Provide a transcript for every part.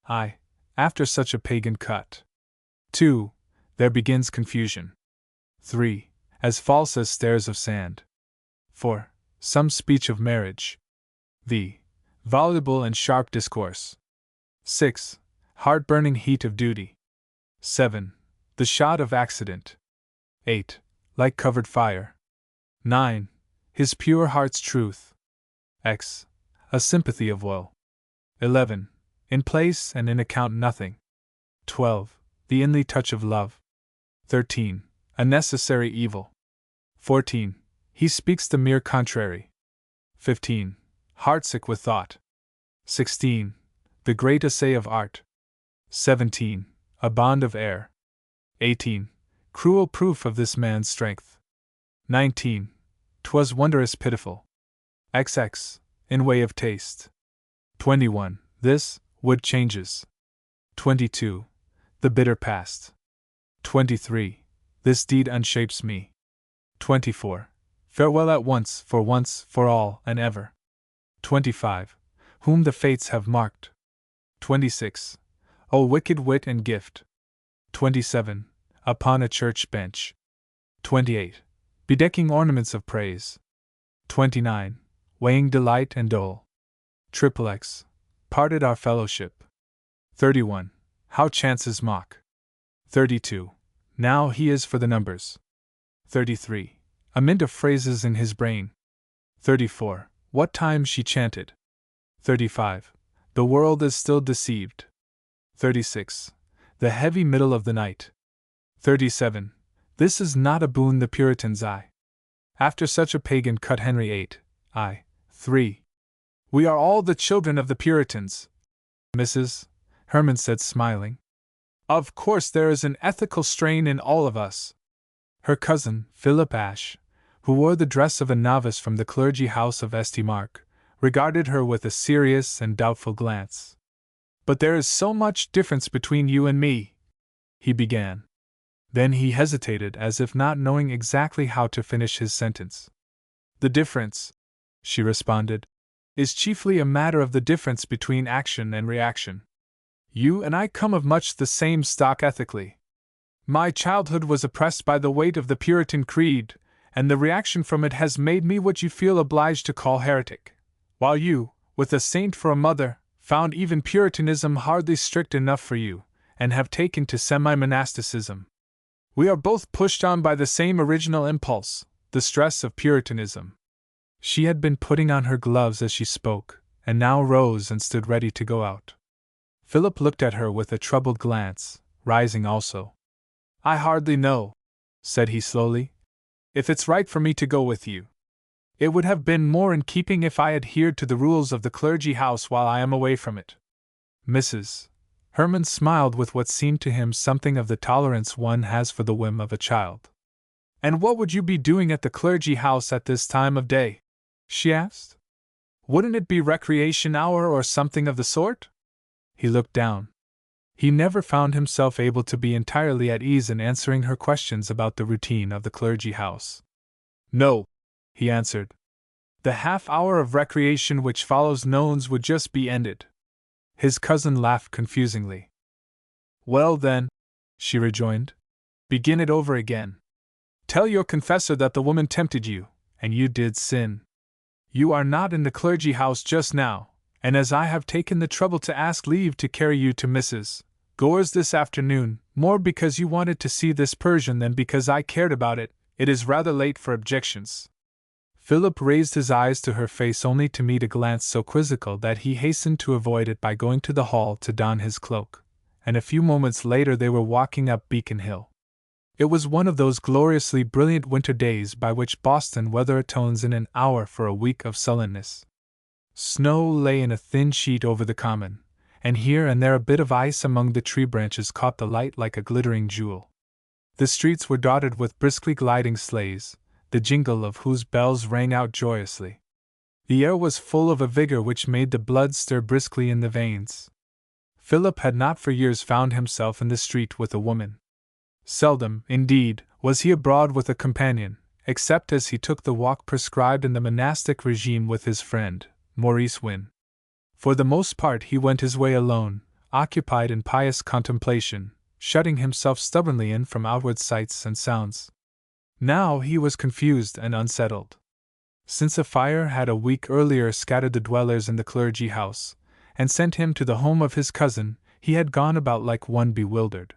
I, after such a pagan cut. 2. There begins confusion. 3. As false as stairs of sand. 4. Some speech of marriage. The voluble and sharp discourse. 6. Heart-burning heat of duty. 7. The shot of accident. 8. Like covered fire. 9. His pure heart's truth. X. A sympathy of woe. 11. In place and in account nothing. 12. The inly touch of love. 13. A necessary evil. 14. He speaks the mere contrary. 15. Heartsick with thought. 16. The great essay of art. 17. A bond of air. 18. Cruel proof of this man's strength. 19. 'Twas wondrous pitiful. XX. In way of taste. 21. This wood changes. 22. The bitter past. 23. This deed unshapes me. 24. Farewell at once, for all, and ever. 25. Whom the fates have marked. 26. O wicked wit and gift. 27. Upon a church bench. 28. Bedecking ornaments of praise. 29. Weighing delight and dole. XXX. Parted our fellowship. 31. How chances mock. 32. Now he is for the numbers. 33. A mint of phrases in his brain. 34. What time she chanted. 35. The world is still deceived. 36. The heavy middle of the night. 37. This is not a boon the Puritans I. After such a pagan cut Henry VIII, I. 3. We are all the children of the Puritans, Mrs. Herman said, smiling. Of course there is an ethical strain in all of us. Her cousin, Philip Ashe, who wore the dress of a novice from the clergy house of St. Mark, regarded her with a serious and doubtful glance. But there is so much difference between you and me, he began. Then he hesitated, as if not knowing exactly how to finish his sentence. The difference, she responded, is chiefly a matter of the difference between action and reaction. You and I come of much the same stock ethically. My childhood was oppressed by the weight of the Puritan creed, and the reaction from it has made me what you feel obliged to call heretic, while you, with a saint for a mother, found even Puritanism hardly strict enough for you, and have taken to semi-monasticism. We are both pushed on by the same original impulse, the stress of Puritanism. She had been putting on her gloves as she spoke, and now rose and stood ready to go out. Philip looked at her with a troubled glance, rising also. I hardly know, said he slowly, if it's right for me to go with you. It would have been more in keeping if I adhered to the rules of the clergy house while I am away from it. Mrs. Herman smiled with what seemed to him something of the tolerance one has for the whim of a child. And what would you be doing at the clergy house at this time of day? She asked. Wouldn't it be recreation hour or something of the sort? He looked down. He never found himself able to be entirely at ease in answering her questions about the routine of the clergy house. No, he answered. The half-hour of recreation which follows nones would just be ended. His cousin laughed confusingly. Well then, she rejoined, begin it over again. Tell your confessor that the woman tempted you, and you did sin. You are not in the clergy house just now, and as I have taken the trouble to ask leave to carry you to Mrs. Gore's this afternoon, more because you wanted to see this Persian than because I cared about it, it is rather late for objections. Philip raised his eyes to her face only to meet a glance so quizzical that he hastened to avoid it by going to the hall to don his cloak, and a few moments later they were walking up Beacon Hill. It was one of those gloriously brilliant winter days by which Boston weather atones in an hour for a week of sullenness. Snow lay in a thin sheet over the common, and here and there a bit of ice among the tree branches caught the light like a glittering jewel. The streets were dotted with briskly gliding sleighs, the jingle of whose bells rang out joyously. The air was full of a vigor which made the blood stir briskly in the veins. Philip had not for years found himself in the street with a woman. Seldom, indeed, was he abroad with a companion, except as he took the walk prescribed in the monastic regime with his friend, Maurice Wynne. For the most part he went his way alone, occupied in pious contemplation, shutting himself stubbornly in from outward sights and sounds. Now he was confused and unsettled. Since a fire had a week earlier scattered the dwellers in the clergy house, and sent him to the home of his cousin, he had gone about like one bewildered.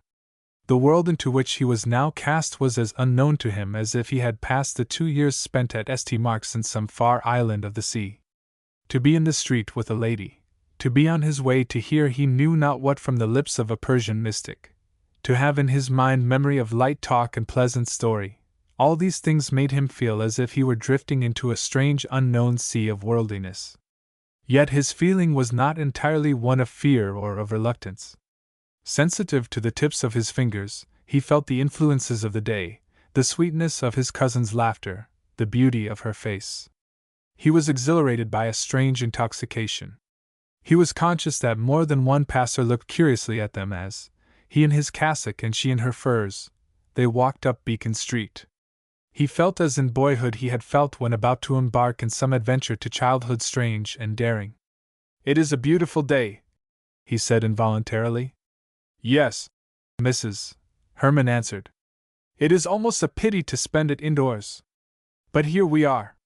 The world into which he was now cast was as unknown to him as if he had passed the 2 years spent at St. Mark's in some far island of the sea. To be in the street with a lady, to be on his way to hear he knew not what from the lips of a Persian mystic, to have in his mind memory of light talk and pleasant story, all these things made him feel as if he were drifting into a strange unknown sea of worldliness. Yet his feeling was not entirely one of fear or of reluctance. Sensitive to the tips of his fingers, he felt the influences of the day, the sweetness of his cousin's laughter, the beauty of her face. He was exhilarated by a strange intoxication. He was conscious that more than one passer looked curiously at them as, he in his cassock and she in her furs, they walked up Beacon Street. He felt as in boyhood he had felt when about to embark in some adventure to childhood strange and daring. "It is a beautiful day," he said involuntarily. "Yes, Mrs. Herman answered. "It is almost a pity to spend it indoors. But here we are."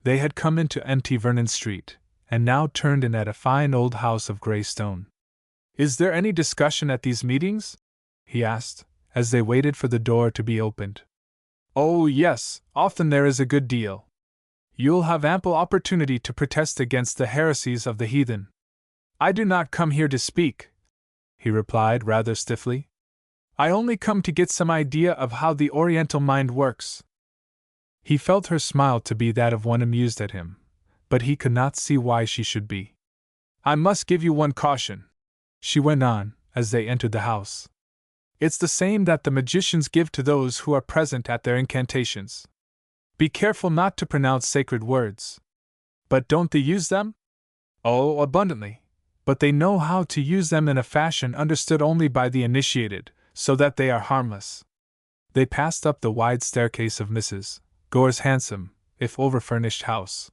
They had come into empty Vernon Street, and now turned in at a fine old house of grey stone. "Is there any discussion at these meetings?" he asked, as they waited for the door to be opened. "Oh, yes, often there is a good deal. You'll have ample opportunity to protest against the heresies of the heathen." "I do not come here to speak," he replied rather stiffly. "I only come to get some idea of how the Oriental mind works." He felt her smile to be that of one amused at him, but he could not see why she should be. "I must give you one caution," she went on, as they entered the house. "It's the same that the magicians give to those who are present at their incantations. Be careful not to pronounce sacred words." "But don't they use them?" "Oh, abundantly. But they know how to use them in a fashion understood only by the initiated, so that they are harmless." They passed up the wide staircase of Mrs. Gore's handsome, if over-furnished house.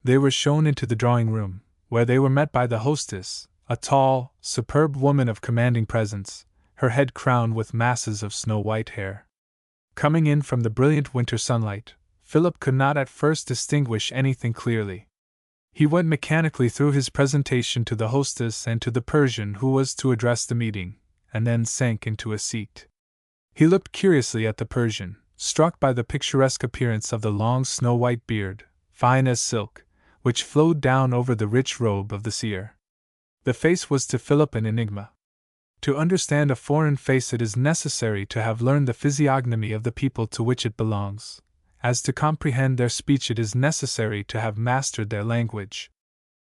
They were shown into the drawing-room, where they were met by the hostess, a tall, superb woman of commanding presence, her head crowned with masses of snow-white hair. Coming in from the brilliant winter sunlight, Philip could not at first distinguish anything clearly. He went mechanically through his presentation to the hostess and to the Persian who was to address the meeting, and then sank into a seat. He looked curiously at the Persian, struck by the picturesque appearance of the long snow-white beard, fine as silk, which flowed down over the rich robe of the seer. The face was to Philip an enigma. To understand a foreign face it is necessary to have learned the physiognomy of the people to which it belongs. As to comprehend their speech it is necessary to have mastered their language.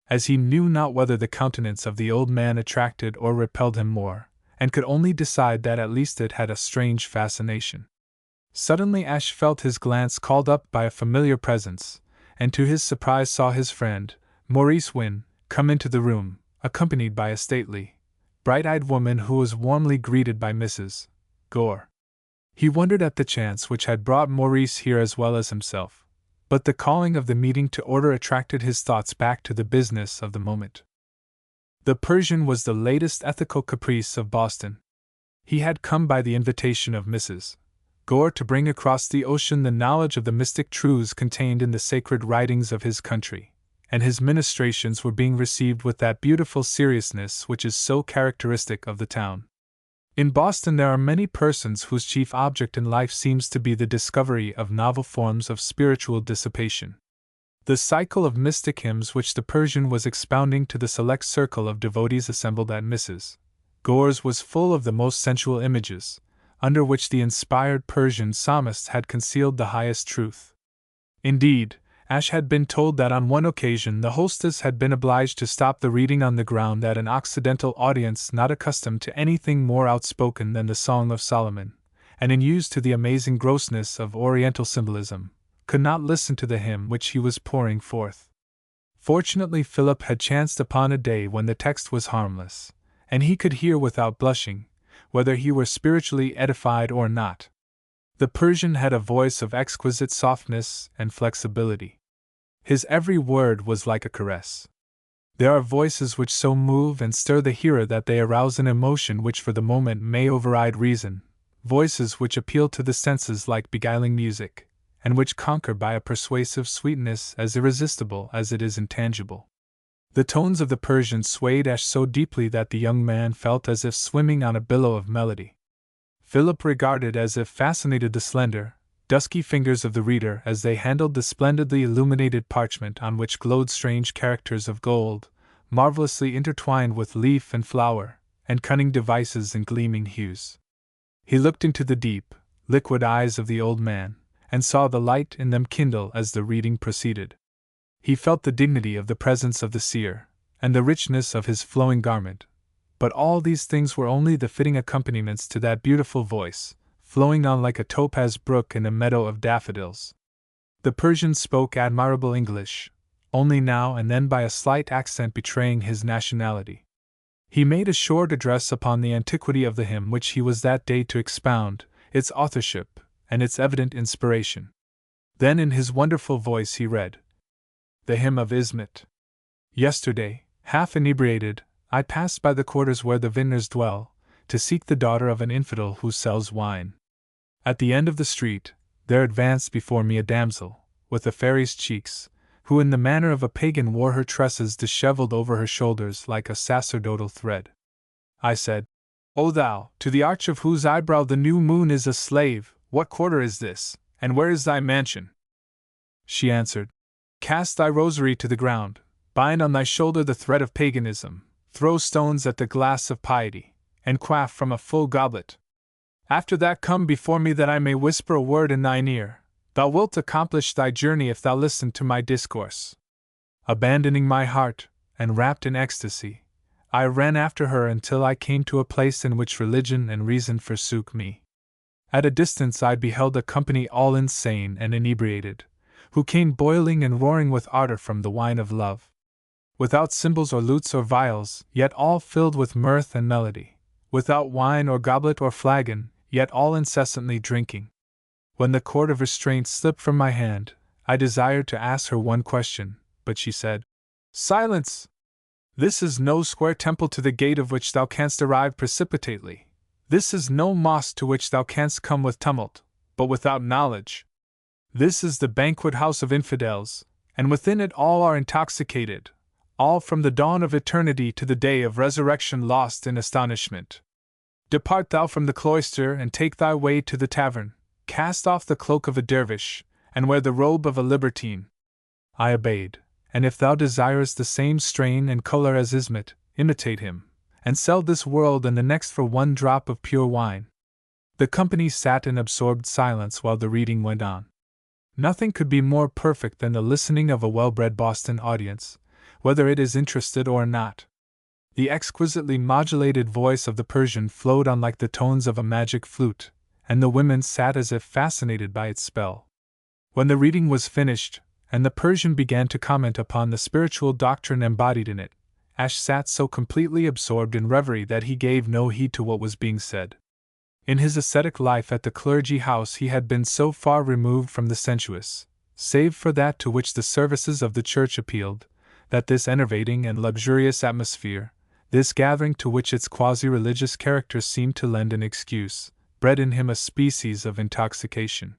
As he knew not whether the countenance of the old man attracted or repelled him more, and could only decide that at least it had a strange fascination. Suddenly Ashe felt his glance called up by a familiar presence, and to his surprise saw his friend, Maurice Wynne, come into the room, accompanied by a stately, bright-eyed woman who was warmly greeted by Mrs. Gore. He wondered at the chance which had brought Maurice here as well as himself, but the calling of the meeting to order attracted his thoughts back to the business of the moment. The Persian was the latest ethical caprice of Boston. He had come by the invitation of Mrs. Gore to bring across the ocean the knowledge of the mystic truths contained in the sacred writings of his country, and his ministrations were being received with that beautiful seriousness which is so characteristic of the town. In Boston there are many persons whose chief object in life seems to be the discovery of novel forms of spiritual dissipation. The cycle of mystic hymns which the Persian was expounding to the select circle of devotees assembled at Mrs. Gore's was full of the most sensual images, under which the inspired Persian psalmist had concealed the highest truth. Indeed, Ashe had been told that on one occasion the hostess had been obliged to stop the reading on the ground that an Occidental audience not accustomed to anything more outspoken than the Song of Solomon, and unused to the amazing grossness of Oriental symbolism, could not listen to the hymn which he was pouring forth. Fortunately Philip had chanced upon a day when the text was harmless, and he could hear without blushing, whether he were spiritually edified or not. The Persian had a voice of exquisite softness and flexibility. His every word was like a caress. There are voices which so move and stir the hearer that they arouse an emotion which for the moment may override reason, voices which appeal to the senses like beguiling music, and which conquer by a persuasive sweetness as irresistible as it is intangible. The tones of the Persian swayed Ash so deeply that the young man felt as if swimming on a billow of melody. Philip regarded as if fascinated the slender, dusky fingers of the reader as they handled the splendidly illuminated parchment on which glowed strange characters of gold, marvelously intertwined with leaf and flower, and cunning devices in gleaming hues. He looked into the deep, liquid eyes of the old man, and saw the light in them kindle as the reading proceeded. He felt the dignity of the presence of the seer, and the richness of his flowing garment, but all these things were only the fitting accompaniments to that beautiful voice, flowing on like a topaz brook in a meadow of daffodils. The Persian spoke admirable English, only now and then by a slight accent betraying his nationality. He made a short address upon the antiquity of the hymn which he was that day to expound, its authorship, and its evident inspiration. Then in his wonderful voice he read, "The Hymn of Ismet. Yesterday, half inebriated, I passed by the quarters where the vintners dwell, to seek the daughter of an infidel who sells wine. At the end of the street, there advanced before me a damsel, with a faery's cheeks, who in the manner of a pagan wore her tresses dishevelled over her shoulders like a sacerdotal thread. I said, O thou, to the arch of whose eyebrow the new moon is a slave, what quarter is this, and where is thy mansion? She answered, Cast thy rosary to the ground, bind on thy shoulder the thread of paganism, throw stones at the glass of piety, and quaff from a full goblet. After that come before me that I may whisper a word in thine ear. Thou wilt accomplish thy journey if thou listen to my discourse. Abandoning my heart, and wrapped in ecstasy, I ran after her until I came to a place in which religion and reason forsook me. At a distance I beheld a company all insane and inebriated, who came boiling and roaring with ardor from the wine of love. Without cymbals or lutes or viols, yet all filled with mirth and melody. Without wine or goblet or flagon, yet all incessantly drinking. When the cord of restraint slipped from my hand, I desired to ask her one question, but she said, Silence! This is no square temple to the gate of which thou canst arrive precipitately. This is no mosque to which thou canst come with tumult, but without knowledge. This is the banquet house of infidels, and within it all are intoxicated, all from the dawn of eternity to the day of resurrection lost in astonishment. Depart thou from the cloister and take thy way to the tavern, cast off the cloak of a dervish, and wear the robe of a libertine. I obeyed, and if thou desirest the same strain and color as Ismet, imitate him, and sell this world and the next for one drop of pure wine. The company sat in absorbed silence while the reading went on. Nothing could be more perfect than the listening of a well-bred Boston audience, whether it is interested or not. The exquisitely modulated voice of the Persian flowed on like the tones of a magic flute, and the women sat as if fascinated by its spell. When the reading was finished, and the Persian began to comment upon the spiritual doctrine embodied in it, Ash sat so completely absorbed in reverie that he gave no heed to what was being said. In his ascetic life at the clergy house he had been so far removed from the sensuous, save for that to which the services of the church appealed, that this enervating and luxurious atmosphere, this gathering to which its quasi-religious character seemed to lend an excuse, bred in him a species of intoxication.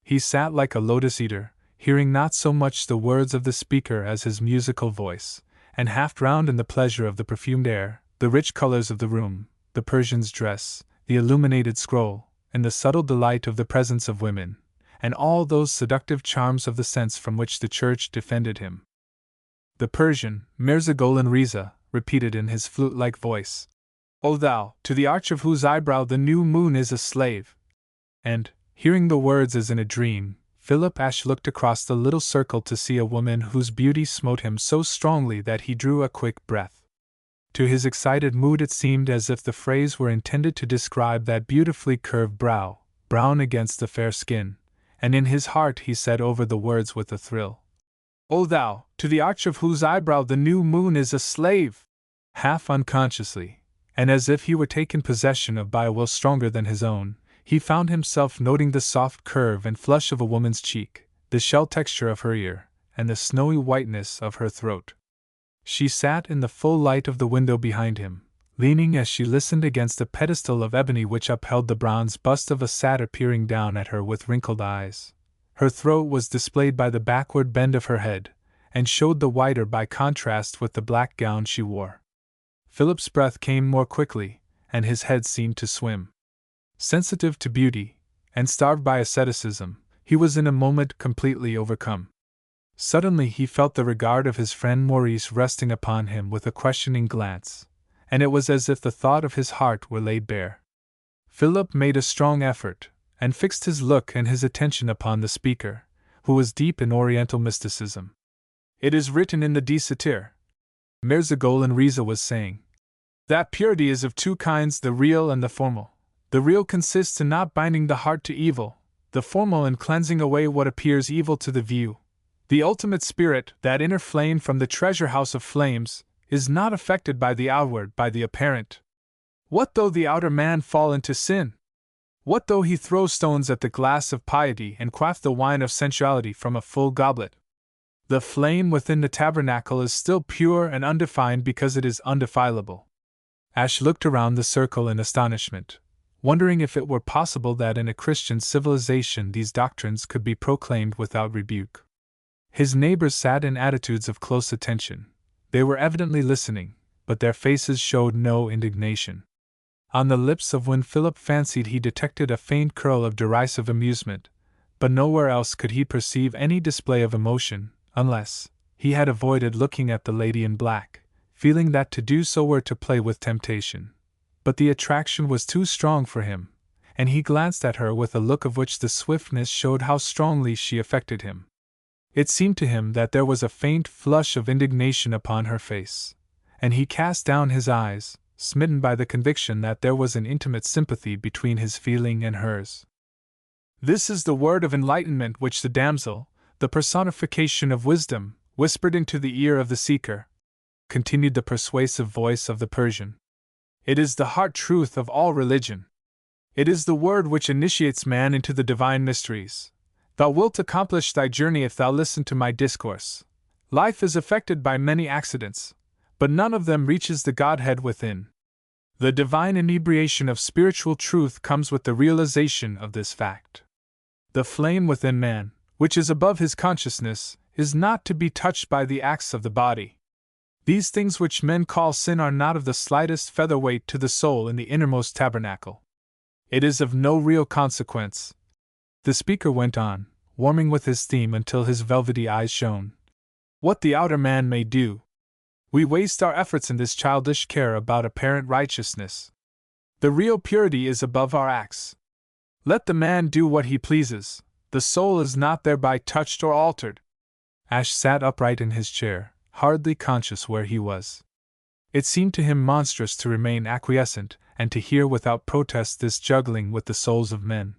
He sat like a lotus-eater, hearing not so much the words of the speaker as his musical voice, and half drowned in the pleasure of the perfumed air, the rich colors of the room, the Persian's dress, the illuminated scroll, and the subtle delight of the presence of women, and all those seductive charms of the sense from which the church defended him. The Persian, Mirza Gholam Reza, repeated in his flute-like voice, O thou, to the arch of whose eyebrow the new moon is a slave. And, hearing the words as in a dream, Philip Ash looked across the little circle to see a woman whose beauty smote him so strongly that he drew a quick breath. To his excited mood it seemed as if the phrase were intended to describe that beautifully curved brow, brown against the fair skin, and in his heart he said over the words with a thrill, O thou, to the arch of whose eyebrow the new moon is a slave! Half unconsciously, and as if he were taken possession of by a will stronger than his own, he found himself noting the soft curve and flush of a woman's cheek, the shell texture of her ear, and the snowy whiteness of her throat. She sat in the full light of the window behind him, leaning as she listened against a pedestal of ebony which upheld the bronze bust of a satyr peering down at her with wrinkled eyes. Her throat was displayed by the backward bend of her head, and showed the whiter by contrast with the black gown she wore. Philip's breath came more quickly, and his head seemed to swim. Sensitive to beauty, and starved by asceticism, he was in a moment completely overcome. Suddenly he felt the regard of his friend Maurice resting upon him with a questioning glance, and it was as if the thought of his heart were laid bare. Philip made a strong effort, and fixed his look and his attention upon the speaker, who was deep in Oriental mysticism. "It is written in the De Satir," Mirza Gholam Reza was saying, "that purity is of two kinds, the real and the formal. The real consists in not binding the heart to evil, the formal in cleansing away what appears evil to the view. The ultimate spirit, that inner flame from the treasure house of flames, is not affected by the outward, by the apparent. What though the outer man fall into sin? What though he throw stones at the glass of piety and quaff the wine of sensuality from a full goblet? The flame within the tabernacle is still pure and undefined because it is undefilable." Ash looked around the circle in astonishment, wondering if it were possible that in a Christian civilization these doctrines could be proclaimed without rebuke. His neighbors sat in attitudes of close attention. They were evidently listening, but their faces showed no indignation. On the lips of Win Philip fancied he detected a faint curl of derisive amusement, but nowhere else could he perceive any display of emotion, unless he had avoided looking at the lady in black, feeling that to do so were to play with temptation. But the attraction was too strong for him, and he glanced at her with a look of which the swiftness showed how strongly she affected him. It seemed to him that there was a faint flush of indignation upon her face, and he cast down his eyes, smitten by the conviction that there was an intimate sympathy between his feeling and hers. "This is the word of enlightenment which the damsel, the personification of wisdom, whispered into the ear of the seeker," continued the persuasive voice of the Persian. "It is the heart truth of all religion. It is the word which initiates man into the divine mysteries. Thou wilt accomplish thy journey if thou listen to my discourse. Life is affected by many accidents, but none of them reaches the Godhead within. The divine inebriation of spiritual truth comes with the realization of this fact. The flame within man, which is above his consciousness, is not to be touched by the acts of the body. These things which men call sin are not of the slightest featherweight to the soul in the innermost tabernacle. It is of no real consequence." The speaker went on, warming with his theme until his velvety eyes shone. "What the outer man may do. We waste our efforts in this childish care about apparent righteousness. The real purity is above our acts. Let the man do what he pleases, the soul is not thereby touched or altered." Ash sat upright in his chair, hardly conscious where he was. It seemed to him monstrous to remain acquiescent and to hear without protest this juggling with the souls of men.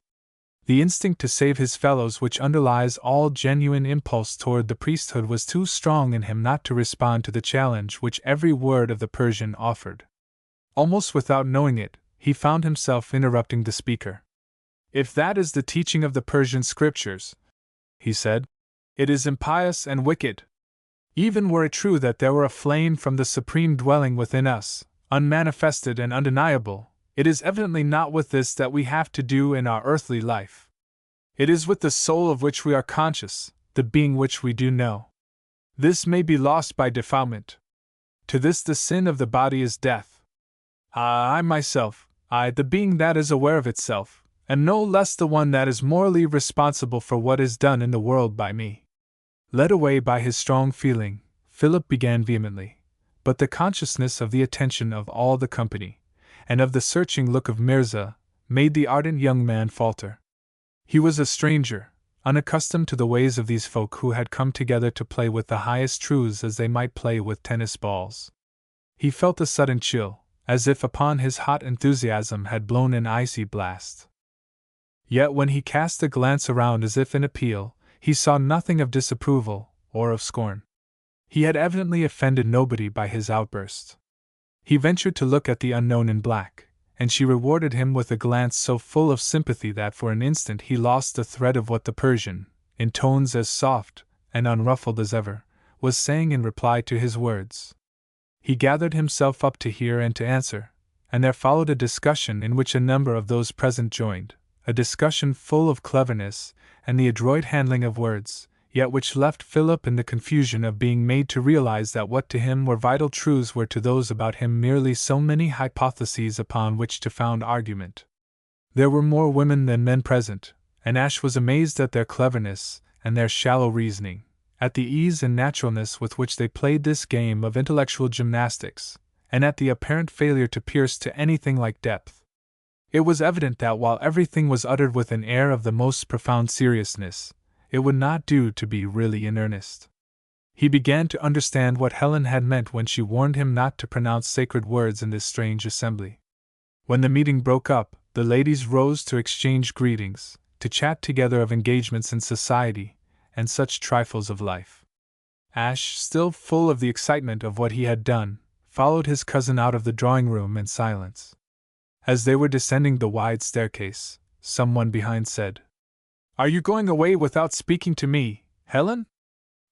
The instinct to save his fellows which underlies all genuine impulse toward the priesthood was too strong in him not to respond to the challenge which every word of the Persian offered. Almost without knowing it, he found himself interrupting the speaker. "If that is the teaching of the Persian scriptures," he said, "it is impious and wicked. Even were it true that there were a flame from the supreme dwelling within us, unmanifested and undeniable, it is evidently not with this that we have to do in our earthly life. It is with the soul of which we are conscious, the being which we do know. This may be lost by defilement. To this the sin of the body is death. I myself, the being that is aware of itself, am no less the one that is morally responsible for what is done in the world by me." Led away by his strong feeling, Philip began vehemently, but the consciousness of the attention of all the company, and of the searching look of Mirza, made the ardent young man falter. He was a stranger, unaccustomed to the ways of these folk who had come together to play with the highest truths as they might play with tennis balls. He felt a sudden chill, as if upon his hot enthusiasm had blown an icy blast. Yet when he cast a glance around as if in appeal, he saw nothing of disapproval or of scorn. He had evidently offended nobody by his outburst. He ventured to look at the unknown in black, and she rewarded him with a glance so full of sympathy that for an instant he lost the thread of what the Persian, in tones as soft and unruffled as ever, was saying in reply to his words. He gathered himself up to hear and to answer, and there followed a discussion in which a number of those present joined, a discussion full of cleverness and the adroit handling of words, yet which left Philip in the confusion of being made to realize that what to him were vital truths were to those about him merely so many hypotheses upon which to found argument. There were more women than men present, and Ash was amazed at their cleverness and their shallow reasoning, at the ease and naturalness with which they played this game of intellectual gymnastics, and at the apparent failure to pierce to anything like depth. It was evident that while everything was uttered with an air of the most profound seriousness, it would not do to be really in earnest. He began to understand what Helen had meant when she warned him not to pronounce sacred words in this strange assembly. When the meeting broke up, the ladies rose to exchange greetings, to chat together of engagements in society, and such trifles of life. Ash, still full of the excitement of what he had done, followed his cousin out of the drawing-room in silence. As they were descending the wide staircase, someone behind said, "Are you going away without speaking to me, Helen?"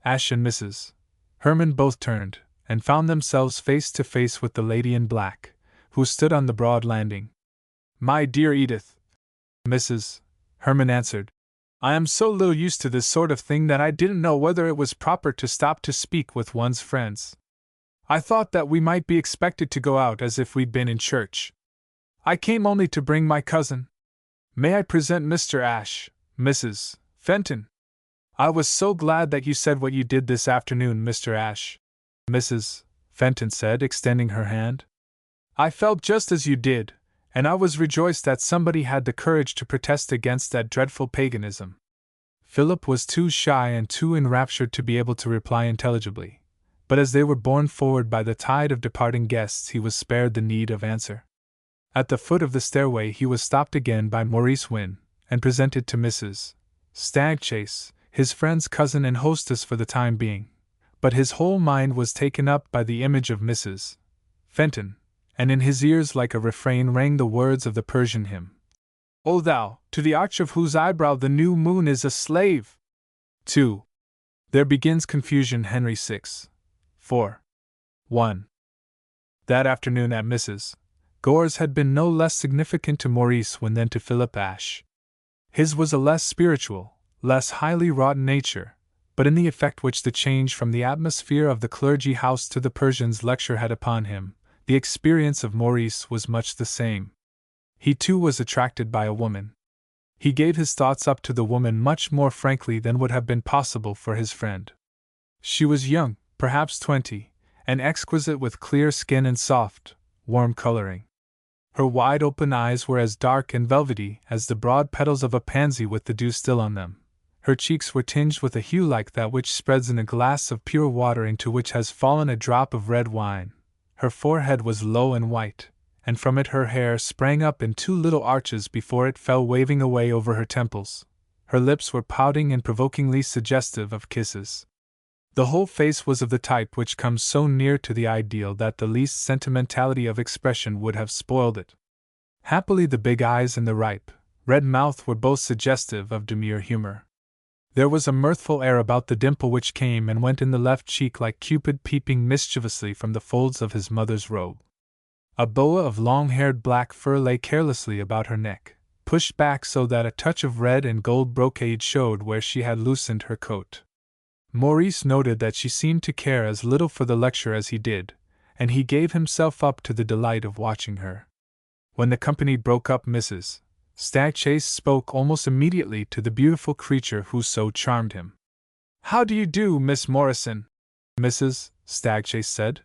Ash and Mrs. Herman both turned, and found themselves face to face with the lady in black, who stood on the broad landing. "My dear Edith," Mrs. Herman answered, "I am so little used to this sort of thing that I didn't know whether it was proper to stop to speak with one's friends. I thought that we might be expected to go out as if we'd been in church. I came only to bring my cousin. May I present Mr. Ash, Mrs. Fenton? I was so glad that you said what you did this afternoon, Mr. Ash," Mrs. Fenton said, extending her hand. "I felt just as you did, and I was rejoiced that somebody had the courage to protest against that dreadful paganism." Philip was too shy and too enraptured to be able to reply intelligibly, but as they were borne forward by the tide of departing guests, he was spared the need of answer. At the foot of the stairway he was stopped again by Maurice Wynne, and presented to Mrs. Stagchase, his friend's cousin and hostess for the time being, but his whole mind was taken up by the image of Mrs. Fenton, and in his ears like a refrain rang the words of the Persian hymn, "O thou, to the arch of whose eyebrow the new moon is a slave!" 2. There begins confusion. Henry VI. 4. 1. That afternoon at Mrs. Gore's had been no less significant to Maurice Wynne than to Philip Ash. His was a less spiritual, less highly wrought nature, but in the effect which the change from the atmosphere of the clergy house to the Persian's lecture had upon him, the experience of Maurice was much the same. He too was attracted by a woman. He gave his thoughts up to the woman much more frankly than would have been possible for his friend. She was young, perhaps 20, and exquisite with clear skin and soft, warm coloring. Her wide-open eyes were as dark and velvety as the broad petals of a pansy with the dew still on them. Her cheeks were tinged with a hue like that which spreads in a glass of pure water into which has fallen a drop of red wine. Her forehead was low and white, and from it her hair sprang up in two little arches before it fell waving away over her temples. Her lips were pouting and provokingly suggestive of kisses. The whole face was of the type which comes so near to the ideal that the least sentimentality of expression would have spoiled it. Happily the big eyes and the ripe, red mouth were both suggestive of demure humor. There was a mirthful air about the dimple which came and went in the left cheek like Cupid peeping mischievously from the folds of his mother's robe. A boa of long-haired black fur lay carelessly about her neck, pushed back so that a touch of red and gold brocade showed where she had loosened her coat. Maurice noted that she seemed to care as little for the lecture as he did, and he gave himself up to the delight of watching her. When the company broke up, Mrs. Stagchase spoke almost immediately to the beautiful creature who so charmed him. "How do you do, Miss Morrison?" Mrs. Stagchase said.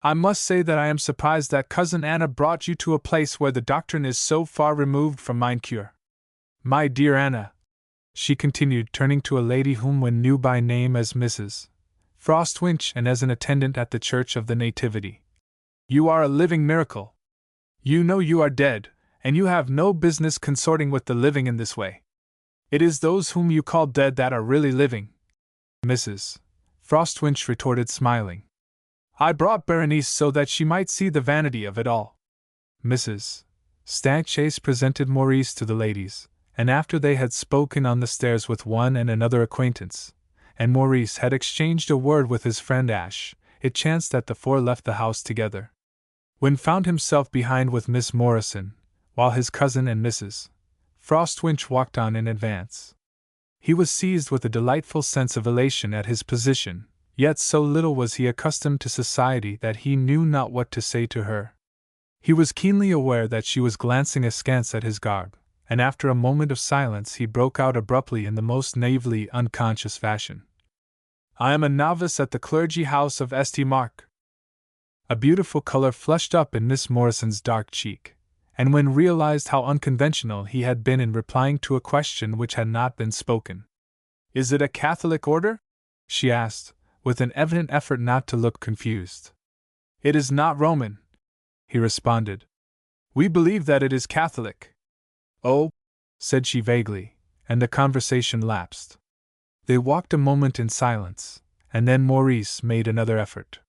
"I must say that I am surprised that Cousin Anna brought you to a place where the doctrine is so far removed from mine cure. My dear Anna," she continued, turning to a lady whom one knew by name as Mrs. Frostwinch and as an attendant at the Church of the Nativity, "you are a living miracle. You know you are dead, and you have no business consorting with the living in this way. It is those whom you call dead that are really living." Mrs. Frostwinch retorted, smiling. "I brought Berenice so that she might see the vanity of it all." Mrs. Stagchase presented Maurice to the ladies, and after they had spoken on the stairs with one and another acquaintance, and Maurice had exchanged a word with his friend Ash, it chanced that the four left the house together. Wynne found himself behind with Miss Morrison, while his cousin and Mrs. Frostwinch walked on in advance. He was seized with a delightful sense of elation at his position, yet so little was he accustomed to society that he knew not what to say to her. He was keenly aware that she was glancing askance at his garb, and after a moment of silence he broke out abruptly in the most naively unconscious fashion. "I am a novice at the clergy house of St. Mark." A beautiful color flushed up in Miss Morrison's dark cheek, and Wynne realized how unconventional he had been in replying to a question which had not been spoken. "Is it a Catholic order?" she asked, with an evident effort not to look confused. "It is not Roman," he responded. "We believe that it is Catholic." "Oh," said she vaguely, and the conversation lapsed. They walked a moment in silence, and then Maurice made another effort.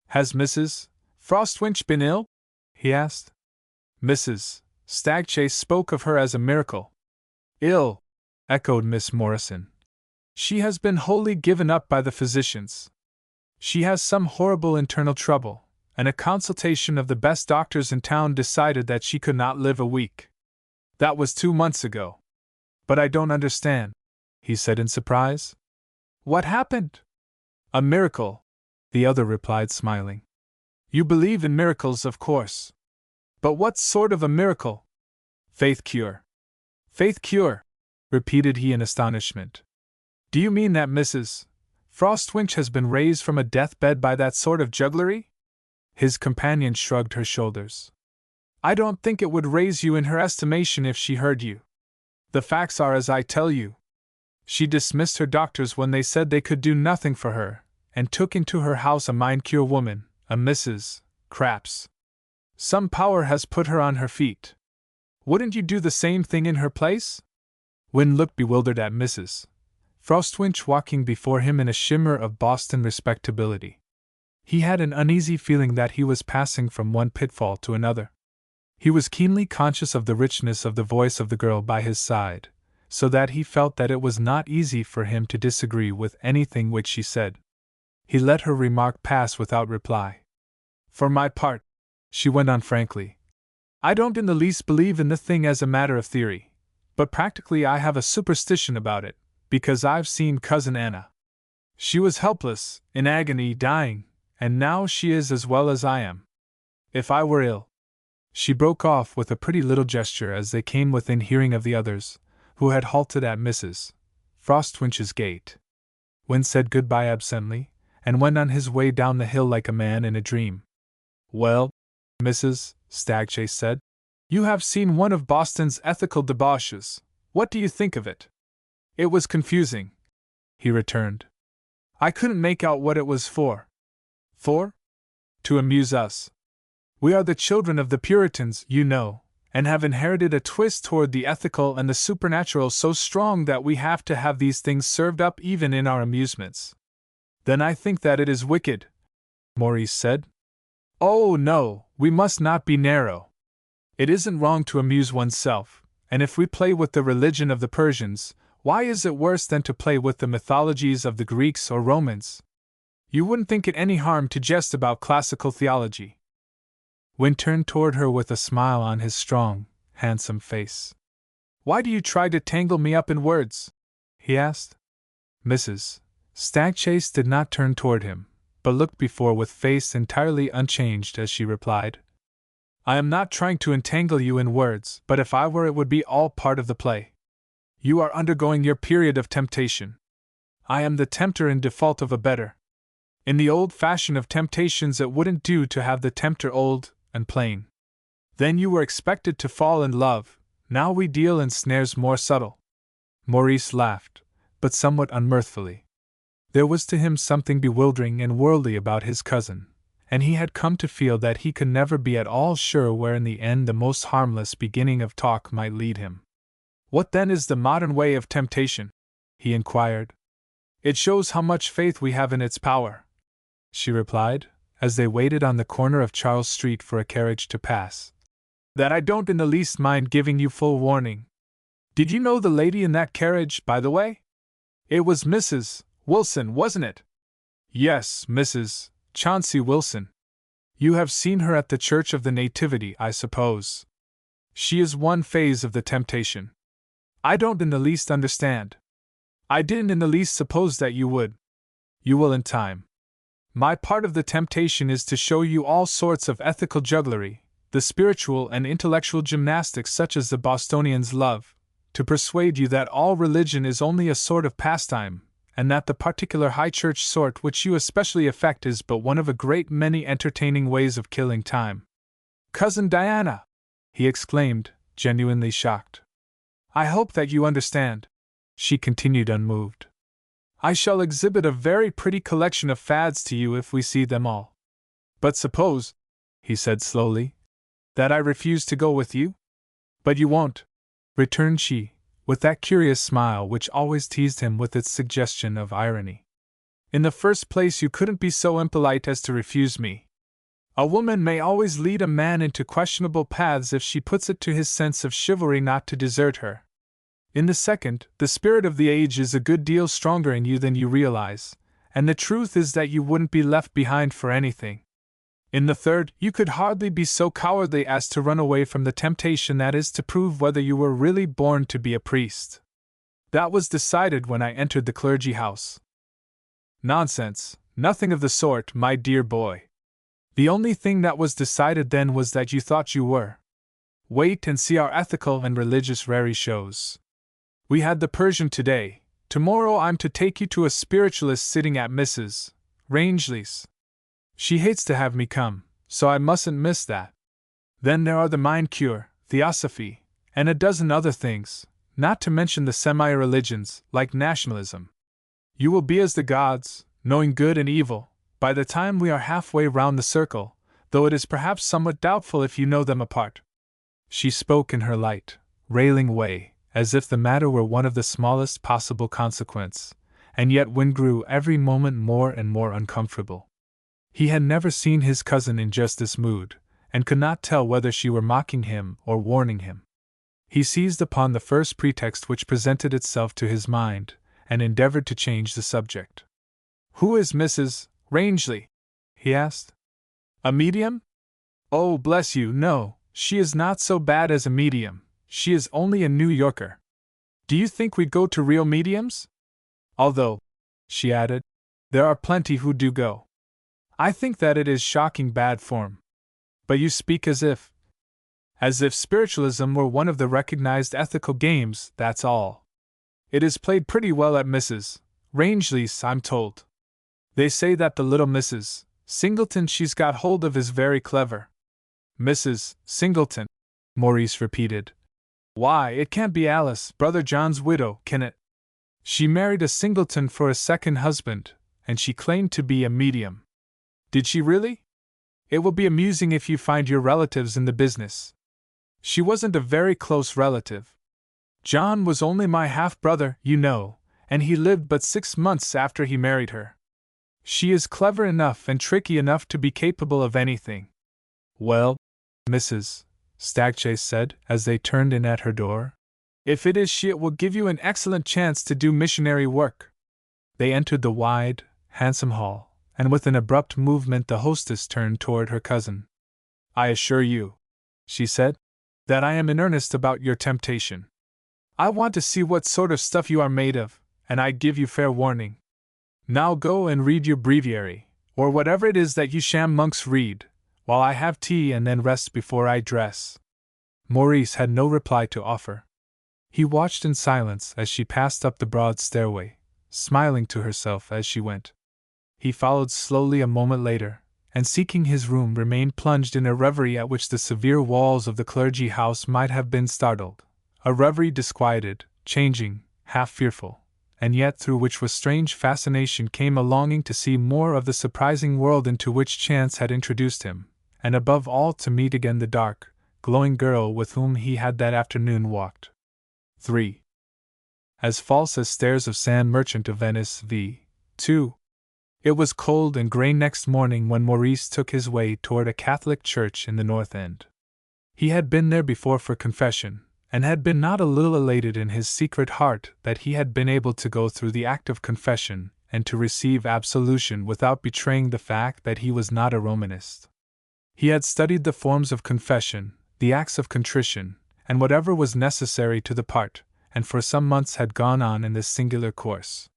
"Has Mrs. Frostwinch been ill?" he asked. Mrs. Stagchase spoke of her as a miracle. "Ill," echoed Miss Morrison. "She has been wholly given up by the physicians. She has some horrible internal trouble, and a consultation of the best doctors in town decided that she could not live a week. That was 2 months ago. But I don't understand," he said in surprise. "What happened?" "A miracle," the other replied, smiling. "You believe in miracles, of course. But what sort of a miracle?" "Faith cure." "Faith cure," repeated he in astonishment. "Do you mean that Mrs. Frostwinch has been raised from a deathbed by that sort of jugglery?" His companion shrugged her shoulders. "I don't think it would raise you in her estimation if she heard you. The facts are as I tell you. She dismissed her doctors when they said they could do nothing for her, and took into her house a mind-cure woman, a Mrs. Craps. Some power has put her on her feet. Wouldn't you do the same thing in her place?" Wynne looked bewildered at Mrs. Frostwinch walking before him in a shimmer of Boston respectability. He had an uneasy feeling that he was passing from one pitfall to another. He was keenly conscious of the richness of the voice of the girl by his side, so that he felt that it was not easy for him to disagree with anything which she said. He let her remark pass without reply. "For my part," she went on frankly, "I don't in the least believe in the thing as a matter of theory, but practically I have a superstition about it, because I've seen Cousin Anna. She was helpless, in agony, dying, and now she is as well as I am. If I were ill—" She broke off with a pretty little gesture as they came within hearing of the others, who had halted at Mrs. Frostwinch's gate. Wynne said goodbye absently, and went on his way down the hill like a man in a dream. "Well," Mrs. Stagchase said, "you have seen one of Boston's ethical debauches. What do you think of it?" "It was confusing," he returned. "I couldn't make out what it was for." "For?" "To amuse us. We are the children of the Puritans, you know, and have inherited a twist toward the ethical and the supernatural so strong that we have to have these things served up even in our amusements." "Then I think that it is wicked," Maurice said. "Oh, no, we must not be narrow. It isn't wrong to amuse oneself, and if we play with the religion of the Persians, why is it worse than to play with the mythologies of the Greeks or Romans? You wouldn't think it any harm to jest about classical theology." Wynne turned toward her with a smile on his strong, handsome face. "Why do you try to tangle me up in words?" he asked. Mrs. Stagchase did not turn toward him, but looked before with face entirely unchanged as she replied, "I am not trying to entangle you in words, but if I were it would be all part of the play. You are undergoing your period of temptation. I am the tempter in default of a better. In the old fashion of temptations it wouldn't do to have the tempter old and plain. Then you were expected to fall in love, now we deal in snares more subtle." Maurice laughed, but somewhat unmirthfully. There was to him something bewildering and worldly about his cousin, and he had come to feel that he could never be at all sure where in the end the most harmless beginning of talk might lead him. "What then is the modern way of temptation?" he inquired. "It shows how much faith we have in its power," she replied, as they waited on the corner of Charles Street for a carriage to pass. "That I don't in the least mind giving you full warning. Did you know the lady in that carriage, by the way? It was Mrs. Wilson, wasn't it?" "Yes, Mrs. Chauncey Wilson. You have seen her at the Church of the Nativity, I suppose. She is one phase of the temptation. I don't in the least understand. I didn't in the least suppose that you would. You will in time. My part of the temptation is to show you all sorts of ethical jugglery, the spiritual and intellectual gymnastics such as the Bostonians love, to persuade you that all religion is only a sort of pastime, and that the particular high church sort which you especially affect is but one of a great many entertaining ways of killing time. Cousin Diana! He exclaimed, genuinely shocked. I hope that you understand. She continued unmoved. I shall exhibit a very pretty collection of fads to you if we see them all. But suppose, he said slowly, that I refuse to go with you? But you won't, returned she, with that curious smile which always teased him with its suggestion of irony. In the first place, you couldn't be so impolite as to refuse me. A woman may always lead a man into questionable paths if she puts it to his sense of chivalry not to desert her. In the second, the spirit of the age is a good deal stronger in you than you realize, and the truth is that you wouldn't be left behind for anything. In the third, you could hardly be so cowardly as to run away from the temptation that is to prove whether you were really born to be a priest. That was decided when I entered the clergy house. Nonsense, nothing of the sort, my dear boy. The only thing that was decided then was that you thought you were. Wait and see our ethical and religious raree shows. We had the Persian today. Tomorrow I'm to take you to a spiritualist sitting at Mrs. Rangeley's. She hates to have me come, so I mustn't miss that. Then there are the mind cure, theosophy, and a dozen other things, not to mention the semi-religions, like nationalism. You will be as the gods, knowing good and evil, by the time we are halfway round the circle, though it is perhaps somewhat doubtful if you know them apart. She spoke in her light, railing way, as if the matter were one of the smallest possible consequence, and yet Wynne grew every moment more and more uncomfortable. He had never seen his cousin in just this mood, and could not tell whether she were mocking him or warning him. He seized upon the first pretext which presented itself to his mind, and endeavored to change the subject. Who is Mrs. Rangeley? He asked. A medium? Oh, bless you, no, she is not so bad as a medium, she is only a New Yorker. Do you think we'd go to real mediums? Although, she added, there are plenty who do go. I think that it is shocking bad form. But you speak as if spiritualism were one of the recognized ethical games, that's all. It is played pretty well at Mrs. Rangeley's, I'm told. They say that the little Mrs. Singleton she's got hold of is very clever. Mrs. Singleton, Maurice repeated. Why, it can't be Alice, Brother John's widow, can it? She married a Singleton for a second husband, and she claimed to be a medium. Did she really? It will be amusing if you find your relatives in the business. She wasn't a very close relative. John was only my half-brother, you know, and he lived but 6 months after he married her. She is clever enough and tricky enough to be capable of anything. Well, Mrs. Stagchase said, as they turned in at her door, if it is she, it will give you an excellent chance to do missionary work. They entered the wide, handsome hall, and with an abrupt movement the hostess turned toward her cousin. I assure you, she said, that I am in earnest about your temptation. I want to see what sort of stuff you are made of, and I give you fair warning. Now go and read your breviary, or whatever it is that you sham monks read, while I have tea and then rest before I dress. Maurice had no reply to offer. He watched in silence as she passed up the broad stairway, smiling to herself as she went. He followed slowly a moment later, and seeking his room remained plunged in a reverie at which the severe walls of the clergy house might have been startled, a reverie disquieted, changing, half fearful, and yet through which with strange fascination came a longing to see more of the surprising world into which chance had introduced him, and above all to meet again the dark, glowing girl with whom he had that afternoon walked. 3. As false as stairs of sand. Merchant of Venice v. 2. It was cold and grey next morning when Maurice took his way toward a Catholic church in the North End. He had been there before for confession, and had been not a little elated in his secret heart that he had been able to go through the act of confession and to receive absolution without betraying the fact that he was not a Romanist. He had studied the forms of confession, the acts of contrition, and whatever was necessary to the part, and for some months had gone on in this singular course.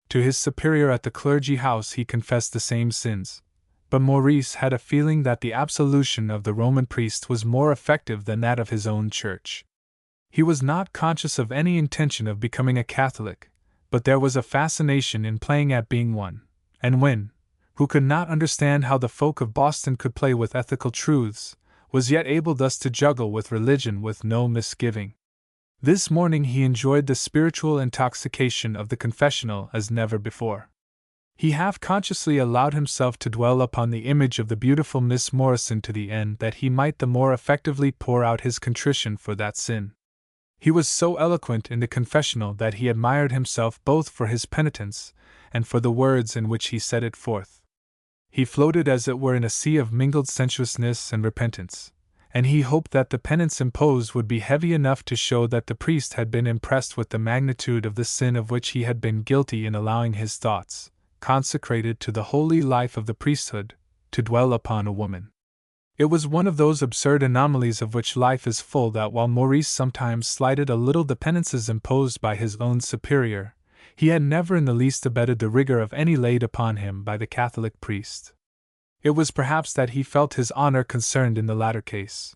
To his superior at the clergy house he confessed the same sins, but Maurice had a feeling that the absolution of the Roman priest was more effective than that of his own church. He was not conscious of any intention of becoming a Catholic, but there was a fascination in playing at being one, and Wynne, who could not understand how the folk of Boston could play with ethical truths, was yet able thus to juggle with religion with no misgiving. This morning he enjoyed the spiritual intoxication of the confessional as never before. He half-consciously allowed himself to dwell upon the image of the beautiful Miss Morrison to the end that he might the more effectively pour out his contrition for that sin. He was so eloquent in the confessional that he admired himself both for his penitence and for the words in which he set it forth. He floated as it were in a sea of mingled sensuousness and repentance, and he hoped that the penance imposed would be heavy enough to show that the priest had been impressed with the magnitude of the sin of which he had been guilty in allowing his thoughts, consecrated to the holy life of the priesthood, to dwell upon a woman. It was one of those absurd anomalies of which life is full that while Maurice sometimes slighted a little the penances imposed by his own superior, he had never in the least abetted the rigor of any laid upon him by the Catholic priest. It was perhaps that he felt his honor concerned in the latter case.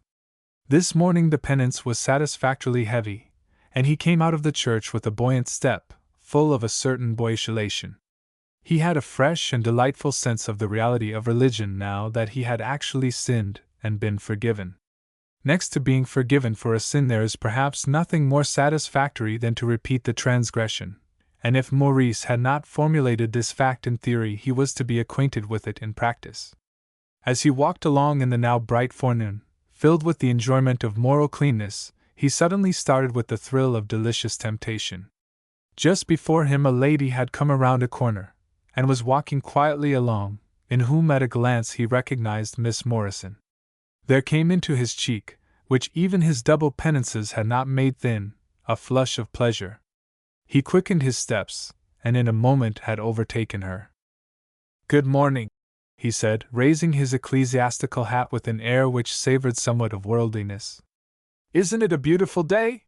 This morning the penance was satisfactorily heavy, and he came out of the church with a buoyant step, full of a certain boyish elation. He had a fresh and delightful sense of the reality of religion now that he had actually sinned and been forgiven. Next to being forgiven for a sin there is perhaps nothing more satisfactory than to repeat the transgression, and if Maurice had not formulated this fact in theory he was to be acquainted with it in practice. As he walked along in the now bright forenoon, filled with the enjoyment of moral cleanness, he suddenly started with the thrill of delicious temptation. Just before him a lady had come around a corner, and was walking quietly along, in whom at a glance he recognized Miss Morrison. There came into his cheek, which even his double penances had not made thin, a flush of pleasure. He quickened his steps, and in a moment had overtaken her. "Good morning," he said, raising his ecclesiastical hat with an air which savored somewhat of worldliness. "Isn't it a beautiful day?"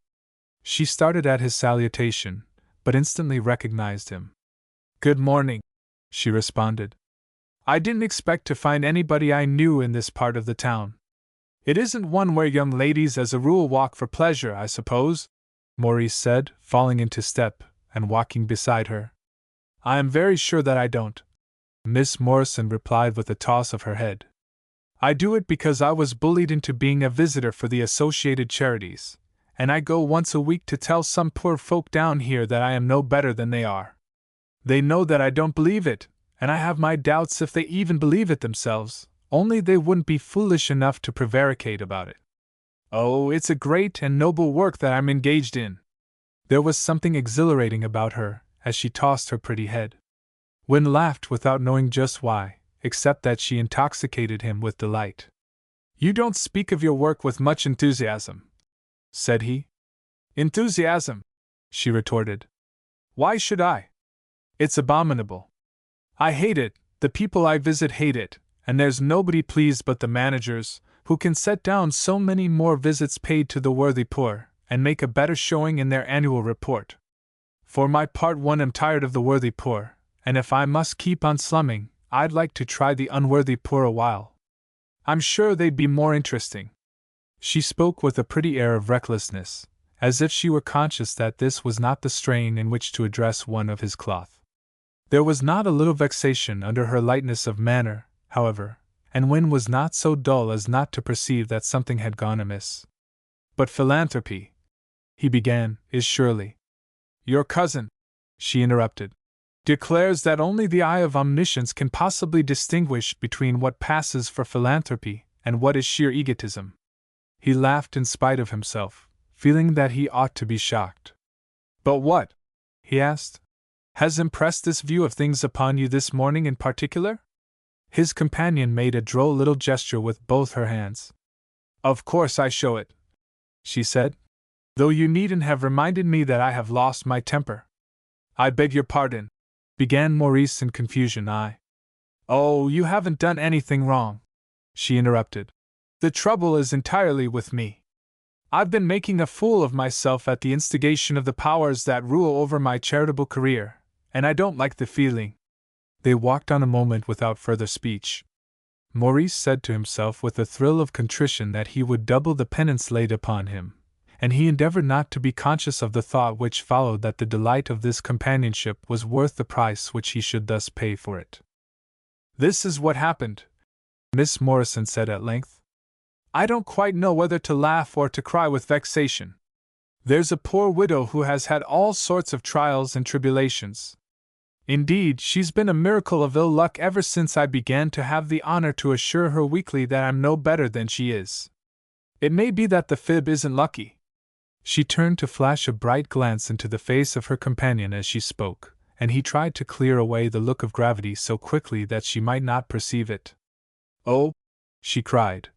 She started at his salutation, but instantly recognized him. "Good morning," she responded. "I didn't expect to find anybody I knew in this part of the town. It isn't one where young ladies as a rule walk for pleasure, I suppose?" Maurice said, falling into step, and walking beside her. "I am very sure that I don't," Miss Morrison replied with a toss of her head. "I do it because I was bullied into being a visitor for the Associated Charities, and I go once a week to tell some poor folk down here that I am no better than they are. They know that I don't believe it, and I have my doubts if they even believe it themselves, only they wouldn't be foolish enough to prevaricate about it. Oh, it's a great and noble work that I'm engaged in." There was something exhilarating about her, as she tossed her pretty head. Wynne laughed without knowing just why, except that she intoxicated him with delight. "You don't speak of your work with much enthusiasm," said he. "Enthusiasm?" she retorted. "Why should I? It's abominable. I hate it, the people I visit hate it, and there's nobody pleased but the managers, who can set down so many more visits paid to the worthy poor, and make a better showing in their annual report. For my part, one am tired of the worthy poor, and if I must keep on slumming, I'd like to try the unworthy poor a while. I'm sure they'd be more interesting." She spoke with a pretty air of recklessness, as if she were conscious that this was not the strain in which to address one of his cloth. There was not a little vexation under her lightness of manner, however, and Wynne was not so dull as not to perceive that something had gone amiss. "But philanthropy," he began, "is surely—" "Your cousin," she interrupted, "declares that only the eye of omniscience can possibly distinguish between what passes for philanthropy and what is sheer egotism." He laughed in spite of himself, feeling that he ought to be shocked. "But what," he asked, "has impressed this view of things upon you this morning in particular?" His companion made a droll little gesture with both her hands. "Of course I show it," she said, "though you needn't have reminded me that I have lost my temper." "I beg your pardon," began Maurice in confusion. Oh, you haven't done anything wrong, she interrupted. The trouble is entirely with me. I've been making a fool of myself at the instigation of the powers that rule over my charitable career, and I don't like the feeling. They walked on a moment without further speech. Maurice said to himself with a thrill of contrition that he would double the penance laid upon him, and he endeavored not to be conscious of the thought which followed that the delight of this companionship was worth the price which he should thus pay for it. This is what happened, Miss Morrison said at length. I don't quite know whether to laugh or to cry with vexation. There's a poor widow who has had all sorts of trials and tribulations. Indeed, she's been a miracle of ill luck ever since I began to have the honor to assure her weekly that I'm no better than she is. It may be that the fib isn't lucky. She turned to flash a bright glance into the face of her companion as she spoke, and he tried to clear away the look of gravity so quickly that she might not perceive it. Oh, she cried.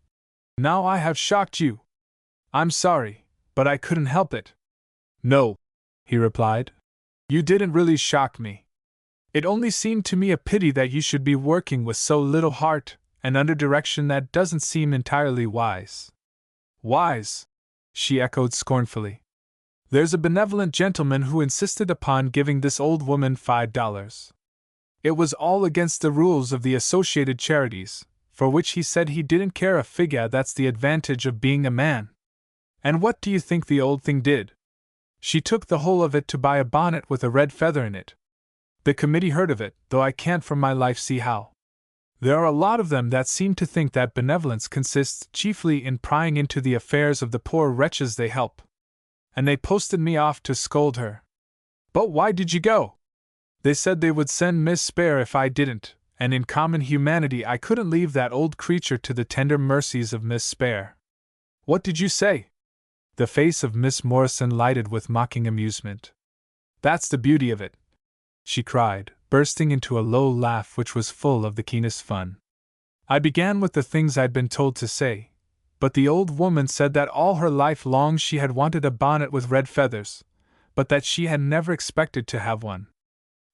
Now I have shocked you. I'm sorry, but I couldn't help it. No, he replied. You didn't really shock me. It only seemed to me a pity that you should be working with so little heart, and under direction that doesn't seem entirely wise. Wise? She echoed scornfully. There's a benevolent gentleman who insisted upon giving this old woman $5. It was all against the rules of the Associated Charities, for which he said he didn't care a fig. That's the advantage of being a man. And what do you think the old thing did? She took the whole of it to buy a bonnet with a red feather in it. The committee heard of it, though I can't for my life see how. There are a lot of them that seem to think that benevolence consists chiefly in prying into the affairs of the poor wretches they help. And they posted me off to scold her. But why did you go? They said they would send Miss Spare if I didn't, and in common humanity I couldn't leave that old creature to the tender mercies of Miss Spare. What did you say? The face of Miss Morrison lighted with mocking amusement. That's the beauty of it, she cried, bursting into a low laugh which was full of the keenest fun. I began with the things I'd been told to say, but the old woman said that all her life long she had wanted a bonnet with red feathers, but that she had never expected to have one.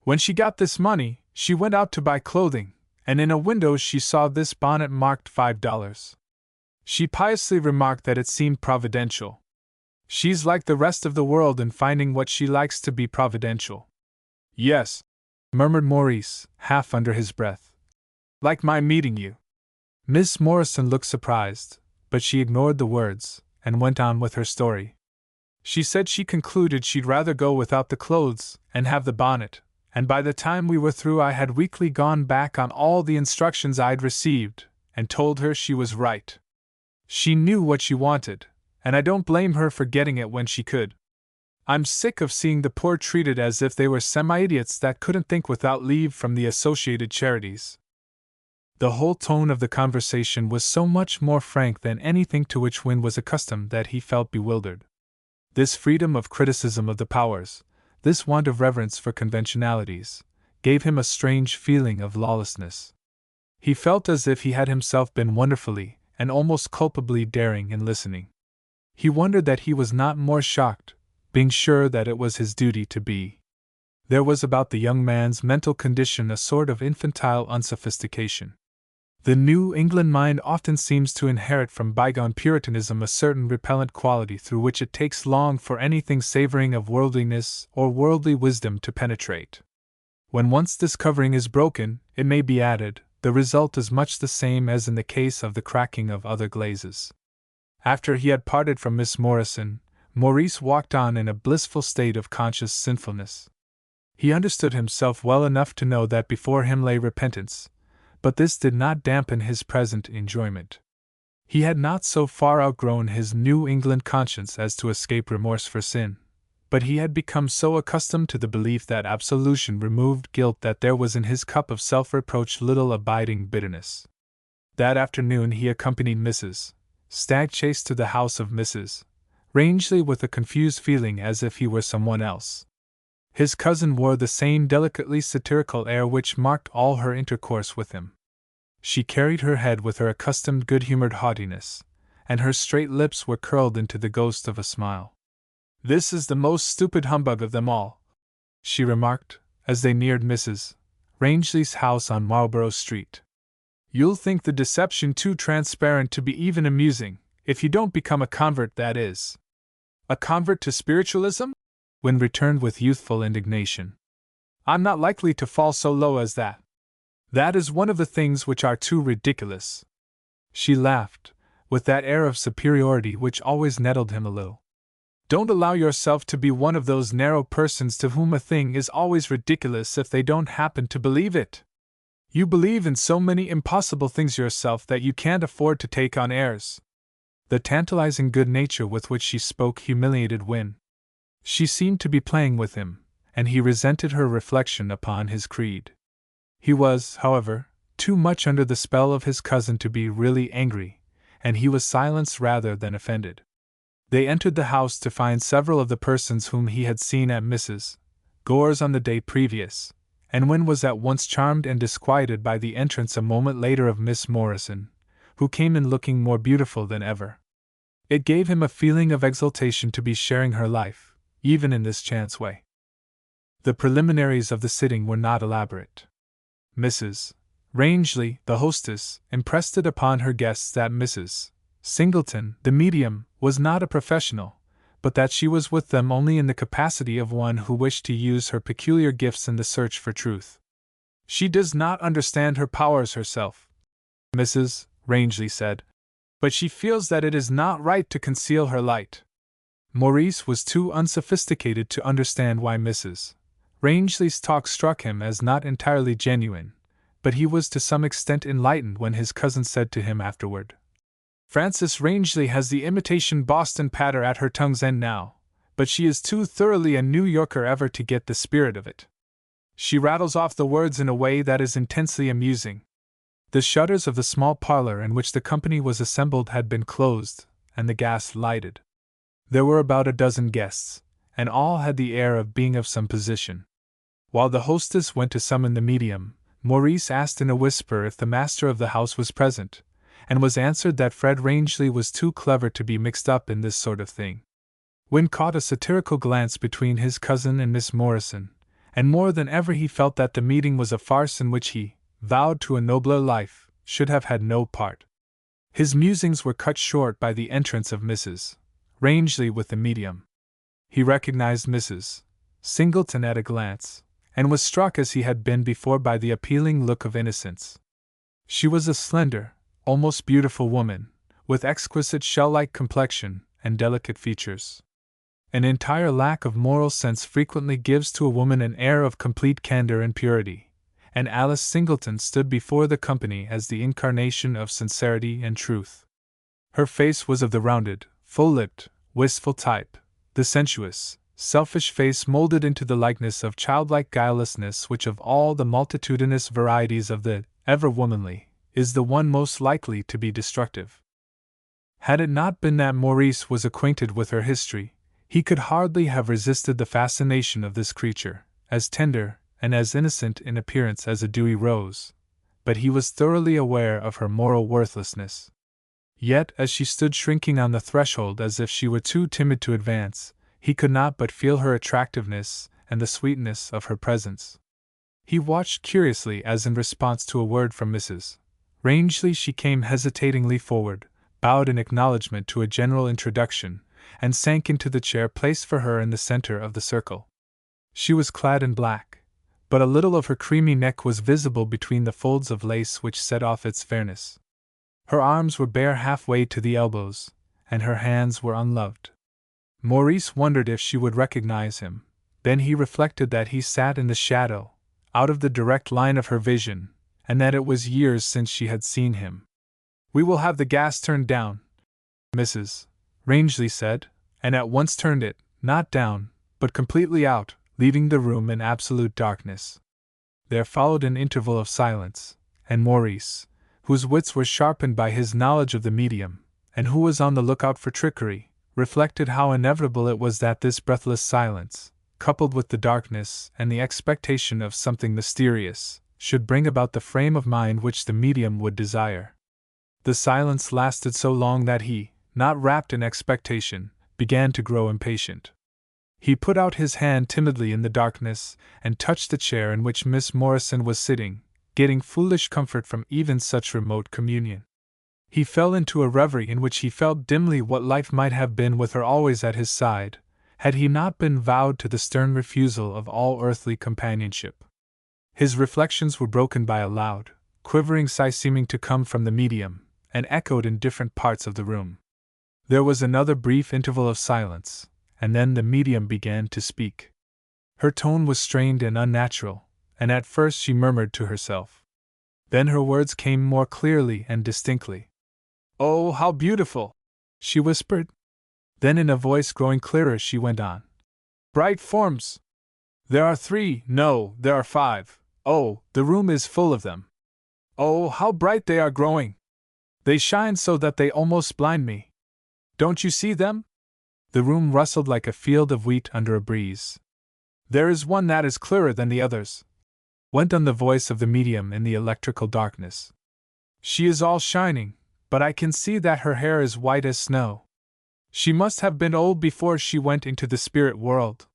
When she got this money, she went out to buy clothing, and in a window she saw this bonnet marked $5. She piously remarked that it seemed providential. She's like the rest of the world in finding what she likes to be providential. Yes, murmured Maurice, half under his breath. Like my meeting you. Miss Morrison looked surprised, but she ignored the words, and went on with her story. She said she concluded she'd rather go without the clothes, and have the bonnet, and by the time we were through I had weakly gone back on all the instructions I'd received, and told her she was right. She knew what she wanted, and I don't blame her for getting it when she could. I'm sick of seeing the poor treated as if they were semi-idiots that couldn't think without leave from the Associated Charities. The whole tone of the conversation was so much more frank than anything to which Wynne was accustomed that he felt bewildered. This freedom of criticism of the powers, this want of reverence for conventionalities, gave him a strange feeling of lawlessness. He felt as if he had himself been wonderfully and almost culpably daring in listening. He wondered that he was not more shocked, being sure that it was his duty to be. There was about the young man's mental condition a sort of infantile unsophistication. The New England mind often seems to inherit from bygone Puritanism a certain repellent quality through which it takes long for anything savoring of worldliness or worldly wisdom to penetrate. When once this covering is broken, it may be added, the result is much the same as in the case of the cracking of other glazes. After he had parted from Miss Morrison, Maurice walked on in a blissful state of conscious sinfulness. He understood himself well enough to know that before him lay repentance, but this did not dampen his present enjoyment. He had not so far outgrown his New England conscience as to escape remorse for sin, but he had become so accustomed to the belief that absolution removed guilt that there was in his cup of self-reproach little abiding bitterness. That afternoon he accompanied Mrs. Stagchase to the house of Mrs. Rangeley with a confused feeling as if he were someone else. His cousin wore the same delicately satirical air which marked all her intercourse with him. She carried her head with her accustomed good-humored haughtiness, and her straight lips were curled into the ghost of a smile. "This is the most stupid humbug of them all," she remarked, as they neared Mrs. Rangeley's house on Marlborough Street. "You'll think the deception too transparent to be even amusing, if you don't become a convert, that is." "A convert to spiritualism?" Wynne returned with youthful indignation. "I'm not likely to fall so low as that. That is one of the things which are too ridiculous." She laughed, with that air of superiority which always nettled him a little. "Don't allow yourself to be one of those narrow persons to whom a thing is always ridiculous if they don't happen to believe it. You believe in so many impossible things yourself that you can't afford to take on airs." The tantalizing good nature with which she spoke humiliated Wynne. She seemed to be playing with him, and he resented her reflection upon his creed. He was, however, too much under the spell of his cousin to be really angry, and he was silenced rather than offended. They entered the house to find several of the persons whom he had seen at Mrs. Gore's on the day previous, and Wynne was at once charmed and disquieted by the entrance a moment later of Miss Morrison, who came in looking more beautiful than ever. It gave him a feeling of exultation to be sharing her life, even in this chance way. The preliminaries of the sitting were not elaborate. Mrs. Rangeley, the hostess, impressed it upon her guests that Mrs. Singleton, the medium, was not a professional, but that she was with them only in the capacity of one who wished to use her peculiar gifts in the search for truth. "She does not understand her powers herself," Mrs. Rangeley said, "but she feels that it is not right to conceal her light." Maurice was too unsophisticated to understand why Mrs. Rangeley's talk struck him as not entirely genuine, but he was to some extent enlightened when his cousin said to him afterward, "Frances Rangeley has the imitation Boston patter at her tongue's end now, but she is too thoroughly a New Yorker ever to get the spirit of it. She rattles off the words in a way that is intensely amusing." The shutters of the small parlor in which the company was assembled had been closed, and the gas lighted. There were about a dozen guests, and all had the air of being of some position. While the hostess went to summon the medium, Maurice asked in a whisper if the master of the house was present, and was answered that Fred Rangeley was too clever to be mixed up in this sort of thing. Wynne caught a satirical glance between his cousin and Miss Morrison, and more than ever he felt that the meeting was a farce in which he, vowed to a nobler life, should have had no part. His musings were cut short by the entrance of Mrs. Rangeley with the medium. He recognized Mrs. Singleton at a glance, and was struck as he had been before by the appealing look of innocence. She was a slender, almost beautiful woman, with exquisite shell-like complexion and delicate features. An entire lack of moral sense frequently gives to a woman an air of complete candor and purity, and Alice Singleton stood before the company as the incarnation of sincerity and truth. Her face was of the rounded, full-lipped, wistful type, the sensuous, selfish face molded into the likeness of childlike guilelessness which of all the multitudinous varieties of the ever-womanly, is the one most likely to be destructive. Had it not been that Maurice was acquainted with her history, he could hardly have resisted the fascination of this creature, as tender and as innocent in appearance as a dewy rose, but he was thoroughly aware of her moral worthlessness. Yet, as she stood shrinking on the threshold as if she were too timid to advance, he could not but feel her attractiveness and the sweetness of her presence. He watched curiously as in response to a word from Mrs. Rangeley she came hesitatingly forward, bowed in acknowledgment to a general introduction, and sank into the chair placed for her in the center of the circle. She was clad in black, but a little of her creamy neck was visible between the folds of lace which set off its fairness. Her arms were bare halfway to the elbows, and her hands were unloved. Maurice wondered if she would recognize him. Then he reflected that he sat in the shadow, out of the direct line of her vision, and that it was years since she had seen him. "We will have the gas turned down," Mrs. Rangeley said, and at once turned it, not down, but completely out, leaving the room in absolute darkness. There followed an interval of silence, and Maurice, whose wits were sharpened by his knowledge of the medium, and who was on the lookout for trickery, reflected how inevitable it was that this breathless silence, coupled with the darkness and the expectation of something mysterious, should bring about the frame of mind which the medium would desire. The silence lasted so long that he, not wrapped in expectation, began to grow impatient. He put out his hand timidly in the darkness and touched the chair in which Miss Morrison was sitting, getting foolish comfort from even such remote communion. He fell into a reverie in which he felt dimly what life might have been with her always at his side, had he not been vowed to the stern refusal of all earthly companionship. His reflections were broken by a loud, quivering sigh seeming to come from the medium, and echoed in different parts of the room. There was another brief interval of silence, and then the medium began to speak. Her tone was strained and unnatural, and at first she murmured to herself. Then her words came more clearly and distinctly. "Oh, how beautiful!" she whispered. Then in a voice growing clearer she went on. "Bright forms! There are 3, no, there are 5. Oh, the room is full of them. Oh, how bright they are growing! They shine so that they almost blind me. Don't you see them?" The room rustled like a field of wheat under a breeze. "There is one that is clearer than the others," went on the voice of the medium in the electrical darkness. "She is all shining, but I can see that her hair is white as snow. She must have been old before she went into the spirit world.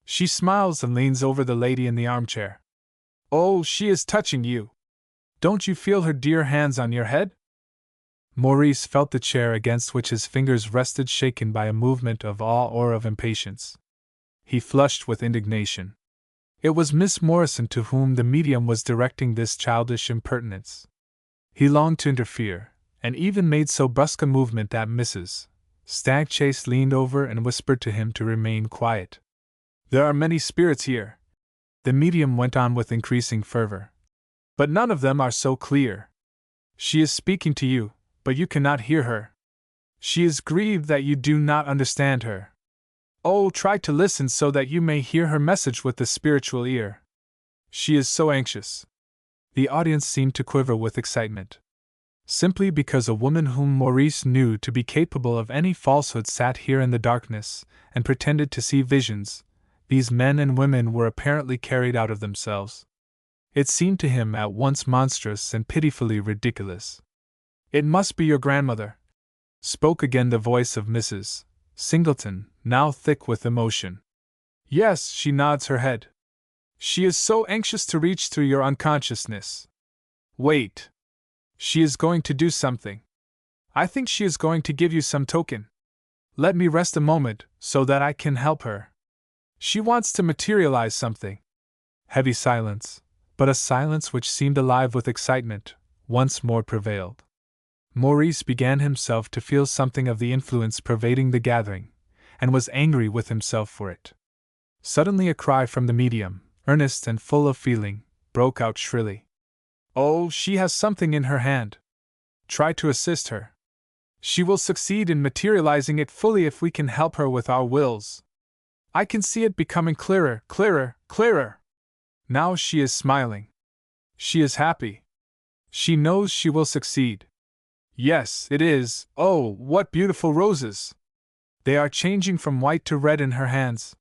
She smiles and leans over the lady in the armchair. Oh, she is touching you. Don't you feel her dear hands on your head?" Maurice felt the chair against which his fingers rested shaken by a movement of awe or of impatience. He flushed with indignation. It was Miss Morrison to whom the medium was directing this childish impertinence. He longed to interfere, and even made so brusque a movement that Mrs. Stagchase leaned over and whispered to him to remain quiet. "There are many spirits here," the medium went on with increasing fervor, "but none of them are so clear. She is speaking to you, but you cannot hear her. She is grieved that you do not understand her. Oh, try to listen so that you may hear her message with the spiritual ear. She is so anxious." The audience seemed to quiver with excitement. Simply because a woman whom Maurice knew to be capable of any falsehood sat here in the darkness and pretended to see visions, these men and women were apparently carried out of themselves. It seemed to him at once monstrous and pitifully ridiculous. "It must be your grandmother," spoke again the voice of Mrs. Singleton, now thick with emotion. "Yes," she nods her head. "She is so anxious to reach through your unconsciousness. Wait. She is going to do something. I think she is going to give you some token. Let me rest a moment, so that I can help her. She wants to materialize something." Heavy silence, but a silence which seemed alive with excitement, once more prevailed. Maurice began himself to feel something of the influence pervading the gathering, and was angry with himself for it. Suddenly a cry from the medium, earnest and full of feeling, broke out shrilly. "Oh, she has something in her hand. Try to assist her. She will succeed in materializing it fully if we can help her with our wills. I can see it becoming clearer, clearer, clearer. Now she is smiling. She is happy. She knows she will succeed. Yes, it is. Oh, what beautiful roses! They are changing from white to red in her hands.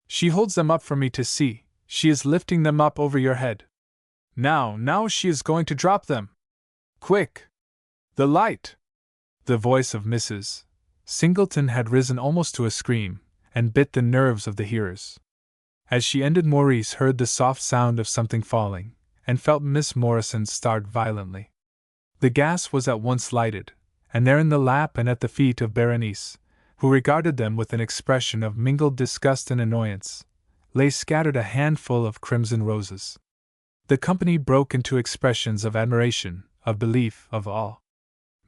She holds them up for me to see. She is lifting them up over your head. Now she is going to drop them. Quick! The light!" The voice of Mrs. Singleton had risen almost to a scream, and bit the nerves of the hearers. As she ended, Maurice heard the soft sound of something falling, and felt Miss Morrison start violently. The gas was at once lighted, and there in the lap and at the feet of Berenice, who regarded them with an expression of mingled disgust and annoyance, lay scattered a handful of crimson roses. The company broke into expressions of admiration, of belief, of awe.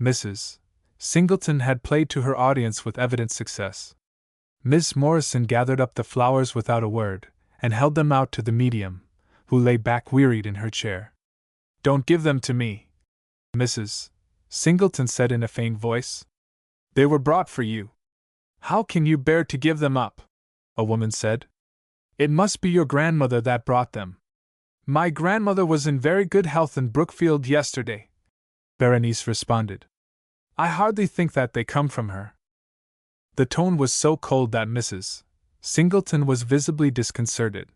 Mrs. Singleton had played to her audience with evident success. Miss Morrison gathered up the flowers without a word, and held them out to the medium, who lay back wearied in her chair. "Don't give them to me," Mrs. Singleton said in a faint voice. "They were brought for you." "How can you bear to give them up?" a woman said. "It must be your grandmother that brought them." "My grandmother was in very good health in Brookfield yesterday," Berenice responded. "I hardly think that they come from her." The tone was so cold that Mrs. Singleton was visibly disconcerted.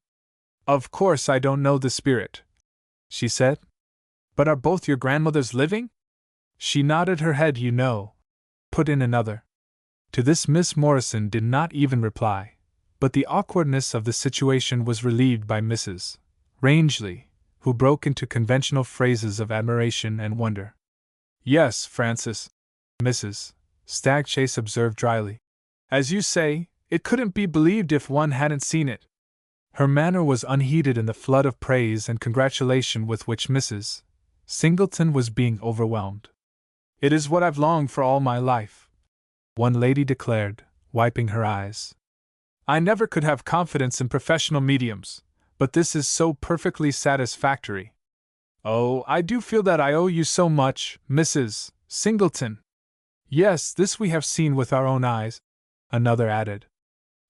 "Of course I don't know the spirit," she said. "But are both your grandmothers living?" "She nodded her head, you know," put in another. To this Miss Morrison did not even reply, but the awkwardness of the situation was relieved by Mrs. Rangeley, who broke into conventional phrases of admiration and wonder. "Yes, Francis," Mrs. Stagchase observed dryly. "As you say, it couldn't be believed if one hadn't seen it." Her manner was unheeded in the flood of praise and congratulation with which Mrs. Singleton was being overwhelmed. "It is what I've longed for all my life," one lady declared, wiping her eyes. "I never could have confidence in professional mediums, but this is so perfectly satisfactory. Oh, I do feel that I owe you so much, Mrs. Singleton." "Yes, this we have seen with our own eyes," another added.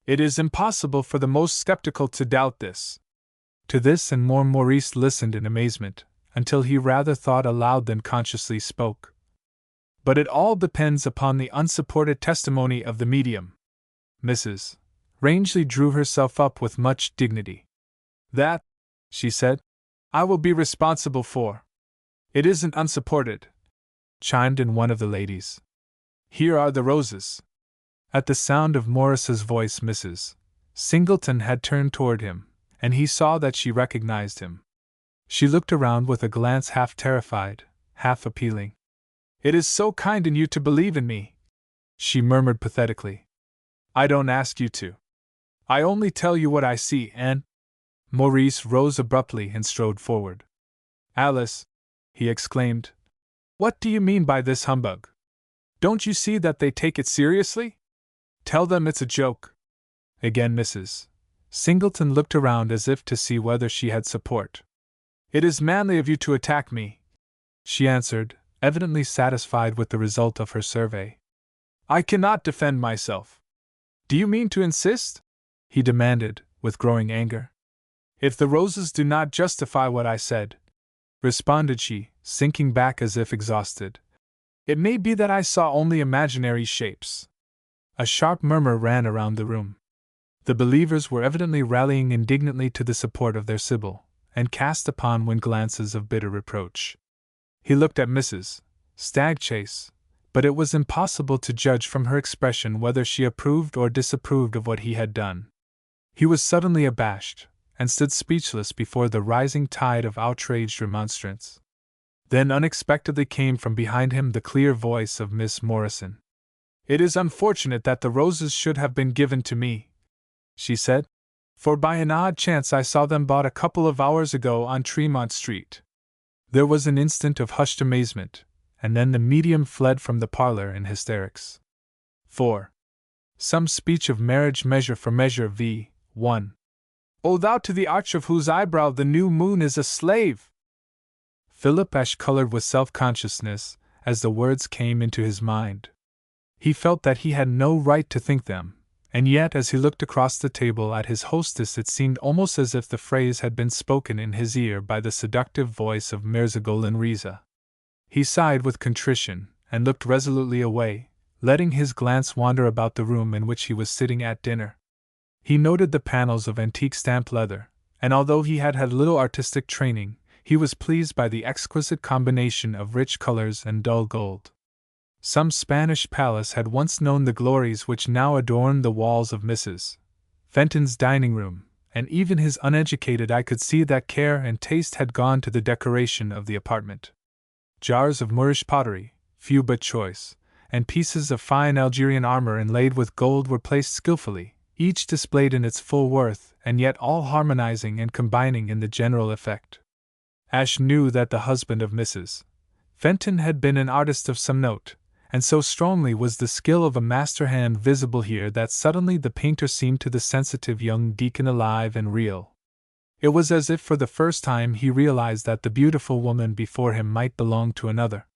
"It is impossible for the most skeptical to doubt this." To this and more Maurice listened in amazement, until he rather thought aloud than consciously spoke. "But it all depends upon the unsupported testimony of the medium." Mrs. Rangeley drew herself up with much dignity. "That," she said, "I will be responsible for." "It isn't unsupported," chimed in one of the ladies. "Here are the roses." At the sound of Morris's voice, Mrs. Singleton had turned toward him, and he saw that she recognized him. She looked around with a glance half terrified, half appealing. "It is so kind in you to believe in me," she murmured pathetically. "I don't ask you to. I only tell you what I see, and—" Maurice rose abruptly and strode forward. "Alice," he exclaimed, "what do you mean by this humbug? Don't you see that they take it seriously? Tell them it's a joke." Again Mrs. Singleton looked around as if to see whether she had support. "It is manly of you to attack me," she answered, evidently satisfied with the result of her survey. "I cannot defend myself." "Do you mean to insist?" he demanded, with growing anger. "If the roses do not justify what I said," responded she, sinking back as if exhausted, "it may be that I saw only imaginary shapes." A sharp murmur ran around the room. The believers were evidently rallying indignantly to the support of their Sibyl, and cast upon Wynne glances of bitter reproach. He looked at Mrs. Stagchase, but it was impossible to judge from her expression whether she approved or disapproved of what he had done. He was suddenly abashed, and stood speechless before the rising tide of outraged remonstrance. Then unexpectedly came from behind him the clear voice of Miss Morrison. "It is unfortunate that the roses should have been given to me," she said, "for by an odd chance I saw them bought a couple of hours ago on Tremont Street." There was an instant of hushed amazement, and then the medium fled from the parlor in hysterics. 4. Some speech of marriage measure for measure v. 1. "O thou to the arch of whose eyebrow the new moon is a slave!" Philip ash colored with self-consciousness as the words came into his mind. He felt that he had no right to think them, and yet as he looked across the table at his hostess it seemed almost as if the phrase had been spoken in his ear by the seductive voice of Merzagolin Riza. He sighed with contrition, and looked resolutely away, letting his glance wander about the room in which he was sitting at dinner. He noted the panels of antique stamped leather, and although he had had little artistic training, he was pleased by the exquisite combination of rich colors and dull gold. Some Spanish palace had once known the glories which now adorned the walls of Mrs. Fenton's dining room, and even his uneducated eye could see that care and taste had gone to the decoration of the apartment. Jars of Moorish pottery, few but choice, and pieces of fine Algerian armor inlaid with gold were placed skillfully, each displayed in its full worth, and yet all harmonizing and combining in the general effect. Ashe knew that the husband of Mrs. Fenton had been an artist of some note, and so strongly was the skill of a master hand visible here that suddenly the painter seemed to the sensitive young deacon alive and real. It was as if for the first time he realized that the beautiful woman before him might belong to another.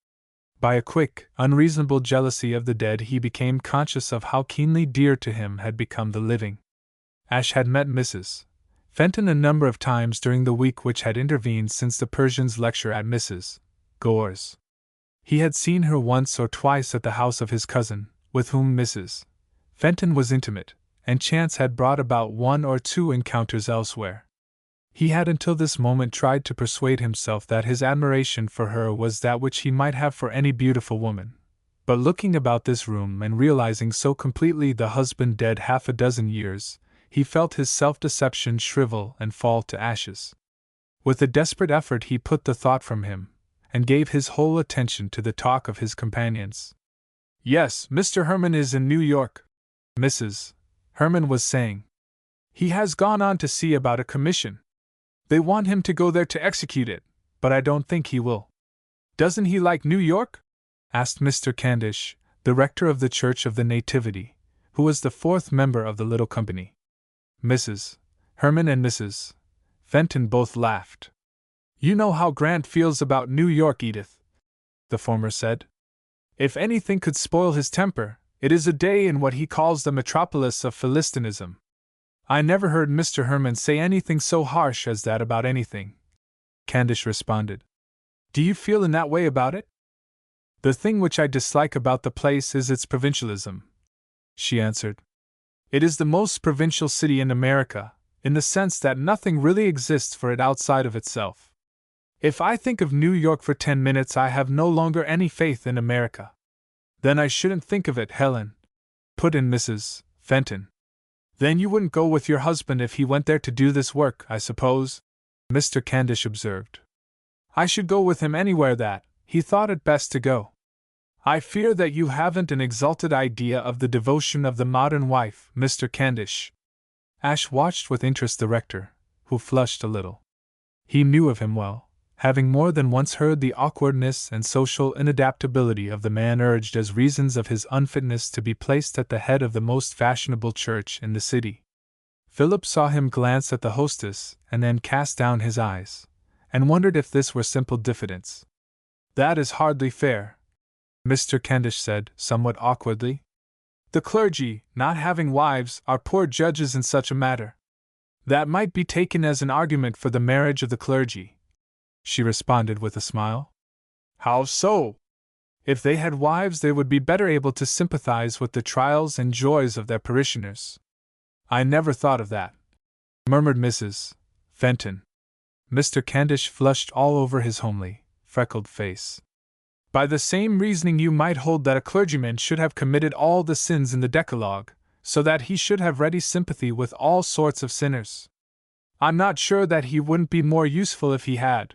By a quick, unreasonable jealousy of the dead he became conscious of how keenly dear to him had become the living. Ashe had met Mrs. Fenton a number of times during the week which had intervened since the Persian's lecture at Mrs. Gore's. He had seen her once or twice at the house of his cousin, with whom Mrs. Fenton was intimate, and chance had brought about one or two encounters elsewhere. He had until this moment tried to persuade himself that his admiration for her was that which he might have for any beautiful woman, but looking about this room and realizing so completely the husband dead half a dozen years, he felt his self-deception shrivel and fall to ashes. With a desperate effort he put the thought from him, and gave his whole attention to the talk of his companions. "Yes, Mr. Herman is in New York," Mrs. Herman was saying. "He has gone on to see about a commission. They want him to go there to execute it, but I don't think he will." "Doesn't he like New York?" asked Mr. Candish, the rector of the Church of the Nativity, who was the fourth member of the little company. Mrs. Herman and Mrs. Fenton both laughed. "You know how Grant feels about New York, Edith," the former said. "If anything could spoil his temper, it is a day in what he calls the metropolis of Philistinism." "I never heard Mr. Herman say anything so harsh as that about anything," Candish responded. "Do you feel in that way about it?" "The thing which I dislike about the place is its provincialism," she answered. "It is the most provincial city in America, in the sense that nothing really exists for it outside of itself. If I think of New York for 10 minutes, I have no longer any faith in America." "Then I shouldn't think of it, Helen," put in Mrs. Fenton. "Then you wouldn't go with your husband if he went there to do this work, I suppose?" Mr. Candish observed. "I should go with him anywhere that he thought it best to go." "I fear that you haven't an exalted idea of the devotion of the modern wife, Mr. Candish." Ash watched with interest the rector, who flushed a little. He knew of him well, having more than once heard the awkwardness and social inadaptability of the man urged as reasons of his unfitness to be placed at the head of the most fashionable church in the city. Philip saw him glance at the hostess and then cast down his eyes, and wondered if this were simple diffidence. "That is hardly fair," Mr. Candish said, somewhat awkwardly. "The clergy, not having wives, are poor judges in such a matter." "That might be taken as an argument for the marriage of the clergy," she responded with a smile. "How so?" "If they had wives, they would be better able to sympathize with the trials and joys of their parishioners." "I never thought of that," murmured Mrs. Fenton. Mr. Candish flushed all over his homely, freckled face. "By the same reasoning you might hold that a clergyman should have committed all the sins in the Decalogue, so that he should have ready sympathy with all sorts of sinners." "I'm not sure that he wouldn't be more useful if he had,"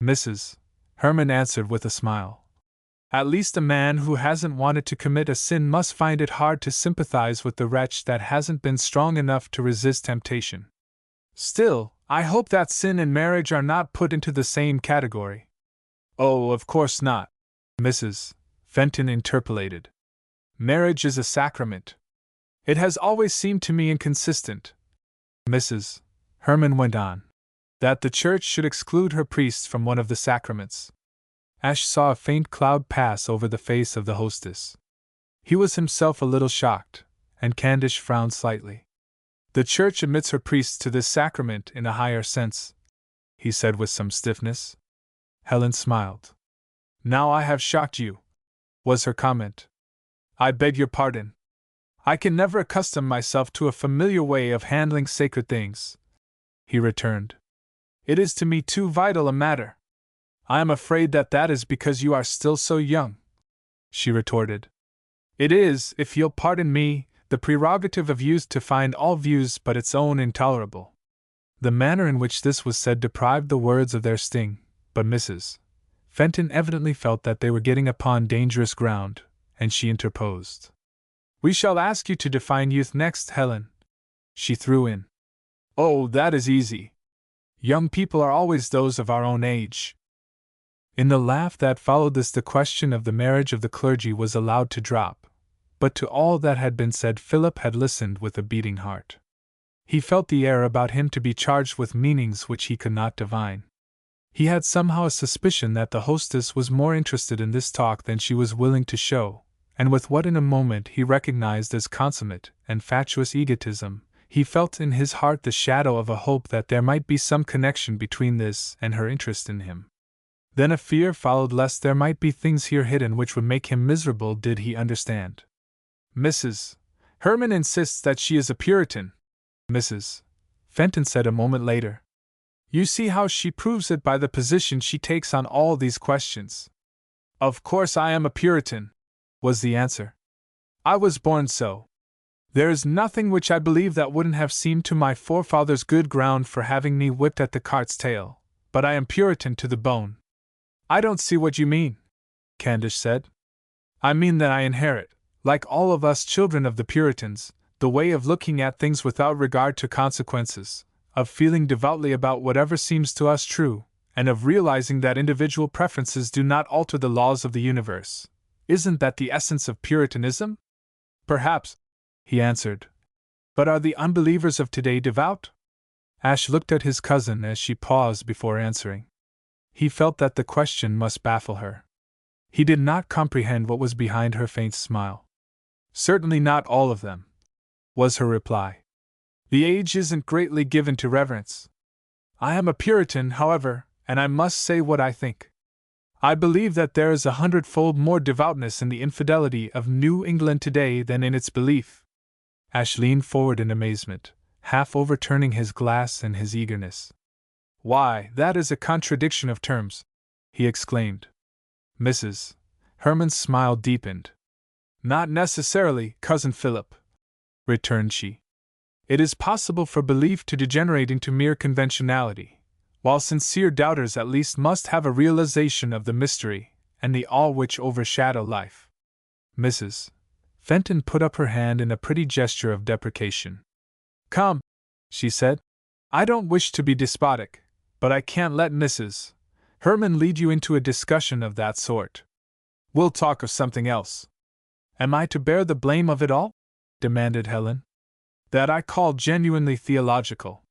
Mrs. Herman answered with a smile. "At least a man who hasn't wanted to commit a sin must find it hard to sympathize with the wretch that hasn't been strong enough to resist temptation. Still, I hope that sin and marriage are not put into the same category." "Oh, of course not," Mrs. Fenton interpolated. "Marriage is a sacrament." "It has always seemed to me inconsistent," Mrs. Herman went on, "that the Church should exclude her priests from one of the sacraments." Ash saw a faint cloud pass over the face of the hostess. He was himself a little shocked, and Candish frowned slightly. "The Church admits her priests to this sacrament in a higher sense," he said with some stiffness. Helen smiled. "Now I have shocked you," was her comment. "I beg your pardon. I can never accustom myself to a familiar way of handling sacred things," he returned. "It is to me too vital a matter." "I am afraid that is because you are still so young," she retorted. "It is, if you'll pardon me, the prerogative of youth to find all views but its own intolerable." The manner in which this was said deprived the words of their sting, but Mrs. Fenton evidently felt that they were getting upon dangerous ground, and she interposed. "We shall ask you to define youth next, Helen," she threw in. "Oh, that is easy. Young people are always those of our own age." In the laugh that followed this, the question of the marriage of the clergy was allowed to drop, but to all that had been said Philip had listened with a beating heart. He felt the air about him to be charged with meanings which he could not divine. He had somehow a suspicion that the hostess was more interested in this talk than she was willing to show, and with what in a moment he recognized as consummate and fatuous egotism, he felt in his heart the shadow of a hope that there might be some connection between this and her interest in him. Then a fear followed lest there might be things here hidden which would make him miserable did he understand. "Mrs. Herman insists that she is a Puritan," Mrs. Fenton said a moment later. "You see how she proves it by the position she takes on all these questions." "Of course I am a Puritan," was the answer. "I was born so." There is nothing which I believe that wouldn't have seemed to my forefathers good ground for having me whipped at the cart's tail, but I am Puritan to the bone. I don't see what you mean, Candish said. I mean that I inherit, like all of us children of the Puritans, the way of looking at things without regard to consequences, of feeling devoutly about whatever seems to us true, and of realizing that individual preferences do not alter the laws of the universe. Isn't that the essence of Puritanism? Perhaps, he answered. But are the unbelievers of today devout? Ash looked at his cousin as she paused before answering. He felt that the question must baffle her. He did not comprehend what was behind her faint smile. Certainly not all of them, was her reply. The age isn't greatly given to reverence. I am a Puritan, however, and I must say what I think. I believe that there is 100-fold more devoutness in the infidelity of New England today than in its belief. Ash leaned forward in amazement, half overturning his glass in his eagerness. Why, that is a contradiction of terms, he exclaimed. Mrs. Herman's smile deepened. Not necessarily, Cousin Philip, returned she. It is possible for belief to degenerate into mere conventionality, while sincere doubters at least must have a realization of the mystery and the awe which overshadow life. Mrs. Fenton put up her hand in a pretty gesture of deprecation. Come, she said. I don't wish to be despotic, but I can't let Mrs. Herman lead you into a discussion of that sort. We'll talk of something else. Am I to bear the blame of it all? Demanded Helen. That I call genuinely theological.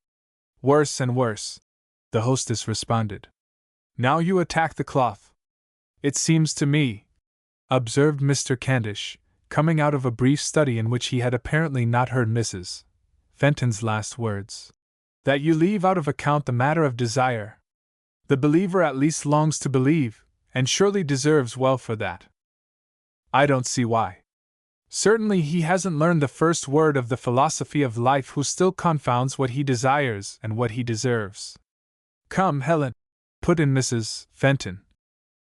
Worse and worse, the hostess responded. Now you attack the cloth. It seems to me, observed Mr. Candish, coming out of a brief study in which he had apparently not heard Mrs. Fenton's last words, that you leave out of account the matter of desire. The believer at least longs to believe, and surely deserves well for that. I don't see why. Certainly he hasn't learned the first word of the philosophy of life who still confounds what he desires and what he deserves. Come, Helen, put in Mrs. Fenton.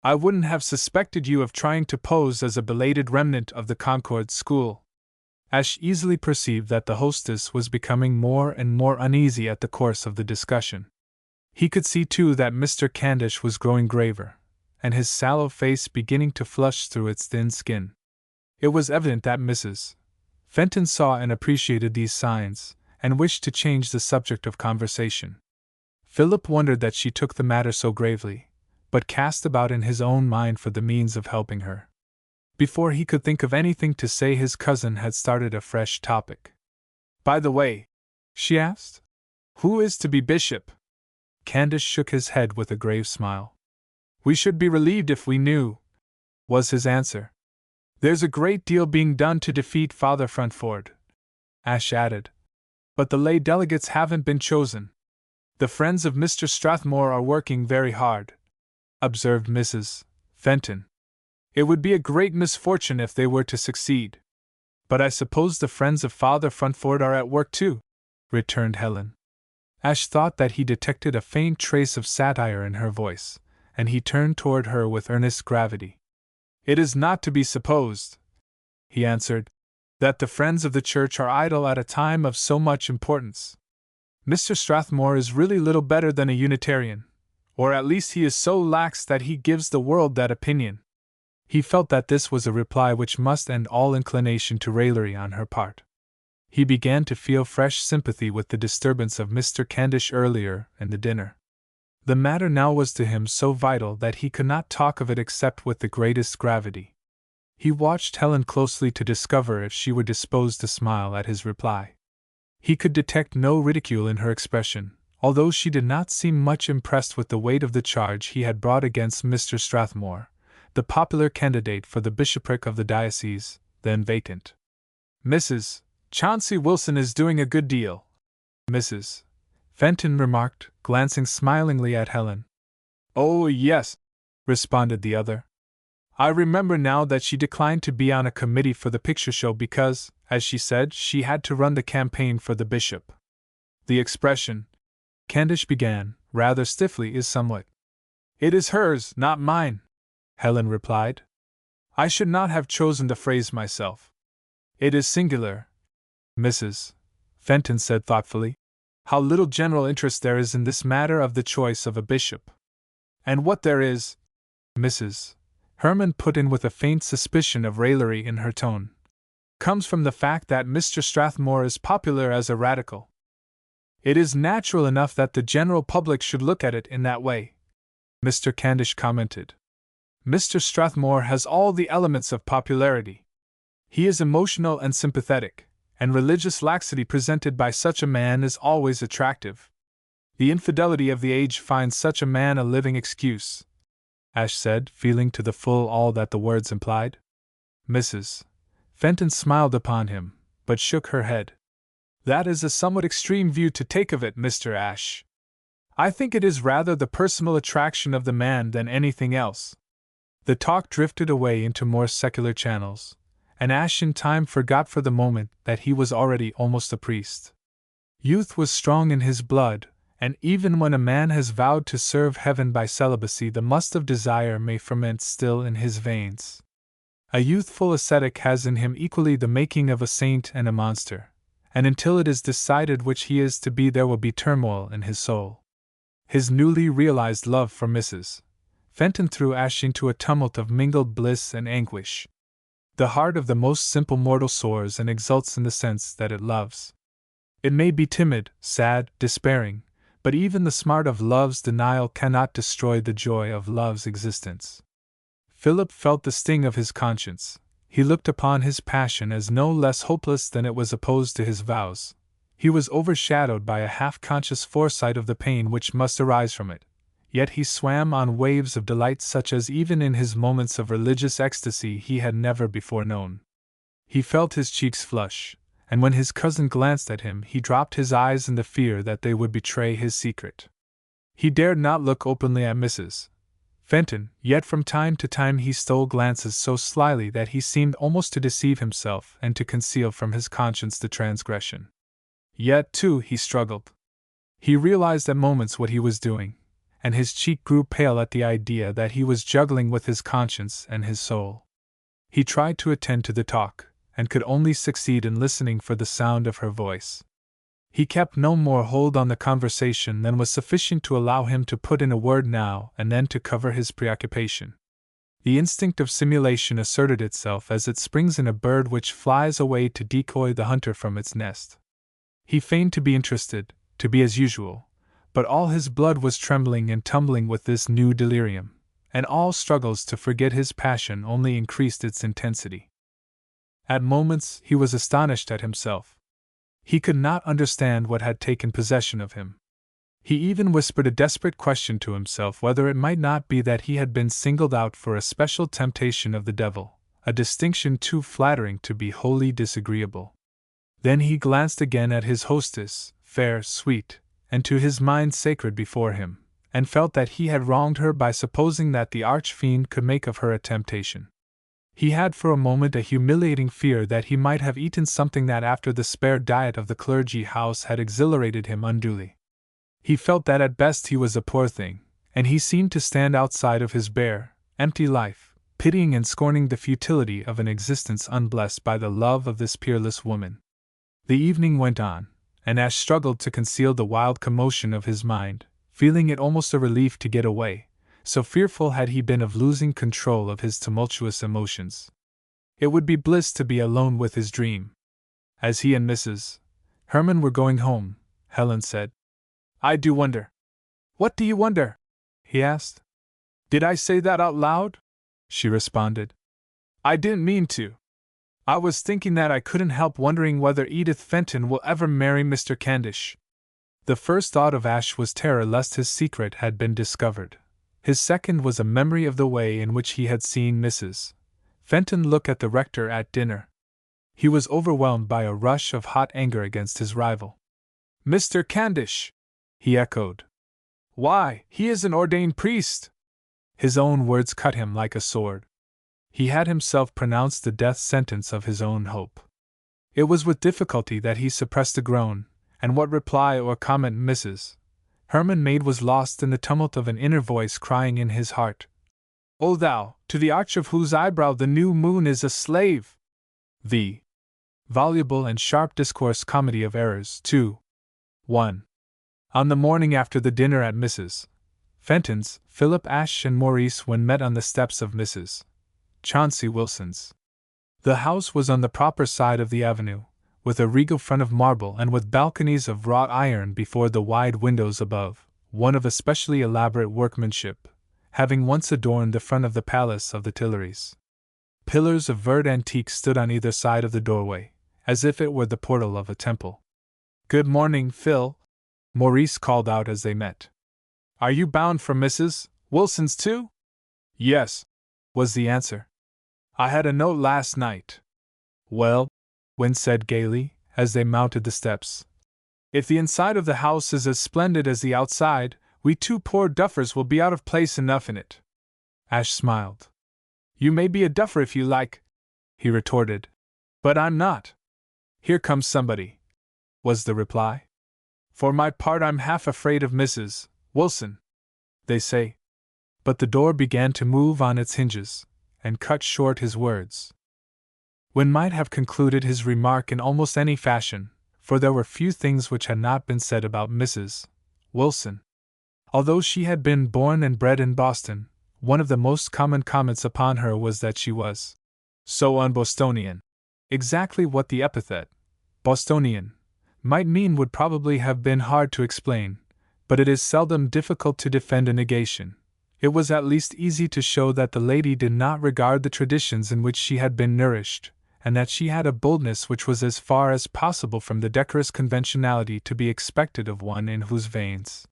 I wouldn't have suspected you of trying to pose as a belated remnant of the Concord school. Ash easily perceived that the hostess was becoming more and more uneasy at the course of the discussion. He could see, too, that Mr. Candish was growing graver, and his sallow face beginning to flush through its thin skin. It was evident that Mrs. Fenton saw and appreciated these signs, and wished to change the subject of conversation. Philip wondered that she took the matter so gravely, but cast about in his own mind for the means of helping her. Before he could think of anything to say, his cousin had started a fresh topic. By the way, she asked, who is to be bishop? Candish shook his head with a grave smile. We should be relieved if we knew, was his answer. There's a great deal being done to defeat Father Frantford, Ash added. But the lay delegates haven't been chosen. The friends of Mr. Strathmore are working very hard, observed Mrs. Fenton. It would be a great misfortune if they were to succeed. But I suppose the friends of Father Frantford are at work too, returned Helen. Ash thought that he detected a faint trace of satire in her voice, and he turned toward her with earnest gravity. It is not to be supposed, he answered, that the friends of the church are idle at a time of so much importance. Mr. Strathmore is really little better than a Unitarian, or at least he is so lax that he gives the world that opinion. He felt that this was a reply which must end all inclination to raillery on her part. He began to feel fresh sympathy with the disturbance of Mr. Candish earlier in the dinner. The matter now was to him so vital that he could not talk of it except with the greatest gravity. He watched Helen closely to discover if she were disposed to smile at his reply. He could detect no ridicule in her expression, although she did not seem much impressed with the weight of the charge he had brought against Mr. Strathmore, the popular candidate for the bishopric of the diocese, then vacant. Mrs. Chauncey Wilson is doing a good deal, Mrs. Fenton remarked, glancing smilingly at Helen. Oh, yes, responded the other. I remember now that she declined to be on a committee for the picture show because, as she said, she had to run the campaign for the bishop. The expression, Candish began, rather stiffly, is somewhat. It is hers, not mine, Helen replied. I should not have chosen the phrase myself. It is singular, Mrs. Fenton said thoughtfully. How little general interest there is in this matter of the choice of a bishop. And what there is, Mrs. Herman put in with a faint suspicion of raillery in her tone, comes from the fact that Mr. Strathmore is popular as a radical. It is natural enough that the general public should look at it in that way, Mr. Candish commented. Mr. Strathmore has all the elements of popularity. He is emotional and sympathetic, and religious laxity presented by such a man is always attractive. The infidelity of the age finds such a man a living excuse, Ash said, feeling to the full all that the words implied. Mrs. Fenton smiled upon him, but shook her head. That is a somewhat extreme view to take of it, Mr. Ash. I think it is rather the personal attraction of the man than anything else. The talk drifted away into more secular channels, and Ash in time forgot for the moment that he was already almost a priest. Youth was strong in his blood, and even when a man has vowed to serve heaven by celibacy, the must of desire may ferment still in his veins. A youthful ascetic has in him equally the making of a saint and a monster, and until it is decided which he is to be, there will be turmoil in his soul. His newly realized love for Mrs. Fenton threw Ash into a tumult of mingled bliss and anguish. The heart of the most simple mortal soars and exults in the sense that it loves. It may be timid, sad, despairing, but even the smart of love's denial cannot destroy the joy of love's existence. Philip felt the sting of his conscience. He looked upon his passion as no less hopeless than it was opposed to his vows. He was overshadowed by a half-conscious foresight of the pain which must arise from it, yet he swam on waves of delight such as even in his moments of religious ecstasy he had never before known. He felt his cheeks flush, and when his cousin glanced at him he dropped his eyes in the fear that they would betray his secret. He dared not look openly at Mrs. Fenton, yet from time to time he stole glances so slyly that he seemed almost to deceive himself and to conceal from his conscience the transgression. Yet, too, he struggled. He realized at moments what he was doing, and his cheek grew pale at the idea that he was juggling with his conscience and his soul. He tried to attend to the talk, and could only succeed in listening for the sound of her voice. He kept no more hold on the conversation than was sufficient to allow him to put in a word now and then to cover his preoccupation. The instinct of simulation asserted itself as it springs in a bird which flies away to decoy the hunter from its nest. He feigned to be interested, to be as usual, but all his blood was trembling and tumbling with this new delirium, and all struggles to forget his passion only increased its intensity. At moments he was astonished at himself. He could not understand what had taken possession of him. He even whispered a desperate question to himself whether it might not be that he had been singled out for a special temptation of the devil, a distinction too flattering to be wholly disagreeable. Then he glanced again at his hostess, fair, sweet, and to his mind sacred before him, and felt that he had wronged her by supposing that the arch-fiend could make of her a temptation. He had for a moment a humiliating fear that he might have eaten something that after the spare diet of the clergy house had exhilarated him unduly. He felt that at best he was a poor thing, and he seemed to stand outside of his bare, empty life, pitying and scorning the futility of an existence unblessed by the love of this peerless woman. The evening went on, and Ash struggled to conceal the wild commotion of his mind, feeling it almost a relief to get away, so fearful had he been of losing control of his tumultuous emotions. It would be bliss to be alone with his dream. As he and Mrs. Herman were going home, Helen said, "I do wonder." "What do you wonder?" he asked. "Did I say that out loud?" she responded. "I didn't mean to. I was thinking that I couldn't help wondering whether Edith Fenton will ever marry Mr. Candish." The first thought of Ash was terror lest his secret had been discovered. His second was a memory of the way in which he had seen Mrs. Fenton look at the rector at dinner. He was overwhelmed by a rush of hot anger against his rival. "Mr. Candish!" he echoed. "Why, he is an ordained priest!" His own words cut him like a sword. He had himself pronounced the death sentence of his own hope. It was with difficulty that he suppressed a groan, and what reply or comment Mrs. Herman made was lost in the tumult of an inner voice crying in his heart, "O thou, to the arch of whose eyebrow the new moon is a slave!" The Voluble and sharp discourse comedy of errors. 2. 1. On the morning after the dinner at Mrs. Fenton's, Philip Ashe and Maurice when met on the steps of Mrs. Chauncey Wilson's. The house was on the proper side of the avenue, with a regal front of marble and with balconies of wrought iron before the wide windows above, one of especially elaborate workmanship, having once adorned the front of the Palace of the Tuileries. Pillars of verd antique stood on either side of the doorway, as if it were the portal of a temple. "Good morning, Phil," Maurice called out as they met. "Are you bound for Mrs. Wilson's too?" "Yes," was the answer. "I had a note last night." "Well," Wynne said gaily, as they mounted the steps, "if the inside of the house is as splendid as the outside, we two poor duffers will be out of place enough in it." Ashe smiled. "You may be a duffer if you like," he retorted, "but I'm not." "Here comes somebody," was the reply. "For my part, I'm half afraid of Mrs. Wilson, they say." But the door began to move on its hinges, and cut short his words. Wynne might have concluded his remark in almost any fashion, for there were few things which had not been said about Mrs. Wilson. Although she had been born and bred in Boston, one of the most common comments upon her was that she was so un-Bostonian. Exactly what the epithet Bostonian might mean would probably have been hard to explain, but it is seldom difficult to defend a negation. It was at least easy to show that the lady did not regard the traditions in which she had been nourished, and that she had a boldness which was as far as possible from the decorous conventionality to be expected of one in whose veins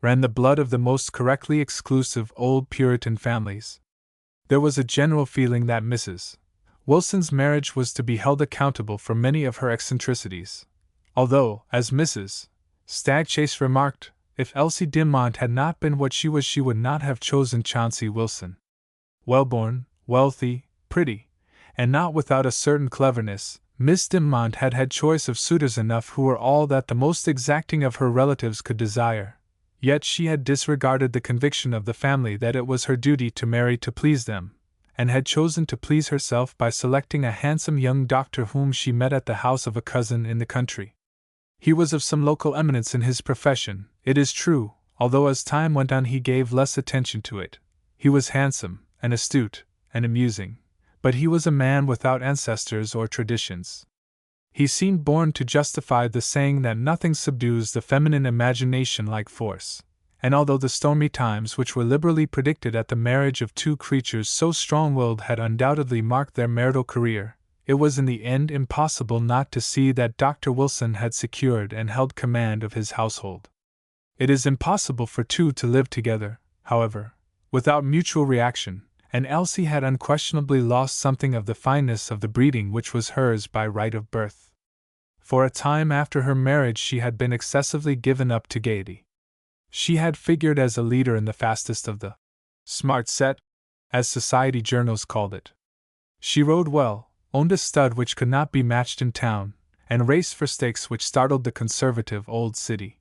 ran the blood of the most correctly exclusive old Puritan families. There was a general feeling that Mrs. Wilson's marriage was to be held accountable for many of her eccentricities, although, as Mrs. Stagchase remarked, if Elsie Dimont had not been what she was, she would not have chosen Chauncey Wilson. Well-born, wealthy, pretty, and not without a certain cleverness, Miss Dimont had had choice of suitors enough who were all that the most exacting of her relatives could desire. Yet she had disregarded the conviction of the family that it was her duty to marry to please them, and had chosen to please herself by selecting a handsome young doctor whom she met at the house of a cousin in the country. He was of some local eminence in his profession, it is true, although as time went on he gave less attention to it. He was handsome, and astute, and amusing, but he was a man without ancestors or traditions. He seemed born to justify the saying that nothing subdues the feminine imagination like force, and although the stormy times which were liberally predicted at the marriage of two creatures so strong-willed had undoubtedly marked their marital career, it was in the end impossible not to see that Dr. Wilson had secured and held command of his household. It is impossible for two to live together, however, without mutual reaction, and Elsie had unquestionably lost something of the fineness of the breeding which was hers by right of birth. For a time after her marriage she had been excessively given up to gaiety. She had figured as a leader in the fastest of the smart set, as society journals called it. She rode well, owned a stud which could not be matched in town, and raced for stakes which startled the conservative old city.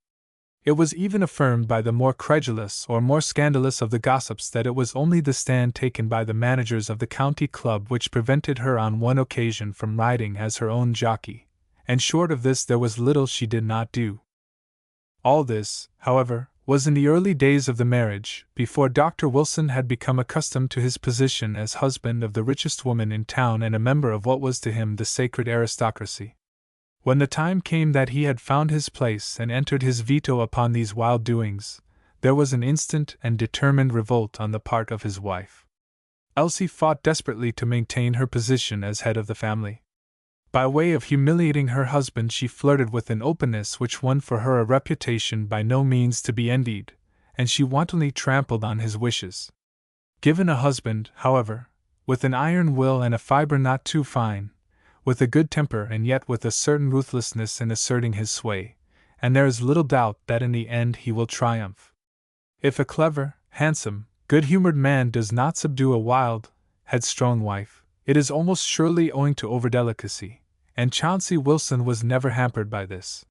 It was even affirmed by the more credulous or more scandalous of the gossips that it was only the stand taken by the managers of the county club which prevented her on one occasion from riding as her own jockey, and short of this there was little she did not do. All this, however, was in the early days of the marriage, before Dr. Wilson had become accustomed to his position as husband of the richest woman in town and a member of what was to him the sacred aristocracy. When the time came that he had found his place and entered his veto upon these wild doings, there was an instant and determined revolt on the part of his wife. Elsie fought desperately to maintain her position as head of the family. By way of humiliating her husband, she flirted with an openness which won for her a reputation by no means to be envied, and she wantonly trampled on his wishes. Given a husband, however, with an iron will and a fibre not too fine, with a good temper and yet with a certain ruthlessness in asserting his sway, and there is little doubt that in the end he will triumph. If a clever, handsome, good-humored man does not subdue a wild, headstrong wife, it is almost surely owing to overdelicacy, and Chauncey Wilson was never hampered by this.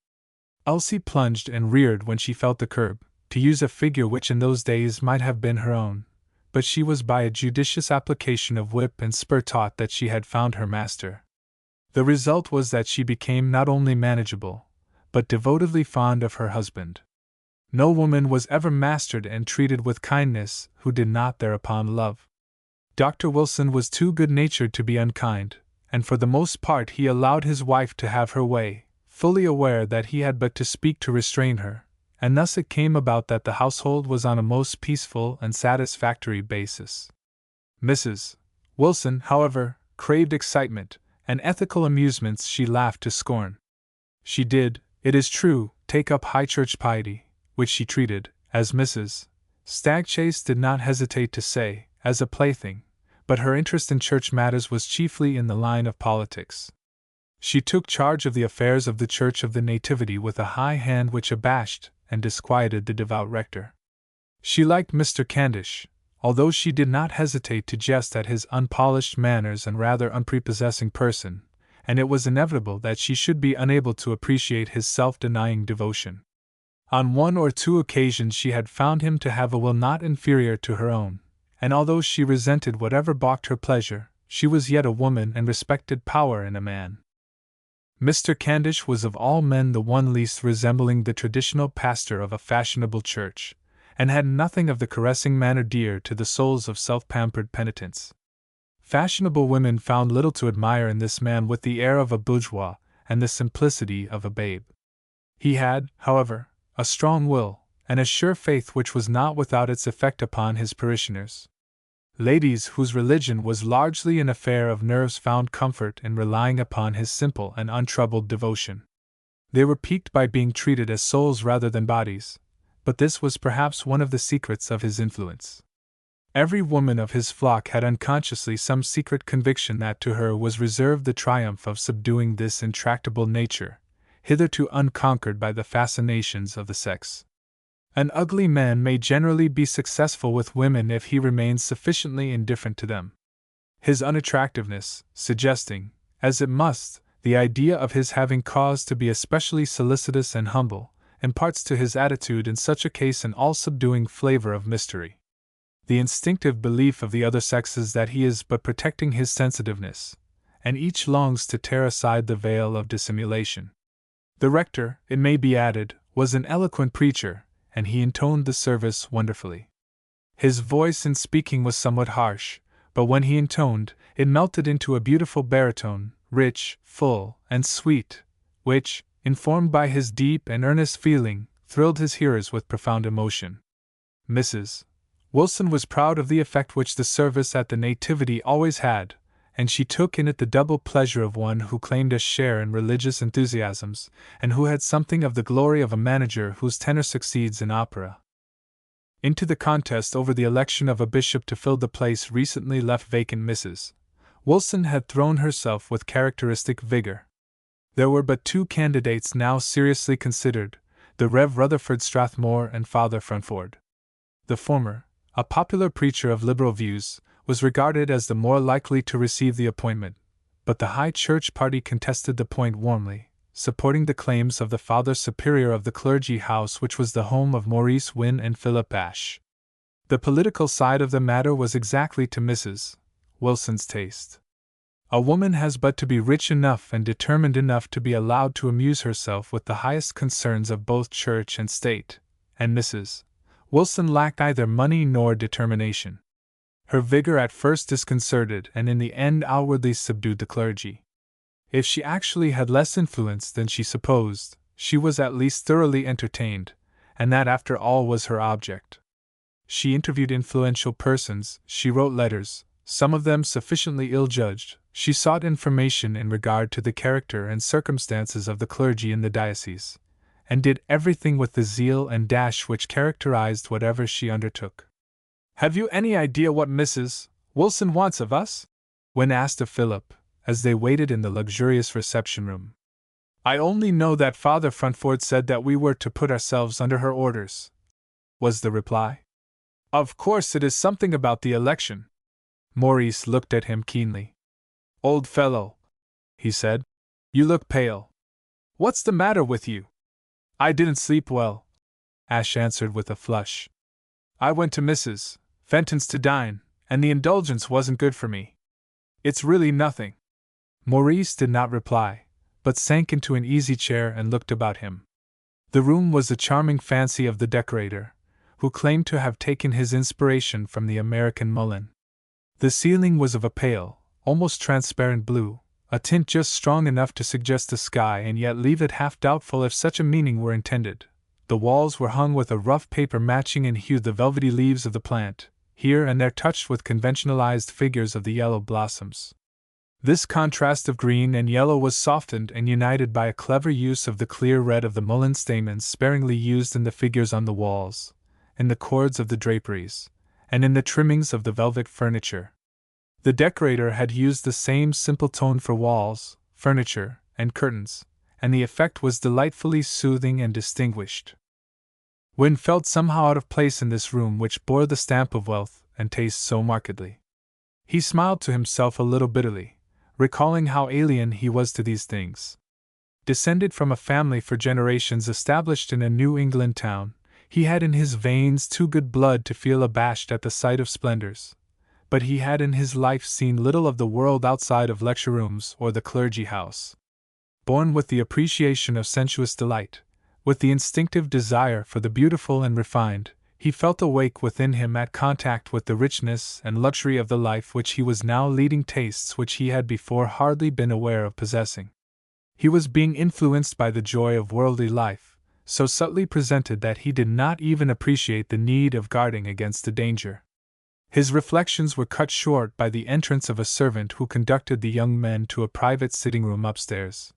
Elsie plunged and reared when she felt the curb, to use a figure which in those days might have been her own, but she was by a judicious application of whip and spur taught that she had found her master. The result was that she became not only manageable, but devotedly fond of her husband. No woman was ever mastered and treated with kindness who did not thereupon love. Dr. Wilson was too good-natured to be unkind, and for the most part he allowed his wife to have her way, fully aware that he had but to speak to restrain her, and thus it came about that the household was on a most peaceful and satisfactory basis. Mrs. Wilson, however, craved excitement, and ethical amusements she laughed to scorn. She did, it is true, take up high church piety, which she treated, as Mrs. Stagchase did not hesitate to say, as a plaything, but her interest in church matters was chiefly in the line of politics. She took charge of the affairs of the Church of the Nativity with a high hand which abashed and disquieted the devout rector. She liked Mr. Candish, although she did not hesitate to jest at his unpolished manners and rather unprepossessing person, and it was inevitable that she should be unable to appreciate his self-denying devotion. On one or two occasions she had found him to have a will not inferior to her own, and although she resented whatever balked her pleasure, she was yet a woman and respected power in a man. Mr. Candish was of all men the one least resembling the traditional pastor of a fashionable church, and had nothing of the caressing manner dear to the souls of self-pampered penitents. Fashionable women found little to admire in this man with the air of a bourgeois and the simplicity of a babe. He had, however, a strong will, and a sure faith which was not without its effect upon his parishioners. Ladies whose religion was largely an affair of nerves found comfort in relying upon his simple and untroubled devotion. They were piqued by being treated as souls rather than bodies, but this was perhaps one of the secrets of his influence. Every woman of his flock had unconsciously some secret conviction that to her was reserved the triumph of subduing this intractable nature, hitherto unconquered by the fascinations of the sex. An ugly man may generally be successful with women if he remains sufficiently indifferent to them. His unattractiveness, suggesting, as it must, the idea of his having cause to be especially solicitous and humble, imparts to his attitude in such a case an all-subduing flavor of mystery. The instinctive belief of the other sexes that he is but protecting his sensitiveness, and each longs to tear aside the veil of dissimulation. The rector, it may be added, was an eloquent preacher, and he intoned the service wonderfully. His voice in speaking was somewhat harsh, but when he intoned, it melted into a beautiful baritone, rich, full, and sweet, which, informed by his deep and earnest feeling, thrilled his hearers with profound emotion. Mrs. Wilson was proud of the effect which the service at the Nativity always had, and she took in it the double pleasure of one who claimed a share in religious enthusiasms, and who had something of the glory of a manager whose tenor succeeds in opera. Into the contest over the election of a bishop to fill the place recently left vacant Mrs. Wilson had thrown herself with characteristic vigor. There were but two candidates now seriously considered, the Rev. Rutherford Strathmore and Father Frunford. The former, a popular preacher of liberal views, was regarded as the more likely to receive the appointment, but the High Church party contested the point warmly, supporting the claims of the Father Superior of the clergy house which was the home of Maurice Wynne and Philip Ashe. The political side of the matter was exactly to Mrs. Wilson's taste. A woman has but to be rich enough and determined enough to be allowed to amuse herself with the highest concerns of both church and state, and Mrs. Wilson lacked either money nor determination. Her vigor at first disconcerted and in the end outwardly subdued the clergy. If she actually had less influence than she supposed, she was at least thoroughly entertained, and that after all was her object. She interviewed influential persons, she wrote letters, some of them sufficiently ill-judged, she sought information in regard to the character and circumstances of the clergy in the diocese, and did everything with the zeal and dash which characterized whatever she undertook. "Have you any idea what Mrs. Wilson wants of us?" when asked of Philip, as they waited in the luxurious reception-room. "I only know that Father Frunford said that we were to put ourselves under her orders," was the reply. "Of course it is something about the election." Maurice looked at him keenly. "Old fellow," he said, "you look pale. What's the matter with you?" "I didn't sleep well," Ashe answered with a flush. "I went to Mrs. Fenton's to dine, and the indulgence wasn't good for me. It's really nothing." Maurice did not reply, but sank into an easy chair and looked about him. The room was the charming fancy of the decorator, who claimed to have taken his inspiration from the American mullein. The ceiling was of a pale, almost transparent blue, a tint just strong enough to suggest the sky and yet leave it half doubtful if such a meaning were intended. The walls were hung with a rough paper matching in hue the velvety leaves of the plant, here and there touched with conventionalized figures of the yellow blossoms. This contrast of green and yellow was softened and united by a clever use of the clear red of the mullein stamens sparingly used in the figures on the walls, in the cords of the draperies, and in the trimmings of the velvet furniture. The decorator had used the same simple tone for walls, furniture, and curtains, and the effect was delightfully soothing and distinguished. Wynne felt somehow out of place in this room which bore the stamp of wealth and taste so markedly. He smiled to himself a little bitterly, recalling how alien he was to these things. Descended from a family for generations established in a New England town, he had in his veins too good blood to feel abashed at the sight of splendors, but he had in his life seen little of the world outside of lecture rooms or the clergy house. Born with the appreciation of sensuous delight, with the instinctive desire for the beautiful and refined, he felt awake within him at contact with the richness and luxury of the life which he was now leading, tastes which he had before hardly been aware of possessing. He was being influenced by the joy of worldly life, so subtly presented that he did not even appreciate the need of guarding against the danger. His reflections were cut short by the entrance of a servant who conducted the young men to a private sitting room upstairs.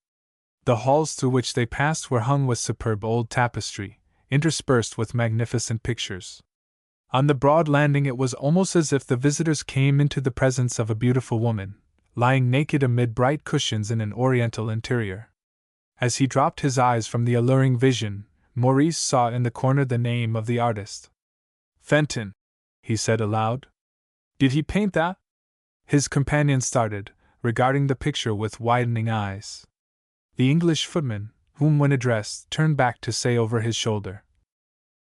The halls through which they passed were hung with superb old tapestry, interspersed with magnificent pictures. On the broad landing it was almost as if the visitors came into the presence of a beautiful woman, lying naked amid bright cushions in an oriental interior. As he dropped his eyes from the alluring vision, Maurice saw in the corner the name of the artist. "Fenton," he said aloud. "Did he paint that?" His companion started, regarding the picture with widening eyes. The English footman, whom Wynne addressed, turned back to say over his shoulder,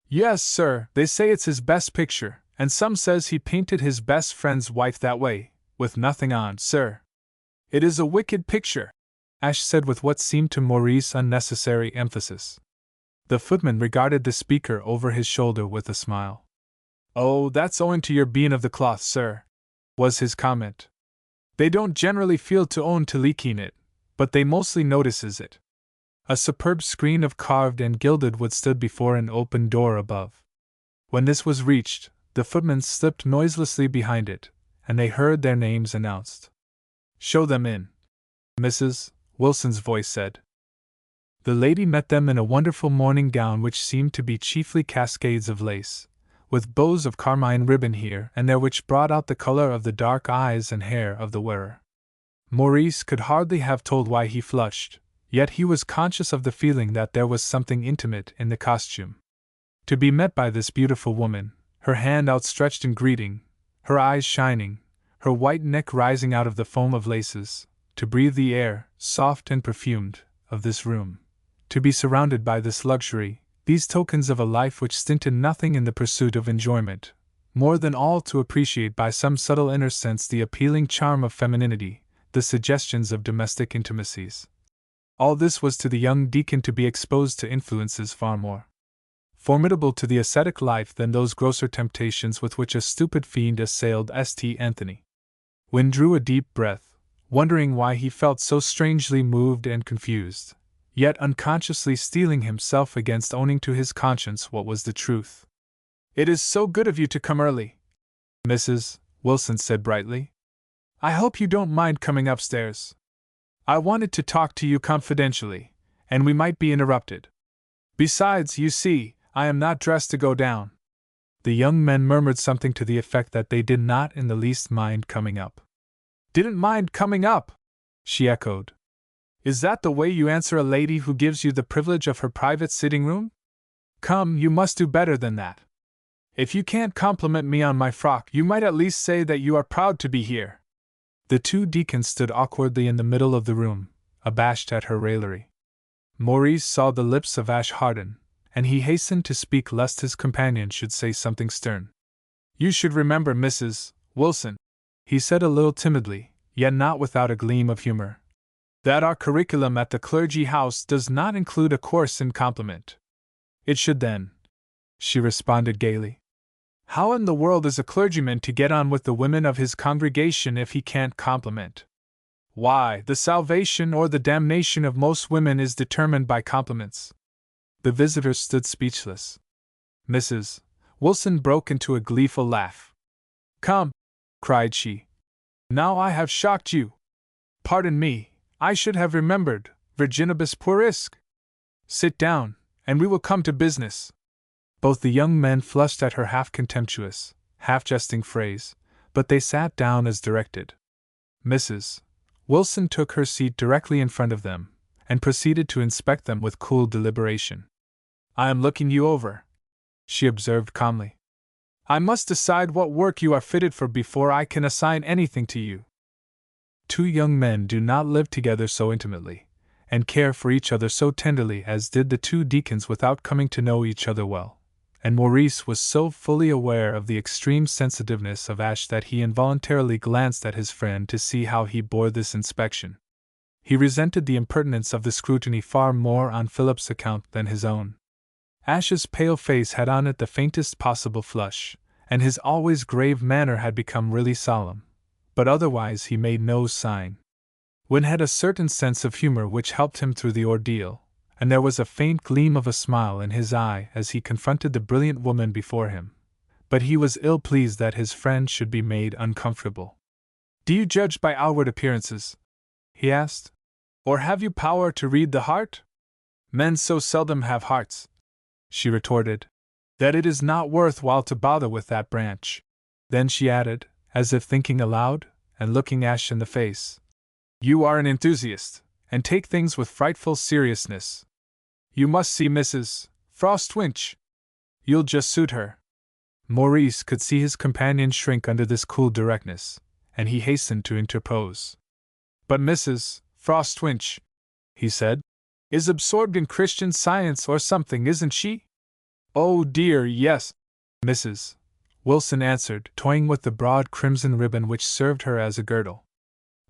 "Yes, sir, they say it's his best picture, and some says he painted his best friend's wife that way, with nothing on, sir." "It is a wicked picture," Ash said with what seemed to Maurice unnecessary emphasis. The footman regarded the speaker over his shoulder with a smile. "Oh, that's owing to your being of the cloth, sir," was his comment. "They don't generally feel to own to leaking it, but they mostly notices it." A superb screen of carved and gilded wood stood before an open door above. When this was reached, the footman slipped noiselessly behind it, and they heard their names announced. "Show them in," Mrs. Wilson's voice said. The lady met them in a wonderful morning gown which seemed to be chiefly cascades of lace, with bows of carmine ribbon here and there which brought out the color of the dark eyes and hair of the wearer. Maurice could hardly have told why he flushed, yet he was conscious of the feeling that there was something intimate in the costume. To be met by this beautiful woman, her hand outstretched in greeting, her eyes shining, her white neck rising out of the foam of laces, to breathe the air, soft and perfumed, of this room, to be surrounded by this luxury, these tokens of a life which stinted nothing in the pursuit of enjoyment, more than all to appreciate by some subtle inner sense the appealing charm of femininity, the suggestions of domestic intimacies. All this was to the young deacon to be exposed to influences far more formidable to the ascetic life than those grosser temptations with which a stupid fiend assailed St. Anthony. Wynne drew a deep breath, wondering why he felt so strangely moved and confused, yet unconsciously steeling himself against owning to his conscience what was the truth. "It is so good of you to come early," Mrs. Wilson said brightly. "I hope you don't mind coming upstairs. I wanted to talk to you confidentially, and we might be interrupted. Besides, you see, I am not dressed to go down." The young men murmured something to the effect that they did not in the least mind coming up. "Didn't mind coming up?" she echoed. "Is that the way you answer a lady who gives you the privilege of her private sitting room? Come, you must do better than that. If you can't compliment me on my frock, you might at least say that you are proud to be here." The two deacons stood awkwardly in the middle of the room, abashed at her raillery. Maurice saw the lips of Ash harden, and he hastened to speak lest his companion should say something stern. "You should remember, Mrs. Wilson," he said a little timidly, yet not without a gleam of humor, that our curriculum at the clergy house does not include a course in compliment. It should then, she responded gaily. How in the world is a clergyman to get on with the women of his congregation if he can't compliment? Why, the salvation or the damnation of most women is determined by compliments. The visitor stood speechless. Mrs. Wilson broke into a gleeful laugh. Come, cried she. Now I have shocked you. Pardon me, I should have remembered, virginibus puerisque. Sit down, and we will come to business. Both the young men flushed at her half-contemptuous, half-jesting phrase, but they sat down as directed. Mrs. Wilson took her seat directly in front of them, and proceeded to inspect them with cool deliberation. I am looking you over, she observed calmly. I must decide what work you are fitted for before I can assign anything to you. Two young men do not live together so intimately, and care for each other so tenderly as did the two deacons without coming to know each other well, and Maurice was so fully aware of the extreme sensitiveness of Ashe that he involuntarily glanced at his friend to see how he bore this inspection. He resented the impertinence of the scrutiny far more on Philip's account than his own. Ashe's pale face had on it the faintest possible flush, and his always grave manner had become really solemn, but otherwise he made no sign. Wynne had a certain sense of humor which helped him through the ordeal, and there was a faint gleam of a smile in his eye as he confronted the brilliant woman before him, but he was ill-pleased that his friend should be made uncomfortable. Do you judge by outward appearances? He asked. Or have you power to read the heart? Men so seldom have hearts, she retorted, that it is not worth while to bother with that branch. Then she added, as if thinking aloud, and looking Ashe in the face, you are an enthusiast, and take things with frightful seriousness. You must see Mrs. Frostwinch. You'll just suit her. Maurice could see his companion shrink under this cool directness, and he hastened to interpose. But Mrs. Frostwinch, he said, is absorbed in Christian Science or something, isn't she? Oh dear, yes, Mrs. Wilson answered, toying with the broad crimson ribbon which served her as a girdle.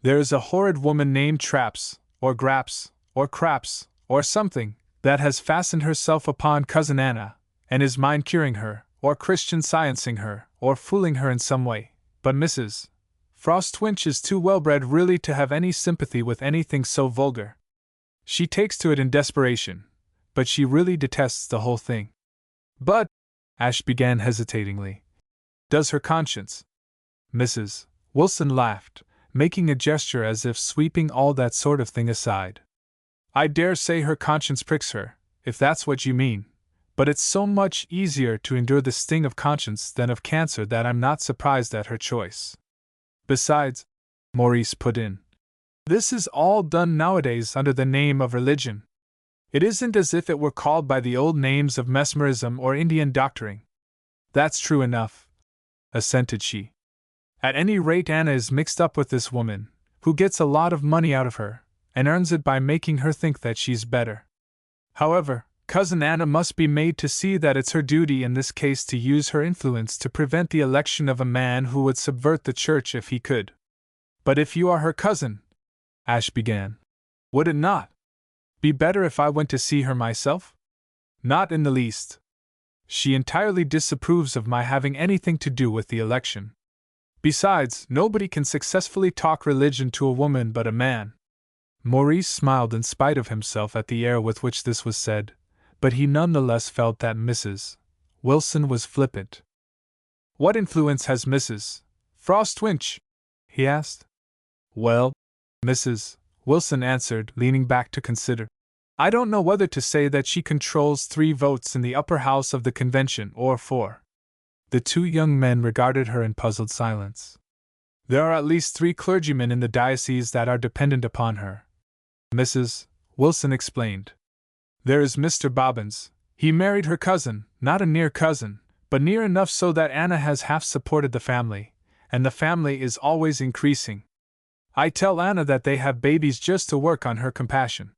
There is a horrid woman named Traps, or Graps, or Craps, or something, that has fastened herself upon Cousin Anna, and is mind-curing her, or Christian sciencing her, or fooling her in some way, but Mrs. Frostwinch is too well-bred really to have any sympathy with anything so vulgar. She takes to it in desperation, but she really detests the whole thing. But, Ashe began hesitatingly, does her conscience? Mrs. Wilson laughed, making a gesture as if sweeping all that sort of thing aside. I dare say her conscience pricks her, if that's what you mean, but it's so much easier to endure the sting of conscience than of cancer that I'm not surprised at her choice. Besides, Maurice put in, this is all done nowadays under the name of religion. It isn't as if it were called by the old names of mesmerism or Indian doctoring. That's true enough, assented she. At any rate, Anna is mixed up with this woman, who gets a lot of money out of her, and earns it by making her think that she's better. However, Cousin Anna must be made to see that it's her duty in this case to use her influence to prevent the election of a man who would subvert the church if he could. But if you are her cousin, Ashe began, would it not be better if I went to see her myself? Not in the least. She entirely disapproves of my having anything to do with the election. Besides, nobody can successfully talk religion to a woman but a man. Maurice smiled in spite of himself at the air with which this was said, but he nonetheless felt that Mrs. Wilson was flippant. What influence has Mrs. Frostwinch? He asked. Well, Mrs. Wilson answered, leaning back to consider, I don't know whether to say that she controls 3 votes in the upper house of the convention or 4. The two young men regarded her in puzzled silence. There are at least 3 clergymen in the diocese that are dependent upon her, Mrs. Wilson explained. There is Mr. Bobbins. He married her cousin, not a near cousin, but near enough so that Anna has half supported the family, and the family is always increasing. I tell Anna that they have babies just to work on her compassion.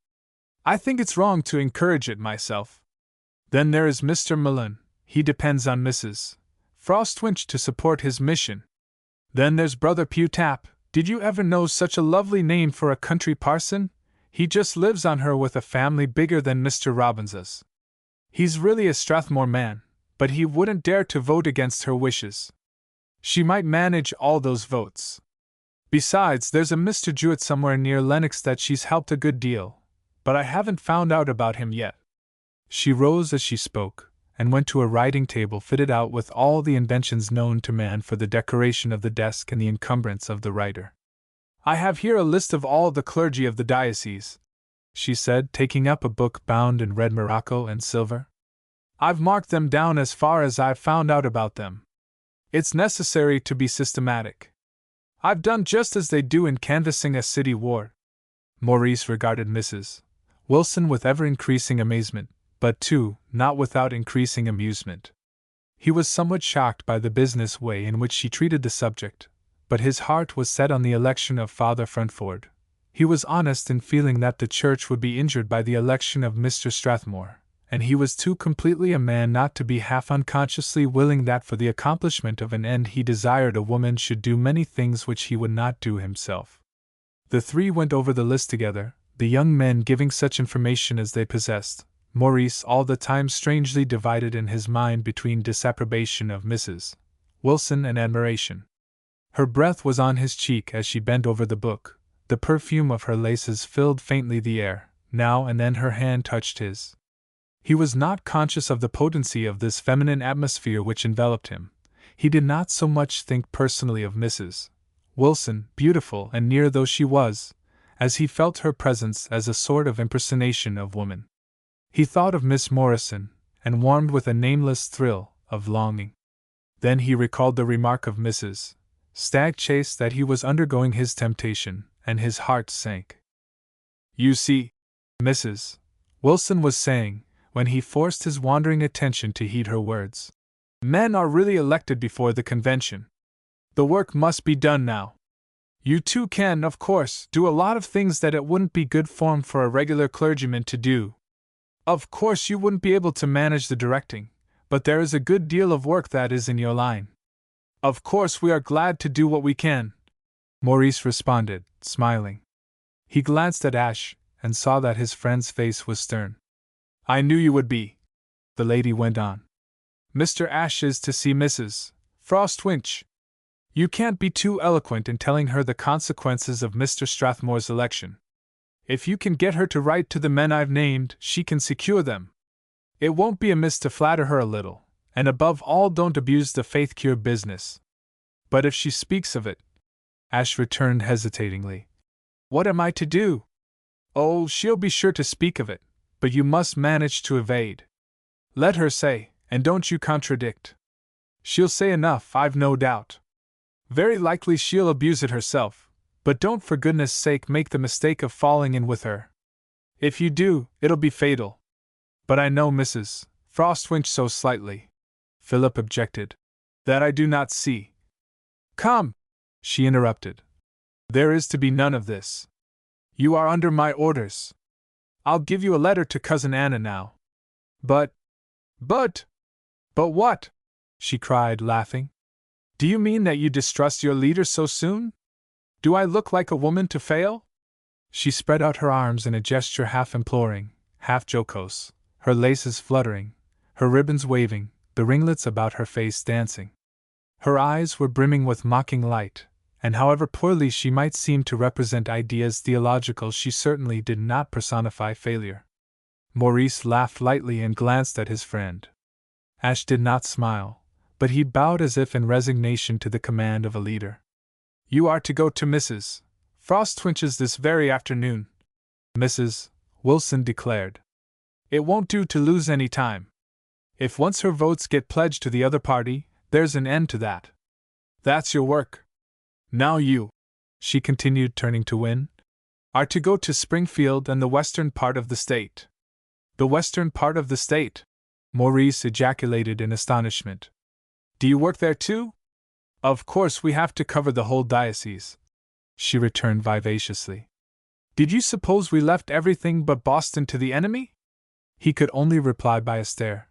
I think it's wrong to encourage it myself. Then there is Mr. Mullen. He depends on Mrs. Frostwinch to support his mission. Then there's Brother Pewtap. Did you ever know such a lovely name for a country parson? He just lives on her with a family bigger than Mr. Robbins's. He's really a Strathmore man, but he wouldn't dare to vote against her wishes. She might manage all those votes. Besides, there's a Mr. Jewett somewhere near Lennox that she's helped a good deal, but I haven't found out about him yet. She rose as she spoke, and went to a writing table fitted out with all the inventions known to man for the decoration of the desk and the encumbrance of the writer. I have here a list of all the clergy of the diocese, she said, taking up a book bound in red morocco and silver. I've marked them down as far as I've found out about them. It's necessary to be systematic. I've done just as they do in canvassing a city ward. Maurice regarded Mrs. Wilson with ever-increasing amazement, but too, not without increasing amusement. He was somewhat shocked by the business way in which she treated the subject, but his heart was set on the election of Father Frantford. He was honest in feeling that the church would be injured by the election of Mr. Strathmore, and he was too completely a man not to be half unconsciously willing that for the accomplishment of an end he desired a woman should do many things which he would not do himself. The three went over the list together, the young men giving such information as they possessed, Maurice all the time strangely divided in his mind between disapprobation of Mrs. Wilson and admiration. Her breath was on his cheek as she bent over the book, the perfume of her laces filled faintly the air, now and then her hand touched his. He was not conscious of the potency of this feminine atmosphere which enveloped him. He did not so much think personally of Mrs. Wilson, beautiful and near though she was, as he felt her presence as a sort of impersonation of woman. He thought of Miss Morrison, and warmed with a nameless thrill of longing. Then he recalled the remark of Mrs. Stagchase that he was undergoing his temptation, and his heart sank. You see, Mrs. Wilson was saying, when he forced his wandering attention to heed her words, men are really elected before the convention. The work must be done now. You two can, of course, do a lot of things that it wouldn't be good form for a regular clergyman to do. Of course you wouldn't be able to manage the directing, but there is a good deal of work that is in your line. Of course we are glad to do what we can, Maurice responded, smiling. He glanced at Ashe, and saw that his friend's face was stern. I knew you would be, the lady went on. Mr. Ashe is to see Mrs. Frostwinch. You can't be too eloquent in telling her the consequences of Mr. Strathmore's election. If you can get her to write to the men I've named, she can secure them. It won't be amiss to flatter her a little, and above all don't abuse the faith cure business. But if she speaks of it, Ashe returned hesitatingly. What am I to do? Oh, she'll be sure to speak of it, but you must manage to evade. Let her say, and don't you contradict. She'll say enough, I've no doubt. Very likely she'll abuse it herself, but don't for goodness sake make the mistake of falling in with her. If you do, it'll be fatal. But I know Mrs. Frostwinch so slightly, Philip objected, that I do not see. Come, she interrupted. There is to be none of this. You are under my orders. I'll give you a letter to Cousin Anna now. But what? She cried, laughing. Do you mean that you distrust your leader so soon? Do I look like a woman to fail? She spread out her arms in a gesture half imploring, half jocose, her laces fluttering, her ribbons waving, the ringlets about her face dancing. Her eyes were brimming with mocking light, and however poorly she might seem to represent ideas theological, she certainly did not personify failure. Maurice laughed lightly and glanced at his friend. Ashe did not smile, but he bowed as if in resignation to the command of a leader. You are to go to Mrs. Frostwinch's this very afternoon, Mrs. Wilson declared. It won't do to lose any time. If once her votes get pledged to the other party, there's an end to that. That's your work. Now you, she continued, turning to Wynne, are to go to Springfield and the western part of the state. The western part of the state? Maurice ejaculated in astonishment. Do you work there too? Of course we have to cover the whole diocese, she returned vivaciously. Did you suppose we left everything but Boston to the enemy? He could only reply by a stare.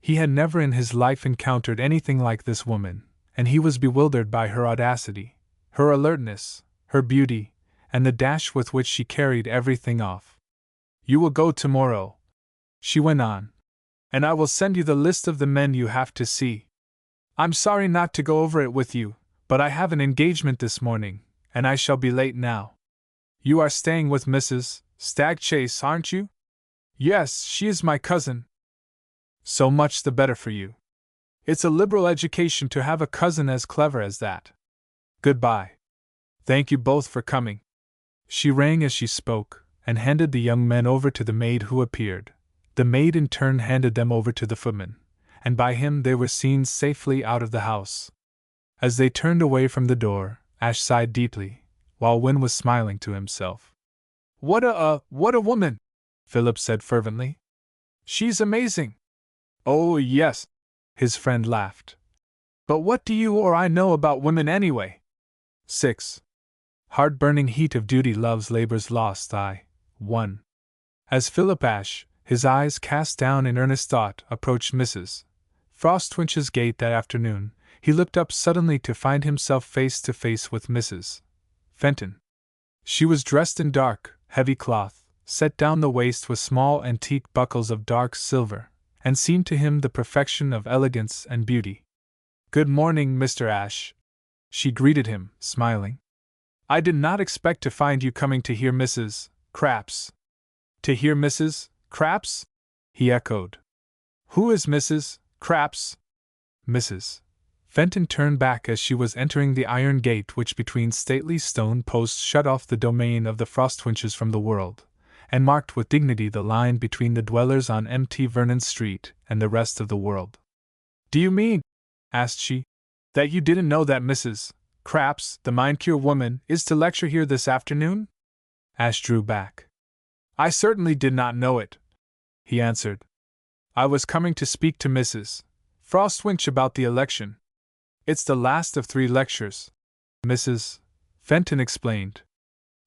He had never in his life encountered anything like this woman, and he was bewildered by her audacity, her alertness, her beauty, and the dash with which she carried everything off. "You will go tomorrow," she went on, "and I will send you the list of the men you have to see. I'm sorry not to go over it with you, but I have an engagement this morning, and I shall be late now. You are staying with Mrs. Stagchase, aren't you?" "Yes, she is my cousin." "So much the better for you. It's a liberal education to have a cousin as clever as that. Goodbye. Thank you both for coming." She rang as she spoke, and handed the young men over to the maid who appeared. The maid in turn handed them over to the footman, and by him they were seen safely out of the house. As they turned away from the door, Ash sighed deeply, while Wynne was smiling to himself. What a woman!" Philip said fervently. "She's amazing." "Oh, yes," his friend laughed. "But what do you or I know about women anyway?" 6. Heart-burning heat of duty loves labor's lost eye. 1. As Philip Ash, his eyes cast down in earnest thought, approached Mrs. Frostwinch's gate that afternoon, he looked up suddenly to find himself face to face with Mrs. Fenton. She was dressed in dark, heavy cloth, set down the waist with small antique buckles of dark silver, and seemed to him the perfection of elegance and beauty. "Good morning, Mr. Ash," she greeted him, smiling. "I did not expect to find you coming to hear Mrs. Craps." "To hear Mrs. Craps?" he echoed. "Who is Mrs. Craps?" Mrs. Fenton turned back as she was entering the iron gate which between stately stone posts shut off the domain of the Frostwinches from the world, and marked with dignity the line between the dwellers on Mt. Vernon Street and the rest of the world. "Do you mean," asked she, "that you didn't know that Mrs. Craps, the mind-cure woman, is to lecture here this afternoon?" Ash drew back. "I certainly did not know it," he answered. "I was coming to speak to Mrs. Frostwinch about the election. It's the last of 3 lectures," Mrs. Fenton explained.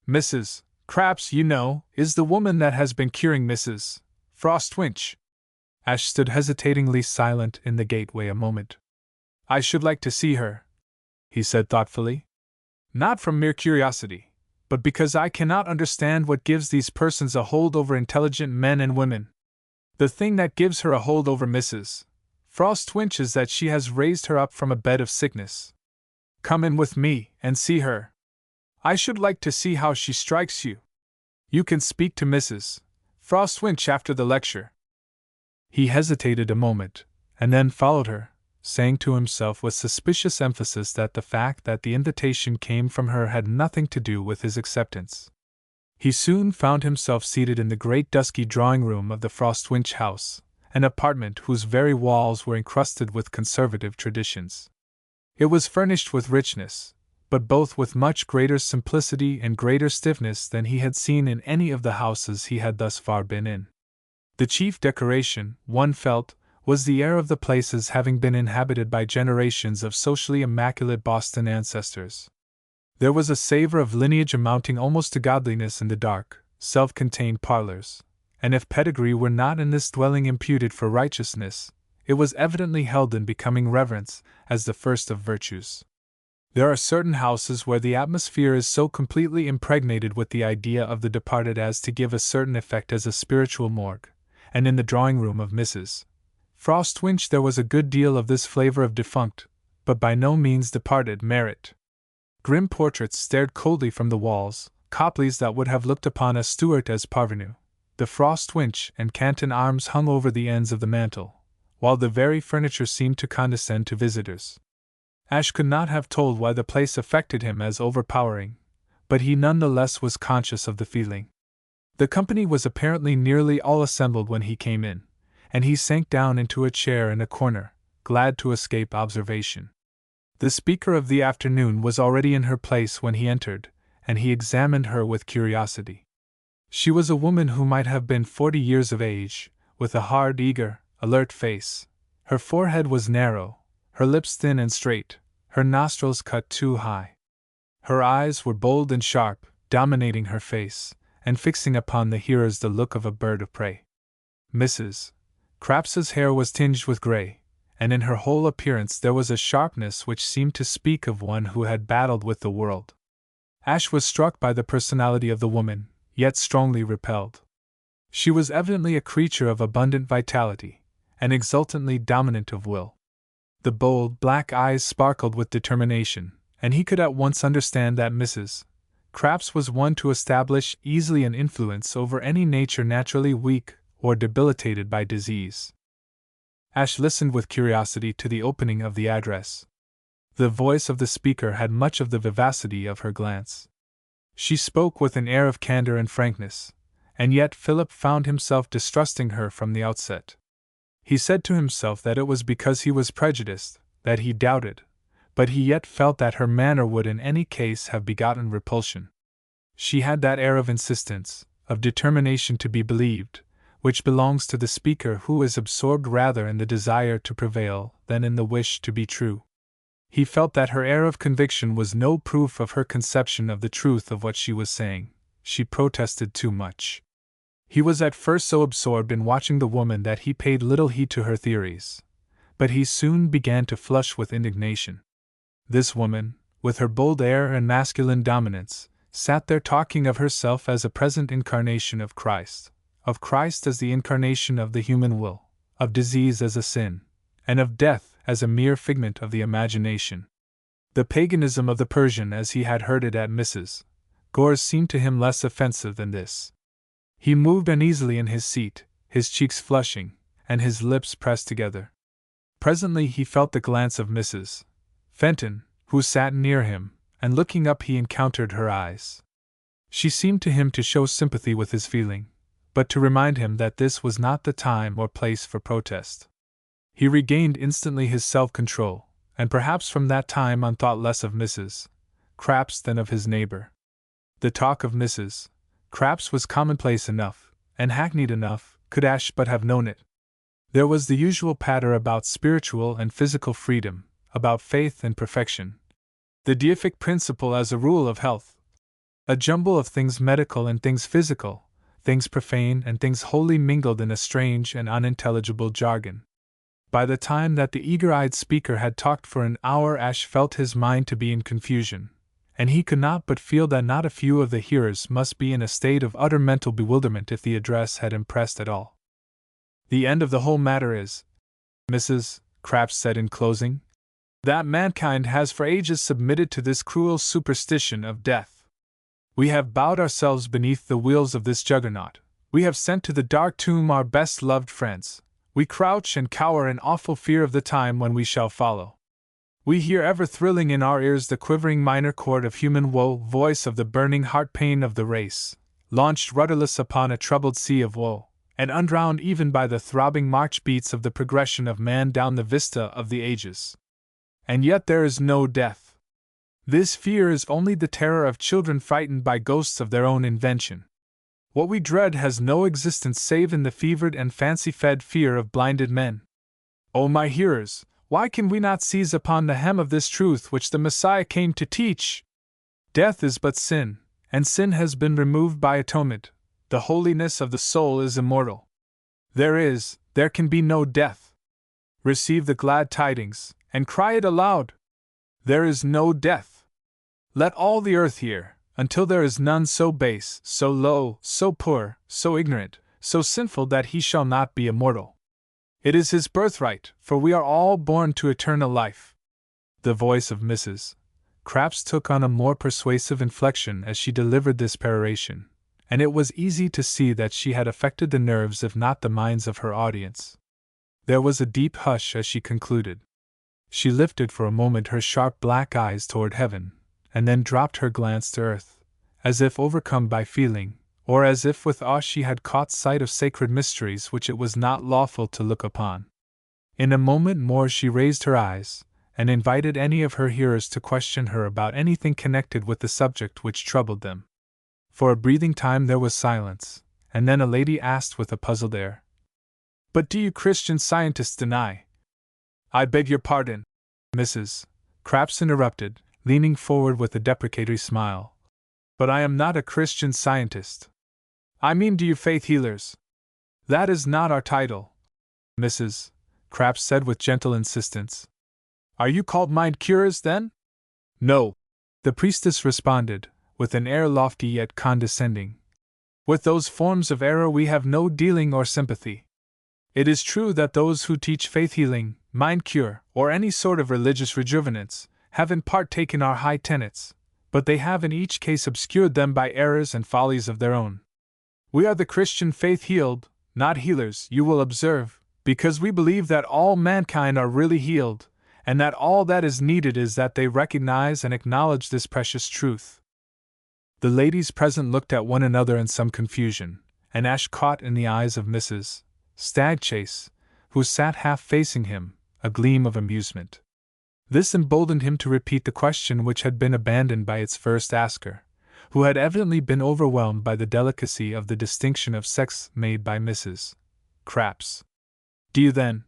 "Mrs. Craps, you know, is the woman that has been curing Mrs. Frostwinch." Ash stood hesitatingly silent in the gateway a moment. "I should like to see her," he said thoughtfully. "Not from mere curiosity, but because I cannot understand what gives these persons a hold over intelligent men and women. The thing that gives her a hold over Mrs. Frostwinch is that she has raised her up from a bed of sickness. Come in with me and see her. I should like to see how she strikes you. You can speak to Mrs. Frostwinch after the lecture." He hesitated a moment, and then followed her, saying to himself with suspicious emphasis that the fact that the invitation came from her had nothing to do with his acceptance. He soon found himself seated in the great dusky drawing-room of the Frostwinch house, an apartment whose very walls were encrusted with conservative traditions. It was furnished with richness, but both with much greater simplicity and greater stiffness than he had seen in any of the houses he had thus far been in. The chief decoration, one felt, was the air of the place's having been inhabited by generations of socially immaculate Boston ancestors. There was a savor of lineage amounting almost to godliness in the dark, self-contained parlors, and if pedigree were not in this dwelling imputed for righteousness, it was evidently held in becoming reverence as the first of virtues. There are certain houses where the atmosphere is so completely impregnated with the idea of the departed as to give a certain effect as a spiritual morgue, and in the drawing-room of Mrs. Frostwinch there was a good deal of this flavor of defunct, but by no means departed, merit. Grim portraits stared coldly from the walls, Copleys that would have looked upon a Stuart as parvenu. The Frostwinch and Canton arms hung over the ends of the mantel, while the very furniture seemed to condescend to visitors. Ash could not have told why the place affected him as overpowering, but he none the less was conscious of the feeling. The company was apparently nearly all assembled when he came in, and he sank down into a chair in a corner, glad to escape observation. The speaker of the afternoon was already in her place when he entered, and he examined her with curiosity. She was a woman who might have been 40 years of age, with a hard, eager, alert face. Her forehead was narrow, her lips thin and straight, her nostrils cut too high. Her eyes were bold and sharp, dominating her face, and fixing upon the hearers the look of a bird of prey. Mrs. Craps's hair was tinged with gray, and in her whole appearance there was a sharpness which seemed to speak of one who had battled with the world. Ash was struck by the personality of the woman, yet strongly repelled. She was evidently a creature of abundant vitality, and exultantly dominant of will. The bold, black eyes sparkled with determination, and he could at once understand that Mrs. Crapps was one to establish easily an influence over any nature naturally weak or debilitated by disease. Ash listened with curiosity to the opening of the address. The voice of the speaker had much of the vivacity of her glance. She spoke with an air of candor and frankness, and yet Philip found himself distrusting her from the outset. He said to himself that it was because he was prejudiced that he doubted, but he yet felt that her manner would in any case have begotten repulsion. She had that air of insistence, of determination to be believed, which belongs to the speaker who is absorbed rather in the desire to prevail than in the wish to be true. He felt that her air of conviction was no proof of her conception of the truth of what she was saying. She protested too much. He was at first so absorbed in watching the woman that he paid little heed to her theories, but he soon began to flush with indignation. This woman, with her bold air and masculine dominance, sat there talking of herself as a present incarnation of Christ as the incarnation of the human will, of disease as a sin, and of death as a mere figment of the imagination. The paganism of the Persian as he had heard it at Mrs. Gore's seemed to him less offensive than this. He moved uneasily in his seat, his cheeks flushing, and his lips pressed together. Presently he felt the glance of Mrs. Fenton, who sat near him, and looking up he encountered her eyes. She seemed to him to show sympathy with his feeling, but to remind him that this was not the time or place for protest. He regained instantly his self-control, and perhaps from that time on thought less of Mrs. Crapps than of his neighbor. The talk of Mrs. Crapps was commonplace enough, and hackneyed enough, could Ash but have known it. There was the usual patter about spiritual and physical freedom, about faith and perfection, the deific principle as a rule of health, a jumble of things medical and things physical, things profane and things holy mingled in a strange and unintelligible jargon. By the time that the eager-eyed speaker had talked for an hour, Ash felt his mind to be in confusion, and he could not but feel that not a few of the hearers must be in a state of utter mental bewilderment if the address had impressed at all. "The end of the whole matter is," Mrs. Crapps said in closing, "that mankind has for ages submitted to this cruel superstition of death. We have bowed ourselves beneath the wheels of this juggernaut, we have sent to the dark tomb our best loved friends, we crouch and cower in awful fear of the time when we shall follow. We hear ever thrilling in our ears the quivering minor chord of human woe, voice of the burning heart pain of the race, launched rudderless upon a troubled sea of woe, and undrowned even by the throbbing march beats of the progression of man down the vista of the ages. And yet there is no death. This fear is only the terror of children frightened by ghosts of their own invention. What we dread has no existence save in the fevered and fancy-fed fear of blinded men. O my hearers, why can we not seize upon the hem of this truth which the Messiah came to teach? Death is but sin, and sin has been removed by atonement. The holiness of the soul is immortal. There can be no death. Receive the glad tidings, and cry it aloud. There is no death. Let all the earth hear, until there is none so base, so low, so poor, so ignorant, so sinful that he shall not be immortal. It is his birthright, for we are all born to eternal life." The voice of Mrs. Crapps took on a more persuasive inflection as she delivered this peroration, and it was easy to see that she had affected the nerves if not the minds of her audience. There was a deep hush as she concluded. She lifted for a moment her sharp black eyes toward heaven, and then dropped her glance to earth, as if overcome by feeling, or as if with awe she had caught sight of sacred mysteries which it was not lawful to look upon. In a moment more she raised her eyes, and invited any of her hearers to question her about anything connected with the subject which troubled them. For a breathing time there was silence, and then a lady asked with a puzzled air, "But do you Christian Scientists deny—" "I beg your pardon," Mrs. Crapps interrupted, leaning forward with a deprecatory smile. "But I am not a Christian Scientist. I mean, do you faith healers? That is not our title," Mrs. Crapps said with gentle insistence. "Are you called mind curers, then?" "No," the priestess responded, with an air lofty yet condescending. With those forms of error we have no dealing or sympathy. It is true that those who teach faith healing, mind cure, or any sort of religious rejuvenance, have in part taken our high tenets, but they have in each case obscured them by errors and follies of their own. We are the Christian faith healed, not healers, you will observe, because we believe that all mankind are really healed, and that all that is needed is that they recognize and acknowledge this precious truth. The ladies present looked at one another in some confusion, and Ash caught in the eyes of Mrs. Stagchase, who sat half facing him, a gleam of amusement. This emboldened him to repeat the question which had been abandoned by its first asker, who had evidently been overwhelmed by the delicacy of the distinction of sex made by Mrs. Crapps. "Do you then,"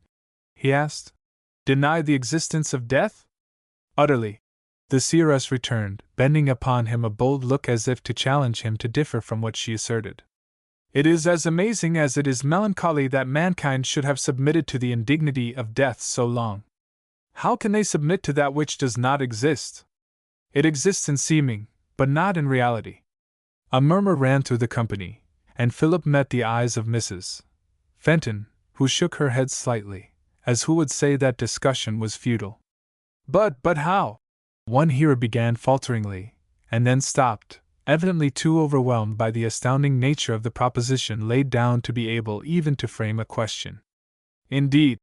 he asked, "deny the existence of death?" "Utterly," the seeress returned, bending upon him a bold look as if to challenge him to differ from what she asserted. "It is as amazing as it is melancholy that mankind should have submitted to the indignity of death so long. How can they submit to that which does not exist? It exists in seeming, but not in reality." A murmur ran through the company, and Philip met the eyes of Mrs. Fenton, who shook her head slightly, as who would say that discussion was futile. But how?" one hearer began falteringly, and then stopped, evidently too overwhelmed by the astounding nature of the proposition laid down to be able even to frame a question. "Indeed,"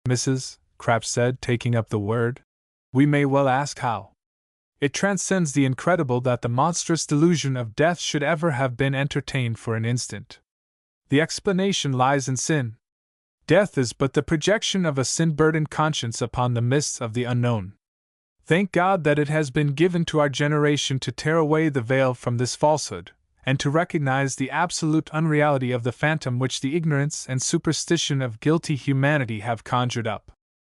Mrs. Crapps said, taking up the word, "we may well ask how. It transcends the incredible that the monstrous delusion of death should ever have been entertained for an instant. The explanation lies in sin. Death is but the projection of a sin-burdened conscience upon the mists of the unknown. Thank God that it has been given to our generation to tear away the veil from this falsehood, and to recognize the absolute unreality of the phantom which the ignorance and superstition of guilty humanity have conjured up."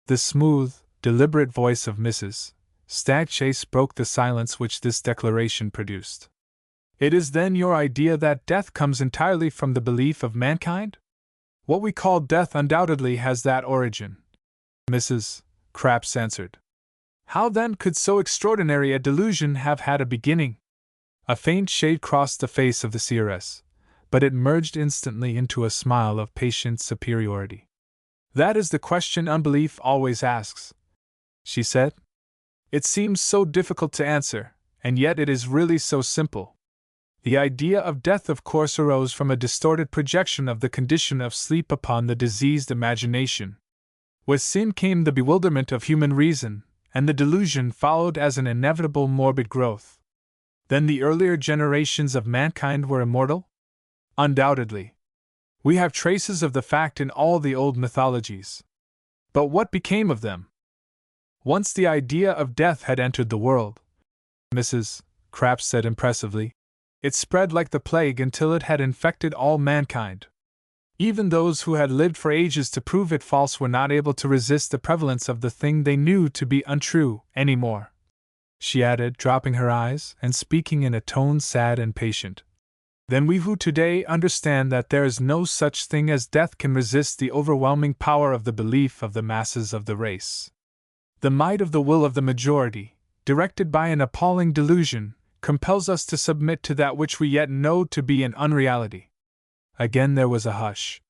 The smooth, deliberate voice of Mrs. Stagchase broke the silence which this declaration produced. "It is then your idea that death comes entirely from the belief of mankind? What we call death undoubtedly has that origin," Mrs. Crapps answered. "How then could so extraordinary a delusion have had a beginning?" A faint shade crossed the face of the seeress, but it merged instantly into a smile of patient superiority. "That is the question unbelief always asks," she said. "It seems so difficult to answer, and yet it is really so simple. The idea of death of course arose from a distorted projection of the condition of sleep upon the diseased imagination. With sin came the bewilderment of human reason, and the delusion followed as an inevitable morbid growth. Then the earlier generations of mankind were immortal? Undoubtedly. We have traces of the fact in all the old mythologies. But what became of them? Once the idea of death had entered the world," Mrs. Crapps said impressively, "it spread like the plague until it had infected all mankind. Even those who had lived for ages to prove it false were not able to resist the prevalence of the thing they knew to be untrue any more," she added, dropping her eyes and speaking in a tone sad and patient. "Then we who today understand that there is no such thing as death can resist the overwhelming power of the belief of the masses of the race. The might of the will of the majority, directed by an appalling delusion, compels us to submit to that which we yet know to be an unreality." Again there was a hush.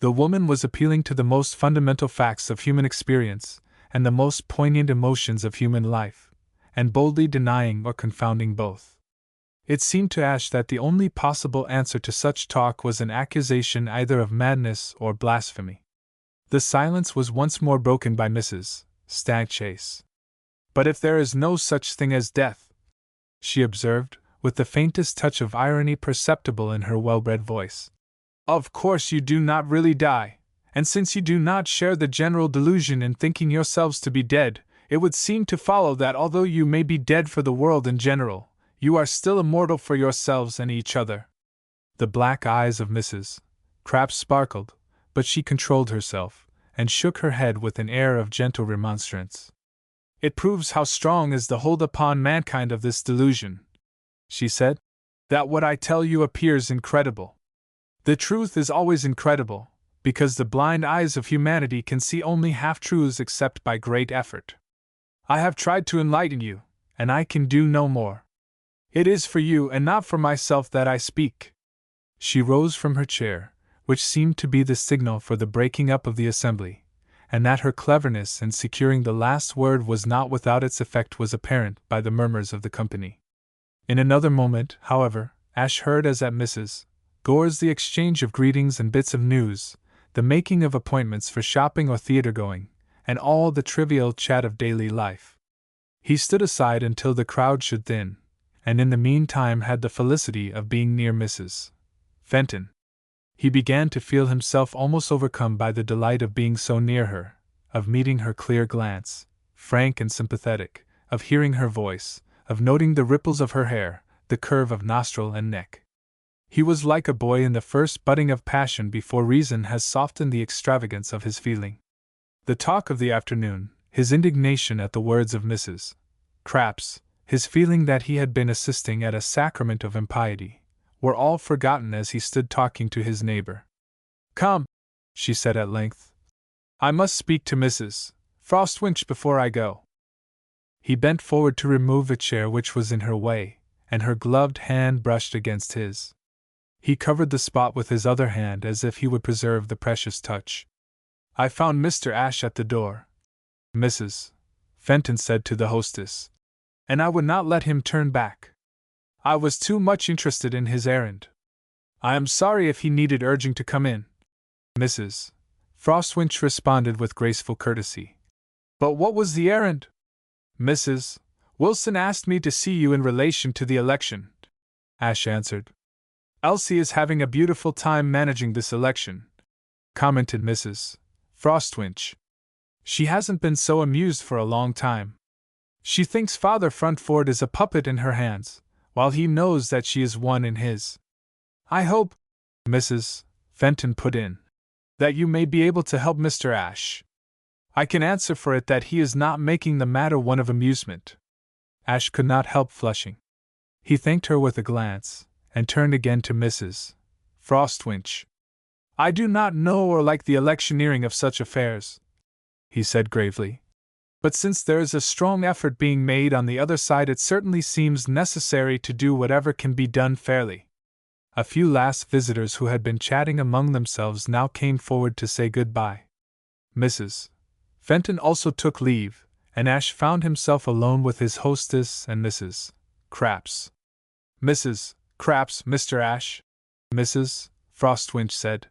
The woman was appealing to the most fundamental facts of human experience, and the most poignant emotions of human life, and boldly denying or confounding both. It seemed to Ash that the only possible answer to such talk was an accusation either of madness or blasphemy. The silence was once more broken by Mrs. Stagchase. "But if there is no such thing as death," she observed, with the faintest touch of irony perceptible in her well-bred voice, "of course you do not really die, and since you do not share the general delusion in thinking yourselves to be dead, it would seem to follow that although you may be dead for the world in general, you are still immortal for yourselves and each other." The black eyes of Mrs. Crapps sparkled, but she controlled herself, and shook her head with an air of gentle remonstrance. "It proves how strong is the hold upon mankind of this delusion," she said, "that what I tell you appears incredible. The truth is always incredible, because the blind eyes of humanity can see only half-truths except by great effort. I have tried to enlighten you, and I can do no more. It is for you and not for myself that I speak. She rose from her chair, which seemed to be the signal for the breaking up of the assembly, and that her cleverness in securing the last word was not without its effect was apparent by the murmurs of the company. In another moment, however, Ash heard as at Mrs. Gore's the exchange of greetings and bits of news, the making of appointments for shopping or theater going, and all the trivial chat of daily life. He stood aside until the crowd should thin, and in the meantime had the felicity of being near Mrs. Fenton. He began to feel himself almost overcome by the delight of being so near her, of meeting her clear glance, frank and sympathetic, of hearing her voice, of noting the ripples of her hair, the curve of nostril and neck. He was like a boy in the first budding of passion before reason has softened the extravagance of his feeling. The talk of the afternoon, his indignation at the words of Mrs. Crapps, his feeling that he had been assisting at a sacrament of impiety, were all forgotten as he stood talking to his neighbor. "Come," she said at length. "I must speak to Mrs. Frostwinch before I go." He bent forward to remove a chair which was in her way, and her gloved hand brushed against his. He covered the spot with his other hand as if he would preserve the precious touch. "I found Mr. Ashe at the door," Mrs. Fenton said to the hostess, "and I would not let him turn back. I was too much interested in his errand. I am sorry if he needed urging to come in." Mrs. Frostwinch responded with graceful courtesy. "But what was the errand?" "Mrs. Wilson asked me to see you in relation to the election," Ashe answered. "Elsie is having a beautiful time managing this election," commented Mrs. Frostwinch. "She hasn't been so amused for a long time. She thinks Father Frontford is a puppet in her hands, while he knows that she is one in his. I hope," Mrs. Fenton put in, "that you may be able to help Mr. Ashe. I can answer for it that he is not making the matter one of amusement." Ashe could not help flushing. He thanked her with a glance, and turned again to Mrs. Frostwinch. "I do not know or like the electioneering of such affairs," he said gravely. "But since there is a strong effort being made on the other side, it certainly seems necessary to do whatever can be done fairly." A few last visitors who had been chatting among themselves now came forward to say good-bye. Mrs. Fenton also took leave, and Ashe found himself alone with his hostess and Mrs. Crapps. "Mrs. Crapps, Mr. Ashe," Mrs. Frostwinch said.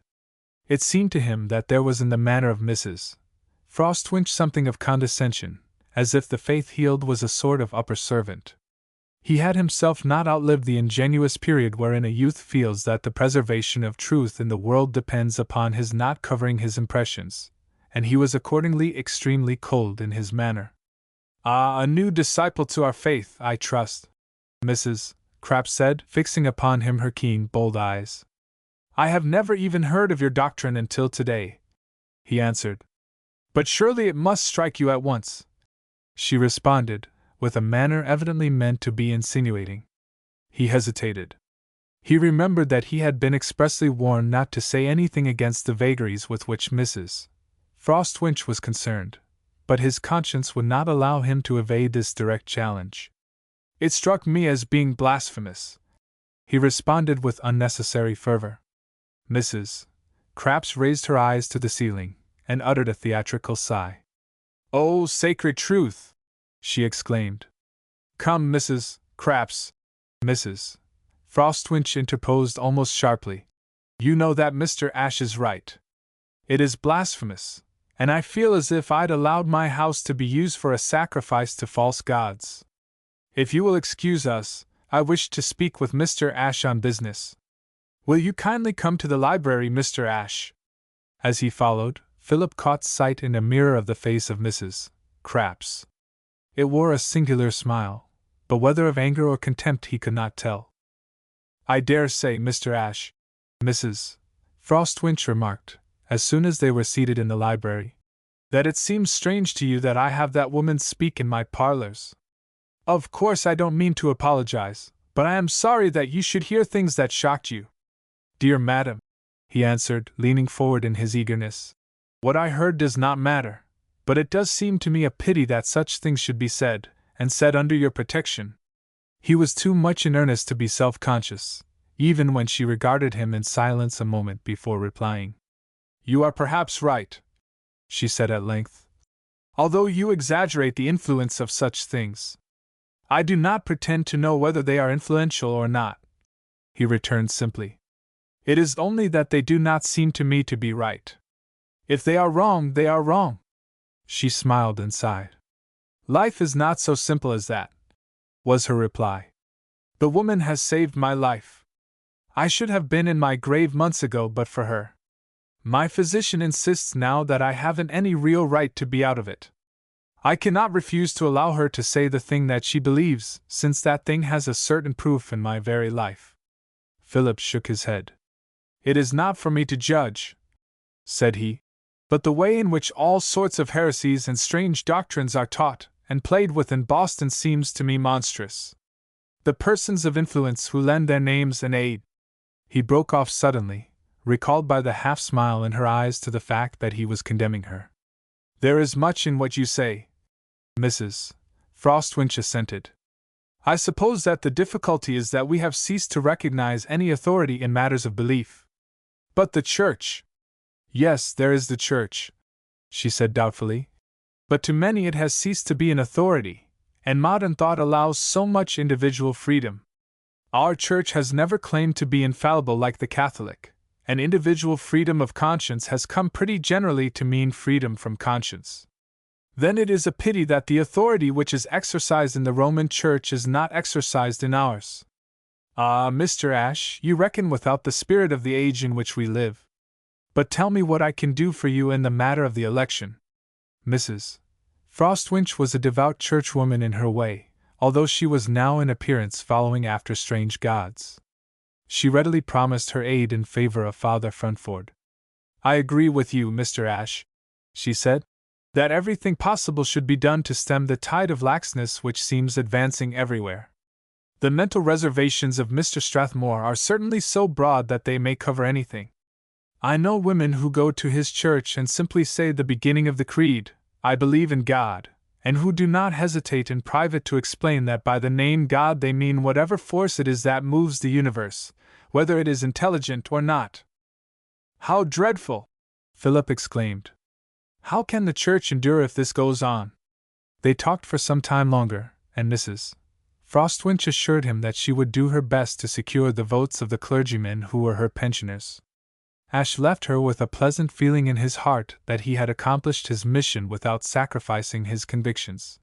It seemed to him that there was in the manner of Mrs. Frostwinch something of condescension, as if the faith healed was a sort of upper servant. He had himself not outlived the ingenuous period wherein a youth feels that the preservation of truth in the world depends upon his not covering his impressions, and he was accordingly extremely cold in his manner. "Ah, a new disciple to our faith, I trust," Mrs. Crapps said, fixing upon him her keen, bold eyes. "I have never even heard of your doctrine until today," he answered. "But surely it must strike you at once," she responded, with a manner evidently meant to be insinuating. He hesitated. He remembered that he had been expressly warned not to say anything against the vagaries with which Mrs. Frostwinch was concerned, but his conscience would not allow him to evade this direct challenge. "It struck me as being blasphemous," he responded with unnecessary fervor. Mrs. Crapps raised her eyes to the ceiling, and uttered a theatrical sigh. "Oh, sacred truth!" she exclaimed. "Come, Mrs. Crapps," Mrs. Frostwinch interposed almost sharply. "You know that Mr. Ashe is right. It is blasphemous, and I feel as if I'd allowed my house to be used for a sacrifice to false gods. If you will excuse us, I wish to speak with Mr. Ashe on business. Will you kindly come to the library, Mr. Ashe?" As he followed, Philip caught sight in a mirror of the face of Mrs. Crapps. It wore a singular smile, but whether of anger or contempt he could not tell. "I dare say, Mr. Ashe," Mrs. Frostwinch remarked, as soon as they were seated in the library, "that it seems strange to you that I have that woman speak in my parlors. Of course I don't mean to apologize, but I am sorry that you should hear things that shocked you." "Dear madam," he answered, leaning forward in his eagerness, "what I heard does not matter, but it does seem to me a pity that such things should be said, and said under your protection." He was too much in earnest to be self-conscious, even when she regarded him in silence a moment before replying. "You are perhaps right," she said at length, "although you exaggerate the influence of such things. I do not pretend to know whether they are influential or not," he returned simply. "It is only that they do not seem to me to be right. If they are wrong, they are wrong." She smiled and sighed. "Life is not so simple as that," was her reply. "The woman has saved my life. I should have been in my grave months ago but for her. My physician insists now that I haven't any real right to be out of it. I cannot refuse to allow her to say the thing that she believes, since that thing has a certain proof in my very life." Philip shook his head. "It is not for me to judge," said he, "but the way in which all sorts of heresies and strange doctrines are taught and played with in Boston seems to me monstrous. The persons of influence who lend their names and aid—" He broke off suddenly, recalled by the half-smile in her eyes to the fact that he was condemning her. "There is much in what you say," Mrs. Frostwinch assented. "I suppose that the difficulty is that we have ceased to recognize any authority in matters of belief. But the Church—" "Yes, there is the Church," she said doubtfully. "But to many it has ceased to be an authority, and modern thought allows so much individual freedom. Our Church has never claimed to be infallible like the Catholic, and individual freedom of conscience has come pretty generally to mean freedom from conscience. Then it is a pity that the authority which is exercised in the Roman Church is not exercised in ours. Ah, Mr. Ashe, you reckon without the spirit of the age in which we live. But tell me what I can do for you in the matter of the election." Mrs. Frostwinch was a devout churchwoman in her way, although she was now in appearance following after strange gods. She readily promised her aid in favor of Father Frantford. "I agree with you, Mr. Ashe," she said, "that everything possible should be done to stem the tide of laxness which seems advancing everywhere. The mental reservations of Mr. Strathmore are certainly so broad that they may cover anything. I know women who go to his church and simply say the beginning of the creed, 'I believe in God,' and who do not hesitate in private to explain that by the name God they mean whatever force it is that moves the universe, whether it is intelligent or not." "How dreadful!" Philip exclaimed. "How can the Church endure if this goes on?" They talked for some time longer, and Mrs. Frostwinch assured him that she would do her best to secure the votes of the clergymen who were her pensioners. Ashe left her with a pleasant feeling in his heart that he had accomplished his mission without sacrificing his convictions.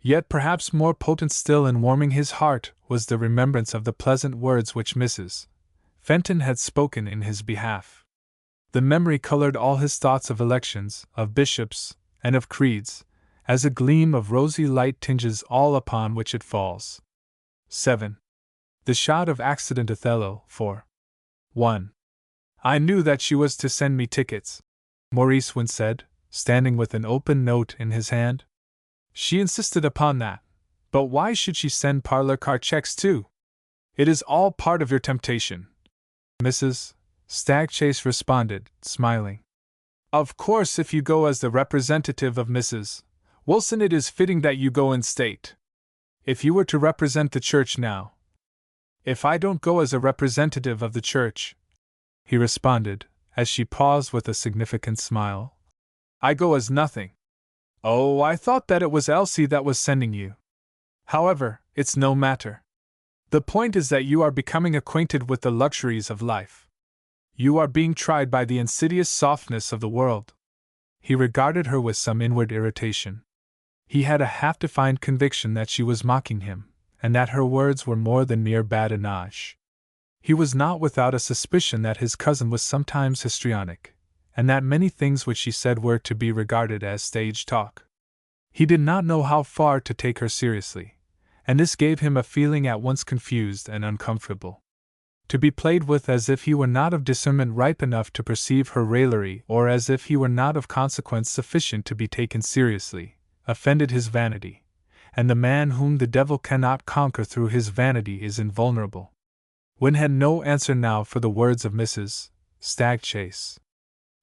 Yet perhaps more potent still in warming his heart was the remembrance of the pleasant words which Mrs. Fenton had spoken in his behalf. The memory colored all his thoughts of elections, of bishops, and of creeds, as a gleam of rosy light tinges all upon which it falls. 7. The shot of accident Othello, 4. 1. "I knew that she was to send me tickets," Maurice Wynne said, standing with an open note in his hand. "She insisted upon that. But why should she send parlor car checks too? It is all part of your temptation," Mrs. Stagchase responded, smiling. "Of course, if you go as the representative of Mrs. Wilson, it is fitting that you go in state. If you were to represent the Church now—" "If I don't go as a representative of the Church," he responded, as she paused with a significant smile, "I go as nothing." "Oh, I thought that it was Elsie that was sending you. However, it's no matter. The point is that you are becoming acquainted with the luxuries of life. You are being tried by the insidious softness of the world." He regarded her with some inward irritation. He had a half-defined conviction that she was mocking him, and that her words were more than mere badinage. He was not without a suspicion that his cousin was sometimes histrionic, and that many things which she said were to be regarded as stage talk. He did not know how far to take her seriously, and this gave him a feeling at once confused and uncomfortable. To be played with as if he were not of discernment ripe enough to perceive her raillery, or as if he were not of consequence sufficient to be taken seriously, offended his vanity, and the man whom the devil cannot conquer through his vanity is invulnerable. Wynne had no answer now for the words of Mrs. Stagchase.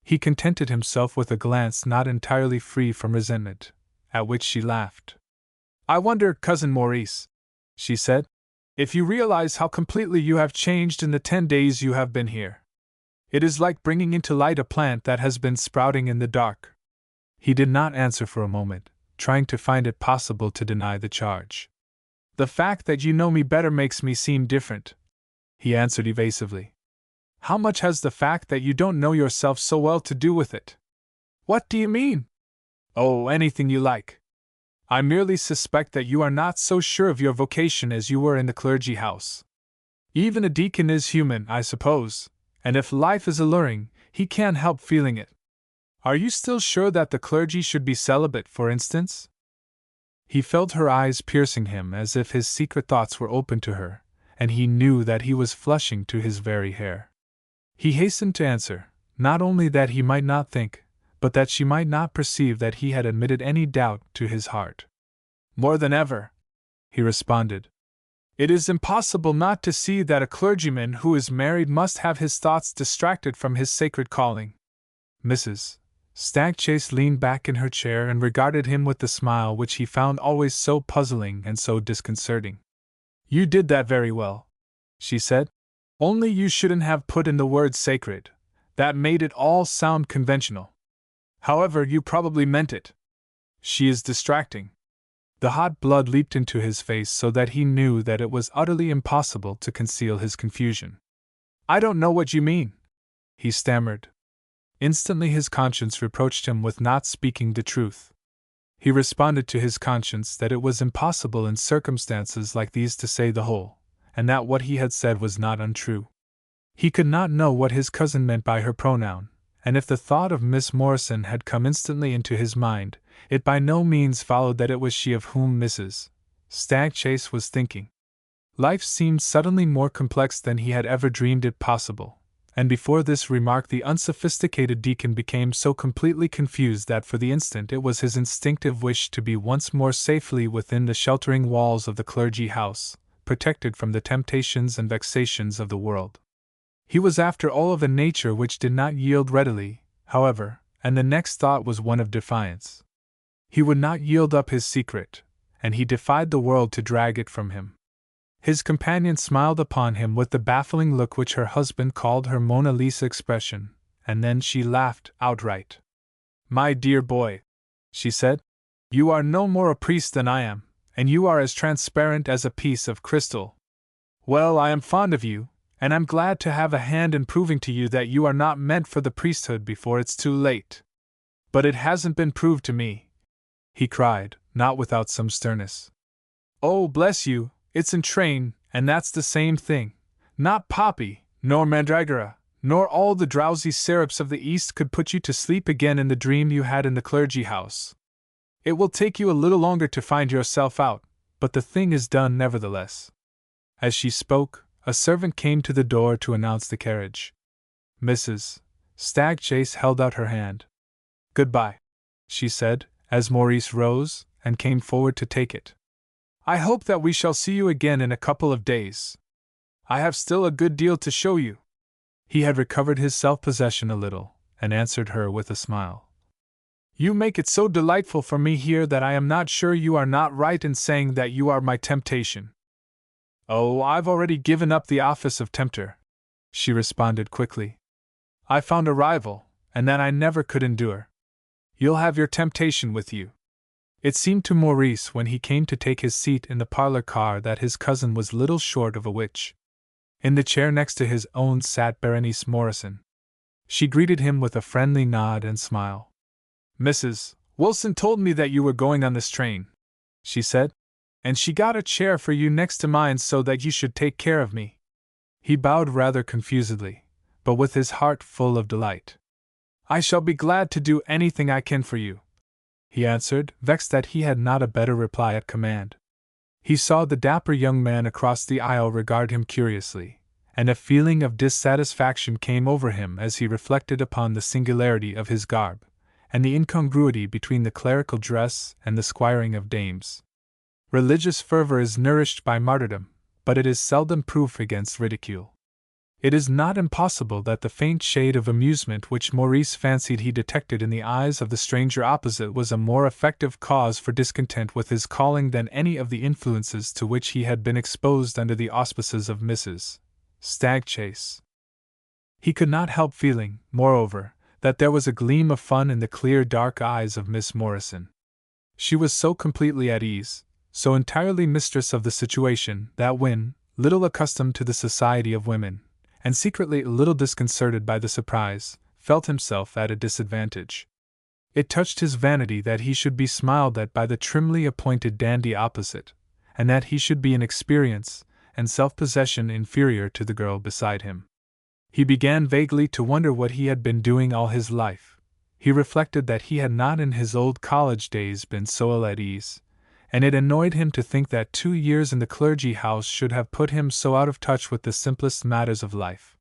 He contented himself with a glance not entirely free from resentment, at which she laughed. "I wonder, Cousin Maurice," she said, If you realize how completely you have changed in the 10 days you have been here. It is like bringing into light a plant that has been sprouting in the dark." He did not answer for a moment, trying to find it possible to deny the charge. "The fact that you know me better makes me seem different," he answered evasively. "How much has the fact that you don't know yourself so well to do with it?" "What do you mean?" "Oh, anything you like. I merely suspect that you are not so sure of your vocation as you were in the clergy house. Even a deacon is human, I suppose, and if life is alluring, he can't help feeling it. Are you still sure that the clergy should be celibate, for instance?" He felt her eyes piercing him as if his secret thoughts were open to her, and he knew that he was flushing to his very hair. He hastened to answer, not only that he might not think, but that she might not perceive that he had admitted any doubt to his heart. "More than ever," he responded. "It is impossible not to see that a clergyman who is married must have his thoughts distracted from his sacred calling." Mrs. Stagchase leaned back in her chair and regarded him with the smile which he found always so puzzling and so disconcerting. "You did that very well," she said. "Only you shouldn't have put in the word sacred. That made it all sound conventional. However, you probably meant it. She is distracting." The hot blood leaped into his face so that he knew that it was utterly impossible to conceal his confusion. "I don't know what you mean," he stammered. Instantly his conscience reproached him with not speaking the truth. He responded to his conscience that it was impossible in circumstances like these to say the whole, and that what he had said was not untrue. He could not know what his cousin meant by her pronoun, and if the thought of Miss Morrison had come instantly into his mind, it by no means followed that it was she of whom Mrs. Stagchase was thinking. Life seemed suddenly more complex than he had ever dreamed it possible, and before this remark the unsophisticated deacon became so completely confused that for the instant it was his instinctive wish to be once more safely within the sheltering walls of the clergy house, protected from the temptations and vexations of the world. He was after all of a nature which did not yield readily, however, and the next thought was one of defiance. He would not yield up his secret, and he defied the world to drag it from him. His companion smiled upon him with the baffling look which her husband called her Mona Lisa expression, and then she laughed outright. "My dear boy," she said, "you are no more a priest than I am, and you are as transparent as a piece of crystal. Well, I am fond of you, and I'm glad to have a hand in proving to you that you are not meant for the priesthood before it's too late. But it hasn't been proved to me," he cried, not without some sternness. "Oh, bless you, it's in train, and that's the same thing. Not poppy, nor mandragora, nor all the drowsy syrups of the East could put you to sleep again in the dream you had in the clergy house. It will take you a little longer to find yourself out, but the thing is done nevertheless." As she spoke, a servant came to the door to announce the carriage. Mrs. Stagchase held out her hand. "Goodbye," she said, as Maurice rose and came forward to take it. "I hope that we shall see you again in a couple of days. I have still a good deal to show you." He had recovered his self-possession a little, and answered her with a smile. "You make it so delightful for me here that I am not sure you are not right in saying that you are my temptation." "Oh, I've already given up the office of tempter," she responded quickly. "I found a rival, and that I never could endure. You'll have your temptation with you." It seemed to Maurice when he came to take his seat in the parlor car that his cousin was little short of a witch. In the chair next to his own sat Berenice Morrison. She greeted him with a friendly nod and smile. "Mrs. Wilson told me that you were going on this train," she said, "and she got a chair for you next to mine so that you should take care of me." He bowed rather confusedly, but with his heart full of delight. "I shall be glad to do anything I can for you," he answered, vexed that he had not a better reply at command. He saw the dapper young man across the aisle regard him curiously, and a feeling of dissatisfaction came over him as he reflected upon the singularity of his garb, and the incongruity between the clerical dress and the squiring of dames. Religious fervor is nourished by martyrdom, but it is seldom proof against ridicule. It is not impossible that the faint shade of amusement which Maurice fancied he detected in the eyes of the stranger opposite was a more effective cause for discontent with his calling than any of the influences to which he had been exposed under the auspices of Mrs. Stagchase. He could not help feeling, moreover, that there was a gleam of fun in the clear dark eyes of Miss Morrison. She was so completely at ease, so entirely mistress of the situation, that when, little accustomed to the society of women, and secretly a little disconcerted by the surprise, felt himself at a disadvantage. It touched his vanity that he should be smiled at by the trimly appointed dandy opposite, and that he should be in experience and self-possession inferior to the girl beside him. He began vaguely to wonder what he had been doing all his life. He reflected that he had not in his old college days been so ill at ease, and it annoyed him to think that 2 years in the clergy house should have put him so out of touch with the simplest matters of life.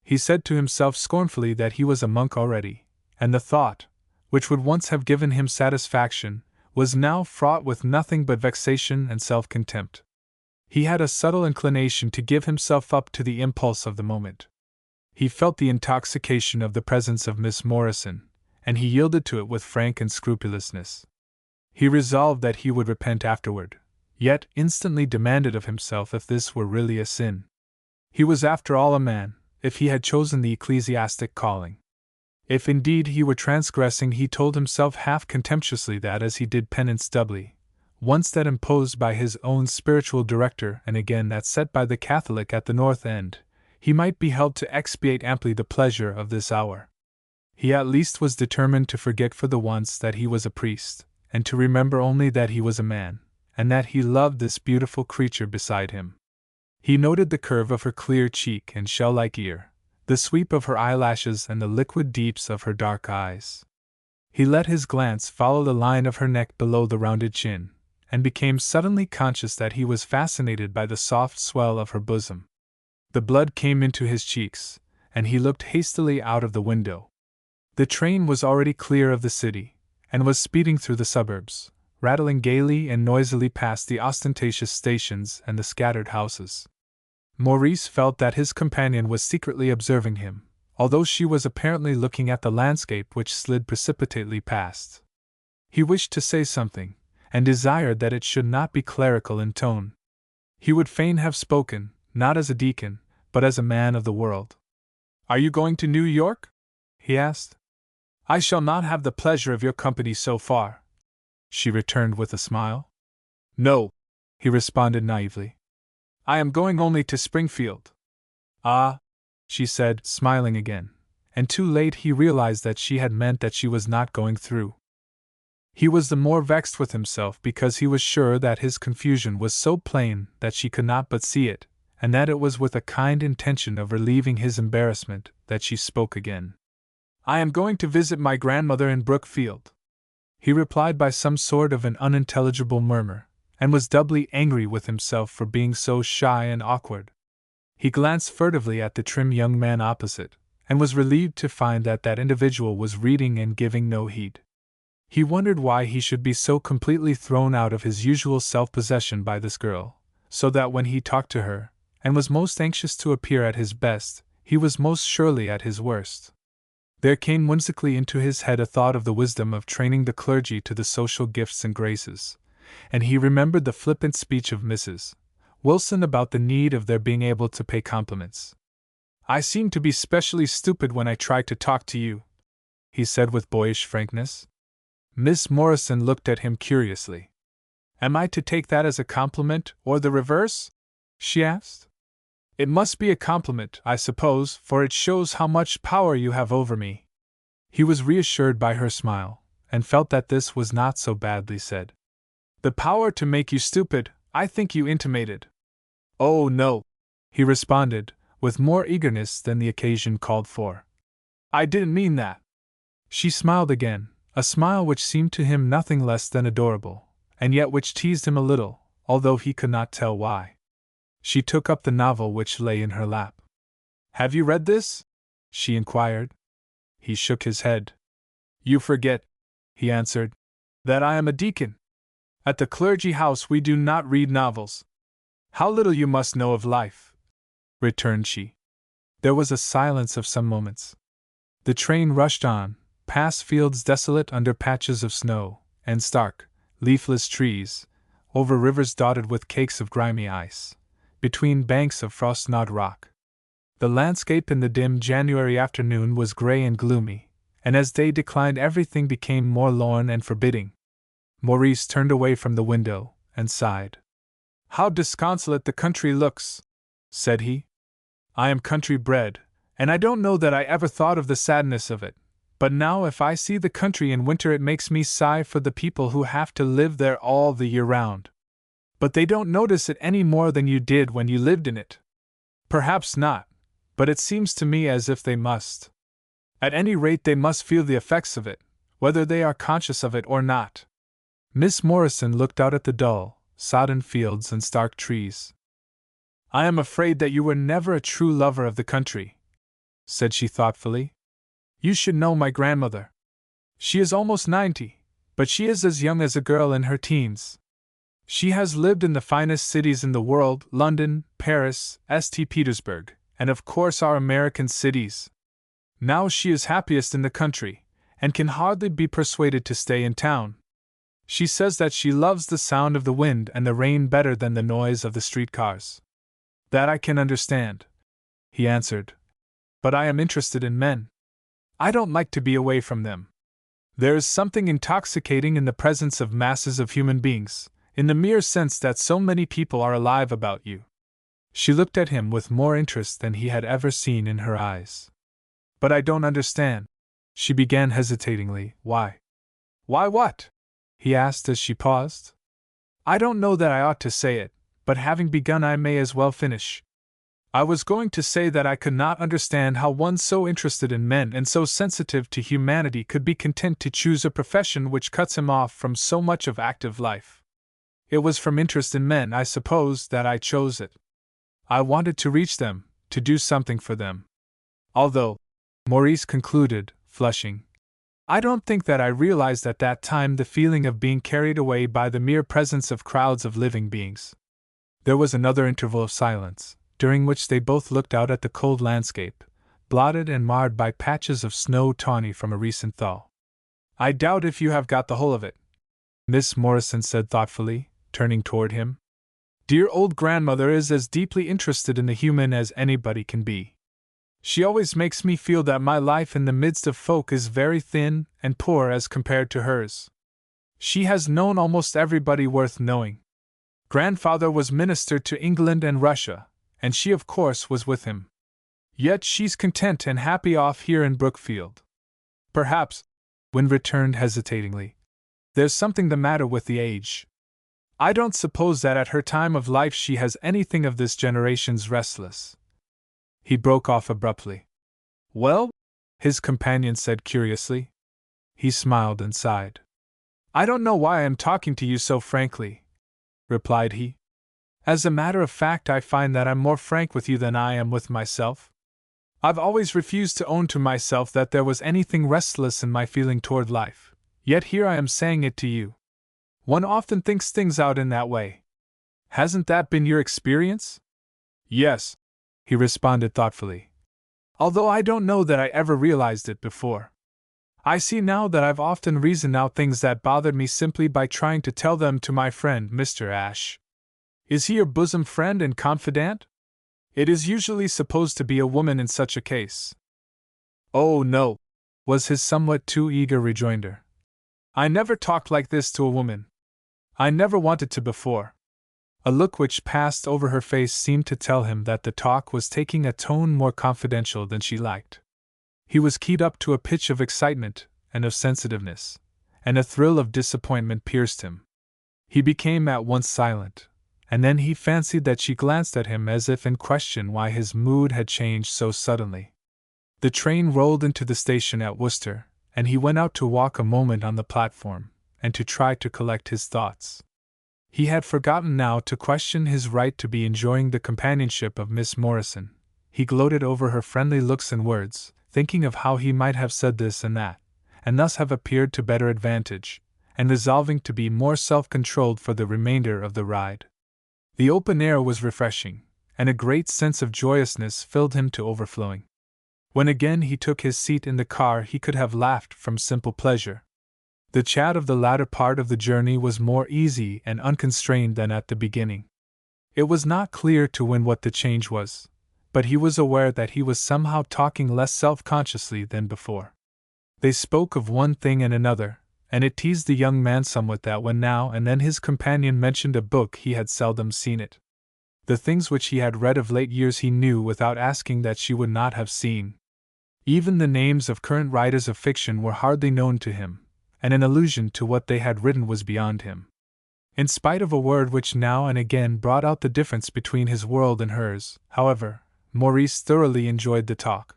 He said to himself scornfully that he was a monk already, and the thought, which would once have given him satisfaction, was now fraught with nothing but vexation and self-contempt. He had a subtle inclination to give himself up to the impulse of the moment. He felt the intoxication of the presence of Miss Morrison, and he yielded to it with frank unscrupulousness. He resolved that he would repent afterward, yet instantly demanded of himself if this were really a sin. He was after all a man, if he had chosen the ecclesiastic calling. If indeed he were transgressing, he told himself half contemptuously that as he did penance doubly, once that imposed by his own spiritual director and again that set by the Catholic at the North End, he might be held to expiate amply the pleasure of this hour. He at least was determined to forget for the once that he was a priest, and to remember only that he was a man, and that he loved this beautiful creature beside him. He noted the curve of her clear cheek and shell-like ear, the sweep of her eyelashes and the liquid deeps of her dark eyes. He let his glance follow the line of her neck below the rounded chin, and became suddenly conscious that he was fascinated by the soft swell of her bosom. The blood came into his cheeks, and he looked hastily out of the window. The train was already clear of the city, and was speeding through the suburbs, rattling gaily and noisily past the ostentatious stations and the scattered houses. Maurice felt that his companion was secretly observing him, although she was apparently looking at the landscape which slid precipitately past. He wished to say something, and desired that it should not be clerical in tone. He would fain have spoken, not as a deacon, but as a man of the world. "Are you going to New York?" he asked. "I shall not have the pleasure of your company so far," she returned with a smile. "No," he responded naively. "I am going only to Springfield." "Ah," she said, smiling again, and too late he realized that she had meant that she was not going through. He was the more vexed with himself because he was sure that his confusion was so plain that she could not but see it, and that it was with a kind intention of relieving his embarrassment that she spoke again. "I am going to visit my grandmother in Brookfield," he replied by some sort of an unintelligible murmur, and was doubly angry with himself for being so shy and awkward. He glanced furtively at the trim young man opposite, and was relieved to find that that individual was reading and giving no heed. He wondered why he should be so completely thrown out of his usual self-possession by this girl, so that when he talked to her, and was most anxious to appear at his best, he was most surely at his worst. There came whimsically into his head a thought of the wisdom of training the clergy to the social gifts and graces, and he remembered the flippant speech of Mrs. Wilson about the need of their being able to pay compliments. "I seem to be specially stupid when I try to talk to you," he said with boyish frankness. Miss Morrison looked at him curiously. "Am I to take that as a compliment, or the reverse?" she asked. "It must be a compliment, I suppose, for it shows how much power you have over me." He was reassured by her smile, and felt that this was not so badly said. "The power to make you stupid, I think you intimated." "Oh, no," he responded, with more eagerness than the occasion called for. "I didn't mean that." She smiled again, a smile which seemed to him nothing less than adorable, and yet which teased him a little, although he could not tell why. She took up the novel which lay in her lap. "Have you read this?" she inquired. He shook his head. "You forget," he answered, "that I am a deacon. At the clergy house we do not read novels." "How little you must know of life," returned she. There was a silence of some moments. The train rushed on, past fields desolate under patches of snow, and stark, leafless trees, over rivers dotted with cakes of grimy ice, between banks of frost-gnawed rock. The landscape in the dim January afternoon was gray and gloomy, and as day declined everything became more lorn and forbidding. Maurice turned away from the window, and sighed. "How disconsolate the country looks," said he. "I am country-bred, and I don't know that I ever thought of the sadness of it, but now if I see the country in winter it makes me sigh for the people who have to live there all the year round. But they don't notice it any more than you did when you lived in it." "Perhaps not, but it seems to me as if they must. At any rate they must feel the effects of it, whether they are conscious of it or not." Miss Morrison looked out at the dull, sodden fields and stark trees. "I am afraid that you were never a true lover of the country," said she thoughtfully. "You should know my grandmother. She is almost 90, but she is as young as a girl in her teens. She has lived in the finest cities in the world, London, Paris, St. Petersburg, and of course our American cities. Now she is happiest in the country, and can hardly be persuaded to stay in town. She says that she loves the sound of the wind and the rain better than the noise of the streetcars." "That I can understand," he answered. "But I am interested in men. I don't like to be away from them. There is something intoxicating in the presence of masses of human beings, in the mere sense that so many people are alive about you." She looked at him with more interest than he had ever seen in her eyes. "But I don't understand," she began hesitatingly. "Why?" "Why what?" he asked as she paused. "I don't know that I ought to say it, but having begun I may as well finish. I was going to say that I could not understand how one so interested in men and so sensitive to humanity could be content to choose a profession which cuts him off from so much of active life. It was from interest in men, I suppose, that I chose it. I wanted to reach them, to do something for them. Although," Maurice concluded, flushing, "I don't think that I realized at that time the feeling of being carried away by the mere presence of crowds of living beings." There was another interval of silence, during which they both looked out at the cold landscape, blotted and marred by patches of snow tawny from a recent thaw. "I doubt if you have got the whole of it," Miss Morrison said thoughtfully, turning toward him. "Dear old grandmother is as deeply interested in the human as anybody can be. She always makes me feel that my life in the midst of folk is very thin and poor as compared to hers. She has known almost everybody worth knowing. Grandfather was minister to England and Russia, and she of course was with him. Yet she's content and happy off here in Brookfield. Perhaps," Wynne returned hesitatingly, "there's something the matter with the age. I don't suppose that at her time of life she has anything of this generation's restless." He broke off abruptly. "Well?" his companion said curiously. He smiled and sighed. "I don't know why I am talking to you so frankly," replied he. "As a matter of fact, I find that I'm more frank with you than I am with myself. I've always refused to own to myself that there was anything restless in my feeling toward life, yet here I am saying it to you. One often thinks things out in that way. Hasn't that been your experience?" "Yes," he responded thoughtfully. "Although I don't know that I ever realized it before. I see now that I've often reasoned out things that bothered me simply by trying to tell them to my friend, Mr. Ashe." "Is he your bosom friend and confidant?" "It is usually supposed to be a woman in such a case." "Oh, no," was his somewhat too eager rejoinder. "I never talked like this to a woman. I never wanted to before." A look which passed over her face seemed to tell him that the talk was taking a tone more confidential than she liked. He was keyed up to a pitch of excitement and of sensitiveness, and a thrill of disappointment pierced him. He became at once silent, and then he fancied that she glanced at him as if in question why his mood had changed so suddenly. The train rolled into the station at Worcester, and he went out to walk a moment on the platform, and to try to collect his thoughts. He had forgotten now to question his right to be enjoying the companionship of Miss Morrison. He gloated over her friendly looks and words, thinking of how he might have said this and that, and thus have appeared to better advantage, and resolving to be more self-controlled for the remainder of the ride. The open air was refreshing, and a great sense of joyousness filled him to overflowing. When again he took his seat in the car, he could have laughed from simple pleasure. The chat of the latter part of the journey was more easy and unconstrained than at the beginning. It was not clear to Wynne what the change was, but he was aware that he was somehow talking less self-consciously than before. They spoke of one thing and another, and it teased the young man somewhat that when now and then his companion mentioned a book he had seldom seen it. The things which he had read of late years he knew without asking that she would not have seen. Even the names of current writers of fiction were hardly known to him, and an allusion to what they had written was beyond him. In spite of a word which now and again brought out the difference between his world and hers, however, Maurice thoroughly enjoyed the talk.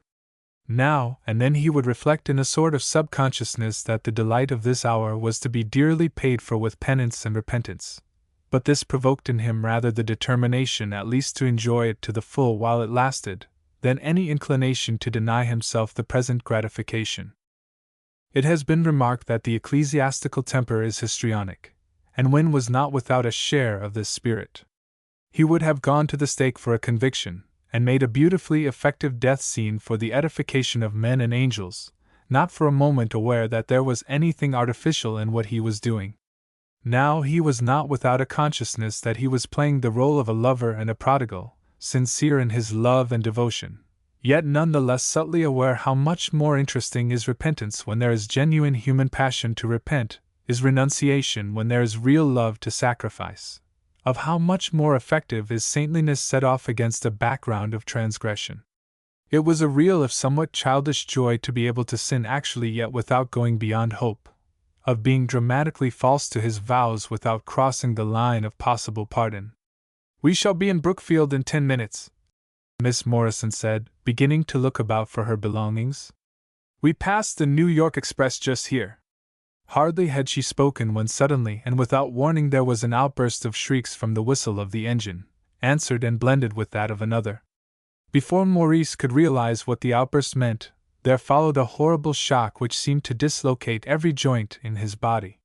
Now and then he would reflect in a sort of subconsciousness that the delight of this hour was to be dearly paid for with penance and repentance, but this provoked in him rather the determination at least to enjoy it to the full while it lasted, than any inclination to deny himself the present gratification. It has been remarked that the ecclesiastical temper is histrionic, and Wynne was not without a share of this spirit. He would have gone to the stake for a conviction, and made a beautifully effective death scene for the edification of men and angels, not for a moment aware that there was anything artificial in what he was doing. Now he was not without a consciousness that he was playing the role of a lover and a prodigal, sincere in his love and devotion, yet none the less subtly aware how much more interesting is repentance when there is genuine human passion to repent, is renunciation when there is real love to sacrifice, of how much more effective is saintliness set off against a background of transgression. It was a real if somewhat childish joy to be able to sin actually yet without going beyond hope, of being dramatically false to his vows without crossing the line of possible pardon. "We shall be in Brookfield in 10 minutes," Miss Morrison said, beginning to look about for her belongings. "We passed the New York Express just here." Hardly had she spoken when suddenly and without warning there was an outburst of shrieks from the whistle of the engine, answered and blended with that of another. Before Maurice could realize what the outburst meant, there followed a horrible shock which seemed to dislocate every joint in his body.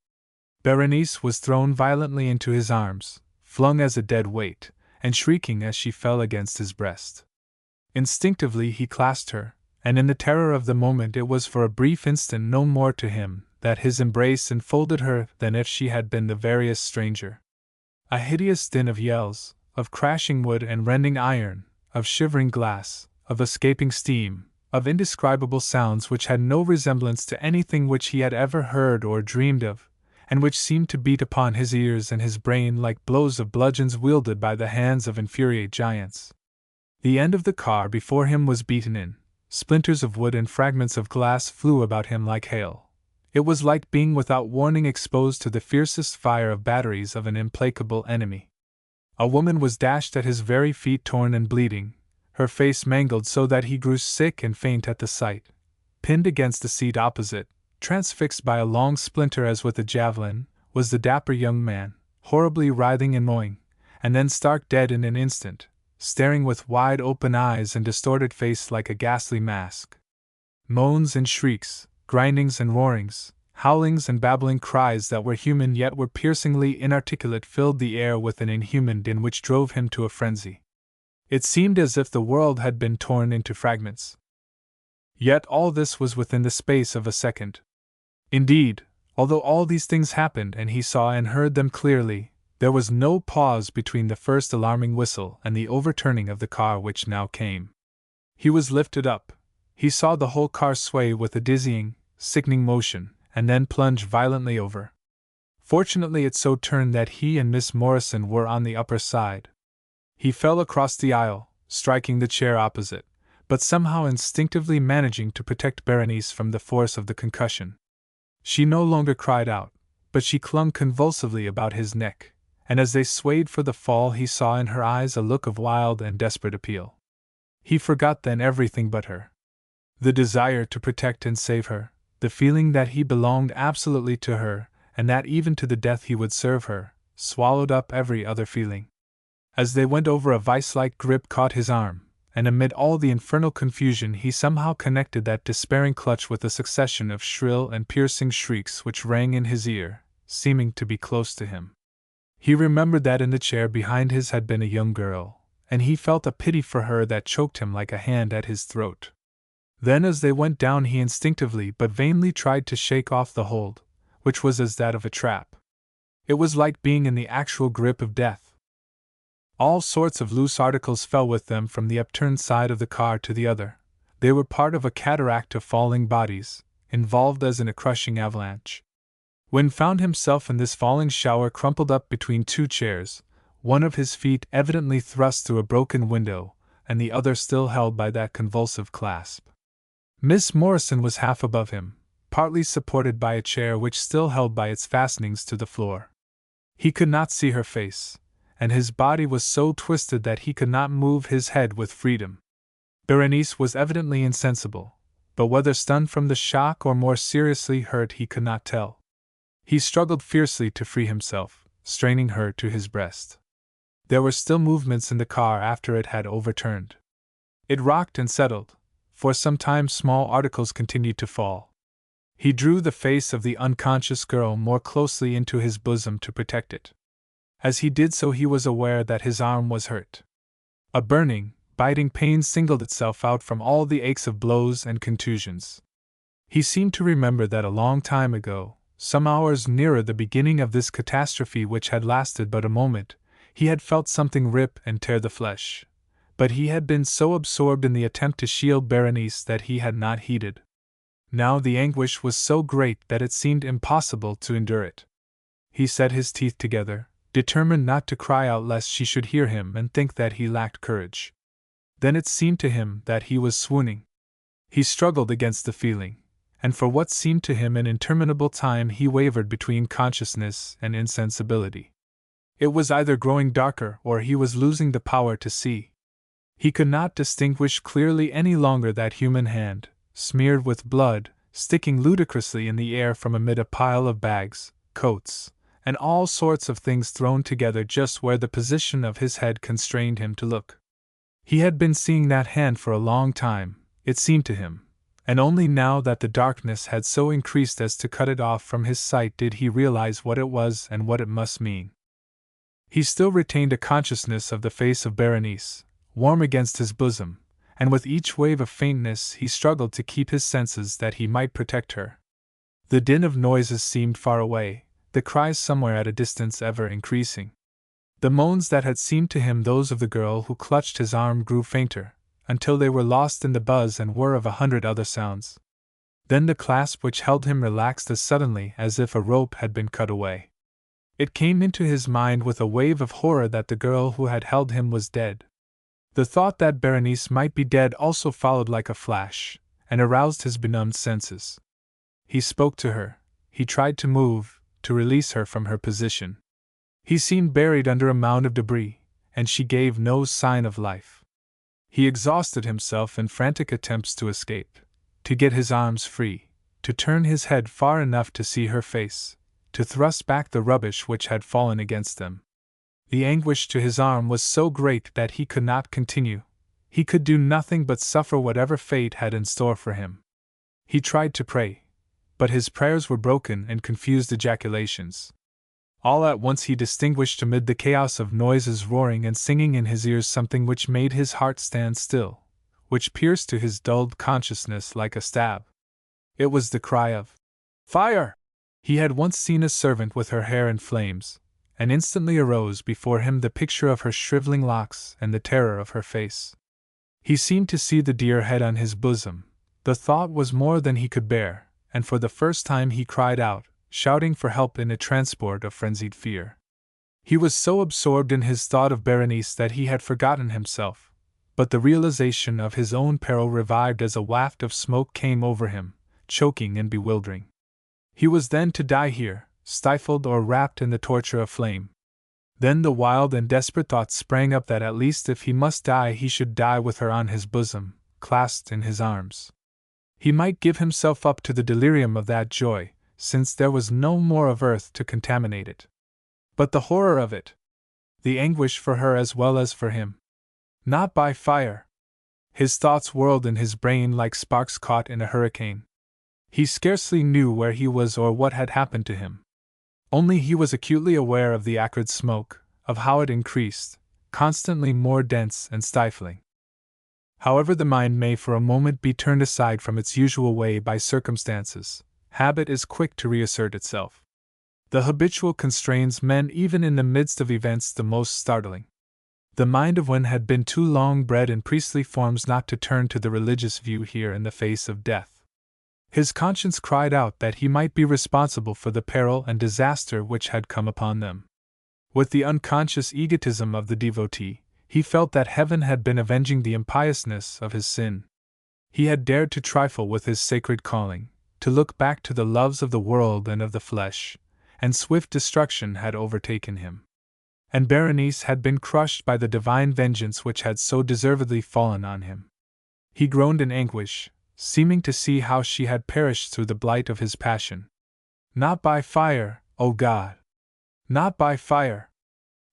Berenice was thrown violently into his arms, flung as a dead weight, and shrieking as she fell against his breast. Instinctively he clasped her, and in the terror of the moment it was for a brief instant no more to him that his embrace enfolded her than if she had been the veriest stranger. A hideous din of yells, of crashing wood and rending iron, of shivering glass, of escaping steam, of indescribable sounds which had no resemblance to anything which he had ever heard or dreamed of, and which seemed to beat upon his ears and his brain like blows of bludgeons wielded by the hands of infuriate giants. The end of the car before him was beaten in, splinters of wood and fragments of glass flew about him like hail. It was like being without warning exposed to the fiercest fire of batteries of an implacable enemy. A woman was dashed at his very feet, torn and bleeding, her face mangled so that he grew sick and faint at the sight. Pinned against the seat opposite, transfixed by a long splinter as with a javelin, was the dapper young man, horribly writhing and moaning, and then stark dead in an instant, staring with wide open eyes and distorted face like a ghastly mask. Moans and shrieks, grindings and roarings, howlings and babbling cries that were human yet were piercingly inarticulate filled the air with an inhuman din which drove him to a frenzy. It seemed as if the world had been torn into fragments. Yet all this was within the space of a second. Indeed, although all these things happened and he saw and heard them clearly, there was no pause between the first alarming whistle and the overturning of the car which now came. He was lifted up. He saw the whole car sway with a dizzying, sickening motion, and then plunge violently over. Fortunately it so turned that he and Miss Morrison were on the upper side. He fell across the aisle, striking the chair opposite, but somehow instinctively managing to protect Berenice from the force of the concussion. She no longer cried out, but she clung convulsively about his neck, and as they swayed for the fall he saw in her eyes a look of wild and desperate appeal. He forgot then everything but her. The desire to protect and save her, the feeling that he belonged absolutely to her, and that even to the death he would serve her, swallowed up every other feeling. As they went over, a vice-like grip caught his arm, and amid all the infernal confusion he somehow connected that despairing clutch with a succession of shrill and piercing shrieks which rang in his ear, seeming to be close to him. He remembered that in the chair behind his had been a young girl, and he felt a pity for her that choked him like a hand at his throat. Then as they went down he instinctively but vainly tried to shake off the hold, which was as that of a trap. It was like being in the actual grip of death. All sorts of loose articles fell with them from the upturned side of the car to the other. They were part of a cataract of falling bodies, involved as in a crushing avalanche. Wynne found himself in this falling shower crumpled up between two chairs, one of his feet evidently thrust through a broken window, and the other still held by that convulsive clasp. Miss Morrison was half above him, partly supported by a chair which still held by its fastenings to the floor. He could not see her face, and his body was so twisted that he could not move his head with freedom. Berenice was evidently insensible, but whether stunned from the shock or more seriously hurt he could not tell. He struggled fiercely to free himself, straining her to his breast. There were still movements in the car after it had overturned. It rocked and settled. For some time small articles continued to fall. He drew the face of the unconscious girl more closely into his bosom to protect it. As he did so he was aware that his arm was hurt. A burning, biting pain singled itself out from all the aches of blows and contusions. He seemed to remember that a long time ago, some hours nearer the beginning of this catastrophe which had lasted but a moment, he had felt something rip and tear the flesh. But he had been so absorbed in the attempt to shield Berenice that he had not heeded. Now the anguish was so great that it seemed impossible to endure it. He set his teeth together, determined not to cry out lest she should hear him and think that he lacked courage. Then it seemed to him that he was swooning. He struggled against the feeling, and for what seemed to him an interminable time he wavered between consciousness and insensibility. It was either growing darker or he was losing the power to see. He could not distinguish clearly any longer that human hand, smeared with blood, sticking ludicrously in the air from amid a pile of bags, coats, and all sorts of things thrown together just where the position of his head constrained him to look. He had been seeing that hand for a long time, it seemed to him, and only now that the darkness had so increased as to cut it off from his sight did he realize what it was and what it must mean. He still retained a consciousness of the face of Berenice, warm against his bosom, and with each wave of faintness he struggled to keep his senses that he might protect her. The din of noises seemed far away, the cries somewhere at a distance ever increasing. The moans that had seemed to him those of the girl who clutched his arm grew fainter, until they were lost in the buzz and whir of 100 other sounds. Then the clasp which held him relaxed as suddenly as if a rope had been cut away. It came into his mind with a wave of horror that the girl who had held him was dead. The thought that Berenice might be dead also followed like a flash, and aroused his benumbed senses. He spoke to her, he tried to move, to release her from her position. He seemed buried under a mound of debris, and she gave no sign of life. He exhausted himself in frantic attempts to escape, to get his arms free, to turn his head far enough to see her face, to thrust back the rubbish which had fallen against them. The anguish to his arm was so great that he could not continue. He could do nothing but suffer whatever fate had in store for him. He tried to pray, but his prayers were broken and confused ejaculations. All at once he distinguished amid the chaos of noises roaring and singing in his ears something which made his heart stand still, which pierced to his dulled consciousness like a stab. It was the cry of "Fire!" He had once seen a servant with her hair in flames, and instantly arose before him the picture of her shriveling locks and the terror of her face. He seemed to see the dear head on his bosom. The thought was more than he could bear, and for the first time he cried out, shouting for help in a transport of frenzied fear. He was so absorbed in his thought of Berenice that he had forgotten himself, but the realization of his own peril revived as a waft of smoke came over him, choking and bewildering. He was then to die here, stifled or wrapped in the torture of flame. Then the wild and desperate thought sprang up that at least if he must die he should die with her on his bosom, clasped in his arms. He might give himself up to the delirium of that joy, since there was no more of earth to contaminate it. But the horror of it! The anguish for her as well as for him! Not by fire! His thoughts whirled in his brain like sparks caught in a hurricane. He scarcely knew where he was or what had happened to him. Only he was acutely aware of the acrid smoke, of how it increased, constantly more dense and stifling. However the mind may for a moment be turned aside from its usual way by circumstances, habit is quick to reassert itself. The habitual constrains men even in the midst of events the most startling. The mind of one had been too long bred in priestly forms not to turn to the religious view here in the face of death. His conscience cried out that he might be responsible for the peril and disaster which had come upon them. With the unconscious egotism of the devotee, he felt that heaven had been avenging the impiousness of his sin. He had dared to trifle with his sacred calling, to look back to the loves of the world and of the flesh, and swift destruction had overtaken him. And Berenice had been crushed by the divine vengeance which had so deservedly fallen on him. He groaned in anguish, seeming to see how she had perished through the blight of his passion. Not by fire, O God! Not by fire!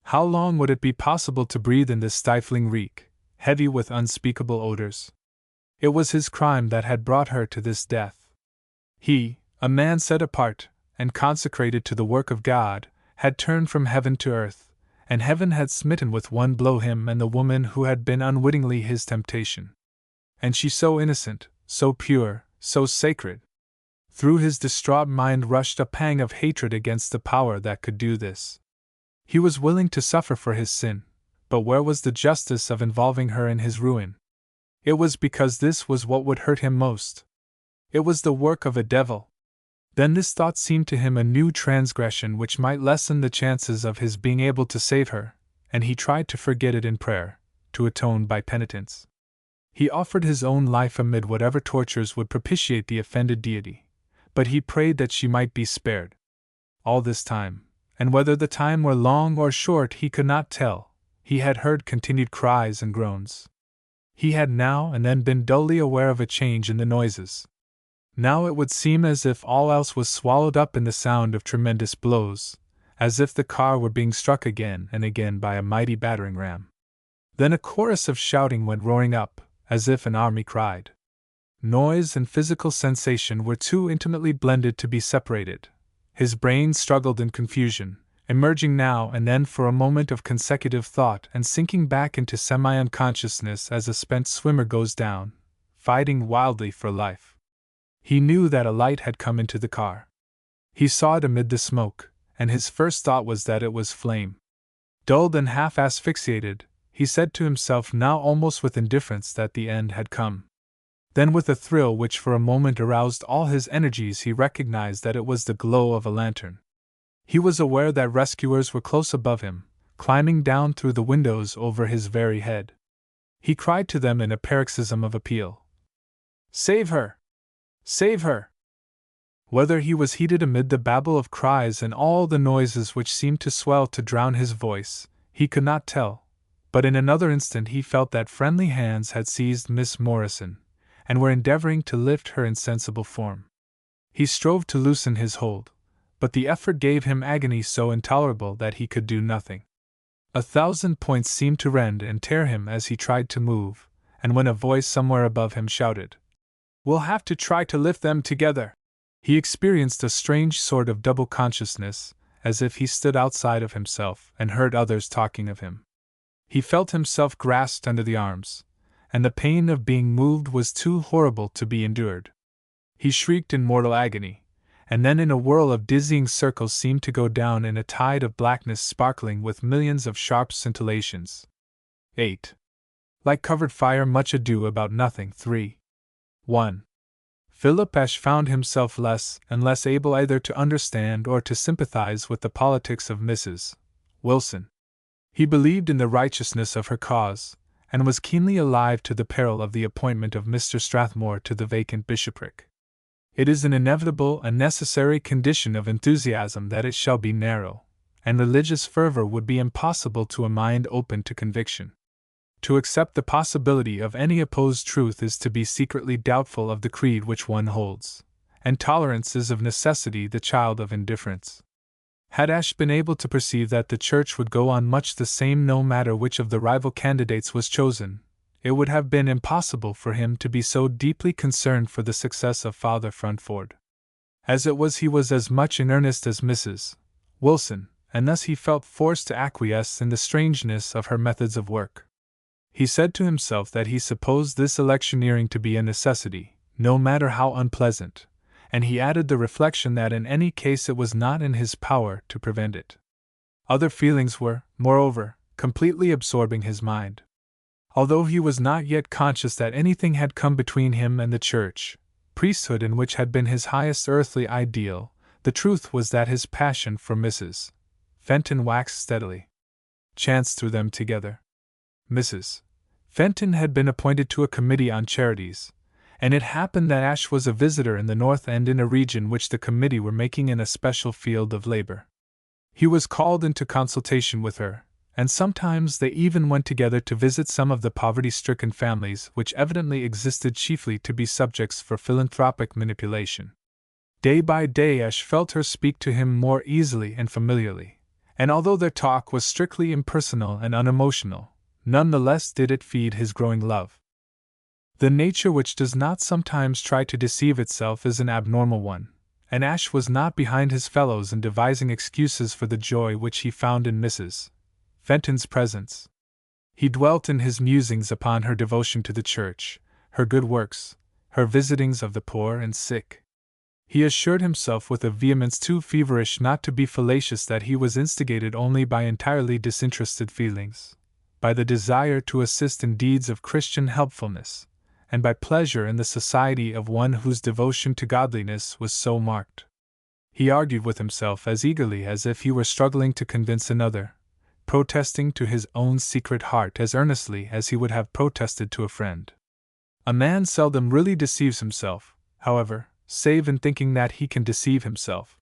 How long would it be possible to breathe in this stifling reek, heavy with unspeakable odors? It was his crime that had brought her to this death. He, a man set apart and consecrated to the work of God, had turned from heaven to earth, and heaven had smitten with one blow him and the woman who had been unwittingly his temptation. And she so innocent, so pure, so sacred. Through his distraught mind rushed a pang of hatred against the power that could do this. He was willing to suffer for his sin, but where was the justice of involving her in his ruin? It was because this was what would hurt him most. It was the work of a devil. Then this thought seemed to him a new transgression which might lessen the chances of his being able to save her, and he tried to forget it in prayer, to atone by penitence. He offered his own life amid whatever tortures would propitiate the offended deity, but he prayed that she might be spared. All this time, and whether the time were long or short he could not tell, he had heard continued cries and groans. He had now and then been dully aware of a change in the noises. Now it would seem as if all else was swallowed up in the sound of tremendous blows, as if the car were being struck again and again by a mighty battering ram. Then a chorus of shouting went roaring up, as if an army cried. Noise and physical sensation were too intimately blended to be separated. His brain struggled in confusion, emerging now and then for a moment of consecutive thought and sinking back into semi-unconsciousness as a spent swimmer goes down, fighting wildly for life. He knew that a light had come into the car. He saw it amid the smoke, and his first thought was that it was flame. Dulled and half asphyxiated, he said to himself now almost with indifference that the end had come. Then with a thrill which for a moment aroused all his energies he recognized that it was the glow of a lantern. He was aware that rescuers were close above him, climbing down through the windows over his very head. He cried to them in a paroxysm of appeal. "Save her! Save her!" Whether he was heeded amid the babble of cries and all the noises which seemed to swell to drown his voice, he could not tell, but in another instant he felt that friendly hands had seized Miss Morrison, and were endeavoring to lift her insensible form. He strove to loosen his hold, but the effort gave him agony so intolerable that he could do nothing. 1,000 points seemed to rend and tear him as he tried to move, and when a voice somewhere above him shouted, "We'll have to try to lift them together," he experienced a strange sort of double consciousness, as if he stood outside of himself and heard others talking of him. He felt himself grasped under the arms, and the pain of being moved was too horrible to be endured. He shrieked in mortal agony, and then in a whirl of dizzying circles seemed to go down in a tide of blackness sparkling with millions of sharp scintillations. 8. Like covered fire, much ado about nothing. 3. 1. Philip Ashe found himself less and less able either to understand or to sympathize with the politics of Mrs. Wilson. He believed in the righteousness of her cause, and was keenly alive to the peril of the appointment of Mr. Strathmore to the vacant bishopric. It is an inevitable and necessary condition of enthusiasm that it shall be narrow, and religious fervor would be impossible to a mind open to conviction. To accept the possibility of any opposed truth is to be secretly doubtful of the creed which one holds, and tolerance is of necessity the child of indifference. Had Ashe been able to perceive that the Church would go on much the same no matter which of the rival candidates was chosen, it would have been impossible for him to be so deeply concerned for the success of Father Frantford. As it was, he was as much in earnest as Mrs. Wilson, and thus he felt forced to acquiesce in the strangeness of her methods of work. He said to himself that he supposed this electioneering to be a necessity, no matter how unpleasant, and he added the reflection that in any case it was not in his power to prevent it. Other feelings were, moreover, completely absorbing his mind. Although he was not yet conscious that anything had come between him and the church, priesthood in which had been his highest earthly ideal, the truth was that his passion for Mrs. Fenton waxed steadily. Chance threw them together. Mrs. Fenton had been appointed to a committee on charities, and it happened that Ash was a visitor in the North End in a region which the committee were making an especial field of labor. He was called into consultation with her, and sometimes they even went together to visit some of the poverty-stricken families which evidently existed chiefly to be subjects for philanthropic manipulation. Day by day Ash felt her speak to him more easily and familiarly, and although their talk was strictly impersonal and unemotional, none the less did it feed his growing love. The nature which does not sometimes try to deceive itself is an abnormal one, and Ash was not behind his fellows in devising excuses for the joy which he found in Mrs. Fenton's presence. He dwelt in his musings upon her devotion to the church, her good works, her visitings of the poor and sick. He assured himself with a vehemence too feverish not to be fallacious that he was instigated only by entirely disinterested feelings, by the desire to assist in deeds of Christian helpfulness, and by pleasure in the society of one whose devotion to godliness was so marked. He argued with himself as eagerly as if he were struggling to convince another, protesting to his own secret heart as earnestly as he would have protested to a friend. A man seldom really deceives himself, however, save in thinking that he can deceive himself.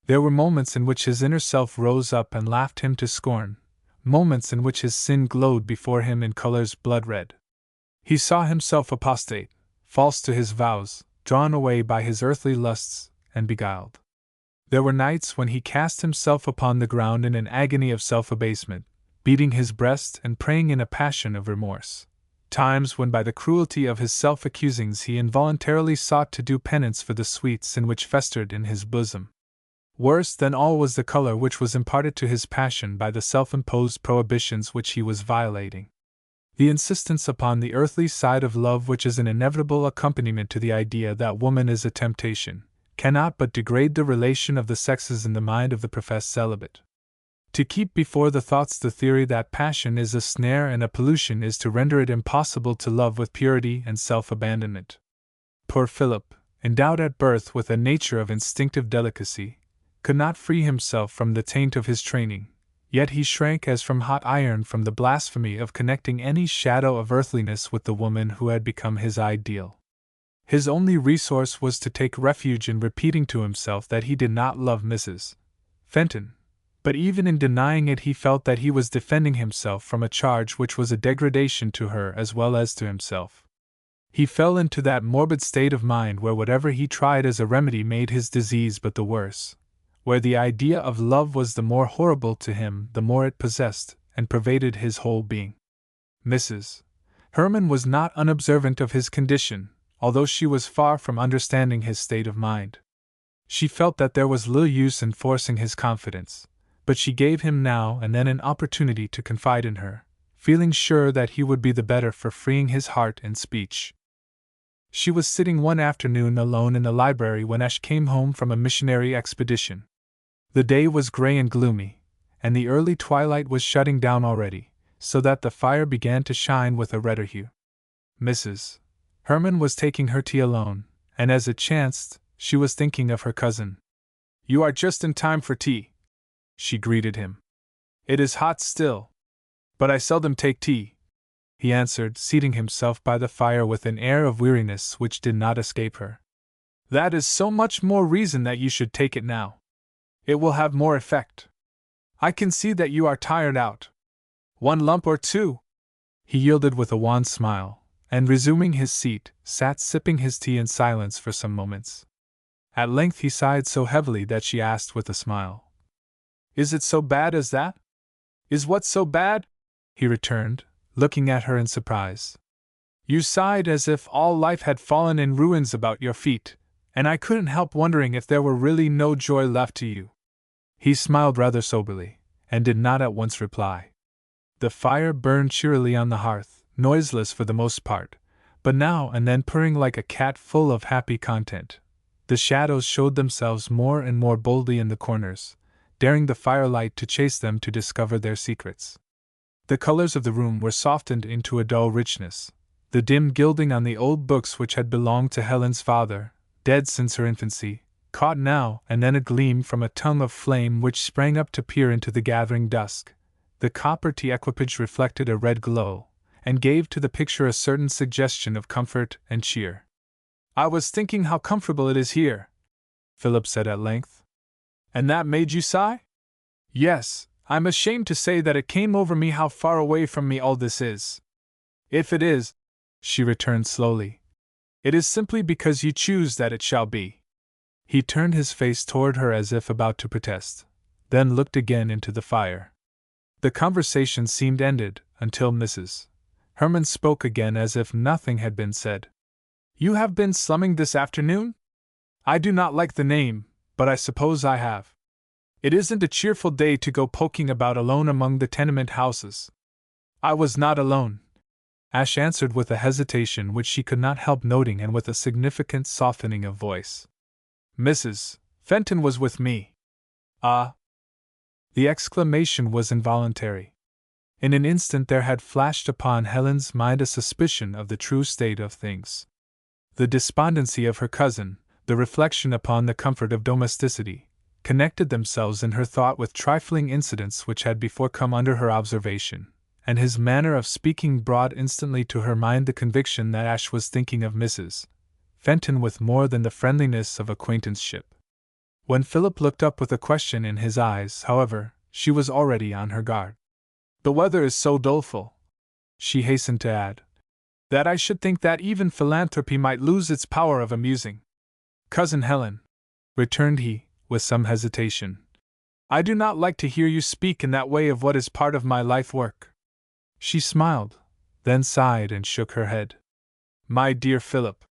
There were moments in which his inner self rose up and laughed him to scorn, moments in which his sin glowed before him in colors blood-red. He saw himself apostate, false to his vows, drawn away by his earthly lusts, and beguiled. There were nights when he cast himself upon the ground in an agony of self-abasement, beating his breast and praying in a passion of remorse. Times when by the cruelty of his self-accusings he involuntarily sought to do penance for the sweets in which festered in his bosom. Worse than all was the color which was imparted to his passion by the self-imposed prohibitions which he was violating. The insistence upon the earthly side of love, which is an inevitable accompaniment to the idea that woman is a temptation, cannot but degrade the relation of the sexes in the mind of the professed celibate. To keep before the thoughts the theory that passion is a snare and a pollution is to render it impossible to love with purity and self-abandonment. Poor Philip, endowed at birth with a nature of instinctive delicacy, could not free himself from the taint of his training, yet he shrank as from hot iron from the blasphemy of connecting any shadow of earthliness with the woman who had become his ideal. His only resource was to take refuge in repeating to himself that he did not love Mrs. Fenton, but even in denying it he felt that he was defending himself from a charge which was a degradation to her as well as to himself. He fell into that morbid state of mind where whatever he tried as a remedy made his disease but the worse, where the idea of love was the more horrible to him the more it possessed and pervaded his whole being. Mrs. Herman was not unobservant of his condition, although she was far from understanding his state of mind. She felt that there was little use in forcing his confidence, but she gave him now and then an opportunity to confide in her, feeling sure that he would be the better for freeing his heart and speech. She was sitting one afternoon alone in the library when Ash came home from a missionary expedition. The day was gray and gloomy, and the early twilight was shutting down already, so that the fire began to shine with a redder hue. Mrs. Herman was taking her tea alone, and as it chanced, she was thinking of her cousin. "You are just in time for tea," she greeted him. "It is hot still. But I seldom take tea," he answered, seating himself by the fire with an air of weariness which did not escape her. "That is so much more reason that you should take it now. It will have more effect. I can see that you are tired out. 1 lump or 2? He yielded with a wan smile, and resuming his seat, sat sipping his tea in silence for some moments. At length he sighed so heavily that she asked with a smile, "Is it so bad as that?" "Is what so bad?" he returned, looking at her in surprise. "You sighed as if all life had fallen in ruins about your feet, and I couldn't help wondering if there were really no joy left to you." He smiled rather soberly, and did not at once reply. The fire burned cheerily on the hearth, noiseless for the most part, but now and then purring like a cat full of happy content. The shadows showed themselves more and more boldly in the corners, daring the firelight to chase them to discover their secrets. The colors of the room were softened into a dull richness. The dim gilding on the old books which had belonged to Helen's father, dead since her infancy, caught now and then a gleam from a tongue of flame which sprang up to peer into the gathering dusk. The copper tea equipage reflected a red glow, and gave to the picture a certain suggestion of comfort and cheer. "I was thinking how comfortable it is here," Philip said at length. "And that made you sigh?" "Yes, I'm ashamed to say that it came over me how far away from me all this is." "If it is," she returned slowly, "it is simply because you choose that it shall be." He turned his face toward her as if about to protest, then looked again into the fire. The conversation seemed ended, until Mrs. Herman spoke again as if nothing had been said. "You have been slumming this afternoon? I do not like the name, but I suppose I have. It isn't a cheerful day to go poking about alone among the tenement houses." "I was not alone," Ash answered with a hesitation which she could not help noting and with a significant softening of voice. "Mrs. Fenton was with me." "Ah!" The exclamation was involuntary. In an instant there had flashed upon Helen's mind a suspicion of the true state of things. The despondency of her cousin, the reflection upon the comfort of domesticity, connected themselves in her thought with trifling incidents which had before come under her observation, and his manner of speaking brought instantly to her mind the conviction that Ash was thinking of Mrs. Fenton with more than the friendliness of acquaintanceship. When Philip looked up with a question in his eyes, however, she was already on her guard. "The weather is so doleful," she hastened to add, "that I should think that even philanthropy might lose its power of amusing." "Cousin Helen," returned he, with some hesitation, "I do not like to hear you speak in that way of what is part of my life work." She smiled, then sighed and shook her head. "My dear Philip,"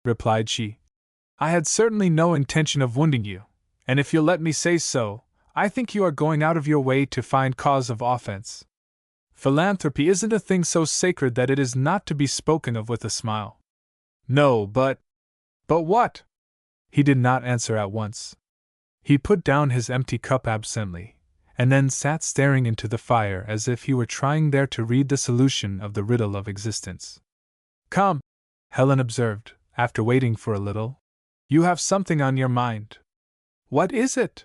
replied she, "I had certainly no intention of wounding you, and if you'll let me say so, I think you are going out of your way to find cause of offense. Philanthropy isn't a thing so sacred that it is not to be spoken of with a smile." "No, but what?" He did not answer at once. He put down his empty cup absently, and then sat staring into the fire as if he were trying there to read the solution of the riddle of existence. "Come," Helen observed, after waiting for a little. "You have something on your mind. What is it?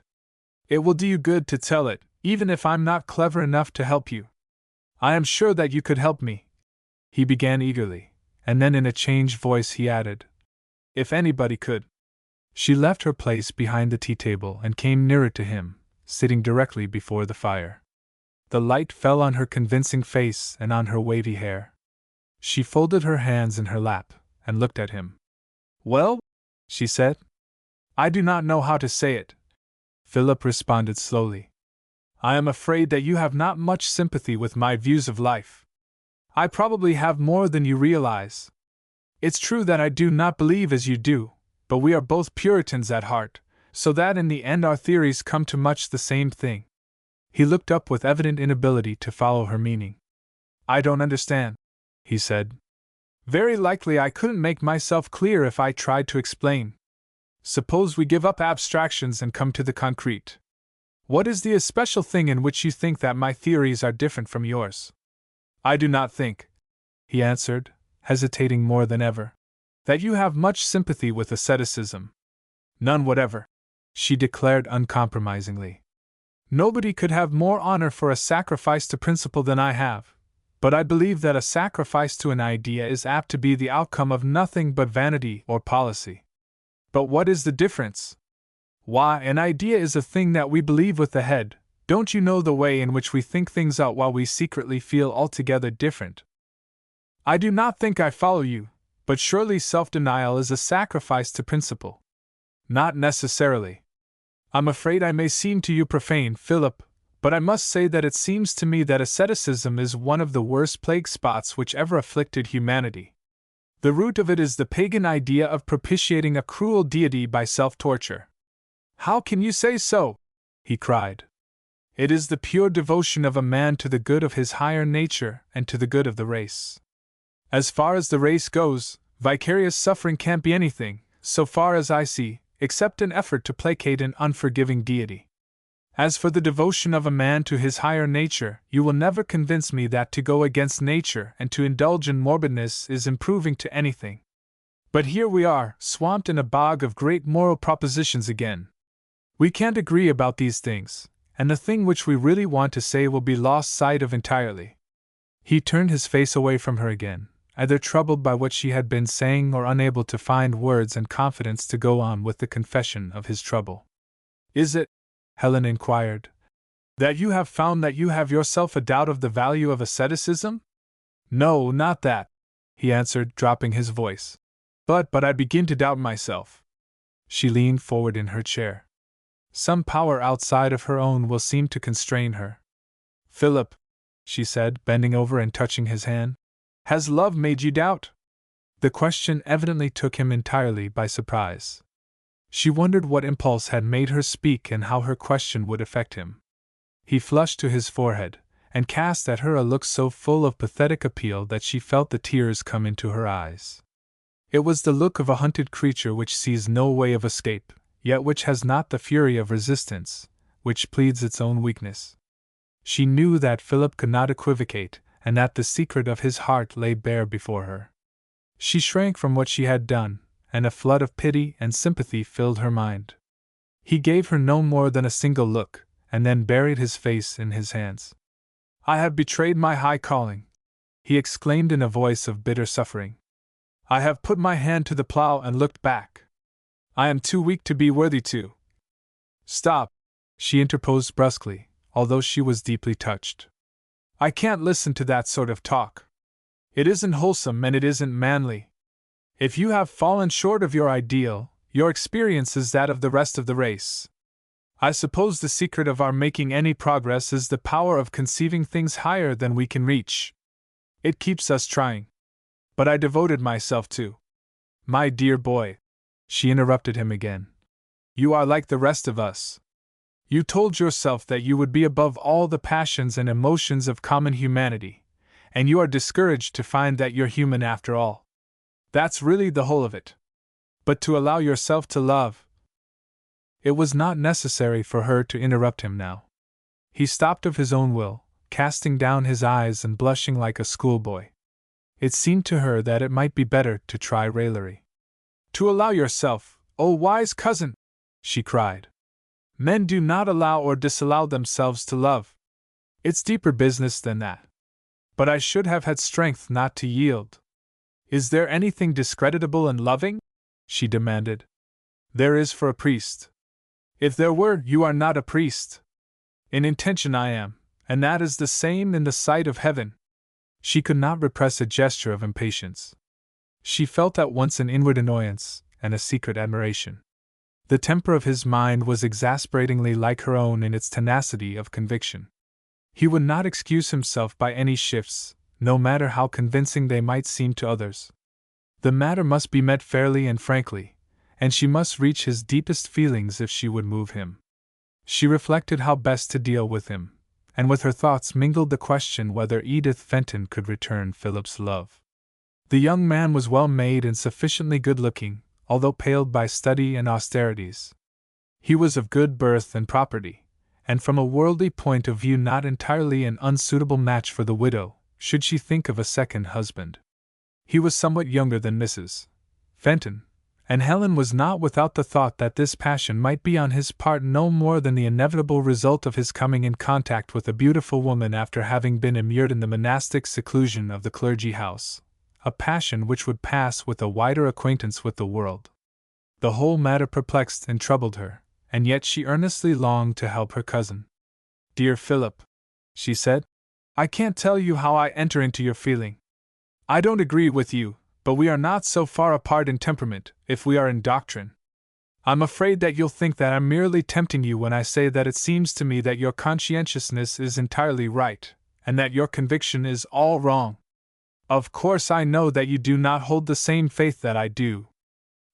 It will do you good to tell it, even if I'm not clever enough to help you. I am sure that you could help me," he began eagerly, and then in a changed voice he added, "if anybody could." She left her place behind the tea-table and came nearer to him, sitting directly before the fire. The light fell on her convincing face and on her wavy hair. She folded her hands in her lap and looked at him. "Well?" she said. "I do not know how to say it," Philip responded slowly. "I am afraid that you have not much sympathy with my views of life. I probably have more than you realize. It's true that I do not believe as you do, but we are both Puritans at heart, so that in the end our theories come to much the same thing." He looked up with evident inability to follow her meaning. "I don't understand," he said. "Very likely I couldn't make myself clear if I tried to explain. Suppose we give up abstractions and come to the concrete. What is the especial thing in which you think that my theories are different from yours?" "I do not think," he answered, hesitating more than ever, "that you have much sympathy with asceticism." "None whatever," she declared uncompromisingly. "Nobody could have more honor for a sacrifice to principle than I have, but I believe that a sacrifice to an idea is apt to be the outcome of nothing but vanity or policy." "But what is the difference?" "Why, an idea is a thing that we believe with the head. Don't you know the way in which we think things out while we secretly feel altogether different?" "I do not think I follow you, but surely self-denial is a sacrifice to principle." "Not necessarily. I'm afraid I may seem to you profane, Philip, but I must say that it seems to me that asceticism is one of the worst plague spots which ever afflicted humanity. The root of it is the pagan idea of propitiating a cruel deity by self-torture." "How can you say so?" he cried. It is the pure devotion of a man to the good of his higher nature and to the good of the race. As far as the race goes, vicarious suffering can't be anything, so far as I see, except an effort to placate an unforgiving deity. As for the devotion of a man to his higher nature, you will never convince me that to go against nature and to indulge in morbidness is improving to anything. But here we are, swamped in a bog of great moral propositions again. We can't agree about these things, and the thing which we really want to say will be lost sight of entirely. He turned his face away from her again, either troubled by what she had been saying or unable to find words and confidence to go on with the confession of his trouble. Is it, Helen inquired, that you have found that you have yourself a doubt of the value of asceticism? No, not that, he answered, dropping his voice. But I begin to doubt myself. She leaned forward in her chair. Some power outside of her own will seem to constrain her. Philip, she said, bending over and touching his hand, has love made you doubt? The question evidently took him entirely by surprise. She wondered what impulse had made her speak and how her question would affect him. He flushed to his forehead, and cast at her a look so full of pathetic appeal that she felt the tears come into her eyes. It was the look of a hunted creature which sees no way of escape, yet which has not the fury of resistance, which pleads its own weakness. She knew that Philip could not equivocate, and that the secret of his heart lay bare before her. She shrank from what she had done, and a flood of pity and sympathy filled her mind. He gave her no more than a single look, and then buried his face in his hands. I have betrayed my high calling, he exclaimed in a voice of bitter suffering. I have put my hand to the plow and looked back. I am too weak to be worthy to. Stop, she interposed brusquely, although she was deeply touched. I can't listen to that sort of talk. It isn't wholesome and it isn't manly. If you have fallen short of your ideal, your experience is that of the rest of the race. I suppose the secret of our making any progress is the power of conceiving things higher than we can reach. It keeps us trying. But I devoted myself to. My dear boy, she interrupted him again. You are like the rest of us. You told yourself that you would be above all the passions and emotions of common humanity, and you are discouraged to find that you're human after all. That's really the whole of it. But to allow yourself to love. It was not necessary for her to interrupt him now. He stopped of his own will, casting down his eyes and blushing like a schoolboy. It seemed to her that it might be better to try raillery. To allow yourself, O wise cousin, she cried. Men do not allow or disallow themselves to love. It's deeper business than that. But I should have had strength not to yield. Is there anything discreditable in loving? She demanded. There is for a priest. If there were, you are not a priest. In intention I am, and that is the same in the sight of heaven. She could not repress a gesture of impatience. She felt at once an inward annoyance and a secret admiration. The temper of his mind was exasperatingly like her own in its tenacity of conviction. He would not excuse himself by any shifts, no matter how convincing they might seem to others. The matter must be met fairly and frankly, and she must reach his deepest feelings if she would move him. She reflected how best to deal with him, and with her thoughts mingled the question whether Edith Fenton could return Philip's love. The young man was well made and sufficiently good-looking, although paled by study and austerities. He was of good birth and property, and from a worldly point of view not entirely an unsuitable match for the widow, should she think of a second husband. He was somewhat younger than Mrs. Fenton, and Helen was not without the thought that this passion might be on his part no more than the inevitable result of his coming in contact with a beautiful woman after having been immured in the monastic seclusion of the clergy house, a passion which would pass with a wider acquaintance with the world. The whole matter perplexed and troubled her, and yet she earnestly longed to help her cousin. Dear Philip, she said, I can't tell you how I enter into your feeling. I don't agree with you, but we are not so far apart in temperament, if we are in doctrine. I'm afraid that you'll think that I'm merely tempting you when I say that it seems to me that your conscientiousness is entirely right, and that your conviction is all wrong. Of course I know that you do not hold the same faith that I do.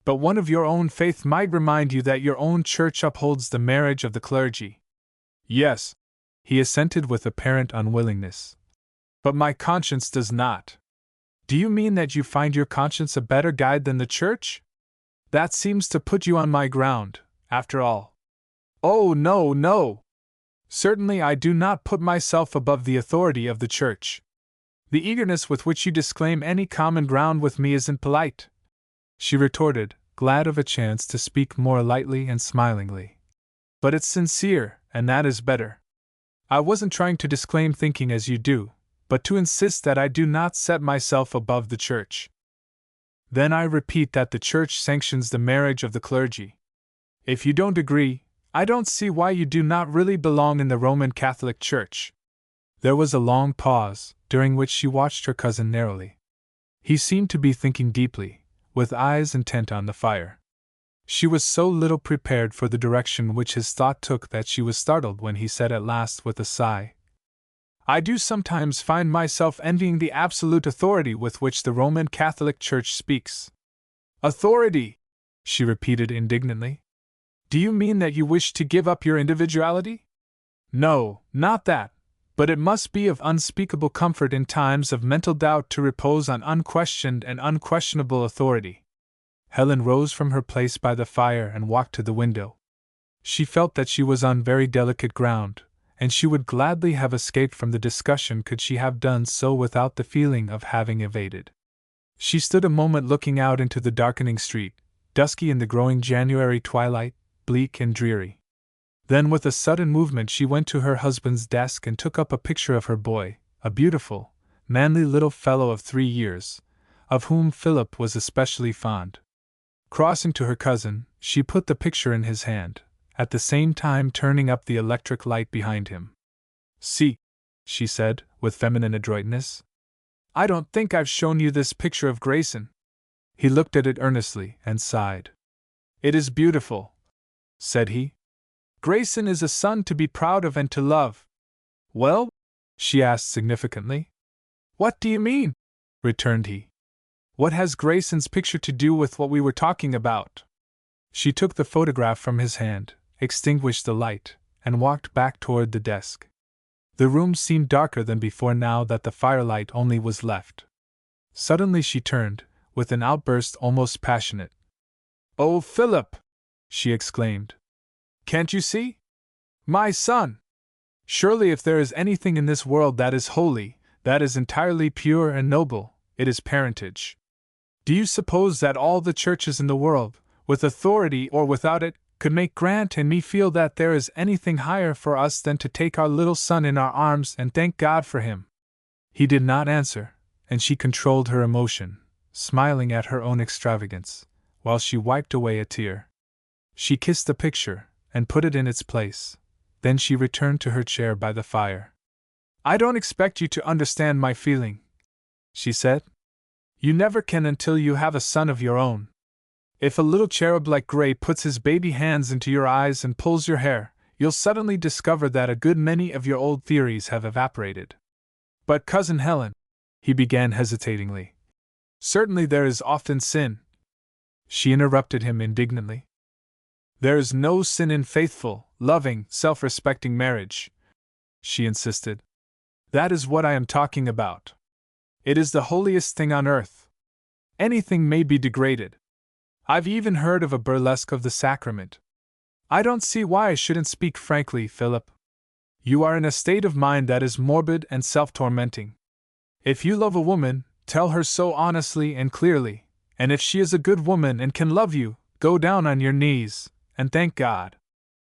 But one of your own faith might remind you that your own church upholds the marriage of the clergy. Yes, he assented with apparent unwillingness. But my conscience does not. Do you mean that you find your conscience a better guide than the church? That seems to put you on my ground, after all. Oh, no, no! Certainly I do not put myself above the authority of the church. The eagerness with which you disclaim any common ground with me isn't polite, she retorted, glad of a chance to speak more lightly and smilingly. But it's sincere, and that is better. I wasn't trying to disclaim thinking as you do, but to insist that I do not set myself above the church. Then I repeat that the church sanctions the marriage of the clergy. If you don't agree, I don't see why you do not really belong in the Roman Catholic Church. There was a long pause, during which she watched her cousin narrowly. He seemed to be thinking deeply, with eyes intent on the fire. She was so little prepared for the direction which his thought took that she was startled when he said at last with a sigh, I do sometimes find myself envying the absolute authority with which the Roman Catholic Church speaks. Authority! She repeated indignantly. Do you mean that you wish to give up your individuality? No, not that, but it must be of unspeakable comfort in times of mental doubt to repose on unquestioned and unquestionable authority. Helen rose from her place by the fire and walked to the window. She felt that she was on very delicate ground, and she would gladly have escaped from the discussion could she have done so without the feeling of having evaded. She stood a moment looking out into the darkening street, dusky in the growing January twilight, bleak and dreary. Then with a sudden movement she went to her husband's desk and took up a picture of her boy, a beautiful, manly little fellow of 3 years, of whom Philip was especially fond. Crossing to her cousin, she put the picture in his hand, at the same time turning up the electric light behind him. See, she said, with feminine adroitness. I don't think I've shown you this picture of Grayson. He looked at it earnestly and sighed. It is beautiful, said he. Grayson is a son to be proud of and to love. Well? She asked significantly. What do you mean? Returned he. What has Grayson's picture to do with what we were talking about? She took the photograph from his hand, extinguished the light, and walked back toward the desk. The room seemed darker than before now that the firelight only was left. Suddenly she turned, with an outburst almost passionate. Oh, Philip! She exclaimed. Can't you see? My son! Surely if there is anything in this world that is holy, that is entirely pure and noble, it is parentage. Do you suppose that all the churches in the world, with authority or without it, could make Grant and me feel that there is anything higher for us than to take our little son in our arms and thank God for him? He did not answer, and she controlled her emotion, smiling at her own extravagance, while she wiped away a tear. She kissed the picture, and put it in its place. Then she returned to her chair by the fire. I don't expect you to understand my feeling, she said. You never can until you have a son of your own. If a little cherub like Gray puts his baby hands into your eyes and pulls your hair, you'll suddenly discover that a good many of your old theories have evaporated. But Cousin Helen, he began hesitatingly. Certainly there is often sin. She interrupted him indignantly. There is no sin in faithful, loving, self-respecting marriage, she insisted. That is what I am talking about. It is the holiest thing on earth. Anything may be degraded. I've even heard of a burlesque of the sacrament. I don't see why I shouldn't speak frankly, Philip. You are in a state of mind that is morbid and self-tormenting. If you love a woman, tell her so honestly and clearly, and if she is a good woman and can love you, go down on your knees, and thank God.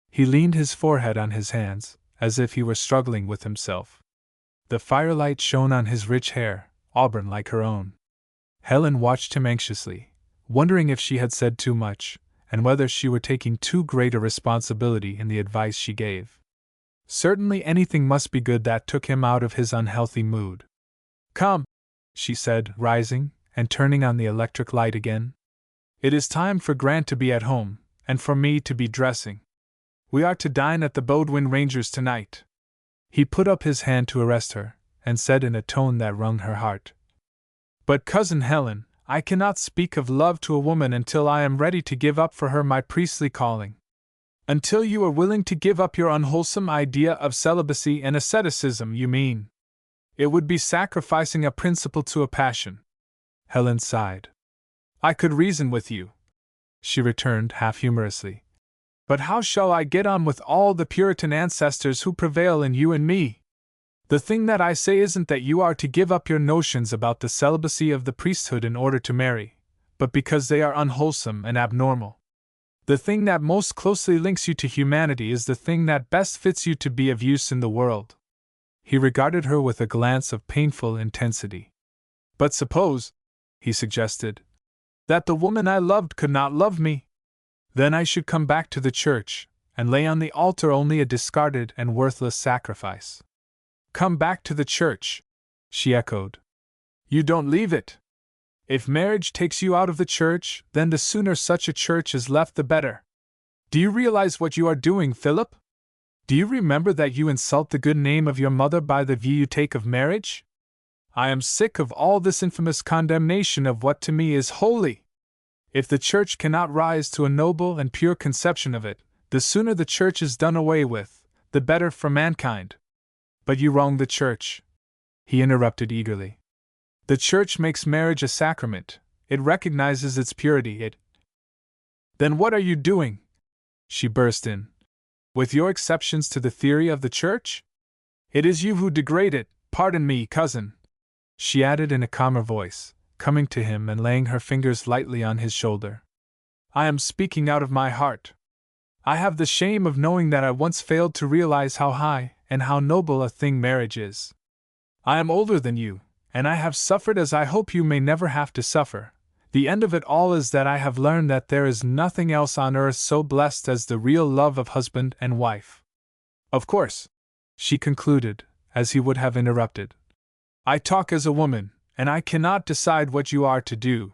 He leaned his forehead on his hands, as if he were struggling with himself. The firelight shone on his rich hair, auburn like her own. Helen watched him anxiously, wondering if she had said too much, and whether she were taking too great a responsibility in the advice she gave. Certainly anything must be good that took him out of his unhealthy mood. Come, she said, rising, and turning on the electric light again. It is time for Grant to be at home, and for me to be dressing. We are to dine at the Bodwin Rangers tonight. He put up his hand to arrest her, and said in a tone that wrung her heart. But Cousin Helen, I cannot speak of love to a woman until I am ready to give up for her my priestly calling. Until you are willing to give up your unwholesome idea of celibacy and asceticism, you mean. It would be sacrificing a principle to a passion. Helen sighed. I could reason with you, she returned half humorously. But how shall I get on with all the Puritan ancestors who prevail in you and me? The thing that I say isn't that you are to give up your notions about the celibacy of the priesthood in order to marry, but because they are unwholesome and abnormal. The thing that most closely links you to humanity is the thing that best fits you to be of use in the world. He regarded her with a glance of painful intensity. But suppose, he suggested, that the woman I loved could not love me? Then I should come back to the church, and lay on the altar only a discarded and worthless sacrifice. Come back to the church, she echoed. You don't leave it. If marriage takes you out of the church, then the sooner such a church is left the better. Do you realize what you are doing, Philip? Do you remember that you insult the good name of your mother by the view you take of marriage? I am sick of all this infamous condemnation of what to me is holy. If the church cannot rise to a noble and pure conception of it, the sooner the church is done away with, the better for mankind. But you wrong the church, he interrupted eagerly. The church makes marriage a sacrament. It recognizes its purity. Then what are you doing? She burst in. With your exceptions to the theory of the church? It is you who degrade it. Pardon me, cousin, she added in a calmer voice, coming to him and laying her fingers lightly on his shoulder. I am speaking out of my heart. I have the shame of knowing that I once failed to realize how high and how noble a thing marriage is. I am older than you, and I have suffered as I hope you may never have to suffer. The end of it all is that I have learned that there is nothing else on earth so blessed as the real love of husband and wife. Of course, she concluded, as he would have interrupted, I talk as a woman, and I cannot decide what you are to do.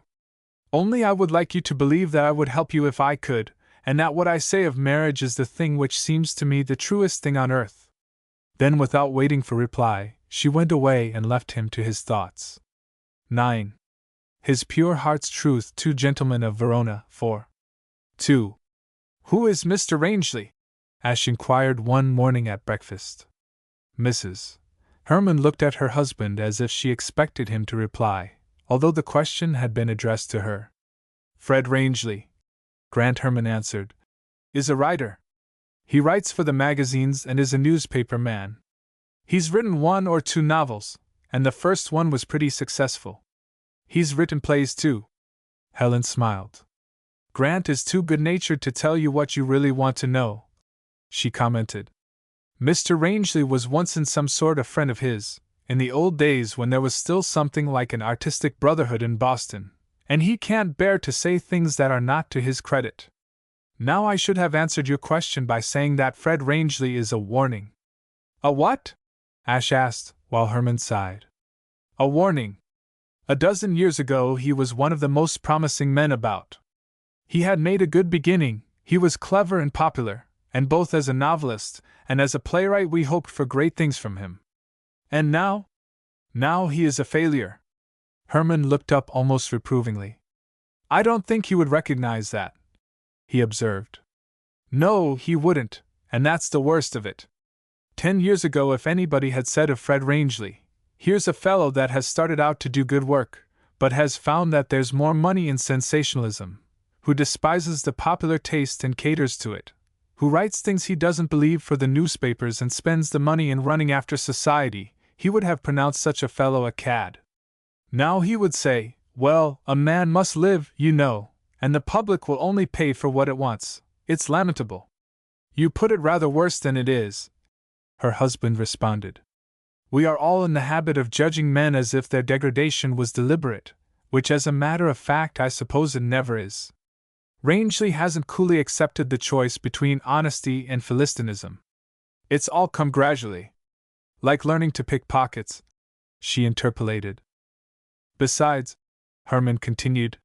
Only I would like you to believe that I would help you if I could, and that what I say of marriage is the thing which seems to me the truest thing on earth. Then, without waiting for reply, she went away and left him to his thoughts. 9. His pure heart's truth. 2 Gentlemen of Verona. 4. 2. Who is Mr. Rangeley? Ash inquired one morning at breakfast. Mrs. Herman looked at her husband as if she expected him to reply, although the question had been addressed to her. Fred Rangeley, Grant Herman answered, is a writer. He writes for the magazines and is a newspaper man. He's written 1 or 2 novels, and the first one was pretty successful. He's written plays too. Helen smiled. Grant is too good-natured to tell you what you really want to know, she commented. Mr. Rangeley was once in some sort a friend of his, in the old days when there was still something like an artistic brotherhood in Boston, and he can't bear to say things that are not to his credit. Now I should have answered your question by saying that Fred Rangeley is a warning. A what? Ash asked, while Herman sighed. A warning. A dozen years ago he was one of the most promising men about. He had made a good beginning, he was clever and popular, and both as a novelist and as a playwright we hoped for great things from him. And now? Now he is a failure. Herman looked up almost reprovingly. I don't think he would recognize that, he observed. No, he wouldn't, and that's the worst of it. 10 years ago if anybody had said of Fred Rangeley, here's a fellow that has started out to do good work, but has found that there's more money in sensationalism, who despises the popular taste and caters to it, who writes things he doesn't believe for the newspapers and spends the money in running after society, he would have pronounced such a fellow a cad. Now he would say, well, a man must live, you know, and the public will only pay for what it wants. It's lamentable. You put it rather worse than it is, her husband responded. We are all in the habit of judging men as if their degradation was deliberate, which as a matter of fact I suppose it never is. Rangeley hasn't coolly accepted the choice between honesty and Philistinism. It's all come gradually. Like learning to pick pockets, she interpolated. Besides, Herman continued,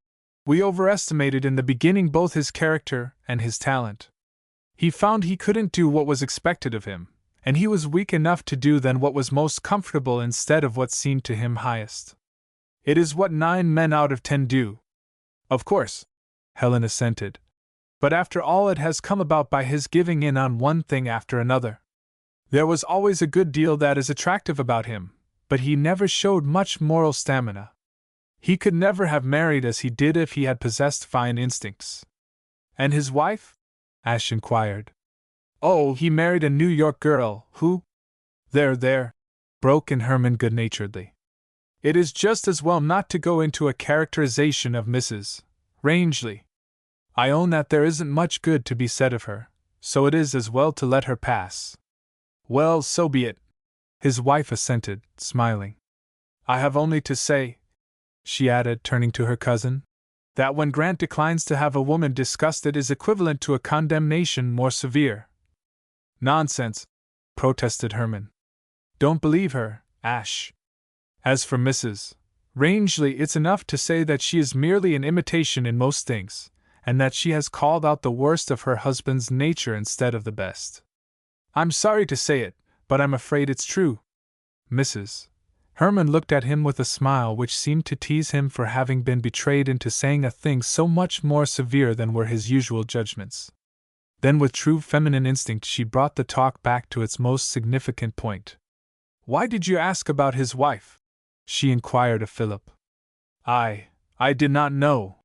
we overestimated in the beginning both his character and his talent. He found he couldn't do what was expected of him, and he was weak enough to do then what was most comfortable instead of what seemed to him highest. It is what 9 men out of 10 do. Of course, Helen assented. But after all, it has come about by his giving in on one thing after another. There was always a good deal that is attractive about him, but he never showed much moral stamina. He could never have married as he did if he had possessed fine instincts. And his wife? Ash inquired. Oh, he married a New York girl, who… There, broke in Herman good-naturedly. It is just as well not to go into a characterization of Mrs. Rangeley. I own that there isn't much good to be said of her, so it is as well to let her pass. Well, so be it, his wife assented, smiling. I have only to say, she added, turning to her cousin, that when Grant declines to have a woman discussed, it is equivalent to a condemnation more severe. Nonsense, protested Herman. Don't believe her, Ash. As for Mrs. Rangeley, it's enough to say that she is merely an imitation in most things, and that she has called out the worst of her husband's nature instead of the best. I'm sorry to say it, but I'm afraid it's true. Mrs. Herman looked at him with a smile which seemed to tease him for having been betrayed into saying a thing so much more severe than were his usual judgments. Then with true feminine instinct she brought the talk back to its most significant point. Why did you ask about his wife? She inquired of Philip. I did not know,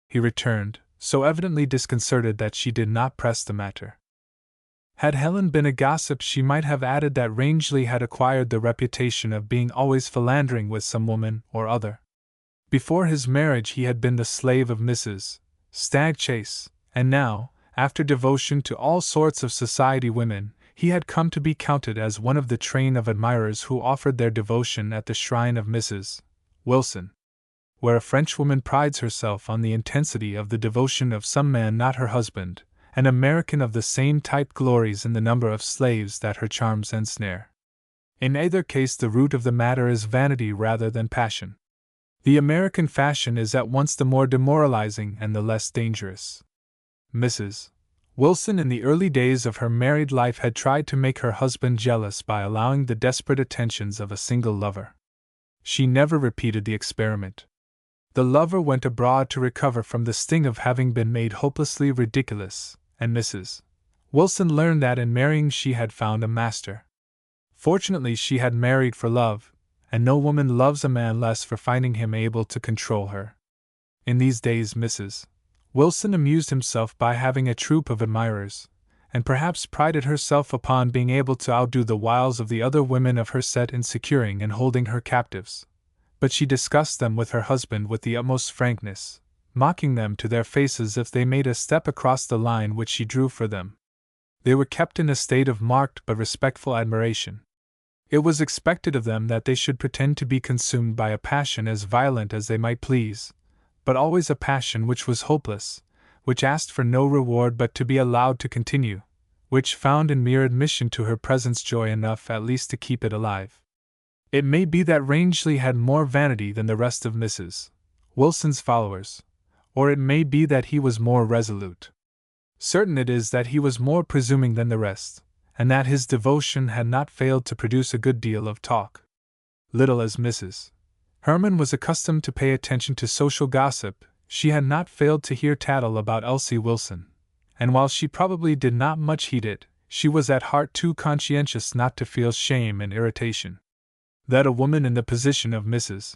he returned, so evidently disconcerted that she did not press the matter. Had Helen been a gossip, she might have added that Rangeley had acquired the reputation of being always philandering with some woman or other. Before his marriage he had been the slave of Mrs. Stagchase, and now, after devotion to all sorts of society women, he had come to be counted as one of the train of admirers who offered their devotion at the shrine of Mrs. Wilson. Where a Frenchwoman prides herself on the intensity of the devotion of some man not her husband, an American of the same type glories in the number of slaves that her charms ensnare. In either case the root of the matter is vanity rather than passion. The American fashion is at once the more demoralizing and the less dangerous. Mrs. Wilson in the early days of her married life had tried to make her husband jealous by allowing the desperate attentions of a single lover. She never repeated the experiment. The lover went abroad to recover from the sting of having been made hopelessly ridiculous, and Mrs. Wilson learned that in marrying she had found a master. Fortunately she had married for love, and no woman loves a man less for finding him able to control her. In these days Mrs. Wilson amused himself by having a troop of admirers, and perhaps prided herself upon being able to outdo the wiles of the other women of her set in securing and holding her captives. But she discussed them with her husband with the utmost frankness, mocking them to their faces if they made a step across the line which she drew for them. They were kept in a state of marked but respectful admiration. It was expected of them that they should pretend to be consumed by a passion as violent as they might please, but always a passion which was hopeless, which asked for no reward but to be allowed to continue, which found in mere admission to her presence joy enough at least to keep it alive. It may be that Rangeley had more vanity than the rest of Mrs. Wilson's followers, or it may be that he was more resolute. Certain it is that he was more presuming than the rest, and that his devotion had not failed to produce a good deal of talk. Little as Mrs. Herman was accustomed to pay attention to social gossip, she had not failed to hear tattle about Elsie Wilson, and while she probably did not much heed it, she was at heart too conscientious not to feel shame and irritation. That a woman in the position of Mrs.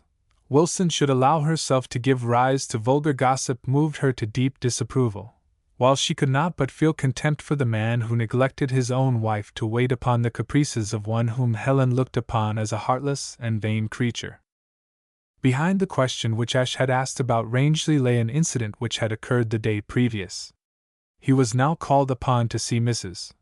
Wilson should allow herself to give rise to vulgar gossip moved her to deep disapproval, while she could not but feel contempt for the man who neglected his own wife to wait upon the caprices of one whom Helen looked upon as a heartless and vain creature. Behind the question which Ash had asked about Rangeley lay an incident which had occurred the day previous. He was now called upon to see Mrs.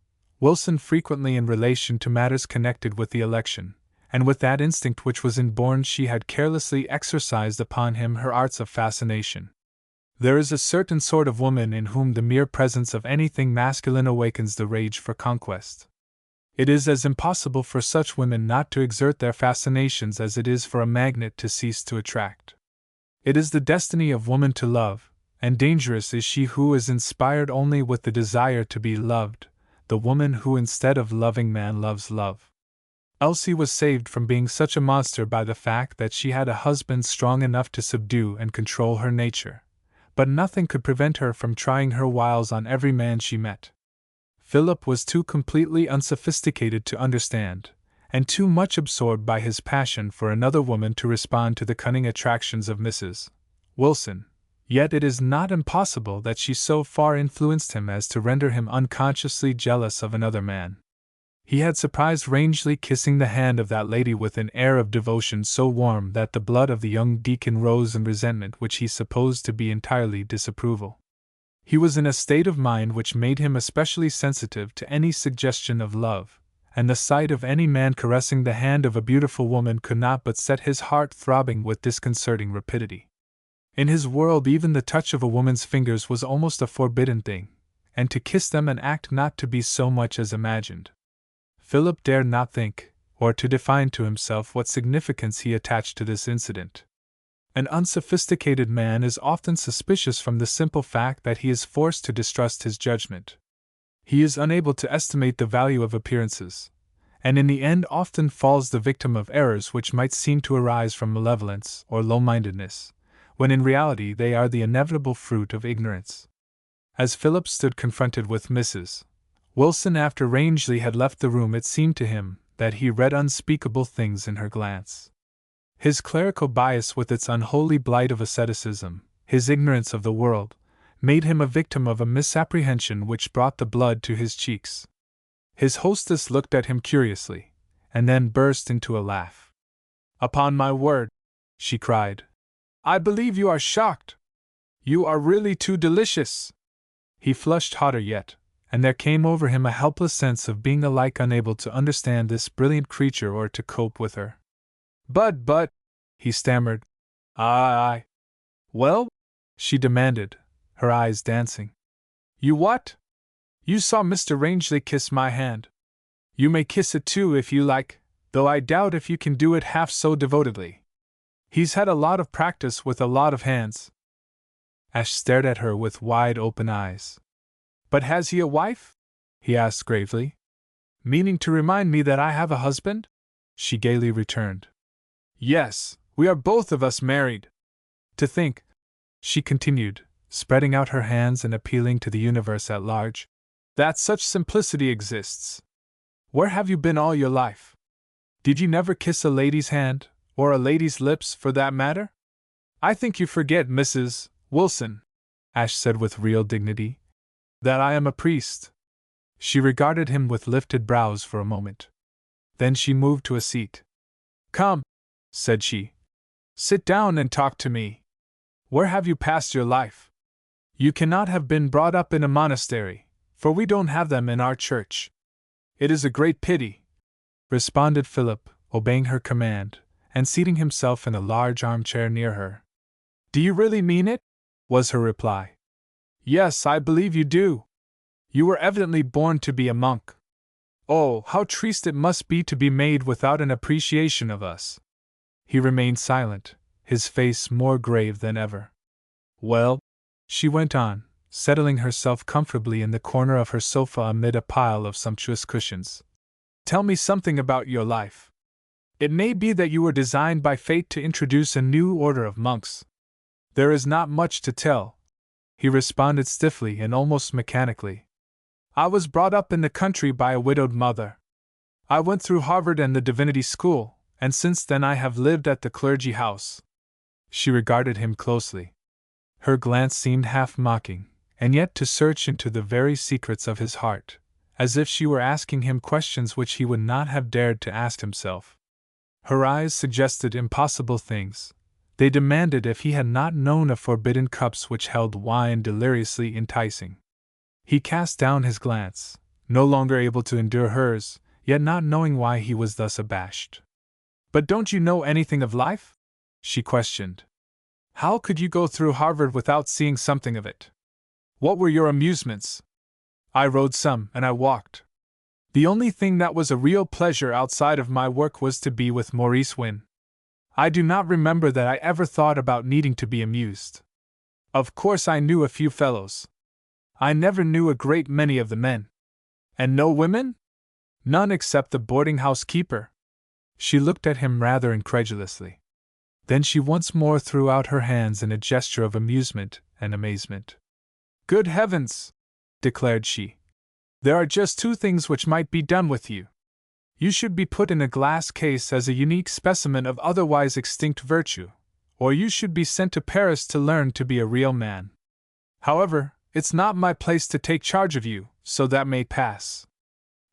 Wilson frequently in relation to matters connected with the election, and with that instinct which was inborn she had carelessly exercised upon him her arts of fascination. There is a certain sort of woman in whom the mere presence of anything masculine awakens the rage for conquest. It is as impossible for such women not to exert their fascinations as it is for a magnet to cease to attract. It is the destiny of woman to love, and dangerous is she who is inspired only with the desire to be loved, the woman who instead of loving man loves love. Elsie was saved from being such a monster by the fact that she had a husband strong enough to subdue and control her nature, but nothing could prevent her from trying her wiles on every man she met. Philip was too completely unsophisticated to understand, and too much absorbed by his passion for another woman to respond to the cunning attractions of Mrs. Wilson, yet it is not impossible that she so far influenced him as to render him unconsciously jealous of another man. He had surprised Rangeley kissing the hand of that lady with an air of devotion so warm that the blood of the young deacon rose in resentment which he supposed to be entirely disapproval. He was in a state of mind which made him especially sensitive to any suggestion of love, and the sight of any man caressing the hand of a beautiful woman could not but set his heart throbbing with disconcerting rapidity. In his world even the touch of a woman's fingers was almost a forbidden thing, and to kiss them an act not to be so much as imagined. Philip dared not think, or to define to himself what significance he attached to this incident. An unsophisticated man is often suspicious from the simple fact that he is forced to distrust his judgment. He is unable to estimate the value of appearances, and in the end often falls the victim of errors which might seem to arise from malevolence or low-mindedness, when in reality they are the inevitable fruit of ignorance. As Philip stood confronted with Mrs. Wilson after Rangeley had left the room, it seemed to him that he read unspeakable things in her glance. His clerical bias with its unholy blight of asceticism, his ignorance of the world, made him a victim of a misapprehension which brought the blood to his cheeks. His hostess looked at him curiously, and then burst into a laugh. "Upon my word," she cried, "I believe you are shocked. You are really too delicious." He flushed hotter yet, and there came over him a helpless sense of being alike unable to understand this brilliant creature or to cope with her. But, he stammered. I. Well?" she demanded, her eyes dancing. "You what? You saw Mr. Rangeley kiss my hand. You may kiss it too if you like, though I doubt if you can do it half so devotedly. He's had a lot of practice with a lot of hands." Ash stared at her with wide open eyes. "But has he a wife?" he asked gravely. "Meaning to remind me that I have a husband?" she gaily returned. "Yes, we are both of us married. To think," she continued, spreading out her hands and appealing to the universe at large, "that such simplicity exists. Where have you been all your life? Did you never kiss a lady's hand, or a lady's lips, for that matter?" "I think you forget, Mrs. Wilson," Ash said with real dignity, "that I am a priest." She regarded him with lifted brows for a moment. Then she moved to a seat. "Come," said she. "Sit down and talk to me. Where have you passed your life? You cannot have been brought up in a monastery, for we don't have them in our church." "It is a great pity," responded Philip, obeying her command, and seating himself in a large armchair near her. "Do you really mean it?" was her reply. "Yes, I believe you do. You were evidently born to be a monk. Oh, how triste it must be to be made without an appreciation of us." He remained silent, his face more grave than ever. "Well," she went on, settling herself comfortably in the corner of her sofa amid a pile of sumptuous cushions, "tell me something about your life. It may be that you were designed by fate to introduce a new order of monks." "There is not much to tell," he responded stiffly and almost mechanically. "I was brought up in the country by a widowed mother. I went through Harvard and the Divinity School, and since then I have lived at the clergy house." She regarded him closely. Her glance seemed half mocking, and yet to search into the very secrets of his heart, as if she were asking him questions which he would not have dared to ask himself. Her eyes suggested impossible things. They demanded if he had not known of forbidden cups which held wine deliriously enticing. He cast down his glance, no longer able to endure hers, yet not knowing why he was thus abashed. "But don't you know anything of life?" she questioned. "How could you go through Harvard without seeing something of it? What were your amusements?" "I rode some, and I walked. The only thing that was a real pleasure outside of my work was to be with Maurice Wynne. I do not remember that I ever thought about needing to be amused. Of course I knew a few fellows. I never knew a great many of the men." "And no women?" "None except the boarding-house keeper." She looked at him rather incredulously. Then she once more threw out her hands in a gesture of amusement and amazement. "Good heavens!" declared she. "There are just two things which might be done with you. You should be put in a glass case as a unique specimen of otherwise extinct virtue, or you should be sent to Paris to learn to be a real man. However, it's not my place to take charge of you, so that may pass."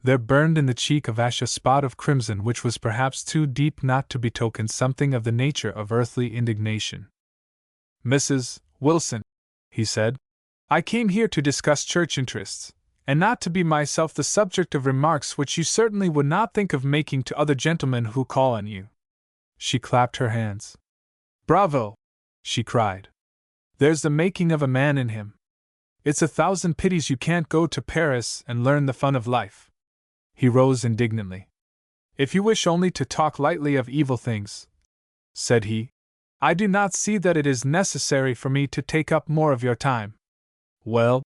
There burned in the cheek of Ash a spot of crimson which was perhaps too deep not to betoken something of the nature of earthly indignation. "Mrs. Wilson," he said, "I came here to discuss church interests, and not to be myself the subject of remarks which you certainly would not think of making to other gentlemen who call on you." She clapped her hands. "Bravo!" she cried. "There's the making of a man in him. It's a thousand pities you can't go to Paris and learn the fun of life." He rose indignantly. "If you wish only to talk lightly of evil things," said he, "I do not see that it is necessary for me to take up more of your time." "Well,"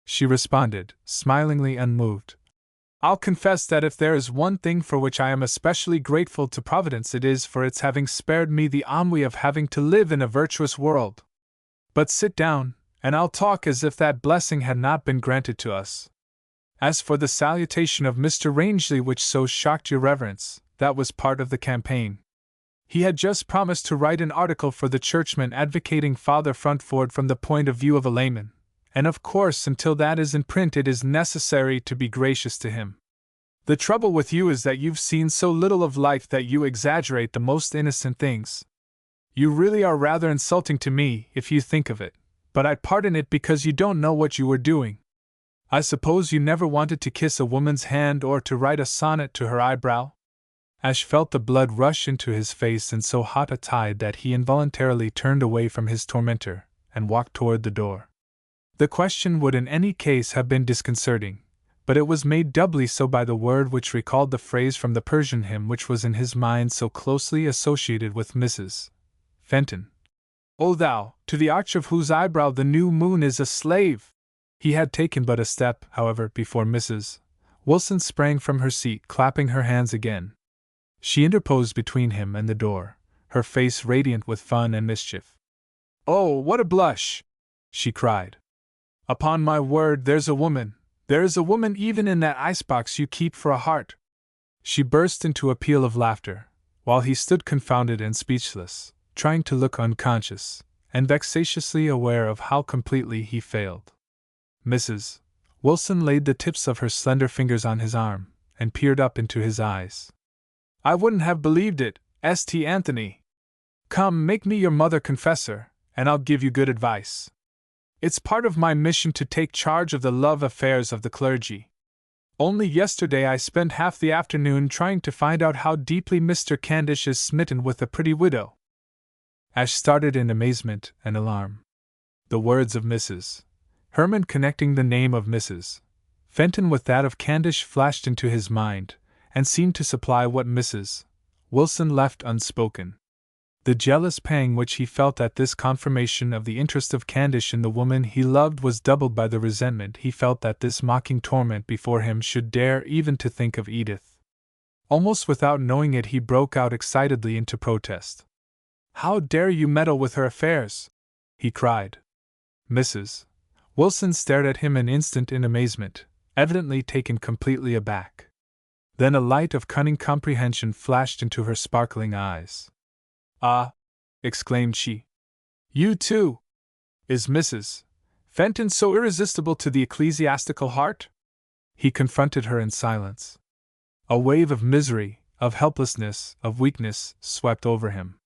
she responded, smilingly unmoved, "I'll confess that if there is one thing for which I am especially grateful to Providence, it is for its having spared me the ennui of having to live in a virtuous world. But sit down, and I'll talk as if that blessing had not been granted to us. As for the salutation of Mr. Rangeley which so shocked your reverence, that was part of the campaign. He had just promised to write an article for the Churchman advocating Father Fruntford from the point of view of a layman, and of course until that is in print it is necessary to be gracious to him. The trouble with you is that you've seen so little of life that you exaggerate the most innocent things. You really are rather insulting to me, if you think of it, but I pardon it because you don't know what you were doing. I suppose you never wanted to kiss a woman's hand or to write a sonnet to her eyebrow?" Ash felt the blood rush into his face in so hot a tide that he involuntarily turned away from his tormentor and walked toward the door. The question would in any case have been disconcerting, but it was made doubly so by the word which recalled the phrase from the Persian hymn which was in his mind so closely associated with Mrs. Fenton. "O thou, to the arch of whose eyebrow the new moon is a slave!" He had taken but a step, however, before Mrs. Wilson sprang from her seat, clapping her hands again. She interposed between him and the door, her face radiant with fun and mischief. "Oh, what a blush!" she cried. "Upon my word, there is a woman even in that icebox you keep for a heart." She burst into a peal of laughter, while he stood confounded and speechless, trying to look unconscious, and vexatiously aware of how completely he failed. Mrs. Wilson laid the tips of her slender fingers on his arm, and peered up into his eyes. "I wouldn't have believed it, St. Anthony. Come, make me your mother confessor, and I'll give you good advice. It's part of my mission to take charge of the love affairs of the clergy. Only yesterday I spent half the afternoon trying to find out how deeply Mr. Candish is smitten with a pretty widow." Ash started in amazement and alarm. The words of Mrs. Herman connecting the name of Mrs. Fenton with that of Candish flashed into his mind, and seemed to supply what Mrs. Wilson left unspoken. The jealous pang which he felt at this confirmation of the interest of Candish in the woman he loved was doubled by the resentment he felt that this mocking torment before him should dare even to think of Edith. Almost without knowing it, he broke out excitedly into protest. "How dare you meddle with her affairs?" he cried. Mrs. Wilson stared at him an instant in amazement, evidently taken completely aback. Then a light of cunning comprehension flashed into her sparkling eyes. "Ah!" exclaimed she. "You too! Is Mrs. Fenton so irresistible to the ecclesiastical heart?" He confronted her in silence. A wave of misery, of helplessness, of weakness, swept over him.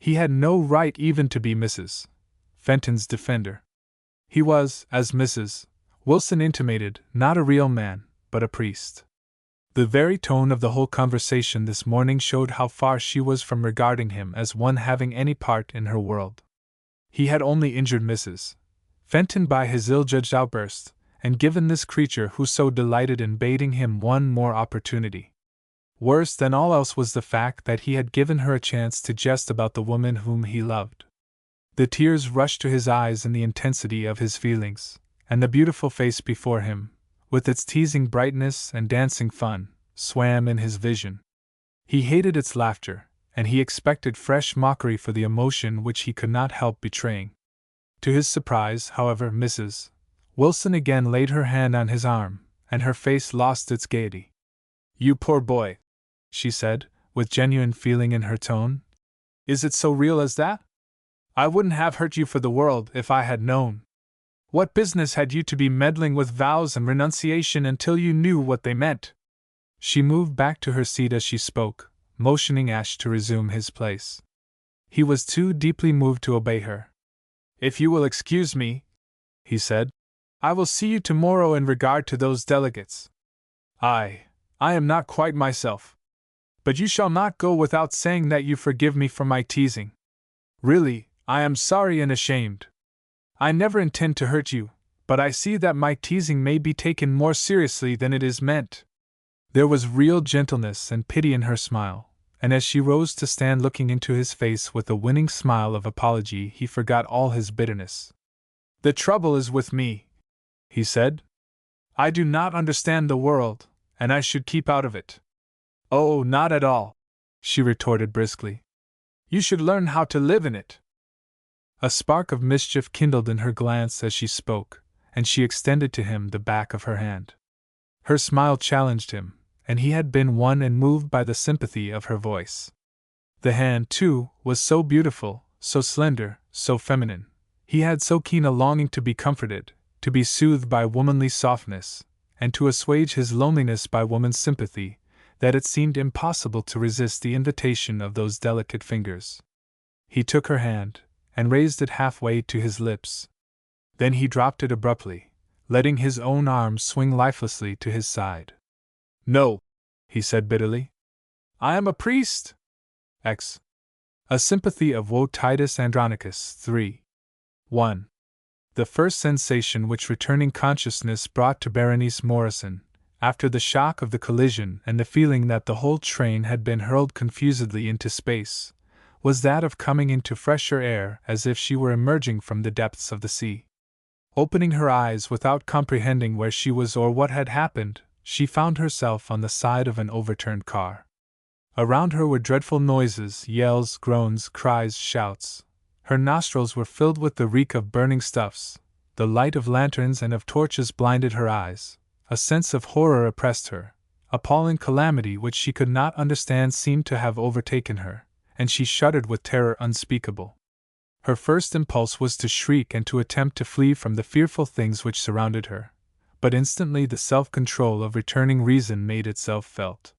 He had no right even to be Mrs. Fenton's defender. He was, as Mrs. Wilson intimated, not a real man, but a priest. The very tone of the whole conversation this morning showed how far she was from regarding him as one having any part in her world. He had only injured Mrs. Fenton by his ill-judged outburst, and given this creature who so delighted in baiting him one more opportunity. Worse than all else was the fact that he had given her a chance to jest about the woman whom he loved. The tears rushed to his eyes in the intensity of his feelings, and the beautiful face before him, with its teasing brightness and dancing fun, swam in his vision. He hated its laughter, and he expected fresh mockery for the emotion which he could not help betraying. To his surprise, however, Mrs. Wilson again laid her hand on his arm, and her face lost its gaiety. "You poor boy," she said, with genuine feeling in her tone. "Is it so real as that? I wouldn't have hurt you for the world if I had known. What business had you to be meddling with vows and renunciation until you knew what they meant?" She moved back to her seat as she spoke, motioning Ash to resume his place. He was too deeply moved to obey her. "If you will excuse me," he said, "I will see you tomorrow in regard to those delegates. I am not quite myself. But you shall not go without saying that you forgive me for my teasing. Really, I am sorry and ashamed. I never intend to hurt you, but I see that my teasing may be taken more seriously than it is meant." There was real gentleness and pity in her smile, and as she rose to stand looking into his face with a winning smile of apology, he forgot all his bitterness. "The trouble is with me," he said. "I do not understand the world, and I should keep out of it." "Oh, not at all," she retorted briskly. "You should learn how to live in it." A spark of mischief kindled in her glance as she spoke, and she extended to him the back of her hand. Her smile challenged him, and he had been won and moved by the sympathy of her voice. The hand, too, was so beautiful, so slender, so feminine. He had so keen a longing to be comforted, to be soothed by womanly softness, and to assuage his loneliness by woman's sympathy, that it seemed impossible to resist the invitation of those delicate fingers. He took her hand, and raised it halfway to his lips. Then he dropped it abruptly, letting his own arm swing lifelessly to his side. "No," he said bitterly. "I am a priest." X. A sympathy of woe. Titus Andronicus 3. 1. The first sensation which returning consciousness brought to Berenice Morrison, after the shock of the collision and the feeling that the whole train had been hurled confusedly into space, was that of coming into fresher air as if she were emerging from the depths of the sea. Opening her eyes without comprehending where she was or what had happened, she found herself on the side of an overturned car. Around her were dreadful noises, yells, groans, cries, shouts. Her nostrils were filled with the reek of burning stuffs. The light of lanterns and of torches blinded her eyes. A sense of horror oppressed her. Appalling calamity which she could not understand seemed to have overtaken her, and she shuddered with terror unspeakable. Her first impulse was to shriek and to attempt to flee from the fearful things which surrounded her, but instantly the self-control of returning reason made itself felt.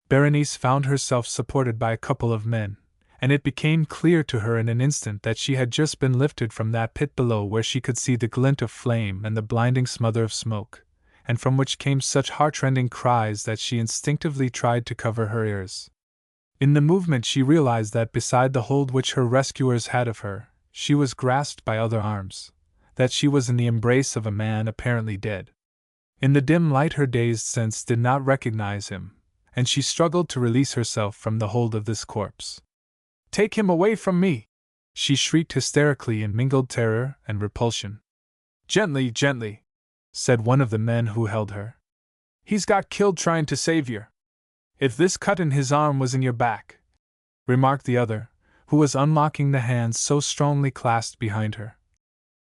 Berenice found herself supported by a couple of men, and it became clear to her in an instant that she had just been lifted from that pit below where she could see the glint of flame and the blinding smother of smoke, and from which came such heartrending cries that she instinctively tried to cover her ears. In the movement she realized that beside the hold which her rescuers had of her, she was grasped by other arms, that she was in the embrace of a man apparently dead. In the dim light her dazed sense did not recognize him, and she struggled to release herself from the hold of this corpse. "Take him away from me!" she shrieked hysterically in mingled terror and repulsion. "Gently, gently," said one of the men who held her. "He's got killed trying to save you." "If this cut in his arm was in your back," remarked the other, who was unlocking the hands so strongly clasped behind her,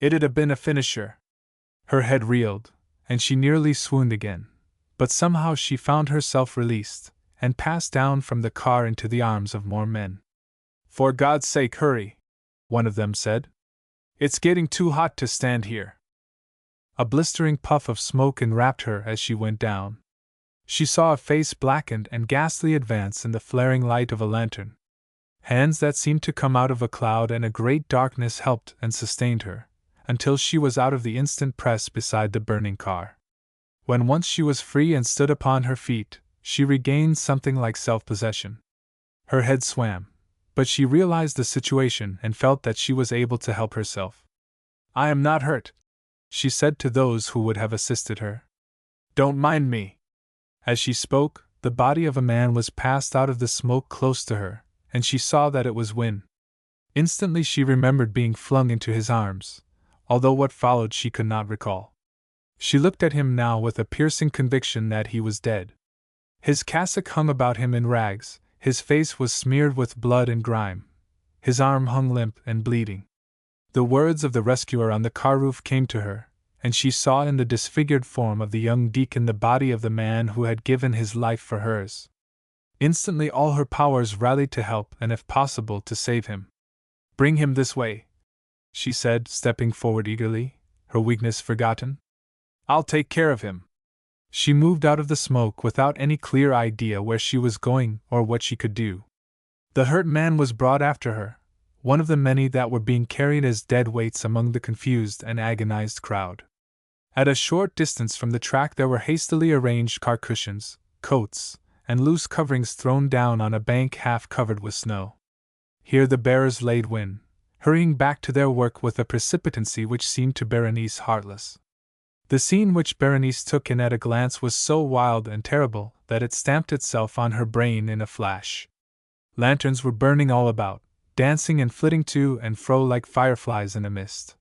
"it'd have been a finisher." Her head reeled, and she nearly swooned again, but somehow she found herself released, and passed down from the car into the arms of more men. "For God's sake, hurry," one of them said. "It's getting too hot to stand here." A blistering puff of smoke enwrapped her as she went down. She saw a face blackened and ghastly advance in the flaring light of a lantern. Hands that seemed to come out of a cloud and a great darkness helped and sustained her, until she was out of the instant press beside the burning car. When once she was free and stood upon her feet, she regained something like self-possession. Her head swam, but she realized the situation and felt that she was able to help herself. "I am not hurt," she said to those who would have assisted her. "Don't mind me." As she spoke, the body of a man was passed out of the smoke close to her, and she saw that it was Wynne. Instantly she remembered being flung into his arms, although what followed she could not recall. She looked at him now with a piercing conviction that he was dead. His cassock hung about him in rags, His face was smeared with blood and grime. His arm hung limp and bleeding. The words of the rescuer on the car roof came to her, and she saw in the disfigured form of the young deacon the body of the man who had given his life for hers. Instantly all her powers rallied to help and, if possible, to save him. "Bring him this way," she said, stepping forward eagerly, her weakness forgotten. "I'll take care of him." She moved out of the smoke without any clear idea where she was going or what she could do. The hurt man was brought after her, one of the many that were being carried as dead weights among the confused and agonized crowd. At a short distance from the track there were hastily arranged car cushions, coats, and loose coverings thrown down on a bank half covered with snow. Here the bearers laid Wynne, hurrying back to their work with a precipitancy which seemed to Berenice heartless. The scene which Berenice took in at a glance was so wild and terrible that it stamped itself on her brain in a flash. Lanterns were burning all about, dancing and flitting to and fro like fireflies in a mist.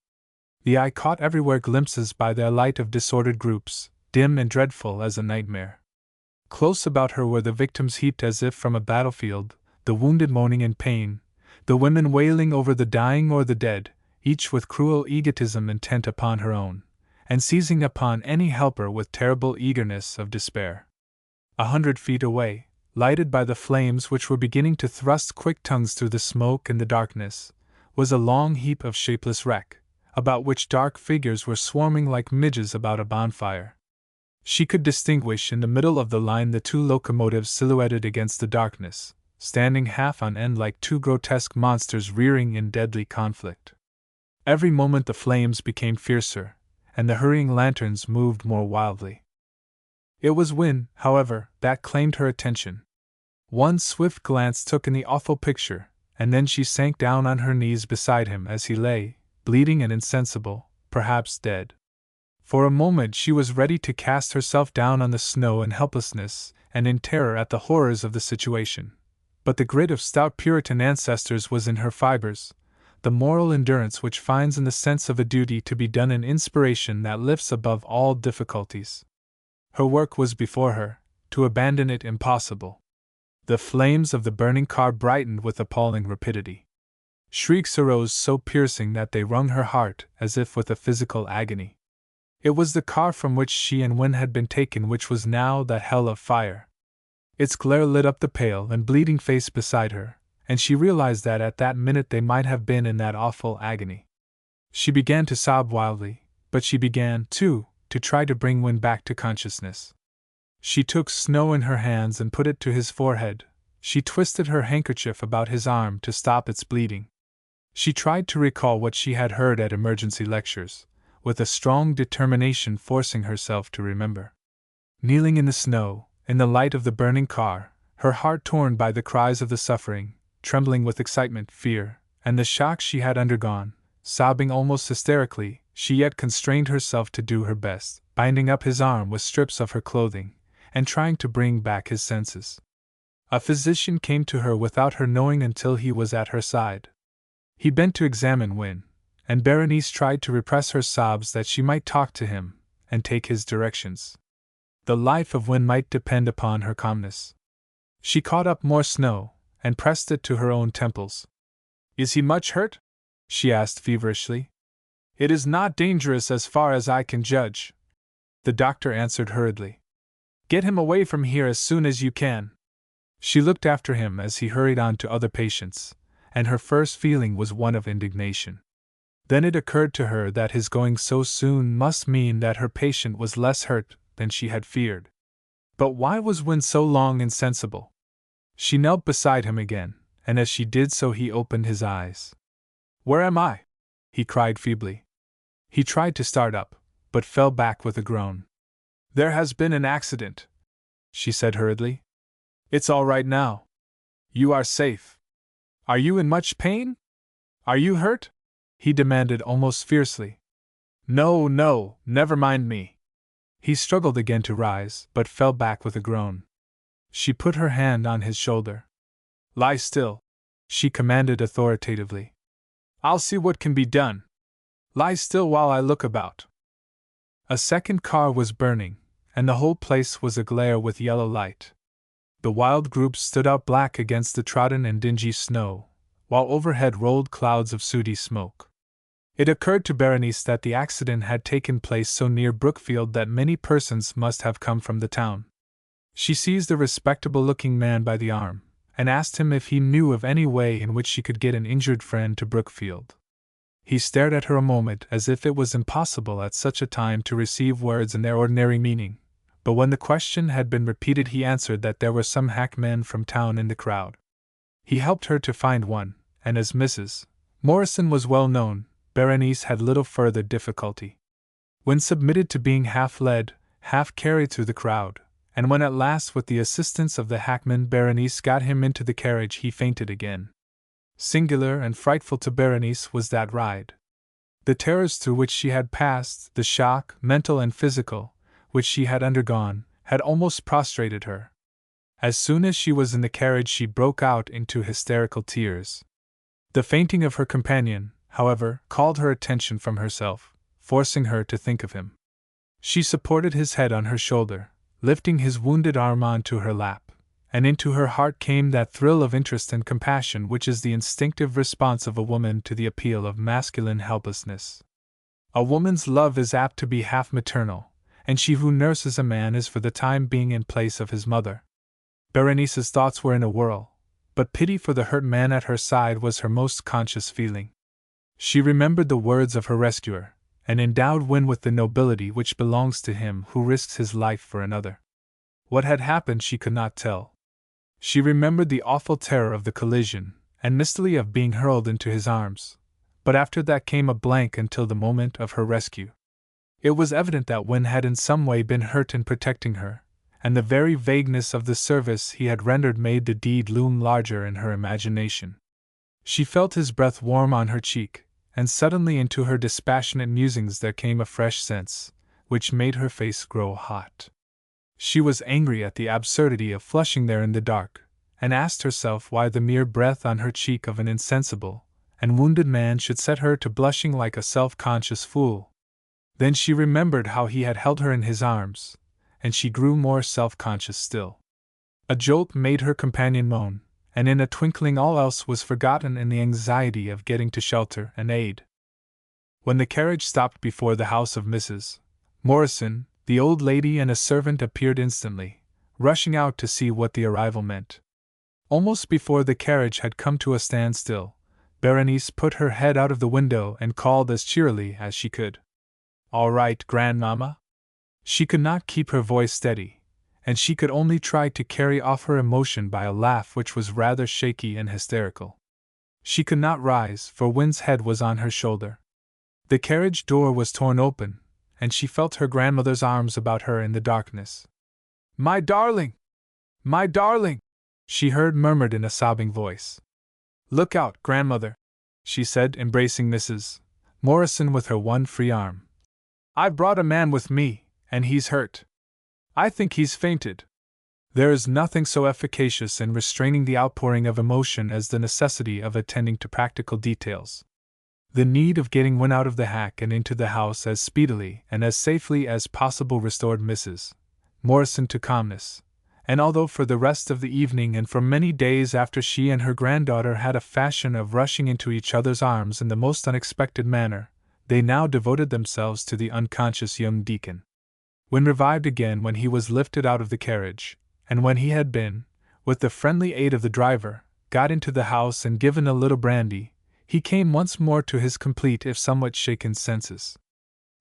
The eye caught everywhere glimpses by their light of disordered groups, dim and dreadful as a nightmare. Close about her were the victims heaped as if from a battlefield, the wounded moaning in pain, the women wailing over the dying or the dead, each with cruel egotism intent upon her own, and seizing upon any helper with terrible eagerness of despair. 100 feet away, lighted by the flames which were beginning to thrust quick tongues through the smoke and the darkness, was a long heap of shapeless wreck, about which dark figures were swarming like midges about a bonfire. She could distinguish in the middle of the line the two locomotives silhouetted against the darkness, standing half on end like two grotesque monsters rearing in deadly conflict. Every moment the flames became fiercer, and the hurrying lanterns moved more wildly. It was Wynne, however, that claimed her attention. One swift glance took in the awful picture, and then she sank down on her knees beside him as he lay, bleeding and insensible, perhaps dead. For a moment she was ready to cast herself down on the snow in helplessness and in terror at the horrors of the situation. But the grit of stout Puritan ancestors was in her fibers, the moral endurance which finds in the sense of a duty to be done an inspiration that lifts above all difficulties. Her work was before her, to abandon it impossible. The flames of the burning car brightened with appalling rapidity. Shrieks arose so piercing that they wrung her heart as if with a physical agony. It was the car from which she and Wynne had been taken which was now that hell of fire. Its glare lit up the pale and bleeding face beside her, and she realized that at that minute they might have been in that awful agony. She began to sob wildly, but she began, too, to try to bring Wynne back to consciousness. She took snow in her hands and put it to his forehead. She twisted her handkerchief about his arm to stop its bleeding. She tried to recall what she had heard at emergency lectures, with a strong determination forcing herself to remember. Kneeling in the snow, in the light of the burning car, her heart torn by the cries of the suffering, trembling with excitement, fear, and the shock she had undergone, sobbing almost hysterically, she yet constrained herself to do her best, binding up his arm with strips of her clothing, and trying to bring back his senses. A physician came to her without her knowing until he was at her side. He bent to examine Wynne, and Berenice tried to repress her sobs that she might talk to him and take his directions. The life of Wynne might depend upon her calmness. She caught up more snow and pressed it to her own temples. "Is he much hurt?" she asked feverishly. "It is not dangerous as far as I can judge," the doctor answered hurriedly. "Get him away from here as soon as you can." She looked after him as he hurried on to other patients, and her first feeling was one of indignation. Then it occurred to her that his going so soon must mean that her patient was less hurt than she had feared. But why was Wynne so long insensible? She knelt beside him again, and as she did so he opened his eyes. "Where am I?" he cried feebly. He tried to start up, but fell back with a groan. "There has been an accident," she said hurriedly. "It's all right now. You are safe. Are you in much pain? Are you hurt?" he demanded almost fiercely. "No, no, never mind me." He struggled again to rise, but fell back with a groan. She put her hand on his shoulder. "Lie still," she commanded authoritatively. "I'll see what can be done. Lie still while I look about." A second car was burning, and the whole place was aglare with yellow light. The wild groups stood out black against the trodden and dingy snow, while overhead rolled clouds of sooty smoke. It occurred to Berenice that the accident had taken place so near Brookfield that many persons must have come from the town. She seized a respectable-looking man by the arm, and asked him if he knew of any way in which she could get an injured friend to Brookfield. He stared at her a moment as if it was impossible at such a time to receive words in their ordinary meaning, but when the question had been repeated he answered that there were some hackmen from town in the crowd. He helped her to find one, and as Mrs. Morrison was well known, Berenice had little further difficulty. When submitted to being half led, half carried through the crowd, and when at last with the assistance of the hackman Berenice got him into the carriage, he fainted again. Singular and frightful to Berenice was that ride. The terrors through which she had passed, the shock, mental and physical, which she had undergone, had almost prostrated her. As soon as she was in the carriage she broke out into hysterical tears. The fainting of her companion, however, called her attention from herself, forcing her to think of him. She supported his head on her shoulder, lifting his wounded arm onto her lap, and into her heart came that thrill of interest and compassion which is the instinctive response of a woman to the appeal of masculine helplessness. A woman's love is apt to be half maternal, and she who nurses a man is for the time being in place of his mother. Berenice's thoughts were in a whirl, but pity for the hurt man at her side was her most conscious feeling. She remembered the words of her rescuer, and endowed one with the nobility which belongs to him who risks his life for another. What had happened she could not tell. She remembered the awful terror of the collision, and mistily of being hurled into his arms, but after that came a blank until the moment of her rescue. It was evident that Wynne had in some way been hurt in protecting her, and the very vagueness of the service he had rendered made the deed loom larger in her imagination. She felt his breath warm on her cheek, and suddenly into her dispassionate musings there came a fresh sense, which made her face grow hot. She was angry at the absurdity of flushing there in the dark, and asked herself why the mere breath on her cheek of an insensible and wounded man should set her to blushing like a self-conscious fool. Then she remembered how he had held her in his arms, and she grew more self-conscious still. A jolt made her companion moan, and in a twinkling all else was forgotten in the anxiety of getting to shelter and aid. When the carriage stopped before the house of Mrs. Morrison, the old lady and a servant appeared instantly, rushing out to see what the arrival meant. Almost before the carriage had come to a standstill, Berenice put her head out of the window and called as cheerily as she could. "All right, grandmamma?" She could not keep her voice steady, and she could only try to carry off her emotion by a laugh which was rather shaky and hysterical. She could not rise, for Wynne's head was on her shoulder. The carriage door was torn open, and she felt her grandmother's arms about her in the darkness. "My darling! My darling!" she heard murmured in a sobbing voice. "Look out, grandmother," she said, embracing Mrs. Morrison with her one free arm. "I've brought a man with me, and he's hurt. I think he's fainted." There is nothing so efficacious in restraining the outpouring of emotion as the necessity of attending to practical details. The need of getting Wynne out of the hack and into the house as speedily and as safely as possible restored Mrs. Morrison to calmness, and although for the rest of the evening and for many days after she and her granddaughter had a fashion of rushing into each other's arms in the most unexpected manner, they now devoted themselves to the unconscious young deacon. Wynne revived again when he was lifted out of the carriage, and when he had been, with the friendly aid of the driver, got into the house and given a little brandy, he came once more to his complete if somewhat shaken senses.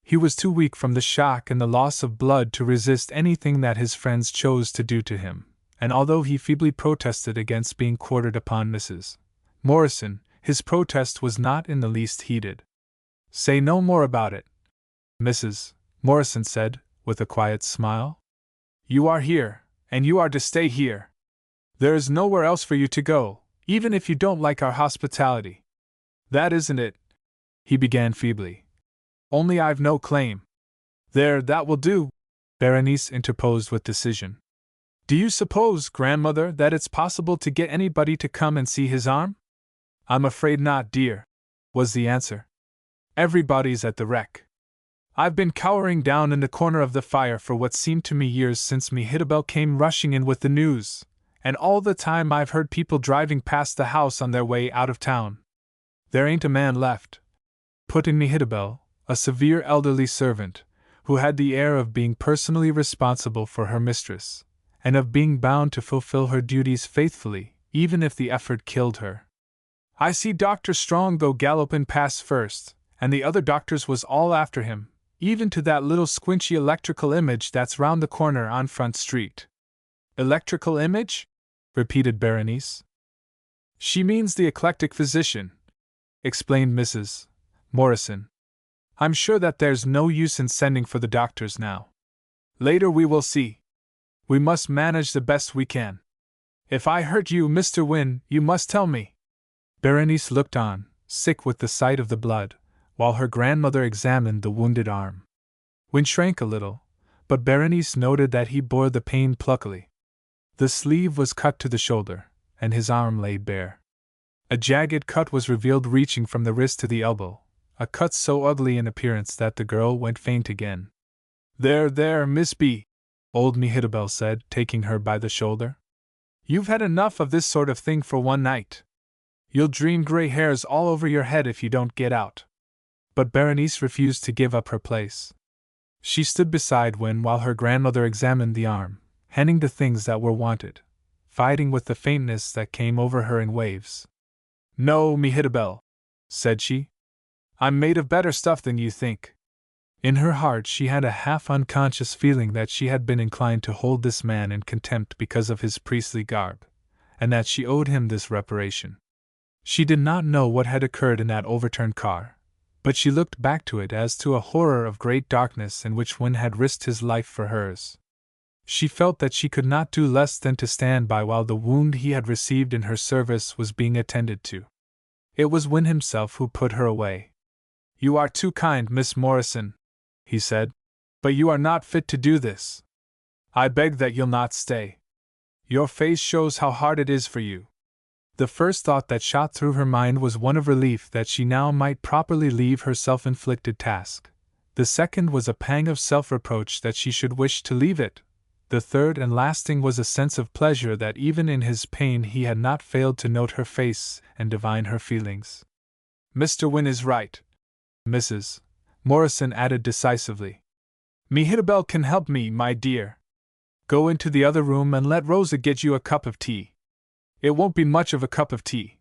He was too weak from the shock and the loss of blood to resist anything that his friends chose to do to him, and although he feebly protested against being quartered upon Mrs. Morrison, his protest was not in the least heeded. "Say no more about it," Mrs. Morrison said, with a quiet smile. "You are here, and you are to stay here. There is nowhere else for you to go, even if you don't like our hospitality." "That isn't it," he began feebly. "Only I've no claim." "There, that will do," Berenice interposed with decision. "Do you suppose, grandmother, that it's possible to get anybody to come and see his arm?" "I'm afraid not, dear," was the answer. "Everybody's at the wreck. I've been cowering down in the corner of the fire for what seemed to me years since me Hittabel came rushing in with the news, And all the time I've heard people driving past the house on their way out of town. There ain't a man left," put in Mehitabel, a severe elderly servant, who had the air of being personally responsible for her mistress, and of being bound to fulfill her duties faithfully, even if the effort killed her. "I see Dr. Strong go gallopin' past first, and the other doctors was all after him, even to that little squinchy electrical image that's round the corner on Front Street." "Electrical image?" repeated Berenice. "She means the eclectic physician," explained Mrs. Morrison. "I'm sure that there's no use in sending for the doctors now. Later we will see. We must manage the best we can. If I hurt you, Mr. Wynne, you must tell me." Berenice looked on, sick with the sight of the blood, while her grandmother examined the wounded arm. Wynne shrank a little, but Berenice noted that he bore the pain pluckily. The sleeve was cut to the shoulder, and his arm lay bare. A jagged cut was revealed reaching from the wrist to the elbow, a cut so ugly in appearance that the girl went faint again. There, Miss B," old Mehitabel said, taking her by the shoulder. "You've had enough of this sort of thing for one night. You'll dream gray hairs all over your head if you don't get out." But Berenice refused to give up her place. She stood beside Wynne while her grandmother examined the arm, handing the things that were wanted, fighting with the faintness that came over her in waves. "No, Mehitabel," said she. "I'm made of better stuff than you think." In her heart she had a half-unconscious feeling that she had been inclined to hold this man in contempt because of his priestly garb, and that she owed him this reparation. She did not know what had occurred in that overturned car, but she looked back to it as to a horror of great darkness in which one had risked his life for hers. She felt that she could not do less than to stand by while the wound he had received in her service was being attended to. It was Wynne himself who put her away. "You are too kind, Miss Morrison," he said, "but you are not fit to do this. I beg that you'll not stay. Your face shows how hard it is for you." The first thought that shot through her mind was one of relief that she now might properly leave her self-inflicted task. The second was a pang of self-reproach that she should wish to leave it. The third and lasting was a sense of pleasure that even in his pain he had not failed to note her face and divine her feelings. "Mr. Wynne is right," Mrs. Morrison added decisively. "Mehitabel can help me, my dear. Go into the other room and let Rosa get you a cup of tea." "It won't be much of a cup of tea,"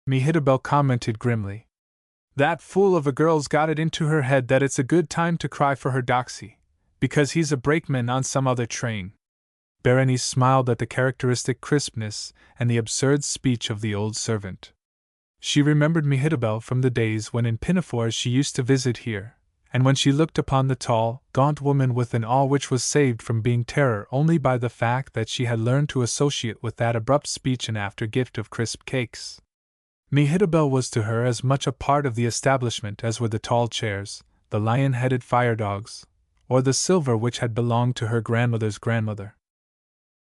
Mehitabel commented grimly. "That fool of a girl's got it into her head that it's a good time to cry for her doxy, because he's a brakeman on some other train." Berenice smiled at the characteristic crispness and the absurd speech of the old servant. She remembered Mehitabel from the days when in pinafores she used to visit here, and when she looked upon the tall, gaunt woman with an awe which was saved from being terror only by the fact that she had learned to associate with that abrupt speech an after-gift of crisp cakes. Mehitabel was to her as much a part of the establishment as were the tall chairs, the lion-headed fire-dogs, or the silver which had belonged to her grandmother's grandmother.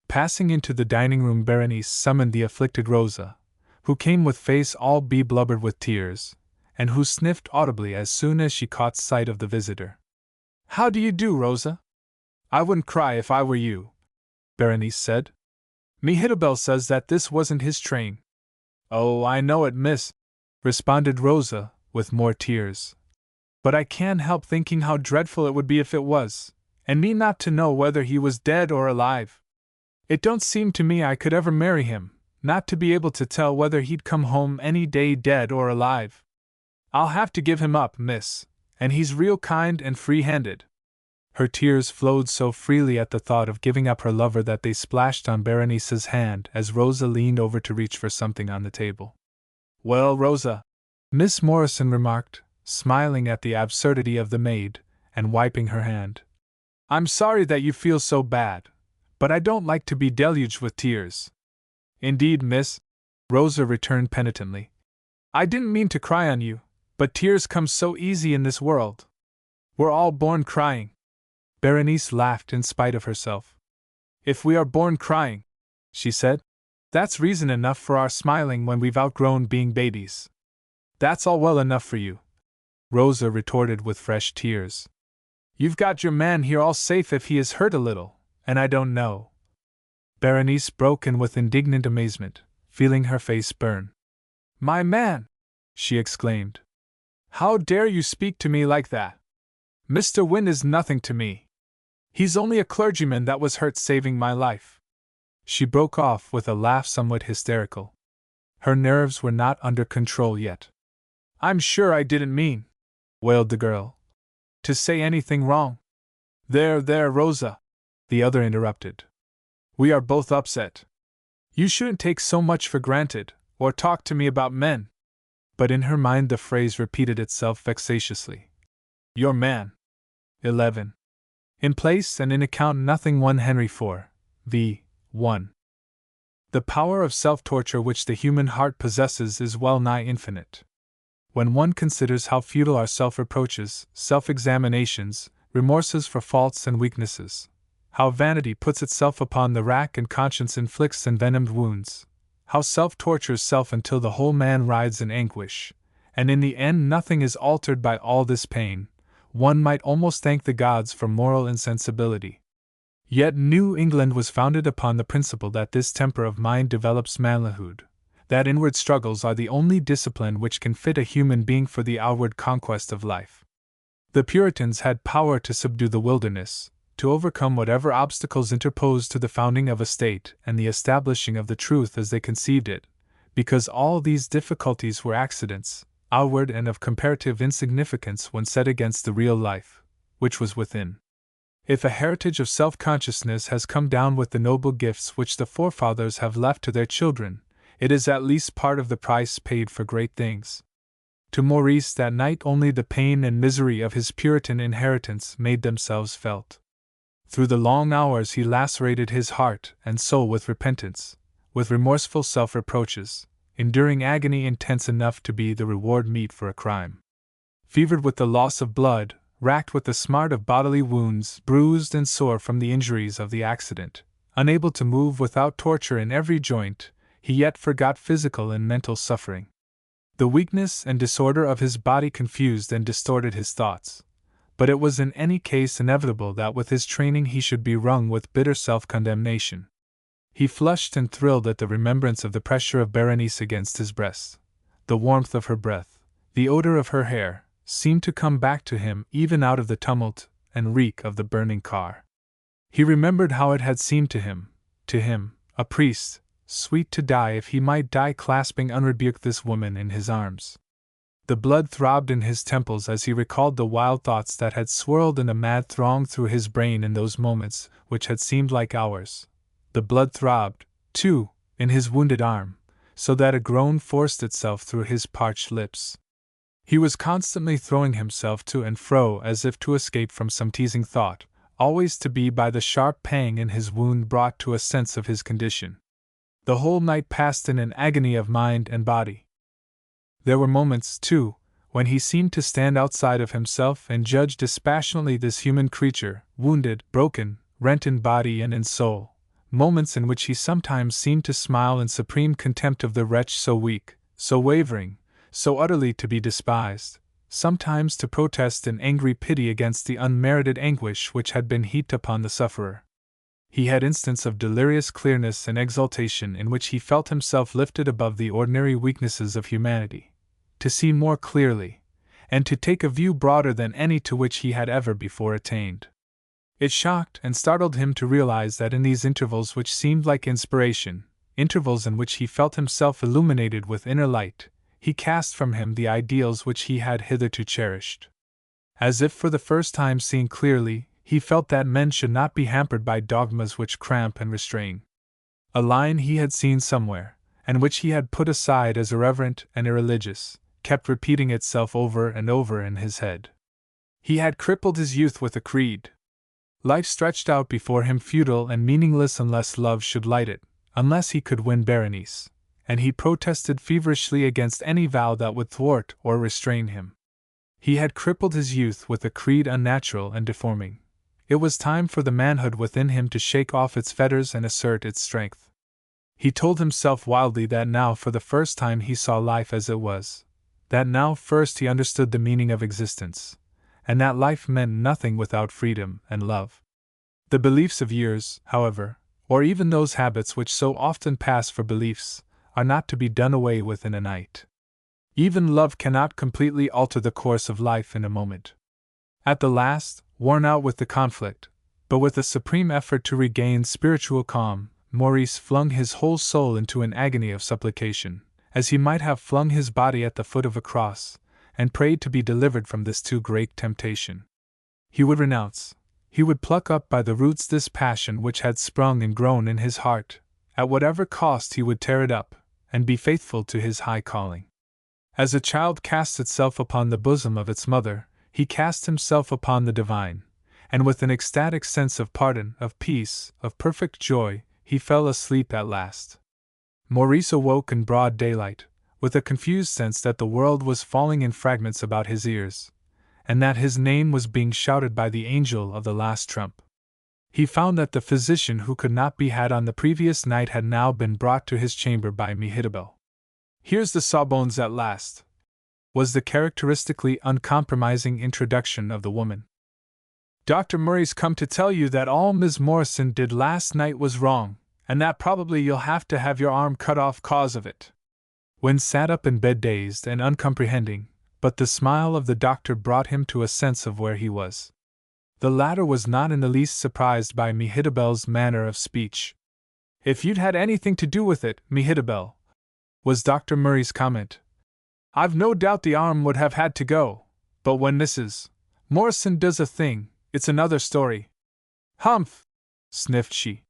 Passing into the dining-room, Berenice summoned the afflicted Rosa, who came with face all be-blubbered with tears, and who sniffed audibly as soon as she caught sight of the visitor. "How do you do, Rosa? I wouldn't cry if I were you," Berenice said. "Mehitabel says that this wasn't his train." "Oh, I know it, miss," responded Rosa, with more tears. "But I can't help thinking how dreadful it would be if it was, and me not to know whether he was dead or alive. It don't seem to me I could ever marry him, not to be able to tell whether he'd come home any day dead or alive. I'll have to give him up, miss, and he's real kind and free-handed." Her tears flowed so freely at the thought of giving up her lover that they splashed on Berenice's hand as Rosa leaned over to reach for something on the table. "Well, Rosa," Miss Morrison remarked, smiling at the absurdity of the maid, and wiping her hand, "I'm sorry that you feel so bad, but I don't like to be deluged with tears." "Indeed, miss," Rosa returned penitently, "I didn't mean to cry on you, but tears come so easy in this world. We're all born crying." Berenice laughed in spite of herself. "If we are born crying," she said, "that's reason enough for our smiling when we've outgrown being babies." "That's all well enough for you," Rosa retorted with fresh tears. "You've got your man here all safe if he is hurt a little, and I don't know." Berenice broke in with indignant amazement, feeling her face burn. "My man!" she exclaimed. "How dare you speak to me like that? Mr. Wynne is nothing to me. He's only a clergyman that was hurt saving my life." She broke off with a laugh somewhat hysterical. Her nerves were not under control yet. "I'm sure I didn't mean," wailed the girl, "to say anything wrong." There, Rosa," the other interrupted. "We are both upset. You shouldn't take so much for granted, or talk to me about men." But in her mind the phrase repeated itself vexatiously. "Your man." 11. In place and in account nothing 1 Henry 4, v. 1. The power of self-torture which the human heart possesses is well nigh infinite. When one considers how futile are self-reproaches, self-examinations, remorses for faults and weaknesses, how vanity puts itself upon the rack and conscience inflicts envenomed wounds, how self tortures self until the whole man writhes in anguish, and in the end nothing is altered by all this pain, one might almost thank the gods for moral insensibility. Yet New England was founded upon the principle that this temper of mind develops manhood, that inward struggles are the only discipline which can fit a human being for the outward conquest of life. The Puritans had power to subdue the wilderness, to overcome whatever obstacles interposed to the founding of a state and the establishing of the truth as they conceived it, because all these difficulties were accidents, outward and of comparative insignificance when set against the real life, which was within. If a heritage of self-consciousness has come down with the noble gifts which the forefathers have left to their children, it is at least part of the price paid for great things. To Maurice that night only the pain and misery of his Puritan inheritance made themselves felt. Through the long hours he lacerated his heart and soul with repentance, with remorseful self-reproaches, enduring agony intense enough to be the reward meet for a crime. Fevered with the loss of blood, racked with the smart of bodily wounds, bruised and sore from the injuries of the accident, unable to move without torture in every joint, he yet forgot physical and mental suffering. The weakness and disorder of his body confused and distorted his thoughts, but it was in any case inevitable that with his training he should be wrung with bitter self-condemnation. He flushed and thrilled at the remembrance of the pressure of Berenice against his breast. The warmth of her breath, the odor of her hair, seemed to come back to him even out of the tumult and reek of the burning car. He remembered how it had seemed to him, a priest, sweet to die if he might die clasping unrebuked this woman in his arms. The blood throbbed in his temples as he recalled the wild thoughts that had swirled in a mad throng through his brain in those moments which had seemed like hours. The blood throbbed, too, in his wounded arm, so that a groan forced itself through his parched lips. He was constantly throwing himself to and fro as if to escape from some teasing thought, always to be by the sharp pang in his wound brought to a sense of his condition. The whole night passed in an agony of mind and body. There were moments, too, when he seemed to stand outside of himself and judge dispassionately this human creature, wounded, broken, rent in body and in soul, moments in which he sometimes seemed to smile in supreme contempt of the wretch so weak, so wavering, so utterly to be despised, sometimes to protest in angry pity against the unmerited anguish which had been heaped upon the sufferer. He had instants of delirious clearness and exultation in which he felt himself lifted above the ordinary weaknesses of humanity, to see more clearly, and to take a view broader than any to which he had ever before attained. It shocked and startled him to realize that in these intervals which seemed like inspiration, intervals in which he felt himself illuminated with inner light, he cast from him the ideals which he had hitherto cherished. As if for the first time seeing clearly, he felt that men should not be hampered by dogmas which cramp and restrain. A line he had seen somewhere, and which he had put aside as irreverent and irreligious, kept repeating itself over and over in his head. He had crippled his youth with a creed. Life stretched out before him futile and meaningless unless love should light it, unless he could win Berenice, and he protested feverishly against any vow that would thwart or restrain him. He had crippled his youth with a creed unnatural and deforming. It was time for the manhood within him to shake off its fetters and assert its strength. He told himself wildly that now for the first time he saw life as it was, that now first he understood the meaning of existence, and that life meant nothing without freedom and love. The beliefs of years, however, or even those habits which so often pass for beliefs, are not to be done away with in a night. Even love cannot completely alter the course of life in a moment. At the last, worn out with the conflict, but with a supreme effort to regain spiritual calm, Maurice flung his whole soul into an agony of supplication, as he might have flung his body at the foot of a cross, and prayed to be delivered from this too great temptation. He would renounce, he would pluck up by the roots this passion which had sprung and grown in his heart, at whatever cost he would tear it up, and be faithful to his high calling. As a child casts itself upon the bosom of its mother, he cast himself upon the divine, and with an ecstatic sense of pardon, of peace, of perfect joy, he fell asleep at last. Maurice awoke in broad daylight, with a confused sense that the world was falling in fragments about his ears, and that his name was being shouted by the angel of the last trump. He found that the physician who could not be had on the previous night had now been brought to his chamber by Mehitabel. "Here's the sawbones at last," was the characteristically uncompromising introduction of the woman. "Dr. Murray's come to tell you that all Miss Morrison did last night was wrong, and that probably you'll have to have your arm cut off cause of it." Wynne sat up in bed dazed and uncomprehending, but the smile of the doctor brought him to a sense of where he was. The latter was not in the least surprised by Mehitabel's manner of speech. "If you'd had anything to do with it, Mehitabel," was Dr. Murray's comment, "I've no doubt the arm would have had to go, but when Mrs. Morrison does a thing, it's another story." "Humph!" sniffed she.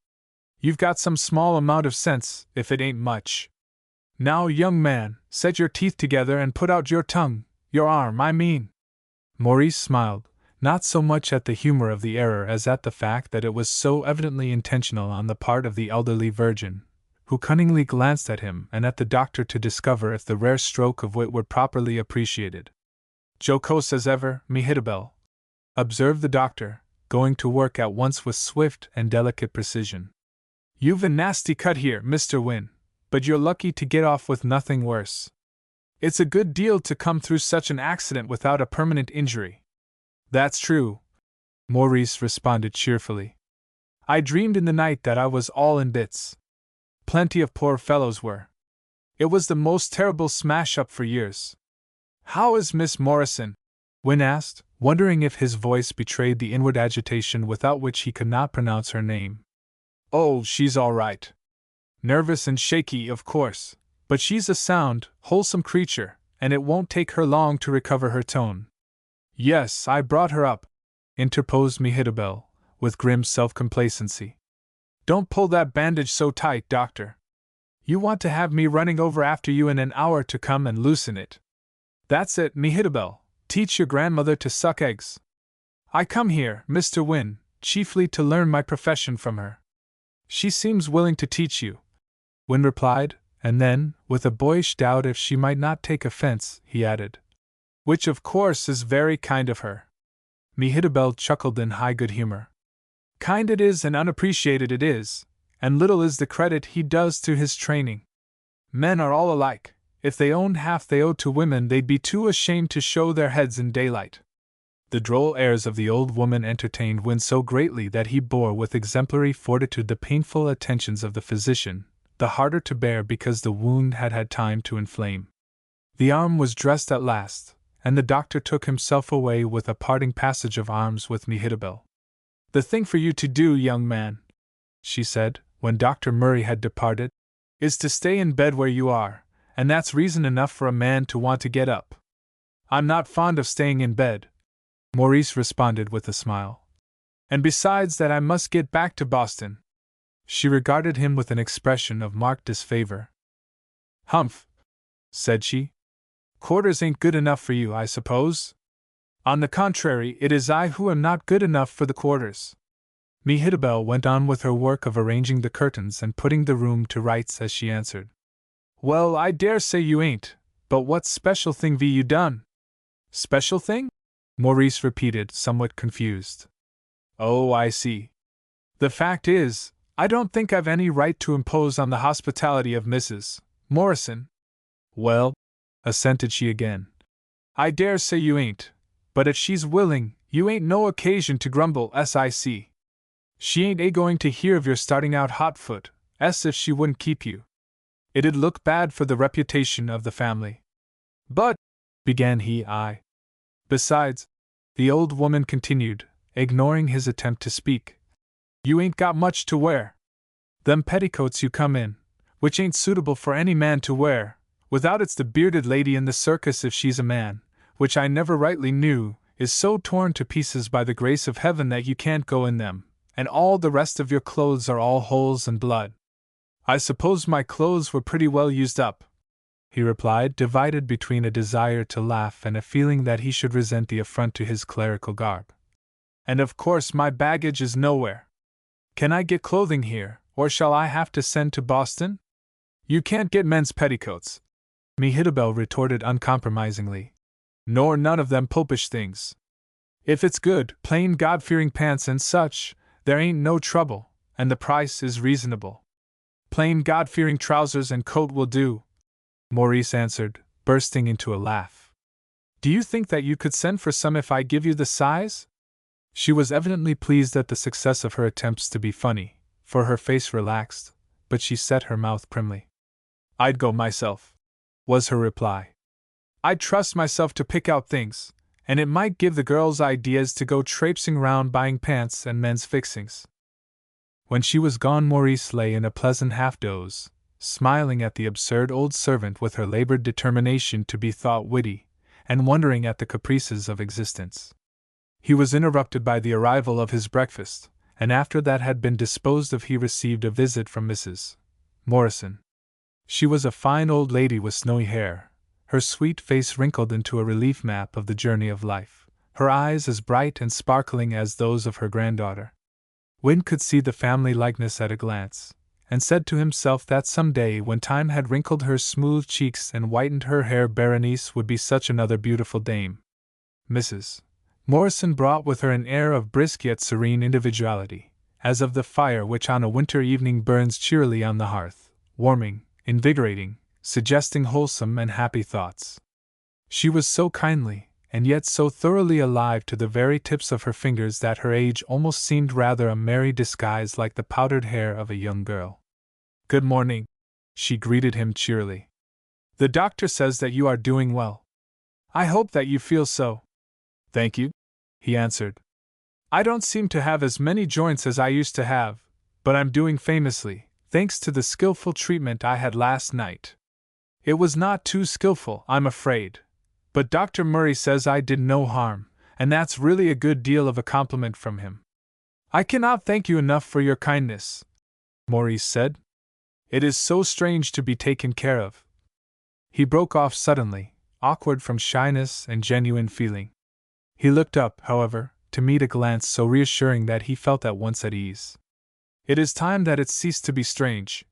"You've got some small amount of sense, if it ain't much. Now, young man, set your teeth together and put out your tongue, your arm, I mean." Maurice smiled, not so much at the humor of the error as at the fact that it was so evidently intentional on the part of the elderly virgin, who cunningly glanced at him and at the doctor to discover if the rare stroke of wit were properly appreciated. "Jocose as ever, Mehitabel," observed the doctor, going to work at once with swift and delicate precision. "You've a nasty cut here, Mr. Wynne, but you're lucky to get off with nothing worse. It's a good deal to come through such an accident without a permanent injury." "That's true," Maurice responded cheerfully. "I dreamed in the night that I was all in bits. Plenty of poor fellows were. It was the most terrible smash-up for years." "How is Miss Morrison?" Wynne asked, wondering if his voice betrayed the inward agitation without which he could not pronounce her name. "Oh, she's all right. Nervous and shaky, of course, but she's a sound, wholesome creature, and it won't take her long to recover her tone." "Yes, I brought her up," interposed Mehitabel, with grim self-complacency. "Don't pull that bandage so tight, doctor. You want to have me running over after you in an hour to come and loosen it. That's it, Mehitabel, teach your grandmother to suck eggs. I come here, Mr. Wynne, chiefly to learn my profession from her." "She seems willing to teach you," Wynne replied, and then, with a boyish doubt if she might not take offense, he added, "Which of course is very kind of her." Mehitabel chuckled in high good humor. "Kind it is and unappreciated it is, and little is the credit he does to his training. Men are all alike. If they owned half they owe to women they'd be too ashamed to show their heads in daylight." The droll airs of the old woman entertained Wynne so greatly that he bore with exemplary fortitude the painful attentions of the physician, the harder to bear because the wound had had time to inflame. The arm was dressed at last, and the doctor took himself away with a parting passage of arms with Mehitabel. "The thing for you to do, young man," she said, when Dr. Murray had departed, "is to stay in bed where you are, and that's reason enough for a man to want to get up." "I'm not fond of staying in bed," Maurice responded with a smile. "And besides that I must get back to Boston." She regarded him with an expression of marked disfavor. "Humph," said she. "Quarters ain't good enough for you, I suppose?" "On the contrary, it is I who am not good enough for the quarters." Mehitabel went on with her work of arranging the curtains and putting the room to rights as she answered. "Well, I dare say you ain't, but what special thing be you done?" "Special thing?" Maurice repeated, somewhat confused. "Oh, I see. The fact is, I don't think I've any right to impose on the hospitality of Mrs. Morrison." "Well," assented she again, "I dare say you ain't, but if she's willing, you ain't no occasion to grumble, as I see." She ain't going to hear of your starting out hotfoot, as if she wouldn't keep you. It'd look bad for the reputation of the family. But, began he. Besides, the old woman continued, ignoring his attempt to speak, you ain't got much to wear. Them petticoats you come in, which ain't suitable for any man to wear, without it's the bearded lady in the circus if she's a man, which I never rightly knew, is so torn to pieces by the grace of heaven that you can't go in them, and all the rest of your clothes are all holes and blood. I suppose my clothes were pretty well used up, he replied, divided between a desire to laugh and a feeling that he should resent the affront to his clerical garb. And of course my baggage is nowhere. Can I get clothing here, or shall I have to send to Boston? You can't get men's petticoats, Mehitabel retorted uncompromisingly. Nor none of them popish things. If it's good, plain God-fearing pants and such, there ain't no trouble, and the price is reasonable. Plain God-fearing trousers and coat will do, Maurice answered, bursting into a laugh. Do you think that you could send for some if I give you the size? She was evidently pleased at the success of her attempts to be funny, for her face relaxed, but she set her mouth primly. I'd go myself, was her reply. I'd trust myself to pick out things, and it might give the girls ideas to go traipsing round buying pants and men's fixings. When she was gone, Maurice lay in a pleasant half-doze, smiling at the absurd old servant with her labored determination to be thought witty, and wondering at the caprices of existence. He was interrupted by the arrival of his breakfast, and after that had been disposed of he received a visit from Mrs. Morrison. She was a fine old lady with snowy hair, her sweet face wrinkled into a relief map of the journey of life, her eyes as bright and sparkling as those of her granddaughter. Wynne could see the family likeness at a glance, and said to himself that some day when time had wrinkled her smooth cheeks and whitened her hair, Berenice would be such another beautiful dame. Mrs. Morrison brought with her an air of brisk yet serene individuality, as of the fire which on a winter evening burns cheerily on the hearth, warming, invigorating, suggesting wholesome and happy thoughts. She was so kindly, and yet so thoroughly alive to the very tips of her fingers that her age almost seemed rather a merry disguise like the powdered hair of a young girl. Good morning, she greeted him cheerily. The doctor says that you are doing well. I hope that you feel so. Thank you, he answered. I don't seem to have as many joints as I used to have, but I'm doing famously, thanks to the skillful treatment I had last night. It was not too skillful, I'm afraid, but Dr. Murray says I did no harm, and that's really a good deal of a compliment from him. I cannot thank you enough for your kindness, Maurice said. It is so strange to be taken care of. He broke off suddenly, awkward from shyness and genuine feeling. He looked up, however, to meet a glance so reassuring that he felt at once at ease. It is time that it ceased to be strange,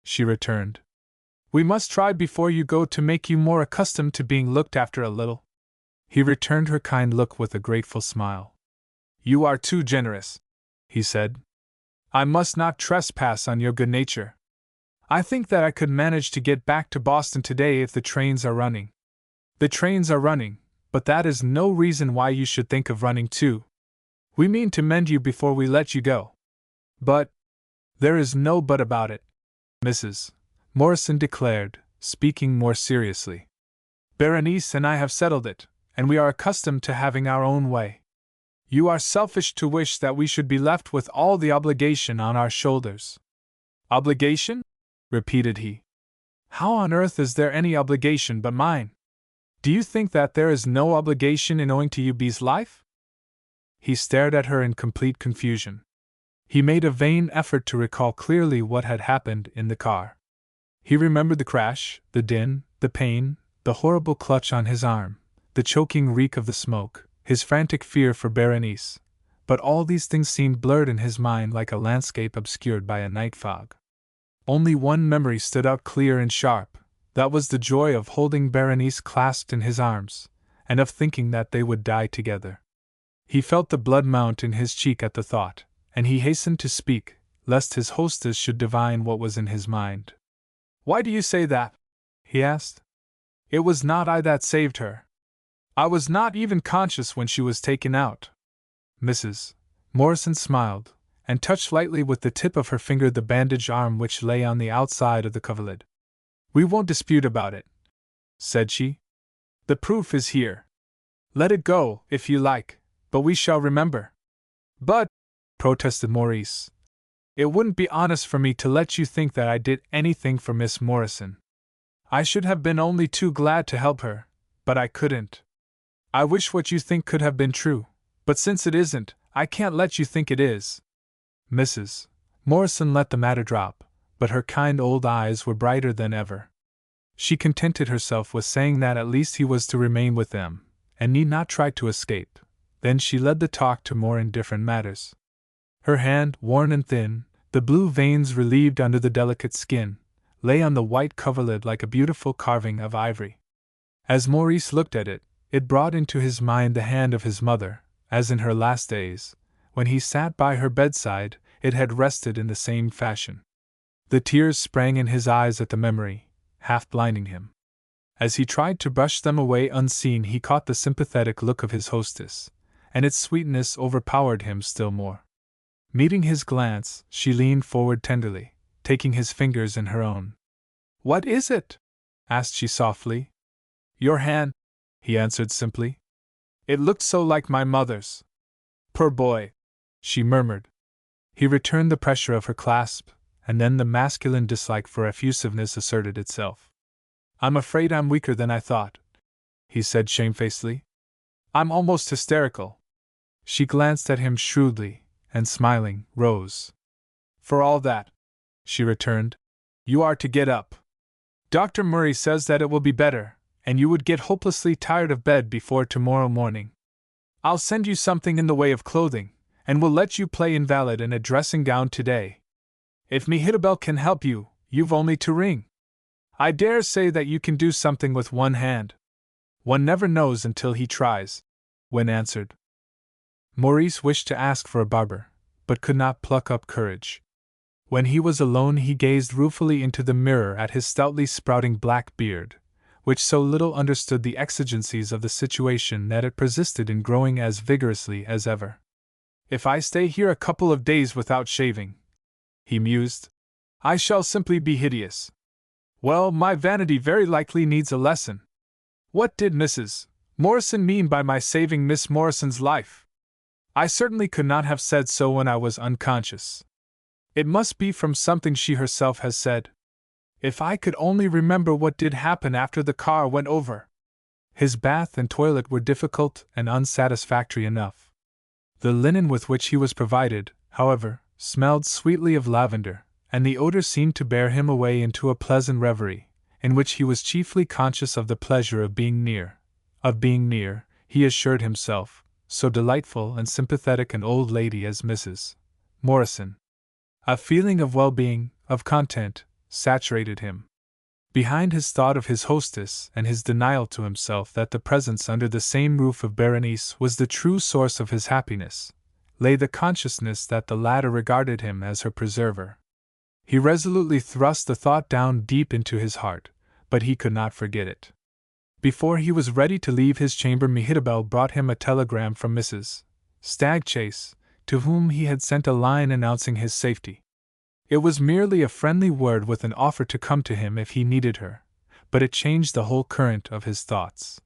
she returned. We must try before you go to make you more accustomed to being looked after a little. He returned her kind look with a grateful smile. You are too generous, he said. I must not trespass on your good nature. I think that I could manage to get back to Boston today if the trains are running. The trains are running, but that is no reason why you should think of running too. We mean to mend you before we let you go. But there is no but about it, Mrs. Morrison declared, speaking more seriously. Berenice and I have settled it, and we are accustomed to having our own way. You are selfish to wish that we should be left with all the obligation on our shoulders. Obligation? Repeated he. How on earth is there any obligation but mine? Do you think that there is no obligation in owing to you B's life? He stared at her in complete confusion. He made a vain effort to recall clearly what had happened in the car. He remembered the crash, the din, the pain, the horrible clutch on his arm, the choking reek of the smoke, his frantic fear for Berenice, but all these things seemed blurred in his mind like a landscape obscured by a night fog. Only one memory stood out clear and sharp, that was the joy of holding Berenice clasped in his arms, and of thinking that they would die together. He felt the blood mount in his cheek at the thought, and he hastened to speak, lest his hostess should divine what was in his mind. Why do you say that? He asked. It was not I that saved her. I was not even conscious when she was taken out. Mrs. Morrison smiled, and touched lightly with the tip of her finger the bandaged arm which lay on the outside of the coverlid. "We won't dispute about it," said she. "The proof is here. Let it go, if you like, but we shall remember." "But," protested Maurice, "it wouldn't be honest for me to let you think that I did anything for Miss Morrison. I should have been only too glad to help her, but I couldn't. I wish what you think could have been true, but since it isn't, I can't let you think it is." Mrs. Morrison let the matter drop, but her kind old eyes were brighter than ever. She contented herself with saying that at least he was to remain with them, and need not try to escape. Then she led the talk to more indifferent matters. Her hand, worn and thin, the blue veins relieved under the delicate skin, lay on the white coverlid like a beautiful carving of ivory. As Maurice looked at it, it brought into his mind the hand of his mother, as in her last days, when he sat by her bedside, it had rested in the same fashion. The tears sprang in his eyes at the memory, half blinding him. As he tried to brush them away unseen, he caught the sympathetic look of his hostess, and its sweetness overpowered him still more. Meeting his glance, she leaned forward tenderly, taking his fingers in her own. "What is it?" asked she softly. "Your hand," he answered simply. "It looked so like my mother's." "Poor boy," she murmured. He returned the pressure of her clasp, and then the masculine dislike for effusiveness asserted itself. "I'm afraid I'm weaker than I thought," he said shamefacedly. "I'm almost hysterical." She glanced at him shrewdly, and smiling, rose. "For all that," she returned, "you are to get up. Dr. Murray says that it will be better, and you would get hopelessly tired of bed before tomorrow morning. I'll send you something in the way of clothing, and will let you play invalid in a dressing gown today. If Mehitabel can help you, you've only to ring. I dare say that you can do something with one hand." "One never knows until he tries," Wynne answered. Maurice wished to ask for a barber, but could not pluck up courage. When he was alone, he gazed ruefully into the mirror at his stoutly sprouting black beard, which so little understood the exigencies of the situation that it persisted in growing as vigorously as ever. "If I stay here a couple of days without shaving," he mused, "I shall simply be hideous. Well, my vanity very likely needs a lesson. What did Mrs. Morrison mean by my saving Miss Morrison's life? I certainly could not have said so when I was unconscious. It must be from something she herself has said. If I could only remember what did happen after the car went over." His bath and toilet were difficult and unsatisfactory enough. The linen with which he was provided, however, smelled sweetly of lavender, and the odor seemed to bear him away into a pleasant reverie, in which he was chiefly conscious of the pleasure of being near, he assured himself, so delightful and sympathetic an old lady as Mrs. Morrison. A feeling of well-being, of content, saturated him. Behind his thought of his hostess and his denial to himself that the presence under the same roof of Berenice was the true source of his happiness, lay the consciousness that the latter regarded him as her preserver. He resolutely thrust the thought down deep into his heart, but he could not forget it. Before he was ready to leave his chamber, Mehitabel brought him a telegram from Mrs. Stagchase, to whom he had sent a line announcing his safety. It was merely a friendly word with an offer to come to him if he needed her, but it changed the whole current of his thoughts.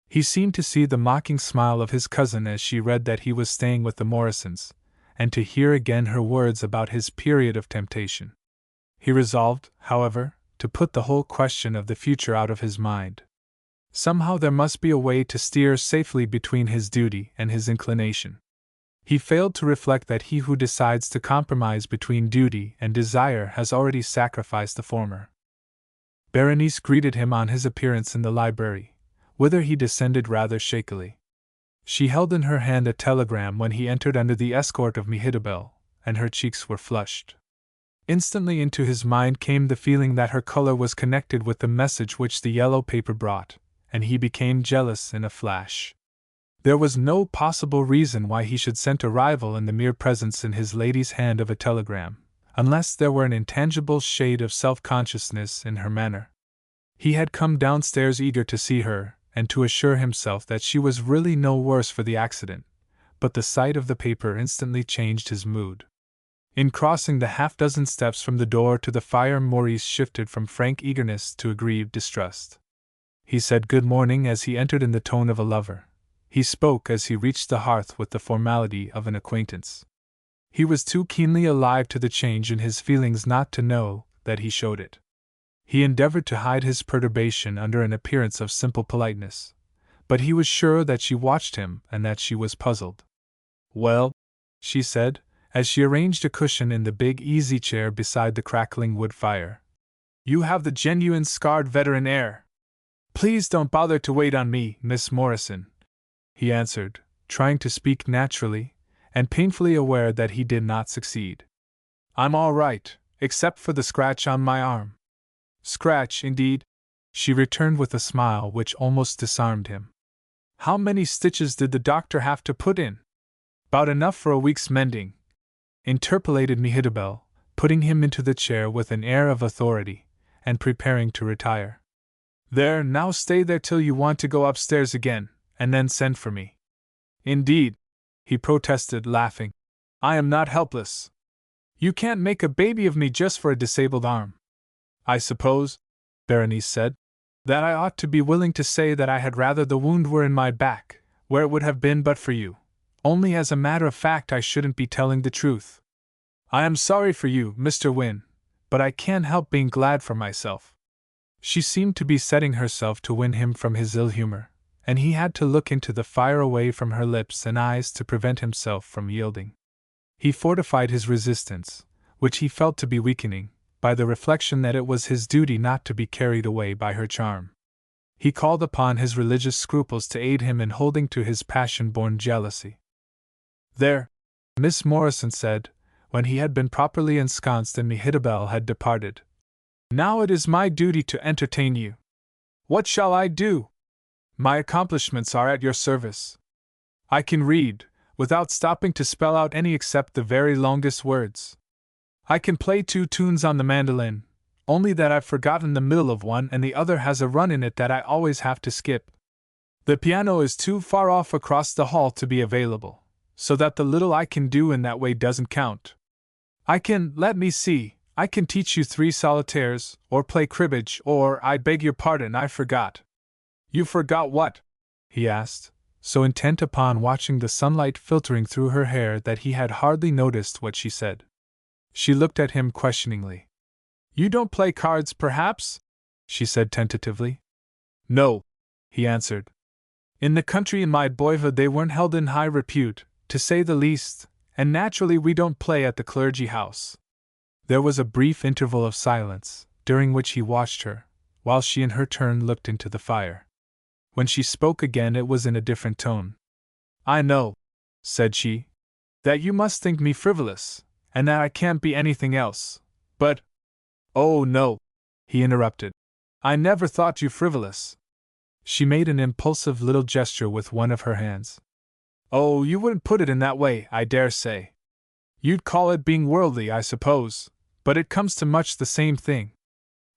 He seemed to see the mocking smile of his cousin as she read that he was staying with the Morrisons, and to hear again her words about his period of temptation. He resolved, however, to put the whole question of the future out of his mind. Somehow there must be a way to steer safely between his duty and his inclination. He failed to reflect that he who decides to compromise between duty and desire has already sacrificed the former. Berenice greeted him on his appearance in the library, whither he descended rather shakily. She held in her hand a telegram when he entered under the escort of Mehitabel, and her cheeks were flushed. Instantly into his mind came the feeling that her color was connected with the message which the yellow paper brought, and he became jealous in a flash. There was no possible reason why he should scent a rival in the mere presence in his lady's hand of a telegram, unless there were an intangible shade of self-consciousness in her manner. He had come downstairs eager to see her, and to assure himself that she was really no worse for the accident, but the sight of the paper instantly changed his mood. In crossing the half-dozen steps from the door to the fire, Maurice shifted from frank eagerness to aggrieved distrust. He said good morning as he entered in the tone of a lover. He spoke as he reached the hearth with the formality of an acquaintance. He was too keenly alive to the change in his feelings not to know that he showed it. He endeavored to hide his perturbation under an appearance of simple politeness, but he was sure that she watched him and that she was puzzled. "Well," she said, as she arranged a cushion in the big easy-chair beside the crackling wood fire. "You have the genuine scarred veteran air." "Please don't bother to wait on me, Miss Morrison," he answered, trying to speak naturally, and painfully aware that he did not succeed. "I'm all right, except for the scratch on my arm." "Scratch, indeed," she returned with a smile which almost disarmed him. "How many stitches did the doctor have to put in?" "'Bout enough for a week's mending," interpolated Mehitabel, putting him into the chair with an air of authority, and preparing to retire. "There, now stay there till you want to go upstairs again, and then send for me." "Indeed," he protested, laughing, "I am not helpless. You can't make a baby of me just for a disabled arm." "I suppose," Berenice said, "that I ought to be willing to say that I had rather the wound were in my back, where it would have been but for you. Only as a matter of fact I shouldn't be telling the truth. I am sorry for you, Mr. Wynne, but I can't help being glad for myself." She seemed to be setting herself to win him from his ill humor, and he had to look into the fire away from her lips and eyes to prevent himself from yielding. He fortified his resistance, which he felt to be weakening, by the reflection that it was his duty not to be carried away by her charm. He called upon his religious scruples to aid him in holding to his passion-born jealousy. "There," Miss Morrison said, when he had been properly ensconced and Mehitabel had departed. "Now it is my duty to entertain you. What shall I do? My accomplishments are at your service. I can read, without stopping to spell out any except the very longest words. I can play 2 tunes on the mandolin, only that I've forgotten the middle of one and the other has a run in it that I always have to skip. The piano is too far off across the hall to be available, so that the little I can do in that way doesn't count. I can teach you 3 solitaires, or play cribbage, or, I beg your pardon, I forgot." "You forgot what?" he asked, so intent upon watching the sunlight filtering through her hair that he had hardly noticed what she said. She looked at him questioningly. "You don't play cards, perhaps?" she said tentatively. "No," he answered. "In the country in my boyhood they weren't held in high repute, to say the least, and naturally we don't play at the clergy house." There was a brief interval of silence, during which he watched her, while she in her turn looked into the fire. When she spoke again it was in a different tone. "I know," said she, "that you must think me frivolous, and that I can't be anything else, but—" "Oh, no," he interrupted. "I never thought you frivolous." She made an impulsive little gesture with one of her hands. "Oh, you wouldn't put it in that way, I dare say. You'd call it being worldly, I suppose, but it comes to much the same thing."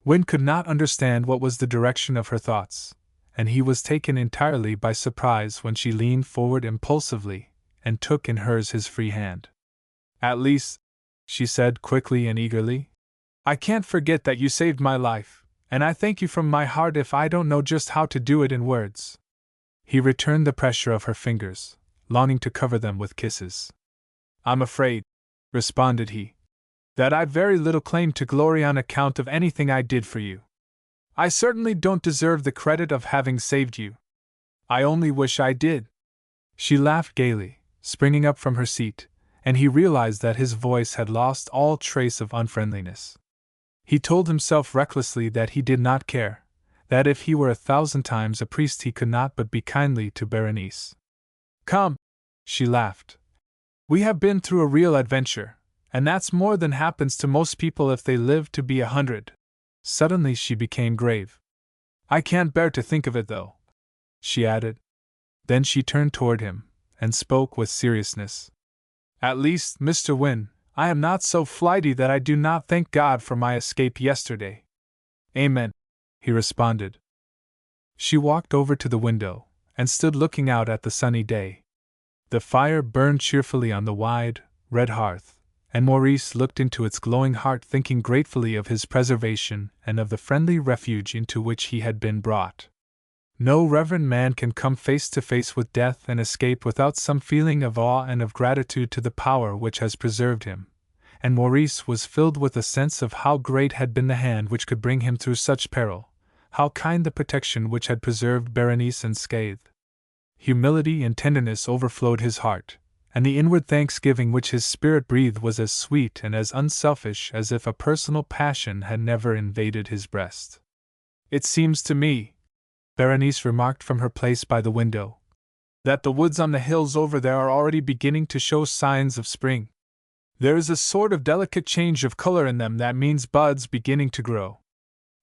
Wynne could not understand what was the direction of her thoughts, and he was taken entirely by surprise when she leaned forward impulsively and took in hers his free hand. "At least," she said quickly and eagerly, "I can't forget that you saved my life, and I thank you from my heart if I don't know just how to do it in words." He returned the pressure of her fingers, longing to cover them with kisses. "I'm afraid," responded he, "that I've very little claim to glory on account of anything I did for you. I certainly don't deserve the credit of having saved you. I only wish I did." She laughed gaily, springing up from her seat, and he realized that his voice had lost all trace of unfriendliness. He told himself recklessly that he did not care, that if he were 1,000 times a priest he could not but be kindly to Berenice. "Come," she laughed. "We have been through a real adventure, and that's more than happens to most people if they live to be 100. Suddenly she became grave. "I can't bear to think of it, though," she added. Then she turned toward him, and spoke with seriousness. "At least, Mr. Wynne, I am not so flighty that I do not thank God for my escape yesterday." "Amen," he responded. She walked over to the window, and stood looking out at the sunny day. The fire burned cheerfully on the wide, red hearth, and Maurice looked into its glowing heart, thinking gratefully of his preservation and of the friendly refuge into which he had been brought. No reverend man can come face to face with death and escape without some feeling of awe and of gratitude to the power which has preserved him, and Maurice was filled with a sense of how great had been the hand which could bring him through such peril, how kind the protection which had preserved Berenice unscathed. Humility and tenderness overflowed his heart, and the inward thanksgiving which his spirit breathed was as sweet and as unselfish as if a personal passion had never invaded his breast. "It seems to me," Berenice remarked from her place by the window, "that the woods on the hills over there are already beginning to show signs of spring. There is a sort of delicate change of color in them that means buds beginning to grow."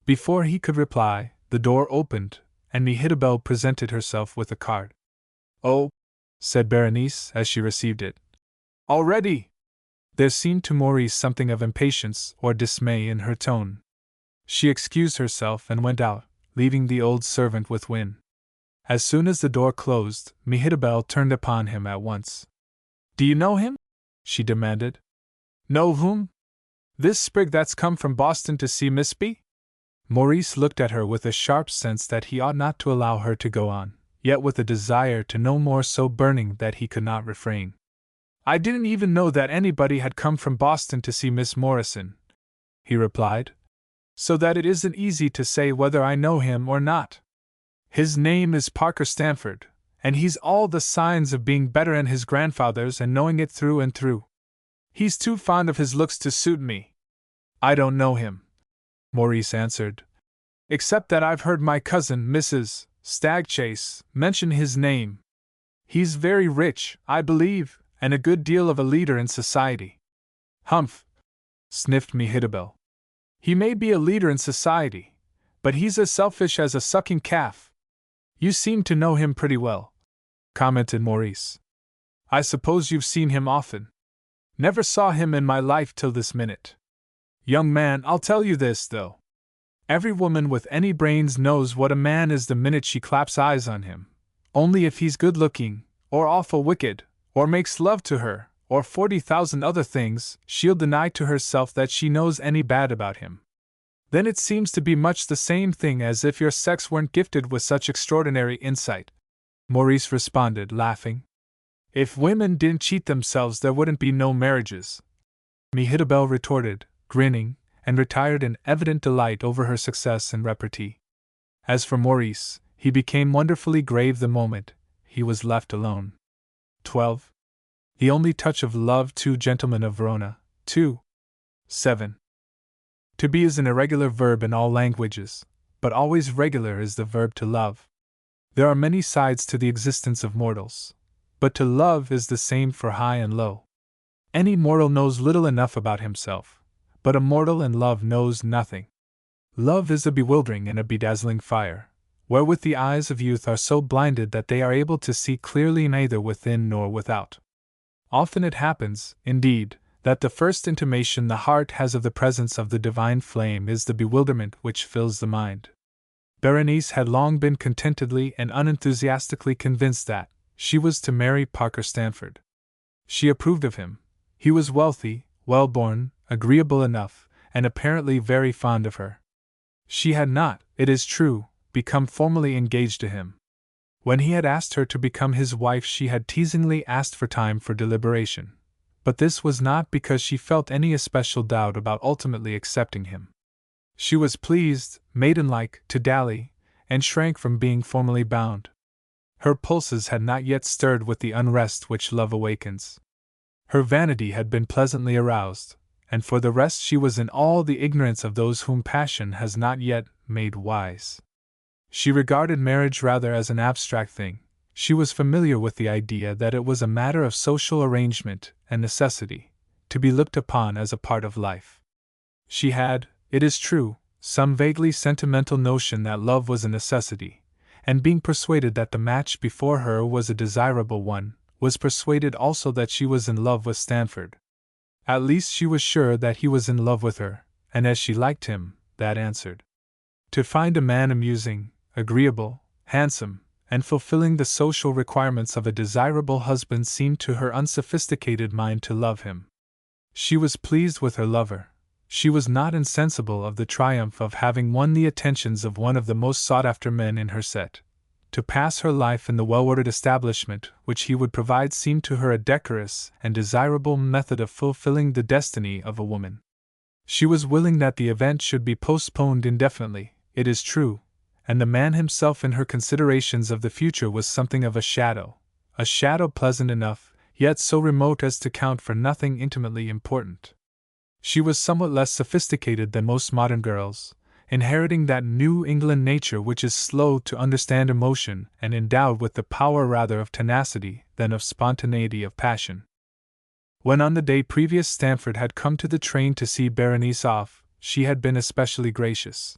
Before he could reply, the door opened, and Mehetabel presented herself with a card. "Oh," said Berenice as she received it. "Already?" There seemed to Maurice something of impatience or dismay in her tone. She excused herself and went out, leaving the old servant with Win. As soon as the door closed, Mehetabel turned upon him at once. "Do you know him?" she demanded. "Know whom? This sprig that's come from Boston to see Miss B?" Maurice looked at her with a sharp sense that he ought not to allow her to go on, yet with a desire to know more so burning that he could not refrain. "I didn't even know that anybody had come from Boston to see Miss Morrison," he replied, "so that it isn't easy to say whether I know him or not. His name is Parker Stamford, and he's all the signs of being better than his grandfather's and knowing it through and through. He's too fond of his looks to suit me." "I don't know him," Maurice answered, "except that I've heard my cousin, Mrs. Stagchase, mention his name. He's very rich, I believe, and a good deal of a leader in society." "Humph!" sniffed Mehetabel. "He may be a leader in society, but he's as selfish as a sucking calf." "You seem to know him pretty well," commented Maurice. "I suppose you've seen him often." "Never saw him in my life till this minute. Young man, I'll tell you this, though. Every woman with any brains knows what a man is the minute she claps eyes on him. Only if he's good-looking, or awful wicked, or makes love to her, or 40,000 other things, she'll deny to herself that she knows any bad about him. Then it seems to be much the same thing as if your sex weren't gifted with such extraordinary insight," Maurice responded, laughing. "If women didn't cheat themselves, there wouldn't be no marriages," Mehetabel retorted, grinning, and retired in evident delight over her success and repartee. As for Maurice, he became wonderfully grave the moment he was left alone. 12. The Only Touch of Love. 2 Gentlemen of Verona. 2. 7. To be is an irregular verb in all languages, but always regular is the verb to love. There are many sides to the existence of mortals, but to love is the same for high and low. Any mortal knows little enough about himself, but a mortal in love knows nothing. Love is a bewildering and a bedazzling fire, wherewith the eyes of youth are so blinded that they are able to see clearly neither within nor without. Often it happens, indeed, that the first intimation the heart has of the presence of the divine flame is the bewilderment which fills the mind. Berenice had long been contentedly and unenthusiastically convinced that she was to marry Parker Stamford. She approved of him. He was wealthy, well-born, agreeable enough, and apparently very fond of her. She had not, it is true, become formally engaged to him. When he had asked her to become his wife, she had teasingly asked for time for deliberation. But this was not because she felt any especial doubt about ultimately accepting him. She was pleased, maidenlike, to dally, and shrank from being formally bound. Her pulses had not yet stirred with the unrest which love awakens. Her vanity had been pleasantly aroused, and for the rest she was in all the ignorance of those whom passion has not yet made wise. She regarded marriage rather as an abstract thing. She was familiar with the idea that it was a matter of social arrangement and necessity, to be looked upon as a part of life. She had, it is true, some vaguely sentimental notion that love was a necessity, and being persuaded that the match before her was a desirable one, was persuaded also that she was in love with Stamford. At least she was sure that he was in love with her, and as she liked him, that answered. To find a man amusing, agreeable, handsome, and fulfilling the social requirements of a desirable husband seemed to her unsophisticated mind to love him. She was pleased with her lover. She was not insensible of the triumph of having won the attentions of one of the most sought-after men in her set. To pass her life in the well-ordered establishment which he would provide seemed to her a decorous and desirable method of fulfilling the destiny of a woman. She was willing that the event should be postponed indefinitely, it is true, and the man himself in her considerations of the future was something of a shadow pleasant enough, yet so remote as to count for nothing intimately important. She was somewhat less sophisticated than most modern girls, inheriting that New England nature which is slow to understand emotion and endowed with the power rather of tenacity than of spontaneity of passion. When on the day previous Stamford had come to the train to see Berenice off, she had been especially gracious.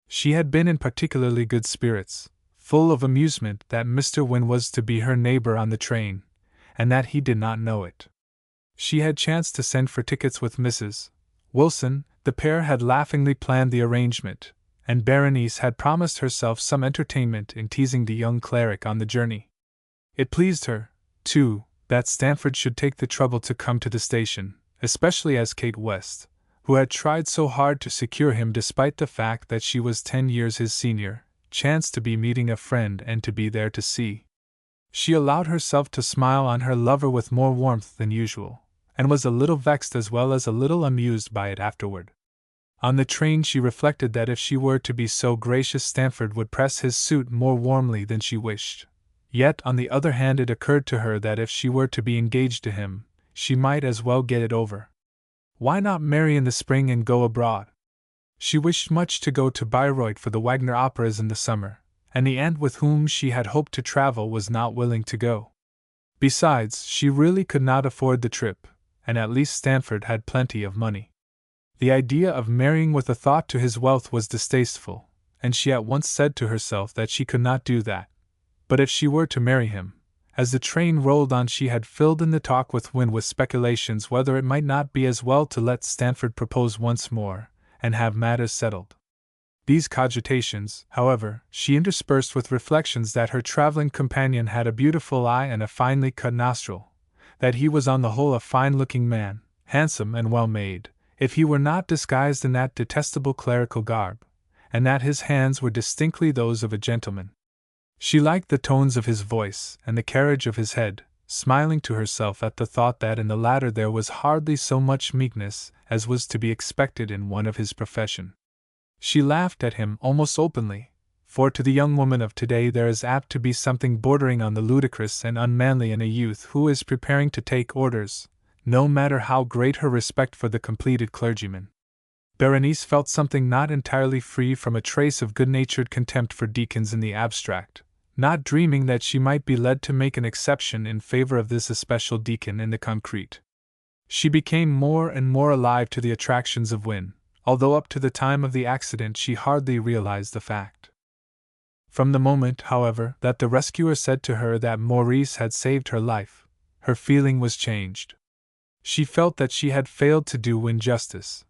She had been in particularly good spirits, full of amusement that Mr. Wynne was to be her neighbor on the train, and that he did not know it. She had chanced to send for tickets with Mrs. Wilson, the pair had laughingly planned the arrangement, and Berenice had promised herself some entertainment in teasing the young cleric on the journey. It pleased her, too, that Stamford should take the trouble to come to the station, especially as Kate West, who had tried so hard to secure him despite the fact that she was 10 years his senior, chanced to be meeting a friend and to be there to see. She allowed herself to smile on her lover with more warmth than usual, and was a little vexed as well as a little amused by it afterward. On the train she reflected that if she were to be so gracious Stamford would press his suit more warmly than she wished. Yet on the other hand it occurred to her that if she were to be engaged to him, she might as well get it over. Why not marry in the spring and go abroad? She wished much to go to Bayreuth for the Wagner operas in the summer, and the aunt with whom she had hoped to travel was not willing to go. Besides, she really could not afford the trip, and at least Stamford had plenty of money. The idea of marrying with a thought to his wealth was distasteful, and she at once said to herself that she could not do that. But if she were to marry him, as the train rolled on she had filled in the talk with Wynne with speculations whether it might not be as well to let Stamford propose once more, and have matters settled. These cogitations, however, she interspersed with reflections that her traveling companion had a beautiful eye and a finely cut nostril, that he was on the whole a fine-looking man, handsome and well-made, if he were not disguised in that detestable clerical garb, and that his hands were distinctly those of a gentleman. She liked the tones of his voice and the carriage of his head, smiling to herself at the thought that in the latter there was hardly so much meekness as was to be expected in one of his profession. She laughed at him almost openly, for to the young woman of today there is apt to be something bordering on the ludicrous and unmanly in a youth who is preparing to take orders, no matter how great her respect for the completed clergyman. Berenice felt something not entirely free from a trace of good-natured contempt for deacons in the abstract, not dreaming that she might be led to make an exception in favor of this especial deacon in the concrete. She became more and more alive to the attractions of Wynne, although up to the time of the accident she hardly realized the fact. From the moment, however, that the rescuer said to her that Maurice had saved her life, her feeling was changed. She felt that she had failed to do Wynne justice,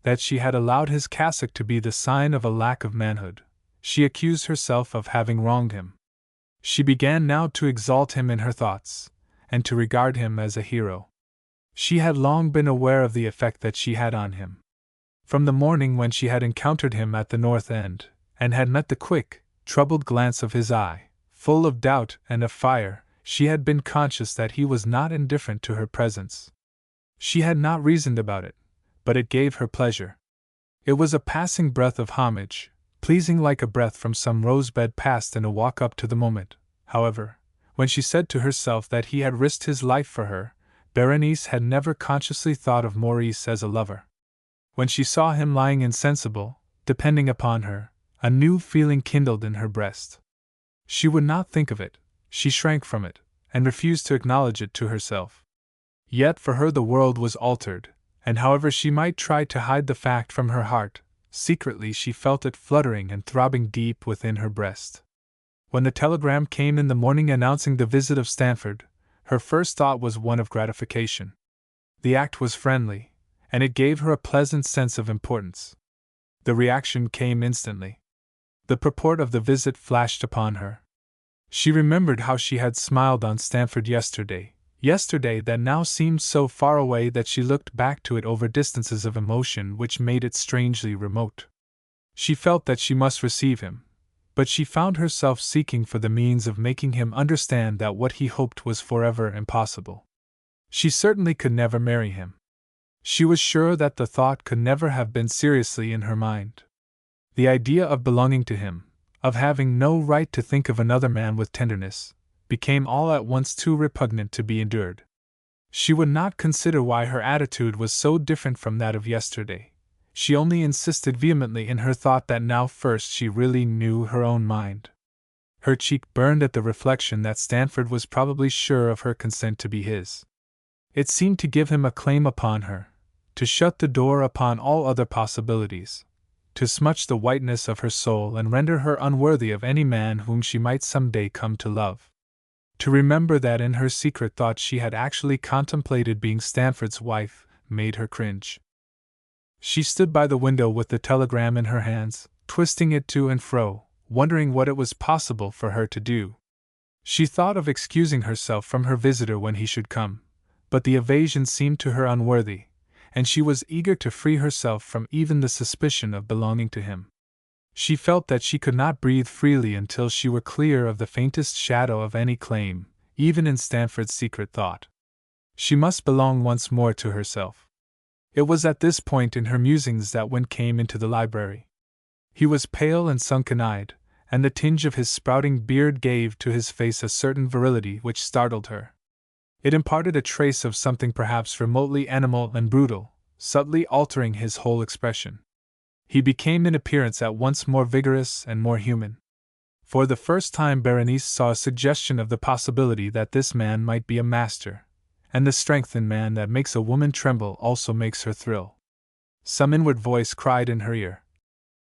that she had allowed his cassock to be the sign of a lack of manhood. She accused herself of having wronged him. She began now to exalt him in her thoughts, and to regard him as a hero. She had long been aware of the effect that she had on him. From the morning when she had encountered him at the North End, and had met the quick, troubled glance of his eye, full of doubt and of fire, she had been conscious that he was not indifferent to her presence. She had not reasoned about it, but it gave her pleasure. It was a passing breath of homage, pleasing like a breath from some rosebed passed in a walk up to the moment. However, when she said to herself that he had risked his life for her, Berenice had never consciously thought of Maurice as a lover. When she saw him lying insensible, depending upon her, a new feeling kindled in her breast. She would not think of it, she shrank from it, and refused to acknowledge it to herself. Yet for her the world was altered, and however she might try to hide the fact from her heart, secretly she felt it fluttering and throbbing deep within her breast. When the telegram came in the morning announcing the visit of Stamford, her first thought was one of gratification. The act was friendly, and it gave her a pleasant sense of importance. The reaction came instantly. The purport of the visit flashed upon her. She remembered how she had smiled on Stamford yesterday, Yesterday that now seemed so far away that she looked back to it over distances of emotion which made it strangely remote. She felt that she must receive him, but she found herself seeking for the means of making him understand that what he hoped was forever impossible. She certainly could never marry him. She was sure that the thought could never have been seriously in her mind. The idea of belonging to him, of having no right to think of another man with tenderness, became all at once too repugnant to be endured. She would not consider why her attitude was so different from that of yesterday. She only insisted vehemently in her thought that now first she really knew her own mind. Her cheek burned at the reflection that Stanford was probably sure of her consent to be his. It seemed to give him a claim upon her, to shut the door upon all other possibilities, to smudge the whiteness of her soul and render her unworthy of any man whom she might some day come to love. To remember that in her secret thought she had actually contemplated being Stanford's wife made her cringe. She stood by the window with the telegram in her hands, twisting it to and fro, wondering what it was possible for her to do. She thought of excusing herself from her visitor when he should come, but the evasion seemed to her unworthy, and she was eager to free herself from even the suspicion of belonging to him. She felt that she could not breathe freely until she were clear of the faintest shadow of any claim, even in Stanford's secret thought. She must belong once more to herself. It was at this point in her musings that Wynne came into the library. He was pale and sunken-eyed, and the tinge of his sprouting beard gave to his face a certain virility which startled her. It imparted a trace of something perhaps remotely animal and brutal, subtly altering his whole expression. He became in appearance at once more vigorous and more human. For the first time Berenice saw a suggestion of the possibility that this man might be a master, and the strength in man that makes a woman tremble also makes her thrill. Some inward voice cried in her ear,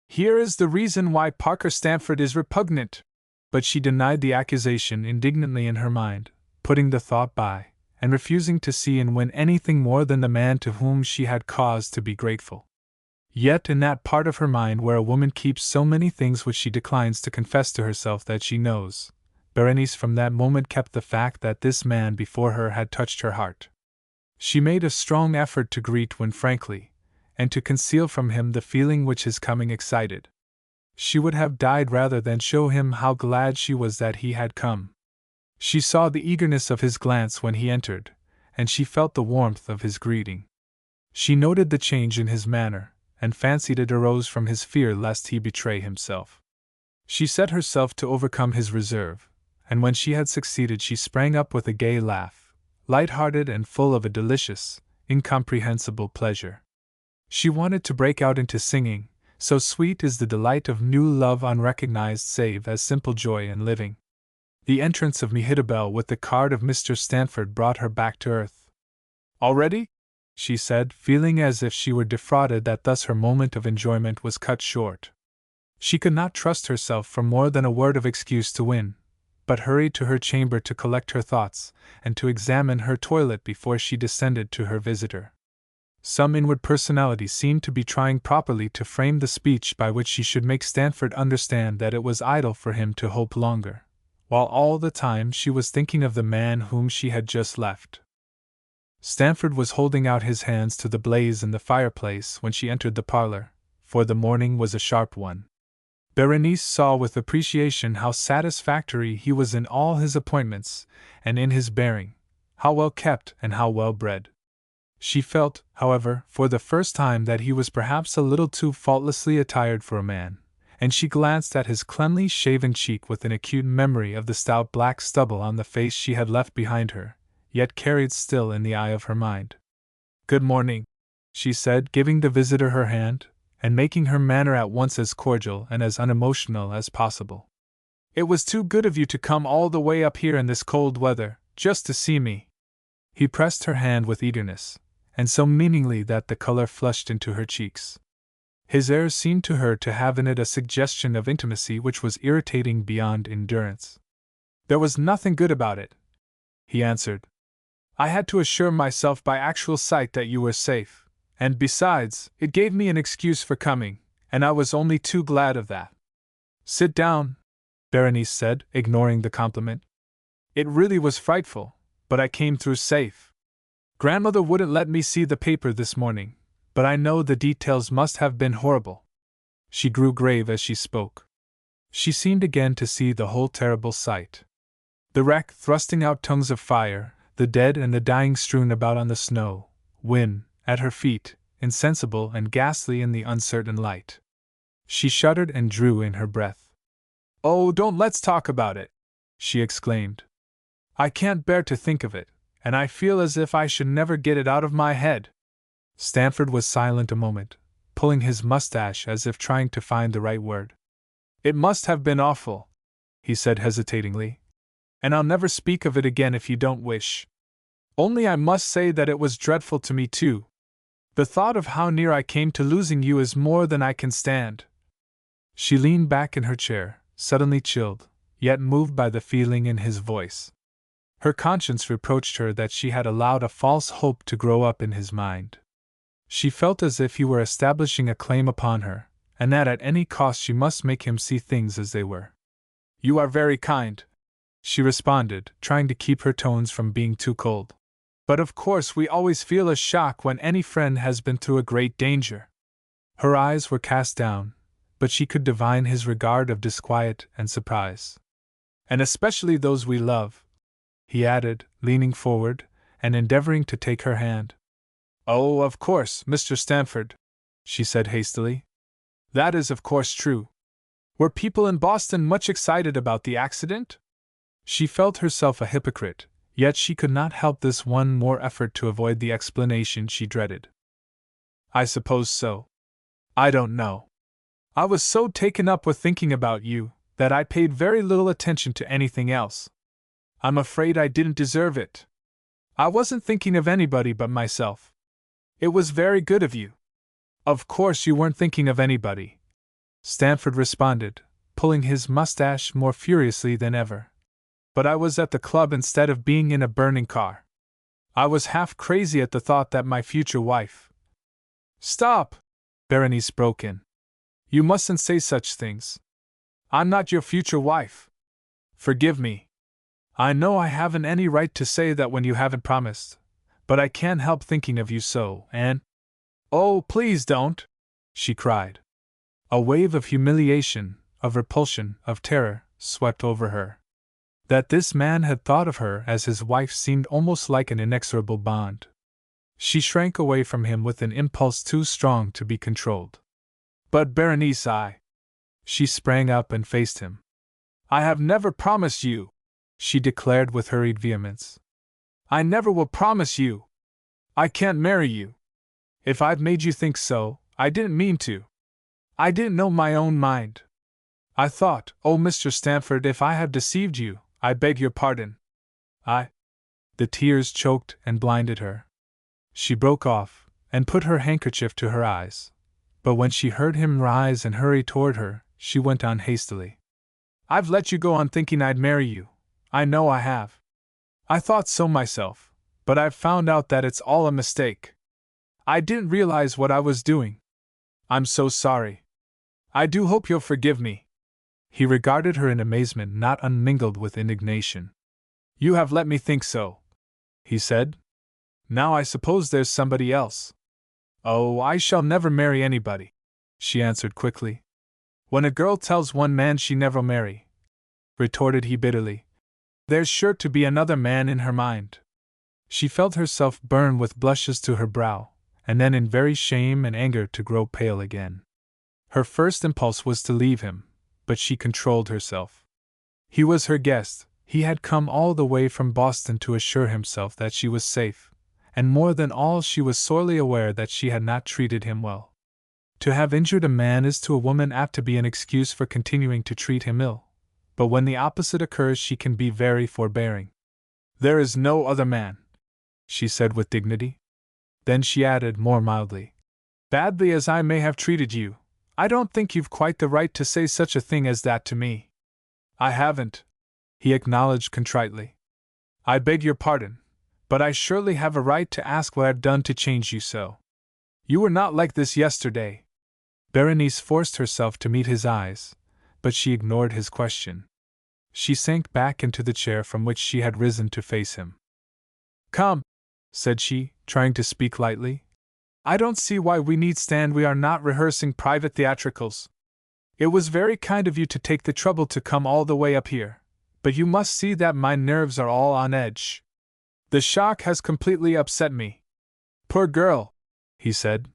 "Here is the reason why Parker Stanford is repugnant!" But she denied the accusation indignantly in her mind, putting the thought by, and refusing to see in Wynne anything more than the man to whom she had cause to be grateful. Yet in that part of her mind where a woman keeps so many things which she declines to confess to herself that she knows, Berenice from that moment kept the fact that this man before her had touched her heart. She made a strong effort to greet Wynne frankly, and to conceal from him the feeling which his coming excited. She would have died rather than show him how glad she was that he had come. She saw the eagerness of his glance when he entered, and she felt the warmth of his greeting. She noted the change in his manner, and fancied it arose from his fear lest he betray himself. She set herself to overcome his reserve, and when she had succeeded she sprang up with a gay laugh, light-hearted and full of a delicious, incomprehensible pleasure. She wanted to break out into singing, so sweet is the delight of new love unrecognized save as simple joy in living. The entrance of Mehitabel with the card of Mr. Stanford brought her back to earth. "Already?" she said, feeling as if she were defrauded that thus her moment of enjoyment was cut short. She could not trust herself for more than a word of excuse to Wynne, but hurried to her chamber to collect her thoughts, and to examine her toilet before she descended to her visitor. Some inward personality seemed to be trying properly to frame the speech by which she should make Stanford understand that it was idle for him to hope longer, while all the time she was thinking of the man whom she had just left. Stanford was holding out his hands to the blaze in the fireplace when she entered the parlor, for the morning was a sharp one. Berenice saw with appreciation how satisfactory he was in all his appointments, and in his bearing, how well kept and how well bred. She felt, however, for the first time that he was perhaps a little too faultlessly attired for a man, and she glanced at his cleanly shaven cheek with an acute memory of the stout black stubble on the face she had left behind her, yet carried still in the eye of her mind. "Good morning," she said, giving the visitor her hand, and making her manner at once as cordial and as unemotional as possible. "It was too good of you to come all the way up here in this cold weather, just to see me." He pressed her hand with eagerness, and so meaningly that the color flushed into her cheeks. His air seemed to her to have in it a suggestion of intimacy which was irritating beyond endurance. "There was nothing good about it," he answered. "I had to assure myself by actual sight that you were safe, and besides, it gave me an excuse for coming, and I was only too glad of that." "Sit down," Berenice said, ignoring the compliment. "It really was frightful, but I came through safe. Grandmother wouldn't let me see the paper this morning, but I know the details must have been horrible. She grew grave as she spoke. She seemed again to see the whole terrible sight. The wreck thrusting out tongues of fire, the dead and the dying strewn about on the snow, Wynne, at her feet, insensible and ghastly in the uncertain light. She shuddered and drew in her breath. "Oh, don't let's talk about it!" she exclaimed. "I can't bear to think of it, and I feel as if I should never get it out of my head." Stanford was silent a moment, pulling his mustache as if trying to find the right word. "It must have been awful," he said hesitatingly, "and I'll never speak of it again if you don't wish. Only I must say that it was dreadful to me too. The thought of how near I came to losing you is more than I can stand." She leaned back in her chair, suddenly chilled, yet moved by the feeling in his voice. Her conscience reproached her that she had allowed a false hope to grow up in his mind. She felt as if he were establishing a claim upon her, and that at any cost she must make him see things as they were. "You are very kind," she responded, trying to keep her tones from being too cold. "But of course we always feel a shock when any friend has been through a great danger." Her eyes were cast down, but she could divine his regard of disquiet and surprise. "And especially those we love," he added, leaning forward and endeavoring to take her hand. "Oh, of course, Mr. Stanford," she said hastily. "That is of course true. Were people in Boston much excited about the accident?" She felt herself a hypocrite, yet she could not help this one more effort to avoid the explanation she dreaded. "I suppose so. I don't know. I was so taken up with thinking about you that I paid very little attention to anything else. I'm afraid I didn't deserve it. I wasn't thinking of anybody but myself. It was very good of you." "Of course you weren't thinking of anybody," Stanford responded, pulling his mustache more furiously than ever. "But I was at the club instead of being in a burning car. I was half crazy at the thought that my future wife—" "Stop!" Berenice broke in. "You mustn't say such things. I'm not your future wife. Forgive me. I know I haven't any right to say that when you haven't promised, but I can't help thinking of you so, and—" "Oh, please don't!" she cried. A wave of humiliation, of repulsion, of terror, swept over her. That this man had thought of her as his wife seemed almost like an inexorable bond. She shrank away from him with an impulse too strong to be controlled. "But Berenice, She sprang up and faced him. "I have never promised you," she declared with hurried vehemence. "I never will promise you. I can't marry you. If I've made you think so, I didn't mean to. I didn't know my own mind. I thought, oh, Mr. Stanford, if I have deceived you, I beg your pardon. The tears choked and blinded her. She broke off, and put her handkerchief to her eyes. But when she heard him rise and hurry toward her, she went on hastily. "I've let you go on thinking I'd marry you. I know I have. I thought so myself, but I've found out that it's all a mistake. I didn't realize what I was doing. I'm so sorry. I do hope you'll forgive me." He regarded her in amazement not unmingled with indignation. "You have let me think so," he said. "Now I suppose there's somebody else." "Oh, I shall never marry anybody," she answered quickly. "When a girl tells one man she never'll marry," retorted he bitterly, "there's sure to be another man in her mind." She felt herself burn with blushes to her brow, and then in very shame and anger to grow pale again. Her first impulse was to leave him, but she controlled herself. He was her guest, he had come all the way from Boston to assure himself that she was safe, and more than all she was sorely aware that she had not treated him well. To have injured a man is to a woman apt to be an excuse for continuing to treat him ill, but when the opposite occurs she can be very forbearing. "There is no other man," she said with dignity. Then she added more mildly, "Badly as I may have treated you, I don't think you've quite the right to say such a thing as that to me." "I haven't," he acknowledged contritely. "I beg your pardon, but I surely have a right to ask what I've done to change you so. You were not like this yesterday." Berenice forced herself to meet his eyes, but she ignored his question. She sank back into the chair from which she had risen to face him. Come, said she, trying to speak lightly. I don't see why we need stand. We are not rehearsing private theatricals. It was very kind of you to take the trouble to come all the way up here, but you must see that my nerves are all on edge. The shock has completely upset me. Poor girl, he said.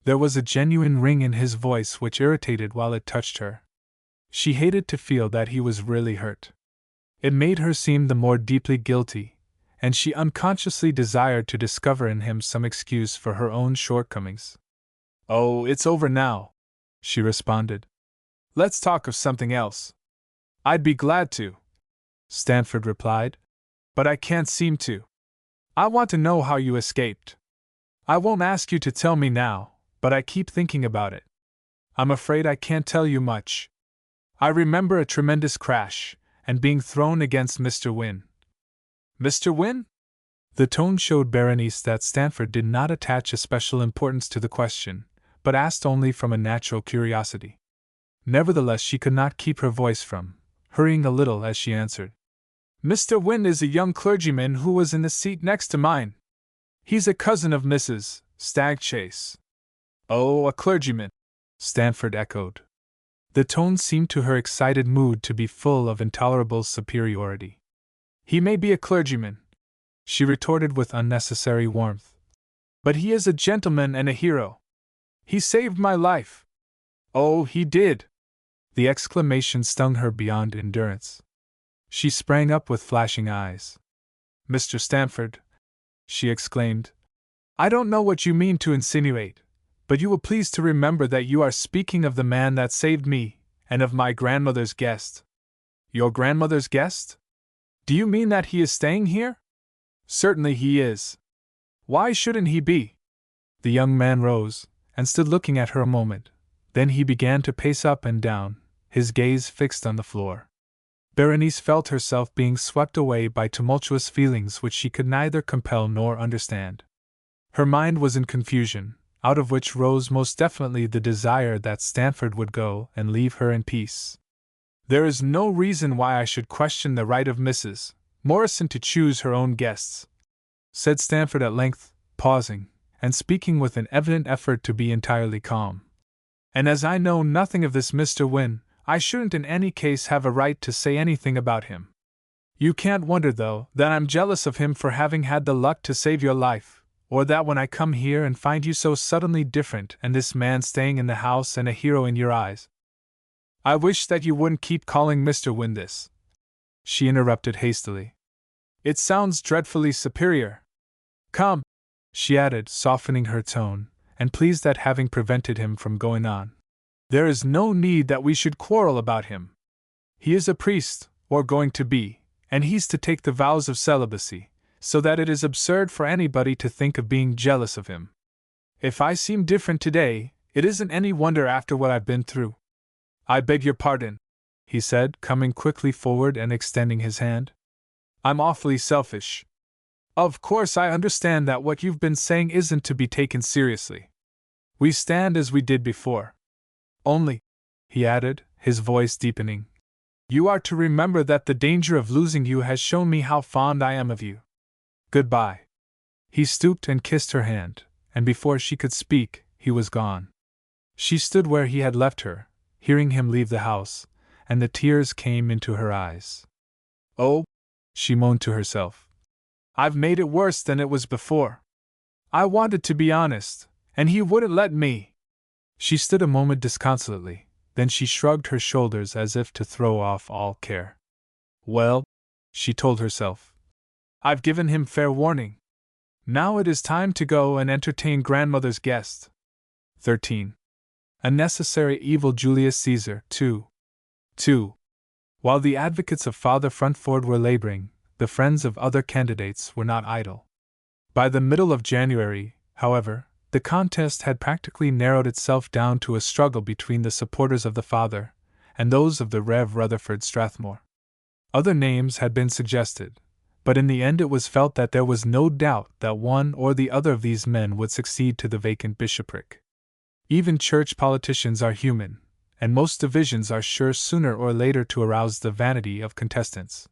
There was a genuine ring in his voice which irritated while it touched her. She hated to feel that he was really hurt. It made her seem the more deeply guilty, and she unconsciously desired to discover in him some excuse for her own shortcomings. Oh, it's over now, she responded. Let's talk of something else. I'd be glad to, Stanford replied, but I can't seem to. I want to know how you escaped. I won't ask you to tell me now, but I keep thinking about it. I'm afraid I can't tell you much. I remember a tremendous crash, and being thrown against Mr. Wynne. Mr. Wynne? The tone showed Berenice that Stanford did not attach a special importance to the question, but asked only from a natural curiosity. Nevertheless, she could not keep her voice from hurrying a little as she answered. Mr. Wynne is a young clergyman who was in the seat next to mine. He's a cousin of Mrs. Stagchase. Oh, a clergyman, Stanford echoed. The tone seemed to her excited mood to be full of intolerable superiority. He may be a clergyman, she retorted with unnecessary warmth, but he is a gentleman and a hero. He saved my life. Oh, he did! The exclamation stung her beyond endurance. She sprang up with flashing eyes. Mr. Stanford, she exclaimed, I don't know what you mean to insinuate, but you will please to remember that you are speaking of the man that saved me, and of my grandmother's guest. Your grandmother's guest? Do you mean that he is staying here? Certainly he is. Why shouldn't he be? The young man rose, and stood looking at her a moment. Then he began to pace up and down, his gaze fixed on the floor. Berenice felt herself being swept away by tumultuous feelings which she could neither compel nor understand. Her mind was in confusion, out of which rose most definitely the desire that Stanford would go and leave her in peace. There is no reason why I should question the right of Mrs. Morrison to choose her own guests, said Stanford at length, pausing, and speaking with an evident effort to be entirely calm. And as I know nothing of this Mr. Wynne, I shouldn't in any case have a right to say anything about him. You can't wonder, though, that I'm jealous of him for having had the luck to save your life, or that when I come here and find you so suddenly different and this man staying in the house and a hero in your eyes. I wish that you wouldn't keep calling Mr. Wynne this, she interrupted hastily. It sounds dreadfully superior. Come, she added, softening her tone, and pleased at having prevented him from going on. There is no need that we should quarrel about him. He is a priest, or going to be, and he's to take the vows of celibacy, so that it is absurd for anybody to think of being jealous of him. If I seem different today, it isn't any wonder after what I've been through. I beg your pardon, he said, coming quickly forward and extending his hand. I'm awfully selfish. Of course I understand that what you've been saying isn't to be taken seriously. We stand as we did before. Only, he added, his voice deepening, you are to remember that the danger of losing you has shown me how fond I am of you. Goodbye. He stooped and kissed her hand, and before she could speak, he was gone. She stood where he had left her, hearing him leave the house, and the tears came into her eyes. Oh, she moaned to herself. I've made it worse than it was before. I wanted to be honest, and he wouldn't let me. She stood a moment disconsolately, then she shrugged her shoulders as if to throw off all care. Well, she told herself, I've given him fair warning. Now it is time to go and entertain grandmother's guest. 13. A necessary evil. Julius Caesar, 2. While the advocates of Father Fruntford were laboring, the friends of other candidates were not idle. By the middle of January, however, the contest had practically narrowed itself down to a struggle between the supporters of the Father and those of the Rev. Rutherford Strathmore. Other names had been suggested, but in the end it was felt that there was no doubt that one or the other of these men would succeed to the vacant bishopric. Even church politicians are human, and most divisions are sure sooner or later to arouse the vanity of contestants.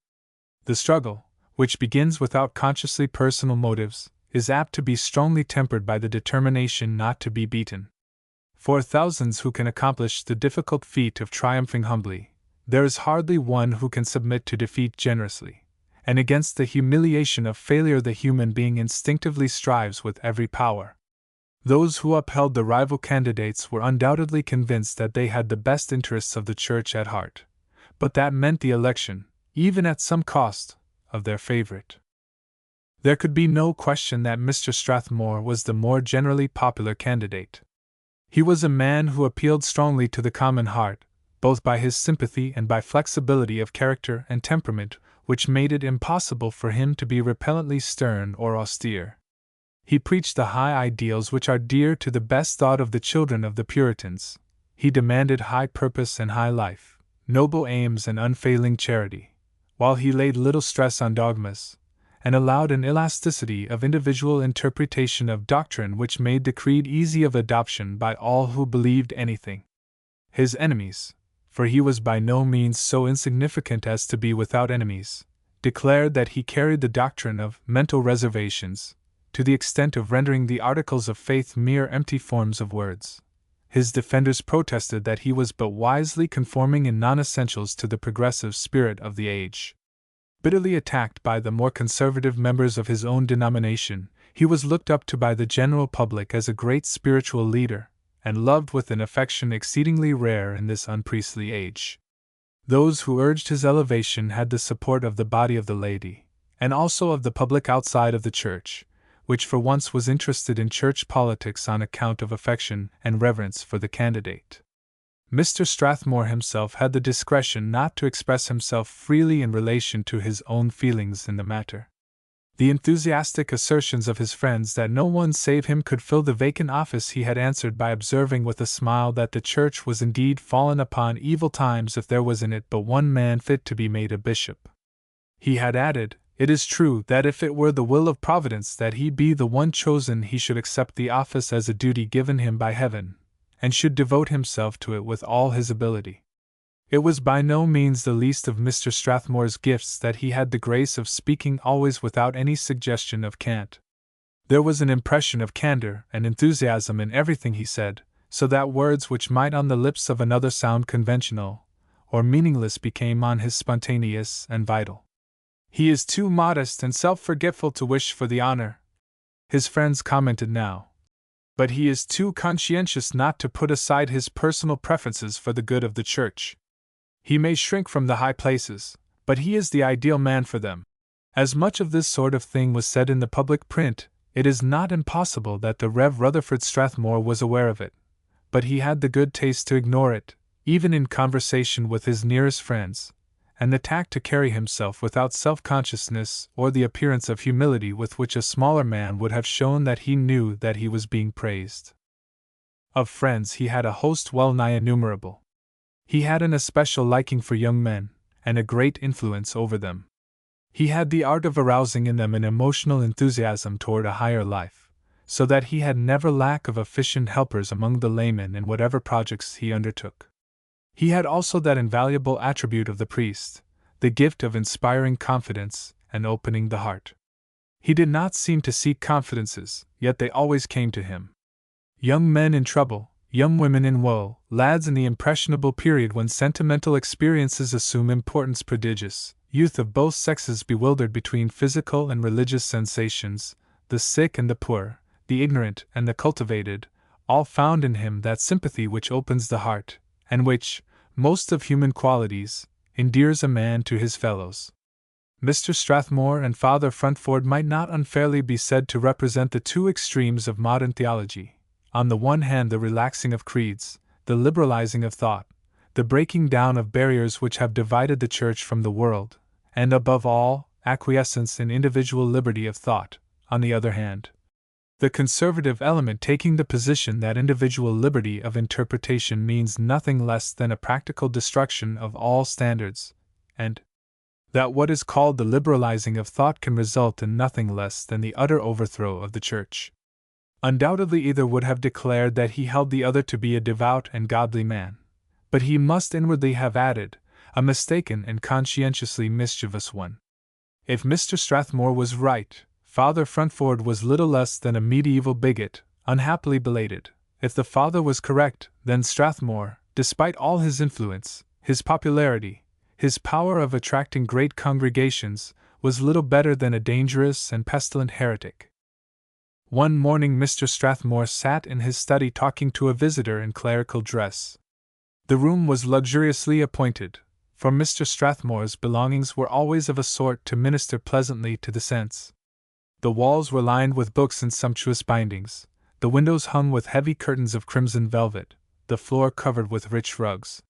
The struggle, which begins without consciously personal motives, is apt to be strongly tempered by the determination not to be beaten. For thousands who can accomplish the difficult feat of triumphing humbly, there is hardly one who can submit to defeat generously, and against the humiliation of failure the human being instinctively strives with every power. Those who upheld the rival candidates were undoubtedly convinced that they had the best interests of the Church at heart, but that meant the election, even at some cost, of their favorite. There could be no question that Mr. Strathmore was the more generally popular candidate. He was a man who appealed strongly to the common heart, both by his sympathy and by flexibility of character and temperament, which made it impossible for him to be repellently stern or austere. He preached the high ideals which are dear to the best thought of the children of the Puritans. He demanded high purpose and high life, noble aims and unfailing charity, while he laid little stress on dogmas, and allowed an elasticity of individual interpretation of doctrine which made the creed easy of adoption by all who believed anything. His enemies, for he was by no means so insignificant as to be without enemies, declared that he carried the doctrine of mental reservations, to the extent of rendering the articles of faith mere empty forms of words. His defenders protested that he was but wisely conforming in non-essentials to the progressive spirit of the age. Bitterly attacked by the more conservative members of his own denomination, he was looked up to by the general public as a great spiritual leader, and loved with an affection exceedingly rare in this unpriestly age. Those who urged his elevation had the support of the body of the laity, and also of the public outside of the Church, which for once was interested in church politics on account of affection and reverence for the candidate. Mr. Strathmore himself had the discretion not to express himself freely in relation to his own feelings in the matter. The enthusiastic assertions of his friends that no one save him could fill the vacant office he had answered by observing with a smile that the Church was indeed fallen upon evil times if there was in it but one man fit to be made a bishop. He had added, "It is true that if it were the will of Providence that he be the one chosen he should accept the office as a duty given him by heaven, and should devote himself to it with all his ability." It was by no means the least of Mr. Strathmore's gifts that he had the grace of speaking always without any suggestion of cant. There was an impression of candor and enthusiasm in everything he said, so that words which might on the lips of another sound conventional or meaningless became on his spontaneous and vital. "He is too modest and self-forgetful to wish for the honor," his friends commented now. "But he is too conscientious not to put aside his personal preferences for the good of the Church. He may shrink from the high places, but he is the ideal man for them." As much of this sort of thing was said in the public print, it is not impossible that the Rev. Rutherford Strathmore was aware of it, but he had the good taste to ignore it, even in conversation with his nearest friends, and the tact to carry himself without self-consciousness or the appearance of humility with which a smaller man would have shown that he knew that he was being praised. Of friends he had a host well-nigh innumerable. He had an especial liking for young men, and a great influence over them. He had the art of arousing in them an emotional enthusiasm toward a higher life, so that he had never lack of efficient helpers among the laymen in whatever projects he undertook. He had also that invaluable attribute of the priest, the gift of inspiring confidence and opening the heart. He did not seem to seek confidences, yet they always came to him. Young men in trouble, young women in woe, lads in the impressionable period when sentimental experiences assume importance prodigious, youth of both sexes bewildered between physical and religious sensations, the sick and the poor, the ignorant and the cultivated, all found in him that sympathy which opens the heart, and which, most of human qualities, endears a man to his fellows. Mr. Strathmore and Father Frontford might not unfairly be said to represent the two extremes of modern theology: on the one hand the relaxing of creeds, the liberalizing of thought, the breaking down of barriers which have divided the Church from the world, and above all, acquiescence in individual liberty of thought, on the other hand. The conservative element taking the position that individual liberty of interpretation means nothing less than a practical destruction of all standards, and that what is called the liberalizing of thought can result in nothing less than the utter overthrow of the Church. Undoubtedly either would have declared that he held the other to be a devout and godly man, but he must inwardly have added, a mistaken and conscientiously mischievous one. If Mr. Strathmore was right, Father Fruntford was little less than a medieval bigot, unhappily belated. If the father was correct, then Strathmore, despite all his influence, his popularity, his power of attracting great congregations, was little better than a dangerous and pestilent heretic. One morning Mr. Strathmore sat in his study talking to a visitor in clerical dress. The room was luxuriously appointed, for Mr. Strathmore's belongings were always of a sort to minister pleasantly to the sense. The walls were lined with books in sumptuous bindings, the windows hung with heavy curtains of crimson velvet, the floor covered with rich rugs.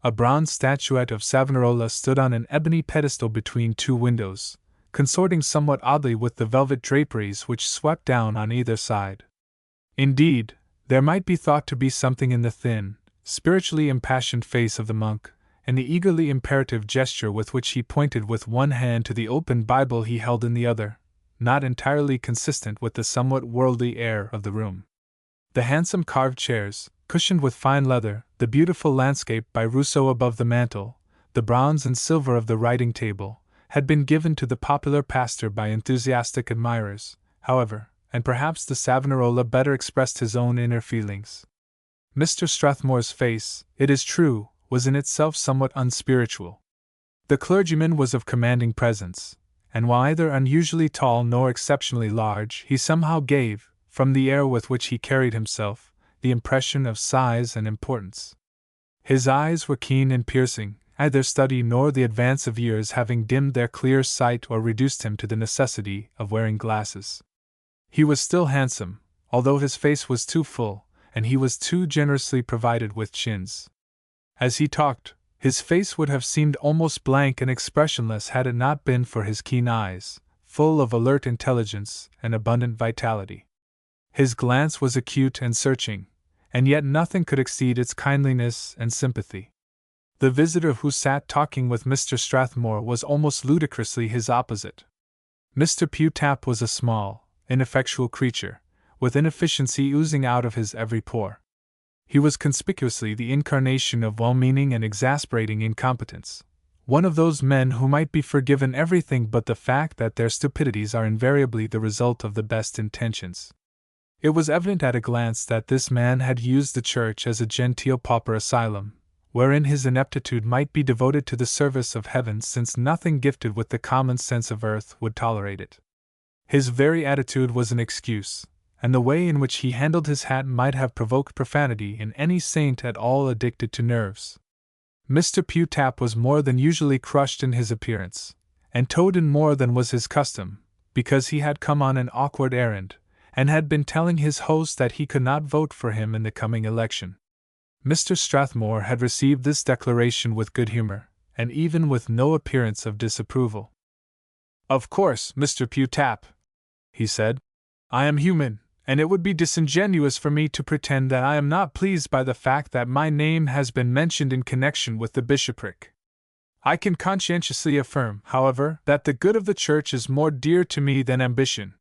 A bronze statuette of Savonarola stood on an ebony pedestal between two windows, consorting somewhat oddly with the velvet draperies which swept down on either side. Indeed, there might be thought to be something in the thin, spiritually impassioned face of the monk, and the eagerly imperative gesture with which he pointed with one hand to the open Bible he held in the other, not entirely consistent with the somewhat worldly air of the room. The handsome carved chairs, cushioned with fine leather, the beautiful landscape by Rousseau above the mantel, the bronze and silver of the writing table, had been given to the popular pastor by enthusiastic admirers, however, and perhaps the Savonarola better expressed his own inner feelings. Mr. Strathmore's face, it is true, was in itself somewhat unspiritual. The clergyman was of commanding presence, and while neither unusually tall nor exceptionally large, he somehow gave, from the air with which he carried himself, the impression of size and importance. His eyes were keen and piercing, neither study nor the advance of years having dimmed their clear sight or reduced him to the necessity of wearing glasses. He was still handsome, although his face was too full, and he was too generously provided with chins. As he talked, his face would have seemed almost blank and expressionless had it not been for his keen eyes, full of alert intelligence and abundant vitality. His glance was acute and searching, and yet nothing could exceed its kindliness and sympathy. The visitor who sat talking with Mr. Strathmore was almost ludicrously his opposite. Mr. Pewtap was a small, ineffectual creature, with inefficiency oozing out of his every pore. He was conspicuously the incarnation of well-meaning and exasperating incompetence, one of those men who might be forgiven everything but the fact that their stupidities are invariably the result of the best intentions. It was evident at a glance that this man had used the church as a genteel pauper asylum, wherein his ineptitude might be devoted to the service of heaven, since nothing gifted with the common sense of earth would tolerate it. His very attitude was an excuse, and the way in which he handled his hat might have provoked profanity in any saint at all addicted to nerves. Mr. Pewtap was more than usually crushed in his appearance, and towed in more than was his custom, because he had come on an awkward errand, and had been telling his host that he could not vote for him in the coming election. Mr. Strathmore had received this declaration with good humor, and even with no appearance of disapproval. "Of course, Mr. Pewtap," he said, "I am human, and it would be disingenuous for me to pretend that I am not pleased by the fact that my name has been mentioned in connection with the bishopric. I can conscientiously affirm, however, that the good of the church is more dear to me than ambition.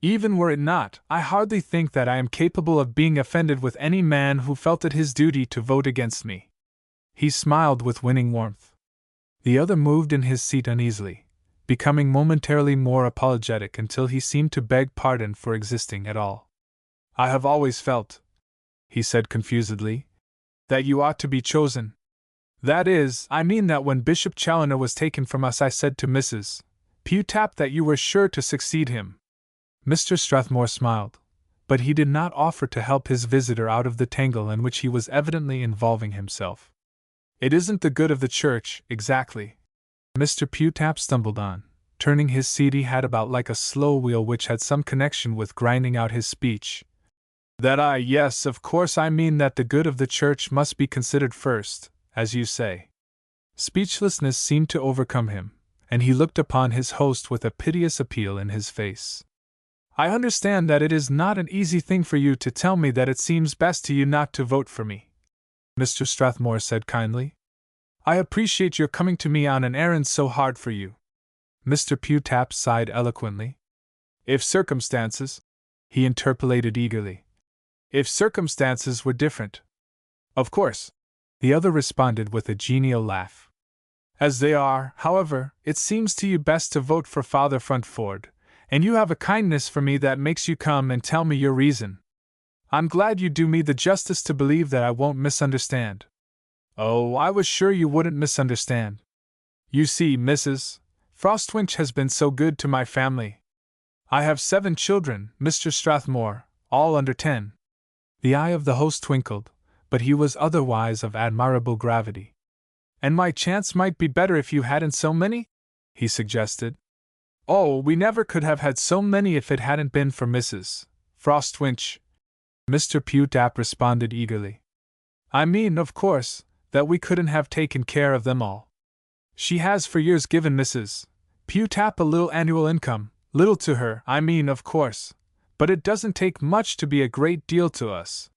Even were it not, I hardly think that I am capable of being offended with any man who felt it his duty to vote against me." He smiled with winning warmth. The other moved in his seat uneasily, becoming momentarily more apologetic until he seemed to beg pardon for existing at all. "I have always felt," he said confusedly, "that you ought to be chosen. That is, I mean that when Bishop Challoner was taken from us I said to Mrs. Pewtap that you were sure to succeed him." Mr. Strathmore smiled, but he did not offer to help his visitor out of the tangle in which he was evidently involving himself. "It isn't the good of the church, exactly," Mr. Pewtap stumbled on, turning his seedy hat about like a slow wheel which had some connection with grinding out his speech. "Yes, of course I mean that the good of the church must be considered first, as you say." Speechlessness seemed to overcome him, and he looked upon his host with a piteous appeal in his face. "I understand that it is not an easy thing for you to tell me that it seems best to you not to vote for me," Mr. Strathmore said kindly. "I appreciate your coming to me on an errand so hard for you." Mr. Pewtap sighed eloquently. "If circumstances," he interpolated eagerly, "if circumstances were different." "Of course," the other responded with a genial laugh. As they are, however, it seems to you best to vote for Father Fruntford, and you have a kindness for me that makes you come and tell me your reason. I'm glad you do me the justice to believe that I won't misunderstand. Oh, I was sure you wouldn't misunderstand. You see, Mrs. Frostwinch has been so good to my family. I have 7 children, Mr. Strathmore, all under 10. The eye of the host twinkled, but he was otherwise of admirable gravity. And my chance might be better if you hadn't so many? He suggested. Oh, we never could have had so many if it hadn't been for Mrs. Frostwinch, Mr. Pewtap responded eagerly. I mean, of course, that we couldn't have taken care of them all. She has for years given Mrs. Pewtap a little annual income, little to her, I mean, of course, but it doesn't take much to be a great deal to us.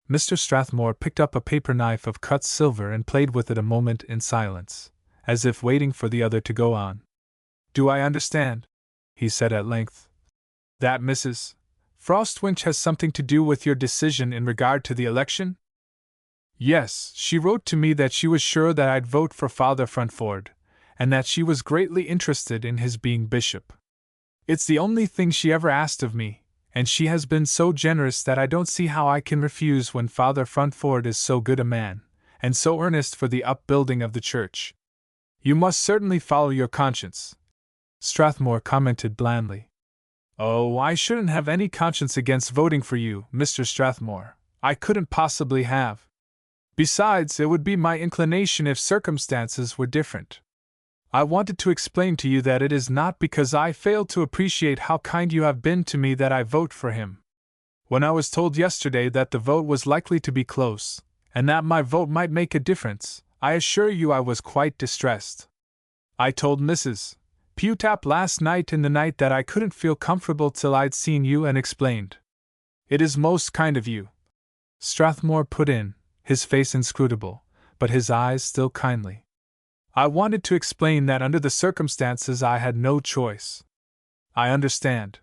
Mr. Strathmore picked up a paper knife of cut silver and played with it a moment in silence, as if waiting for the other to go on. Do I understand, he said at length, that Mrs. Frostwinch has something to do with your decision in regard to the election? Yes, she wrote to me that she was sure that I'd vote for Father Fruntford, and that she was greatly interested in his being bishop. It's the only thing she ever asked of me, and she has been so generous that I don't see how I can refuse when Father Fruntford is so good a man, and so earnest for the upbuilding of the church. You must certainly follow your conscience, Strathmore commented blandly. Oh, I shouldn't have any conscience against voting for you, Mr. Strathmore. I couldn't possibly have. Besides, it would be my inclination if circumstances were different. I wanted to explain to you that it is not because I fail to appreciate how kind you have been to me that I vote for him. When I was told yesterday that the vote was likely to be close, and that my vote might make a difference, I assure you I was quite distressed. I told Mrs. Pewtap last night in the night that I couldn't feel comfortable till I'd seen you and explained. It is most kind of you, Strathmore put in, his face inscrutable, but his eyes still kindly. I wanted to explain that under the circumstances I had no choice. I understand.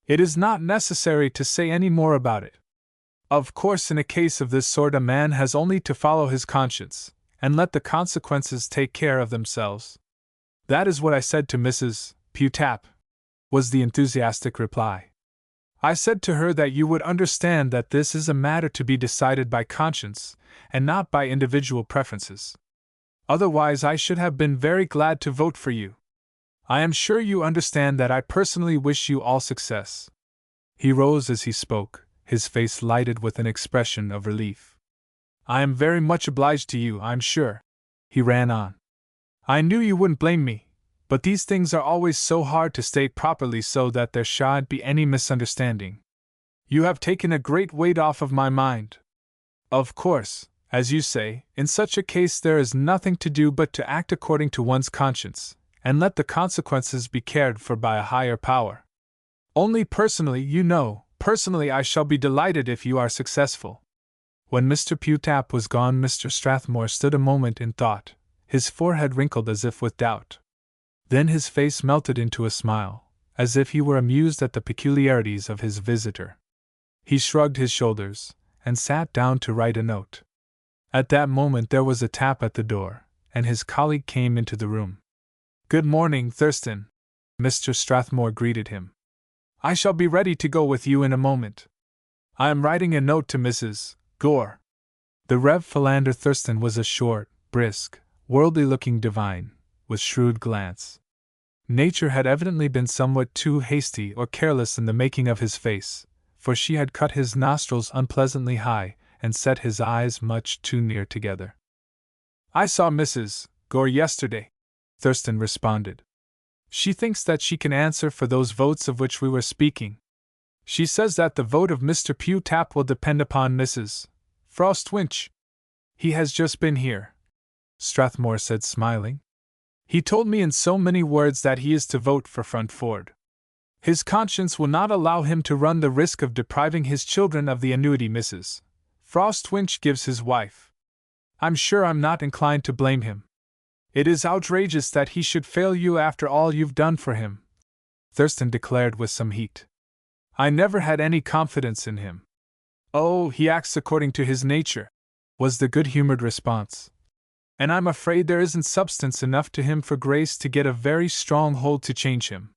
It is not necessary to say any more about it. Of course, in a case of this sort, a man has only to follow his conscience, and let the consequences take care of themselves. That is what I said to Mrs. Pewtap, was the enthusiastic reply. I said to her that you would understand that this is a matter to be decided by conscience, and not by individual preferences. Otherwise, I should have been very glad to vote for you. I am sure you understand that I personally wish you all success. He rose as he spoke, his face lighted with an expression of relief. I am very much obliged to you, I'm sure, he ran on. I knew you wouldn't blame me, but these things are always so hard to state properly so that there shan't be any misunderstanding. You have taken a great weight off of my mind. Of course, as you say, in such a case there is nothing to do but to act according to one's conscience, and let the consequences be cared for by a higher power. Only personally, you know, personally I shall be delighted if you are successful. When Mr. Pewtap was gone, Mr. Strathmore stood a moment in thought, his forehead wrinkled as if with doubt. Then his face melted into a smile, as if he were amused at the peculiarities of his visitor. He shrugged his shoulders, and sat down to write a note. At that moment there was a tap at the door, and his colleague came into the room. Good morning, Thurston, Mr. Strathmore greeted him. I shall be ready to go with you in a moment. I am writing a note to Mrs. Gore. The Rev. Philander Thurston was a short, brisk, worldly-looking divine, with shrewd glance. Nature had evidently been somewhat too hasty or careless in the making of his face, for she had cut his nostrils unpleasantly high, and set his eyes much too near together. I saw Mrs. Gore yesterday, Thurston responded. She thinks that she can answer for those votes of which we were speaking. She says that the vote of Mr. Pewtap will depend upon Mrs. Frostwinch. He has just been here, Strathmore said, smiling. He told me in so many words that he is to vote for Fruntford. His conscience will not allow him to run the risk of depriving his children of the annuity Mrs. Frostwinch gives his wife. I'm sure I'm not inclined to blame him. It is outrageous that he should fail you after all you've done for him, Thurston declared with some heat. I never had any confidence in him. Oh, he acts according to his nature, was the good-humored response. And I'm afraid there isn't substance enough to him for Grace to get a very strong hold to change him.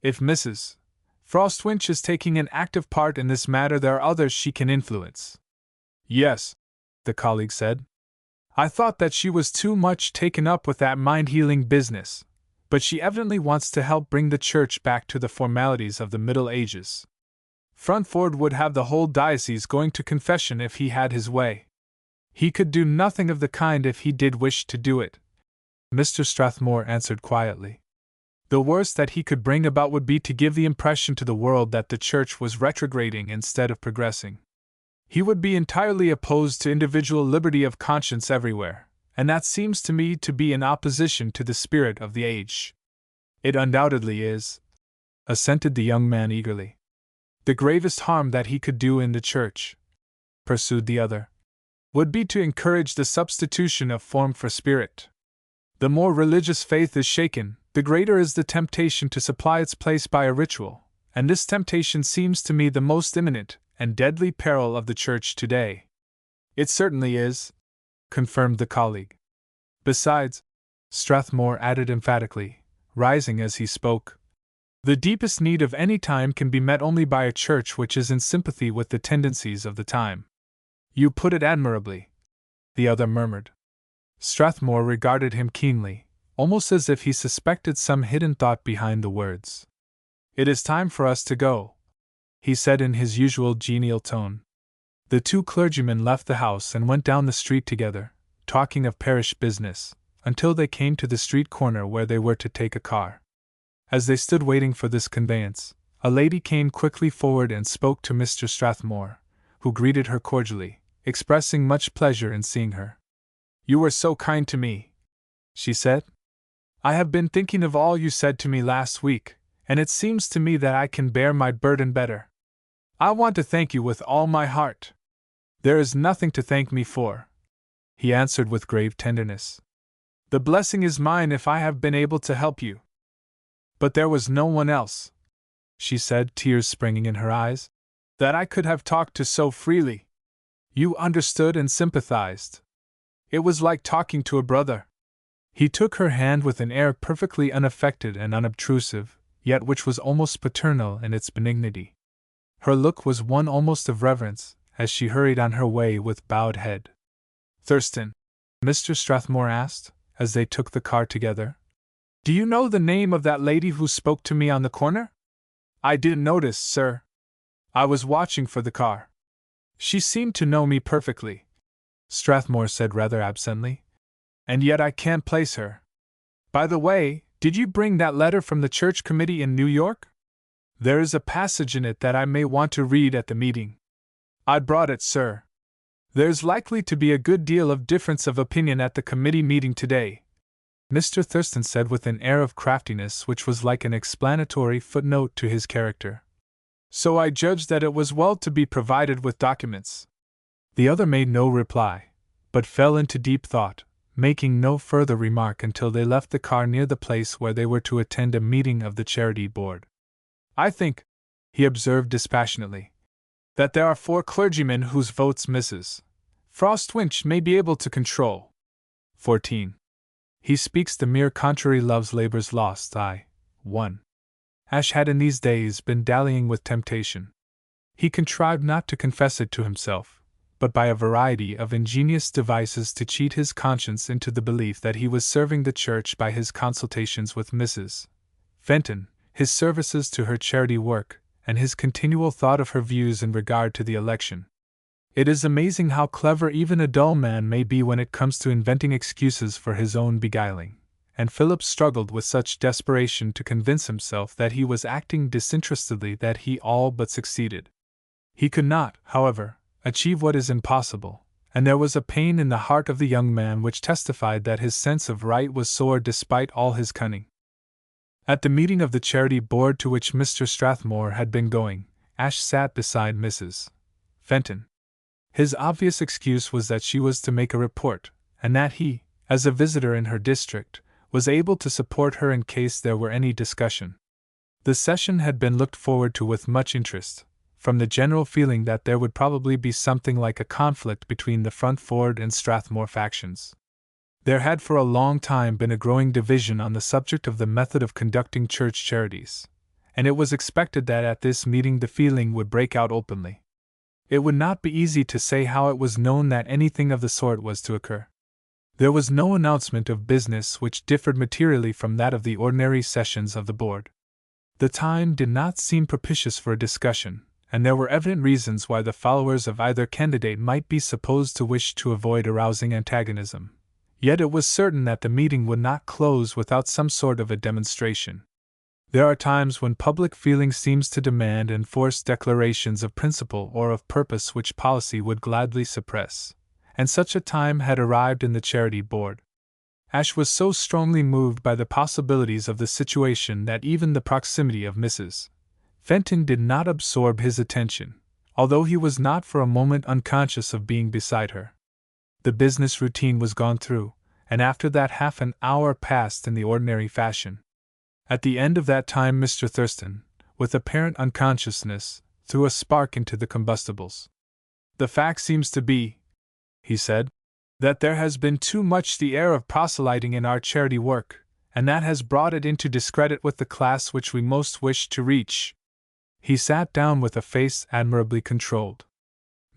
If Mrs. Frostwinch is taking an active part in this matter, there are others she can influence. Yes, the colleague said. I thought that she was too much taken up with that mind-healing business, but she evidently wants to help bring the church back to the formalities of the Middle Ages. Fruntford would have the whole diocese going to confession if he had his way. He could do nothing of the kind if he did wish to do it, Mr. Strathmore answered quietly. The worst that he could bring about would be to give the impression to the world that the church was retrograding instead of progressing. He would be entirely opposed to individual liberty of conscience everywhere, and that seems to me to be in opposition to the spirit of the age. It undoubtedly is, assented the young man eagerly. The gravest harm that he could do in the church, pursued the other, would be to encourage the substitution of form for spirit. The more religious faith is shaken, the greater is the temptation to supply its place by a ritual, and this temptation seems to me the most imminent and deadly peril of the church today. It certainly is, confirmed the colleague. Besides, Strathmore added emphatically, rising as he spoke, the deepest need of any time can be met only by a church which is in sympathy with the tendencies of the time. You put it admirably, the other murmured. Strathmore regarded him keenly, almost as if he suspected some hidden thought behind the words. It is time for us to go, he said in his usual genial tone. The two clergymen left the house and went down the street together, talking of parish business, until they came to the street corner where they were to take a car. As they stood waiting for this conveyance, a lady came quickly forward and spoke to Mr. Strathmore, who greeted her cordially, expressing much pleasure in seeing her. You were so kind to me, she said. I have been thinking of all you said to me last week, and it seems to me that I can bear my burden better. I want to thank you with all my heart. There is nothing to thank me for, he answered with grave tenderness. The blessing is mine if I have been able to help you. But there was no one else, she said, tears springing in her eyes, that I could have talked to so freely. You understood and sympathized. It was like talking to a brother. He took her hand with an air perfectly unaffected and unobtrusive, yet which was almost paternal in its benignity. Her look was one almost of reverence, as she hurried on her way with bowed head. Thurston, Mr. Strathmore asked, as they took the car together, do you know the name of that lady who spoke to me on the corner? I didn't notice, sir. I was watching for the car. She seemed to know me perfectly, Strathmore said rather absently, and yet I can't place her. By the way, did you bring that letter from the church committee in New York? There is a passage in it that I may want to read at the meeting. I brought it, sir. There's likely to be a good deal of difference of opinion at the committee meeting today, Mr. Thurston said with an air of craftiness which was like an explanatory footnote to his character. So I judged that it was well to be provided with documents. The other made no reply, but fell into deep thought, making no further remark until they left the car near the place where they were to attend a meeting of the Charity Board. I think, he observed dispassionately, that there are 4 clergymen whose votes Mrs. Frostwinch may be able to control. 14. He speaks the mere contrary love's labours lost. 1. Ash had in these days been dallying with temptation. He contrived not to confess it to himself, but by a variety of ingenious devices to cheat his conscience into the belief that he was serving the church by his consultations with Mrs. Fenton, his services to her charity work, and his continual thought of her views in regard to the election. It is amazing how clever even a dull man may be when it comes to inventing excuses for his own beguiling, and Philip struggled with such desperation to convince himself that he was acting disinterestedly that he all but succeeded. He could not, however, achieve what is impossible, and there was a pain in the heart of the young man which testified that his sense of right was sore despite all his cunning. At the meeting of the Charity Board to which Mr. Strathmore had been going, Ash sat beside Mrs. Fenton. His obvious excuse was that she was to make a report, and that he, as a visitor in her district, was able to support her in case there were any discussion. The session had been looked forward to with much interest, from the general feeling that there would probably be something like a conflict between the Fruntford and Strathmore factions. There had for a long time been a growing division on the subject of the method of conducting church charities, and it was expected that at this meeting the feeling would break out openly. It would not be easy to say how it was known that anything of the sort was to occur. There was no announcement of business which differed materially from that of the ordinary sessions of the board. The time did not seem propitious for a discussion, and there were evident reasons why the followers of either candidate might be supposed to wish to avoid arousing antagonism. Yet it was certain that the meeting would not close without some sort of a demonstration. There are times when public feeling seems to demand enforced declarations of principle or of purpose which policy would gladly suppress, and such a time had arrived in the Charity Board. Ashe was so strongly moved by the possibilities of the situation that even the proximity of Mrs. Fenton did not absorb his attention, although he was not for a moment unconscious of being beside her. The business routine was gone through, and after that half an hour passed in the ordinary fashion. At the end of that time Mr. Thurston, with apparent unconsciousness, threw a spark into the combustibles. "The fact seems to be," he said, "that there has been too much the air of proselyting in our charity work, and that has brought it into discredit with the class which we most wish to reach." He sat down with a face admirably controlled.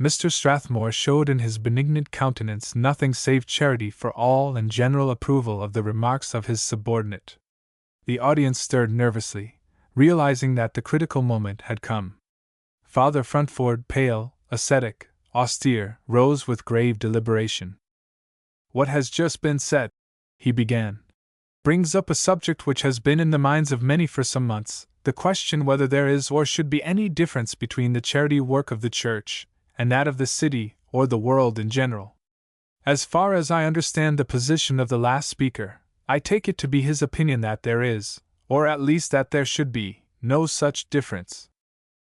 Mr. Strathmore showed in his benignant countenance nothing save charity for all and general approval of the remarks of his subordinate. The audience stirred nervously, realizing that the critical moment had come. Father Frontford, pale, ascetic, austere, rose with grave deliberation. "What has just been said," he began, "brings up a subject which has been in the minds of many for some months, the question whether there is or should be any difference between the charity work of the Church and that of the city or the world in general. As far as I understand the position of the last speaker, I take it to be his opinion that there is, or at least that there should be, no such difference.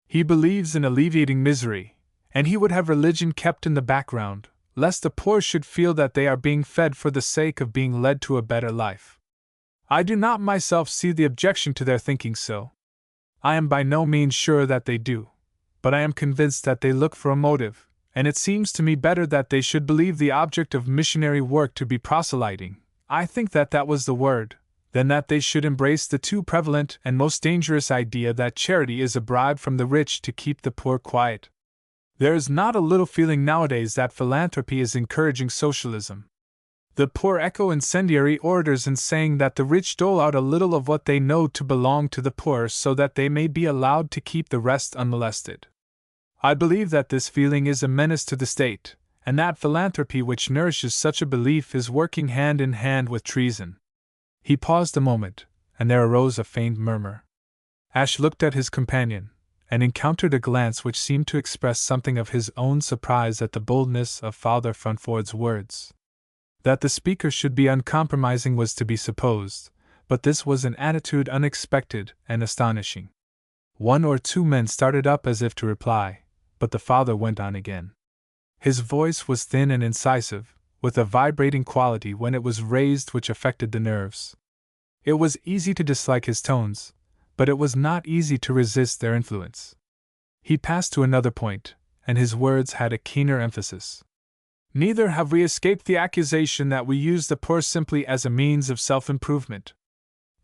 He believes in alleviating misery, and he would have religion kept in the background, lest the poor should feel that they are being fed for the sake of being led to a better life. I do not myself see the objection to their thinking so. I am by no means sure that they do, but I am convinced that they look for a motive, and it seems to me better that they should believe the object of missionary work to be proselyting, I think that was the word, than that they should embrace the too prevalent and most dangerous idea that charity is a bribe from the rich to keep the poor quiet. There is not a little feeling nowadays that philanthropy is encouraging socialism. The poor echo incendiary orators in saying that the rich dole out a little of what they know to belong to the poor so that they may be allowed to keep the rest unmolested. I believe that this feeling is a menace to the state, and that philanthropy which nourishes such a belief is working hand in hand with treason." He paused a moment, and there arose a faint murmur. Ashe looked at his companion, and encountered a glance which seemed to express something of his own surprise at the boldness of Father Frontford's words. That the speaker should be uncompromising was to be supposed, but this was an attitude unexpected and astonishing. One or two men started up as if to reply, but the father went on again. His voice was thin and incisive, with a vibrating quality when it was raised which affected the nerves. It was easy to dislike his tones, but it was not easy to resist their influence. He passed to another point, and his words had a keener emphasis. "Neither have we escaped the accusation that we use the poor simply as a means of self-improvement.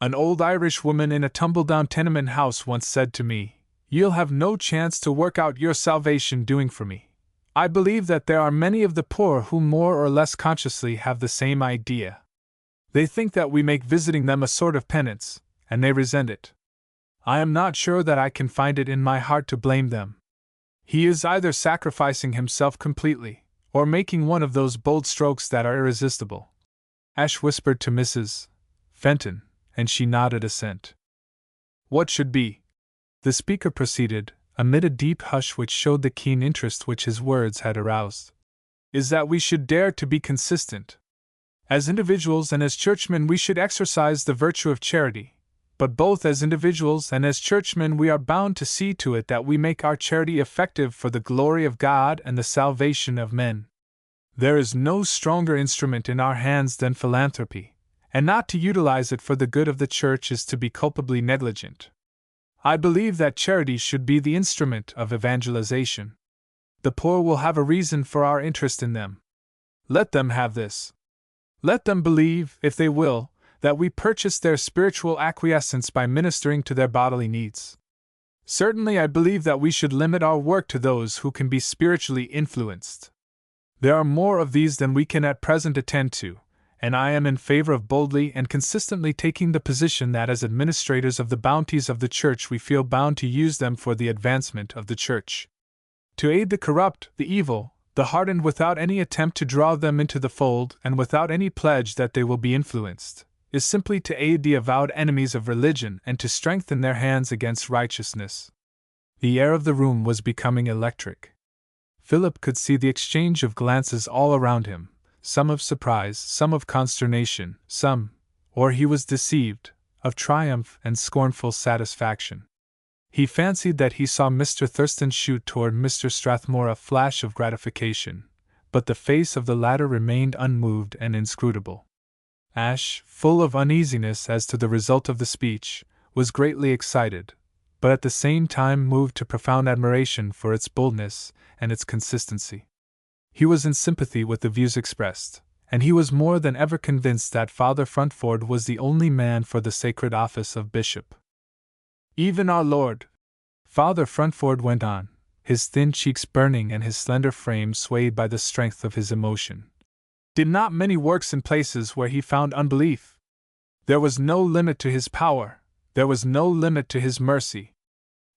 An old Irish woman in a tumble-down tenement house once said to me, 'You'll have no chance to work out your salvation doing for me.' I believe that there are many of the poor who more or less consciously have the same idea. They think that we make visiting them a sort of penance, and they resent it. I am not sure that I can find it in my heart to blame them. He is either sacrificing himself completely, or making one of those bold strokes that are irresistible." Ashe whispered to Mrs. Fenton, and she nodded assent. "What should be?" the speaker proceeded, amid a deep hush which showed the keen interest which his words had aroused, "is that we should dare to be consistent. As individuals and as churchmen we should exercise the virtue of charity, but both as individuals and as churchmen we are bound to see to it that we make our charity effective for the glory of God and the salvation of men. There is no stronger instrument in our hands than philanthropy, and not to utilize it for the good of the Church is to be culpably negligent. I believe that charity should be the instrument of evangelization. The poor will have a reason for our interest in them. Let them have this. Let them believe, if they will, that we purchase their spiritual acquiescence by ministering to their bodily needs. Certainly, I believe that we should limit our work to those who can be spiritually influenced. There are more of these than we can at present attend to, and I am in favor of boldly and consistently taking the position that as administrators of the bounties of the Church we feel bound to use them for the advancement of the Church. To aid the corrupt, the evil, the hardened without any attempt to draw them into the fold and without any pledge that they will be influenced, is simply to aid the avowed enemies of religion and to strengthen their hands against righteousness. The air of the room was becoming electric. Philip could see the exchange of glances all around him, some of surprise, some of consternation, some, or he was deceived, of triumph and scornful satisfaction. He fancied that he saw Mr. Thurston shoot toward Mr. Strathmore a flash of gratification, but the face of the latter remained unmoved and inscrutable. Ashe, full of uneasiness as to the result of the speech, was greatly excited, but at the same time moved to profound admiration for its boldness and its consistency. He was in sympathy with the views expressed, and he was more than ever convinced that Father Frontford was the only man for the sacred office of bishop. Even our Lord, Father Frontford went on, his thin cheeks burning and his slender frame swayed by the strength of his emotion, did not many works in places where he found unbelief. There was no limit to his power, there was no limit to his mercy.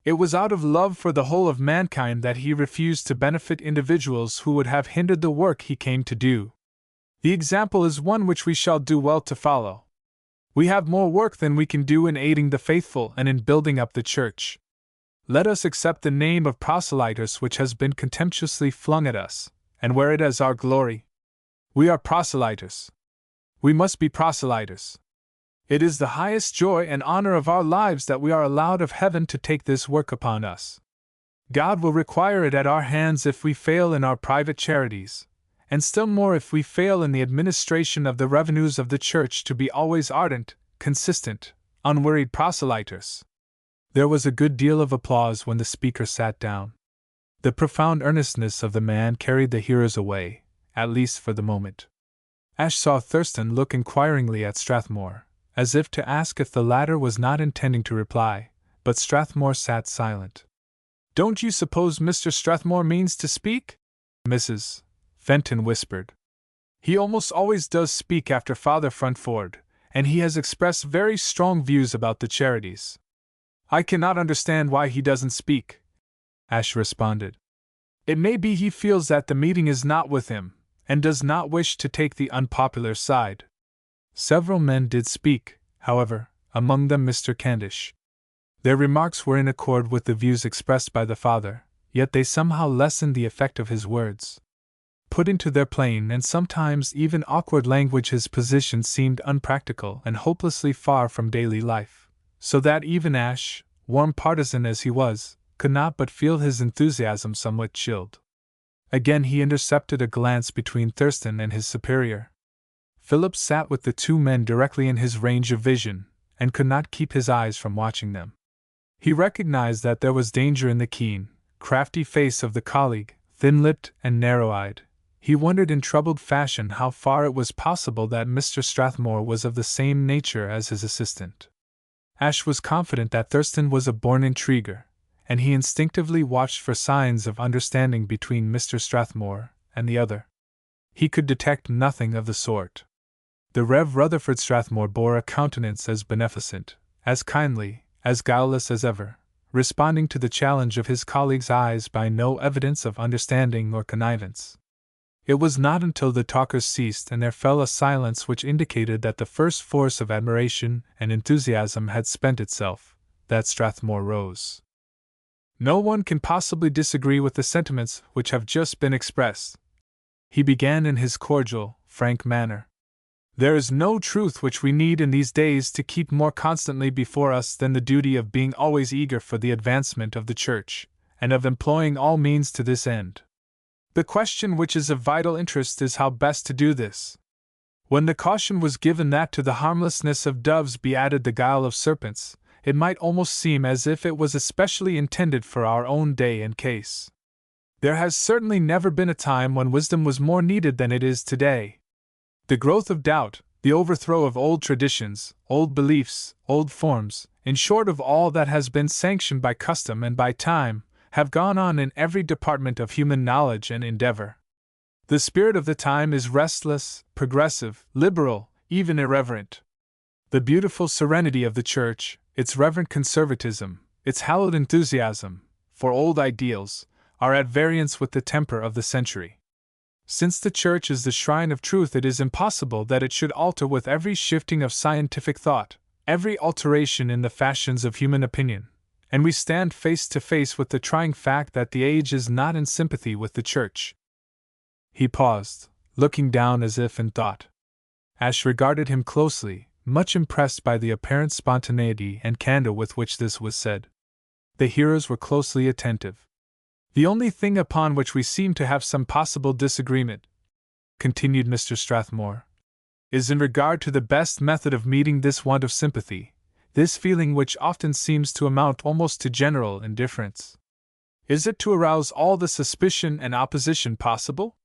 It was out of love for the whole of mankind that he refused to benefit individuals who would have hindered the work he came to do. The example is one which we shall do well to follow. We have more work than we can do in aiding the faithful and in building up the Church. Let us accept the name of proselyters which has been contemptuously flung at us, and wear it as our glory. We are proselyters. We must be proselyters. It is the highest joy and honor of our lives that we are allowed of heaven to take this work upon us. God will require it at our hands if we fail in our private charities, and still more if we fail in the administration of the revenues of the Church to be always ardent, consistent, unwearied proselyters. There was a good deal of applause when the speaker sat down. The profound earnestness of the man carried the hearers away, at least for the moment. Ashe saw Thurston look inquiringly at Strathmore, as if to ask if the latter was not intending to reply, but Strathmore sat silent. "Don't you suppose Mr. Strathmore means to speak?" Mrs. Fenton whispered. "He almost always does speak after Father Frontford, and he has expressed very strong views about the charities." "I cannot understand why he doesn't speak," Ashe responded. "It may be he feels that the meeting is not with him, and does not wish to take the unpopular side." Several men did speak, however, among them Mr. Candish. Their remarks were in accord with the views expressed by the father, yet they somehow lessened the effect of his words. Put into their plain and sometimes even awkward language, his position seemed unpractical and hopelessly far from daily life, so that even Ashe, warm partisan as he was, could not but feel his enthusiasm somewhat chilled. Again he intercepted a glance between Thurston and his superior. Philip sat with the two men directly in his range of vision, and could not keep his eyes from watching them. He recognized that there was danger in the keen, crafty face of the colleague, thin-lipped and narrow-eyed. He wondered in troubled fashion how far it was possible that Mr. Strathmore was of the same nature as his assistant. Ashe was confident that Thurston was a born intriguer, and he instinctively watched for signs of understanding between Mr. Strathmore and the other. He could detect nothing of the sort. The Rev. Rutherford Strathmore bore a countenance as beneficent, as kindly, as guileless as ever, responding to the challenge of his colleague's eyes by no evidence of understanding or connivance. It was not until the talkers ceased and there fell a silence which indicated that the first force of admiration and enthusiasm had spent itself, that Strathmore rose. "No one can possibly disagree with the sentiments which have just been expressed," he began in his cordial, frank manner. "There is no truth which we need in these days to keep more constantly before us than the duty of being always eager for the advancement of the Church, and of employing all means to this end. The question which is of vital interest is how best to do this. When the caution was given that to the harmlessness of doves be added the guile of serpents, it might almost seem as if it was especially intended for our own day and case. There has certainly never been a time when wisdom was more needed than it is today. The growth of doubt, the overthrow of old traditions, old beliefs, old forms, in short of all that has been sanctioned by custom and by time, have gone on in every department of human knowledge and endeavor. The spirit of the time is restless, progressive, liberal, even irreverent. The beautiful serenity of the Church, its reverent conservatism, its hallowed enthusiasm for old ideals, are at variance with the temper of the century. Since the Church is the shrine of truth, it is impossible that it should alter with every shifting of scientific thought, every alteration in the fashions of human opinion, and we stand face to face with the trying fact that the age is not in sympathy with the Church. He paused, looking down as if in thought. Ashe regarded him closely, much impressed by the apparent spontaneity and candor with which this was said. The hearers were closely attentive. The only thing upon which we seem to have some possible disagreement, continued Mr. Strathmore, is in regard to the best method of meeting this want of sympathy, this feeling which often seems to amount almost to general indifference. Is it to arouse all the suspicion and opposition possible?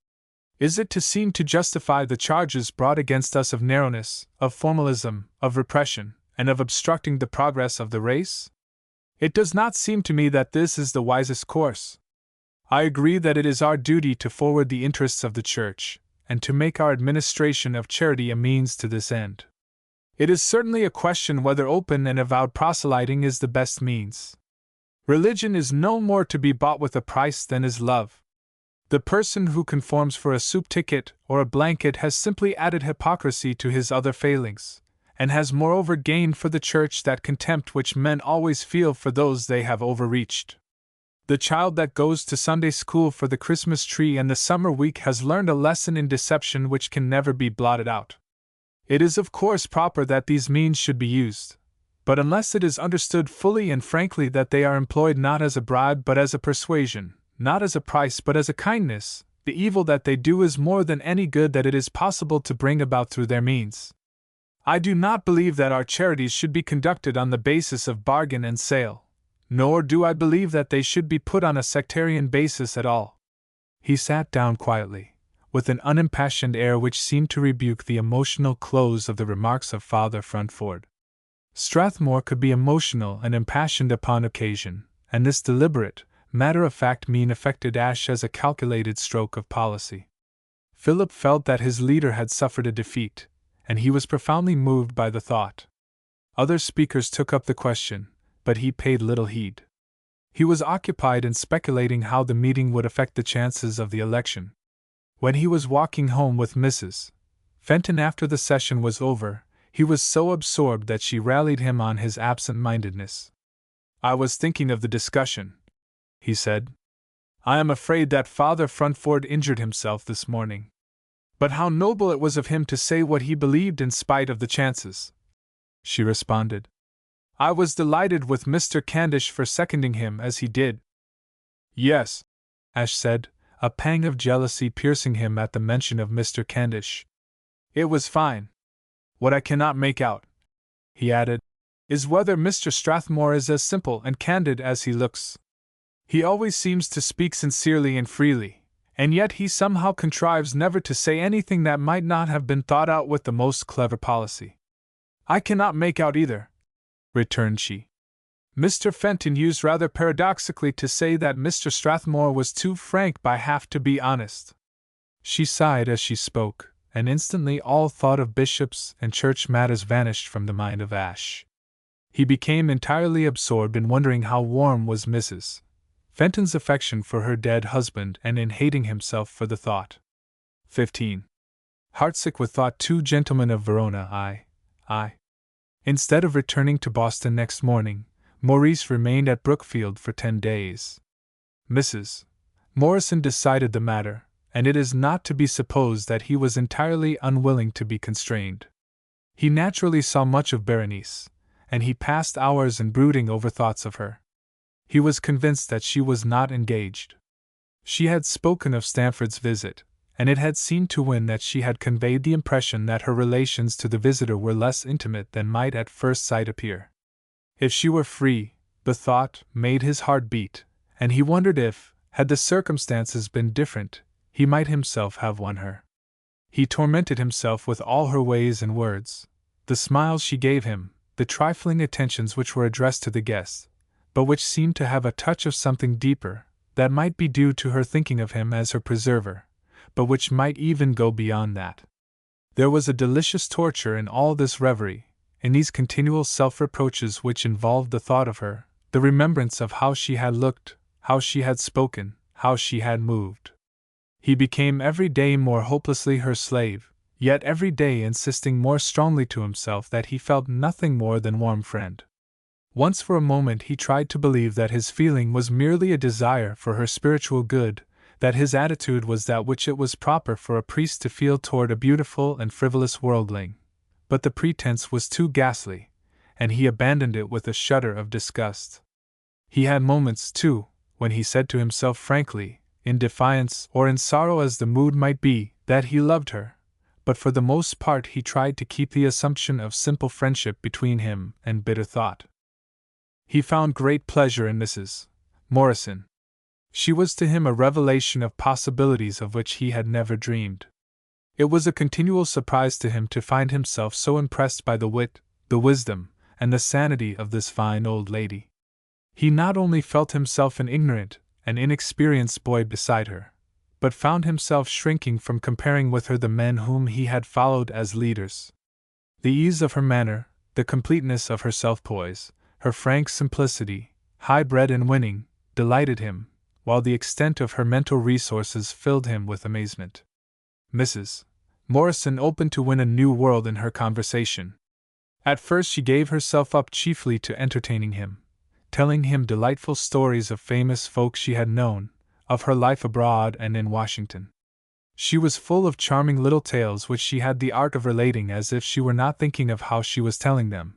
Is it to seem to justify the charges brought against us of narrowness, of formalism, of repression, and of obstructing the progress of the race? It does not seem to me that this is the wisest course. I agree that it is our duty to forward the interests of the Church, and to make our administration of charity a means to this end. It is certainly a question whether open and avowed proselyting is the best means. Religion is no more to be bought with a price than is love. The person who conforms for a soup ticket or a blanket has simply added hypocrisy to his other failings, and has moreover gained for the Church that contempt which men always feel for those they have overreached. The child that goes to Sunday school for the Christmas tree and the summer week has learned a lesson in deception which can never be blotted out. It is of course proper that these means should be used, but unless it is understood fully and frankly that they are employed not as a bribe but as a persuasion, not as a price but as a kindness, the evil that they do is more than any good that it is possible to bring about through their means. I do not believe that our charities should be conducted on the basis of bargain and sale, nor do I believe that they should be put on a sectarian basis at all. He sat down quietly, with an unimpassioned air which seemed to rebuke the emotional close of the remarks of Father Frantford. Strathmore could be emotional and impassioned upon occasion, and this deliberate, matter-of-fact mien affected Ashe as a calculated stroke of policy. Philip felt that his leader had suffered a defeat, and he was profoundly moved by the thought. Other speakers took up the question, but he paid little heed. He was occupied in speculating how the meeting would affect the chances of the election. When he was walking home with Mrs. Fenton after the session was over, he was so absorbed that she rallied him on his absent-mindedness. "I was thinking of the discussion," he said. "I am afraid that Father Frantford injured himself this morning. But how noble it was of him to say what he believed in spite of the chances," she responded. "I was delighted with Mr. Candish for seconding him as he did." "Yes," Ashe said, a pang of jealousy piercing him at the mention of Mr. Candish. "It was fine. What I cannot make out," he added, "is whether Mr. Strathmore is as simple and candid as he looks. He always seems to speak sincerely and freely, and yet he somehow contrives never to say anything that might not have been thought out with the most clever policy." "I cannot make out either," returned she. "Mr. Fenton used rather paradoxically to say that Mr. Strathmore was too frank by half to be honest." She sighed as she spoke, and instantly all thought of bishops and church matters vanished from the mind of Ashe. He became entirely absorbed in wondering how warm was Mrs. Fenton's affection for her dead husband and in hating himself for the thought. 15. Heartsick with thought, two gentlemen of Verona, I. Instead of returning to Boston next morning, Maurice remained at Brookfield for 10 days. Mrs. Morrison decided the matter, and it is not to be supposed that he was entirely unwilling to be constrained. He naturally saw much of Berenice, and he passed hours in brooding over thoughts of her. He was convinced that she was not engaged. She had spoken of Stamford's visit, and it had seemed to Wynne that she had conveyed the impression that her relations to the visitor were less intimate than might at first sight appear. If she were free, the thought made his heart beat, and he wondered if, had the circumstances been different, he might himself have won her. He tormented himself with all her ways and words, the smiles she gave him, the trifling attentions which were addressed to the guests, but which seemed to have a touch of something deeper, that might be due to her thinking of him as her preserver, but which might even go beyond that. There was a delicious torture in all this reverie, in these continual self-reproaches which involved the thought of her, the remembrance of how she had looked, how she had spoken, how she had moved. He became every day more hopelessly her slave, yet every day insisting more strongly to himself that he felt nothing more than warm friend. Once for a moment he tried to believe that his feeling was merely a desire for her spiritual good, that his attitude was that which it was proper for a priest to feel toward a beautiful and frivolous worldling. But the pretense was too ghastly, and he abandoned it with a shudder of disgust. He had moments, too, when he said to himself frankly, in defiance or in sorrow as the mood might be, that he loved her, but for the most part he tried to keep the assumption of simple friendship between him and bitter thought. He found great pleasure in Mrs. Morrison. She was to him a revelation of possibilities of which he had never dreamed. It was a continual surprise to him to find himself so impressed by the wit, the wisdom, and the sanity of this fine old lady. He not only felt himself an ignorant and inexperienced boy beside her, but found himself shrinking from comparing with her the men whom he had followed as leaders. The ease of her manner, the completeness of her self-poise, her frank simplicity, high-bred and winning, delighted him, while the extent of her mental resources filled him with amazement. Mrs. Morrison opened to win a new world in her conversation. At first she gave herself up chiefly to entertaining him, telling him delightful stories of famous folk she had known, of her life abroad and in Washington. She was full of charming little tales which she had the art of relating as if she were not thinking of how she was telling them,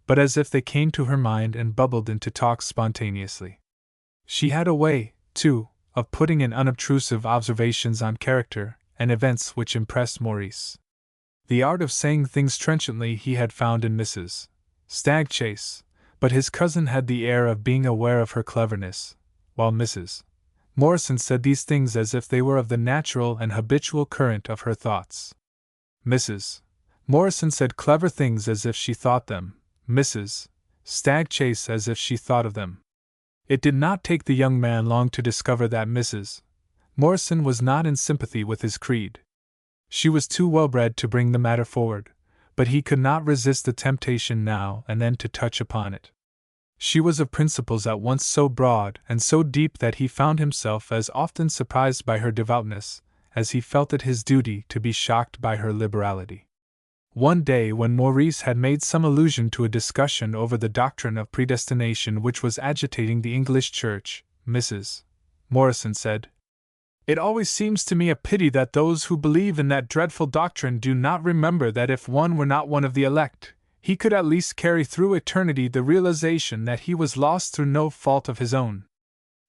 but as if they came to her mind and bubbled into talk spontaneously. She had a way, too, of putting in unobtrusive observations on character and events which impressed Maurice. The art of saying things trenchantly he had found in Mrs. Stagchase, but his cousin had the air of being aware of her cleverness, while Mrs. Morrison said these things as if they were of the natural and habitual current of her thoughts. Mrs. Morrison said clever things as if she thought them, Mrs. Stagchase as if she thought of them. It did not take the young man long to discover that Mrs. Morrison was not in sympathy with his creed. She was too well-bred to bring the matter forward, but he could not resist the temptation now and then to touch upon it. She was of principles at once so broad and so deep that he found himself as often surprised by her devoutness as he felt it his duty to be shocked by her liberality. One day, when Maurice had made some allusion to a discussion over the doctrine of predestination which was agitating the English Church, Mrs. Morrison said, "It always seems to me a pity that those who believe in that dreadful doctrine do not remember that if one were not one of the elect, he could at least carry through eternity the realization that he was lost through no fault of his own.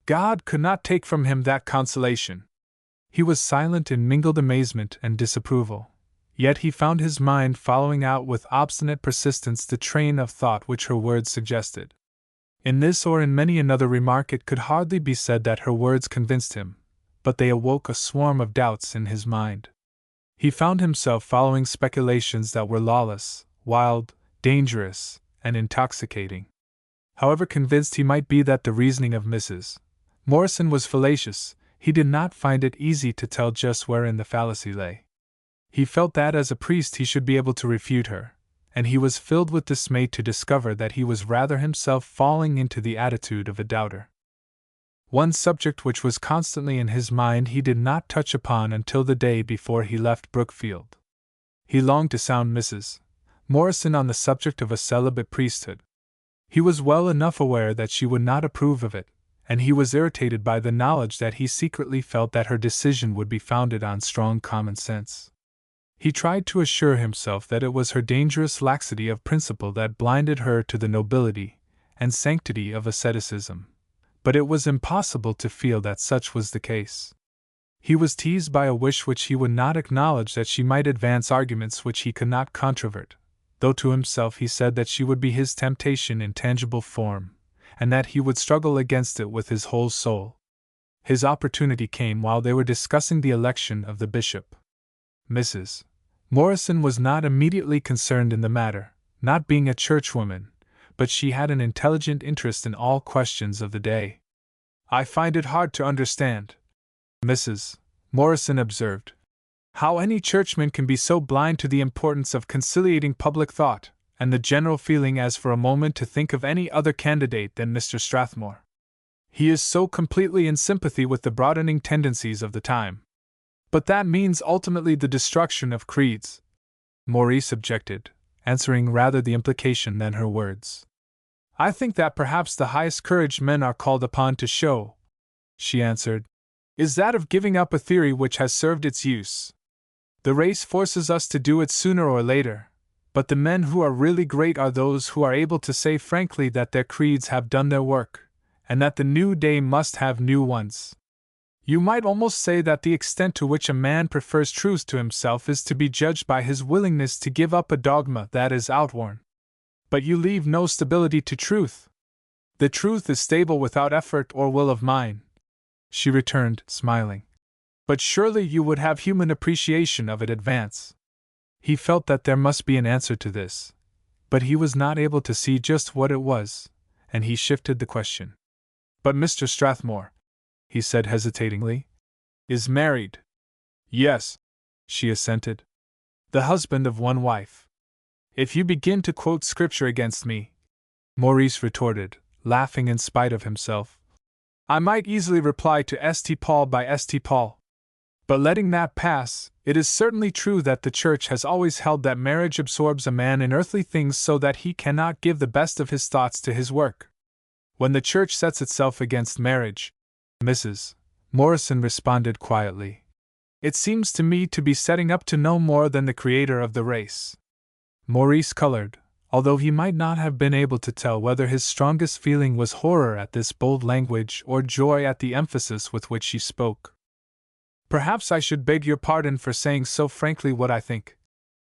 God could not take from him that consolation." He was silent in mingled amazement and disapproval. Yet he found his mind following out with obstinate persistence the train of thought which her words suggested. In this or in many another remark it could hardly be said that her words convinced him, but they awoke a swarm of doubts in his mind. He found himself following speculations that were lawless, wild, dangerous, and intoxicating. However convinced he might be that the reasoning of Mrs. Morrison was fallacious, he did not find it easy to tell just wherein the fallacy lay. He felt that as a priest he should be able to refute her, and he was filled with dismay to discover that he was rather himself falling into the attitude of a doubter. One subject which was constantly in his mind he did not touch upon until the day before he left Brookfield. He longed to sound Mrs. Morrison on the subject of a celibate priesthood. He was well enough aware that she would not approve of it, and he was irritated by the knowledge that he secretly felt that her decision would be founded on strong common sense. He tried to assure himself that it was her dangerous laxity of principle that blinded her to the nobility and sanctity of asceticism, but it was impossible to feel that such was the case. He was teased by a wish which he would not acknowledge that she might advance arguments which he could not controvert, though to himself he said that she would be his temptation in tangible form, and that he would struggle against it with his whole soul. His opportunity came while they were discussing the election of the bishop. Mrs. Morrison was not immediately concerned in the matter, not being a churchwoman, but she had an intelligent interest in all questions of the day. "I find it hard to understand," Mrs. Morrison observed, "how any churchman can be so blind to the importance of conciliating public thought, and the general feeling as for a moment to think of any other candidate than Mr. Strathmore. He is so completely in sympathy with the broadening tendencies of the time." "But that means ultimately the destruction of creeds," Maurice objected, answering rather the implication than her words. "I think that perhaps the highest courage men are called upon to show," she answered, "is that of giving up a theory which has served its use. The race forces us to do it sooner or later, but the men who are really great are those who are able to say frankly that their creeds have done their work, and that the new day must have new ones. You might almost say that the extent to which a man prefers truth to himself is to be judged by his willingness to give up a dogma that is outworn. But you leave no stability to truth. The truth is stable without effort or will of mine," she returned, smiling. "But surely you would have human appreciation of it advance." He felt that there must be an answer to this, but he was not able to see just what it was, and he shifted the question. "But Mr. Strathmore," he said hesitatingly, "is married." "Yes," she assented. "The husband of one wife." "If you begin to quote scripture against me," Maurice retorted, laughing in spite of himself, "I might easily reply to St. Paul by St. Paul. But letting that pass, it is certainly true that the Church has always held that marriage absorbs a man in earthly things so that he cannot give the best of his thoughts to his work. When the Church sets itself against marriage," Mrs. Morrison responded quietly, "it seems to me to be setting up to no more than the creator of the race." Maurice colored, although he might not have been able to tell whether his strongest feeling was horror at this bold language or joy at the emphasis with which she spoke. "Perhaps I should beg your pardon for saying so frankly what I think,"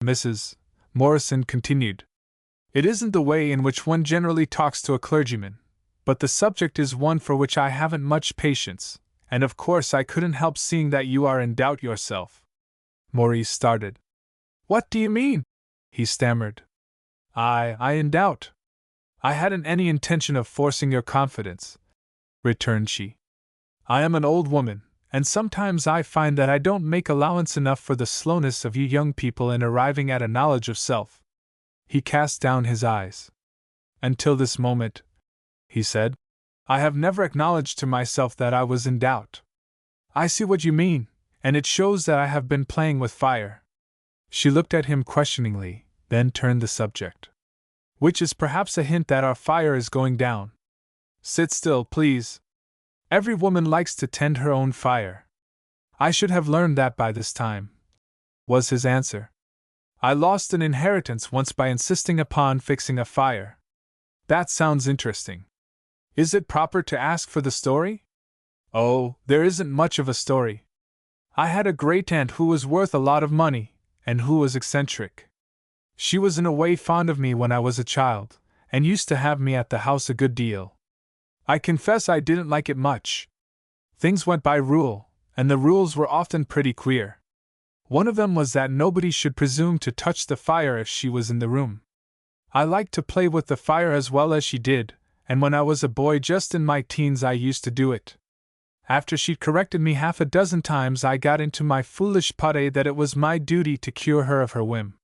Mrs. Morrison continued. "It isn't the way in which one generally talks to a clergyman, but the subject is one for which I haven't much patience, and of course I couldn't help seeing that you are in doubt yourself." Maurice started. "What do you mean?" he stammered. I in doubt. I hadn't any intention of forcing your confidence," returned she. "I am an old woman, and sometimes I find that I don't make allowance enough for the slowness of you young people in arriving at a knowledge of self." He cast down his eyes. "Until this moment," he said, "I have never acknowledged to myself that I was in doubt. I see what you mean, and it shows that I have been playing with fire." She looked at him questioningly, then turned the subject. "Which is perhaps a hint that our fire is going down. Sit still, please. Every woman likes to tend her own fire." "I should have learned that by this time," was his answer. "I lost an inheritance once by insisting upon fixing a fire." "That sounds interesting. Is it proper to ask for the story?" "Oh, there isn't much of a story. I had a great-aunt who was worth a lot of money, and who was eccentric. She was in a way fond of me when I was a child, and used to have me at the house a good deal. I confess I didn't like it much. Things went by rule, and the rules were often pretty queer. One of them was that nobody should presume to touch the fire if she was in the room. I liked to play with the fire as well as she did, and when I was a boy just in my teens I used to do it. After she'd corrected me half a dozen times I got into my foolish pate that it was my duty to cure her of her whim.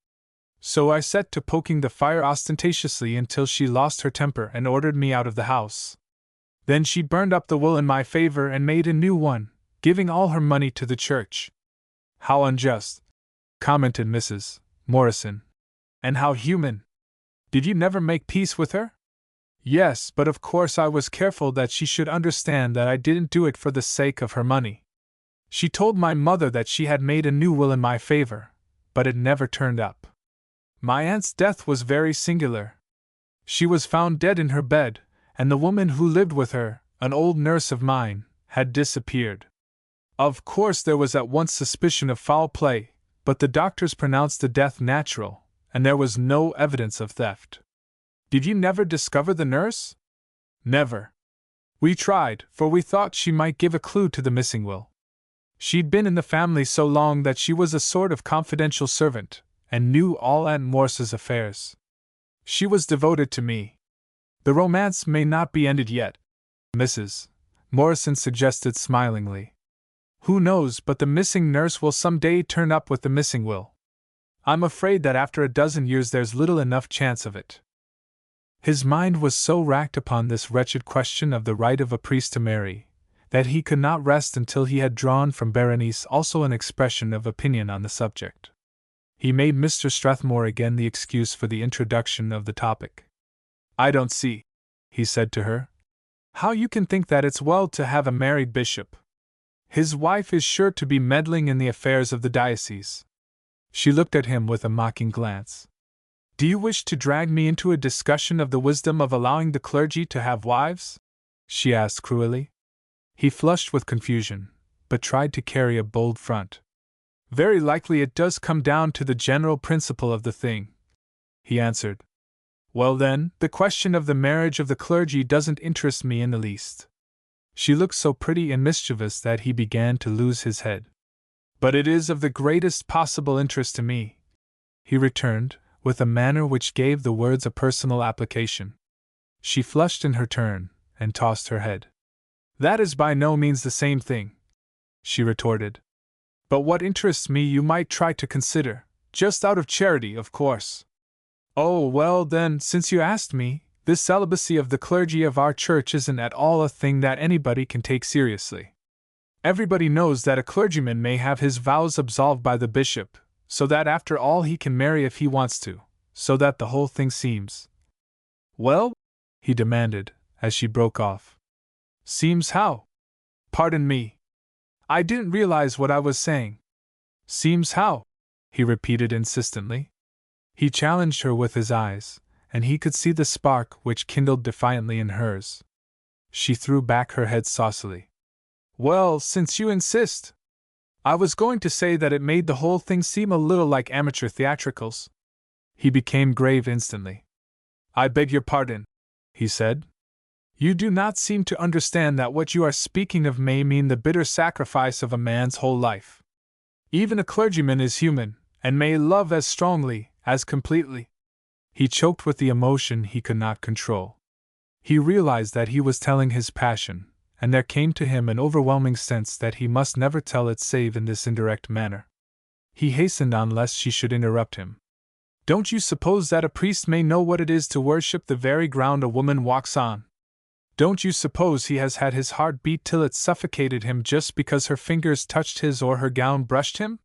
So I set to poking the fire ostentatiously until she lost her temper and ordered me out of the house. Then she burned up the will in my favor and made a new one, giving all her money to the church." "How unjust," commented Mrs. Morrison. "And how human. Did you never make peace with her?" "Yes, but of course I was careful that she should understand that I didn't do it for the sake of her money. She told my mother that she had made a new will in my favor, but it never turned up. My aunt's death was very singular. She was found dead in her bed, and the woman who lived with her, an old nurse of mine, had disappeared. Of course there was at once suspicion of foul play, but the doctors pronounced the death natural, and there was no evidence of theft." "Did you never discover the nurse?" "Never. We tried, for we thought she might give a clue to the missing will. She'd been in the family so long that she was a sort of confidential servant, and knew all Aunt Morse's affairs. She was devoted to me. The romance may not be ended yet, Mrs. Morrison suggested smilingly. Who knows but the missing nurse will some day turn up with the missing will. I'm afraid that after a dozen years there's little enough chance of it. His mind was so racked upon this wretched question of the right of a priest to marry, that he could not rest until he had drawn from Berenice also an expression of opinion on the subject. He made Mr. Strathmore again the excuse for the introduction of the topic. I don't see, he said to her, how you can think that it's well to have a married bishop. His wife is sure to be meddling in the affairs of the diocese. She looked at him with a mocking glance. Do you wish to drag me into a discussion of the wisdom of allowing the clergy to have wives? She asked cruelly. He flushed with confusion, but tried to carry a bold front. Very likely it does come down to the general principle of the thing, he answered. Well then, the question of the marriage of the clergy doesn't interest me in the least. She looked so pretty and mischievous that he began to lose his head. But it is of the greatest possible interest to me, he returned, with a manner which gave the words a personal application. She flushed in her turn, and tossed her head. That is by no means the same thing, she retorted. But what interests me you might try to consider, just out of charity, of course. Oh, well then, since you asked me, this celibacy of the clergy of our church isn't at all a thing that anybody can take seriously. Everybody knows that a clergyman may have his vows absolved by the bishop, so that after all he can marry if he wants to, so that the whole thing seems. Well? He demanded, as she broke off. Seems how? Pardon me. I didn't realize what I was saying. Seems how? He repeated insistently. He challenged her with his eyes, and he could see the spark which kindled defiantly in hers. She threw back her head saucily. Well, since you insist. I was going to say that it made the whole thing seem a little like amateur theatricals. He became grave instantly. I beg your pardon, he said. You do not seem to understand that what you are speaking of may mean the bitter sacrifice of a man's whole life. Even a clergyman is human, and may love as strongly, as completely. He choked with the emotion he could not control. He realized that he was telling his passion, and there came to him an overwhelming sense that he must never tell it save in this indirect manner. He hastened on lest she should interrupt him. Don't you suppose that a priest may know what it is to worship the very ground a woman walks on? Don't you suppose he has had his heart beat till it suffocated him just because her fingers touched his or her gown brushed him?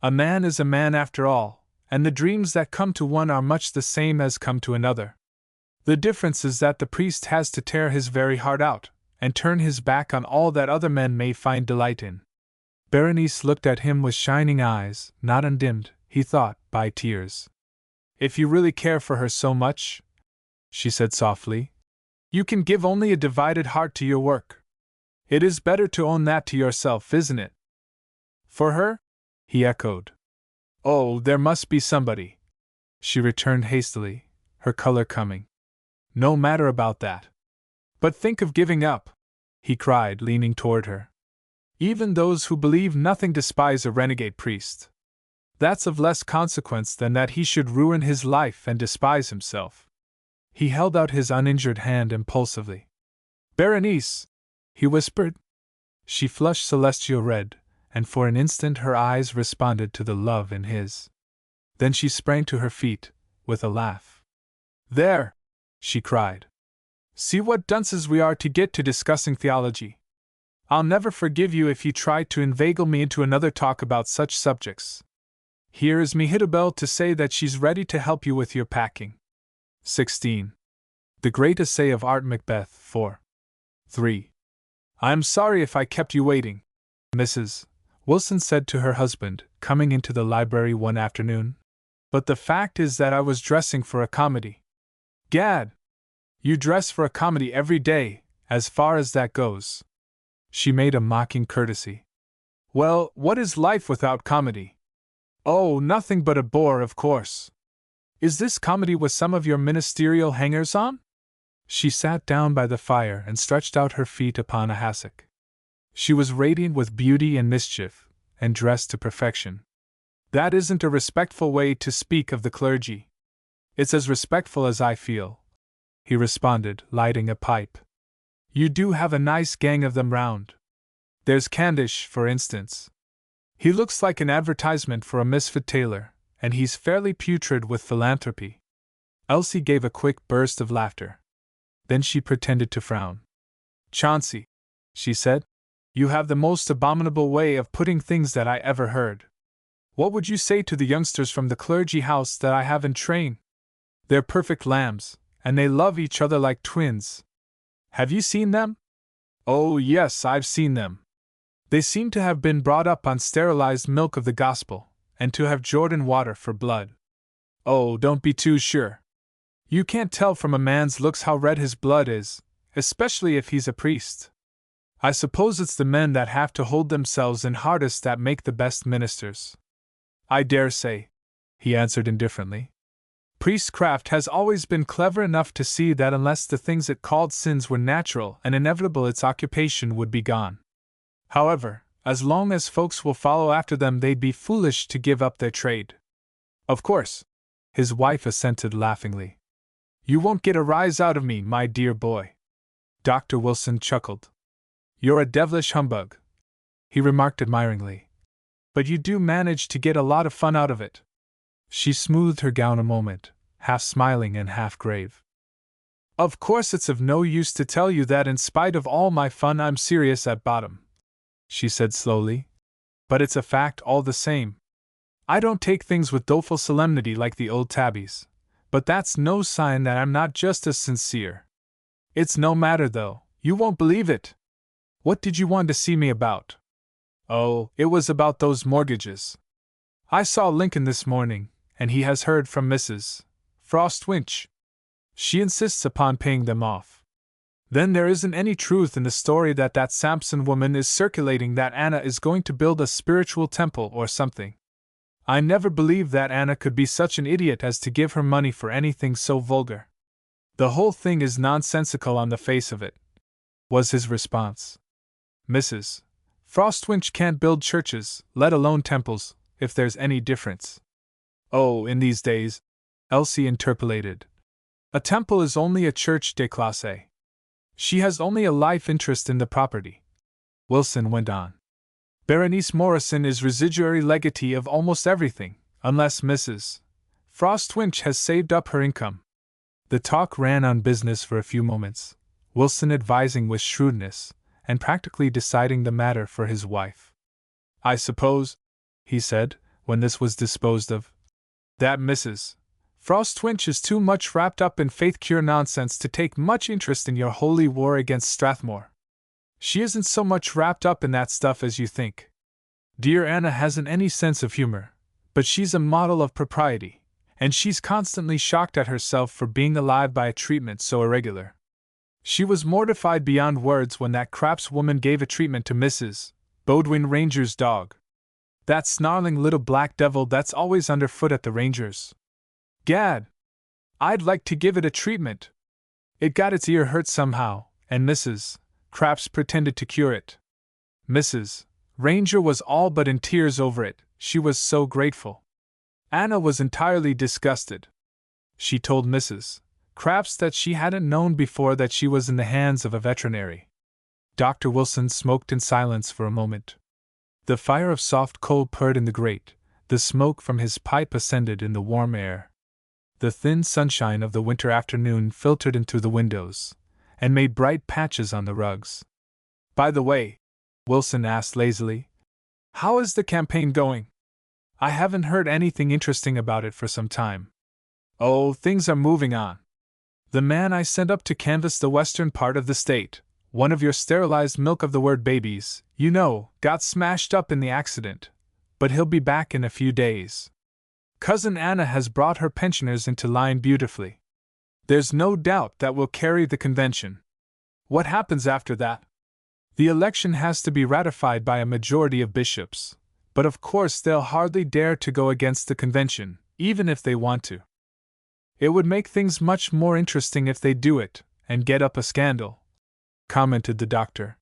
A man is a man after all, and the dreams that come to one are much the same as come to another. The difference is that the priest has to tear his very heart out, and turn his back on all that other men may find delight in. Berenice looked at him with shining eyes, not undimmed, he thought, by tears. If you really care for her so much, she said softly, you can give only a divided heart to your work. It is better to own that to yourself, isn't it? For her? He echoed. Oh, there must be somebody, she returned hastily, her color coming. No matter about that. But think of giving up, he cried, leaning toward her. Even those who believe nothing despise a renegade priest. That's of less consequence than that he should ruin his life and despise himself. He held out his uninjured hand impulsively. Berenice, he whispered. She flushed celestial red, and for an instant her eyes responded to the love in his. Then she sprang to her feet, with a laugh. There! She cried. See what dunces we are to get to discussing theology. I'll never forgive you if you try to inveigle me into another talk about such subjects. Here is Mehetabel to say that she's ready to help you with your packing. 16. The Great Essay of Art Macbeth 4. 3. I'm sorry if I kept you waiting, Mrs. Wilson said to her husband, coming into the library one afternoon. But the fact is that I was dressing for a comedy. Gad! You dress for a comedy every day, as far as that goes. She made a mocking courtesy. Well, what is life without comedy? Oh, nothing but a bore, of course. Is this comedy with some of your ministerial hangers-on? She sat down by the fire and stretched out her feet upon a hassock. She was radiant with beauty and mischief, and dressed to perfection. That isn't a respectful way to speak of the clergy. It's as respectful as I feel, he responded, lighting a pipe. You do have a nice gang of them round. There's Candish, for instance. He looks like an advertisement for a misfit tailor, and he's fairly putrid with philanthropy. Elsie gave a quick burst of laughter. Then she pretended to frown. Chauncey, she said, you have the most abominable way of putting things that I ever heard. What would you say to the youngsters from the clergy house that I have in train? They're perfect lambs, and they love each other like twins. Have you seen them? Oh, yes, I've seen them. They seem to have been brought up on sterilized milk of the gospel, and to have Jordan water for blood. Oh, don't be too sure. You can't tell from a man's looks how red his blood is, especially if he's a priest. I suppose it's the men that have to hold themselves in hardest that make the best ministers. I dare say, he answered indifferently. Priestcraft has always been clever enough to see that unless the things it called sins were natural and inevitable, its occupation would be gone. However, as long as folks will follow after them, they'd be foolish to give up their trade. Of course, his wife assented laughingly. You won't get a rise out of me, my dear boy. Dr. Wilson chuckled. You're a devilish humbug, he remarked admiringly. But you do manage to get a lot of fun out of it. She smoothed her gown a moment, half smiling and half grave. Of course it's of no use to tell you that in spite of all my fun I'm serious at bottom, she said slowly. But it's a fact all the same. I don't take things with doleful solemnity like the old tabbies, but that's no sign that I'm not just as sincere. It's no matter though, you won't believe it. What did you want to see me about? Oh, it was about those mortgages. I saw Lincoln this morning, and he has heard from Mrs. Frostwinch. She insists upon paying them off. Then there isn't any truth in the story that Sampson woman is circulating that Anna is going to build a spiritual temple or something. I never believed that Anna could be such an idiot as to give her money for anything so vulgar. The whole thing is nonsensical on the face of it, was his response. Mrs. Frostwinch can't build churches, let alone temples, if there's any difference. Oh, in these days, Elsie interpolated. A temple is only a church de classe. She has only a life interest in the property. Wilson went on. Berenice Morrison is residuary legatee of almost everything, unless Mrs. Frostwinch has saved up her income. The talk ran on business for a few moments, Wilson advising with shrewdness, and practically deciding the matter for his wife. I suppose, he said, when this was disposed of, that Mrs. Frostwinch is too much wrapped up in faith-cure nonsense to take much interest in your holy war against Strathmore. She isn't so much wrapped up in that stuff as you think. Dear Anna hasn't any sense of humor, but she's a model of propriety, and she's constantly shocked at herself for being alive by a treatment so irregular. She was mortified beyond words when that Craps woman gave a treatment to Mrs. Bodwin Ranger's dog. That snarling little black devil that's always underfoot at the Rangers. Gad! I'd like to give it a treatment. It got its ear hurt somehow, and Mrs. Craps pretended to cure it. Mrs. Ranger was all but in tears over it, she was so grateful. Anna was entirely disgusted. She told Mrs. Craps that she hadn't known before that she was in the hands of a veterinary. Dr. Wilson smoked in silence for a moment. The fire of soft coal purred in the grate, the smoke from his pipe ascended in the warm air. The thin sunshine of the winter afternoon filtered in through the windows, and made bright patches on the rugs. By the way, Wilson asked lazily, how is the campaign going? I haven't heard anything interesting about it for some time. Oh, things are moving on. The man I sent up to canvass the western part of the state, one of your sterilized milk of the word babies, you know, got smashed up in the accident, but he'll be back in a few days. Cousin Anna has brought her pensioners into line beautifully. There's no doubt that we'll carry the convention. What happens after that? The election has to be ratified by a majority of bishops, but of course they'll hardly dare to go against the convention, even if they want to. It would make things much more interesting if they do it, and get up a scandal, commented the doctor.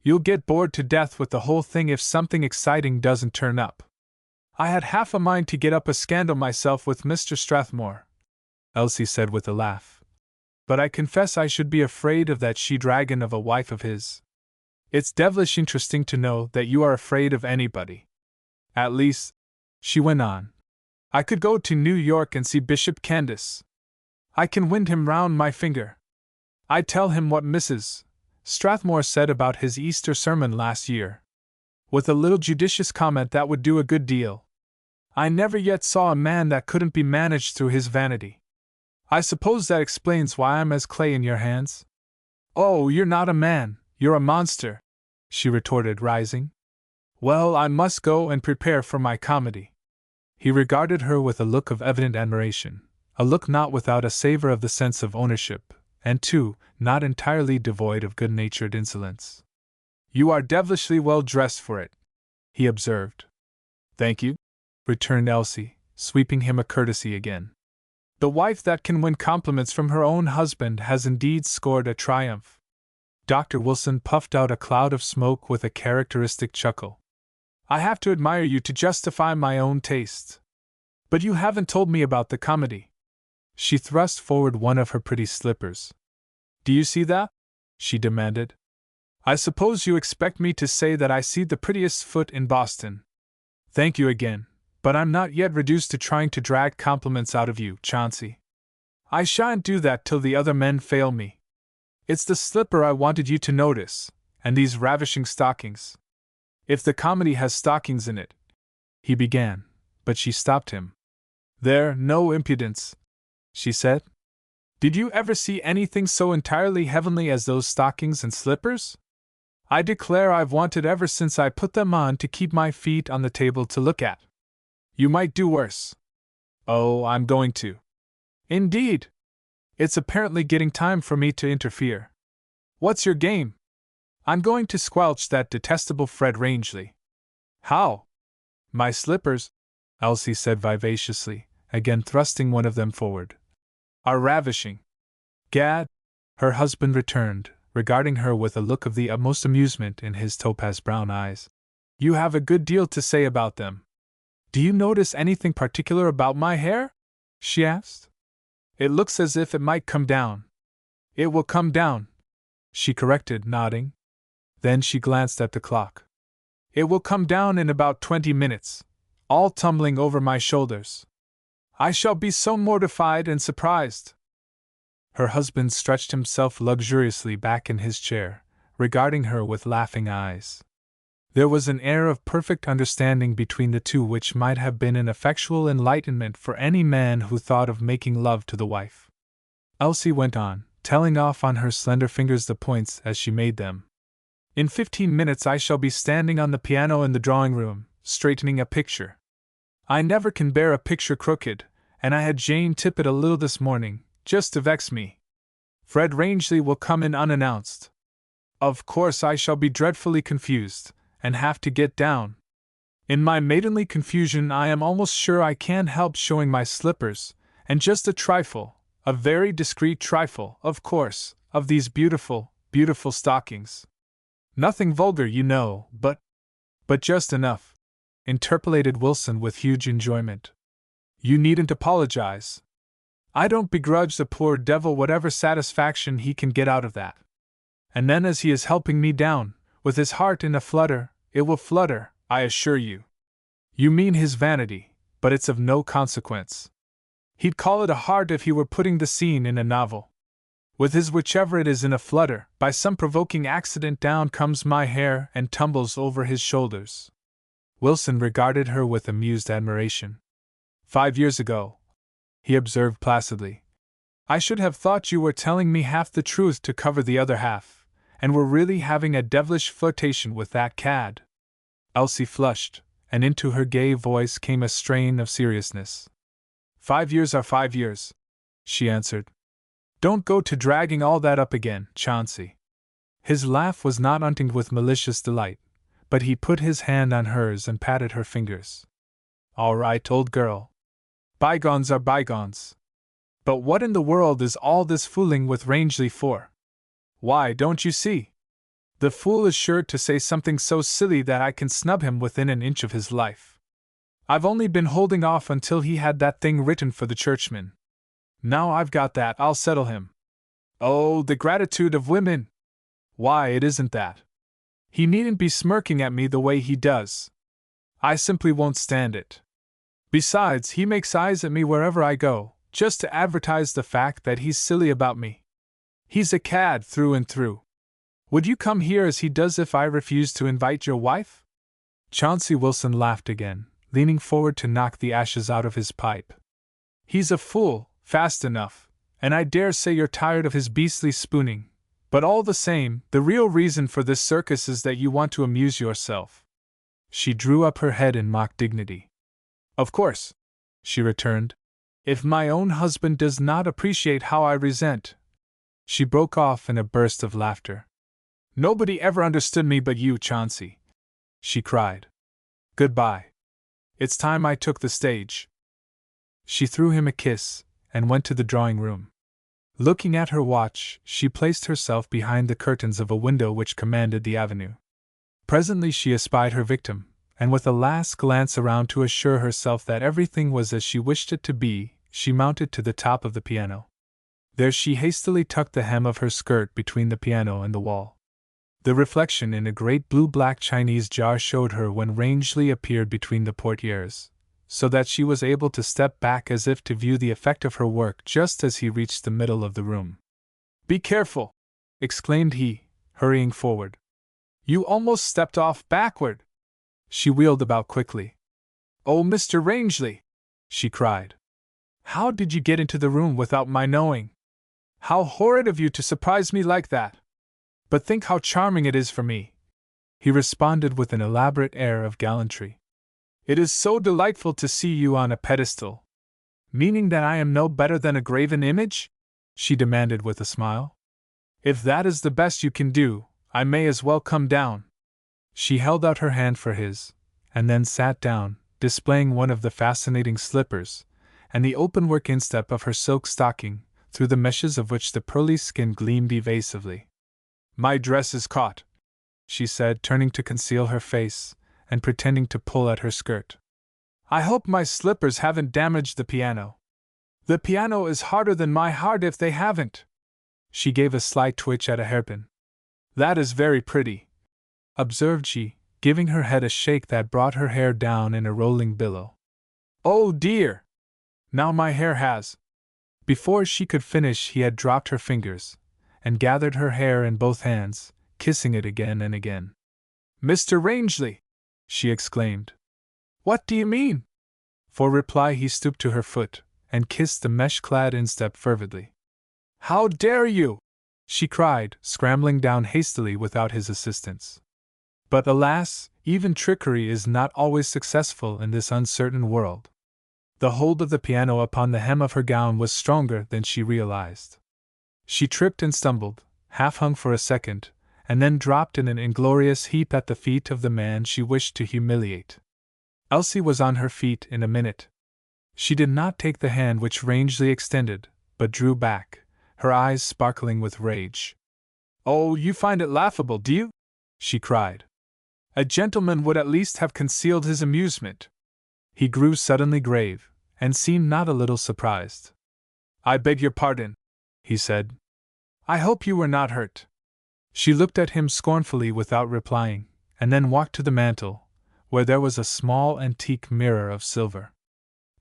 You'll get bored to death with the whole thing if something exciting doesn't turn up. I had half a mind to get up a scandal myself with Mr. Strathmore, Elsie said with a laugh. But I confess I should be afraid of that she-dragon of a wife of his. It's devilish interesting to know that you are afraid of anybody. At least, she went on, I could go to New York and see Bishop Candace. I can wind him round my finger. I'd tell him what Mrs. Strathmore said about his Easter sermon last year. With a little judicious comment that would do a good deal. I never yet saw a man that couldn't be managed through his vanity. I suppose that explains why I'm as clay in your hands? Oh, you're not a man, you're a monster, she retorted, rising. Well, I must go and prepare for my comedy. He regarded her with a look of evident admiration, a look not without a savor of the sense of ownership, and too, not entirely devoid of good-natured insolence. You are devilishly well dressed for it, he observed. Thank you, returned Elsie, sweeping him a courtesy again. The wife that can win compliments from her own husband has indeed scored a triumph. Dr. Wilson puffed out a cloud of smoke with a characteristic chuckle. I have to admire you to justify my own tastes. But you haven't told me about the comedy. She thrust forward one of her pretty slippers. Do you see that? She demanded. I suppose you expect me to say that I see the prettiest foot in Boston. Thank you again, but I'm not yet reduced to trying to drag compliments out of you, Chauncey. I shan't do that till the other men fail me. It's the slipper I wanted you to notice, and these ravishing stockings. If the comedy has stockings in it, he began, but she stopped him. There, no impudence, she said. Did you ever see anything so entirely heavenly as those stockings and slippers? I declare I've wanted ever since I put them on to keep my feet on the table to look at. You might do worse. Oh, I'm going to. Indeed. It's apparently getting time for me to interfere. What's your game? I'm going to squelch that detestable Fred Rangeley. How? My slippers, Elsie said vivaciously, again thrusting one of them forward, are ravishing. Gad, her husband returned, regarding her with a look of the utmost amusement in his topaz brown eyes. You have a good deal to say about them. Do you notice anything particular about my hair? She asked. It looks as if it might come down. It will come down, she corrected, nodding. Then she glanced at the clock. It will come down in about 20 minutes, all tumbling over my shoulders. I shall be so mortified and surprised. Her husband stretched himself luxuriously back in his chair, regarding her with laughing eyes. There was an air of perfect understanding between the two which might have been an effectual enlightenment for any man who thought of making love to the wife. Elsie went on, telling off on her slender fingers the points as she made them. In 15 minutes I shall be standing on the piano in the drawing-room, straightening a picture. I never can bear a picture crooked, and I had Jane tip it a little this morning, just to vex me. Fred Rangeley will come in unannounced. Of course I shall be dreadfully confused, and have to get down. In my maidenly confusion I am almost sure I can't help showing my slippers, and just a trifle, a very discreet trifle, of course, of these beautiful, beautiful stockings. Nothing vulgar, you know, but just enough, interpolated Wilson with huge enjoyment. You needn't apologize. I don't begrudge the poor devil whatever satisfaction he can get out of that. And then as he is helping me down, with his heart in a flutter, it will flutter, I assure you. You mean his vanity, but it's of no consequence. He'd call it a heart if he were putting the scene in a novel. With his whichever it is in a flutter, by some provoking accident down comes my hair and tumbles over his shoulders. Wilson regarded her with amused admiration. 5 years ago, he observed placidly, I should have thought you were telling me half the truth to cover the other half, and were really having a devilish flirtation with that cad. Elsie flushed, and into her gay voice came a strain of seriousness. 5 years are 5 years, she answered. Don't go to dragging all that up again, Chauncey. His laugh was not untinged with malicious delight, but he put his hand on hers and patted her fingers. All right, old girl. Bygones are bygones. But what in the world is all this fooling with Rangeley for? Why, don't you see? The fool is sure to say something so silly that I can snub him within an inch of his life. I've only been holding off until he had that thing written for the churchman. Now I've got that, I'll settle him. Oh, the gratitude of women! Why, it isn't that. He needn't be smirking at me the way he does. I simply won't stand it. Besides, he makes eyes at me wherever I go, just to advertise the fact that he's silly about me. He's a cad through and through. Would you come here as he does if I refuse to invite your wife? Chauncey Wilson laughed again, leaning forward to knock the ashes out of his pipe. He's a fool, fast enough, and I dare say you're tired of his beastly spooning, but all the same, the real reason for this circus is that you want to amuse yourself. She drew up her head in mock dignity. Of course, she returned. If my own husband does not appreciate how I resent. She broke off in a burst of laughter. Nobody ever understood me but you, Chauncey, she cried. Goodbye. It's time I took the stage. She threw him a kiss and went to the drawing room. Looking at her watch, she placed herself behind the curtains of a window which commanded the avenue. Presently she espied her victim, and with a last glance around to assure herself that everything was as she wished it to be, she mounted to the top of the piano. There she hastily tucked the hem of her skirt between the piano and the wall. The reflection in a great blue-black Chinese jar showed her when Rangeley appeared between the portieres, so that she was able to step back as if to view the effect of her work just as he reached the middle of the room. "Be careful!" exclaimed he, hurrying forward. "You almost stepped off backward!" She wheeled about quickly. "Oh, Mr. Rangeley!" she cried. "How did you get into the room without my knowing? How horrid of you to surprise me like that! But think how charming it is for me," he responded with an elaborate air of gallantry. "It is so delightful to see you on a pedestal." "Meaning that I am no better than a graven image?" she demanded with a smile. "If that is the best you can do, I may as well come down." She held out her hand for his, and then sat down, displaying one of the fascinating slippers, and the openwork instep of her silk stocking, through the meshes of which the pearly skin gleamed evasively. "My dress is caught," she said, turning to conceal her face, and pretending to pull at her skirt. "I hope my slippers haven't damaged the piano. The piano is harder than my heart if they haven't." She gave a slight twitch at a hairpin. "That is very pretty," observed she, giving her head a shake that brought her hair down in a rolling billow. "Oh dear! Now my hair has—" Before she could finish he had dropped her fingers, and gathered her hair in both hands, kissing it again and again. "Mr. Rangeley!" she exclaimed. "What do you mean?" For reply he stooped to her foot, and kissed the mesh-clad instep fervidly. "How dare you!" she cried, scrambling down hastily without his assistance. But alas, even trickery is not always successful in this uncertain world. The hold of the piano upon the hem of her gown was stronger than she realized. She tripped and stumbled, half hung for a second, and then dropped in an inglorious heap at the feet of the man she wished to humiliate. Elsie was on her feet in a minute. She did not take the hand which Rangeley extended, but drew back, her eyes sparkling with rage. "Oh, you find it laughable, do you?" she cried. "A gentleman would at least have concealed his amusement." He grew suddenly grave, and seemed not a little surprised. "I beg your pardon," he said. "I hope you were not hurt." She looked at him scornfully without replying, and then walked to the mantel, where there was a small antique mirror of silver.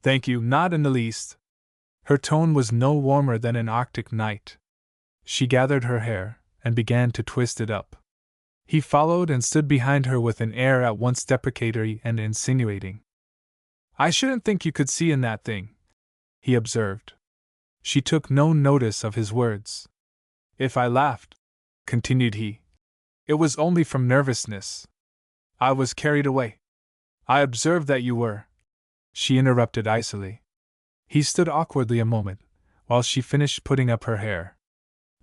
"Thank you, not in the least." Her tone was no warmer than an Arctic night. She gathered her hair, and began to twist it up. He followed and stood behind her with an air at once deprecatory and insinuating. "I shouldn't think you could see in that thing," he observed. She took no notice of his words. "If I laughed," continued he, "it was only from nervousness. I was carried away." "I observed that you were," she interrupted icily. He stood awkwardly a moment, while she finished putting up her hair.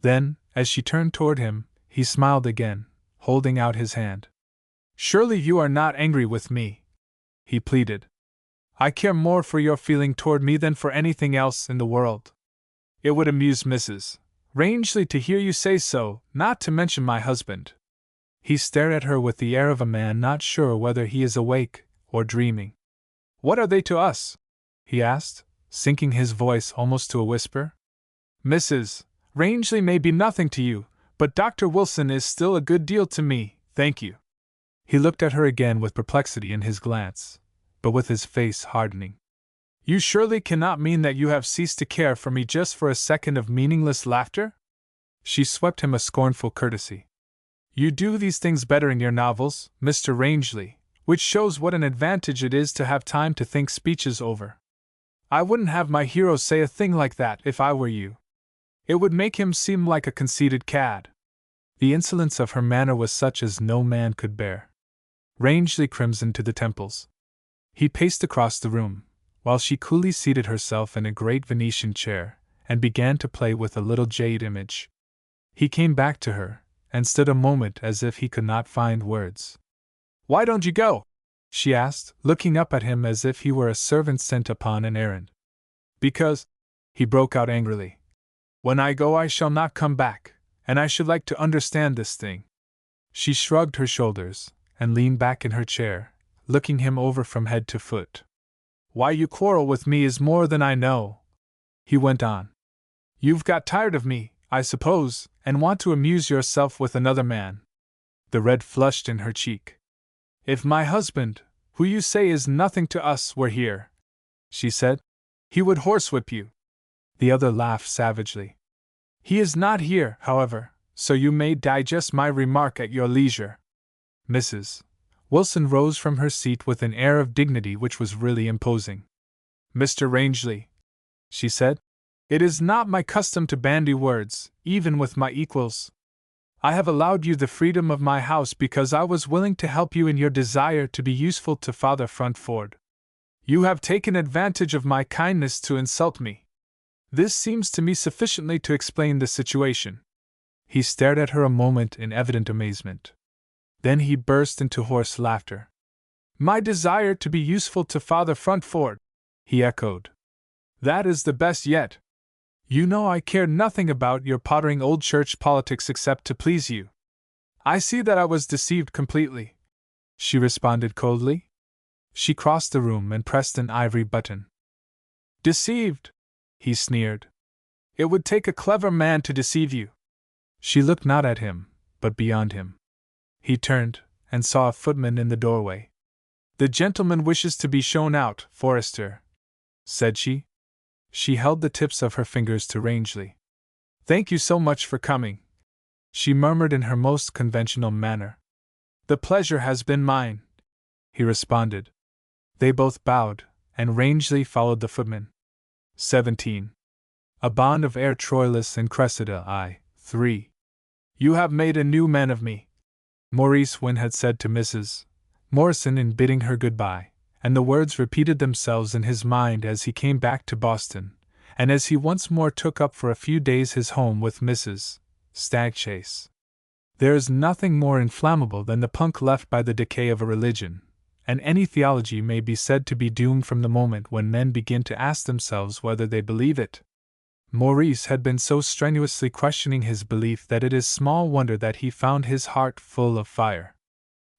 Then, as she turned toward him, he smiled again, holding out his hand. "Surely you are not angry with me?" he pleaded. "I care more for your feeling toward me than for anything else in the world. It would amuse Mrs. Rangeley to hear you say so, not to mention my husband." He stared at her with the air of a man not sure whether he is awake or dreaming. "What are they to us?" he asked, sinking his voice almost to a whisper. "Mrs. Rangeley may be nothing to you, but Dr. Wilson is still a good deal to me, thank you." He looked at her again with perplexity in his glance, but with his face hardening. "You surely cannot mean that you have ceased to care for me just for a second of meaningless laughter?" She swept him a scornful courtesy. "You do these things better in your novels, Mr. Rangeley, which shows what an advantage it is to have time to think speeches over. I wouldn't have my hero say a thing like that if I were you. It would make him seem like a conceited cad." The insolence of her manner was such as no man could bear. Rangeley crimsoned to the temples. He paced across the room, while she coolly seated herself in a great Venetian chair, and began to play with a little jade image. He came back to her, and stood a moment as if he could not find words. "Why don't you go?" she asked, looking up at him as if he were a servant sent upon an errand. "Because," he broke out angrily, "when I go I shall not come back, and I should like to understand this thing." She shrugged her shoulders, and leaned back in her chair, looking him over from head to foot. "Why you quarrel with me is more than I know," he went on. "You've got tired of me, I suppose, and want to amuse yourself with another man." The red flushed in her cheek. "If my husband, who you say is nothing to us, were here," she said, "he would horsewhip you." The other laughed savagely. "He is not here, however, so you may digest my remark at your leisure." Mrs. Wilson rose from her seat with an air of dignity which was really imposing. "Mr. Rangeley," she said, "it is not my custom to bandy words, even with my equals. I have allowed you the freedom of my house because I was willing to help you in your desire to be useful to Father Fruntford. You have taken advantage of my kindness to insult me. This seems to me sufficiently to explain the situation." He stared at her a moment in evident amazement. Then he burst into hoarse laughter. "My desire to be useful to Father Fruntford," he echoed. "That is the best yet. You know I care nothing about your pottering old church politics except to please you." "I see that I was deceived completely," she responded coldly. She crossed the room and pressed an ivory button. "Deceived?" he sneered. "It would take a clever man to deceive you." She looked not at him, but beyond him. He turned, and saw a footman in the doorway. "The gentleman wishes to be shown out, Forrester," said she. She held the tips of her fingers to Rangeley. "Thank you so much for coming," she murmured in her most conventional manner. "The pleasure has been mine," he responded. They both bowed, and Rangeley followed the footman. 17. A bond of air Troilus and Cressida I. 3. "You have made a new man of me," Maurice Wynne had said to Mrs. Morrison in bidding her goodbye, and the words repeated themselves in his mind as he came back to Boston, and as he once more took up for a few days his home with Mrs. Stagchase. There is nothing more inflammable than the punk left by the decay of a religion, and any theology may be said to be doomed from the moment when men begin to ask themselves whether they believe it. Maurice had been so strenuously questioning his belief that it is small wonder that he found his heart full of fire.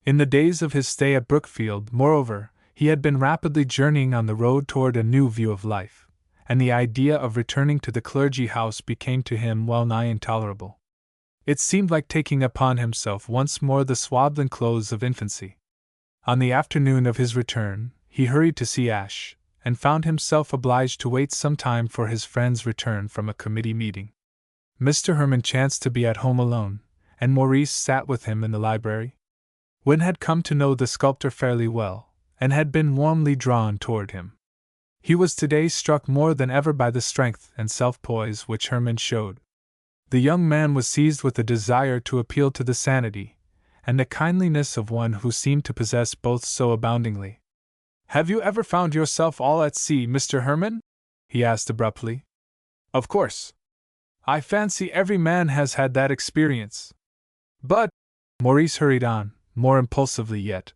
In the days of his stay at Brookfield, moreover, he had been rapidly journeying on the road toward a new view of life, and the idea of returning to the clergy house became to him well nigh intolerable. It seemed like taking upon himself once more the swaddling clothes of infancy. On the afternoon of his return, he hurried to see Ashe, and found himself obliged to wait some time for his friend's return from a committee meeting. Mr. Herman chanced to be at home alone, and Maurice sat with him in the library. Wynne had come to know the sculptor fairly well, and had been warmly drawn toward him. He was today struck more than ever by the strength and self-poise which Herman showed. The young man was seized with a desire to appeal to the sanity and the kindliness of one who seemed to possess both so aboundingly. "Have you ever found yourself all at sea, Mr. Herman?" he asked abruptly. "Of course. I fancy every man has had that experience. But," Maurice hurried on, more impulsively yet,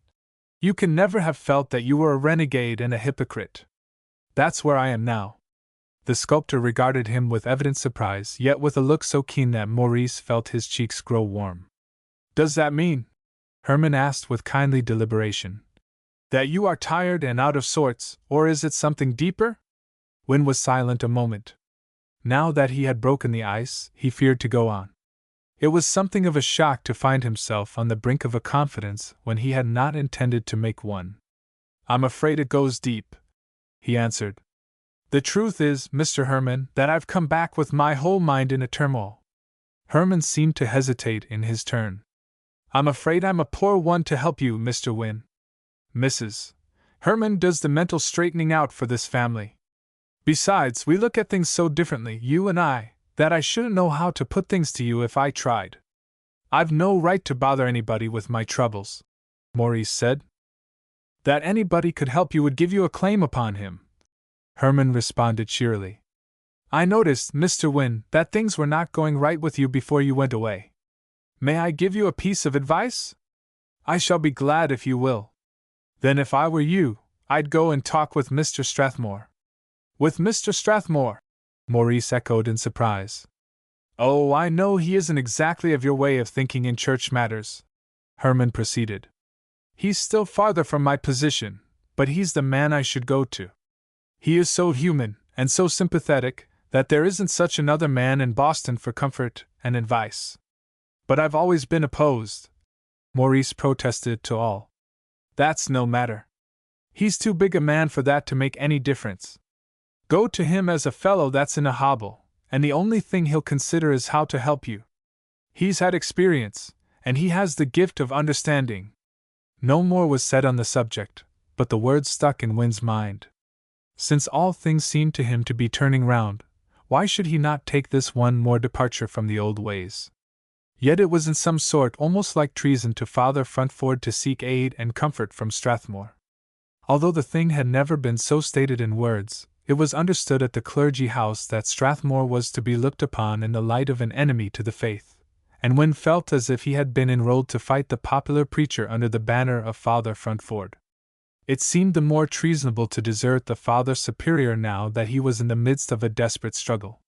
"you can never have felt that you were a renegade and a hypocrite. That's where I am now." The sculptor regarded him with evident surprise, yet with a look so keen that Maurice felt his cheeks grow warm. "Does that mean," Herman asked with kindly deliberation. That you are tired and out of sorts, or is it something deeper? Wynne was silent a moment. Now that he had broken the ice, he feared to go on. It was something of a shock to find himself on the brink of a confidence when he had not intended to make one. I'm afraid it goes deep, he answered. The truth is, Mr. Herman, that I've come back with my whole mind in a turmoil. Herman seemed to hesitate in his turn. I'm afraid I'm a poor one to help you, Mr. Wynne. Mrs. Herman does the mental straightening out for this family. Besides, we look at things so differently, you and I, that I shouldn't know how to put things to you if I tried. I've no right to bother anybody with my troubles, Maurice said. That anybody could help you would give you a claim upon him, Herman responded cheerily. I noticed, Mr. Wynne, that things were not going right with you before you went away. May I give you a piece of advice? I shall be glad if you will. Then if I were you, I'd go and talk with Mr. Strathmore. With Mr. Strathmore? Maurice echoed in surprise. Oh, I know he isn't exactly of your way of thinking in church matters, Herman proceeded. He's still farther from my position, but he's the man I should go to. He is so human, and so sympathetic, that there isn't such another man in Boston for comfort and advice. But I've always been opposed, Maurice protested to all. That's no matter. He's too big a man for that to make any difference. Go to him as a fellow that's in a hobble, and the only thing he'll consider is how to help you. He's had experience, and he has the gift of understanding. No more was said on the subject, but the words stuck in Wynne's mind. Since all things seemed to him to be turning round, why should he not take this one more departure from the old ways? Yet it was in some sort almost like treason to Father Frontford to seek aid and comfort from Strathmore. Although the thing had never been so stated in words, it was understood at the clergy house that Strathmore was to be looked upon in the light of an enemy to the faith, and Wynne felt as if he had been enrolled to fight the popular preacher under the banner of Father Frontford. It seemed the more treasonable to desert the Father Superior now that he was in the midst of a desperate struggle.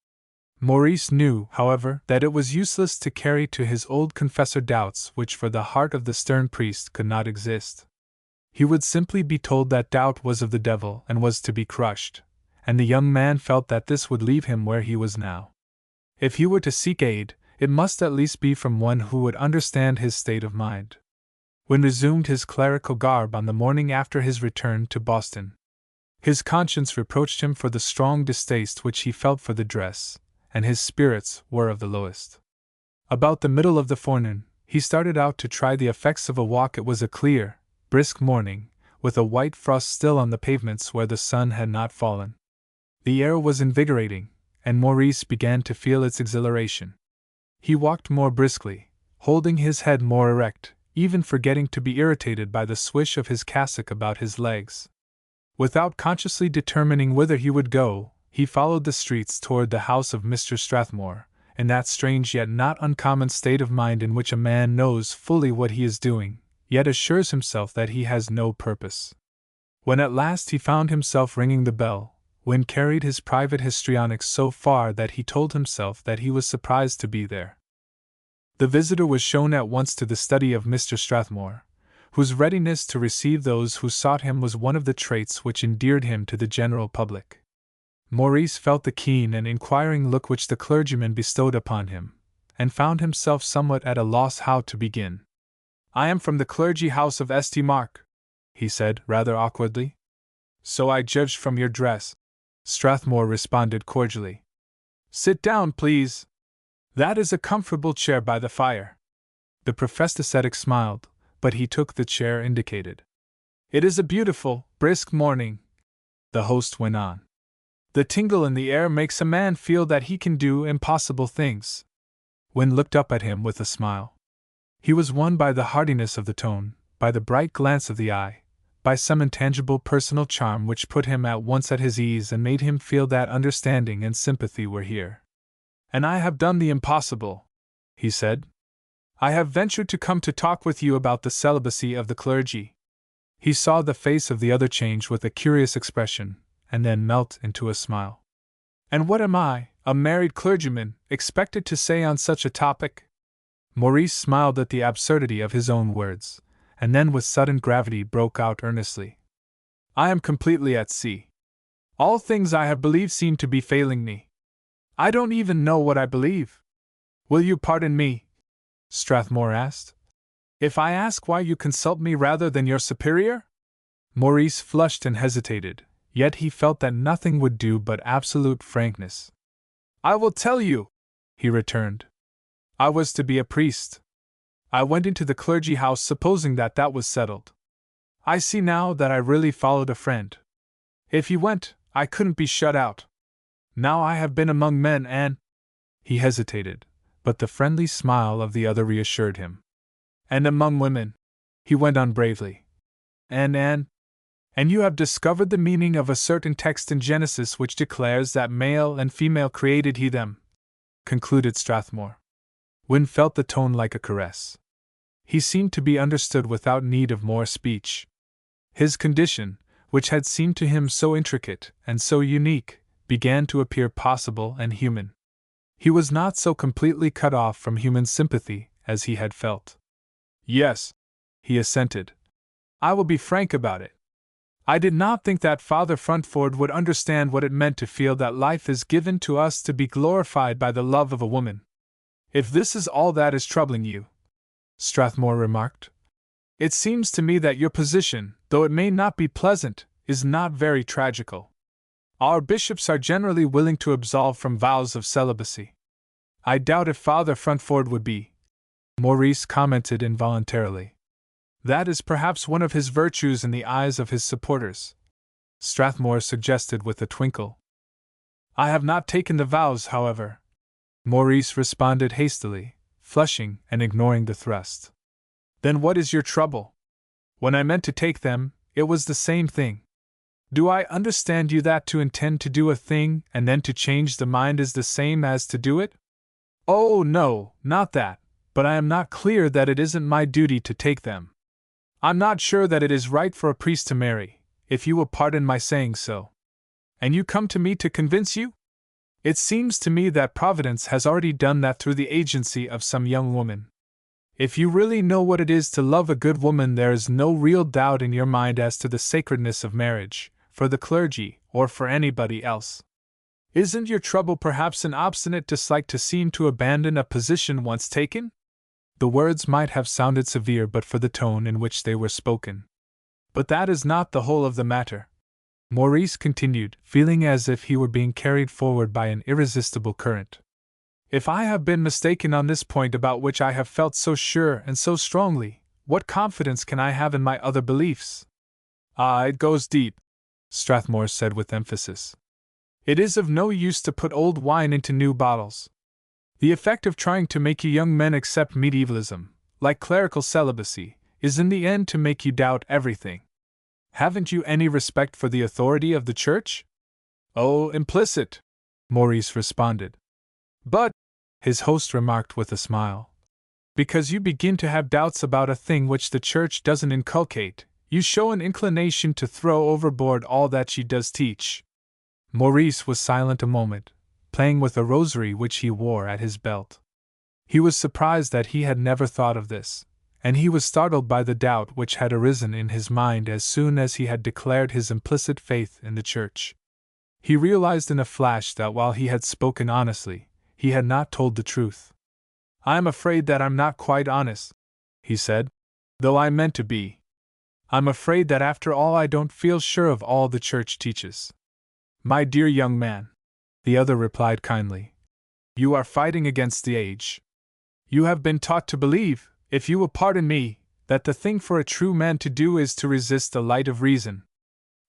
Maurice knew, however, that it was useless to carry to his old confessor doubts which for the heart of the stern priest could not exist. He would simply be told that doubt was of the devil and was to be crushed, and the young man felt that this would leave him where he was now. If he were to seek aid, it must at least be from one who would understand his state of mind. Wynne resumed his clerical garb on the morning after his return to Boston. His conscience reproached him for the strong distaste which he felt for the dress, and his spirits were of the lowest. About the middle of the forenoon, he started out to try the effects of a walk. It was a clear, brisk morning, with a white frost still on the pavements where the sun had not fallen. The air was invigorating, and Maurice began to feel its exhilaration. He walked more briskly, holding his head more erect, even forgetting to be irritated by the swish of his cassock about his legs. Without consciously determining whither he would go, he followed the streets toward the house of Mr. Strathmore, in that strange yet not uncommon state of mind in which a man knows fully what he is doing, yet assures himself that he has no purpose. When at last he found himself ringing the bell, Wynne carried his private histrionics so far that he told himself that he was surprised to be there. The visitor was shown at once to the study of Mr. Strathmore, whose readiness to receive those who sought him was one of the traits which endeared him to the general public. Maurice felt the keen and inquiring look which the clergyman bestowed upon him, and found himself somewhat at a loss how to begin. I am from the clergy house of St. Mark, he said, rather awkwardly. So I judged from your dress, Strathmore responded cordially. Sit down, please. That is a comfortable chair by the fire. The professed ascetic smiled, but he took the chair indicated. It is a beautiful, brisk morning, the host went on. The tingle in the air makes a man feel that he can do impossible things. Wynne looked up at him with a smile. He was won by the heartiness of the tone, by the bright glance of the eye, by some intangible personal charm which put him at once at his ease and made him feel that understanding and sympathy were here. And I have done the impossible, he said. I have ventured to come to talk with you about the celibacy of the clergy. He saw the face of the other change with a curious expression, and then melt into a smile. And what am I, a married clergyman, expected to say on such a topic? Maurice smiled at the absurdity of his own words, and then with sudden gravity broke out earnestly. I am completely at sea. All things I have believed seem to be failing me. I don't even know what I believe. Will you pardon me? Strathmore asked. If I ask why you consult me rather than your superior? Maurice flushed and hesitated, yet he felt that nothing would do but absolute frankness. I will tell you, he returned. I was to be a priest. I went into the clergy house supposing that that was settled. I see now that I really followed a friend. If he went, I couldn't be shut out. Now I have been among men and… He hesitated, but the friendly smile of the other reassured him. And among women, he went on bravely. And you have discovered the meaning of a certain text in Genesis which declares that male and female created he them, concluded Strathmore. Wynne felt the tone like a caress. He seemed to be understood without need of more speech. His condition, which had seemed to him so intricate and so unique, began to appear possible and human. He was not so completely cut off from human sympathy as he had felt. Yes, he assented. I will be frank about it. I did not think that Father Frontford would understand what it meant to feel that life is given to us to be glorified by the love of a woman. If this is all that is troubling you, Strathmore remarked, it seems to me that your position, though it may not be pleasant, is not very tragical. Our bishops are generally willing to absolve from vows of celibacy. I doubt if Father Frontford would be, Maurice commented involuntarily. That is perhaps one of his virtues in the eyes of his supporters, Strathmore suggested with a twinkle. I have not taken the vows, however, Maurice responded hastily, flushing and ignoring the thrust. Then what is your trouble? When I meant to take them, it was the same thing. Do I understand you that to intend to do a thing and then to change the mind is the same as to do it? Oh, no, not that, but I am not clear that it isn't my duty to take them. I'm not sure that it is right for a priest to marry, if you will pardon my saying so. And you come to me to convince you? It seems to me that Providence has already done that through the agency of some young woman. If you really know what it is to love a good woman, there is no real doubt in your mind as to the sacredness of marriage, for the clergy, or for anybody else. Isn't your trouble perhaps an obstinate dislike to seem to abandon a position once taken? The words might have sounded severe but for the tone in which they were spoken. But that is not the whole of the matter, Maurice continued, feeling as if he were being carried forward by an irresistible current. If I have been mistaken on this point about which I have felt so sure and so strongly, what confidence can I have in my other beliefs? Ah, it goes deep, Strathmore said with emphasis. It is of no use to put old wine into new bottles. The effect of trying to make you young men accept medievalism, like clerical celibacy, is in the end to make you doubt everything. Haven't you any respect for the authority of the Church? Oh, implicit, Maurice responded. But, his host remarked with a smile, because you begin to have doubts about a thing which the Church doesn't inculcate, you show an inclination to throw overboard all that she does teach. Maurice was silent a moment, playing with a rosary which he wore at his belt. He was surprised that he had never thought of this, and he was startled by the doubt which had arisen in his mind as soon as he had declared his implicit faith in the Church. He realized in a flash that while he had spoken honestly, he had not told the truth. I am afraid that I'm not quite honest, he said, though I meant to be. I'm afraid that after all I don't feel sure of all the Church teaches. My dear young man, the other replied kindly, you are fighting against the age. You have been taught to believe, if you will pardon me, that the thing for a true man to do is to resist the light of reason.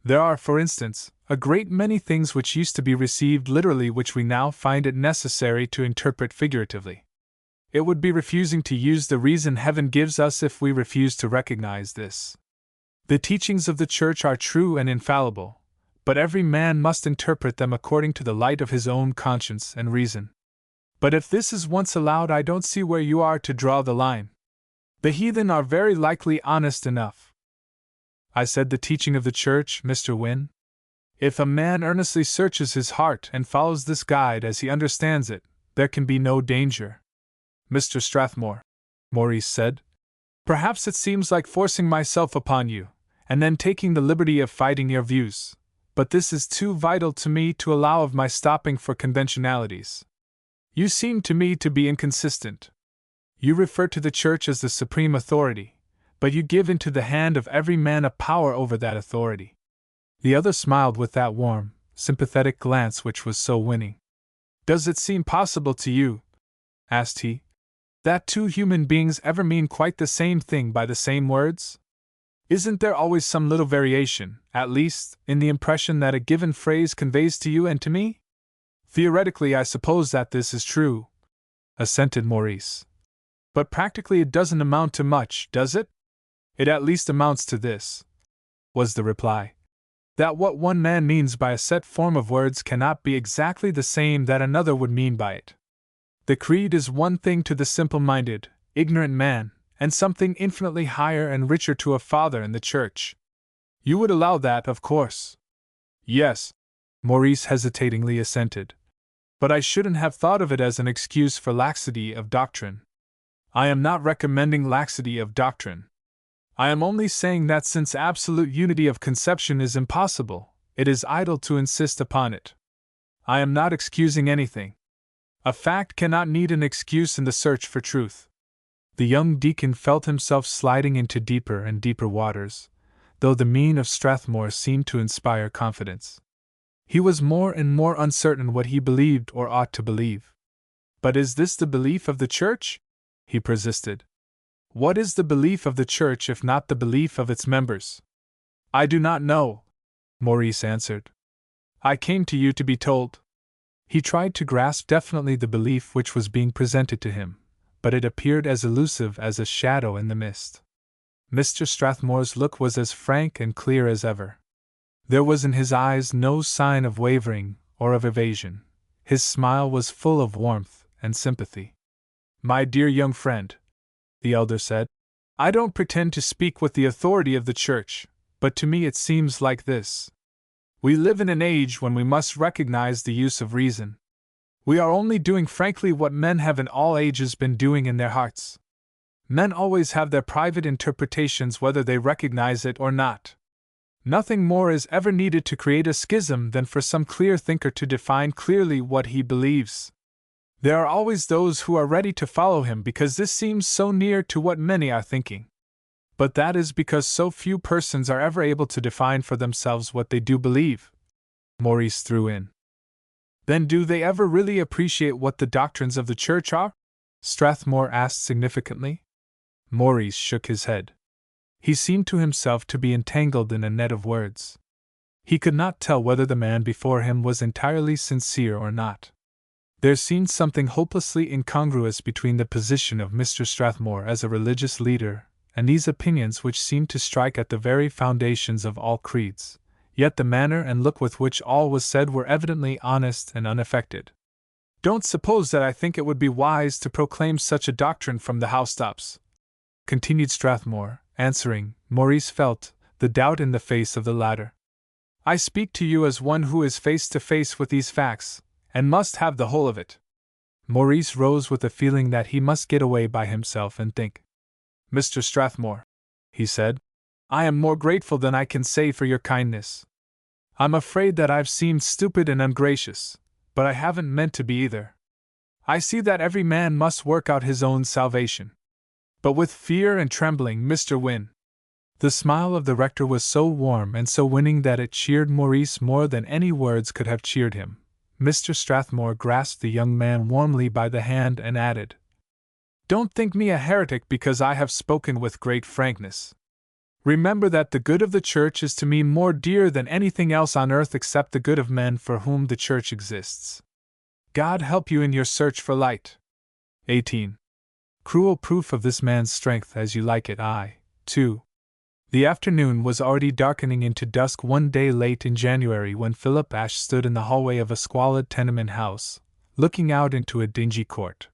There are, for instance, a great many things which used to be received literally which we now find it necessary to interpret figuratively. It would be refusing to use the reason heaven gives us if we refuse to recognize this. The teachings of the Church are true and infallible, but every man must interpret them according to the light of his own conscience and reason. But if this is once allowed, I don't see where you are to draw the line. The heathen are very likely honest enough. I said the teaching of the Church, Mr. Wynne. If a man earnestly searches his heart and follows this guide as he understands it, there can be no danger. Mr. Strathmore, Maurice said, Perhaps it seems like forcing myself upon you, and then taking the liberty of fighting your views, but this is too vital to me to allow of my stopping for conventionalities. You seem to me to be inconsistent. You refer to the Church as the supreme authority, but you give into the hand of every man a power over that authority. The other smiled with that warm, sympathetic glance which was so winning. Does it seem possible to you, asked he, that two human beings ever mean quite the same thing by the same words? Isn't there always some little variation, at least, in the impression that a given phrase conveys to you and to me? Theoretically, I suppose that this is true, assented Maurice. But practically it doesn't amount to much, does it? It at least amounts to this, was the reply. That what one man means by a set form of words cannot be exactly the same that another would mean by it. The creed is one thing to the simple-minded, ignorant man, and something infinitely higher and richer to a father in the Church. You would allow that, of course. Yes, Maurice hesitatingly assented. But I shouldn't have thought of it as an excuse for laxity of doctrine. I am not recommending laxity of doctrine. I am only saying that since absolute unity of conception is impossible, it is idle to insist upon it. I am not excusing anything. A fact cannot need an excuse in the search for truth. The young deacon felt himself sliding into deeper and deeper waters, though the mien of Strathmore seemed to inspire confidence. He was more and more uncertain what he believed or ought to believe. But is this the belief of the Church? He persisted. What is the belief of the Church if not the belief of its members? I do not know, Maurice answered. I came to you to be told. He tried to grasp definitely the belief which was being presented to him, but it appeared as elusive as a shadow in the mist. Mr. Strathmore's look was as frank and clear as ever. There was in his eyes no sign of wavering or of evasion. His smile was full of warmth and sympathy. My dear young friend, the elder said, I don't pretend to speak with the authority of the Church, but to me it seems like this. We live in an age when we must recognize the use of reason. We are only doing frankly what men have in all ages been doing in their hearts. Men always have their private interpretations whether they recognize it or not. Nothing more is ever needed to create a schism than for some clear thinker to define clearly what he believes. There are always those who are ready to follow him because this seems so near to what many are thinking. But that is because so few persons are ever able to define for themselves what they do believe, Maurice threw in. Then do they ever really appreciate what the doctrines of the Church are? Strathmore asked significantly. Maurice shook his head. He seemed to himself to be entangled in a net of words. He could not tell whether the man before him was entirely sincere or not. There seemed something hopelessly incongruous between the position of Mr. Strathmore as a religious leader and these opinions which seemed to strike at the very foundations of all creeds, yet the manner and look with which all was said were evidently honest and unaffected. Don't suppose that I think it would be wise to proclaim such a doctrine from the housetops, continued Strathmore, answering. Maurice felt the doubt in the face of the latter. I speak to you as one who is face to face with these facts, and must have the whole of it. Maurice rose with a feeling that he must get away by himself and think. Mr. Strathmore, he said, I am more grateful than I can say for your kindness. I'm afraid that I've seemed stupid and ungracious, but I haven't meant to be either. I see that every man must work out his own salvation. But with fear and trembling, Mr. Wynne. The smile of the rector was so warm and so winning that it cheered Maurice more than any words could have cheered him. Mr. Strathmore grasped the young man warmly by the hand and added, Don't think me a heretic because I have spoken with great frankness. Remember that the good of the Church is to me more dear than anything else on earth except the good of men for whom the Church exists. God help you in your search for light. 18. Cruel proof of this man's strength as you like it. I, too. The afternoon was already darkening into dusk one day late in January when Philip Ashe stood in the hallway of a squalid tenement house, looking out into a dingy court.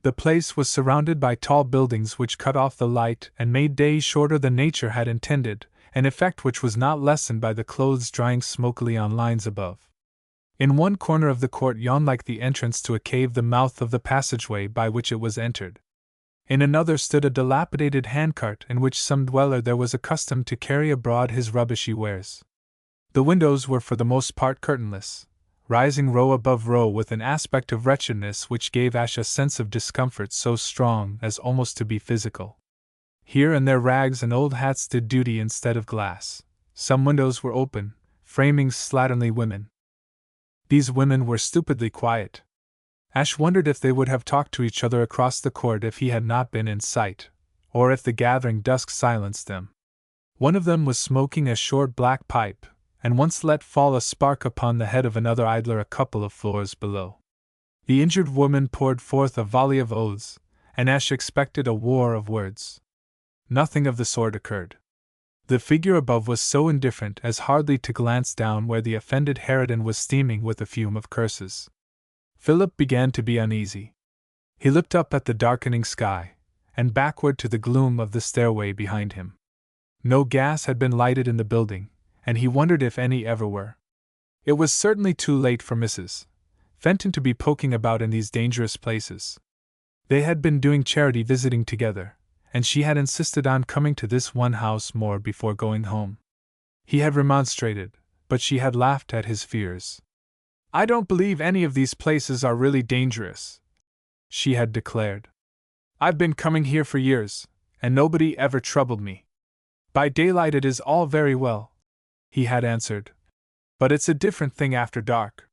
The place was surrounded by tall buildings which cut off the light and made day shorter than nature had intended, an effect which was not lessened by the clothes drying smokily on lines above. In one corner of the court yawned like the entrance to a cave the mouth of the passageway by which it was entered. In another stood a dilapidated handcart in which some dweller there was accustomed to carry abroad his rubbishy wares. The windows were for the most part curtainless, rising row above row with an aspect of wretchedness which gave Ash a sense of discomfort so strong as almost to be physical. Here and there rags and old hats did duty instead of glass. Some windows were open, framing slatternly women. These women were stupidly quiet. Ash wondered if they would have talked to each other across the court if he had not been in sight, or if the gathering dusk silenced them. One of them was smoking a short black pipe, and once let fall a spark upon the head of another idler a couple of floors below. The injured woman poured forth a volley of oaths, and Ash expected a war of words. Nothing of the sort occurred. The figure above was so indifferent as hardly to glance down where the offended harridan was steaming with the fume of curses. Philip began to be uneasy. He looked up at the darkening sky, and backward to the gloom of the stairway behind him. No gas had been lighted in the building, and he wondered if any ever were. It was certainly too late for Mrs. Fenton to be poking about in these dangerous places. They had been doing charity visiting together, and she had insisted on coming to this one house more before going home. He had remonstrated, but she had laughed at his fears. "I don't believe any of these places are really dangerous," she had declared. "I've been coming here for years, and nobody ever troubled me. By daylight it is all very well," he had answered, "but it's a different thing after dark.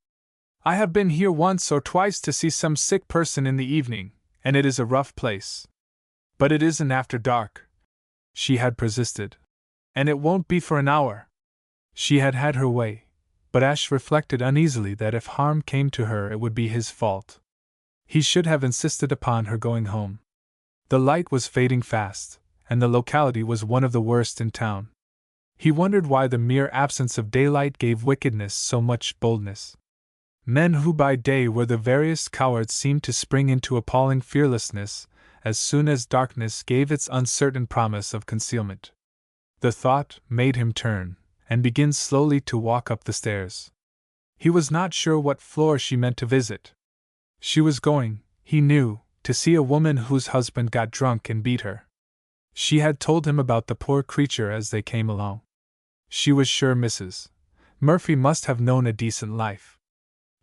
I have been here once or twice to see some sick person in the evening, and it is a rough place. But it isn't after dark," she had persisted. "And it won't be for an hour." She had had her way, but Ash reflected uneasily that if harm came to her it would be his fault. He should have insisted upon her going home. The light was fading fast, and the locality was one of the worst in town. He wondered why the mere absence of daylight gave wickedness so much boldness. Men who by day were the veriest cowards seemed to spring into appalling fearlessness as soon as darkness gave its uncertain promise of concealment. The thought made him turn, and begin slowly to walk up the stairs. He was not sure what floor she meant to visit. She was going, he knew, to see a woman whose husband got drunk and beat her. She had told him about the poor creature as they came along. She was sure Mrs. Murphy must have known a decent life.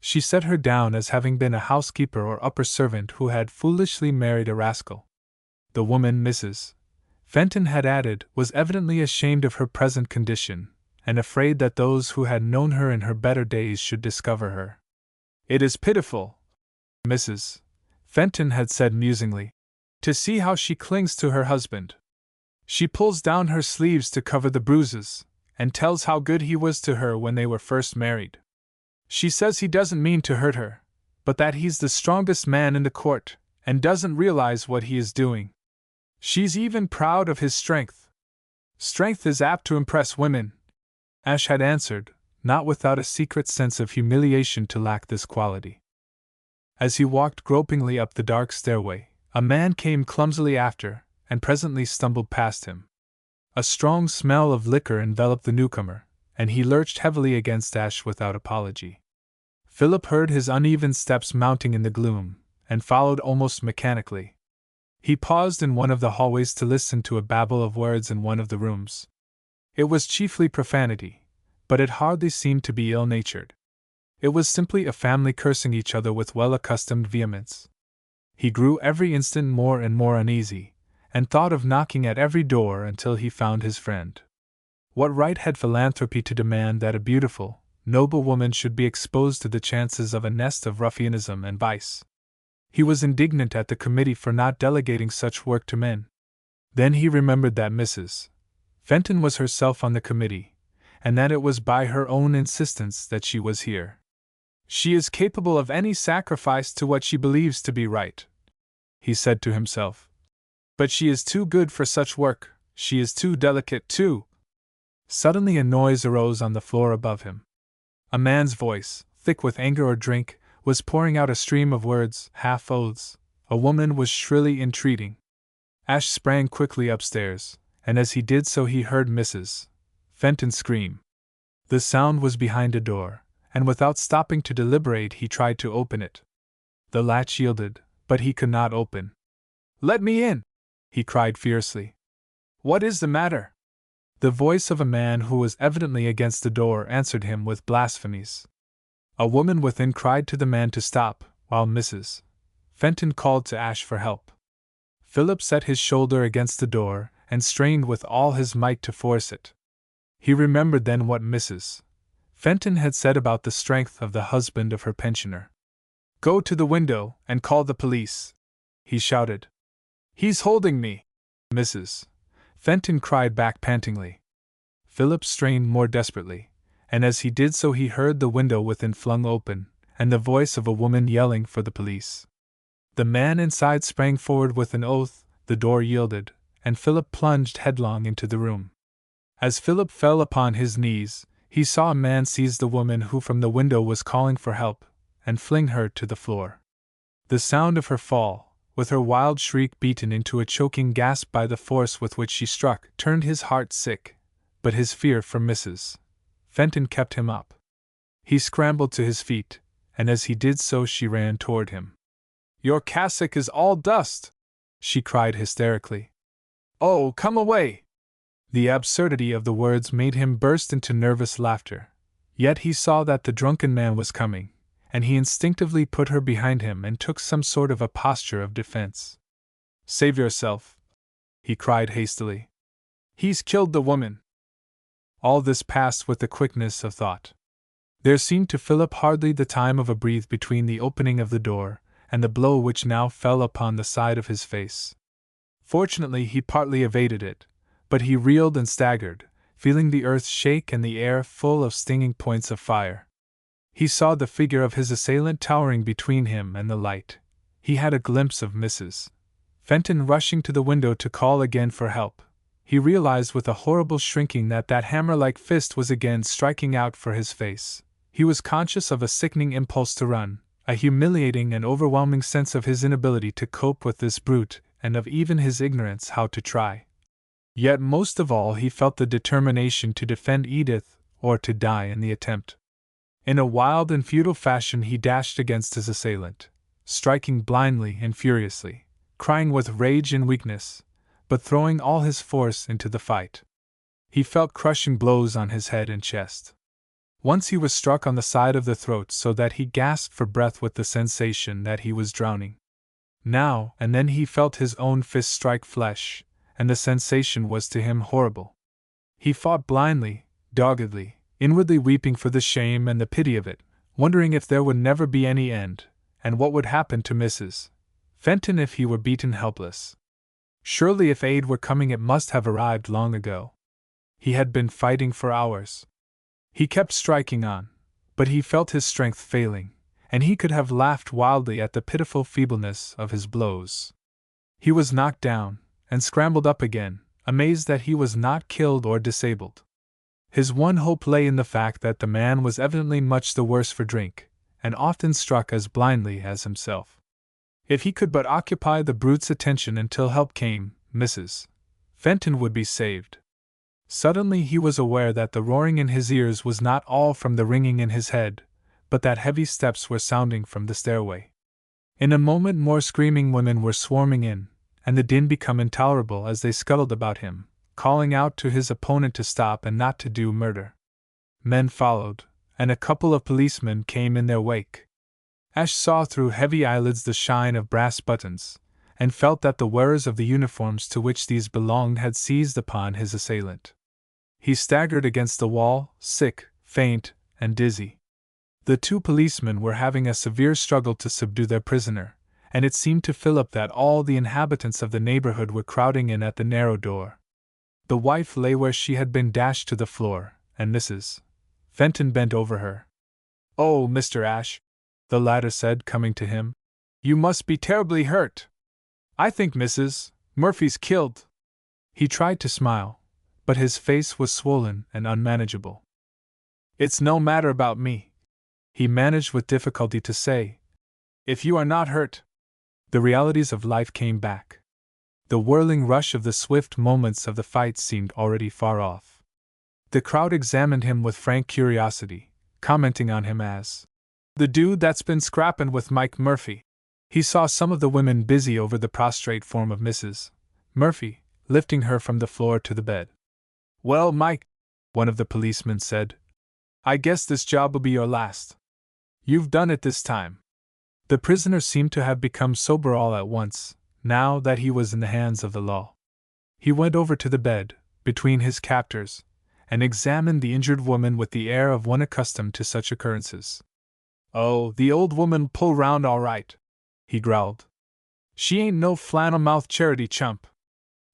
She set her down as having been a housekeeper or upper servant who had foolishly married a rascal. The woman, Mrs. Fenton had added, was evidently ashamed of her present condition, and afraid that those who had known her in her better days should discover her. "It is pitiful," Mrs. Fenton had said musingly, "to see how she clings to her husband. She pulls down her sleeves to cover the bruises, and tells how good he was to her when they were first married. She says he doesn't mean to hurt her, but that he's the strongest man in the court, and doesn't realize what he is doing. She's even proud of his strength. Strength is apt to impress women," Ash had answered, not without a secret sense of humiliation to lack this quality. As he walked gropingly up the dark stairway, a man came clumsily after, and presently stumbled past him. A strong smell of liquor enveloped the newcomer, and he lurched heavily against Ash without apology. Philip heard his uneven steps mounting in the gloom, and followed almost mechanically. He paused in one of the hallways to listen to a babble of words in one of the rooms. It was chiefly profanity, but it hardly seemed to be ill-natured. It was simply a family cursing each other with well-accustomed vehemence. He grew every instant more and more uneasy, and thought of knocking at every door until he found his friend. What right had philanthropy to demand that a beautiful, noble woman should be exposed to the chances of a nest of ruffianism and vice? He was indignant at the committee for not delegating such work to men. Then he remembered that Mrs. Fenton was herself on the committee, and that it was by her own insistence that she was here. "She is capable of any sacrifice to what she believes to be right," he said to himself. "But she is too good for such work, she is too delicate too." Suddenly a noise arose on the floor above him. A man's voice, thick with anger or drink, was pouring out a stream of words, half oaths. A woman was shrilly entreating. Ash sprang quickly upstairs, and as he did so he heard Mrs. Fenton scream. The sound was behind a door, and without stopping to deliberate he tried to open it. The latch yielded, but he could not open. "Let me in!" he cried fiercely. "What is the matter?" The voice of a man who was evidently against the door answered him with blasphemies. A woman within cried to the man to stop, while Mrs. Fenton called to Ash for help. Philip set his shoulder against the door and strained with all his might to force it. He remembered then what Mrs. Fenton had said about the strength of the husband of her pensioner. "Go to the window and call the police," he shouted. "He's holding me," Mrs. Fenton cried back pantingly. Philip strained more desperately, and as he did so he heard the window within flung open, and the voice of a woman yelling for the police. The man inside sprang forward with an oath, the door yielded, and Philip plunged headlong into the room. As Philip fell upon his knees, he saw a man seize the woman who from the window was calling for help, and fling her to the floor. The sound of her fall, with her wild shriek beaten into a choking gasp by the force with which she struck, turned his heart sick, but his fear for Mrs. Fenton kept him up. He scrambled to his feet, and as he did so she ran toward him. "Your cassock is all dust!" she cried hysterically. "Oh, come away!" The absurdity of the words made him burst into nervous laughter, yet he saw that the drunken man was coming, and he instinctively put her behind him and took some sort of a posture of defense. "Save yourself," he cried hastily. "He's killed the woman." All this passed with the quickness of thought. There seemed to Philip hardly the time of a breath between the opening of the door and the blow which now fell upon the side of his face. Fortunately he partly evaded it, but he reeled and staggered, feeling the earth shake and the air full of stinging points of fire. He saw the figure of his assailant towering between him and the light. He had a glimpse of Mrs. Fenton rushing to the window to call again for help. He realized with a horrible shrinking that hammer-like fist was again striking out for his face. He was conscious of a sickening impulse to run, a humiliating and overwhelming sense of his inability to cope with this brute, and of even his ignorance how to try. Yet most of all he felt the determination to defend Edith, or to die in the attempt. In a wild and futile fashion he dashed against his assailant, striking blindly and furiously, crying with rage and weakness, but throwing all his force into the fight. He felt crushing blows on his head and chest. Once he was struck on the side of the throat so that he gasped for breath with the sensation that he was drowning. Now and then he felt his own fist strike flesh, and the sensation was to him horrible. He fought blindly, doggedly, inwardly weeping for the shame and the pity of it, wondering if there would never be any end, and what would happen to Mrs. Fenton if he were beaten helpless. Surely if aid were coming it must have arrived long ago. He had been fighting for hours. He kept striking on, but he felt his strength failing, and he could have laughed wildly at the pitiful feebleness of his blows. He was knocked down, and scrambled up again, amazed that he was not killed or disabled. His one hope lay in the fact that the man was evidently much the worse for drink, and often struck as blindly as himself. If he could but occupy the brute's attention until help came, Mrs. Fenton would be saved. Suddenly he was aware that the roaring in his ears was not all from the ringing in his head, but that heavy steps were sounding from the stairway. In a moment more screaming women were swarming in, and the din became intolerable as they scuttled about him, calling out to his opponent to stop and not to do murder. Men followed, and a couple of policemen came in their wake. Ash saw through heavy eyelids the shine of brass buttons, and felt that the wearers of the uniforms to which these belonged had seized upon his assailant. He staggered against the wall, sick, faint, and dizzy. The two policemen were having a severe struggle to subdue their prisoner, and it seemed to Philip that all the inhabitants of the neighborhood were crowding in at the narrow door. The wife lay where she had been dashed to the floor, and Mrs. Fenton bent over her. "Oh, Mr. Ash," the latter said, coming to him, "you must be terribly hurt. I think Mrs. Murphy's killed." He tried to smile, but his face was swollen and unmanageable. "It's no matter about me," he managed with difficulty to say. "If you are not hurt." The realities of life came back. The whirling rush of the swift moments of the fight seemed already far off. The crowd examined him with frank curiosity, commenting on him as the dude that's been scrappin' with Mike Murphy. He saw some of the women busy over the prostrate form of Mrs. Murphy, lifting her from the floor to the bed. "Well, Mike," one of the policemen said, "I guess this job will be your last. You've done it this time." The prisoner seemed to have become sober all at once, now that he was in the hands of the law. He went over to the bed, between his captors, and examined the injured woman with the air of one accustomed to such occurrences. "Oh, the old woman pull round all right," he growled. "She ain't no flannel-mouthed charity chump."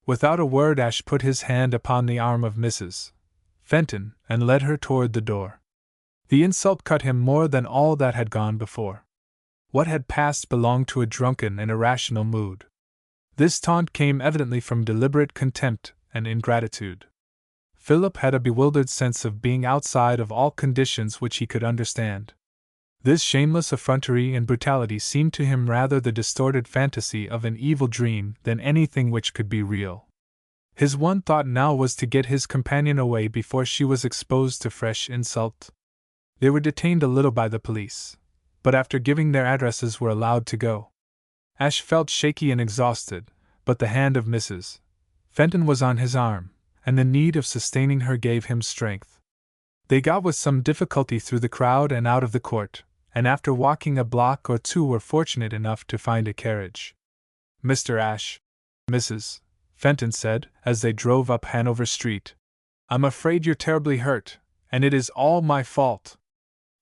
Without a word, Ash put his hand upon the arm of Mrs. Fenton and led her toward the door. The insult cut him more than all that had gone before. What had passed belonged to a drunken and irrational mood. This taunt came evidently from deliberate contempt and ingratitude. Philip had a bewildered sense of being outside of all conditions which he could understand. This shameless effrontery and brutality seemed to him rather the distorted fantasy of an evil dream than anything which could be real. His one thought now was to get his companion away before she was exposed to fresh insult. They were detained a little by the police, but after giving their addresses were allowed to go. Ash felt shaky and exhausted, but the hand of Mrs. Fenton was on his arm, and the need of sustaining her gave him strength. They got with some difficulty through the crowd and out of the court, and after walking a block or two were fortunate enough to find a carriage. "Mr. Ash," Mrs. Fenton said, as they drove up Hanover Street, "I'm afraid you're terribly hurt, and it is all my fault."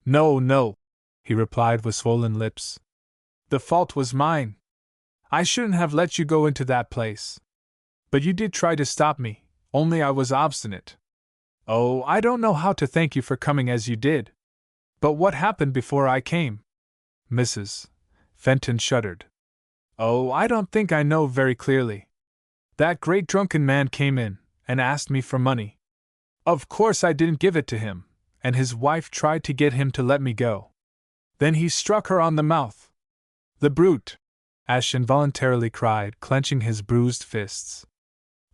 "No, no," he replied with swollen lips. "The fault was mine. I shouldn't have let you go into that place. But you did try to stop me, only I was obstinate. Oh, I don't know how to thank you for coming as you did. But what happened before I came?" Mrs. Fenton shuddered. "Oh, I don't think I know very clearly. That great drunken man came in and asked me for money. Of course I didn't give it to him, and his wife tried to get him to let me go. Then he struck her on the mouth. The brute!" Ash involuntarily cried, clenching his bruised fists.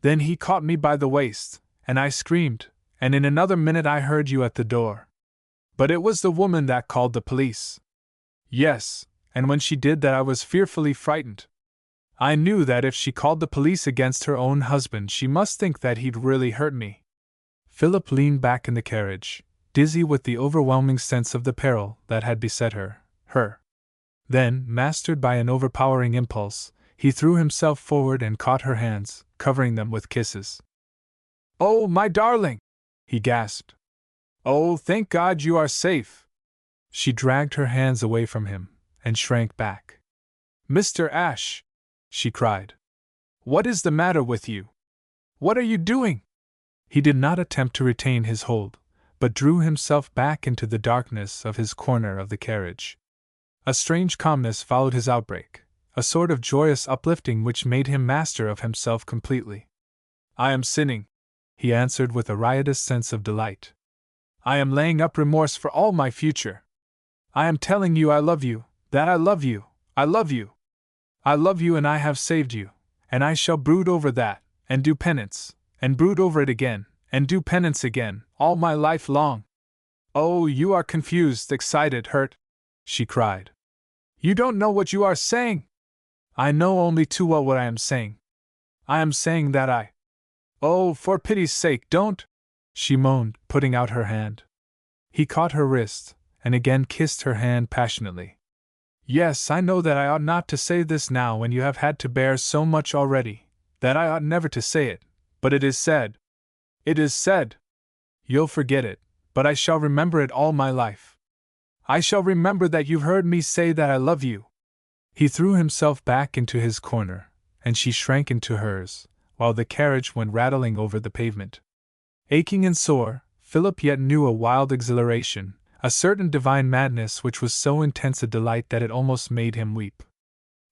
"Then he caught me by the waist, and I screamed, and in another minute I heard you at the door. But it was the woman that called the police." "Yes, and when she did that I was fearfully frightened. I knew that if she called the police against her own husband she must think that he'd really hurt me." Philip leaned back in the carriage, dizzy with the overwhelming sense of the peril that had beset her. Then, mastered by an overpowering impulse, he threw himself forward and caught her hands, covering them with kisses. "Oh, my darling!" he gasped. "Oh, thank God you are safe!" She dragged her hands away from him, and shrank back. "Mr. Ash!" she cried. "What is the matter with you? What are you doing?" He did not attempt to retain his hold, but drew himself back into the darkness of his corner of the carriage. A strange calmness followed his outbreak, a sort of joyous uplifting which made him master of himself completely. "I am sinning," he answered with a riotous sense of delight. "I am laying up remorse for all my future. I am telling you I love you, that I love you, I love you. I love you and I have saved you, and I shall brood over that, and do penance, and brood over it again, and do penance again, all my life long." "Oh, you are confused, excited, hurt," she cried. "You don't know what you are saying." "I know only too well what I am saying. I am saying that I—" "Oh, for pity's sake, don't!" she moaned, putting out her hand. He caught her wrist, and again kissed her hand passionately. "Yes, I know that I ought not to say this now when you have had to bear so much already, that I ought never to say it, but it is said. It is said. You'll forget it, but I shall remember it all my life. I shall remember that you've heard me say that I love you." He threw himself back into his corner, and she shrank into hers, while the carriage went rattling over the pavement. Aching and sore, Philip yet knew a wild exhilaration, a certain divine madness which was so intense a delight that it almost made him weep.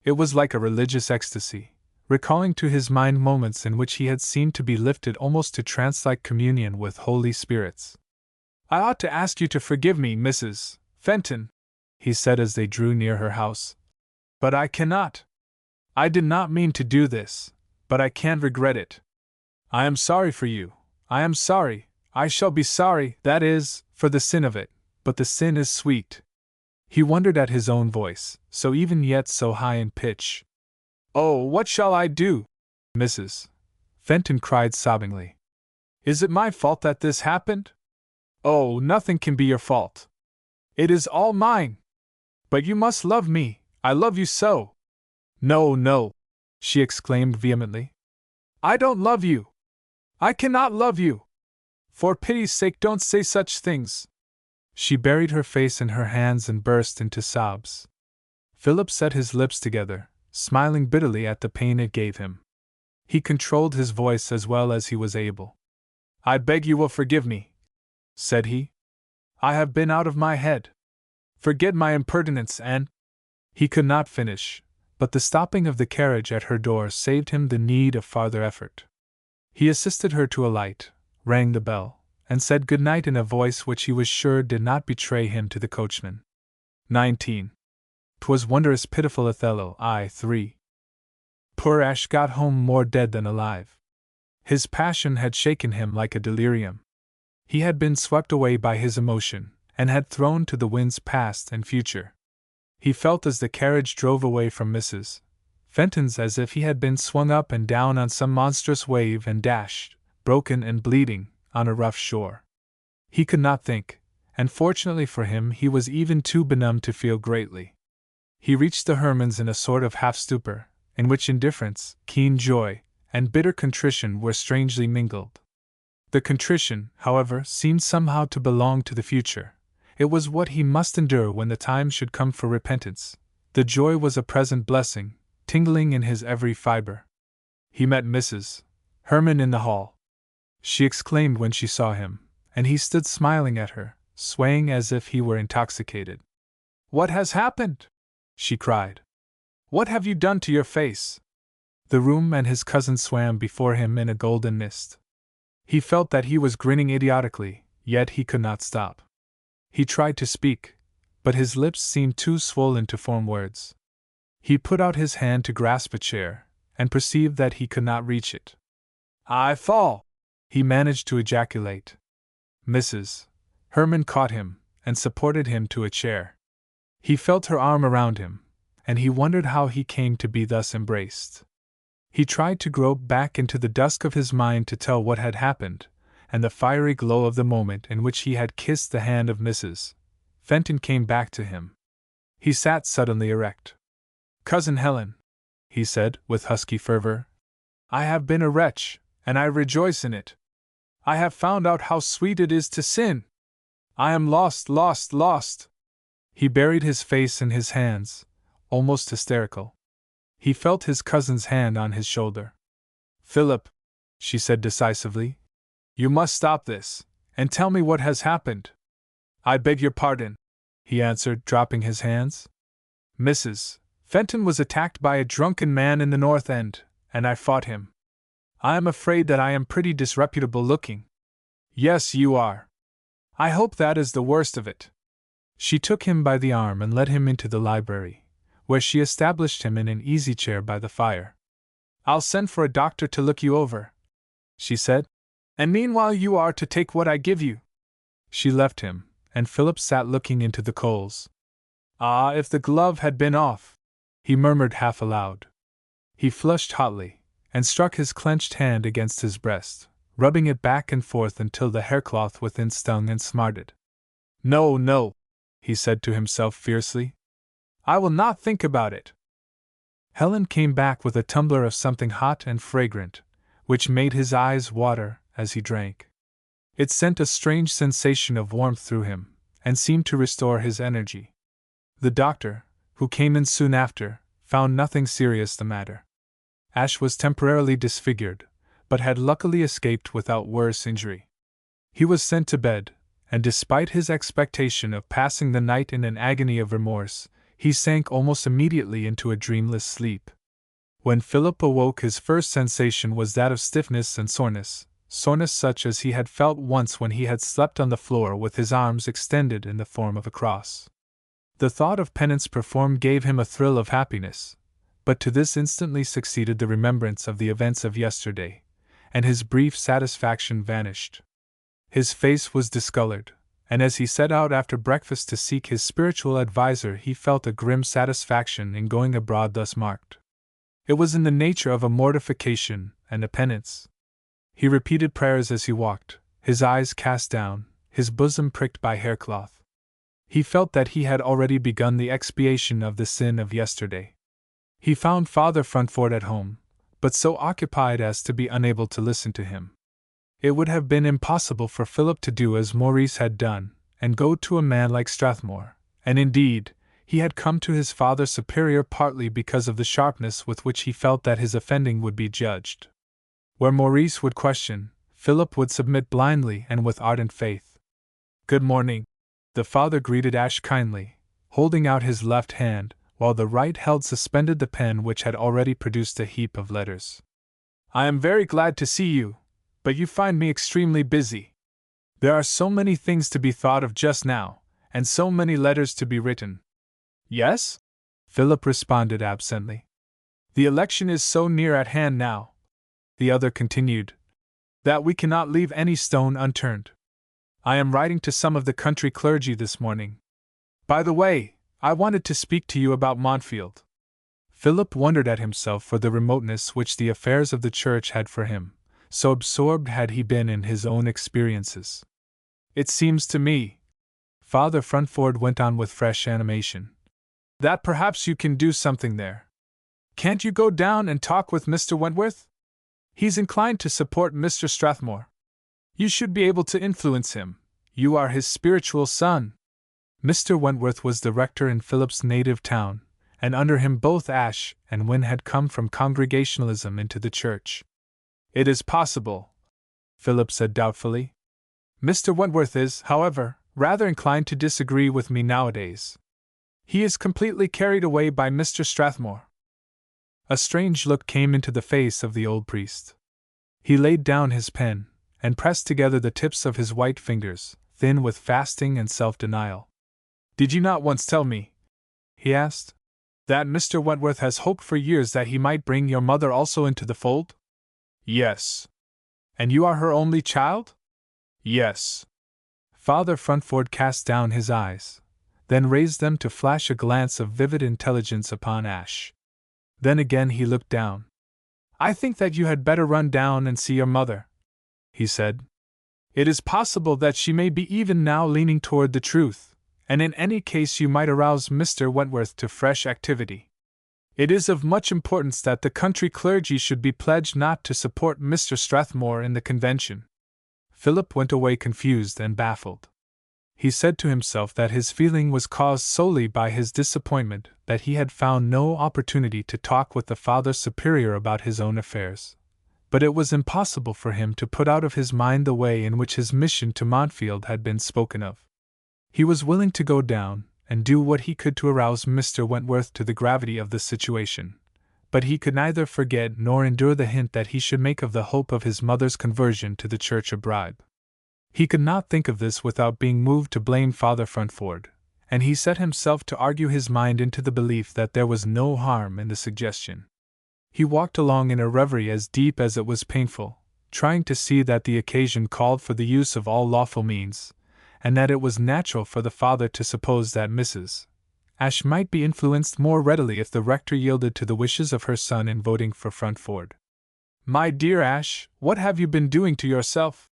It was like a religious ecstasy, recalling to his mind moments in which he had seemed to be lifted almost to trance-like communion with holy spirits. "I ought to ask you to forgive me, Mrs. Fenton," he said as they drew near her house. "But I cannot. I did not mean to do this, but I can't regret it. I am sorry for you. I am sorry. I shall be sorry, that is, for the sin of it, but the sin is sweet. He wondered at his own voice, so even yet so high in pitch. "Oh, what shall I do, Mrs. Fenton cried sobbingly. "Is it my fault that this happened? Oh, nothing can be your fault. It is all mine. But you must love me, I love you so." "No, no," she exclaimed vehemently. "I don't love you. I cannot love you. For pity's sake, don't say such things." She buried her face in her hands and burst into sobs. Philip set his lips together, smiling bitterly at the pain it gave him. He controlled his voice as well as he was able. "I beg you will forgive me," said he. "I have been out of my head. Forget my impertinence and—" He could not finish, but the stopping of the carriage at her door saved him the need of farther effort. He assisted her to alight, rang the bell, and said good night in a voice which he was sure did not betray him to the coachman. 19. 'Twas wondrous pitiful Othello, I 3. Poor Ash got home more dead than alive. His passion had shaken him like a delirium. He had been swept away by his emotion, and had thrown to the winds past and future. He felt as the carriage drove away from Mrs. Fenton's as if he had been swung up and down on some monstrous wave and dashed, broken and bleeding, on a rough shore. He could not think, and fortunately for him he was even too benumbed to feel greatly. He reached the Hermans in a sort of half-stupor, in which indifference, keen joy, and bitter contrition were strangely mingled. The contrition, however, seemed somehow to belong to the future. It was what he must endure when the time should come for repentance. The joy was a present blessing, tingling in his every fiber. He met Mrs. Herman in the hall. She exclaimed when she saw him, and he stood smiling at her, swaying as if he were intoxicated. "What has happened?" she cried. "What have you done to your face?" The room and his cousin swam before him in a golden mist. He felt that he was grinning idiotically, yet he could not stop. He tried to speak, but his lips seemed too swollen to form words. He put out his hand to grasp a chair, and perceived that he could not reach it. "I fall!" he managed to ejaculate. Mrs. Herman caught him, and supported him to a chair. He felt her arm around him, and he wondered how he came to be thus embraced. He tried to grope back into the dusk of his mind to tell what had happened, and the fiery glow of the moment in which he had kissed the hand of Mrs. Fenton came back to him. He sat suddenly erect. "Cousin Helen," he said, with husky fervor, "I have been a wretch, and I rejoice in it. I have found out how sweet it is to sin. I am lost, lost, lost." He buried his face in his hands, almost hysterical. He felt his cousin's hand on his shoulder. "Philip," she said decisively, "you must stop this, and tell me what has happened." "I beg your pardon," he answered, dropping his hands. "Mrs. Fenton was attacked by a drunken man in the North End, and I fought him. I am afraid that I am pretty disreputable looking." "Yes, you are. I hope that is the worst of it." She took him by the arm and led him into the library, where she established him in an easy chair by the fire. "I'll send for a doctor to look you over," she said, "and meanwhile you are to take what I give you." She left him, and Philip sat looking into the coals. "Ah, if the glove had been off!" he murmured half aloud. He flushed hotly, and struck his clenched hand against his breast, rubbing it back and forth until the haircloth within stung and smarted. "No, no," he said to himself fiercely. "I will not think about it." Helen came back with a tumbler of something hot and fragrant, which made his eyes water as he drank. It sent a strange sensation of warmth through him, and seemed to restore his energy. The doctor, who came in soon after, found nothing serious the matter. Ash was temporarily disfigured, but had luckily escaped without worse injury. He was sent to bed, and despite his expectation of passing the night in an agony of remorse, he sank almost immediately into a dreamless sleep. When Philip awoke, his first sensation was that of stiffness and soreness such as he had felt once when he had slept on the floor with his arms extended in the form of a cross. The thought of penance performed gave him a thrill of happiness, but to this instantly succeeded the remembrance of the events of yesterday, and his brief satisfaction vanished. His face was discolored, and as he set out after breakfast to seek his spiritual adviser, he felt a grim satisfaction in going abroad thus marked. It was in the nature of a mortification and a penance. He repeated prayers as he walked, his eyes cast down, his bosom pricked by haircloth. He felt that he had already begun the expiation of the sin of yesterday. He found Father Frantford at home, but so occupied as to be unable to listen to him. It would have been impossible for Philip to do as Maurice had done, and go to a man like Strathmore, and indeed, he had come to his Father Superior partly because of the sharpness with which he felt that his offending would be judged. Where Maurice would question, Philip would submit blindly and with ardent faith. "Good morning," the father greeted Ash kindly, holding out his left hand, while the right held suspended the pen which had already produced a heap of letters. "I am very glad to see you, but you find me extremely busy. There are so many things to be thought of just now, and so many letters to be written." "Yes?" Philip responded absently. "The election is so near at hand now," the other continued, "that we cannot leave any stone unturned. I am writing to some of the country clergy this morning. By the way, I wanted to speak to you about Montfield." Philip wondered at himself for the remoteness which the affairs of the church had for him, so absorbed had he been in his own experiences. "It seems to me," Father Frantford went on with fresh animation, "that perhaps you can do something there. Can't you go down and talk with Mr. Wentworth? He's inclined to support Mr. Strathmore. You should be able to influence him. You are his spiritual son." Mr. Wentworth was the rector in Philip's native town, and under him both Ash and Wynne had come from Congregationalism into the church. "It is possible," Philip said doubtfully. "Mr. Wentworth is, however, rather inclined to disagree with me nowadays. He is completely carried away by Mr. Strathmore." A strange look came into the face of the old priest. He laid down his pen, and pressed together the tips of his white fingers, thin with fasting and self-denial. "Did you not once tell me," he asked, "that Mr. Wentworth has hoped for years that he might bring your mother also into the fold?" "Yes." "And you are her only child?" "Yes." Father Frantford cast down his eyes, then raised them to flash a glance of vivid intelligence upon Ash. Then again he looked down. "I think that you had better run down and see your mother," he said. "It is possible that she may be even now leaning toward the truth, and in any case you might arouse Mr. Wentworth to fresh activity. It is of much importance that the country clergy should be pledged not to support Mr. Strathmore in the convention." Philip went away confused and baffled. He said to himself that his feeling was caused solely by his disappointment that he had found no opportunity to talk with the Father Superior about his own affairs. But it was impossible for him to put out of his mind the way in which his mission to Montfield had been spoken of. He was willing to go down and do what he could to arouse Mr. Wentworth to the gravity of the situation, but he could neither forget nor endure the hint that he should make of the hope of his mother's conversion to the church a bribe. He could not think of this without being moved to blame Father Frantford, and he set himself to argue his mind into the belief that there was no harm in the suggestion. He walked along in a reverie as deep as it was painful, trying to see that the occasion called for the use of all lawful means, and that it was natural for the father to suppose that Mrs. Ash might be influenced more readily if the rector yielded to the wishes of her son in voting for Frantford. "My dear Ash, what have you been doing to yourself?"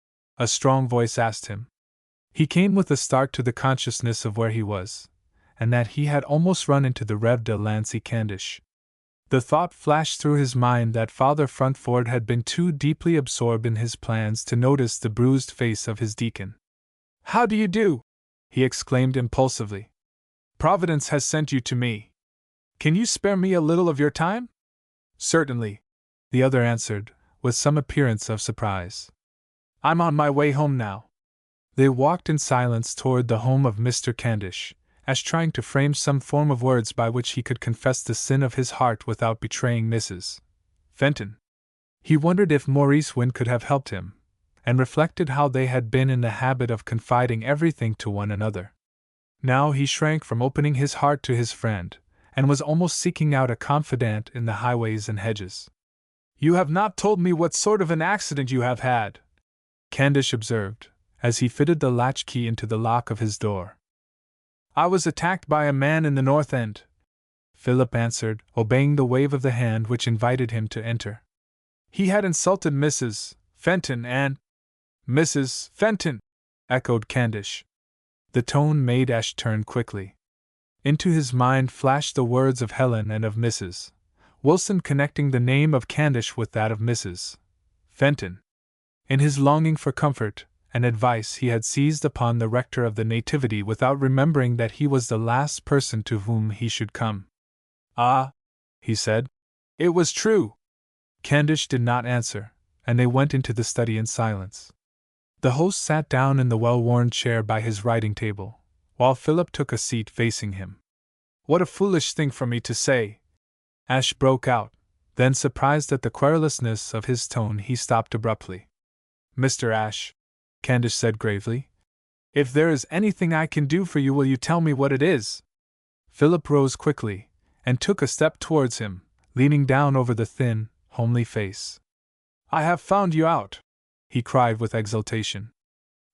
a strong voice asked him. He came with a start to the consciousness of where he was, and that he had almost run into the Rev de Lancey Candish. The thought flashed through his mind that Father Frantford had been too deeply absorbed in his plans to notice the bruised face of his deacon. "How do you do?" he exclaimed impulsively. "Providence has sent you to me. Can you spare me a little of your time?" "Certainly," the other answered, with some appearance of surprise. "I'm on my way home now." They walked in silence toward the home of Mr. Candish, Ash trying to frame some form of words by which he could confess the sin of his heart without betraying Mrs. Fenton. He wondered if Maurice Wynne could have helped him, and reflected how they had been in the habit of confiding everything to one another. Now he shrank from opening his heart to his friend, and was almost seeking out a confidant in the highways and hedges. "You have not told me what sort of an accident you have had," Candish observed, as he fitted the latchkey into the lock of his door. "I was attacked by a man in the North End," Philip answered, obeying the wave of the hand which invited him to enter. "He had insulted Mrs. Fenton and—" "Mrs. Fenton!" echoed Candish. The tone made Ash turn quickly. Into his mind flashed the words of Helen and of Mrs. Wilson, connecting the name of Candish with that of Mrs. Fenton. In his longing for comfort and advice he had seized upon the rector of the Nativity without remembering that he was the last person to whom he should come. "Ah," he said. "It was true." Candish did not answer, and they went into the study in silence. The host sat down in the well-worn chair by his writing table, while Philip took a seat facing him. "What a foolish thing for me to say!" Ash broke out, then, surprised at the querulousness of his tone, he stopped abruptly. "Mr. Ash," Candish said gravely, "if there is anything I can do for you, will you tell me what it is?" Philip rose quickly, and took a step towards him, leaning down over the thin, homely face. "I have found you out!" he cried with exultation.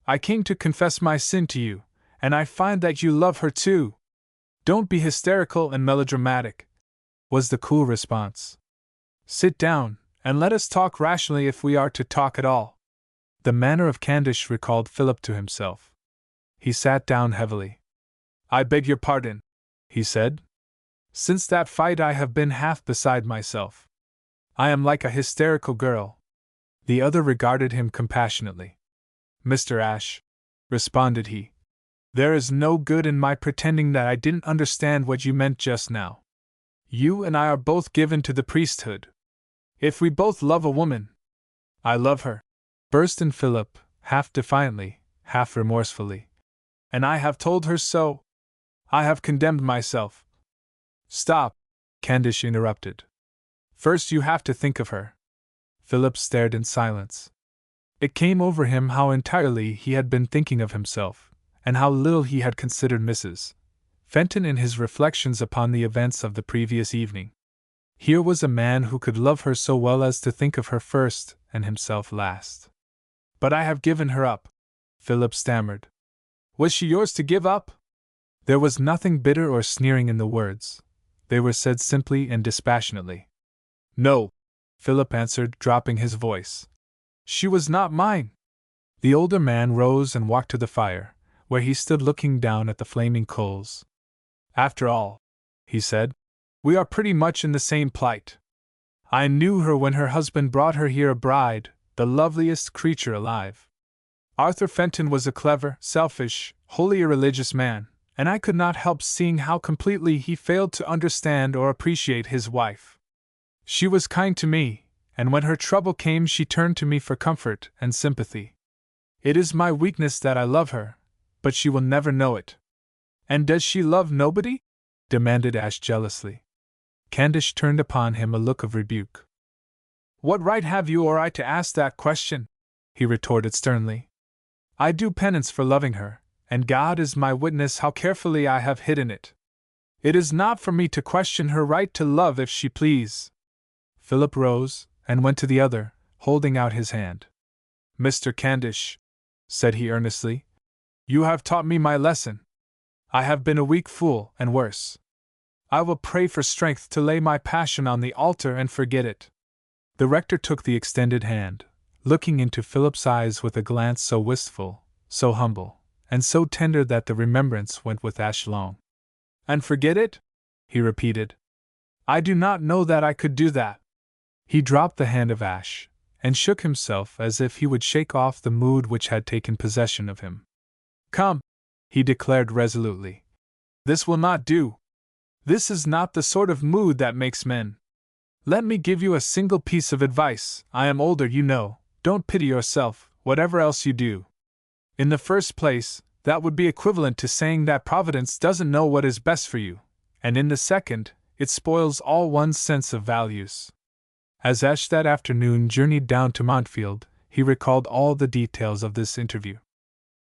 "I came to confess my sin to you, and I find that you love her too." "Don't be hysterical and melodramatic," was the cool response. "Sit down, and let us talk rationally if we are to talk at all." The manner of Candish recalled Philip to himself. He sat down heavily. "I beg your pardon," he said. "Since that fight I have been half beside myself. I am like a hysterical girl." The other regarded him compassionately. "Mr. Ash," responded he, "there is no good in my pretending that I didn't understand what you meant just now. You and I are both given to the priesthood. If we both love a woman—" "I love her," burst in Philip, half defiantly, half remorsefully. "And I have told her so. I have condemned myself." "Stop," Candish interrupted. "First you have to think of her." Philip stared in silence. It came over him how entirely he had been thinking of himself, and how little he had considered Mrs. Fenton in his reflections upon the events of the previous evening. Here was a man who could love her so well as to think of her first and himself last. "But I have given her up," Philip stammered. "Was she yours to give up?" There was nothing bitter or sneering in the words. They were said simply and dispassionately. "No," Philip answered, dropping his voice. "She was not mine." The older man rose and walked to the fire, where he stood looking down at the flaming coals. "After all," he said, "we are pretty much in the same plight. I knew her when her husband brought her here a bride, the loveliest creature alive. Arthur Fenton was a clever, selfish, wholly irreligious man, and I could not help seeing how completely he failed to understand or appreciate his wife. She was kind to me, and when her trouble came she turned to me for comfort and sympathy. It is my weakness that I love her, but she will never know it." "And does she love nobody?" demanded Ash jealously. Candish turned upon him a look of rebuke. "What right have you or I to ask that question?" he retorted sternly. "I do penance for loving her, and God is my witness how carefully I have hidden it. It is not for me to question her right to love if she please." Philip rose and went to the other, holding out his hand. "Mr. Candish," said he earnestly, "you have taught me my lesson. I have been a weak fool, and worse. I will pray for strength to lay my passion on the altar and forget it." The rector took the extended hand, looking into Philip's eyes with a glance so wistful, so humble, and so tender that the remembrance went with Ash long. "And forget it?" he repeated. "I do not know that I could do that." He dropped the hand of Ash, and shook himself as if he would shake off the mood which had taken possession of him. "Come," he declared resolutely. "This will not do. This is not the sort of mood that makes men. Let me give you a single piece of advice. I am older, you know. Don't pity yourself, whatever else you do. In the first place, that would be equivalent to saying that Providence doesn't know what is best for you, and in the second, it spoils all one's sense of values." As Ash that afternoon journeyed down to Montfield, he recalled all the details of this interview.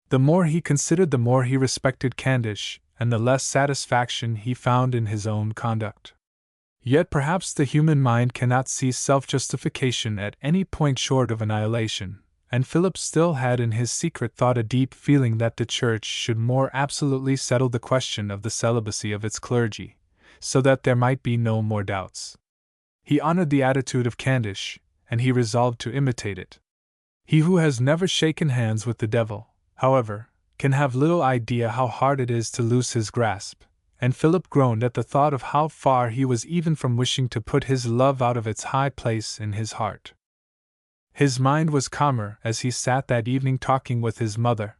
The more he considered, the more he respected Candish, and the less satisfaction he found in his own conduct. Yet perhaps the human mind cannot see self-justification at any point short of annihilation, and Philip still had in his secret thought a deep feeling that the Church should more absolutely settle the question of the celibacy of its clergy, so that there might be no more doubts. He honored the attitude of Candish, and he resolved to imitate it. He who has never shaken hands with the devil, however, can have little idea how hard it is to loose his grasp, and Philip groaned at the thought of how far he was even from wishing to put his love out of its high place in his heart. His mind was calmer as he sat that evening talking with his mother.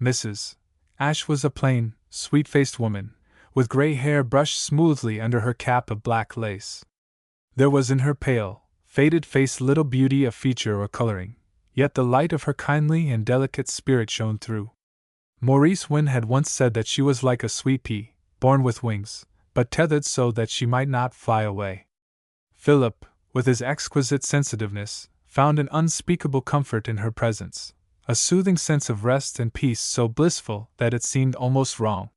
Mrs. Ashe was a plain, sweet-faced woman, with gray hair brushed smoothly under her cap of black lace. There was in her pale, faded face little beauty of feature or coloring, yet the light of her kindly and delicate spirit shone through. Maurice Wynne had once said that she was like a sweet pea, born with wings, but tethered so that she might not fly away. Philip, with his exquisite sensitiveness, found an unspeakable comfort in her presence, a soothing sense of rest and peace so blissful that it seemed almost wrong.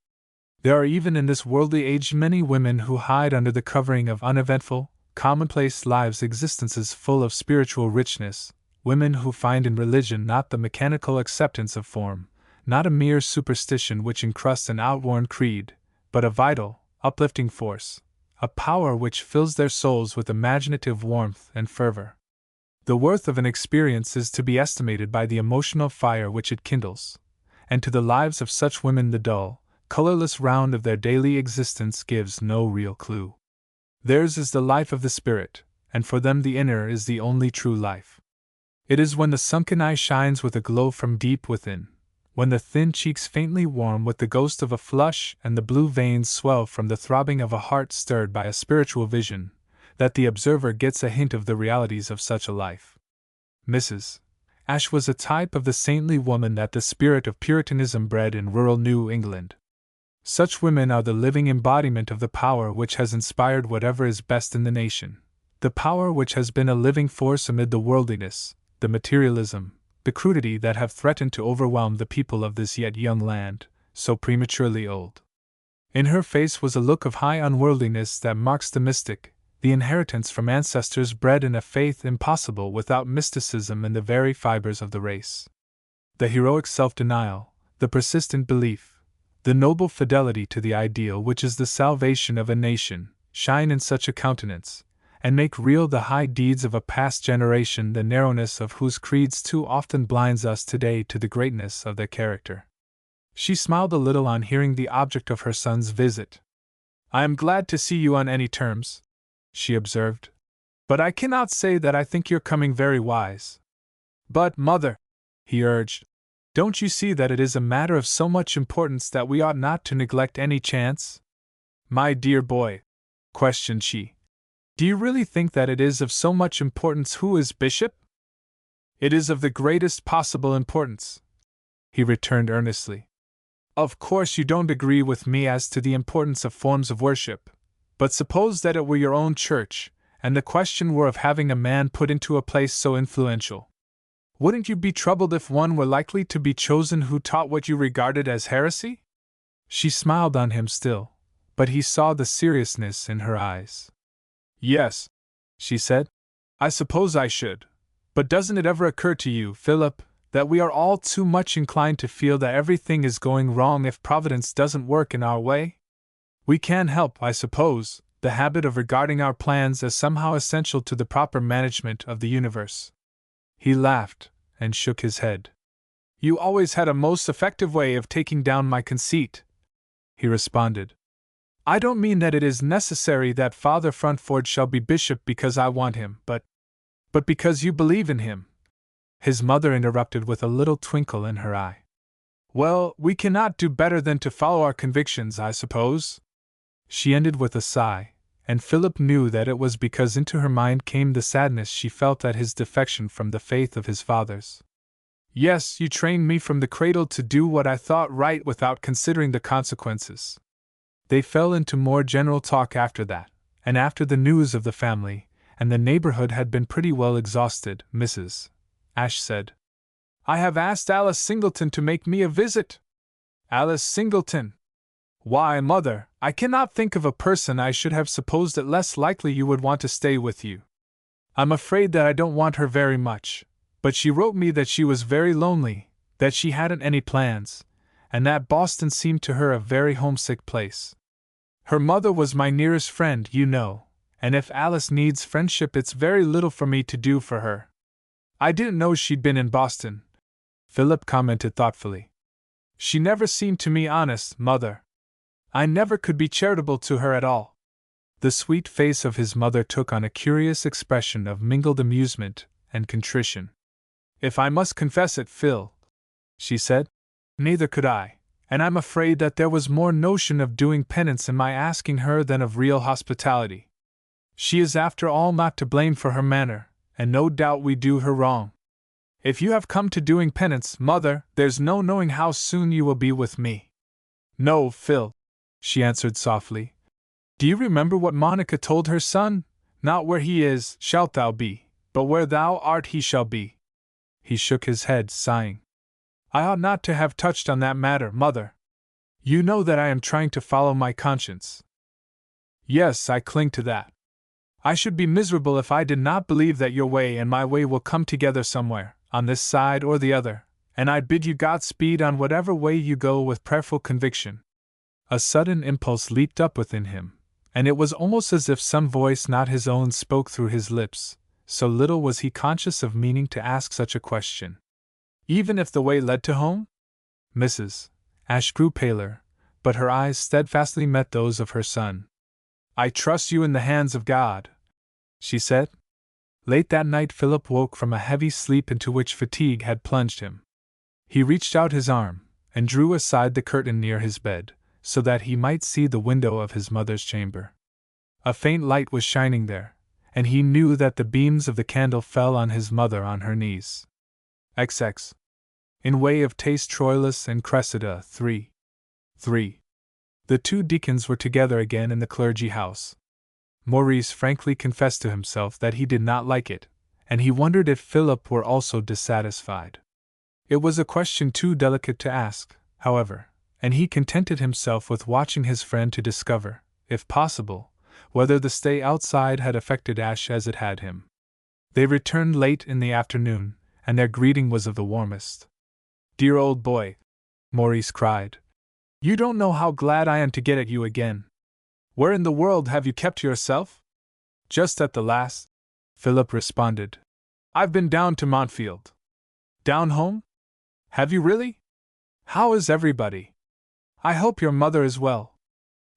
There are even in this worldly age many women who hide under the covering of uneventful, commonplace lives existences full of spiritual richness, women who find in religion not the mechanical acceptance of form, not a mere superstition which encrusts an outworn creed, but a vital, uplifting force, a power which fills their souls with imaginative warmth and fervor. The worth of an experience is to be estimated by the emotional fire which it kindles, and to the lives of such women the dull, colorless round of their daily existence gives no real clue. Theirs is the life of the spirit, and for them the inner is the only true life. It is when the sunken eye shines with a glow from deep within, when the thin cheeks faintly warm with the ghost of a flush and the blue veins swell from the throbbing of a heart stirred by a spiritual vision, that the observer gets a hint of the realities of such a life. Mrs. Ashe was a type of the saintly woman that the spirit of Puritanism bred in rural New England. Such women are the living embodiment of the power which has inspired whatever is best in the nation, the power which has been a living force amid the worldliness, the materialism, the crudity that have threatened to overwhelm the people of this yet young land, so prematurely old. In her face was a look of high unworldliness that marks the mystic, the inheritance from ancestors bred in a faith impossible without mysticism in the very fibers of the race. The heroic self-denial, the persistent belief, the noble fidelity to the ideal which is the salvation of a nation, shine in such a countenance, and make real the high deeds of a past generation, the narrowness of whose creeds too often blinds us today to the greatness of their character. She smiled a little on hearing the object of her son's visit. "I am glad to see you on any terms," she observed, "but I cannot say that I think you're coming very wise." "But, mother," he urged, "don't you see that it is a matter of so much importance that we ought not to neglect any chance?" "My dear boy," questioned she, "do you really think that it is of so much importance who is bishop?" "It is of the greatest possible importance," he returned earnestly. "Of course you don't agree with me as to the importance of forms of worship, but suppose that it were your own church, and the question were of having a man put into a place so influential. Wouldn't you be troubled if one were likely to be chosen who taught what you regarded as heresy?" She smiled on him still, but he saw the seriousness in her eyes. "Yes," she said, "I suppose I should. But doesn't it ever occur to you, Philip, that we are all too much inclined to feel that everything is going wrong if Providence doesn't work in our way? We can't help, I suppose, the habit of regarding our plans as somehow essential to the proper management of the universe." He laughed, and shook his head. "You always had a most effective way of taking down my conceit," he responded. "I don't mean that it is necessary that Father Frontford shall be bishop because I want him, but because you believe in him," his mother interrupted with a little twinkle in her eye. "Well, we cannot do better than to follow our convictions, I suppose," she ended with a sigh, and Philip knew that it was because into her mind came the sadness she felt at his defection from the faith of his fathers. "Yes, you trained me from the cradle to do what I thought right without considering the consequences." They fell into more general talk after that, and after the news of the family and the neighborhood had been pretty well exhausted, Mrs. Ashe said, "I have asked Alice Singleton to make me a visit." "Alice Singleton? Why, mother, I cannot think of a person I should have supposed it less likely you would want to stay with you." "I'm afraid that I don't want her very much," But she wrote me that she was very lonely, that she hadn't any plans, and that Boston seemed to her a very homesick place. Her mother was my nearest friend, you know, and if Alice needs friendship, it's very little for me to do for her. I didn't know she'd been in Boston, Philip commented thoughtfully. She never seemed to me honest, Mother. I never could be charitable to her at all. The sweet face of his mother took on a curious expression of mingled amusement and contrition. If I must confess it, Phil, she said, neither could I, and I'm afraid that there was more notion of doing penance in my asking her than of real hospitality. She is after all not to blame for her manner, and no doubt we do her wrong. If you have come to doing penance, Mother, there's no knowing how soon you will be with me. No, Phil, she answered softly. Do you remember what Monica told her son? Not where he is, shalt thou be, but where thou art he shall be. He shook his head, sighing. I ought not to have touched on that matter, Mother. You know that I am trying to follow my conscience. Yes, I cling to that. I should be miserable if I did not believe that your way and my way will come together somewhere, on this side or the other, and I bid you Godspeed on whatever way you go with prayerful conviction. A sudden impulse leaped up within him, and it was almost as if some voice not his own spoke through his lips, so little was he conscious of meaning to ask such a question. Even if the way led to home? Mrs. Ashe grew paler, but her eyes steadfastly met those of her son. I trust you in the hands of God, she said. Late that night Philip woke from a heavy sleep into which fatigue had plunged him. He reached out his arm, and drew aside the curtain near his bed, so that he might see the window of his mother's chamber. A faint light was shining there, and he knew that the beams of the candle fell on his mother on her knees. XX. In way of taste Troilus and Cressida 3. The two deacons were together again in the clergy house. Maurice frankly confessed to himself that he did not like it, and he wondered if Philip were also dissatisfied. It was a question too delicate to ask, however, and he contented himself with watching his friend to discover, if possible, whether the stay outside had affected Ashe as it had him. They returned late in the afternoon, and their greeting was of the warmest. Dear old boy, Maurice cried. You don't know how glad I am to get at you again. Where in the world have you kept yourself? Just at the last, Philip responded. I've been down to Montfield. Down home? Have you really? How is everybody? I hope your mother is well.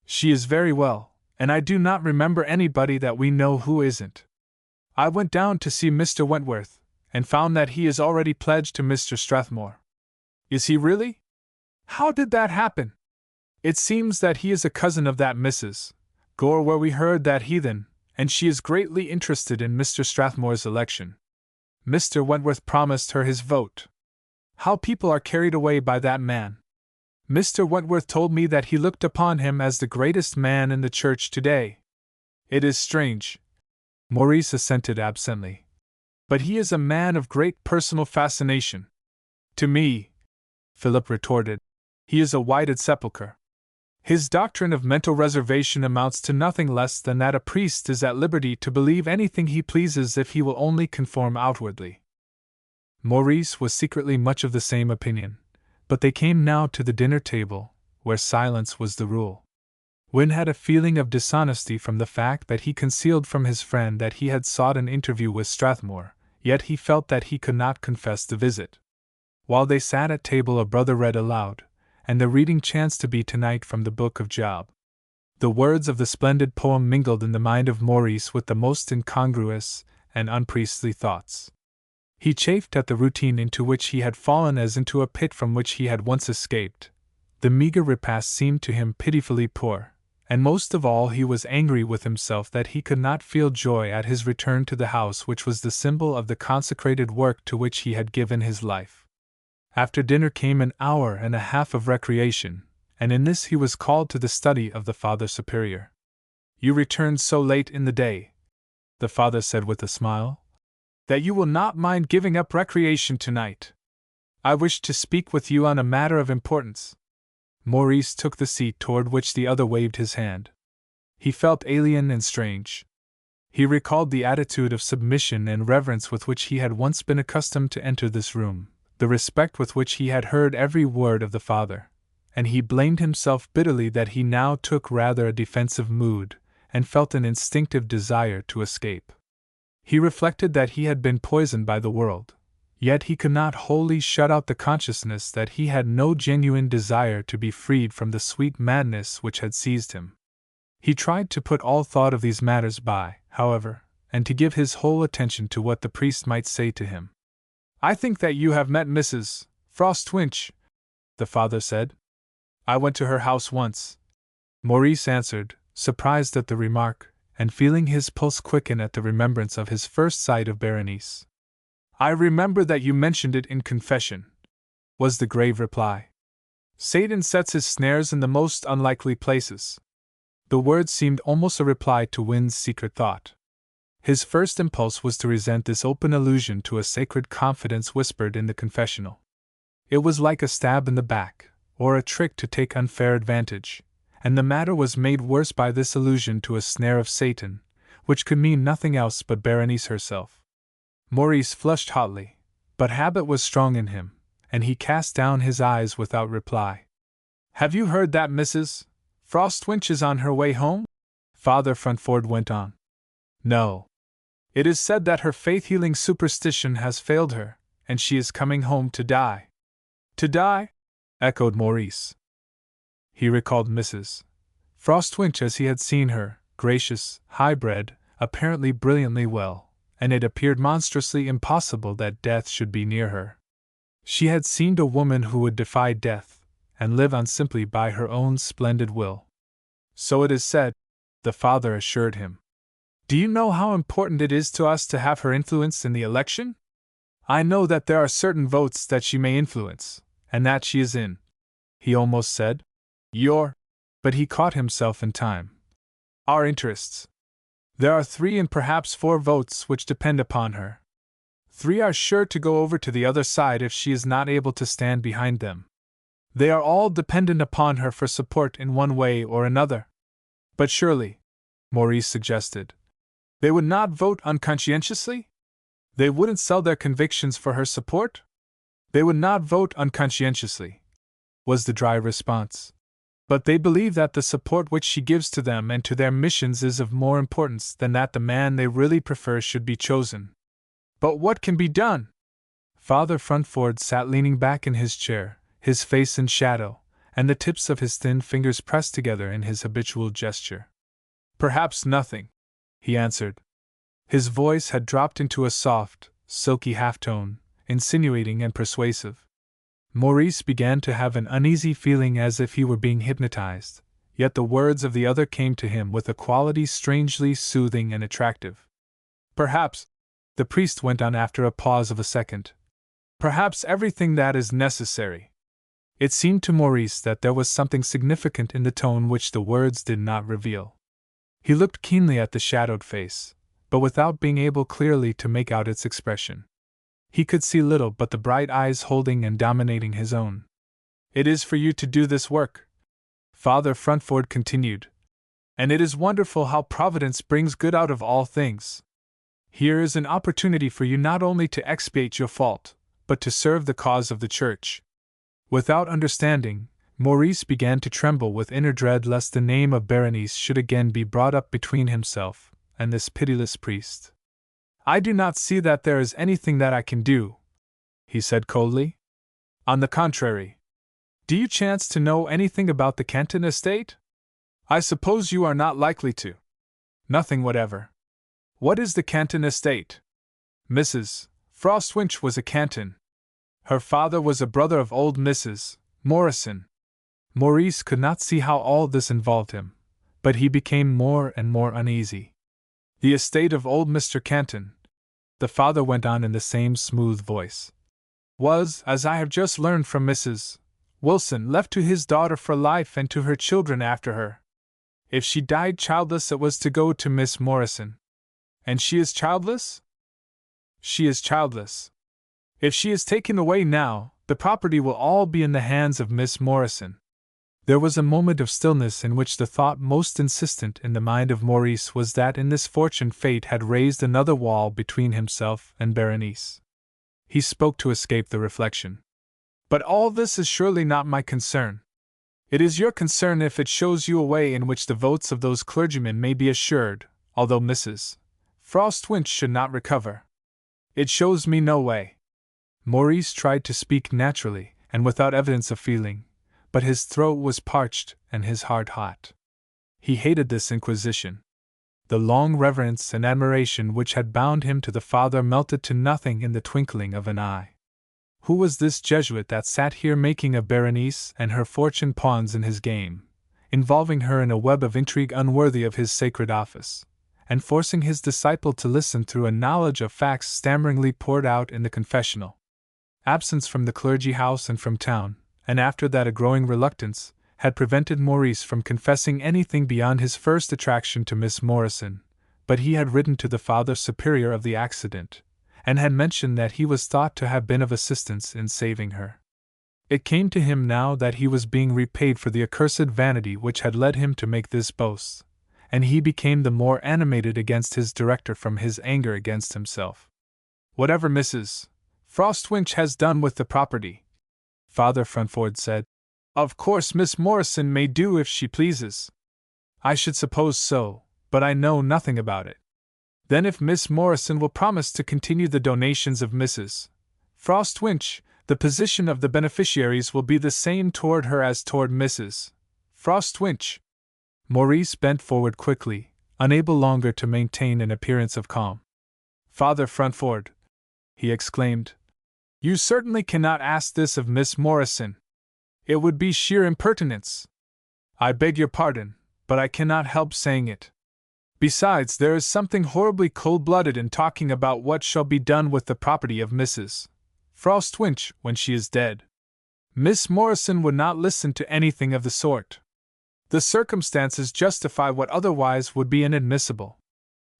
She is very well, and I do not remember anybody that we know who isn't. I went down to see Mr. Wentworth, and found that he is already pledged to Mr. Strathmore. Is he really? How did that happen? It seems that he is a cousin of that Mrs. Gore where we heard that heathen, and she is greatly interested in Mr. Strathmore's election. Mr. Wentworth promised her his vote. How people are carried away by that man. Mr. Wentworth told me that he looked upon him as the greatest man in the church today. It is strange. Maurice assented absently. But he is a man of great personal fascination. To me, Philip retorted, he is a whited sepulchre. His doctrine of mental reservation amounts to nothing less than that a priest is at liberty to believe anything he pleases if he will only conform outwardly. Maurice was secretly much of the same opinion, but they came now to the dinner table, where silence was the rule. Wynne had a feeling of dishonesty from the fact that he concealed from his friend that he had sought an interview with Strathmore, yet he felt that he could not confess the visit. While they sat at table a brother read aloud, and the reading chanced to be tonight from the book of Job. The words of the splendid poem mingled in the mind of Maurice with the most incongruous and unpriestly thoughts. He chafed at the routine into which he had fallen as into a pit from which he had once escaped. The meager repast seemed to him pitifully poor, and most of all he was angry with himself that he could not feel joy at his return to the house which was the symbol of the consecrated work to which he had given his life. After dinner came an hour and a half of recreation, and in this he was called to the study of the Father Superior. You returned so late in the day, the father said with a smile, that you will not mind giving up recreation tonight. I wish to speak with you on a matter of importance. Maurice took the seat toward which the other waved his hand. He felt alien and strange. He recalled the attitude of submission and reverence with which he had once been accustomed to enter this room, the respect with which he had heard every word of the father, and he blamed himself bitterly that he now took rather a defensive mood, and felt an instinctive desire to escape. He reflected that he had been poisoned by the world, yet he could not wholly shut out the consciousness that he had no genuine desire to be freed from the sweet madness which had seized him. He tried to put all thought of these matters by, however, and to give his whole attention to what the priest might say to him. "I think that you have met Mrs. Frostwinch," the father said. "I went to her house once," Maurice answered, surprised at the remark, and feeling his pulse quicken at the remembrance of his first sight of Berenice. "I remember that you mentioned it in confession," was the grave reply. "Satan sets his snares in the most unlikely places." The words seemed almost a reply to Wynn's secret thought. His first impulse was to resent this open allusion to a sacred confidence whispered in the confessional. It was like a stab in the back, or a trick to take unfair advantage, and the matter was made worse by this allusion to a snare of Satan, which could mean nothing else but Berenice herself. Maurice flushed hotly, but habit was strong in him, and he cast down his eyes without reply. "Have you heard that Mrs. Frostwinch is on her way home?" Father Frontford went on. "No. It is said that her faith-healing superstition has failed her, and she is coming home to die." "To die?" echoed Maurice. He recalled Mrs. Frostwinch as he had seen her, gracious, high-bred, apparently brilliantly well, and it appeared monstrously impossible that death should be near her. She had seemed a woman who would defy death, and live on simply by her own splendid will. "So it is said," the father assured him. "Do you know how important it is to us to have her influence in the election? I know that there are certain votes that she may influence, and that she is in," he almost said, but he caught himself in time. "Our interests. There are 3 and perhaps 4 votes which depend upon her. 3 are sure to go over to the other side if she is not able to stand behind them. They are all dependent upon her for support in one way or another." "But surely," Maurice suggested, "they would not vote unconscientiously? They wouldn't sell their convictions for her support?" "They would not vote unconscientiously," was the dry response. "But they believe that the support which she gives to them and to their missions is of more importance than that the man they really prefer should be chosen." "But what can be done?" Father Frontford sat leaning back in his chair, his face in shadow, and the tips of his thin fingers pressed together in his habitual gesture. "Perhaps nothing," he answered. His voice had dropped into a soft, silky half-tone, insinuating and persuasive. Maurice began to have an uneasy feeling as if he were being hypnotized, yet the words of the other came to him with a quality strangely soothing and attractive. "Perhaps," the priest went on after a pause of a second, "perhaps everything that is necessary." It seemed to Maurice that there was something significant in the tone which the words did not reveal. He looked keenly at the shadowed face, but without being able clearly to make out its expression. He could see little but the bright eyes holding and dominating his own. "It is for you to do this work," Father Frontford continued, "and it is wonderful how Providence brings good out of all things. Here is an opportunity for you not only to expiate your fault, but to serve the cause of the Church." Without understanding, Maurice began to tremble with inner dread lest the name of Berenice should again be brought up between himself and this pitiless priest. "I do not see that there is anything that I can do," he said coldly. "On the contrary. Do you chance to know anything about the Canton estate? I suppose you are not likely to." "Nothing whatever." "What is the Canton estate?" "Mrs. Frostwinch was a Canton. Her father was a brother of old Mrs. Morrison." Maurice could not see how all this involved him, but he became more and more uneasy. "The estate of old Mr. Canton," the father went on in the same smooth voice, "was, as I have just learned from Mrs. Wilson, left to his daughter for life and to her children after her. If she died childless, it was to go to Miss Morrison." "And she is childless?" "She is childless. If she is taken away now, the property will all be in the hands of Miss Morrison." There was a moment of stillness in which the thought most insistent in the mind of Maurice was that in this fortune fate had raised another wall between himself and Berenice. He spoke to escape the reflection. But all this is surely not my concern. It is your concern if it shows you a way in which the votes of those clergymen may be assured, although Mrs. Frostwinch should not recover. It shows me no way. Maurice tried to speak naturally and without evidence of feeling, but his throat was parched and his heart hot. He hated this inquisition. The long reverence and admiration which had bound him to the father melted to nothing in the twinkling of an eye. Who was this Jesuit that sat here making of Berenice and her fortune pawns in his game, involving her in a web of intrigue unworthy of his sacred office, and forcing his disciple to listen through a knowledge of facts stammeringly poured out in the confessional? Absence from the clergy house and from town, and after that a growing reluctance, had prevented Maurice from confessing anything beyond his first attraction to Miss Morrison, but he had written to the Father Superior of the accident, and had mentioned that he was thought to have been of assistance in saving her. It came to him now that he was being repaid for the accursed vanity which had led him to make this boast, and he became the more animated against his director from his anger against himself. Whatever Mrs. Frostwinch has done with the property, Father Frantford said, of course Miss Morrison may do if she pleases. I should suppose so, but I know nothing about it. Then if Miss Morrison will promise to continue the donations of Mrs. Frostwinch, the position of the beneficiaries will be the same toward her as toward Mrs. Frostwinch. Maurice bent forward quickly, unable longer to maintain an appearance of calm. Father Frantford, he exclaimed, you certainly cannot ask this of Miss Morrison. It would be sheer impertinence. I beg your pardon, but I cannot help saying it. Besides, there is something horribly cold-blooded in talking about what shall be done with the property of Mrs. Frostwinch when she is dead. Miss Morrison would not listen to anything of the sort. The circumstances justify what otherwise would be inadmissible.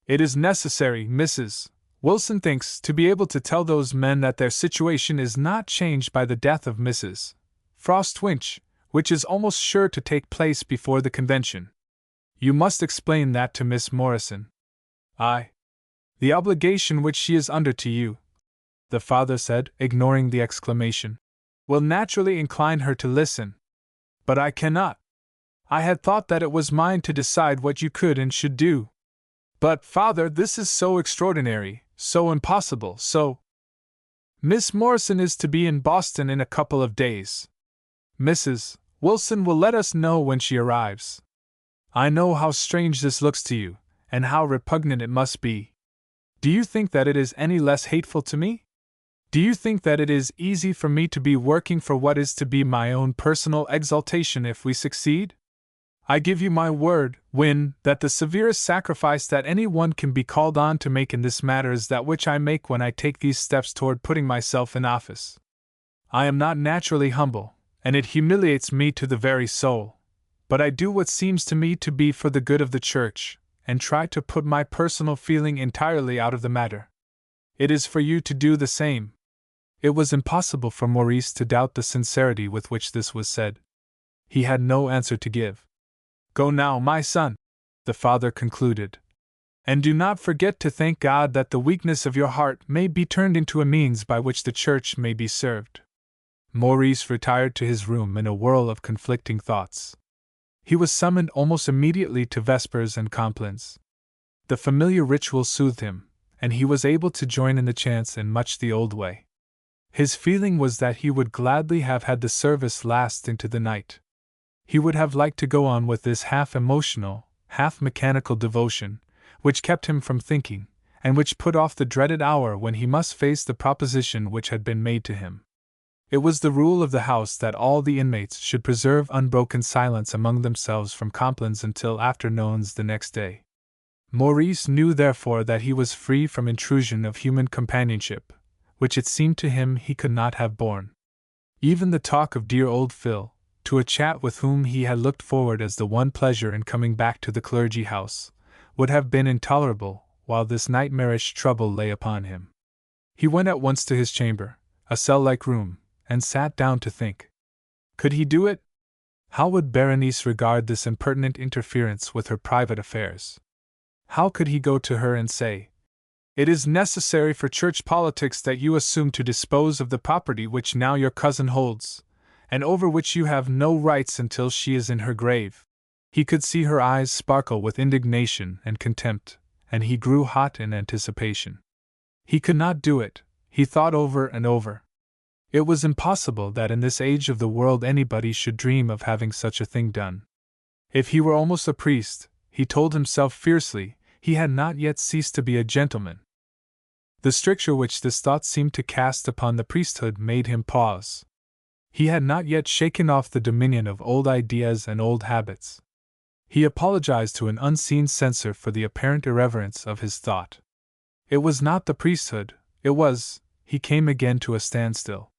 It is necessary, Mrs. Wilson thinks, to be able to tell those men that their situation is not changed by the death of Mrs. Frostwinch, which is almost sure to take place before the convention. You must explain that to Miss Morrison. The obligation which she is under to you, the father said, ignoring the exclamation, will naturally incline her to listen. But I cannot. I had thought that it was mine to decide what you could and should do. But, father, this is so extraordinary, so impossible, so… Miss Morrison is to be in Boston in a couple of days. Mrs. Wilson will let us know when she arrives. I know how strange this looks to you, and how repugnant it must be. Do you think that it is any less hateful to me? Do you think that it is easy for me to be working for what is to be my own personal exaltation if we succeed? I give you my word, Win, that the severest sacrifice that any one can be called on to make in this matter is that which I make when I take these steps toward putting myself in office. I am not naturally humble, and it humiliates me to the very soul, but I do what seems to me to be for the good of the Church, and try to put my personal feeling entirely out of the matter. It is for you to do the same. It was impossible for Maurice to doubt the sincerity with which this was said. He had no answer to give. Go now, my son, the father concluded, and do not forget to thank God that the weakness of your heart may be turned into a means by which the Church may be served. Maurice retired to his room in a whirl of conflicting thoughts. He was summoned almost immediately to vespers and complines. The familiar ritual soothed him, and he was able to join in the chants in much the old way. His feeling was that he would gladly have had the service last into the night. He would have liked to go on with this half-emotional, half-mechanical devotion, which kept him from thinking, and which put off the dreaded hour when he must face the proposition which had been made to him. It was the rule of the house that all the inmates should preserve unbroken silence among themselves from complines until afternoons the next day. Maurice knew therefore that he was free from intrusion of human companionship, which it seemed to him he could not have borne. Even the talk of dear old Phil, to a chat with whom he had looked forward as the one pleasure in coming back to the clergy house, would have been intolerable while this nightmarish trouble lay upon him. He went at once to his chamber, a cell-like room, and sat down to think. Could he do it? How would Berenice regard this impertinent interference with her private affairs? How could he go to her and say, "It is necessary for church politics that you assume to dispose of the property which now your cousin holds, and over which you have no rights until she is in her grave"? He could see her eyes sparkle with indignation and contempt, and he grew hot in anticipation. He could not do it, he thought over and over. It was impossible that in this age of the world anybody should dream of having such a thing done. If he were almost a priest, he told himself fiercely, he had not yet ceased to be a gentleman. The stricture which this thought seemed to cast upon the priesthood made him pause. He had not yet shaken off the dominion of old ideas and old habits. He apologized to an unseen censor for the apparent irreverence of his thought. It was not the priesthood, it was, he came again to a standstill.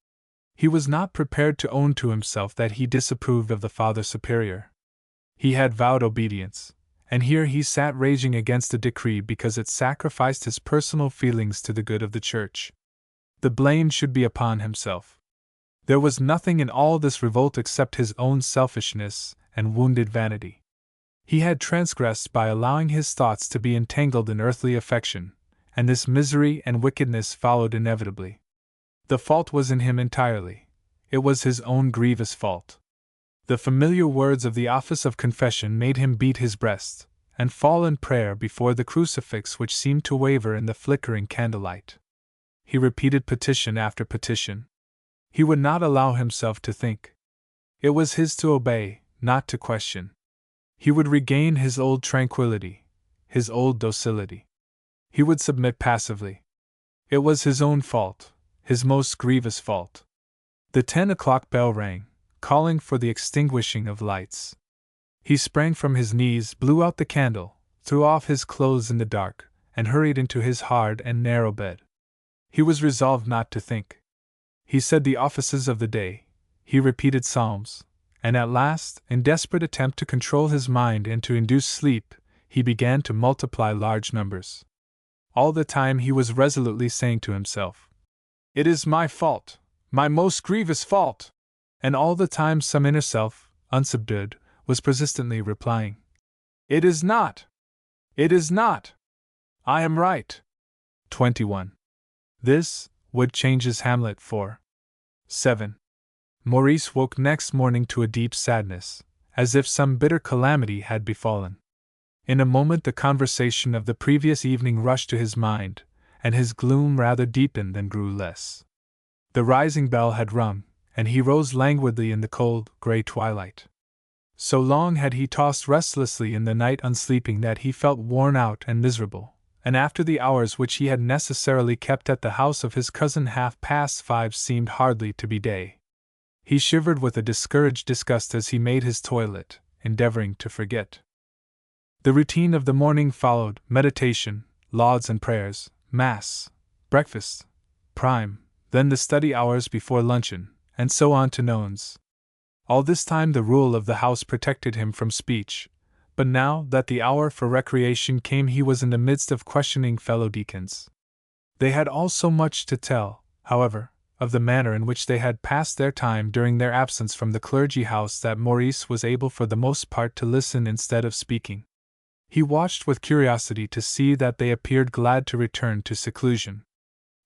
He was not prepared to own to himself that he disapproved of the Father Superior. He had vowed obedience, and here he sat raging against a decree because it sacrificed his personal feelings to the good of the Church. The blame should be upon himself. There was nothing in all this revolt except his own selfishness and wounded vanity. He had transgressed by allowing his thoughts to be entangled in earthly affection, and this misery and wickedness followed inevitably. The fault was in him entirely. It was his own grievous fault. The familiar words of the office of confession made him beat his breast, and fall in prayer before the crucifix which seemed to waver in the flickering candlelight. He repeated petition after petition. He would not allow himself to think. It was his to obey, not to question. He would regain his old tranquility, his old docility. He would submit passively. It was his own fault, his most grievous fault. The 10 o'clock bell rang, calling for the extinguishing of lights. He sprang from his knees, blew out the candle, threw off his clothes in the dark, and hurried into his hard and narrow bed. He was resolved not to think. He said the offices of the day, he repeated psalms, and at last, in desperate attempt to control his mind and to induce sleep, he began to multiply large numbers. All the time he was resolutely saying to himself, "It is my fault, my most grievous fault," and all the time some inner self, unsubdued, was persistently replying, "It is not! It is not! I am right!" 21. This would change his Hamlet for 7. Maurice woke next morning to a deep sadness, as if some bitter calamity had befallen. In a moment the conversation of the previous evening rushed to his mind, and his gloom rather deepened than grew less. The rising bell had rung, and he rose languidly in the cold, grey twilight. So long had he tossed restlessly in the night unsleeping that he felt worn out and miserable, and after the hours which he had necessarily kept at the house of his cousin 5:30 seemed hardly to be day. He shivered with a discouraged disgust as he made his toilet, endeavoring to forget. The routine of the morning followed: meditation, lauds and prayers, mass, breakfast, prime, then the study hours before luncheon, and so on to nones. All this time the rule of the house protected him from speech, but now that the hour for recreation came he was in the midst of questioning fellow deacons. They had all so much to tell, however, of the manner in which they had passed their time during their absence from the clergy house that Maurice was able for the most part to listen instead of speaking. He watched with curiosity to see that they appeared glad to return to seclusion.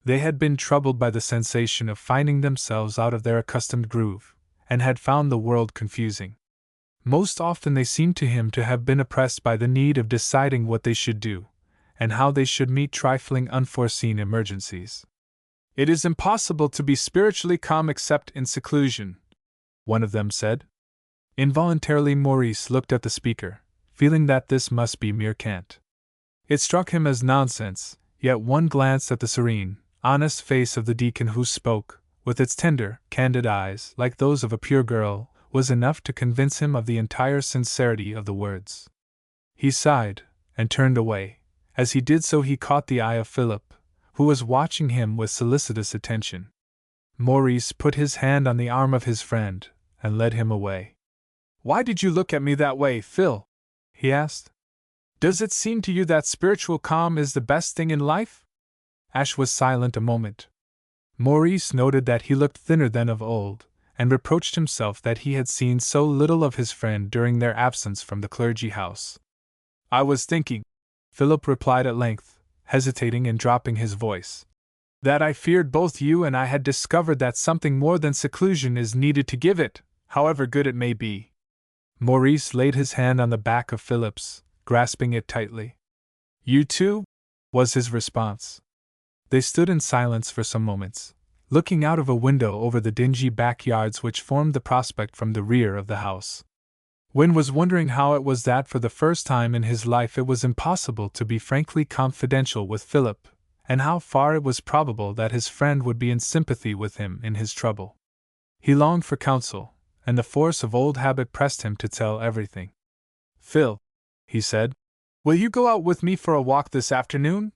They had been troubled by the sensation of finding themselves out of their accustomed groove, and had found the world confusing. Most often they seemed to him to have been oppressed by the need of deciding what they should do, and how they should meet trifling unforeseen emergencies. "It is impossible to be spiritually calm except in seclusion," one of them said. Involuntarily Maurice looked at the speaker, feeling that this must be mere cant. It struck him as nonsense, yet one glance at the serene, honest face of the deacon who spoke, with its tender, candid eyes like those of a pure girl, was enough to convince him of the entire sincerity of the words. He sighed, and turned away. As he did so he caught the eye of Philip, who was watching him with solicitous attention. Maurice put his hand on the arm of his friend, and led him away. "Why did you look at me that way, Phil?" he asked. "Does it seem to you that spiritual calm is the best thing in life?" Ash was silent a moment. Maurice noted that he looked thinner than of old, and reproached himself that he had seen so little of his friend during their absence from the clergy house. "I was thinking," Philip replied at length, hesitating and dropping his voice, "that I feared both you and I had discovered that something more than seclusion is needed to give it, however good it may be." Maurice laid his hand on the back of Philip's, grasping it tightly. "You too?" was his response. They stood in silence for some moments, looking out of a window over the dingy backyards which formed the prospect from the rear of the house. Wynne was wondering how it was that for the first time in his life it was impossible to be frankly confidential with Philip, and how far it was probable that his friend would be in sympathy with him in his trouble. He longed for counsel, and the force of old habit pressed him to tell everything. "Phil," he said, "will you go out with me for a walk this afternoon?"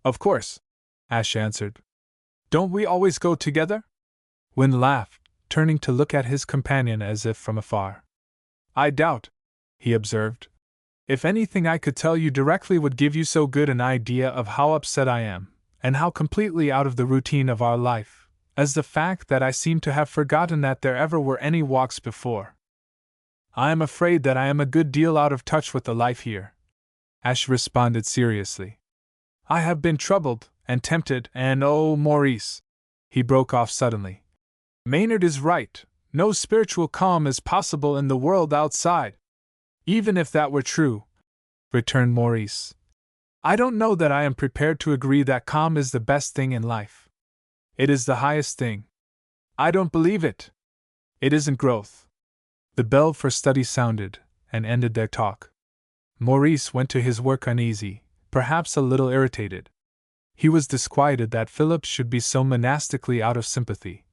"Of course," Ash answered. "Don't we always go together?" Wynne laughed, turning to look at his companion as if from afar. "I doubt," he observed, "if anything I could tell you directly would give you so good an idea of how upset I am, and how completely out of the routine of our life, as the fact that I seem to have forgotten that there ever were any walks before. I am afraid that I am a good deal out of touch with the life here," Ash responded seriously. "I have been troubled, and tempted, and oh, Maurice," he broke off suddenly. "Maynard is right. No spiritual calm is possible in the world outside." "Even if that were true," returned Maurice, "I don't know that I am prepared to agree that calm is the best thing in life. It is the highest thing. I don't believe it. It isn't growth." The bell for study sounded, and ended their talk. Maurice went to his work uneasy, perhaps a little irritated. He was disquieted that Philip should be so monastically out of sympathy,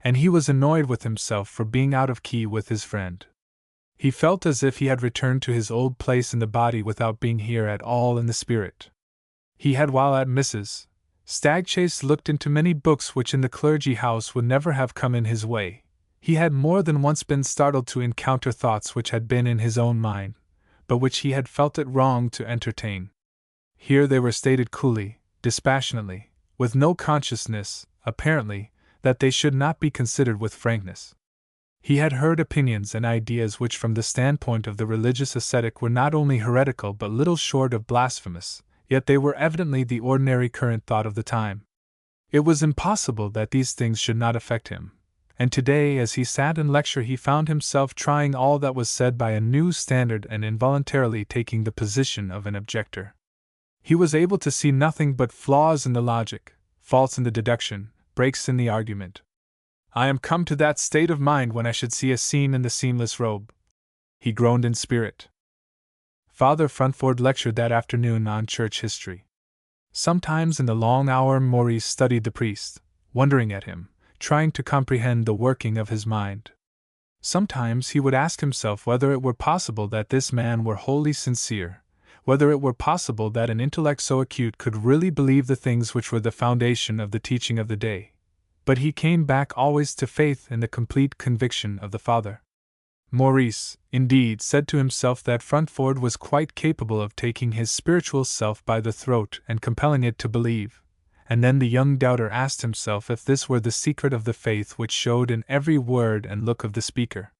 and he was annoyed with himself for being out of key with his friend. He felt as if he had returned to his old place in the body without being here at all in the spirit. He had, while at Mrs. Stagchase, looked into many books which in the clergy house would never have come in his way. He had more than once been startled to encounter thoughts which had been in his own mind, but which he had felt it wrong to entertain. Here they were stated coolly, dispassionately, with no consciousness, apparently, that they should not be considered with frankness. He had heard opinions and ideas which from the standpoint of the religious ascetic were not only heretical but little short of blasphemous, yet they were evidently the ordinary current thought of the time. It was impossible that these things should not affect him, and today as he sat in lecture he found himself trying all that was said by a new standard and involuntarily taking the position of an objector. He was able to see nothing but flaws in the logic, faults in the deduction, breaks in the argument. "I am come to that state of mind when I should see a seam in the seamless robe," he groaned in spirit. Father Fruntford lectured that afternoon on church history. Sometimes in the long hour Maurice studied the priest, wondering at him, trying to comprehend the working of his mind. Sometimes he would ask himself whether it were possible that this man were wholly sincere, whether it were possible that an intellect so acute could really believe the things which were the foundation of the teaching of the day. But he came back always to faith in the complete conviction of the Father. Maurice, indeed, said to himself that Fruntford was quite capable of taking his spiritual self by the throat and compelling it to believe, and then the young doubter asked himself if this were the secret of the faith which showed in every word and look of the speaker.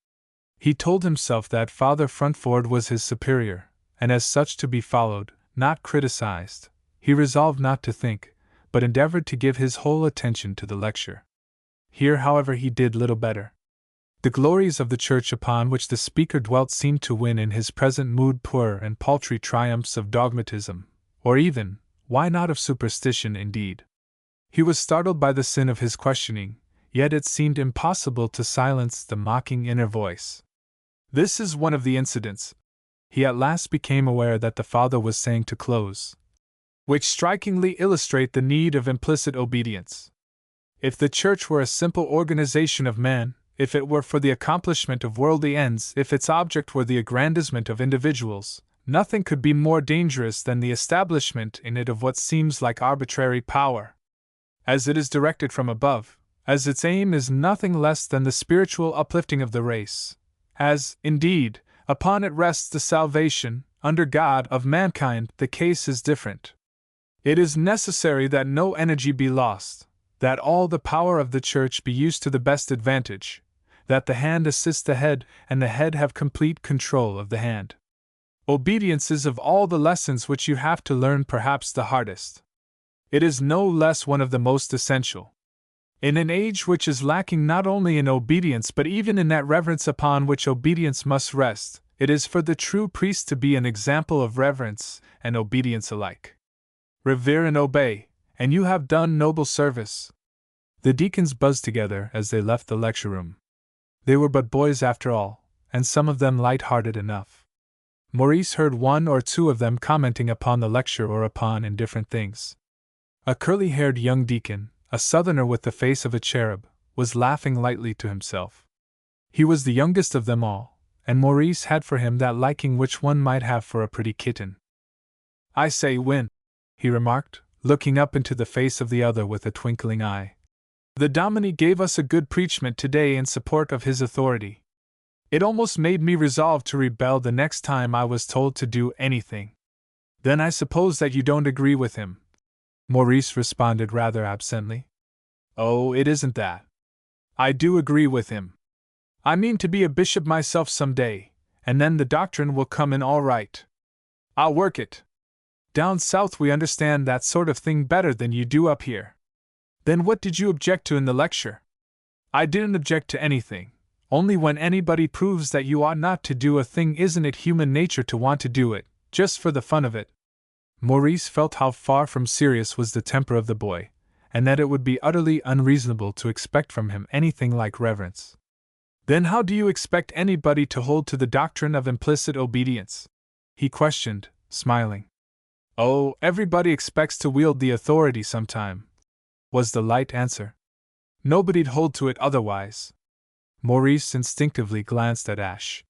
He told himself that Father Fruntford was his superior, and as such to be followed, not criticized. He resolved not to think, but endeavored to give his whole attention to the lecture. Here, however, he did little better. The glories of the church upon which the speaker dwelt seemed to win in his present mood poor and paltry triumphs of dogmatism, or even, why not of superstition indeed. He was startled by the sin of his questioning, yet it seemed impossible to silence the mocking inner voice. "This is one of the incidents," he at last became aware that the Father was saying to close, "which strikingly illustrate the need of implicit obedience. If the Church were a simple organization of men, if it were for the accomplishment of worldly ends, if its object were the aggrandizement of individuals, nothing could be more dangerous than the establishment in it of what seems like arbitrary power. As it is directed from above, as its aim is nothing less than the spiritual uplifting of the race, as, indeed, upon it rests the salvation, under God, of mankind, the case is different. It is necessary that no energy be lost, that all the power of the Church be used to the best advantage, that the hand assists the head and the head have complete control of the hand. Obedience is of all the lessons which you have to learn perhaps the hardest. It is no less one of the most essential. In an age which is lacking not only in obedience but even in that reverence upon which obedience must rest, it is for the true priest to be an example of reverence and obedience alike. Revere and obey, and you have done noble service. The deacons buzzed together as they left the lecture room. They were but boys after all, and some of them light-hearted enough. Maurice heard one or two of them commenting upon the lecture or upon indifferent things. A curly-haired young deacon, a southerner with the face of a cherub, was laughing lightly to himself. He was the youngest of them all, and Maurice had for him that liking which one might have for a pretty kitten. "I say, Win," he remarked, looking up into the face of the other with a twinkling eye. "The Dominie gave us a good preachment today in support of his authority. It almost made me resolve to rebel the next time I was told to do anything." "Then I suppose that you don't agree with him," Maurice responded rather absently. "Oh, it isn't that. I do agree with him. I mean to be a bishop myself some day, and then the doctrine will come in all right. I'll work it. Down south we understand that sort of thing better than you do up here." "Then what did you object to in the lecture?" "I didn't object to anything. Only when anybody proves that you ought not to do a thing, isn't it human nature to want to do it, just for the fun of it?" Maurice felt how far from serious was the temper of the boy, and that it would be utterly unreasonable to expect from him anything like reverence. "Then how do you expect anybody to hold to the doctrine of implicit obedience?" he questioned, smiling. "Oh, everybody expects to wield the authority sometime," was the light answer. "Nobody'd hold to it otherwise." Maurice instinctively glanced at Ash.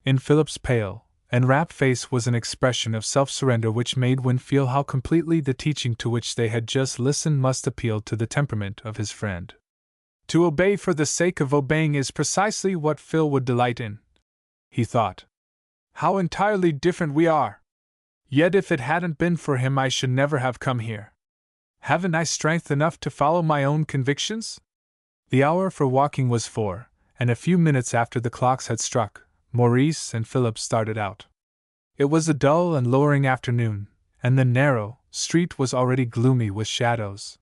In Philip's pale and rapt face was an expression of self-surrender which made Wynne feel how completely the teaching to which they had just listened must appeal to the temperament of his friend. To obey for the sake of obeying is precisely what Phil would delight in, he thought. How entirely different we are! Yet if it hadn't been for him I should never have come here. Haven't I strength enough to follow my own convictions? The hour for walking was 4, and a few minutes after the clocks had struck, Maurice and Philip started out. It was a dull and lowering afternoon, and the narrow street was already gloomy with shadows.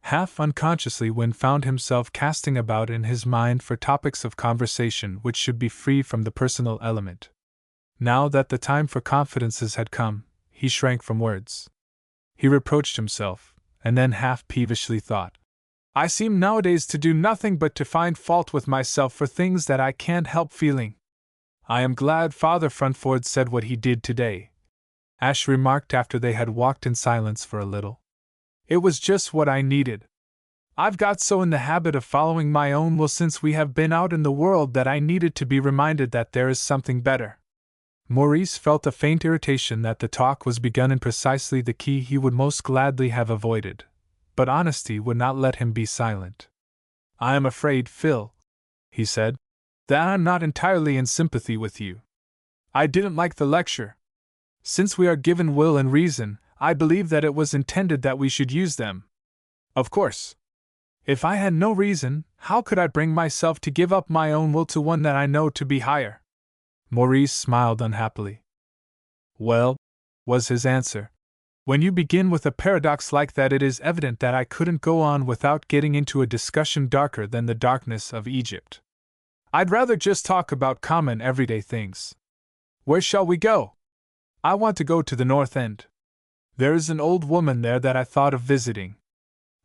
Half unconsciously Wynne found himself casting about in his mind for topics of conversation which should be free from the personal element. Now that the time for confidences had come, he shrank from words. He reproached himself, and then half peevishly thought, "I seem nowadays to do nothing but to find fault with myself for things that I can't help feeling." "I am glad Father Frunford said what he did today," Ash remarked after they had walked in silence for a little. "It was just what I needed. I've got so in the habit of following my own will since we have been out in the world that I needed to be reminded that there is something better." Maurice felt a faint irritation that the talk was begun in precisely the key he would most gladly have avoided, but honesty would not let him be silent. "I am afraid, Phil," he said, "that I'm not entirely in sympathy with you. I didn't like the lecture. Since we are given will and reason, I believe that it was intended that we should use them. Of course, if I had no reason, how could I bring myself to give up my own will to one that I know to be higher?" Maurice smiled unhappily. "Well," was his answer, "when you begin with a paradox like that, it is evident that I couldn't go on without getting into a discussion darker than the darkness of Egypt. I'd rather just talk about common everyday things. Where shall we go?" "I want to go to the North End. There is an old woman there that I thought of visiting.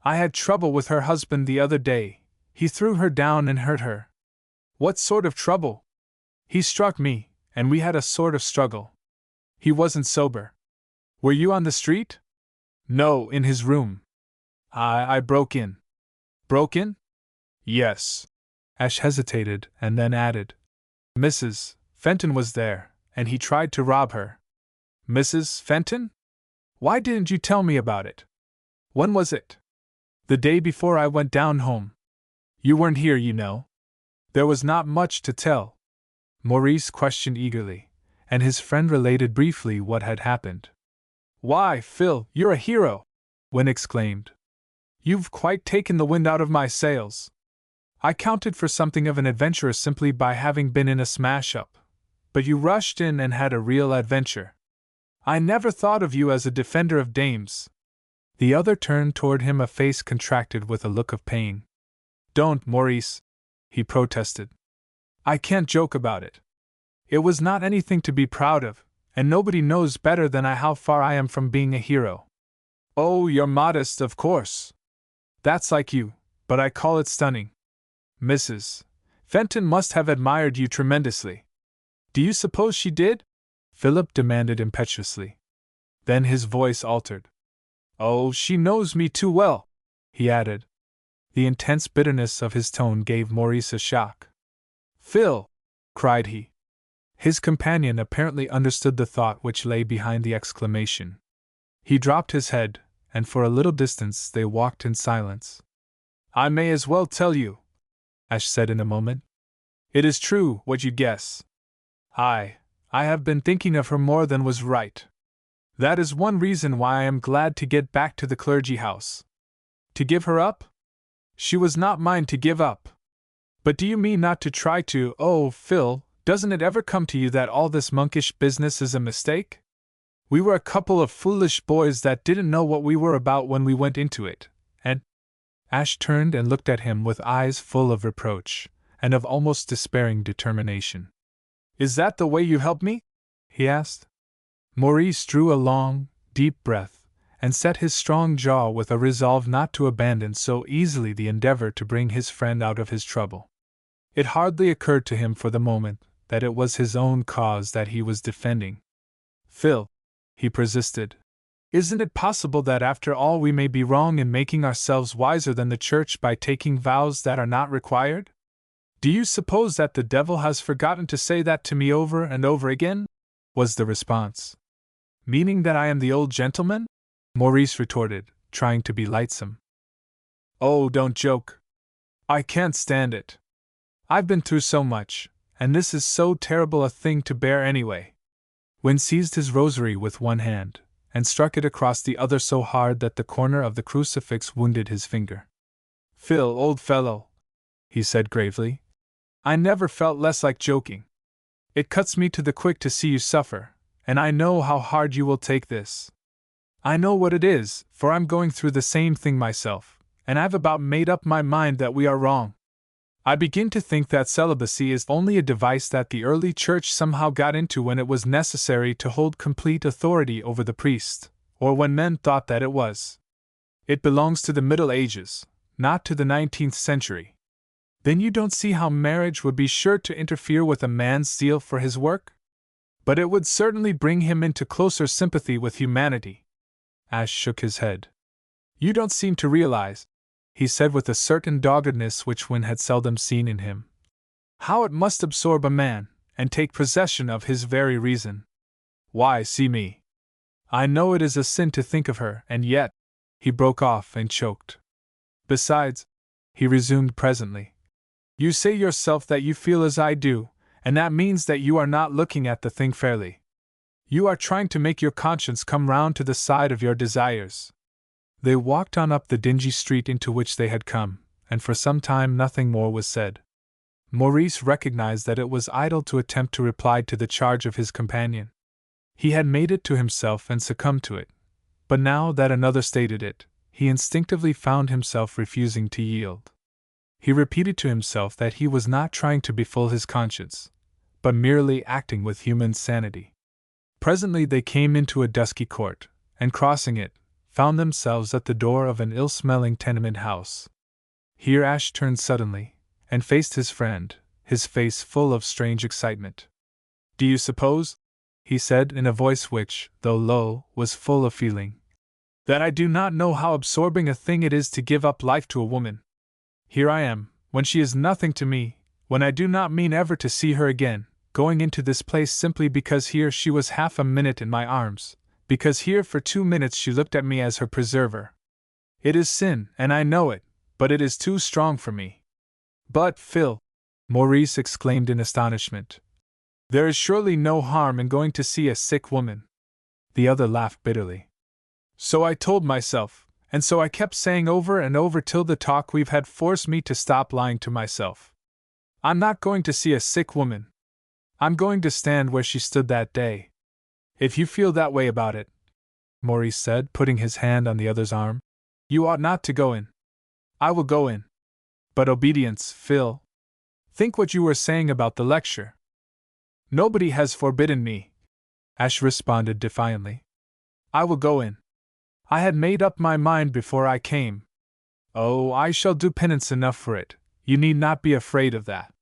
I had trouble with her husband the other day. He threw her down and hurt her." "What sort of trouble?" "He struck me, and we had a sort of struggle. He wasn't sober." "Were you on the street?" "No, in his room. I broke in." "Broke in?" "Yes." Ash hesitated and then added, "Mrs. Fenton was there, and he tried to rob her." "Mrs. Fenton? Why didn't you tell me about it?" "When was it?" "The day before I went down home. You weren't here, you know." There was not much to tell. Maurice questioned eagerly, and his friend related briefly what had happened. "Why, Phil, you're a hero!" Wynne exclaimed. "You've quite taken the wind out of my sails. I counted for something of an adventurer simply by having been in a smash-up. But you rushed in and had a real adventure. I never thought of you as a defender of dames." The other turned toward him, a face contracted with a look of pain. "Don't, Maurice," he protested. "I can't joke about it. It was not anything to be proud of, and nobody knows better than I how far I am from being a hero." "Oh, you're modest, of course. That's like you, but I call it stunning. Mrs. Fenton must have admired you tremendously." "Do you suppose she did?" Philip demanded impetuously. Then his voice altered. "Oh, she knows me too well," he added. The intense bitterness of his tone gave Maurice a shock. "Phil!" cried he. His companion apparently understood the thought which lay behind the exclamation. He dropped his head, and for a little distance they walked in silence. "I may as well tell you," Ash said in a moment. "It is true, what you guess. I have been thinking of her more than was right. That is one reason why I am glad to get back to the clergy house. To give her up? She was not mine to give up. But do you mean not to try to? Oh, Phil, doesn't it ever come to you that all this monkish business is a mistake? We were a couple of foolish boys that didn't know what we were about when we went into it, and—" Ash turned and looked at him with eyes full of reproach, and of almost despairing determination. "Is that the way you help me?" he asked. Maurice drew a long, deep breath, and set his strong jaw with a resolve not to abandon so easily the endeavor to bring his friend out of his trouble. It hardly occurred to him for the moment that it was his own cause that he was defending. "Phil," he persisted, "isn't it possible that after all we may be wrong in making ourselves wiser than the Church by taking vows that are not required? Do you suppose that the devil has forgotten to say that to me over and over again?" was the response. "Meaning that I am the old gentleman?" Maurice retorted, trying to be lightsome. "Oh, don't joke. I can't stand it. I've been through so much, and this is so terrible a thing to bear anyway." Wynne seized his rosary with one hand, and struck it across the other so hard that the corner of the crucifix wounded his finger. "Phil, old fellow," he said gravely, "I never felt less like joking. It cuts me to the quick to see you suffer, and I know how hard you will take this. I know what it is, for I'm going through the same thing myself, and I've about made up my mind that we are wrong. I begin to think that celibacy is only a device that the early church somehow got into when it was necessary to hold complete authority over the priest, or when men thought that it was. It belongs to the Middle Ages, not to the 19th century. Then you don't see how marriage would be sure to interfere with a man's zeal for his work? But it would certainly bring him into closer sympathy with humanity." Ash shook his head. "You don't seem to realize," he said with a certain doggedness which Wynne had seldom seen in him, "how it must absorb a man, and take possession of his very reason. Why, see me. I know it is a sin to think of her, and yet—" he broke off and choked. "Besides," he resumed presently, "you say yourself that you feel as I do, and that means that you are not looking at the thing fairly. You are trying to make your conscience come round to the side of your desires." They walked on up the dingy street into which they had come, and for some time nothing more was said. Maurice recognized that it was idle to attempt to reply to the charge of his companion. He had made it to himself and succumbed to it, but now that another stated it, he instinctively found himself refusing to yield. He repeated to himself that he was not trying to befool his conscience, but merely acting with human sanity. Presently they came into a dusky court, and crossing it, found themselves at the door of an ill-smelling tenement house. Here Ash turned suddenly, and faced his friend, his face full of strange excitement. "Do you suppose," he said in a voice which, though low, was full of feeling, "that I do not know how absorbing a thing it is to give up life to a woman? Here I am, when she is nothing to me, when I do not mean ever to see her again, going into this place simply because here she was half a minute in my arms, because here for 2 minutes she looked at me as her preserver. It is sin, and I know it, but it is too strong for me." "But, Phil," Maurice exclaimed in astonishment, "there is surely no harm in going to see a sick woman." The other laughed bitterly. "So I told myself, And so I kept saying over and over till the talk we've had forced me to stop lying to myself. I'm not going to see a sick woman. I'm going to stand where she stood that day. If you feel that way about it, Maurice said, putting his hand on the other's arm, you ought not to go in. I will go in. But obedience, Phil. Think what you were saying about the lecture. Nobody has forbidden me, Ash responded defiantly. I will go in. I had made up my mind before I came. Oh, I shall do penance enough for it, you need not be afraid of that.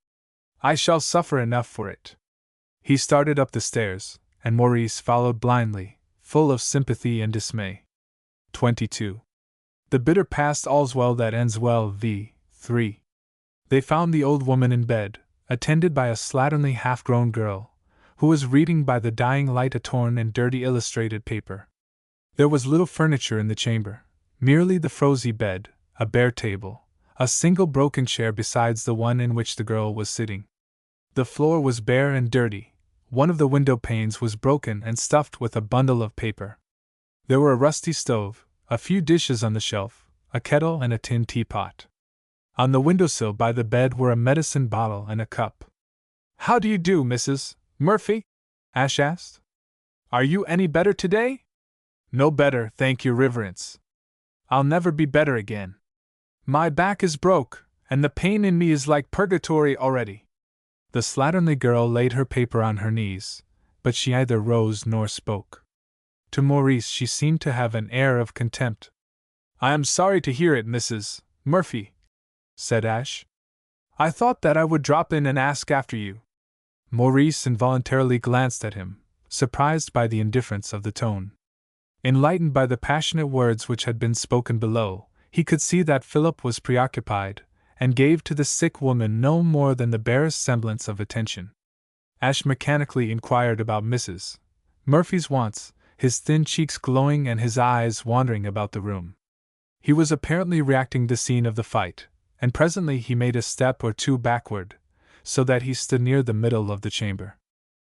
I shall suffer enough for it. He started up the stairs, and Maurice followed blindly, full of sympathy and dismay. 22. The bitter past. All's well that ends well. v. 3. They found the old woman in bed, attended by a slatternly half-grown girl, who was reading by the dying light a torn and dirty illustrated paper. There was little furniture in the chamber, merely the frowsy bed, a bare table, a single broken chair besides the one in which the girl was sitting. The floor was bare and dirty. One of the window panes was broken and stuffed with a bundle of paper. There were a rusty stove, a few dishes on the shelf, a kettle and a tin teapot. On the windowsill by the bed were a medicine bottle and a cup. How do you do, Mrs. Murphy? Ash asked. Are you any better today? No better, thank your reverence. I'll never be better again. My back is broke, and the pain in me is like purgatory already. The slatternly girl laid her paper on her knees, but she neither rose nor spoke. To Maurice she seemed to have an air of contempt. I am sorry to hear it, Mrs. Murphy, said Ash. I thought that I would drop in and ask after you. Maurice involuntarily glanced at him, surprised by the indifference of the tone. Enlightened by the passionate words which had been spoken below, he could see that Philip was preoccupied, and gave to the sick woman no more than the barest semblance of attention. Ash mechanically inquired about Mrs. Murphy's wants, his thin cheeks glowing and his eyes wandering about the room. He was apparently reacting the scene of the fight, and presently he made a step or two backward, so that he stood near the middle of the chamber.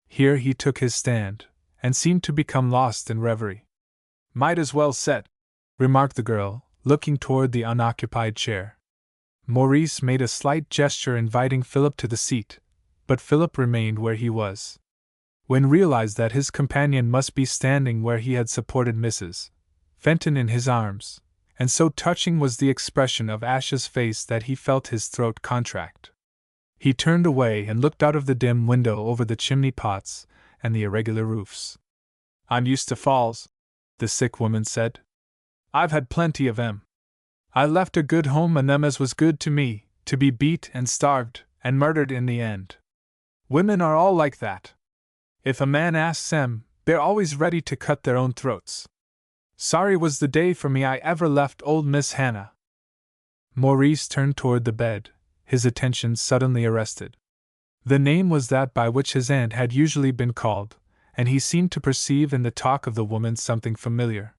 Here he took his stand, and seemed to become lost in reverie. Might as well set, remarked the girl, looking toward the unoccupied chair. Maurice made a slight gesture inviting Philip to the seat, but Philip remained where he was. When realized that his companion must be standing where he had supported Mrs. Fenton in his arms, and so touching was the expression of Ash's face that he felt his throat contract. He turned away and looked out of the dim window over the chimney pots and the irregular roofs. I'm used to falls, the sick woman said. I've had plenty of 'em. I left a good home and them as was good to me, to be beat and starved and murdered in the end. Women are all like that. If a man asks 'em, they're always ready to cut their own throats. Sorry was the day for me I ever left old Miss Hannah. Maurice turned toward the bed, his attention suddenly arrested. The name was that by which his aunt had usually been called, and he seemed to perceive in the talk of the woman something familiar.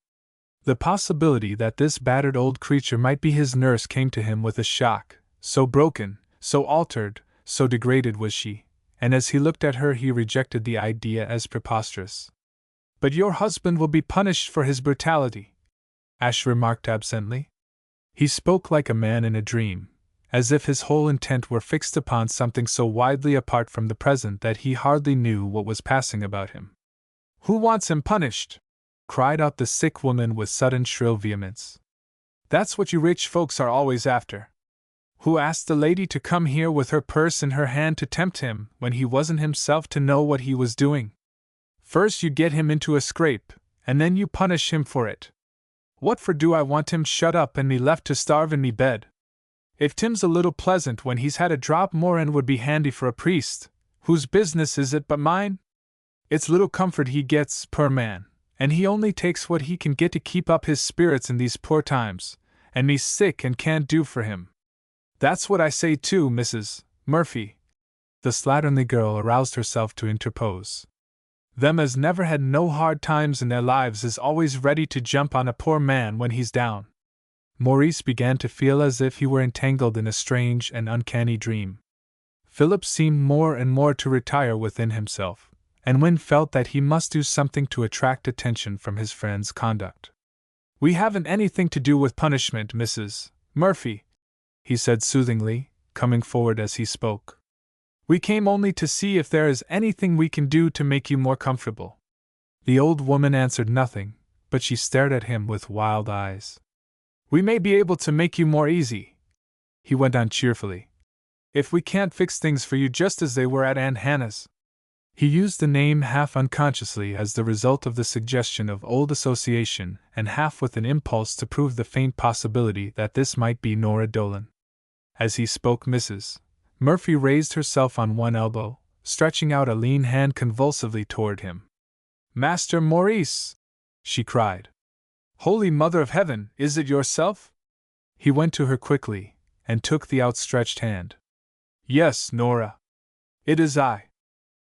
The possibility that this battered old creature might be his nurse came to him with a shock, so broken, so altered, so degraded was she, and as he looked at her he rejected the idea as preposterous. But your husband will be punished for his brutality, Ash remarked absently. He spoke like a man in a dream, as if his whole intent were fixed upon something so widely apart from the present that he hardly knew what was passing about him. Who wants him punished? Cried out the sick woman with sudden shrill vehemence. That's what you rich folks are always after. Who asked the lady to come here with her purse in her hand to tempt him when he wasn't himself to know what he was doing? First you get him into a scrape, and then you punish him for it. What for do I want him shut up and me left to starve in me bed? If Tim's a little pleasant when he's had a drop more and would be handy for a priest, whose business is it but mine? It's little comfort he gets, poor man, and he only takes what he can get to keep up his spirits in these poor times, and me sick and can't do for him. That's what I say too, Mrs. Murphy. The slatternly girl aroused herself to interpose. Them as never had no hard times in their lives is always ready to jump on a poor man when he's down. Maurice began to feel as if he were entangled in a strange and uncanny dream. Philip seemed more and more to retire within himself, and Wynne felt that he must do something to attract attention from his friend's conduct. We haven't anything to do with punishment, Mrs. Murphy, he said soothingly, coming forward as he spoke. We came only to see if there is anything we can do to make you more comfortable. The old woman answered nothing, but she stared at him with wild eyes. We may be able to make you more easy, he went on cheerfully, if we can't fix things for you just as they were at Aunt Hannah's. He used the name half unconsciously as the result of the suggestion of old association and half with an impulse to prove the faint possibility that this might be Nora Dolan. As he spoke, Mrs. Murphy raised herself on one elbow, stretching out a lean hand convulsively toward him. Master Maurice! She cried. Holy Mother of Heaven, is it yourself? He went to her quickly, and took the outstretched hand. Yes, Nora. It is I.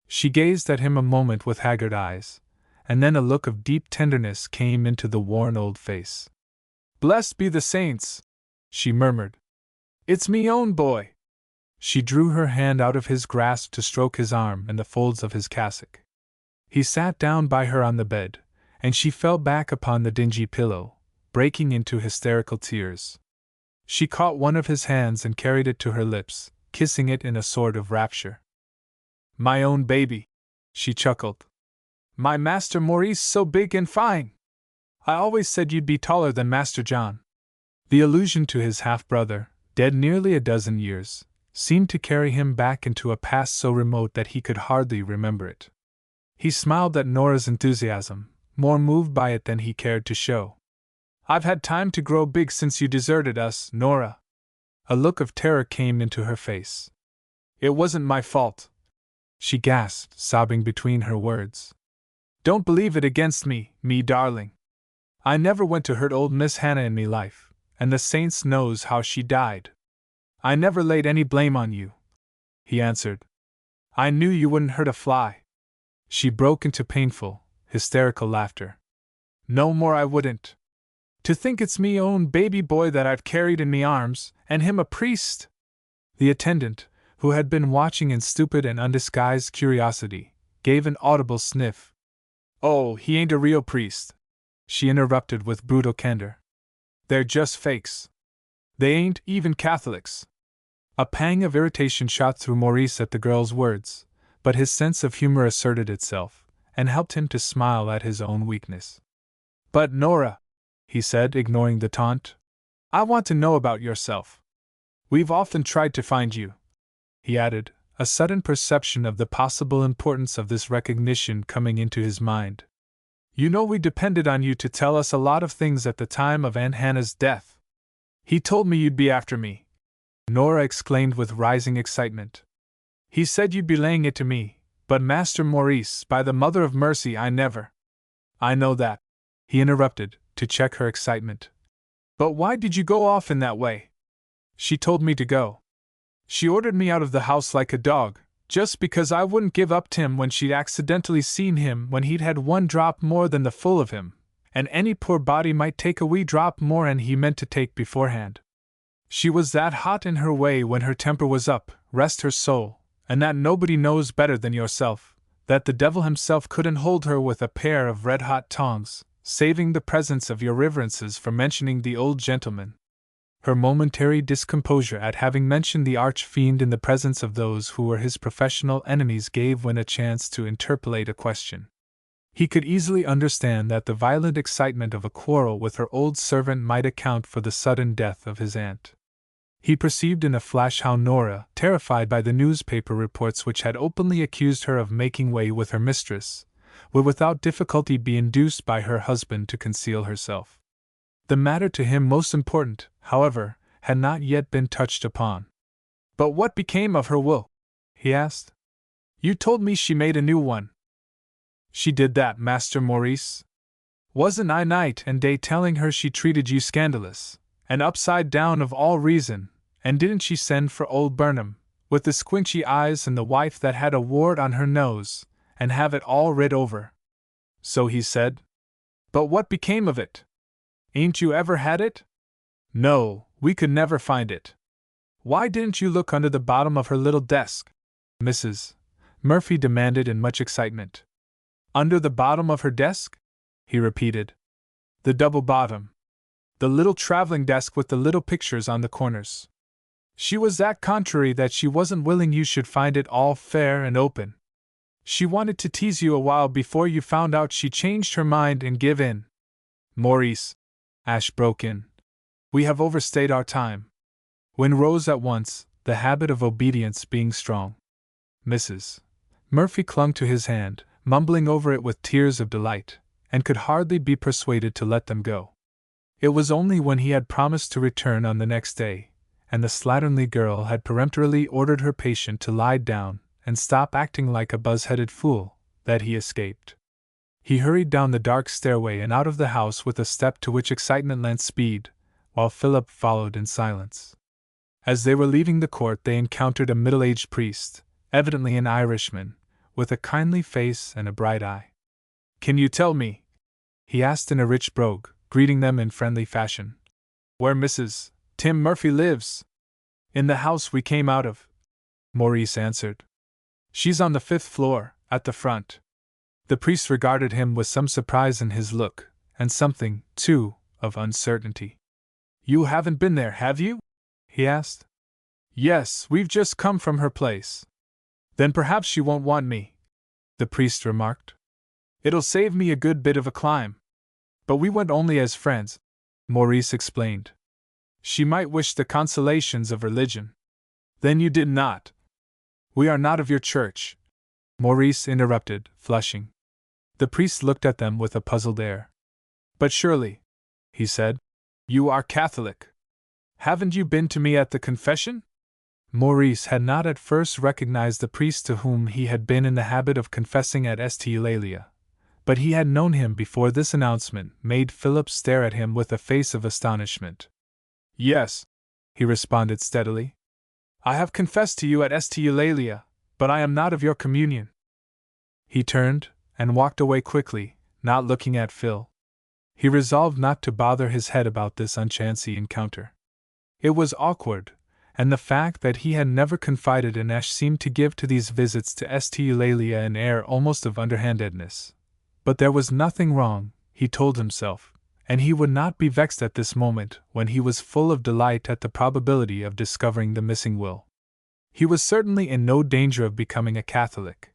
She gazed at him a moment with haggard eyes, and then a look of deep tenderness came into the worn old face. Blessed be the saints, she murmured. It's me own boy. She drew her hand out of his grasp to stroke his arm and the folds of his cassock. He sat down by her on the bed, and she fell back upon the dingy pillow, breaking into hysterical tears. She caught one of his hands and carried it to her lips, kissing it in a sort of rapture. My own baby, she chuckled. My Master Maurice so big and fine! I always said you'd be taller than Master John. The allusion to his half-brother, dead nearly a dozen years, seemed to carry him back into a past so remote that he could hardly remember it. He smiled at Nora's enthusiasm, more moved by it than he cared to show. I've had time to grow big since you deserted us, Nora. A look of terror came into her face. It wasn't my fault, she gasped, sobbing between her words. Don't believe it against me, me darling. I never went to hurt old Miss Hannah in me life, and the saints knows how she died. I never laid any blame on you, he answered. I knew you wouldn't hurt a fly. She broke into painful, hysterical laughter. No more I wouldn't. To think it's me own baby boy that I've carried in me arms, and him a priest! The attendant, who had been watching in stupid and undisguised curiosity, gave an audible sniff. Oh, he ain't a real priest, she interrupted with brutal candor. They're just fakes. They ain't even Catholics. A pang of irritation shot through Maurice at the girl's words, but his sense of humor asserted itself, and helped him to smile at his own weakness. But Nora, he said, ignoring the taunt, I want to know about yourself. We've often tried to find you, he added, a sudden perception of the possible importance of this recognition coming into his mind. You know we depended on you to tell us a lot of things at the time of Aunt Hannah's death. He told me you'd be after me, Nora exclaimed with rising excitement. He said you'd be laying it to me, but Master Maurice, by the Mother of Mercy, I never. I know that, he interrupted, to check her excitement. But why did you go off in that way? She told me to go. She ordered me out of the house like a dog, just because I wouldn't give up Tim when she'd accidentally seen him when he'd had one drop more than the full of him, and any poor body might take a wee drop more and he meant to take beforehand. She was that hot in her way when her temper was up, rest her soul, and that nobody knows better than yourself, that the devil himself couldn't hold her with a pair of red-hot tongs, saving the presence of your reverences for mentioning the old gentleman. Her momentary discomposure at having mentioned the arch-fiend in the presence of those who were his professional enemies gave Wynne a chance to interpolate a question. He could easily understand that the violent excitement of a quarrel with her old servant might account for the sudden death of his aunt. He perceived in a flash how Nora, terrified by the newspaper reports which had openly accused her of making way with her mistress, would without difficulty be induced by her husband to conceal herself. The matter to him most important, however, had not yet been touched upon. But what became of her will? He asked. You told me she made a new one. She did that, Master Maurice. Wasn't I night and day telling her she treated you scandalous, and upside down of all reason, and didn't she send for old Burnham, with the squinchy eyes and the wife that had a wart on her nose, and have it all writ over? So he said. But what became of it? Ain't you ever had it? No, we could never find it. Why didn't you look under the bottom of her little desk? Mrs. Murphy demanded in much excitement. Under the bottom of her desk? He repeated. The double bottom, The little traveling desk with the little pictures on the corners. She was that contrary that she wasn't willing you should find it all fair and open. She wanted to tease you a while before you found out she changed her mind and give in. Maurice, Ash broke in. We have overstayed our time. Wynne rose at once, the habit of obedience being strong. Mrs. Murphy clung to his hand, mumbling over it with tears of delight, and could hardly be persuaded to let them go. It was only when he had promised to return on the next day, and the slatternly girl had peremptorily ordered her patient to lie down and stop acting like a buzz-headed fool, that he escaped. He hurried down the dark stairway and out of the house with a step to which excitement lent speed, while Philip followed in silence. As they were leaving the court they encountered a middle-aged priest, evidently an Irishman, with a kindly face and a bright eye. "Can you tell me," he asked in a rich brogue, greeting them in friendly fashion, "where Mrs. Tim Murphy lives?" "In the house we came out of," Maurice answered. "She's on the 5th floor, at the front." The priest regarded him with some surprise in his look, and something, too, of uncertainty. "You haven't been there, have you?" he asked. "Yes, we've just come from her place." "Then perhaps she won't want me," the priest remarked. "It'll save me a good bit of a climb." "But we went only as friends," Maurice explained. "She might wish the consolations of religion." "Then you did not." "We are not of your church," Maurice interrupted, flushing. The priest looked at them with a puzzled air. "But surely," he said, "you are Catholic. Haven't you been to me at the confession?" Maurice had not at first recognized the priest to whom he had been in the habit of confessing at St. Eulalia, but he had known him before this announcement made Philip stare at him with a face of astonishment. "Yes," he responded steadily. "I have confessed to you at St. Eulalia, but I am not of your communion." He turned and walked away quickly, not looking at Phil. He resolved not to bother his head about this unchancy encounter. It was awkward, and the fact that he had never confided in Ash seemed to give to these visits to St. Eulalia an air almost of underhandedness. But there was nothing wrong, he told himself, and he would not be vexed at this moment when he was full of delight at the probability of discovering the missing will. He was certainly in no danger of becoming a Catholic.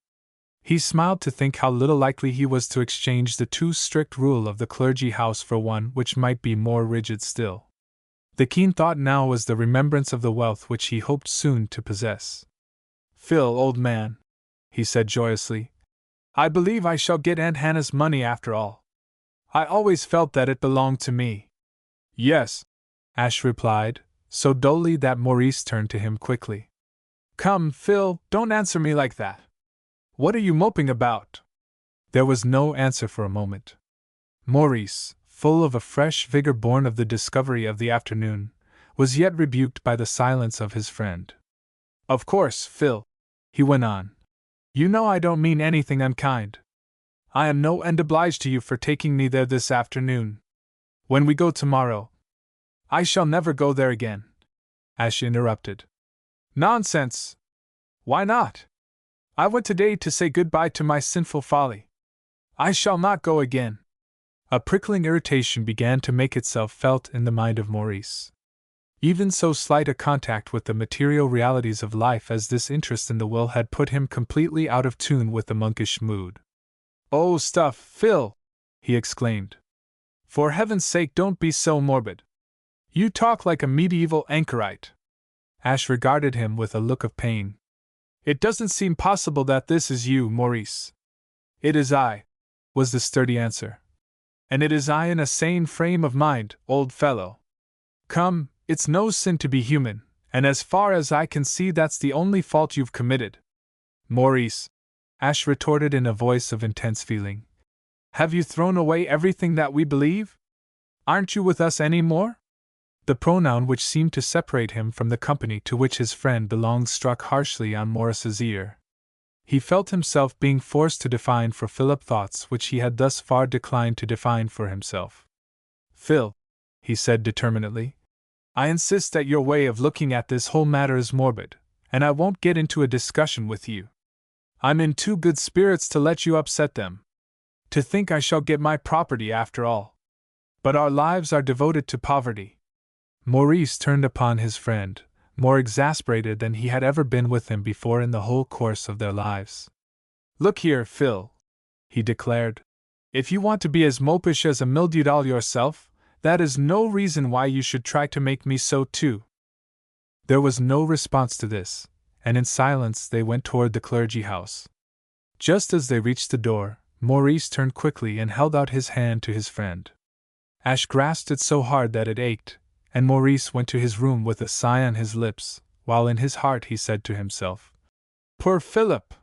He smiled to think how little likely he was to exchange the too strict rule of the clergy house for one which might be more rigid still. The keen thought now was the remembrance of the wealth which he hoped soon to possess. "Phil, old man," he said joyously, "I believe I shall get Aunt Hannah's money after all. I always felt that it belonged to me." "Yes," Ash replied, so dully that Maurice turned to him quickly. "Come, Phil, don't answer me like that. What are you moping about?" There was no answer for a moment. Maurice, full of a fresh vigor born of the discovery of the afternoon, was yet rebuked by the silence of his friend. "Of course, Phil," he went on, "you know I don't mean anything unkind. I am no end obliged to you for taking me there this afternoon. When we go tomorrow—" "I shall never go there again," Ash interrupted. "Nonsense! Why not? I went today to say goodbye to my sinful folly. I shall not go again." A prickling irritation began to make itself felt in the mind of Maurice. Even so slight a contact with the material realities of life as this interest in the will had put him completely out of tune with the monkish mood. "Oh, stuff, Phil!" he exclaimed. "For heaven's sake, don't be so morbid. You talk like a medieval anchorite." Ash regarded him with a look of pain. "It doesn't seem possible that this is you, Maurice." "It is I," was the sturdy answer. "And it is I in a sane frame of mind, old fellow. Come, it's no sin to be human, and as far as I can see that's the only fault you've committed." "Maurice," Ash retorted in a voice of intense feeling, "have you thrown away everything that we believe? Aren't you with us any more?" The pronoun which seemed to separate him from the company to which his friend belonged struck harshly on Maurice's ear. He felt himself being forced to define for Philip thoughts which he had thus far declined to define for himself. "Phil," he said determinedly, "I insist that your way of looking at this whole matter is morbid, and I won't get into a discussion with you. I'm in too good spirits to let you upset them. To think I shall get my property after all. But our lives are devoted to poverty. Maurice turned upon his friend, more exasperated than he had ever been with him before in the whole course of their lives. Look here, Phil, he declared. If you want to be as mopish as a mildewed owl yourself, that is no reason why you should try to make me so too. There was no response to this, and in silence they went toward the clergy house. Just as they reached the door, Maurice turned quickly and held out his hand to his friend. Ash grasped it so hard that it ached, and Maurice went to his room with a sigh on his lips, while in his heart he said to himself, "Poor Philip!"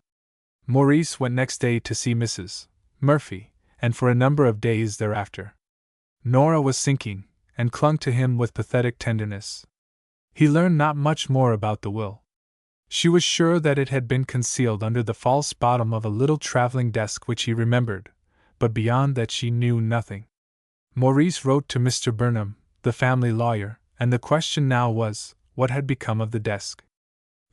Maurice went next day to see Mrs. Murphy, and for a number of days thereafter. Nora was sinking, and clung to him with pathetic tenderness. He learned not much more about the will. She was sure that it had been concealed under the false bottom of a little traveling desk which he remembered, but beyond that she knew nothing. Maurice wrote to Mr. Burnham, the family lawyer, and the question now was, what had become of the desk?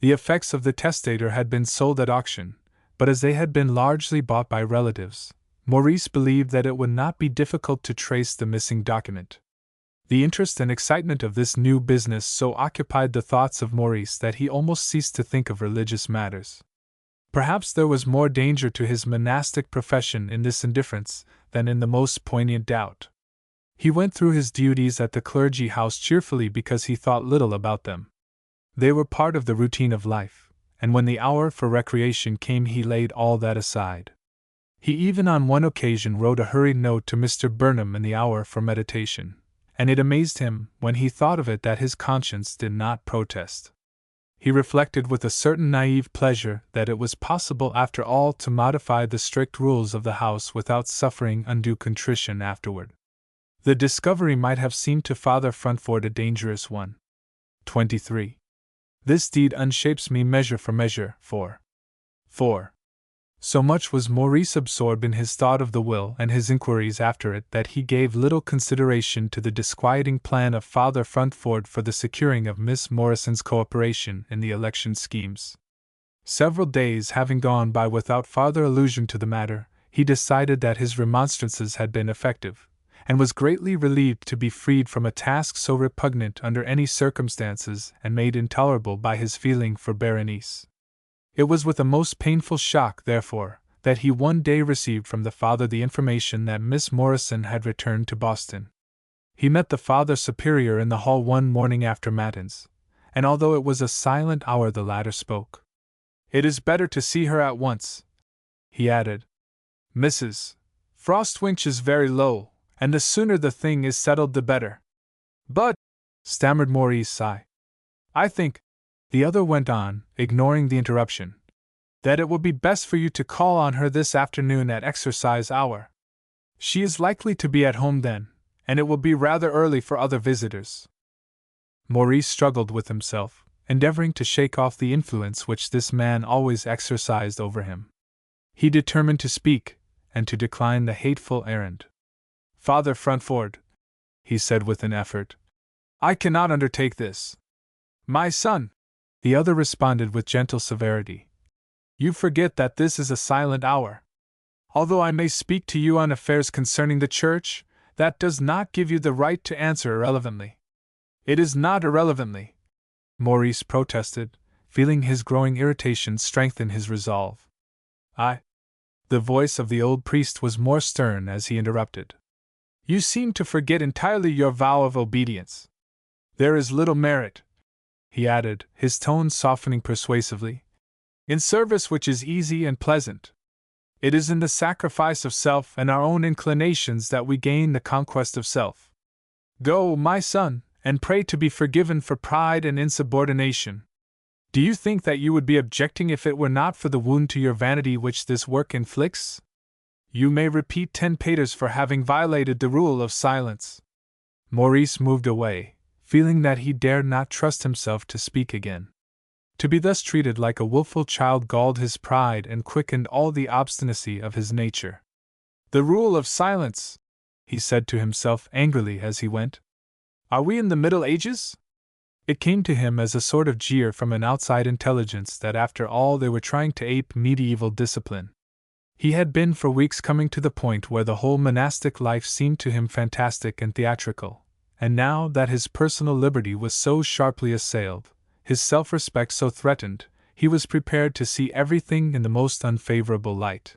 The effects of the testator had been sold at auction, but as they had been largely bought by relatives, Maurice believed that it would not be difficult to trace the missing document. The interest and excitement of this new business so occupied the thoughts of Maurice that he almost ceased to think of religious matters. Perhaps there was more danger to his monastic profession in this indifference than in the most poignant doubt. He went through his duties at the clergy house cheerfully because he thought little about them. They were part of the routine of life, and when the hour for recreation came he laid all that aside. He even on one occasion wrote a hurried note to Mr. Burnham in the hour for meditation, and it amazed him, when he thought of it, that his conscience did not protest. He reflected with a certain naive pleasure that it was possible after all to modify the strict rules of the house without suffering undue contrition afterward. The discovery might have seemed to Father Frantford a dangerous one. 23. This deed unshapes me measure for measure, for. So much was Maurice absorbed in his thought of the will and his inquiries after it that he gave little consideration to the disquieting plan of Father Frantford for the securing of Miss Morrison's cooperation in the election schemes. Several days having gone by without farther allusion to the matter, he decided that his remonstrances had been effective, and was greatly relieved to be freed from a task so repugnant under any circumstances and made intolerable by his feeling for Berenice. It was with a most painful shock, therefore, that he one day received from the father the information that Miss Morrison had returned to Boston. He met the Father Superior in the hall one morning after matins, and although it was a silent hour the latter spoke. "It is better to see her at once," he added. "Mrs. Frostwinch is very low, and the sooner the thing is settled the better." "But," stammered Maurice, I think," the other went on, ignoring the interruption, "that it would be best for you to call on her this afternoon at exercise hour. She is likely to be at home then, and it will be rather early for other visitors." Maurice struggled with himself, endeavoring to shake off the influence which this man always exercised over him. He determined to speak, and to decline the hateful errand. "Father Frantford," he said with an effort, "I cannot undertake this." "My son," the other responded with gentle severity, "you forget that this is a silent hour. Although I may speak to you on affairs concerning the Church, that does not give you the right to answer irrelevantly." "It is not irrelevantly," Maurice protested, feeling his growing irritation strengthen his resolve. The voice of the old priest was more stern as he interrupted. "You seem to forget entirely your vow of obedience. There is little merit," he added, his tone softening persuasively, "in service which is easy and pleasant. It is in the sacrifice of self and our own inclinations that we gain the conquest of self. Go, my son, and pray to be forgiven for pride and insubordination. Do you think that you would be objecting if it were not for the wound to your vanity which this work inflicts? You may repeat 10 paters for having violated the rule of silence." Maurice moved away, feeling that he dared not trust himself to speak again. To be thus treated like a wilful child galled his pride and quickened all the obstinacy of his nature. "The rule of silence," he said to himself angrily as he went. "Are we in the Middle Ages?" It came to him as a sort of jeer from an outside intelligence that after all they were trying to ape medieval discipline. He had been for weeks coming to the point where the whole monastic life seemed to him fantastic and theatrical, and now that his personal liberty was so sharply assailed, his self-respect so threatened, he was prepared to see everything in the most unfavorable light.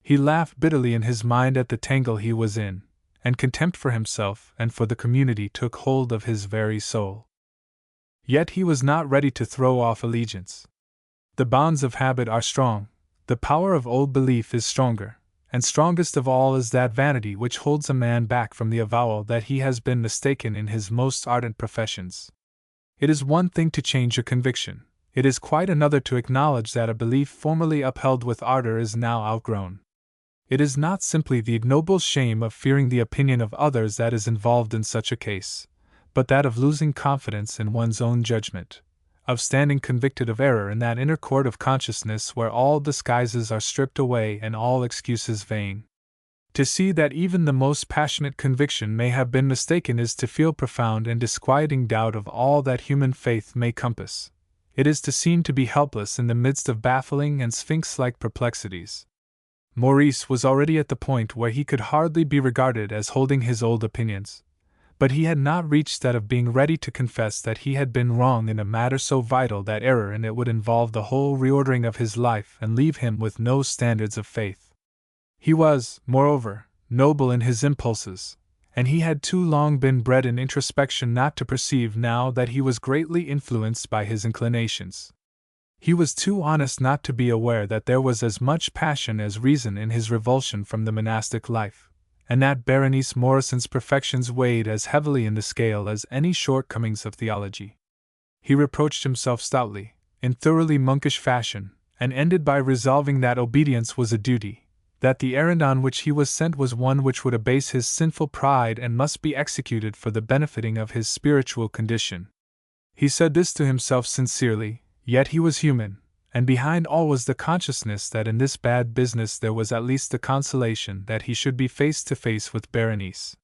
He laughed bitterly in his mind at the tangle he was in, and contempt for himself and for the community took hold of his very soul. Yet he was not ready to throw off allegiance. The bonds of habit are strong, the power of old belief is stronger, and strongest of all is that vanity which holds a man back from the avowal that he has been mistaken in his most ardent professions. It is one thing to change a conviction, it is quite another to acknowledge that a belief formerly upheld with ardor is now outgrown. It is not simply the ignoble shame of fearing the opinion of others that is involved in such a case, but that of losing confidence in one's own judgment, of standing convicted of error in that inner court of consciousness where all disguises are stripped away and all excuses vain. To see that even the most passionate conviction may have been mistaken is to feel profound and disquieting doubt of all that human faith may compass. It is to seem to be helpless in the midst of baffling and sphinx-like perplexities. Maurice was already at the point where he could hardly be regarded as holding his old opinions, but he had not reached that of being ready to confess that he had been wrong in a matter so vital that error in it would involve the whole reordering of his life and leave him with no standards of faith. He was, moreover, noble in his impulses, and he had too long been bred in introspection not to perceive now that he was greatly influenced by his inclinations. He was too honest not to be aware that there was as much passion as reason in his revulsion from the monastic life, and that Berenice Morrison's perfections weighed as heavily in the scale as any shortcomings of theology. He reproached himself stoutly, in thoroughly monkish fashion, and ended by resolving that obedience was a duty, that the errand on which he was sent was one which would abase his sinful pride and must be executed for the benefiting of his spiritual condition. He said this to himself sincerely, yet he was human, and behind all was the consciousness that in this bad business there was at least the consolation that he should be face to face with Berenice.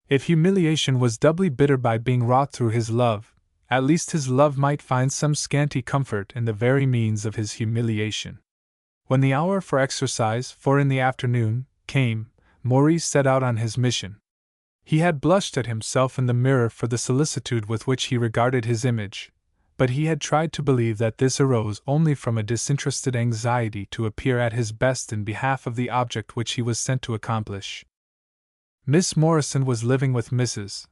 If humiliation was doubly bitter by being wrought through his love, at least his love might find some scanty comfort in the very means of his humiliation. When the hour for exercise, 4 in the afternoon, came, Maurice set out on his mission. He had blushed at himself in the mirror for the solicitude with which he regarded his image, but he had tried to believe that this arose only from a disinterested anxiety to appear at his best in behalf of the object which he was sent to accomplish. Miss Morrison was living with Mrs.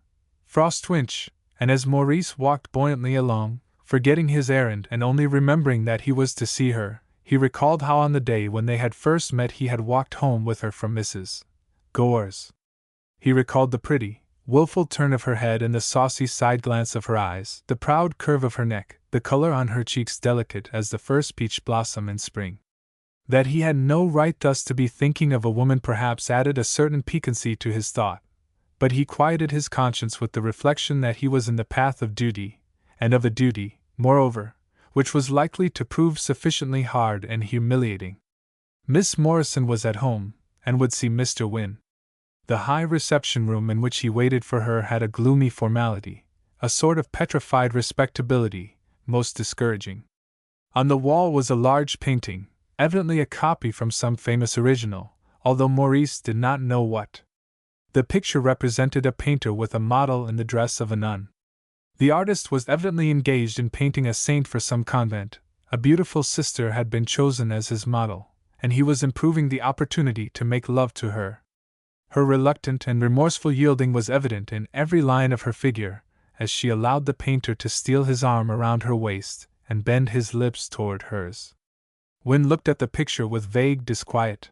Frostwinch, and as Maurice walked buoyantly along, forgetting his errand and only remembering that he was to see her, he recalled how on the day when they had first met he had walked home with her from Mrs. Gore's. He recalled the pretty, wilful turn of her head and the saucy side glance of her eyes, the proud curve of her neck, the color on her cheeks delicate as the first peach blossom in spring. That he had no right thus to be thinking of a woman perhaps added a certain piquancy to his thought, but he quieted his conscience with the reflection that he was in the path of duty, and of a duty, moreover, which was likely to prove sufficiently hard and humiliating. Miss Morrison was at home, and would see Mr. Wynne. The high reception room in which he waited for her had a gloomy formality, a sort of petrified respectability, most discouraging. On the wall was a large painting, evidently a copy from some famous original, although Maurice did not know what. The picture represented a painter with a model in the dress of a nun. The artist was evidently engaged in painting a saint for some convent, a beautiful sister had been chosen as his model, and he was improving the opportunity to make love to her. Her reluctant and remorseful yielding was evident in every line of her figure, as she allowed the painter to steal his arm around her waist and bend his lips toward hers. Wynne looked at the picture with vague disquiet.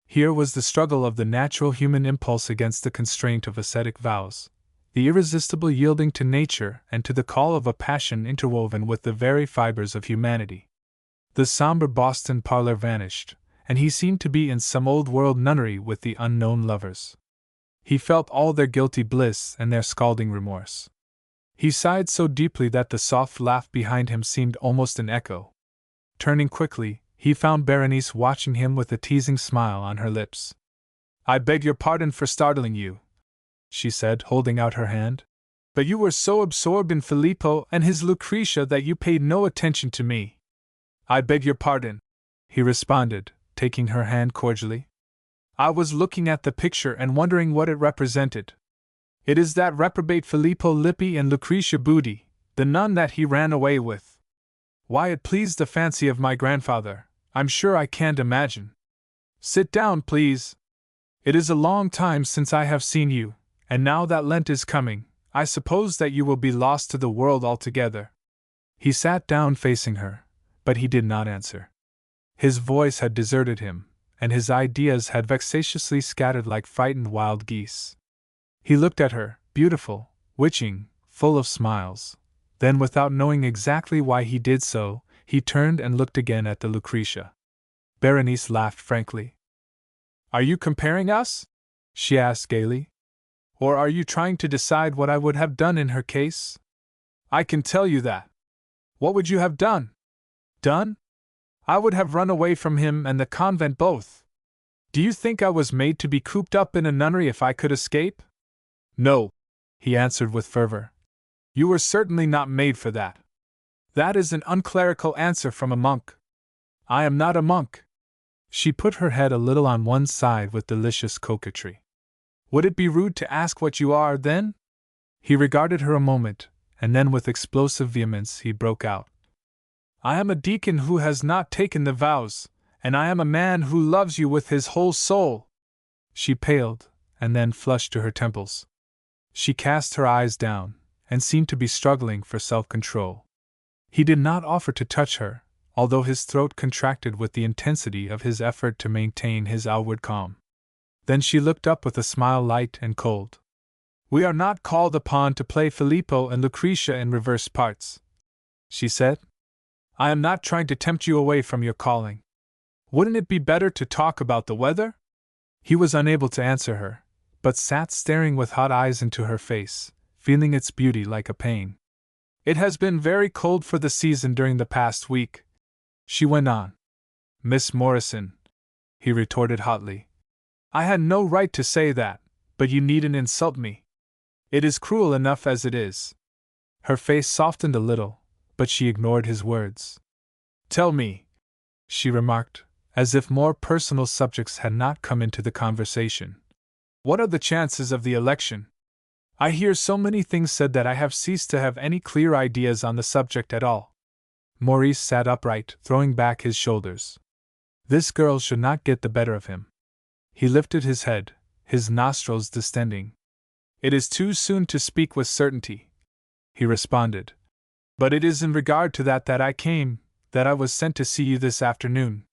Here was the struggle of the natural human impulse against the constraint of ascetic vows, the irresistible yielding to nature and to the call of a passion interwoven with the very fibers of humanity. The somber Boston parlor vanished, and he seemed to be in some old-world nunnery with the unknown lovers. He felt all their guilty bliss and their scalding remorse. He sighed so deeply that the soft laugh behind him seemed almost an echo. Turning quickly, he found Berenice watching him with a teasing smile on her lips. "I beg your pardon for startling you," she said, holding out her hand. "But you were so absorbed in Filippo and his Lucretia that you paid no attention to me." "I beg your pardon," he responded, taking her hand cordially. "I was looking at the picture and wondering what it represented. It is that reprobate Filippo Lippi and Lucretia Budi, the nun that he ran away with. Why it pleased the fancy of my grandfather, I'm sure I can't imagine. Sit down, please. It is a long time since I have seen you, and now that Lent is coming, I suppose that you will be lost to the world altogether." He sat down facing her, but he did not answer. His voice had deserted him, and his ideas had vexatiously scattered like frightened wild geese. He looked at her, beautiful, witching, full of smiles. Then, without knowing exactly why he did so, he turned and looked again at the Lucretia. Berenice laughed frankly. "Are you comparing us?" she asked gaily. "Or are you trying to decide what I would have done in her case? I can tell you that. What would you have done?" "Done? I would have run away from him and the convent both. Do you think I was made to be cooped up in a nunnery if I could escape?" "No," he answered with fervor. "You were certainly not made for that. That is an unclerical answer from a monk. I am not a monk." She put her head a little on one side with delicious coquetry. "Would it be rude to ask what you are, then?" He regarded her a moment, and then with explosive vehemence he broke out. "I am a deacon who has not taken the vows, and I am a man who loves you with his whole soul." She paled, and then flushed to her temples. She cast her eyes down, and seemed to be struggling for self-control. He did not offer to touch her, although his throat contracted with the intensity of his effort to maintain his outward calm. Then she looked up with a smile light and cold. "We are not called upon to play Filippo and Lucretia in reverse parts," she said. "I am not trying to tempt you away from your calling. Wouldn't it be better to talk about the weather?" He was unable to answer her, but sat staring with hot eyes into her face, feeling its beauty like a pain. "It has been very cold for the season during the past week," she went on. "Miss Morrison," he retorted hotly, "I had no right to say that, but you needn't insult me. It is cruel enough as it is." Her face softened a little, but she ignored his words. "Tell me," she remarked, as if more personal subjects had not come into the conversation, "what are the chances of the election? I hear so many things said that I have ceased to have any clear ideas on the subject at all." Maurice sat upright, throwing back his shoulders. This girl should not get the better of him. He lifted his head, his nostrils distending. "It is too soon to speak with certainty," he responded. "But it is in regard to that I came, that I was sent to see you this afternoon.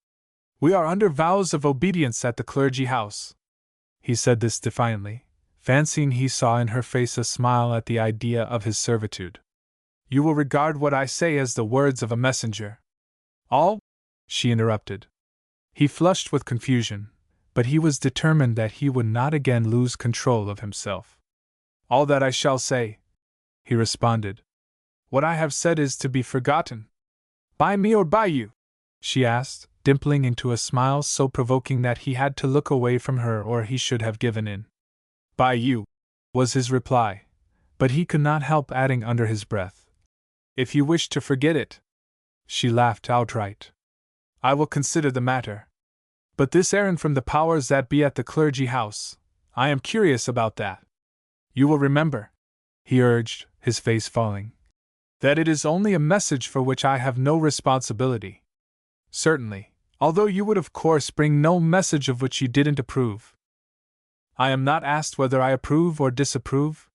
We are under vows of obedience at the clergy house." He said this defiantly, fancying he saw in her face a smile at the idea of his servitude. "You will regard what I say as the words of a messenger." "All?" she interrupted. He flushed with confusion, but he was determined that he would not again lose control of himself. "All that I shall say," he responded. "What I have said is to be forgotten." "By me or by you?" she asked, dimpling into a smile so provoking that he had to look away from her or he should have given in. "By you," was his reply, but he could not help adding under his breath, "if you wish to forget it." She laughed outright. "I will consider the matter. But this errand from the powers that be at the clergy house, I am curious about that. You will remember," he urged, his face falling, "that it is only a message for which I have no responsibility." "Certainly, although you would of course bring no message of which you didn't approve." "I am not asked whether I approve or disapprove.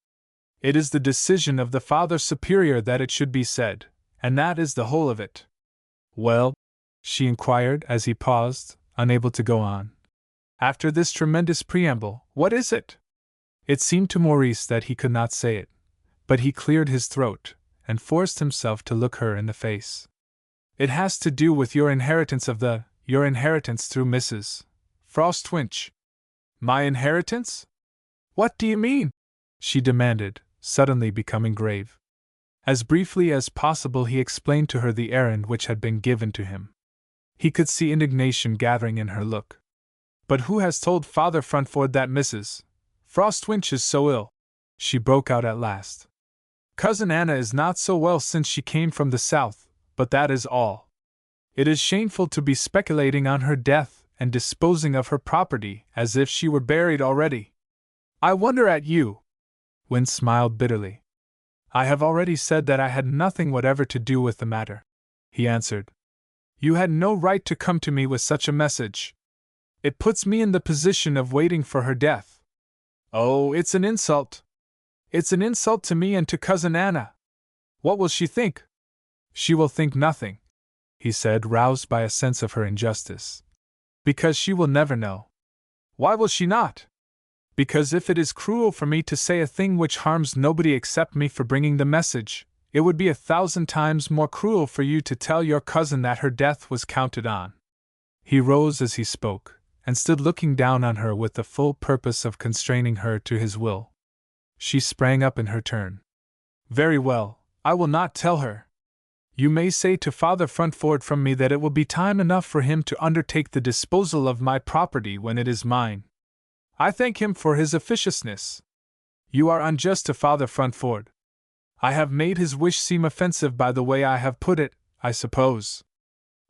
It is the decision of the Father Superior that it should be said, and that is the whole of it." "Well?" she inquired as he paused, unable to go on. "After this tremendous preamble, what is it?" It seemed to Maurice that he could not say it, but he cleared his throat, and forced himself to look her in the face. "It has to do with your inheritance your inheritance through Mrs. Frostwinch." "My inheritance? What do you mean?" she demanded, suddenly becoming grave. As briefly as possible he explained to her the errand which had been given to him. He could see indignation gathering in her look. "But who has told Father Frantford that Mrs. Frostwinch is so ill?" she broke out at last. "Cousin Anna is not so well since she came from the south, but that is all. It is shameful to be speculating on her death, and disposing of her property as if she were buried already. I wonder at you. Wynne smiled bitterly. I have already said that I had nothing whatever to do with the matter, he answered. You had no right to come to me with such a message. It puts me in the position of waiting for her death. Oh, it's an insult. It's an insult to me and to Cousin Anna. What will she think? She will think nothing, he said, roused by a sense of her injustice. Because she will never know. Why will she not? Because if it is cruel for me to say a thing which harms nobody except me for bringing the message, it would be 1,000 times more cruel for you to tell your cousin that her death was counted on. He rose as he spoke, and stood looking down on her with the full purpose of constraining her to his will. She sprang up in her turn. Very well, I will not tell her. You may say to Father Frontford from me that it will be time enough for him to undertake the disposal of my property when it is mine. I thank him for his officiousness. You are unjust to Father Frontford. I have made his wish seem offensive by the way I have put it, I suppose.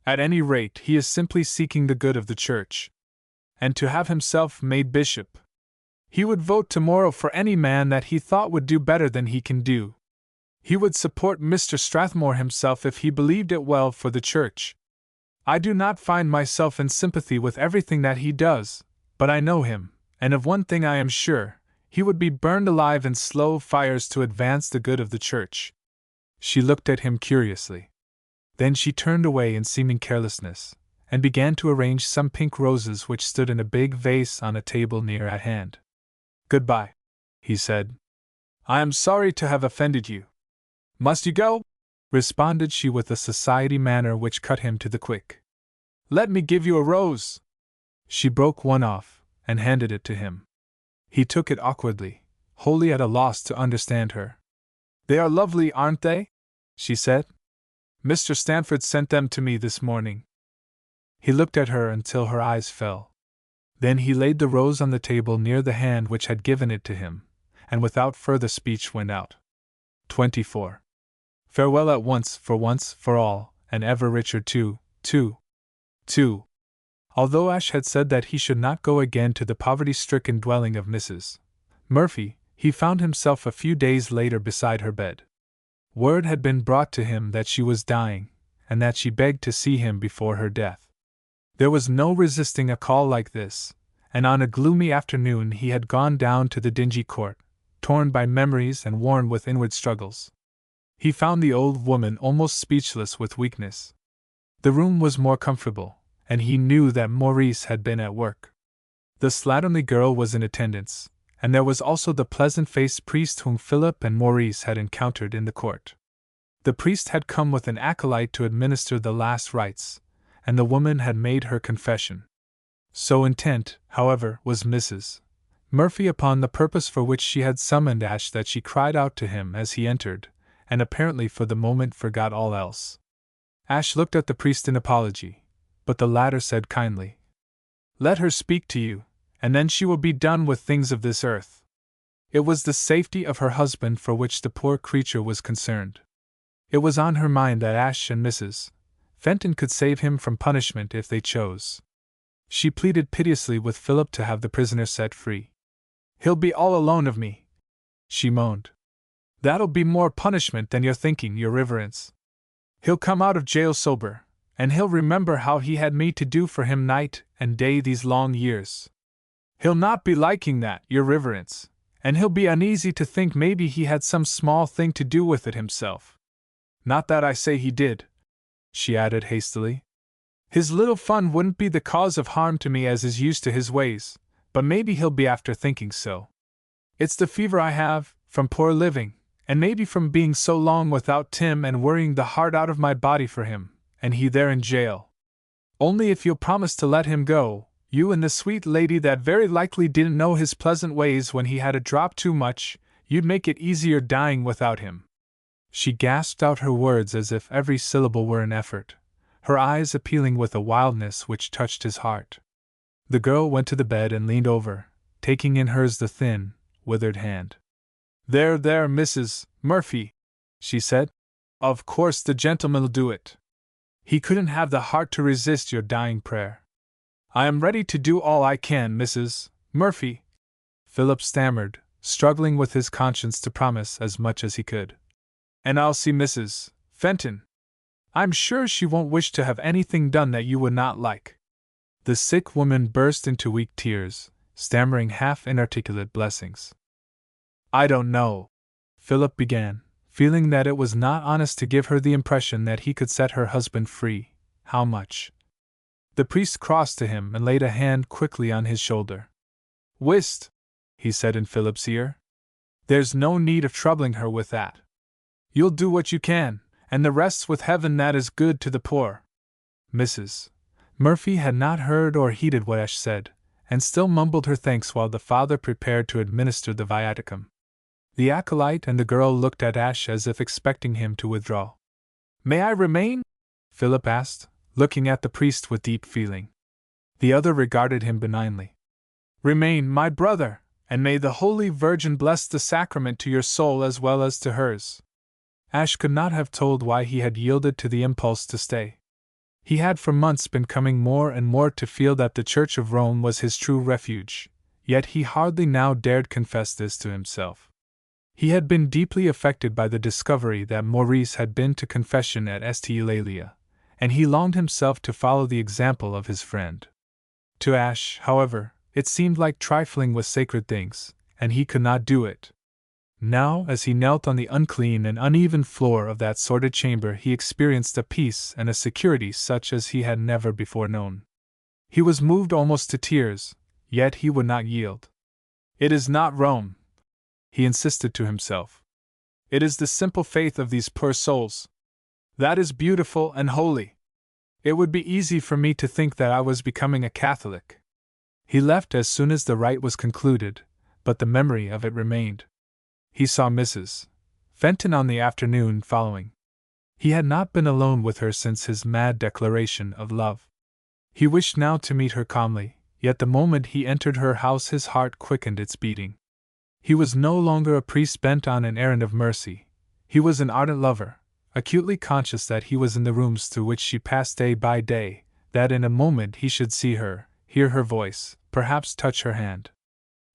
At any rate, he is simply seeking the good of the Church. And to have himself made bishop. He would vote tomorrow for any man that he thought would do better than he can do. He would support Mr. Strathmore himself if he believed it well for the Church. I do not find myself in sympathy with everything that he does, but I know him, and of one thing I am sure, he would be burned alive in slow fires to advance the good of the Church. She looked at him curiously. Then she turned away in seeming carelessness, and began to arrange some pink roses which stood in a big vase on a table near at hand. Goodbye, he said. I am sorry to have offended you. Must you go? Responded she with a society manner which cut him to the quick. Let me give you a rose. She broke one off, and handed it to him. He took it awkwardly, wholly at a loss to understand her. They are lovely, aren't they? She said. Mr. Stanford sent them to me this morning. He looked at her until her eyes fell. Then he laid the rose on the table near the hand which had given it to him, and without further speech went out. 24. Farewell at once, for all, and ever Richard too. 2. Although Ashe had said that he should not go again to the poverty-stricken dwelling of Mrs. Murphy, he found himself a few days later beside her bed. Word had been brought to him that she was dying, and that she begged to see him before her death. There was no resisting a call like this, and on a gloomy afternoon he had gone down to the dingy court, torn by memories and worn with inward struggles. He found the old woman almost speechless with weakness. The room was more comfortable, and he knew that Maurice had been at work. The slatternly girl was in attendance, and there was also the pleasant-faced priest whom Philip and Maurice had encountered in the court. The priest had come with an acolyte to administer the last rites, and the woman had made her confession. So intent, however, was Mrs. Murphy upon the purpose for which she had summoned Ashe that she cried out to him as he entered, and apparently for the moment forgot all else. Ashe looked at the priest in apology, but the latter said kindly, "Let her speak to you, and then she will be done with things of this earth." It was the safety of her husband for which the poor creature was concerned. It was on her mind that Ashe and Mrs. Fenton could save him from punishment if they chose. She pleaded piteously with Philip to have the prisoner set free. "He'll be all alone of me," she moaned. "That'll be more punishment than you're thinking, your reverence. He'll come out of jail sober, and he'll remember how he had me to do for him night and day these long years. He'll not be liking that, your reverence, and he'll be uneasy to think maybe he had some small thing to do with it himself. Not that I say he did," she added hastily. "His little fun wouldn't be the cause of harm to me as is used to his ways, but maybe he'll be after thinking so. It's the fever I have, from poor living, and maybe from being so long without Tim and worrying the heart out of my body for him, and he there in jail. Only if you'll promise to let him go, you and the sweet lady that very likely didn't know his pleasant ways when he had a drop too much, you'd make it easier dying without him." She gasped out her words as if every syllable were an effort, her eyes appealing with a wildness which touched his heart. The girl went to the bed and leaned over, taking in hers the thin, withered hand. There, Mrs. Murphy," she said. "Of course the gentleman'll do it. He couldn't have the heart to resist your dying prayer. I am ready to do all I can, Mrs. Murphy, Philip stammered, struggling with his conscience to promise as much as he could. And I'll see Mrs. Fenton. I'm sure she won't wish to have anything done that you would not like. The sick woman burst into weak tears, stammering half inarticulate blessings. I don't know, Philip began, feeling that it was not honest to give her the impression that he could set her husband free. How much? The priest crossed to him and laid a hand quickly on his shoulder. Whist, he said in Philip's ear. There's no need of troubling her with that. You'll do what you can, and the rest's with heaven that is good to the poor. Mrs. Murphy had not heard or heeded what Ash said, and still mumbled her thanks while the father prepared to administer the viaticum. The acolyte and the girl looked at Ash as if expecting him to withdraw. May I remain? Philip asked, looking at the priest with deep feeling. The other regarded him benignly. Remain, my brother, and may the Holy Virgin bless the sacrament to your soul as well as to hers. Ash could not have told why he had yielded to the impulse to stay. He had for months been coming more and more to feel that the Church of Rome was his true refuge, yet he hardly now dared confess this to himself. He had been deeply affected by the discovery that Maurice had been to confession at St. Eulalia, and he longed himself to follow the example of his friend. To Ash, however, it seemed like trifling with sacred things, and he could not do it. Now, as he knelt on the unclean and uneven floor of that sordid chamber, he experienced a peace and a security such as he had never before known. He was moved almost to tears, yet he would not yield. It is not Rome, he insisted to himself. It is the simple faith of these poor souls. That is beautiful and holy. It would be easy for me to think that I was becoming a Catholic. He left as soon as the rite was concluded, but the memory of it remained. He saw Mrs. Fenton on the afternoon following. He had not been alone with her since his mad declaration of love. He wished now to meet her calmly, yet the moment he entered her house his heart quickened its beating. He was no longer a priest bent on an errand of mercy. He was an ardent lover, acutely conscious that he was in the rooms through which she passed day by day, that in a moment he should see her, hear her voice, perhaps touch her hand.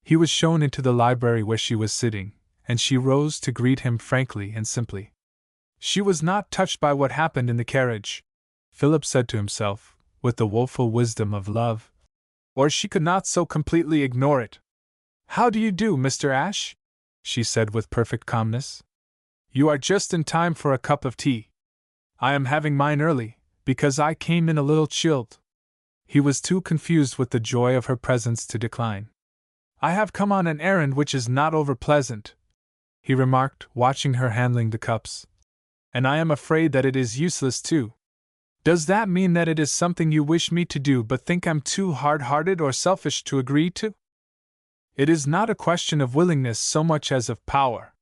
He was shown into the library where she was sitting, and she rose to greet him frankly and simply. She was not touched by what happened in the carriage, Philip said to himself, with the woeful wisdom of love. Or she could not so completely ignore it. How do you do, Mr. Ash? She said with perfect calmness. You are just in time for a cup of tea. I am having mine early, because I came in a little chilled. He was too confused with the joy of her presence to decline. I have come on an errand which is not over pleasant, he remarked, watching her handling the cups. And I am afraid that it is useless too. Does that mean that it is something you wish me to do but think I'm too hard-hearted or selfish to agree to? It is not a question of willingness so much as of power.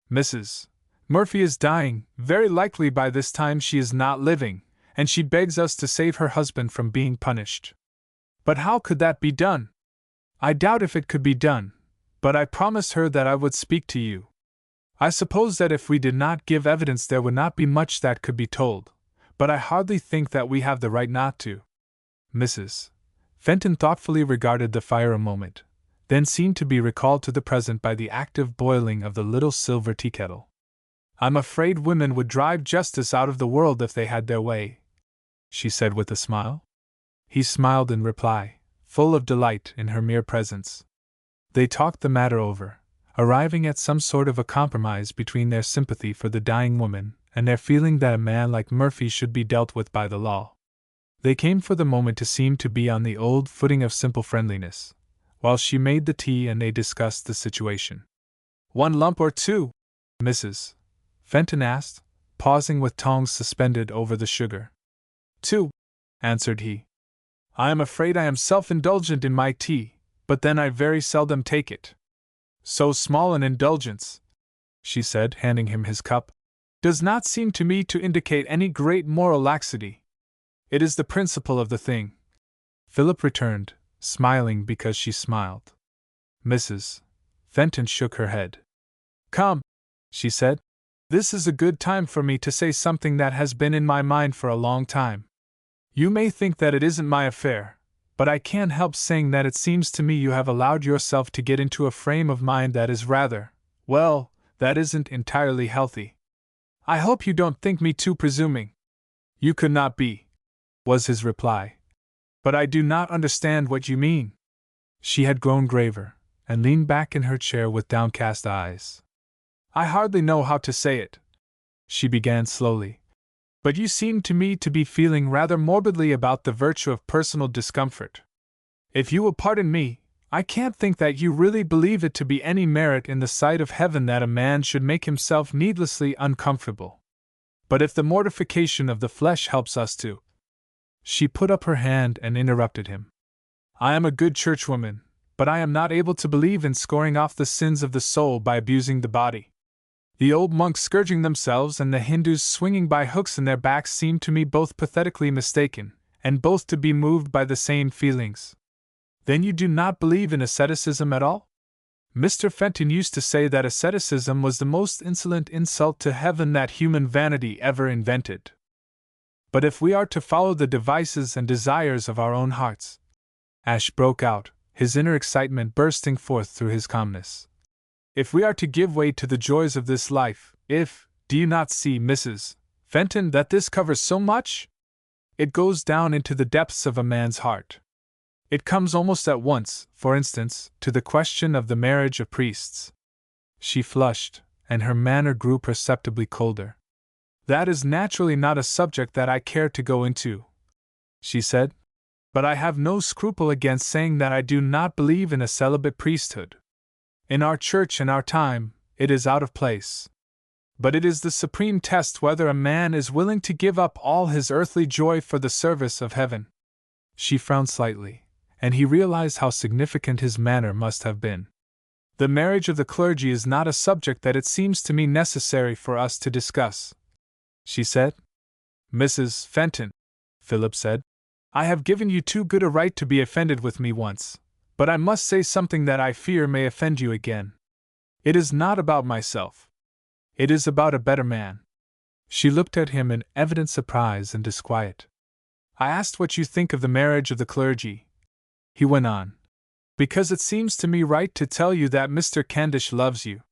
Mrs. Murphy is dying, very likely by this time she is not living, and she begs us to save her husband from being punished. But how could that be done? I doubt if it could be done, but I promised her that I would speak to you. I suppose that if we did not give evidence there would not be much that could be told, but I hardly think that we have the right not to. Mrs. Fenton thoughtfully regarded the fire a moment, then seemed to be recalled to the present by the active boiling of the little silver teakettle. I'm afraid women would drive justice out of the world if they had their way, she said with a smile. He smiled in reply, full of delight in her mere presence. They talked the matter over, arriving at some sort of a compromise between their sympathy for the dying woman and their feeling that a man like Murphy should be dealt with by the law. They came for the moment to seem to be on the old footing of simple friendliness, while she made the tea and they discussed the situation. 1 lump or 2? Mrs. Fenton asked, pausing with tongs suspended over the sugar. 2, answered he. I am afraid I am self-indulgent in my tea, but then I very seldom take it. So small an indulgence, she said, handing him his cup, does not seem to me to indicate any great moral laxity. It is the principle of the thing, Philip returned, smiling because she smiled. Mrs. Fenton shook her head. Come, she said, this is a good time for me to say something that has been in my mind for a long time. You may think that it isn't my affair, but I can't help saying that it seems to me you have allowed yourself to get into a frame of mind that is rather, well, that isn't entirely healthy. I hope you don't think me too presuming." "You could not be," was his reply. "But I do not understand what you mean." She had grown graver, and leaned back in her chair with downcast eyes. "I hardly know how to say it," she began slowly, "but you seem to me to be feeling rather morbidly about the virtue of personal discomfort. If you will pardon me, I can't think that you really believe it to be any merit in the sight of heaven that a man should make himself needlessly uncomfortable. But if the mortification of the flesh helps us to—" She put up her hand and interrupted him. "I am a good churchwoman, but I am not able to believe in scoring off the sins of the soul by abusing the body. The old monks scourging themselves and the Hindus swinging by hooks in their backs seem to me both pathetically mistaken, and both to be moved by the same feelings." "Then you do not believe in asceticism at all?" "Mr. Fenton used to say that asceticism was the most insolent insult to heaven that human vanity ever invented. But if we are to follow the devices and desires of our own hearts," Ash broke out, his inner excitement bursting forth through his calmness. "If we are to give way to the joys of this life, do you not see, Mrs. Fenton, that this covers so much? It goes down into the depths of a man's heart. It comes almost at once, for instance, to the question of the marriage of priests." She flushed, and her manner grew perceptibly colder. "That is naturally not a subject that I care to go into," she said, "but I have no scruple against saying that I do not believe in a celibate priesthood. In our church and our time, it is out of place. But it is the supreme test whether a man is willing to give up all his earthly joy for the service of heaven." She frowned slightly, and he realized how significant his manner must have been. "The marriage of the clergy is not a subject that it seems to me necessary for us to discuss," she said. "Mrs. Fenton," Philip said, "I have given you too good a right to be offended with me once, but I must say something that I fear may offend you again. It is not about myself. It is about a better man." She looked at him in evident surprise and disquiet. "I asked what you think of the marriage of the clergy," he went on, "because it seems to me right to tell you that Mr. Candish loves you."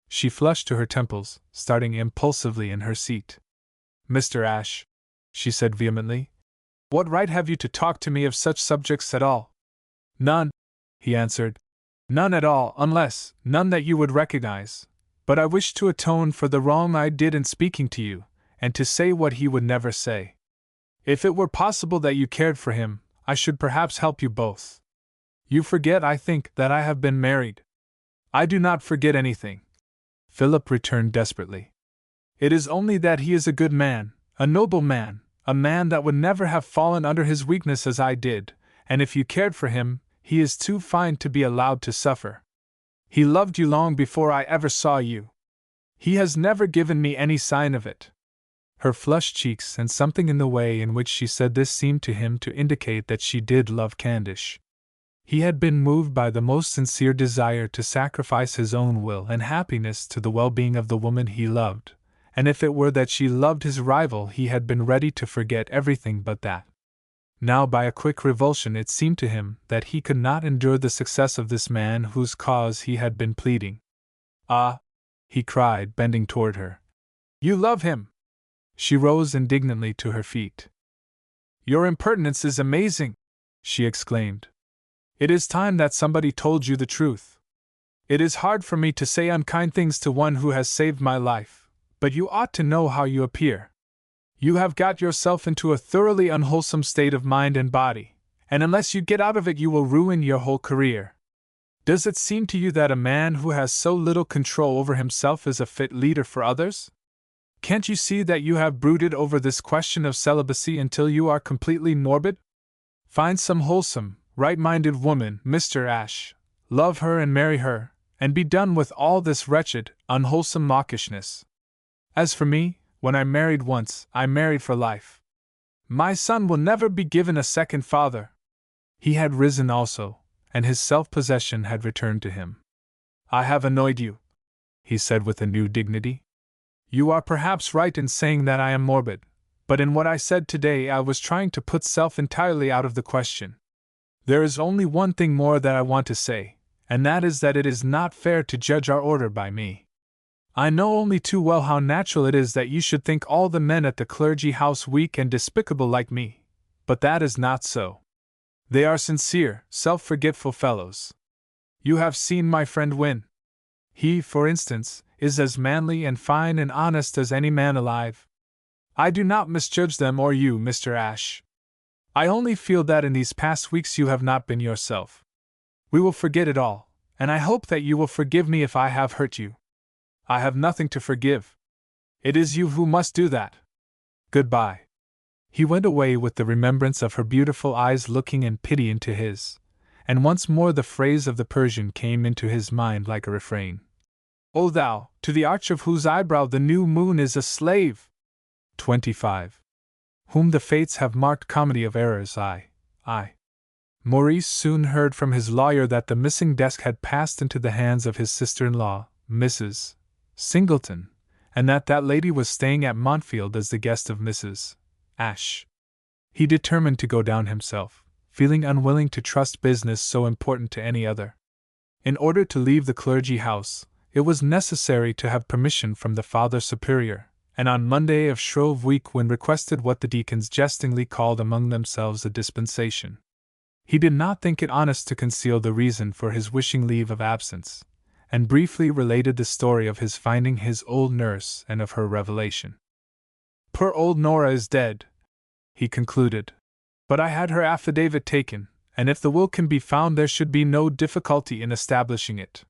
She flushed to her temples, starting impulsively in her seat. "Mr. Ashe," she said vehemently, "what right have you to talk to me of such subjects at all?" "None," he answered. "None at all, unless, none that you would recognize. But I wish to atone for the wrong I did in speaking to you, and to say what he would never say. If it were possible that you cared for him, I should perhaps help you both. You forget, I think, that I have been married." "I do not forget anything," Philip returned desperately. "It is only that he is a good man, a noble man, a man that would never have fallen under his weakness as I did, and if you cared for him, he is too fine to be allowed to suffer. He loved you long before I ever saw you. He has never given me any sign of it." Her flushed cheeks and something in the way in which she said this seemed to him to indicate that she did love Candish. He had been moved by the most sincere desire to sacrifice his own will and happiness to the well-being of the woman he loved, and if it were that she loved his rival he had been ready to forget everything but that. Now by a quick revulsion it seemed to him that he could not endure the success of this man whose cause he had been pleading. "Ah!" he cried, bending toward her. "You love him!" She rose indignantly to her feet. "Your impertinence is amazing!" she exclaimed. "It is time that somebody told you the truth. It is hard for me to say unkind things to one who has saved my life, but you ought to know how you appear. You have got yourself into a thoroughly unwholesome state of mind and body, and unless you get out of it you will ruin your whole career. Does it seem to you that a man who has so little control over himself is a fit leader for others? Can't you see that you have brooded over this question of celibacy until you are completely morbid? Find some wholesome, right-minded woman, Mr. Ashe, love her and marry her, and be done with all this wretched, unwholesome mawkishness. As for me, when I married once, I married for life. My son will never be given a second father." He had risen also, and his self-possession had returned to him. "I have annoyed you," he said with a new dignity. "You are perhaps right in saying that I am morbid, but in what I said today I was trying to put self entirely out of the question. There is only one thing more that I want to say, and that is that it is not fair to judge our order by me. I know only too well how natural it is that you should think all the men at the clergy house weak and despicable like me, but that is not so. They are sincere, self-forgetful fellows. You have seen my friend Wynne. He, for instance, is as manly and fine and honest as any man alive. I do not misjudge them or you, Mr. Ashe. I only feel that in these past weeks you have not been yourself. We will forget it all, and I hope that you will forgive me if I have hurt you. I have nothing to forgive. It is you who must do that. Goodbye. He went away with the remembrance of her beautiful eyes looking in pity into his, and once more the phrase of the Persian came into his mind like a refrain. O thou, to the arch of whose eyebrow the new moon is a slave! 25. Whom the fates have marked comedy of errors, I. Maurice soon heard from his lawyer that the missing desk had passed into the hands of his sister-in-law, Mrs. Singleton, and that lady was staying at Montfield as the guest of Mrs. Ashe. He determined to go down himself, feeling unwilling to trust business so important to any other. In order to leave the clergy house, it was necessary to have permission from the Father Superior, and on Monday of Shrove Week Wynne requested what the deacons jestingly called among themselves a dispensation. He did not think it honest to conceal the reason for his wishing leave of absence, and briefly related the story of his finding his old nurse and of her revelation. Poor old Nora is dead, he concluded, but I had her affidavit taken, and if the will can be found there should be no difficulty in establishing it.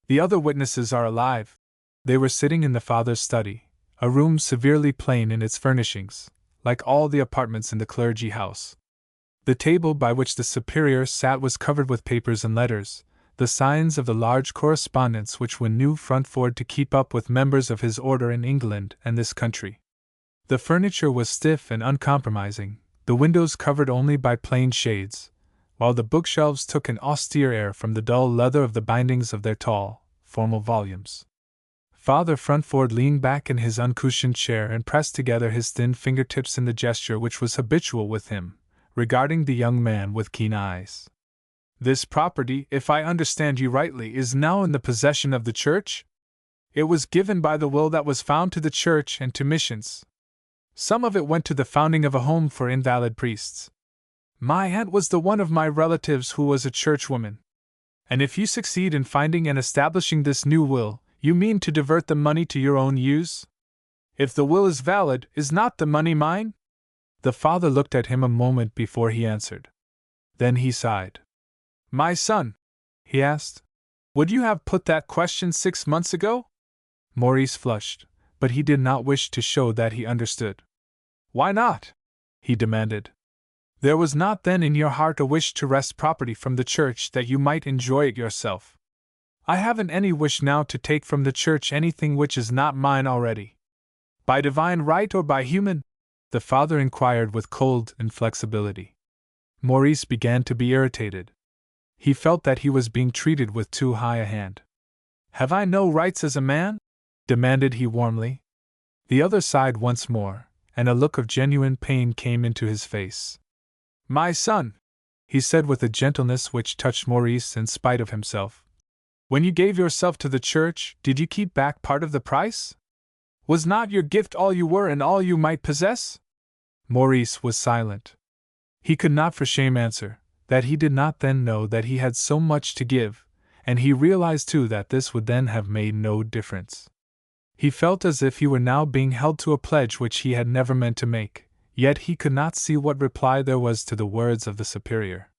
The other witnesses are alive. They were sitting in the father's study, a room severely plain in its furnishings, like all the apartments in the clergy house. The table by which the superior sat was covered with papers and letters, the signs of the large correspondence which Wynne knew Fruntford to keep up with members of his order in England and this country. The furniture was stiff and uncompromising, the windows covered only by plain shades, while the bookshelves took an austere air from the dull leather of the bindings of their tall, formal volumes. Father Fruntford leaned back in his uncushioned chair and pressed together his thin fingertips in the gesture which was habitual with him, regarding the young man with keen eyes. This property, if I understand you rightly, is now in the possession of the Church? It was given by the will that was found to the Church and to missions. Some of it went to the founding of a home for invalid priests. My aunt was the one of my relatives who was a churchwoman. And if you succeed in finding and establishing this new will, you mean to divert the money to your own use? If the will is valid, is not the money mine? The father looked at him a moment before he answered. Then he sighed. My son, he asked, would you have put that question 6 months ago? Maurice flushed, but he did not wish to show that he understood. Why not? He demanded. There was not then in your heart a wish to wrest property from the Church that you might enjoy it yourself. I haven't any wish now to take from the Church anything which is not mine already. By divine right or by human? The father inquired with cold inflexibility. Maurice began to be irritated. He felt that he was being treated with too high a hand. Have I no rights as a man? Demanded he warmly. The other sighed once more, and a look of genuine pain came into his face. My son, he said with a gentleness which touched Maurice in spite of himself. When you gave yourself to the Church, did you keep back part of the price? Was not your gift all you were and all you might possess? Maurice was silent. He could not for shame answer that he did not then know that he had so much to give, and he realized too that this would then have made no difference. He felt as if he were now being held to a pledge which he had never meant to make, yet he could not see what reply there was to the words of the superior.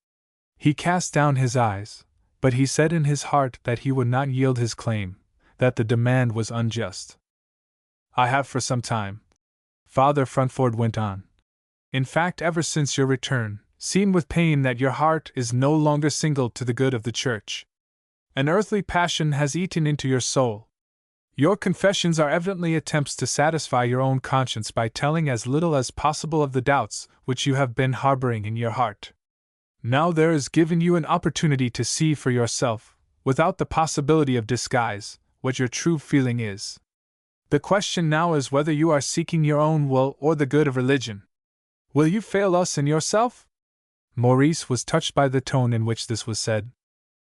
He cast down his eyes, but he said in his heart that he would not yield his claim, that the demand was unjust. I have for some time, Father Fruntford went on, in fact ever since your return, seen with pain that your heart is no longer single to the good of the Church. An earthly passion has eaten into your soul. Your confessions are evidently attempts to satisfy your own conscience by telling as little as possible of the doubts which you have been harboring in your heart. Now there is given you an opportunity to see for yourself, without the possibility of disguise, what your true feeling is. The question now is whether you are seeking your own will or the good of religion. Will you fail us and yourself? Maurice was touched by the tone in which this was said.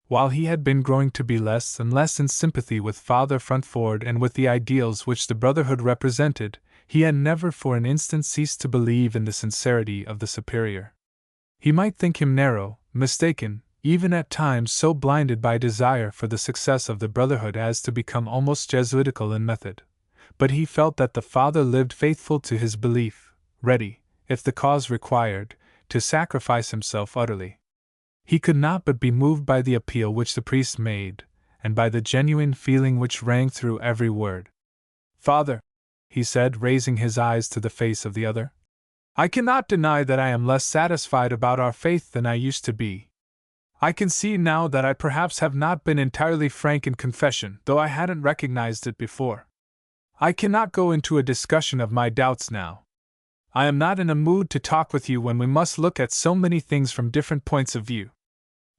While he had been growing to be less and less in sympathy with Father Frantford and with the ideals which the Brotherhood represented, he had never for an instant ceased to believe in the sincerity of the Superior. He might think him narrow, mistaken, even at times so blinded by desire for the success of the Brotherhood as to become almost Jesuitical in method, but he felt that the Father lived faithful to his belief, ready, if the cause required, to sacrifice himself utterly. He could not but be moved by the appeal which the priest made, and by the genuine feeling which rang through every word. "Father," he said, raising his eyes to the face of the other, "I cannot deny that I am less satisfied about our faith than I used to be. I can see now that I perhaps have not been entirely frank in confession, though I hadn't recognized it before. I cannot go into a discussion of my doubts now. I am not in a mood to talk with you when we must look at so many things from different points of view.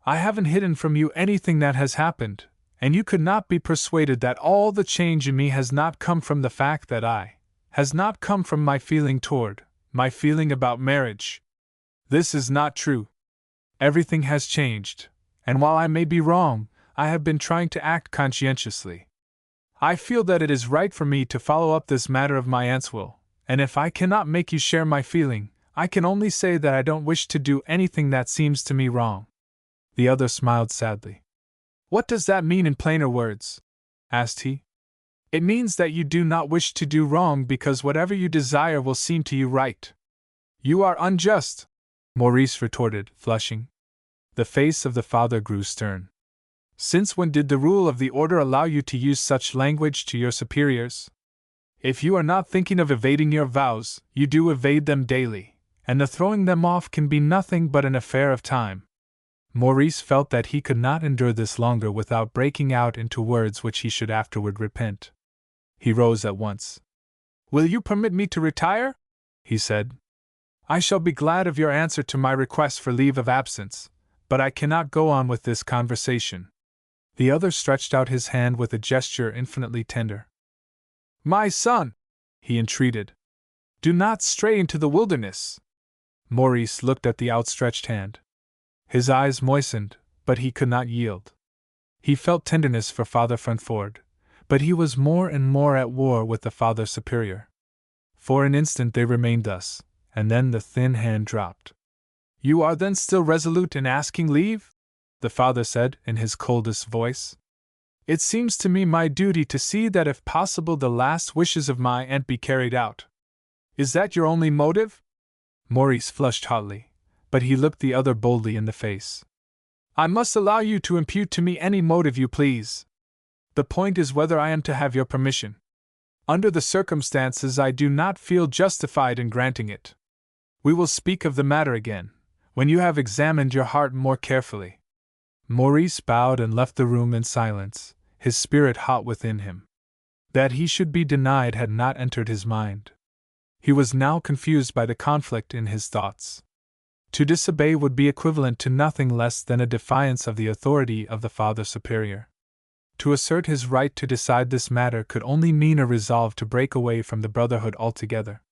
I haven't hidden from you anything that has happened, and you could not be persuaded that all the change in me has not come from the fact that has not come from my feeling about marriage. This is not true. Everything has changed, and while I may be wrong, I have been trying to act conscientiously. I feel that it is right for me to follow up this matter of my aunt's will, and if I cannot make you share my feeling, I can only say that I don't wish to do anything that seems to me wrong." The other smiled sadly. "What does that mean in plainer words?" asked he. "It means that you do not wish to do wrong because whatever you desire will seem to you right." "You are unjust," Maurice retorted, flushing. The face of the father grew stern. "Since when did the rule of the order allow you to use such language to your superiors? If you are not thinking of evading your vows, you do evade them daily, and the throwing them off can be nothing but an affair of time." Maurice felt that he could not endure this longer without breaking out into words which he should afterward repent. He rose at once. "Will you permit me to retire?" he said. "I shall be glad of your answer to my request for leave of absence, but I cannot go on with this conversation." The other stretched out his hand with a gesture infinitely tender. "My son," he entreated, "do not stray into the wilderness." Maurice looked at the outstretched hand. His eyes moistened, but he could not yield. He felt tenderness for Father Frantford, but he was more and more at war with the Father Superior. For an instant they remained thus, and then the thin hand dropped. "You are then still resolute in asking leave?" the father said in his coldest voice. "It seems to me my duty to see that if possible the last wishes of my aunt be carried out. Is that your only motive?" Maurice flushed hotly, but he looked the other boldly in the face. "I must allow you to impute to me any motive you please. The point is whether I am to have your permission. Under the circumstances I do not feel justified in granting it. We will speak of the matter again, when you have examined your heart more carefully." Maurice bowed and left the room in silence, his spirit hot within him. That he should be denied had not entered his mind. He was now confused by the conflict in his thoughts. To disobey would be equivalent to nothing less than a defiance of the authority of the Father Superior. To assert his right to decide this matter could only mean a resolve to break away from the Brotherhood altogether.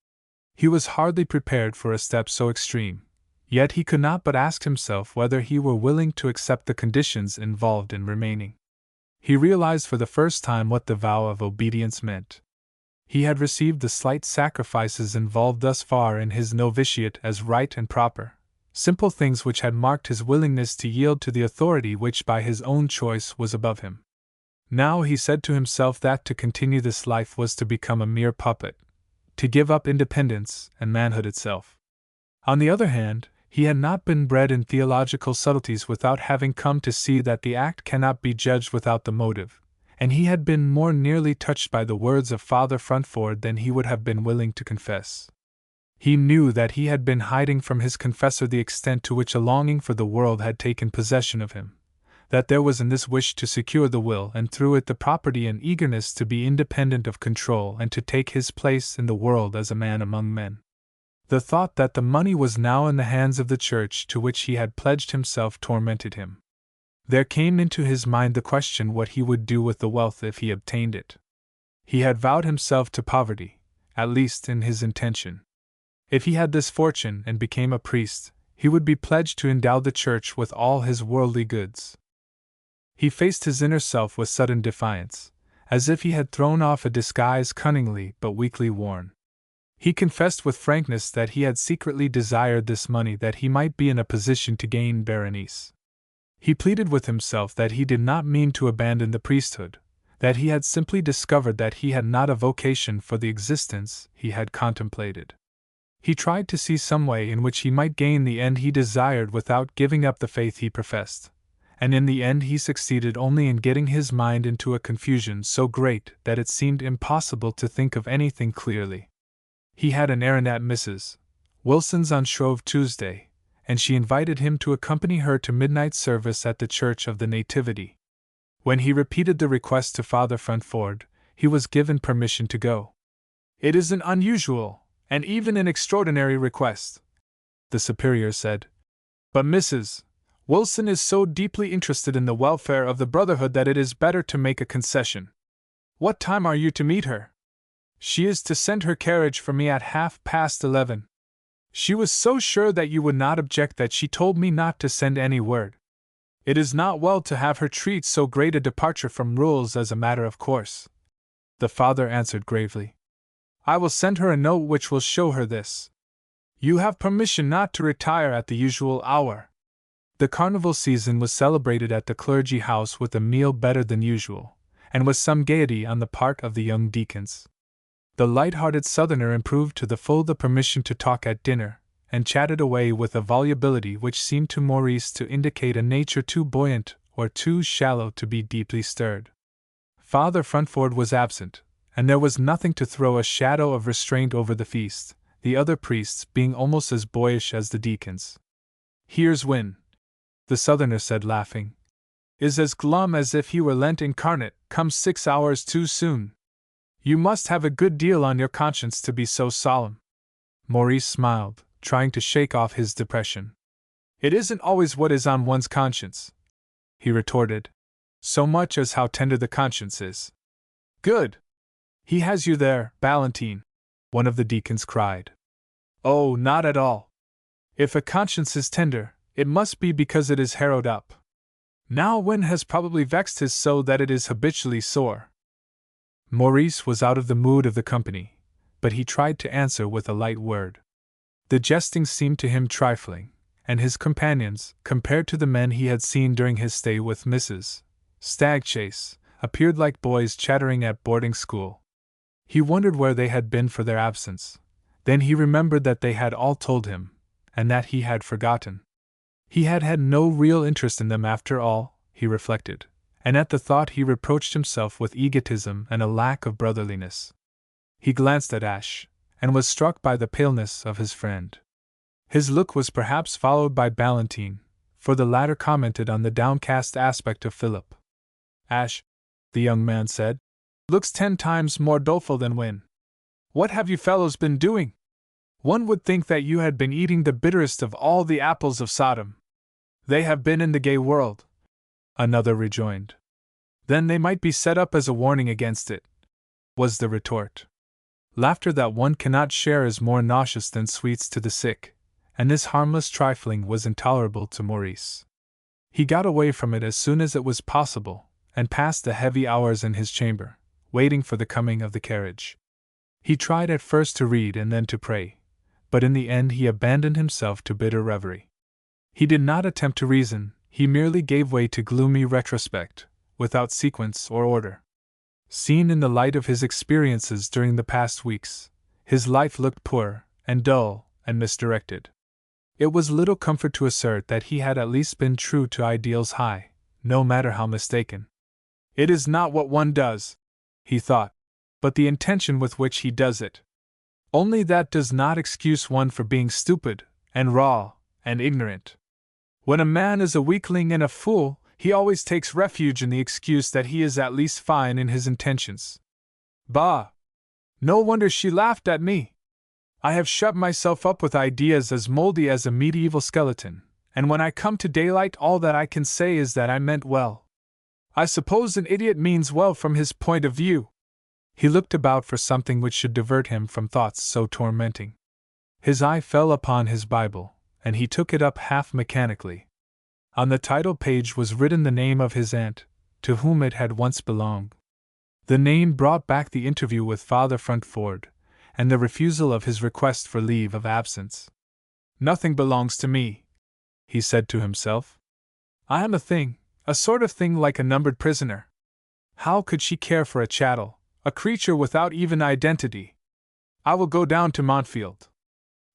He was hardly prepared for a step so extreme, yet he could not but ask himself whether he were willing to accept the conditions involved in remaining. He realized for the first time what the vow of obedience meant. He had received the slight sacrifices involved thus far in his novitiate as right and proper, simple things which had marked his willingness to yield to the authority which by his own choice was above him. Now he said to himself that to continue this life was to become a mere puppet, to give up independence and manhood itself. On the other hand, he had not been bred in theological subtleties without having come to see that the act cannot be judged without the motive, and he had been more nearly touched by the words of Father Frantford than he would have been willing to confess. He knew that he had been hiding from his confessor the extent to which a longing for the world had taken possession of him, that there was in this wish to secure the will and through it the property an eagerness to be independent of control and to take his place in the world as a man among men. The thought that the money was now in the hands of the church to which he had pledged himself tormented him. There came into his mind the question what he would do with the wealth if he obtained it. He had vowed himself to poverty, at least in his intention. If he had this fortune and became a priest, he would be pledged to endow the church with all his worldly goods. He faced his inner self with sudden defiance, as if he had thrown off a disguise cunningly but weakly worn. He confessed with frankness that he had secretly desired this money that he might be in a position to gain Berenice. He pleaded with himself that he did not mean to abandon the priesthood, that he had simply discovered that he had not a vocation for the existence he had contemplated. He tried to see some way in which he might gain the end he desired without giving up the faith he professed, and in the end he succeeded only in getting his mind into a confusion so great that it seemed impossible to think of anything clearly. He had an errand at Mrs. Wilson's on Shrove Tuesday, and she invited him to accompany her to midnight service at the Church of the Nativity. When he repeated the request to Father Frantford, he was given permission to go. "It is an unusual, and even an extraordinary request," the superior said, "but Mrs. Wilson is so deeply interested in the welfare of the Brotherhood that it is better to make a concession. What time are you to meet her?" "She is to send her carriage for me at 11:30. She was so sure that you would not object that she told me not to send any word. It is not well to have her treat so great a departure from rules as a matter of course," the father answered gravely. "I will send her a note which will show her this. You have permission not to retire at the usual hour." The carnival season was celebrated at the clergy house with a meal better than usual, and with some gaiety on the part of the young deacons. The light-hearted Southerner improved to the full the permission to talk at dinner, and chatted away with a volubility which seemed to Maurice to indicate a nature too buoyant or too shallow to be deeply stirred. Father Frantford was absent, and there was nothing to throw a shadow of restraint over the feast, the other priests being almost as boyish as the deacons. "Here's Win," the Southerner said, laughing. "Is as glum as if he were Lent incarnate, come 6 hours too soon. You must have a good deal on your conscience to be so solemn." Maurice smiled, trying to shake off his depression. "It isn't always what is on one's conscience," he retorted, "so much as how tender the conscience is." "Good! He has you there, Valentine," one of the deacons cried. "Oh, not at all. If a conscience is tender, it must be because it is harrowed up. Now Win has probably vexed his so that it is habitually sore." Maurice was out of the mood of the company, but he tried to answer with a light word. The jesting seemed to him trifling, and his companions, compared to the men he had seen during his stay with Mrs. Stagchase, appeared like boys chattering at boarding school. He wondered where they had been for their absence. Then he remembered that they had all told him, and that he had forgotten. He had had no real interest in them after all, he reflected, and at the thought he reproached himself with egotism and a lack of brotherliness. He glanced at Ashe, and was struck by the paleness of his friend. His look was perhaps followed by Valentine, for the latter commented on the downcast aspect of Philip. "Ashe," the young man said, "looks 10 times more doleful than Win. What have you fellows been doing? One would think that you had been eating the bitterest of all the apples of Sodom." "They have been in the gay world," another rejoined. "Then they might be set up as a warning against it," was the retort. Laughter that one cannot share is more nauseous than sweets to the sick, and this harmless trifling was intolerable to Maurice. He got away from it as soon as it was possible, and passed the heavy hours in his chamber, waiting for the coming of the carriage. He tried at first to read and then to pray, but in the end he abandoned himself to bitter reverie. He did not attempt to reason, he merely gave way to gloomy retrospect, without sequence or order. Seen in the light of his experiences during the past weeks, his life looked poor, and dull, and misdirected. It was little comfort to assert that he had at least been true to ideals high, no matter how mistaken. "It is not what one does," he thought, "but the intention with which he does it. Only that does not excuse one for being stupid, and raw, and ignorant. When a man is a weakling and a fool, he always takes refuge in the excuse that he is at least fine in his intentions. Bah! No wonder she laughed at me. I have shut myself up with ideas as moldy as a medieval skeleton, and when I come to daylight all that I can say is that I meant well. I suppose an idiot means well from his point of view." He looked about for something which should divert him from thoughts so tormenting. His eye fell upon his Bible, and he took it up half mechanically. On the title page was written the name of his aunt, to whom it had once belonged. The name brought back the interview with Father Fruntford, and the refusal of his request for leave of absence. "Nothing belongs to me," he said to himself. "I am a thing, a sort of thing like a numbered prisoner. How could she care for a chattel, a creature without even identity? I will go down to Montfield.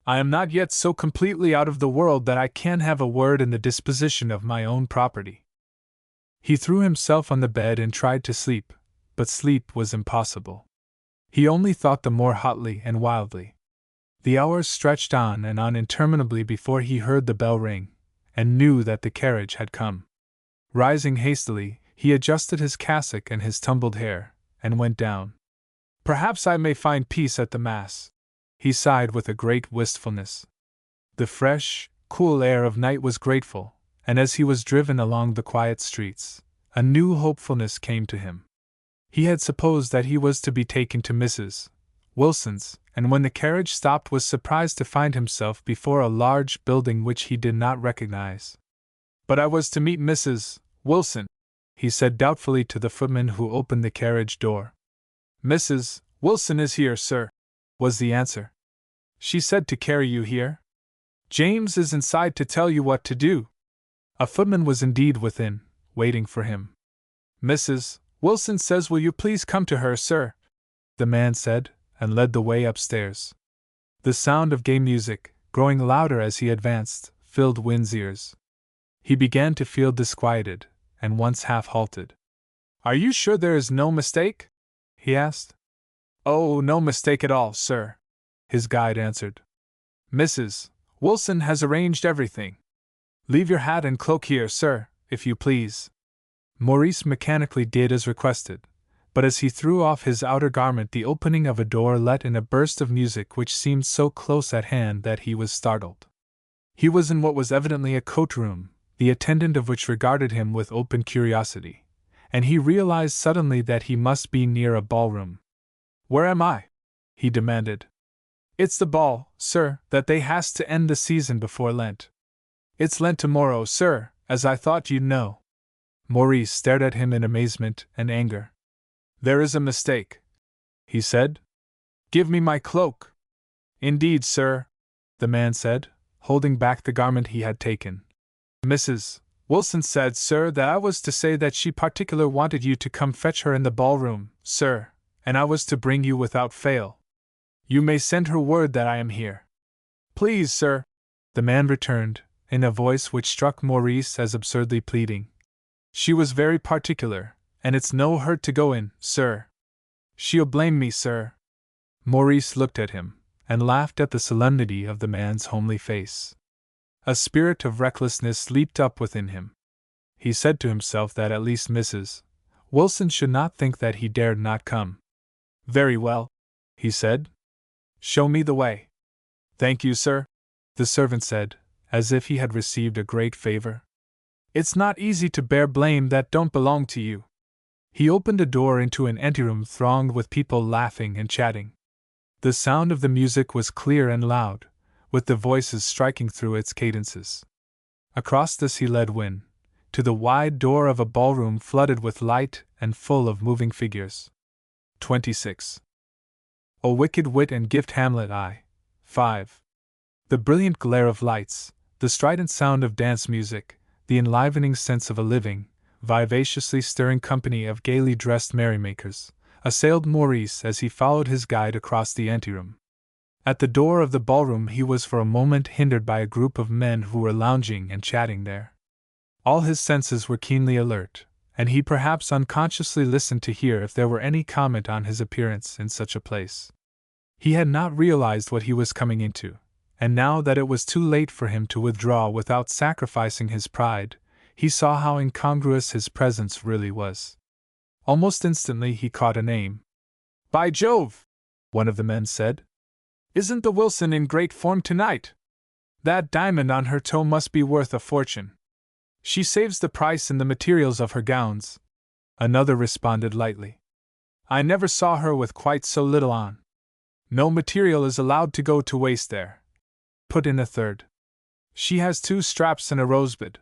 I am not yet so completely out of the world that I can have a word in the disposition of my own property." He threw himself on the bed and tried to sleep, but sleep was impossible. He only thought the more hotly and wildly. The hours stretched on and on interminably before he heard the bell ring, and knew that the carriage had come. Rising hastily, he adjusted his cassock and his tumbled hair, and went down. "Perhaps I may find peace at the Mass," he sighed with a great wistfulness. The fresh, cool air of night was grateful, and as he was driven along the quiet streets, a new hopefulness came to him. He had supposed that he was to be taken to Mrs. Wilson's, and when the carriage stopped was surprised to find himself before a large building which he did not recognize. "But I was to meet Mrs. Wilson," he said doubtfully to the footman who opened the carriage door. "Mrs. Wilson is here, sir," was the answer. "She said to carry you here. James is inside to tell you what to do." A footman was indeed within, waiting for him. "Mrs. Wilson says will you please come to her, sir," the man said, and led the way upstairs. The sound of gay music, growing louder as he advanced, filled Wynne's ears. He began to feel disquieted, and once half halted. "Are you sure there is no mistake?" he asked. "Oh, no mistake at all, sir," his guide answered. "Mrs. Wilson has arranged everything. Leave your hat and cloak here, sir, if you please." Maurice mechanically did as requested, but as he threw off his outer garment the opening of a door let in a burst of music which seemed so close at hand that he was startled. He was in what was evidently a coat-room, the attendant of which regarded him with open curiosity, and he realized suddenly that he must be near a ballroom. "Where am I?" he demanded. "It's the ball, sir, that they has to end the season before Lent." "It's Lent tomorrow, sir, as I thought you'd know." Maurice stared at him in amazement and anger. "There is a mistake," he said. "Give me my cloak." "Indeed, sir," the man said, holding back the garment he had taken. "Mrs. Wilson said, sir, that I was to say that she particular wanted you to come fetch her in the ballroom, sir, and I was to bring you without fail. You may send her word that I am here." "Please, sir," the man returned, in a voice which struck Maurice as absurdly pleading. "She was very particular, and it's no hurt to go in, sir. She'll blame me, sir." Maurice looked at him, and laughed at the solemnity of the man's homely face. A spirit of recklessness leaped up within him. He said to himself that at least Mrs. Wilson should not think that he dared not come. "Very well," he said. "Show me the way." "Thank you, sir," the servant said, as if he had received a great favor. "It's not easy to bear blame that don't belong to you." He opened a door into an anteroom thronged with people laughing and chatting. The sound of the music was clear and loud, with the voices striking through its cadences. Across this he led Wynne, to the wide door of a ballroom flooded with light and full of moving figures. 26. O wicked wit and gift Hamlet I. 5. The brilliant glare of lights, the strident sound of dance music, the enlivening sense of a living, vivaciously stirring company of gaily dressed merrymakers, assailed Maurice as he followed his guide across the anteroom. At the door of the ballroom he was for a moment hindered by a group of men who were lounging and chatting there. All his senses were keenly alert, and he perhaps unconsciously listened to hear if there were any comment on his appearance in such a place. He had not realized what he was coming into, and now that it was too late for him to withdraw without sacrificing his pride, he saw how incongruous his presence really was. Almost instantly he caught a name. "By Jove!" one of the men said. "Isn't the Wilson in great form tonight? That diamond on her toe must be worth a fortune. She saves the price in the materials of her gowns." Another responded lightly. "I never saw her with quite so little on." "No material is allowed to go to waste there," put in a third. She has 2 straps and a rosebud.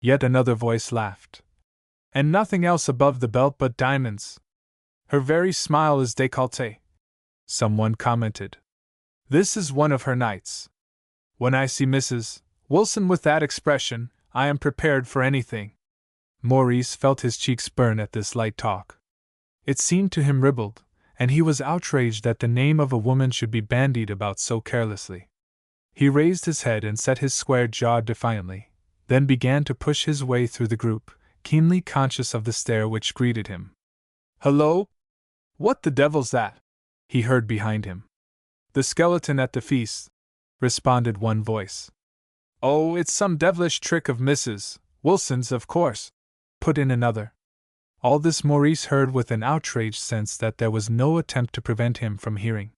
Yet another voice laughed. And nothing else above the belt but diamonds. Her very smile is décolleté. Someone commented. This is one of her nights. When I see Mrs. Wilson with that expression, I am prepared for anything. Maurice felt his cheeks burn at this light talk. It seemed to him ribald, and he was outraged that the name of a woman should be bandied about so carelessly. He raised his head and set his square jaw defiantly, then began to push his way through the group, keenly conscious of the stare which greeted him. Hello? What the devil's that? He heard behind him. The skeleton at the feast, responded one voice. Oh, it's some devilish trick of Mrs. Wilson's, of course, put in another. All this Maurice heard with an outraged sense that there was no attempt to prevent him from hearing.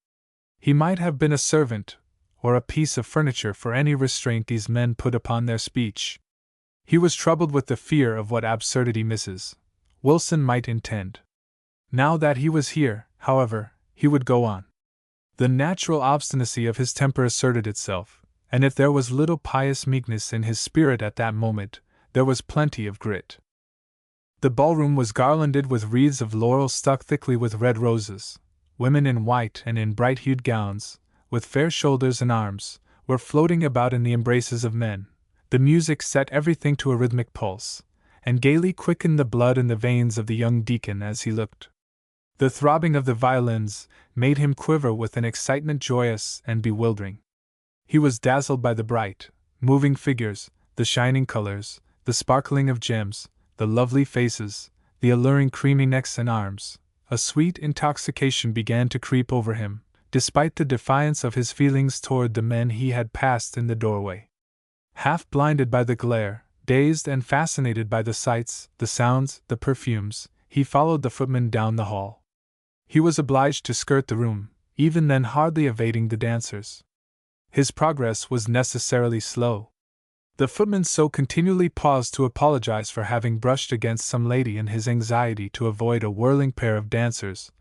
He might have been a servant, or a piece of furniture for any restraint these men put upon their speech. He was troubled with the fear of what absurdity Mrs. Wilson might intend. Now that he was here, however, he would go on. The natural obstinacy of his temper asserted itself, and if there was little pious meekness in his spirit at that moment, there was plenty of grit. The ballroom was garlanded with wreaths of laurel stuck thickly with red roses. Women in white and in bright-hued gowns, with fair shoulders and arms, were floating about in the embraces of men. The music set everything to a rhythmic pulse, and gaily quickened the blood in the veins of the young deacon as he looked. The throbbing of the violins made him quiver with an excitement joyous and bewildering. He was dazzled by the bright, moving figures, the shining colors, the sparkling of gems, the lovely faces, the alluring creamy necks and arms. A sweet intoxication began to creep over him, despite the defiance of his feelings toward the men he had passed in the doorway. Half blinded by the glare, dazed and fascinated by the sights, the sounds, the perfumes, he followed the footman down the hall. He was obliged to skirt the room, even then hardly evading the dancers. His progress was necessarily slow. The footman so continually paused to apologize for having brushed against some lady in his anxiety to avoid a whirling pair of dancers,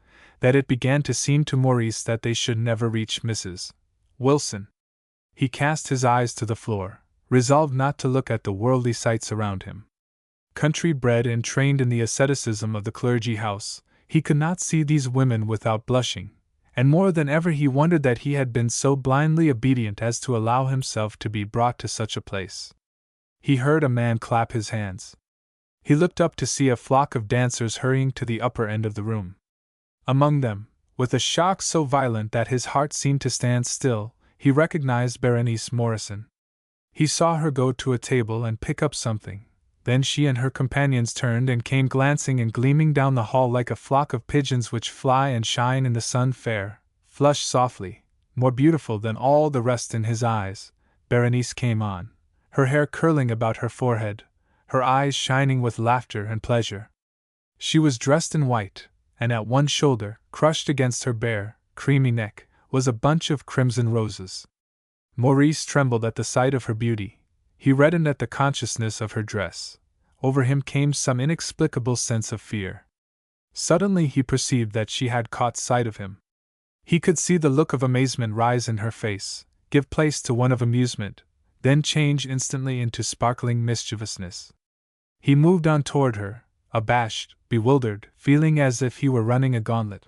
that it began to seem to Maurice that they should never reach Mrs. Wilson. He cast his eyes to the floor, resolved not to look at the worldly sights around him. Country bred and trained in the asceticism of the clergy house, he could not see these women without blushing, and more than ever he wondered that he had been so blindly obedient as to allow himself to be brought to such a place. He heard a man clap his hands. He looked up to see a flock of dancers hurrying to the upper end of the room. Among them, with a shock so violent that his heart seemed to stand still, he recognized Berenice Morrison. He saw her go to a table and pick up something. Then she and her companions turned and came glancing and gleaming down the hall like a flock of pigeons which fly and shine in the sun. Fair, flushed softly, more beautiful than all the rest in his eyes, Berenice came on, her hair curling about her forehead, her eyes shining with laughter and pleasure. She was dressed in white, and at one shoulder, crushed against her bare, creamy neck, was a bunch of crimson roses. Maurice trembled at the sight of her beauty. He reddened at the consciousness of her dress. Over him came some inexplicable sense of fear. Suddenly he perceived that she had caught sight of him. He could see the look of amazement rise in her face, give place to one of amusement, then change instantly into sparkling mischievousness. He moved on toward her, abashed, bewildered, feeling as if he were running a gauntlet.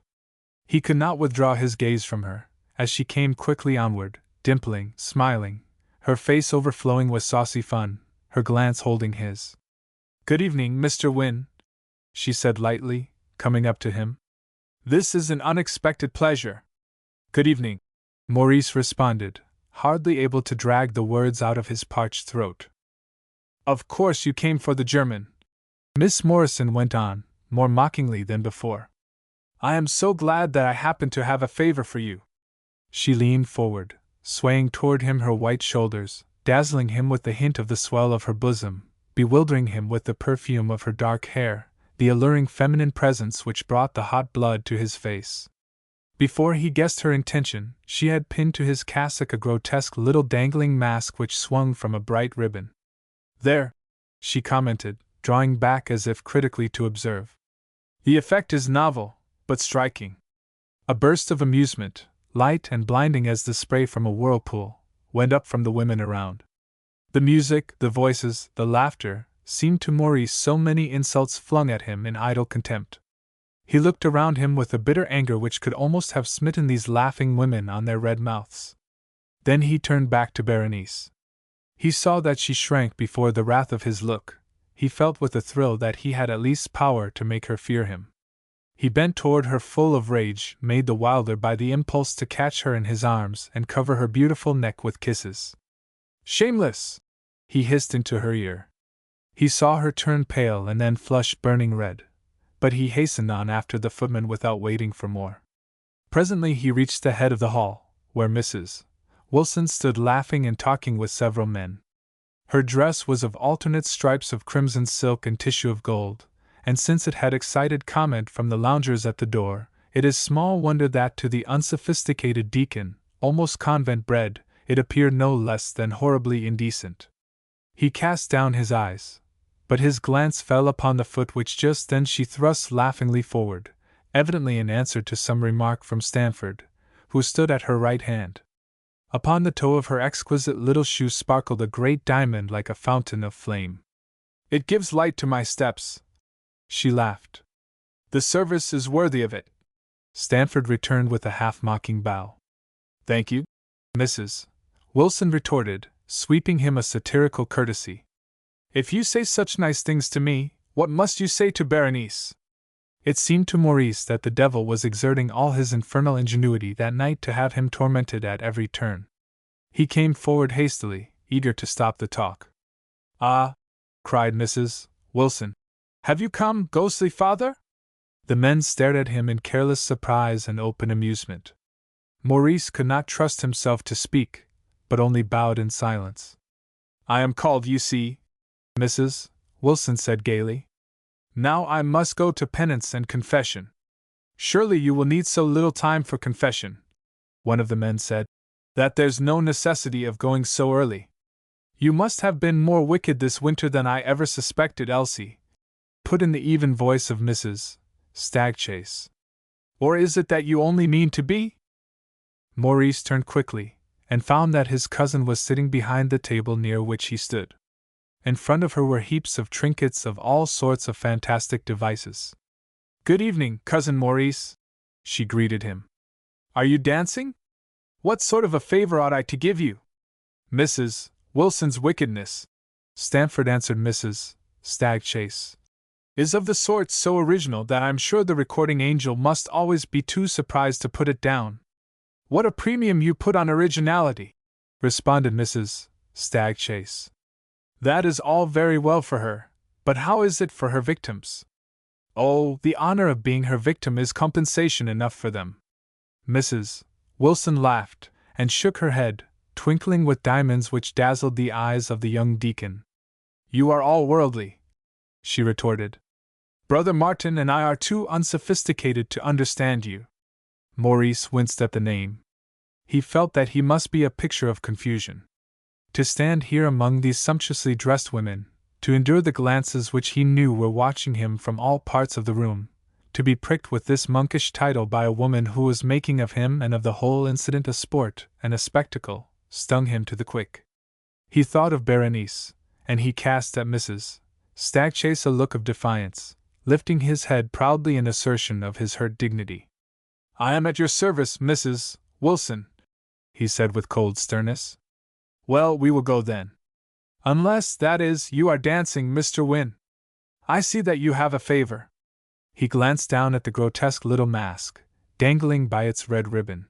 He could not withdraw his gaze from her, as she came quickly onward, dimpling, smiling, her face overflowing with saucy fun, her glance holding his. "Good evening, Mr. Wynne," she said lightly, coming up to him. "This is an unexpected pleasure." "Good evening," Maurice responded, hardly able to drag the words out of his parched throat. "Of course you came for the German," Miss Morrison went on, more mockingly than before. "I am so glad that I happen to have a favor for you." She leaned forward, swaying toward him her white shoulders, dazzling him with the hint of the swell of her bosom, bewildering him with the perfume of her dark hair, the alluring feminine presence which brought the hot blood to his face. Before he guessed her intention, she had pinned to his cassock a grotesque little dangling mask which swung from a bright ribbon. "There," she commented, drawing back as if critically to observe. "The effect is novel, but striking." A burst of amusement, light and blinding as the spray from a whirlpool, went up from the women around. The music, the voices, the laughter, seemed to Maurice so many insults flung at him in idle contempt. He looked around him with a bitter anger which could almost have smitten these laughing women on their red mouths. Then he turned back to Berenice. He saw that she shrank before the wrath of his look. He felt with a thrill that he had at least power to make her fear him. He bent toward her full of rage, made the wilder by the impulse to catch her in his arms and cover her beautiful neck with kisses. "Shameless!" he hissed into her ear. He saw her turn pale and then flush burning red, but he hastened on after the footman without waiting for more. Presently he reached the head of the hall, where Mrs. Wilson stood laughing and talking with several men. Her dress was of alternate stripes of crimson silk and tissue of gold, and since it had excited comment from the loungers at the door, it is small wonder that to the unsophisticated deacon, almost convent-bred, it appeared no less than horribly indecent. He cast down his eyes, but his glance fell upon the foot which just then she thrust laughingly forward, evidently in answer to some remark from Stanford, who stood at her right hand. Upon the toe of her exquisite little shoe sparkled a great diamond like a fountain of flame. "It gives light to my steps," she laughed. "The service is worthy of it," Stanford returned with a half-mocking bow. "Thank you," Mrs. Wilson retorted, sweeping him a satirical courtesy. "If you say such nice things to me, what must you say to Berenice?" It seemed to Maurice that the devil was exerting all his infernal ingenuity that night to have him tormented at every turn. He came forward hastily, eager to stop the talk. "Ah!" cried Mrs. Wilson. "Have you come, ghostly father?" The men stared at him in careless surprise and open amusement. Maurice could not trust himself to speak, but only bowed in silence. "I am called, you see," Mrs. Wilson said gaily. "Now I must go to penance and confession." "Surely you will need so little time for confession," one of the men said, "that there's no necessity of going so early." "You must have been more wicked this winter than I ever suspected, Elsie," put in the even voice of Mrs. Stagchase. "Or is it that you only mean to be?" Maurice turned quickly, and found that his cousin was sitting behind the table near which he stood. In front of her were heaps of trinkets of all sorts of fantastic devices. "Good evening, Cousin Maurice," she greeted him. "Are you dancing? What sort of a favor ought I to give you?" "Mrs. Wilson's wickedness," Stanford answered Mrs. Stagchase, "is of the sort so original that I'm sure the recording angel must always be too surprised to put it down." "What a premium you put on originality," responded Mrs. Stagchase. "That is all very well for her, but how is it for her victims?" "Oh, the honor of being her victim is compensation enough for them." Mrs. Wilson laughed, and shook her head, twinkling with diamonds which dazzled the eyes of the young deacon. "You are all worldly," she retorted. "Brother Martin and I are too unsophisticated to understand you." Maurice winced at the name. He felt that he must be a picture of confusion. To stand here among these sumptuously dressed women, to endure the glances which he knew were watching him from all parts of the room, to be pricked with this monkish title by a woman who was making of him and of the whole incident a sport and a spectacle, stung him to the quick. He thought of Berenice, and he cast at Mrs. Stagchase a look of defiance, lifting his head proudly in assertion of his hurt dignity. "I am at your service, Mrs. Wilson," he said with cold sternness. "Well, we will go then. Unless, that is, you are dancing, Mr. Wynne. I see that you have a favor." He glanced down at the grotesque little mask, dangling by its red ribbon.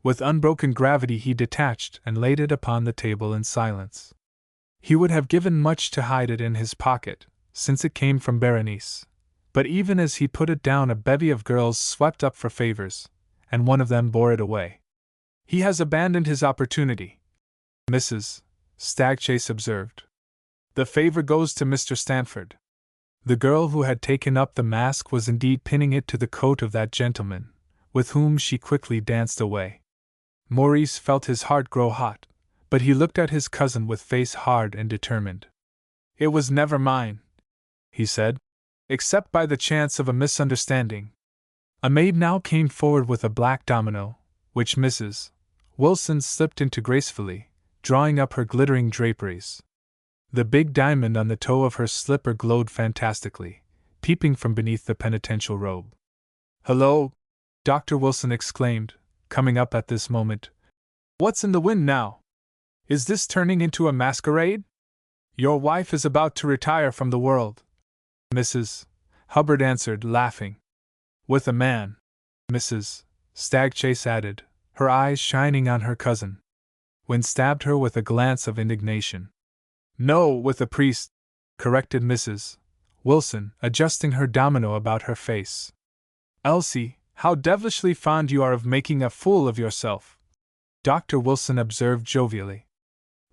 With unbroken gravity he detached and laid it upon the table in silence. He would have given much to hide it in his pocket, since it came from Berenice, but even as he put it down a bevy of girls swept up for favors, and one of them bore it away. "He has abandoned his opportunity," Mrs. Stagchase observed. "The favor goes to Mr. Stanford." The girl who had taken up the mask was indeed pinning it to the coat of that gentleman, with whom she quickly danced away. Maurice felt his heart grow hot, but he looked at his cousin with face hard and determined. "It was never mine," he said, "except by the chance of a misunderstanding." A maid now came forward with a black domino, which Mrs. Wilson slipped into gracefully, drawing up her glittering draperies. The big diamond on the toe of her slipper glowed fantastically, peeping from beneath the penitential robe. "Hello!" Dr. Wilson exclaimed, coming up at this moment. "What's in the wind now? Is this turning into a masquerade? Your wife is about to retire from the world." "Mrs. Hubbard answered, laughing. "With a man," Mrs. Stagchase added, her eyes shining on her cousin. Wynne stabbed her with a glance of indignation. "No, with a priest," corrected Mrs. Wilson, adjusting her domino about her face. "Elsie, how devilishly fond you are of making a fool of yourself," Dr. Wilson observed jovially.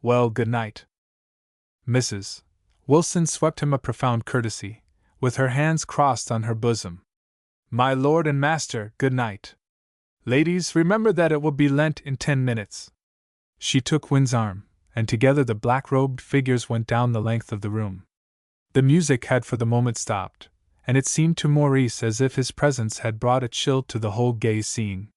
"Well, good night." Mrs. Wilson swept him a profound courtesy, with her hands crossed on her bosom. "My lord and master, good night. Ladies, remember that it will be Lent in 10 minutes. She took Wynne's arm, and together the black-robed figures went down the length of the room. The music had for the moment stopped, and it seemed to Maurice as if his presence had brought a chill to the whole gay scene.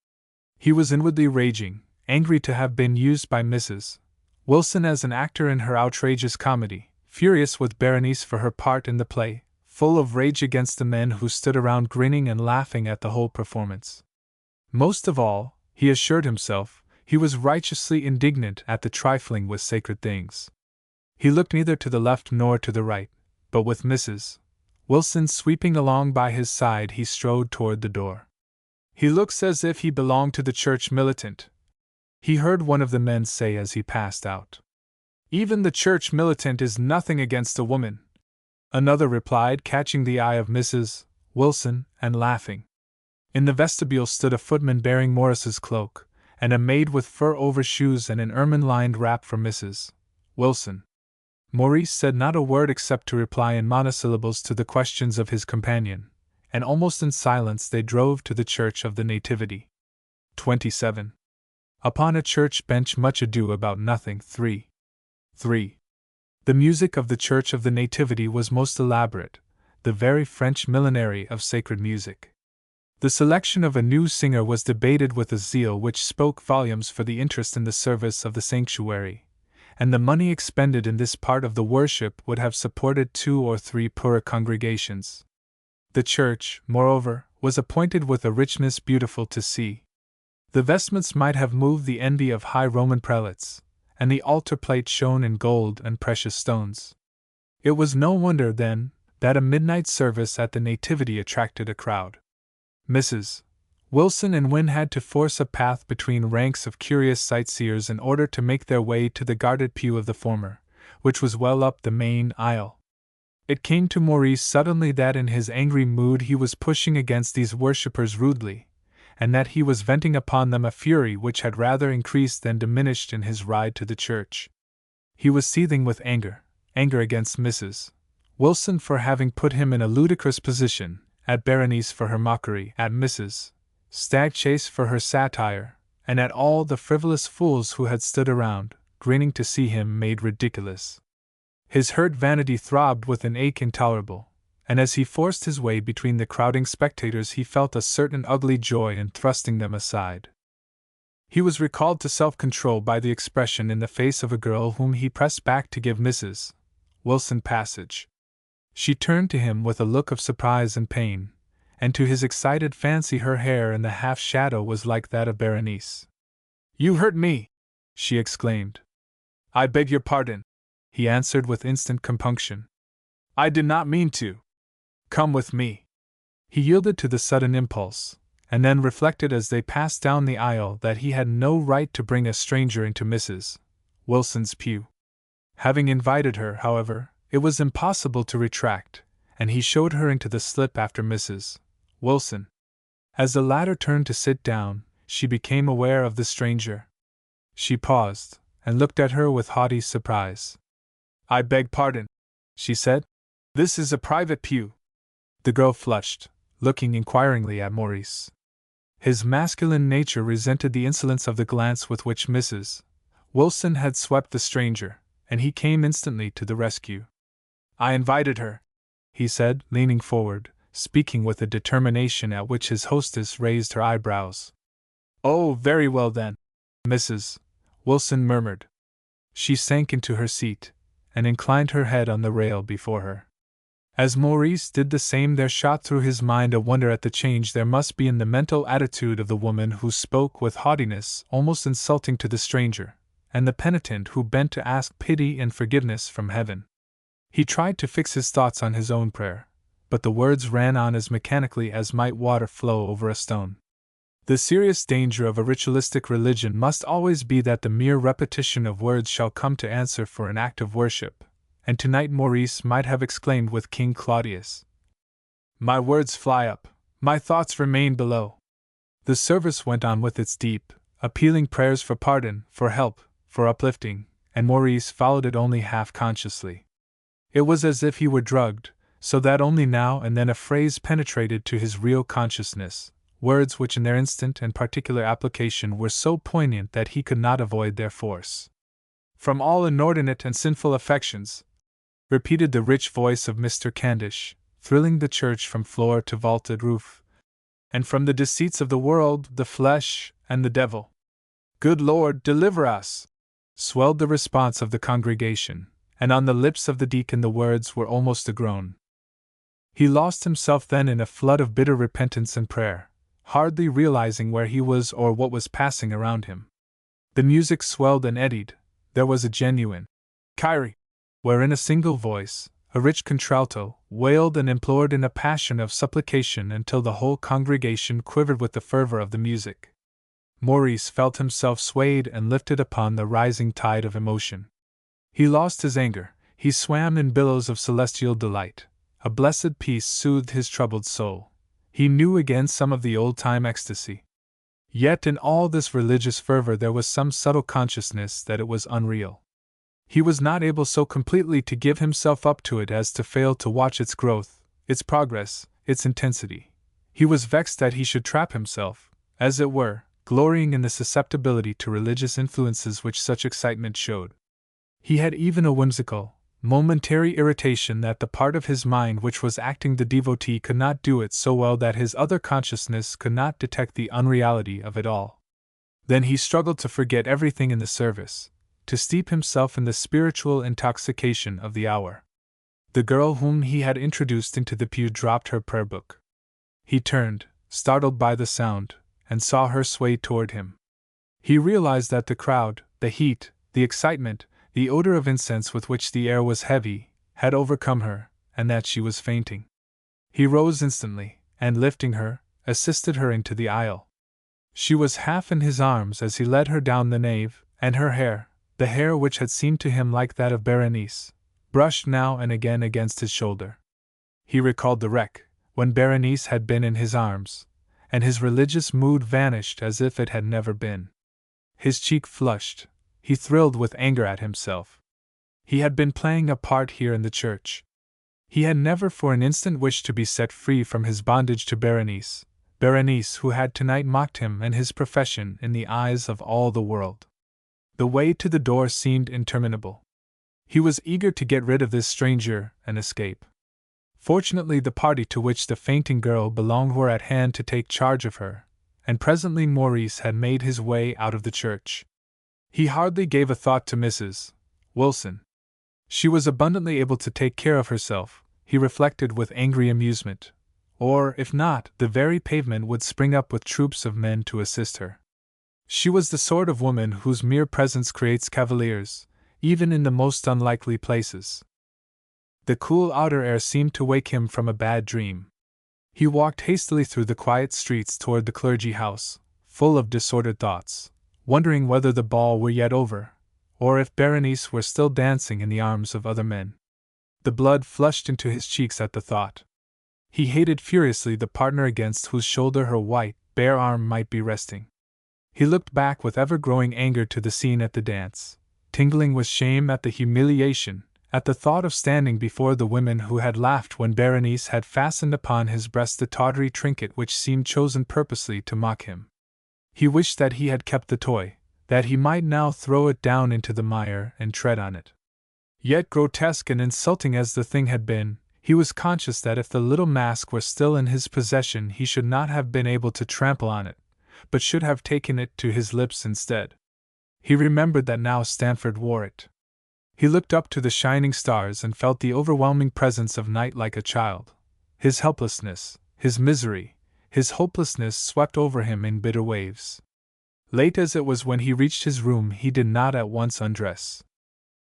He was inwardly raging, angry to have been used by Mrs. Wilson as an actor in her outrageous comedy, furious with Berenice for her part in the play, full of rage against the men who stood around grinning and laughing at the whole performance. Most of all, he assured himself, he was righteously indignant at the trifling with sacred things. He looked neither to the left nor to the right, but with Mrs. Wilson sweeping along by his side he strode toward the door. "He looks as if he belonged to the church militant," he heard one of the men say as he passed out. "Even the church militant is nothing against a woman," another replied, catching the eye of Mrs. Wilson and laughing. In the vestibule stood a footman bearing Morris's cloak, and a maid with fur overshoes and an ermine-lined wrap for Mrs. Wilson. Maurice said not a word except to reply in monosyllables to the questions of his companion, and almost in silence they drove to the Church of the Nativity. 27. Upon a church bench much ado about nothing. 3. The music of the Church of the Nativity was most elaborate, the very French millinery of sacred music. The selection of a new singer was debated with a zeal which spoke volumes for the interest in the service of the sanctuary, and the money expended in this part of the worship would have supported 2 or 3 poorer congregations. The church, moreover, was appointed with a richness beautiful to see. The vestments might have moved the envy of high Roman prelates, and the altar plate shone in gold and precious stones. It was no wonder, then, that a midnight service at the Nativity attracted a crowd. Mrs. Wilson and Wynne had to force a path between ranks of curious sightseers in order to make their way to the guarded pew of the former, which was well up the main aisle. It came to Maurice suddenly that in his angry mood he was pushing against these worshippers rudely, and that he was venting upon them a fury which had rather increased than diminished in his ride to the church. He was seething with anger against Mrs. Wilson for having put him in a ludicrous position, at Berenice for her mockery, at Mrs. Stagchase for her satire, and at all the frivolous fools who had stood around, grinning to see him made ridiculous. His hurt vanity throbbed with an ache intolerable, and as he forced his way between the crowding spectators he felt a certain ugly joy in thrusting them aside. He was recalled to self-control by the expression in the face of a girl whom he pressed back to give Mrs. Wilson passage. She turned to him with a look of surprise and pain, and to his excited fancy her hair in the half-shadow was like that of Berenice. "You hurt me!" she exclaimed. "I beg your pardon," he answered with instant compunction. "I did not mean to. Come with me." He yielded to the sudden impulse, and then reflected as they passed down the aisle that he had no right to bring a stranger into Mrs. Wilson's pew. Having invited her, however, it was impossible to retract, and he showed her into the slip after Mrs. Wilson. As the latter turned to sit down, she became aware of the stranger. She paused, and looked at her with haughty surprise. "I beg pardon," she said. "This is a private pew." The girl flushed, looking inquiringly at Maurice. His masculine nature resented the insolence of the glance with which Mrs. Wilson had swept the stranger, and he came instantly to the rescue. "I invited her," he said, leaning forward, speaking with a determination at which his hostess raised her eyebrows. "Oh, very well then," Mrs. Wilson murmured. She sank into her seat, and inclined her head on the rail before her. As Maurice did the same, there shot through his mind a wonder at the change there must be in the mental attitude of the woman who spoke with haughtiness almost insulting to the stranger, and the penitent who bent to ask pity and forgiveness from heaven. He tried to fix his thoughts on his own prayer, but the words ran on as mechanically as might water flow over a stone. The serious danger of a ritualistic religion must always be that the mere repetition of words shall come to answer for an act of worship, and tonight Maurice might have exclaimed with King Claudius, "My words fly up, my thoughts remain below." The service went on with its deep, appealing prayers for pardon, for help, for uplifting, and Maurice followed it only half-consciously. It was as if he were drugged, so that only now and then a phrase penetrated to his real consciousness, words which in their instant and particular application were so poignant that he could not avoid their force. "From all inordinate and sinful affections," repeated the rich voice of Mr. Candish, thrilling the church from floor to vaulted roof, "and from the deceits of the world, the flesh, and the devil. Good Lord, deliver us!" swelled the response of the congregation, and on the lips of the deacon the words were almost a groan. He lost himself then in a flood of bitter repentance and prayer, hardly realizing where he was or what was passing around him. The music swelled and eddied. There was a genuine Kyrie, wherein a single voice, a rich contralto, wailed and implored in a passion of supplication until the whole congregation quivered with the fervor of the music. Maurice felt himself swayed and lifted upon the rising tide of emotion. He lost his anger, he swam in billows of celestial delight. A blessed peace soothed his troubled soul. He knew again some of the old-time ecstasy. Yet in all this religious fervor there was some subtle consciousness that it was unreal. He was not able so completely to give himself up to it as to fail to watch its growth, its progress, its intensity. He was vexed that he should trap himself, as it were, glorying in the susceptibility to religious influences which such excitement showed. He had even a whimsical, momentary irritation that the part of his mind which was acting the devotee could not do it so well that his other consciousness could not detect the unreality of it all. Then he struggled to forget everything in the service, to steep himself in the spiritual intoxication of the hour. The girl whom he had introduced into the pew dropped her prayer book. He turned, startled by the sound, and saw her sway toward him. He realized that the crowd, the heat, the excitement, the odor of incense with which the air was heavy, had overcome her, and that she was fainting. He rose instantly, and lifting her, assisted her into the aisle. She was half in his arms as he led her down the nave, and her hair, the hair which had seemed to him like that of Berenice, brushed now and again against his shoulder. He recalled the wreck, when Berenice had been in his arms, and his religious mood vanished as if it had never been. His cheek flushed. He thrilled with anger at himself. He had been playing a part here in the church. He had never for an instant wished to be set free from his bondage to Berenice, Berenice who had tonight mocked him and his profession in the eyes of all the world. The way to the door seemed interminable. He was eager to get rid of this stranger and escape. Fortunately, the party to which the fainting girl belonged were at hand to take charge of her, and presently Maurice had made his way out of the church. He hardly gave a thought to Mrs. Wilson. She was abundantly able to take care of herself, he reflected with angry amusement, or, if not, the very pavement would spring up with troops of men to assist her. She was the sort of woman whose mere presence creates cavaliers, even in the most unlikely places. The cool outer air seemed to wake him from a bad dream. He walked hastily through the quiet streets toward the clergy house, full of disordered thoughts, wondering whether the ball were yet over, or if Berenice were still dancing in the arms of other men. The blood flushed into his cheeks at the thought. He hated furiously the partner against whose shoulder her white, bare arm might be resting. He looked back with ever-growing anger to the scene at the dance, tingling with shame at the humiliation, at the thought of standing before the women who had laughed when Berenice had fastened upon his breast the tawdry trinket which seemed chosen purposely to mock him. He wished that he had kept the toy, that he might now throw it down into the mire and tread on it. Yet grotesque and insulting as the thing had been, he was conscious that if the little mask were still in his possession he should not have been able to trample on it, but should have taken it to his lips instead. He remembered that now Stanford wore it. He looked up to the shining stars and felt the overwhelming presence of night like a child. His helplessness, his misery, his hopelessness swept over him in bitter waves. Late as it was when he reached his room, he did not at once undress.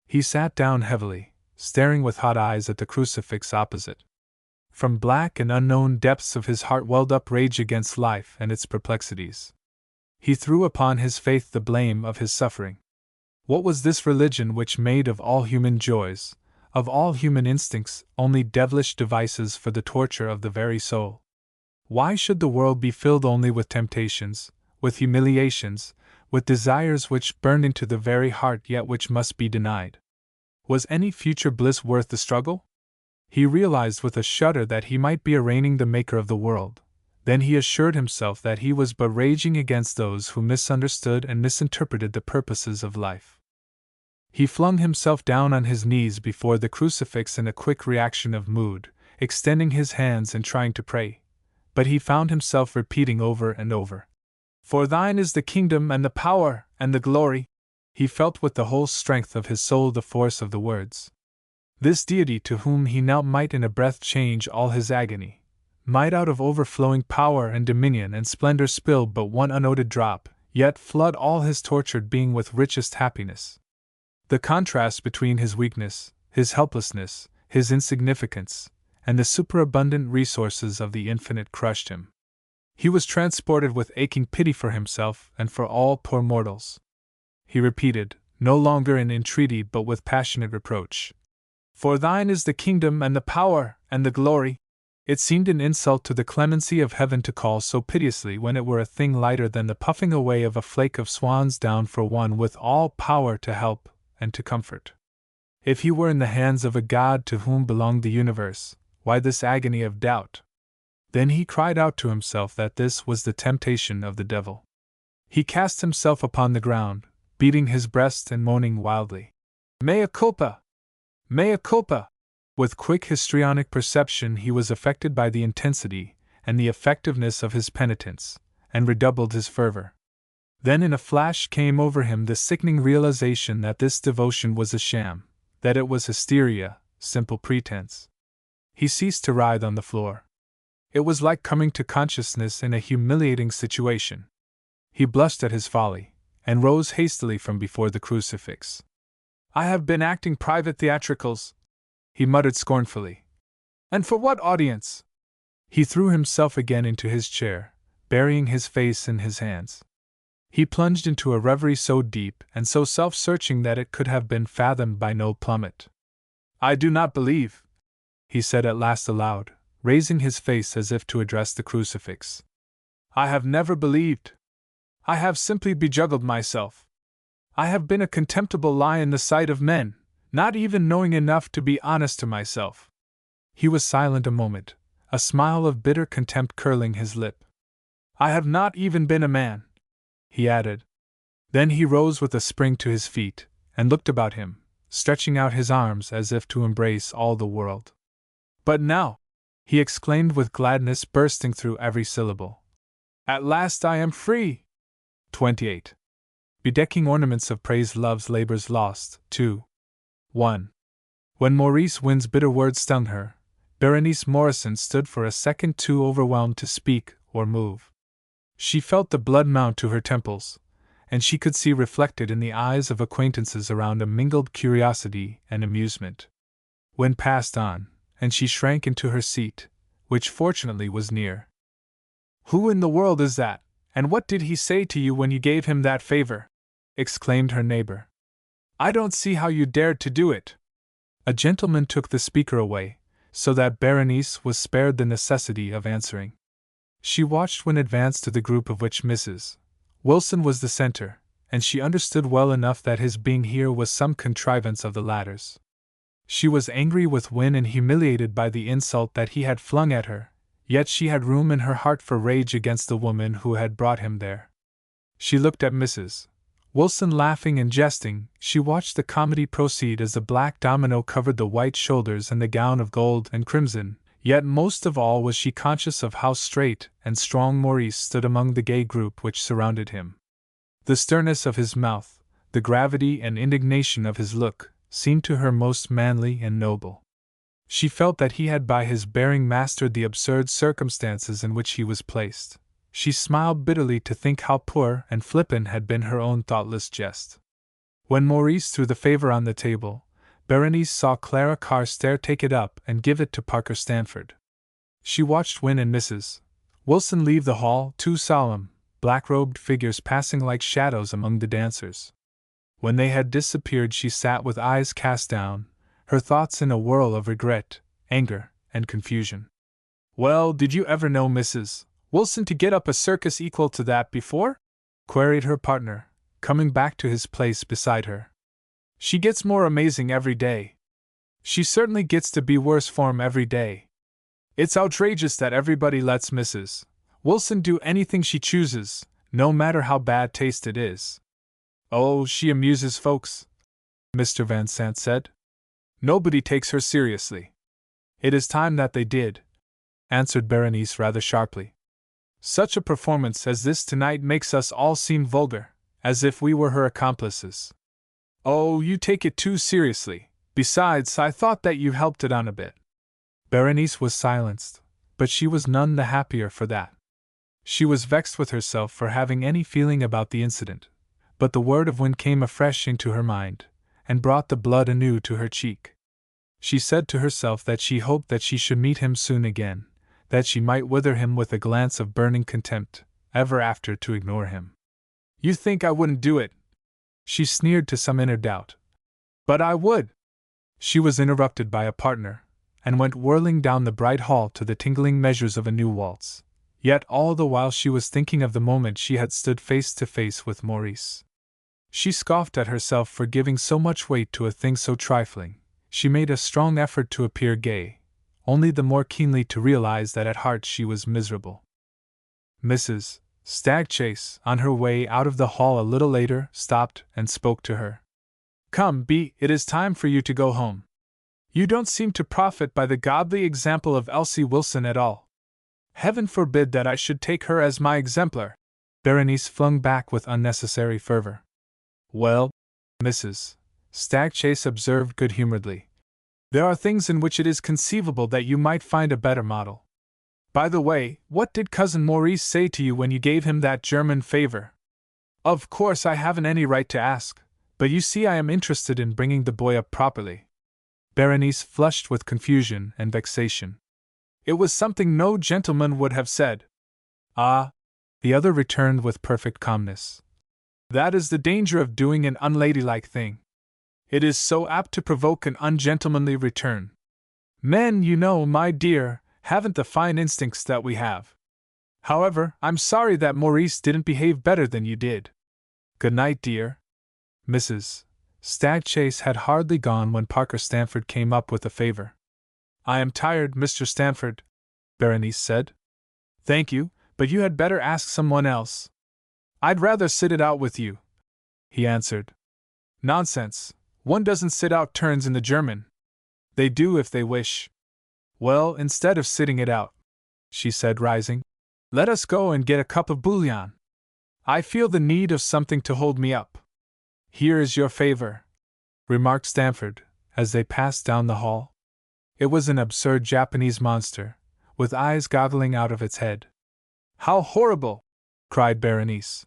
He sat down heavily, staring with hot eyes at the crucifix opposite. From black and unknown depths of his heart welled up rage against life and its perplexities. He threw upon his faith the blame of his suffering. What was this religion which made of all human joys, of all human instincts, only devilish devices for the torture of the very soul? Why should the world be filled only with temptations, with humiliations, with desires which burned into the very heart yet which must be denied? Was any future bliss worth the struggle? He realized with a shudder that he might be arraigning the Maker of the world. Then he assured himself that he was but raging against those who misunderstood and misinterpreted the purposes of life. He flung himself down on his knees before the crucifix in a quick reaction of mood, extending his hands and trying to pray. But he found himself repeating over and over, "For thine is the kingdom and the power and the glory." He felt with the whole strength of his soul the force of the words. This deity to whom he knelt might in a breath change all his agony, might out of overflowing power and dominion and splendor spill but one unoated drop, yet flood all his tortured being with richest happiness. The contrast between his weakness, his helplessness, his insignificance, and the superabundant resources of the infinite crushed him. He was transported with aching pity for himself and for all poor mortals. He repeated, no longer in entreaty but with passionate reproach, "For thine is the kingdom and the power and the glory." It seemed an insult to the clemency of heaven to call so piteously when it were a thing lighter than the puffing away of a flake of swan's down for one with all power to help and to comfort. If he were in the hands of a God to whom belonged the universe, why this agony of doubt? Then he cried out to himself that this was the temptation of the devil. He cast himself upon the ground, beating his breast and moaning wildly, "Mea culpa! Mea culpa!" With quick histrionic perception he was affected by the intensity and the effectiveness of his penitence, and redoubled his fervor. Then in a flash came over him the sickening realization that this devotion was a sham, that it was hysteria, simple pretense. He ceased to writhe on the floor. It was like coming to consciousness in a humiliating situation. He blushed at his folly, and rose hastily from before the crucifix. "I have been acting private theatricals," he muttered scornfully. "And for what audience?" He threw himself again into his chair, burying his face in his hands. He plunged into a reverie so deep and so self-searching that it could have been fathomed by no plummet. "I do not believe," he said at last aloud, raising his face as if to address the crucifix. "I have never believed. I have simply bejuggled myself. I have been a contemptible lie in the sight of men, not even knowing enough to be honest to myself." He was silent a moment, a smile of bitter contempt curling his lip. "I have not even been a man," he added. Then he rose with a spring to his feet, and looked about him, stretching out his arms as if to embrace all the world. "But now," he exclaimed with gladness bursting through every syllable, "at last I am free!" 28. Bedecking ornaments of praise, love's labors lost. 2. 1. When Maurice Wynn's bitter words stung her, Berenice Morrison stood for a second too overwhelmed to speak or move. She felt the blood mount to her temples, and she could see reflected in the eyes of acquaintances around a mingled curiosity and amusement. Wynn passed on, and she shrank into her seat, which fortunately was near. "Who in the world is that, and what did he say to you when you gave him that favor?" exclaimed her neighbor. "I don't see how you dared to do it." A gentleman took the speaker away, so that Berenice was spared the necessity of answering. She watched Wynn advance to the group of which Mrs. Wilson was the center, and she understood well enough that his being here was some contrivance of the latter's. She was angry with Wynn and humiliated by the insult that he had flung at her, yet she had room in her heart for rage against the woman who had brought him there. She looked at Mrs. Wilson laughing and jesting. She watched the comedy proceed as the black domino covered the white shoulders and the gown of gold and crimson, yet most of all was she conscious of how straight and strong Maurice stood among the gay group which surrounded him. The sternness of his mouth, the gravity and indignation of his look, seemed to her most manly and noble. She felt that he had by his bearing mastered the absurd circumstances in which he was placed. She smiled bitterly to think how poor and flippant had been her own thoughtless jest. When Maurice threw the favor on the table, Berenice saw Clara Carstairs take it up and give it to Parker Stanford. She watched Wynne and Mrs. Wilson leave the hall, two solemn, black-robed figures passing like shadows among the dancers. When they had disappeared, she sat with eyes cast down, her thoughts in a whirl of regret, anger, and confusion. "Well, did you ever know Mrs. Wilson to get up a circus equal to that before?" queried her partner, coming back to his place beside her. "She gets more amazing every day. She certainly gets to be worse form every day. It's outrageous that everybody lets Mrs. Wilson do anything she chooses, no matter how bad taste it is." "Oh, she amuses folks," Mr. Van Sant said. "Nobody takes her seriously." "It is time that they did," answered Berenice rather sharply. "Such a performance as this tonight makes us all seem vulgar, as if we were her accomplices." "Oh, you take it too seriously. Besides, I thought that you helped it on a bit." Berenice was silenced, but she was none the happier for that. She was vexed with herself for having any feeling about the incident, but the word of Wynne came afresh into her mind, and brought the blood anew to her cheek. She said to herself that she hoped that she should meet him soon again, that she might wither him with a glance of burning contempt, ever after to ignore him. "You think I wouldn't do it?" she sneered to some inner doubt. "But I would!" She was interrupted by a partner, and went whirling down the bright hall to the tingling measures of a new waltz. Yet all the while she was thinking of the moment she had stood face to face with Maurice. She scoffed at herself for giving so much weight to a thing so trifling. She made a strong effort to appear gay, only the more keenly to realize that at heart she was miserable. Mrs. Stagchase, on her way out of the hall a little later, stopped and spoke to her. "Come, Bee, it is time for you to go home. You don't seem to profit by the godly example of Elsie Wilson at all." "Heaven forbid that I should take her as my exemplar!" Berenice flung back with unnecessary fervor. "Well," Mrs. Stagchase observed good-humoredly, "there are things in which it is conceivable that you might find a better model. By the way, what did Cousin Maurice say to you when you gave him that German favor?" "Of course I haven't any right to ask, but you see I am interested in bringing the boy up properly." Berenice flushed with confusion and vexation. "It was something no gentleman would have said." "Ah," the other returned with perfect calmness. "That is the danger of doing an unladylike thing. It is so apt to provoke an ungentlemanly return. Men, you know, my dear, haven't the fine instincts that we have. However, I'm sorry that Maurice didn't behave better than you did. Good night, dear." Mrs. Stagchase had hardly gone when Parker Stanford came up with a favor. "I am tired, Mr. Stanford," Berenice said. "Thank you, but you had better ask someone else." "I'd rather sit it out with you," he answered. "Nonsense, one doesn't sit out turns in the German. They do if they wish." "Well, instead of sitting it out," she said, rising, "let us go and get a cup of bouillon. I feel the need of something to hold me up." "Here is your favor," remarked Stanford, as they passed down the hall. It was an absurd Japanese monster, with eyes goggling out of its head. "How horrible!" cried Berenice.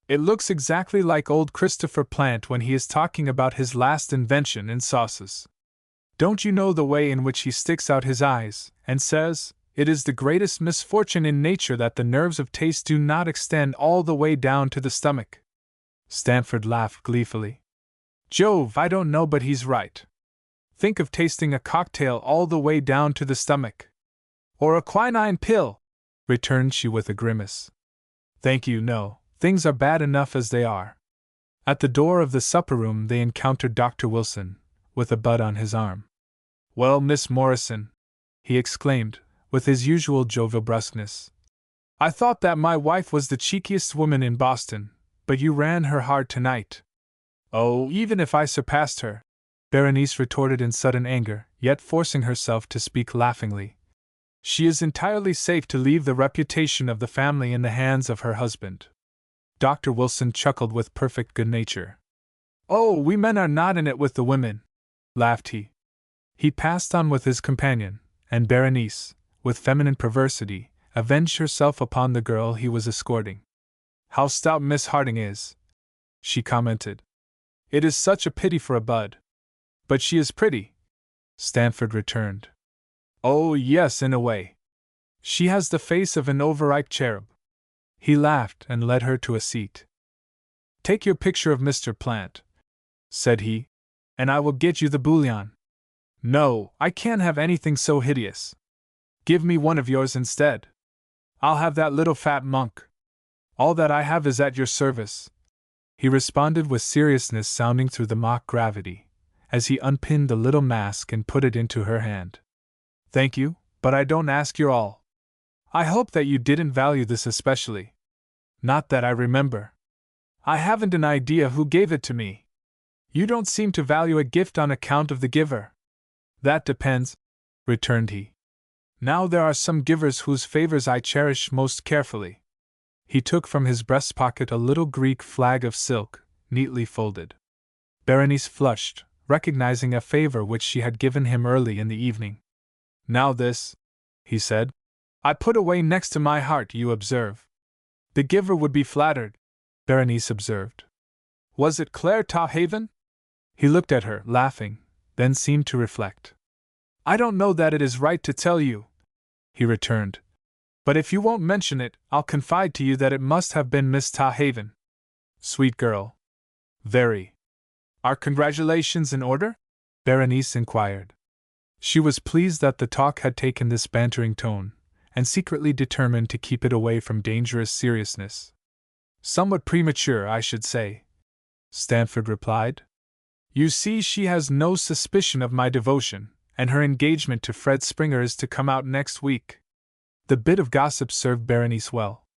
"It looks exactly like old Christopher Plant when he is talking about his last invention in sauces. Don't you know the way in which he sticks out his eyes, and says, 'It is the greatest misfortune in nature that the nerves of taste do not extend all the way down to the stomach?'" Stanford laughed gleefully. "Jove, I don't know but he's right. Think of tasting a cocktail all the way down to the stomach!" "Or a quinine pill," returned she with a grimace. "Thank you, no, things are bad enough as they are." At the door of the supper-room they encountered Dr. Wilson, with a bud on his arm. "Well, Miss Morrison," he exclaimed, with his usual jovial brusqueness, "I thought that my wife was the cheekiest woman in Boston, but you ran her hard tonight." "Oh, even if I surpassed her," Berenice retorted in sudden anger, yet forcing herself to speak laughingly, "she is entirely safe to leave the reputation of the family in the hands of her husband." Dr. Wilson chuckled with perfect good nature. "Oh, we men are not in it with the women," laughed he. He passed on with his companion, and Berenice, with feminine perversity, avenged herself upon the girl he was escorting. "How stout Miss Harding is," she commented. "It is such a pity for a bud." "But she is pretty," Stanford returned. "Oh, yes, in a way. She has the face of an overripe cherub." He laughed and led her to a seat. "Take your picture of Mr. Plant," said he, "and I will get you the bouillon." "No, I can't have anything so hideous. Give me one of yours instead. I'll have that little fat monk. All that I have is at your service," he responded with seriousness sounding through the mock gravity, as he unpinned the little mask and put it into her hand. "Thank you, but I don't ask your all. I hope that you didn't value this especially." "Not that I remember. I haven't an idea who gave it to me." "You don't seem to value a gift on account of the giver." "That depends," returned he. "Now there are some givers whose favors I cherish most carefully." He took from his breast pocket a little Greek flag of silk, neatly folded. Berenice flushed, recognizing a favor which she had given him early in the evening. "Now this," he said, "I put away next to my heart, you observe." "The giver would be flattered," Berenice observed. "Was it Claire Tawhaven?" He looked at her, laughing, then seemed to reflect. "I don't know that it is right to tell you," he returned. "But if you won't mention it, I'll confide to you that it must have been Miss Tawhaven." "Sweet girl." "Very." "Are congratulations in order?" Berenice inquired. She was pleased that the talk had taken this bantering tone, and secretly determined to keep it away from dangerous seriousness. "Somewhat premature, I should say," Stanford replied. "You see, she has no suspicion of my devotion, and her engagement to Fred Springer is to come out next week." The bit of gossip served Berenice well.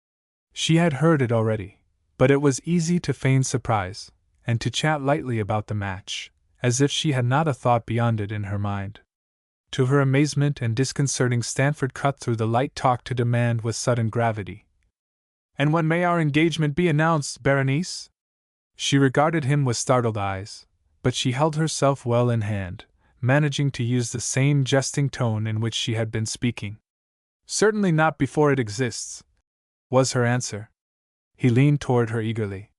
She had heard it already, but it was easy to feign surprise, and to chat lightly about the match, as if she had not a thought beyond it in her mind. To her amazement and disconcerting, Stanford cut through the light talk to demand with sudden gravity, "And when may our engagement be announced, Berenice?" She regarded him with startled eyes, but she held herself well in hand, managing to use the same jesting tone in which she had been speaking. "Certainly not before it exists," was her answer. He leaned toward her eagerly.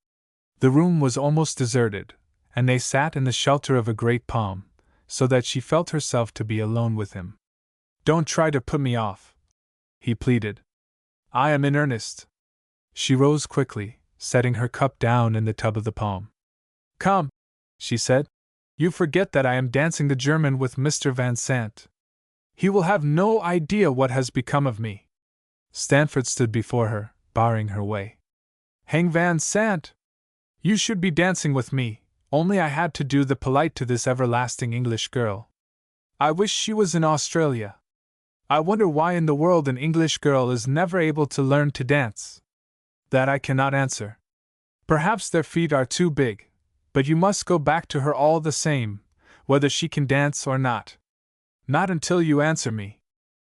The room was almost deserted, and they sat in the shelter of a great palm, so that she felt herself to be alone with him. "Don't try to put me off," he pleaded. "I am in earnest." She rose quickly, setting her cup down in the tub of the palm. "Come," she said. "You forget that I am dancing the German with Mr. Van Sant. He will have no idea what has become of me." Stanford stood before her, barring her way. "Hang Van Sant! You should be dancing with me, only I had to do the polite to this everlasting English girl. I wish she was in Australia. I wonder why in the world an English girl is never able to learn to dance." "That I cannot answer. Perhaps their feet are too big, but you must go back to her all the same, whether she can dance or not." "Not until you answer me.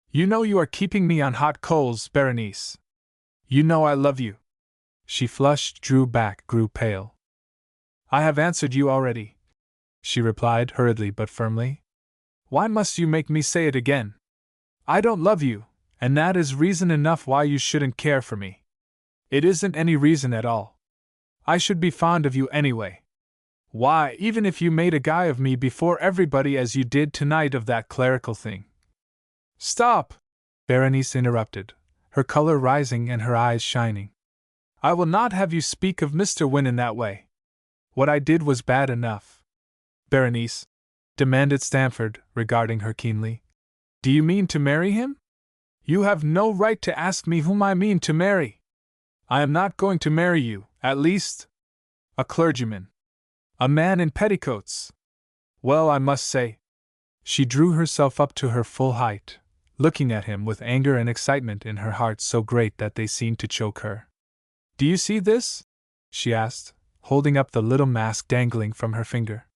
You know you are keeping me on hot coals, Berenice. You know I love you." She flushed, drew back, grew pale. "I have answered you already," she replied hurriedly but firmly. "Why must you make me say it again? I don't love you, and that is reason enough why you shouldn't care for me. It isn't any reason at all. I should be fond of you anyway. Why, even if you made a guy of me before everybody as you did tonight of that clerical thing." "Stop!" Berenice interrupted, her color rising and her eyes shining. "I will not have you speak of Mr. Wynne in that way. What I did was bad enough." "Berenice," demanded Stanford, regarding her keenly, "do you mean to marry him?" "You have no right to ask me whom I mean to marry. I am not going to marry you, at least. A clergyman. A man in petticoats. Well, I must say—" She drew herself up to her full height, looking at him with anger and excitement in her heart so great that they seemed to choke her. "Do you see this?" she asked, holding up the little mask dangling from her finger.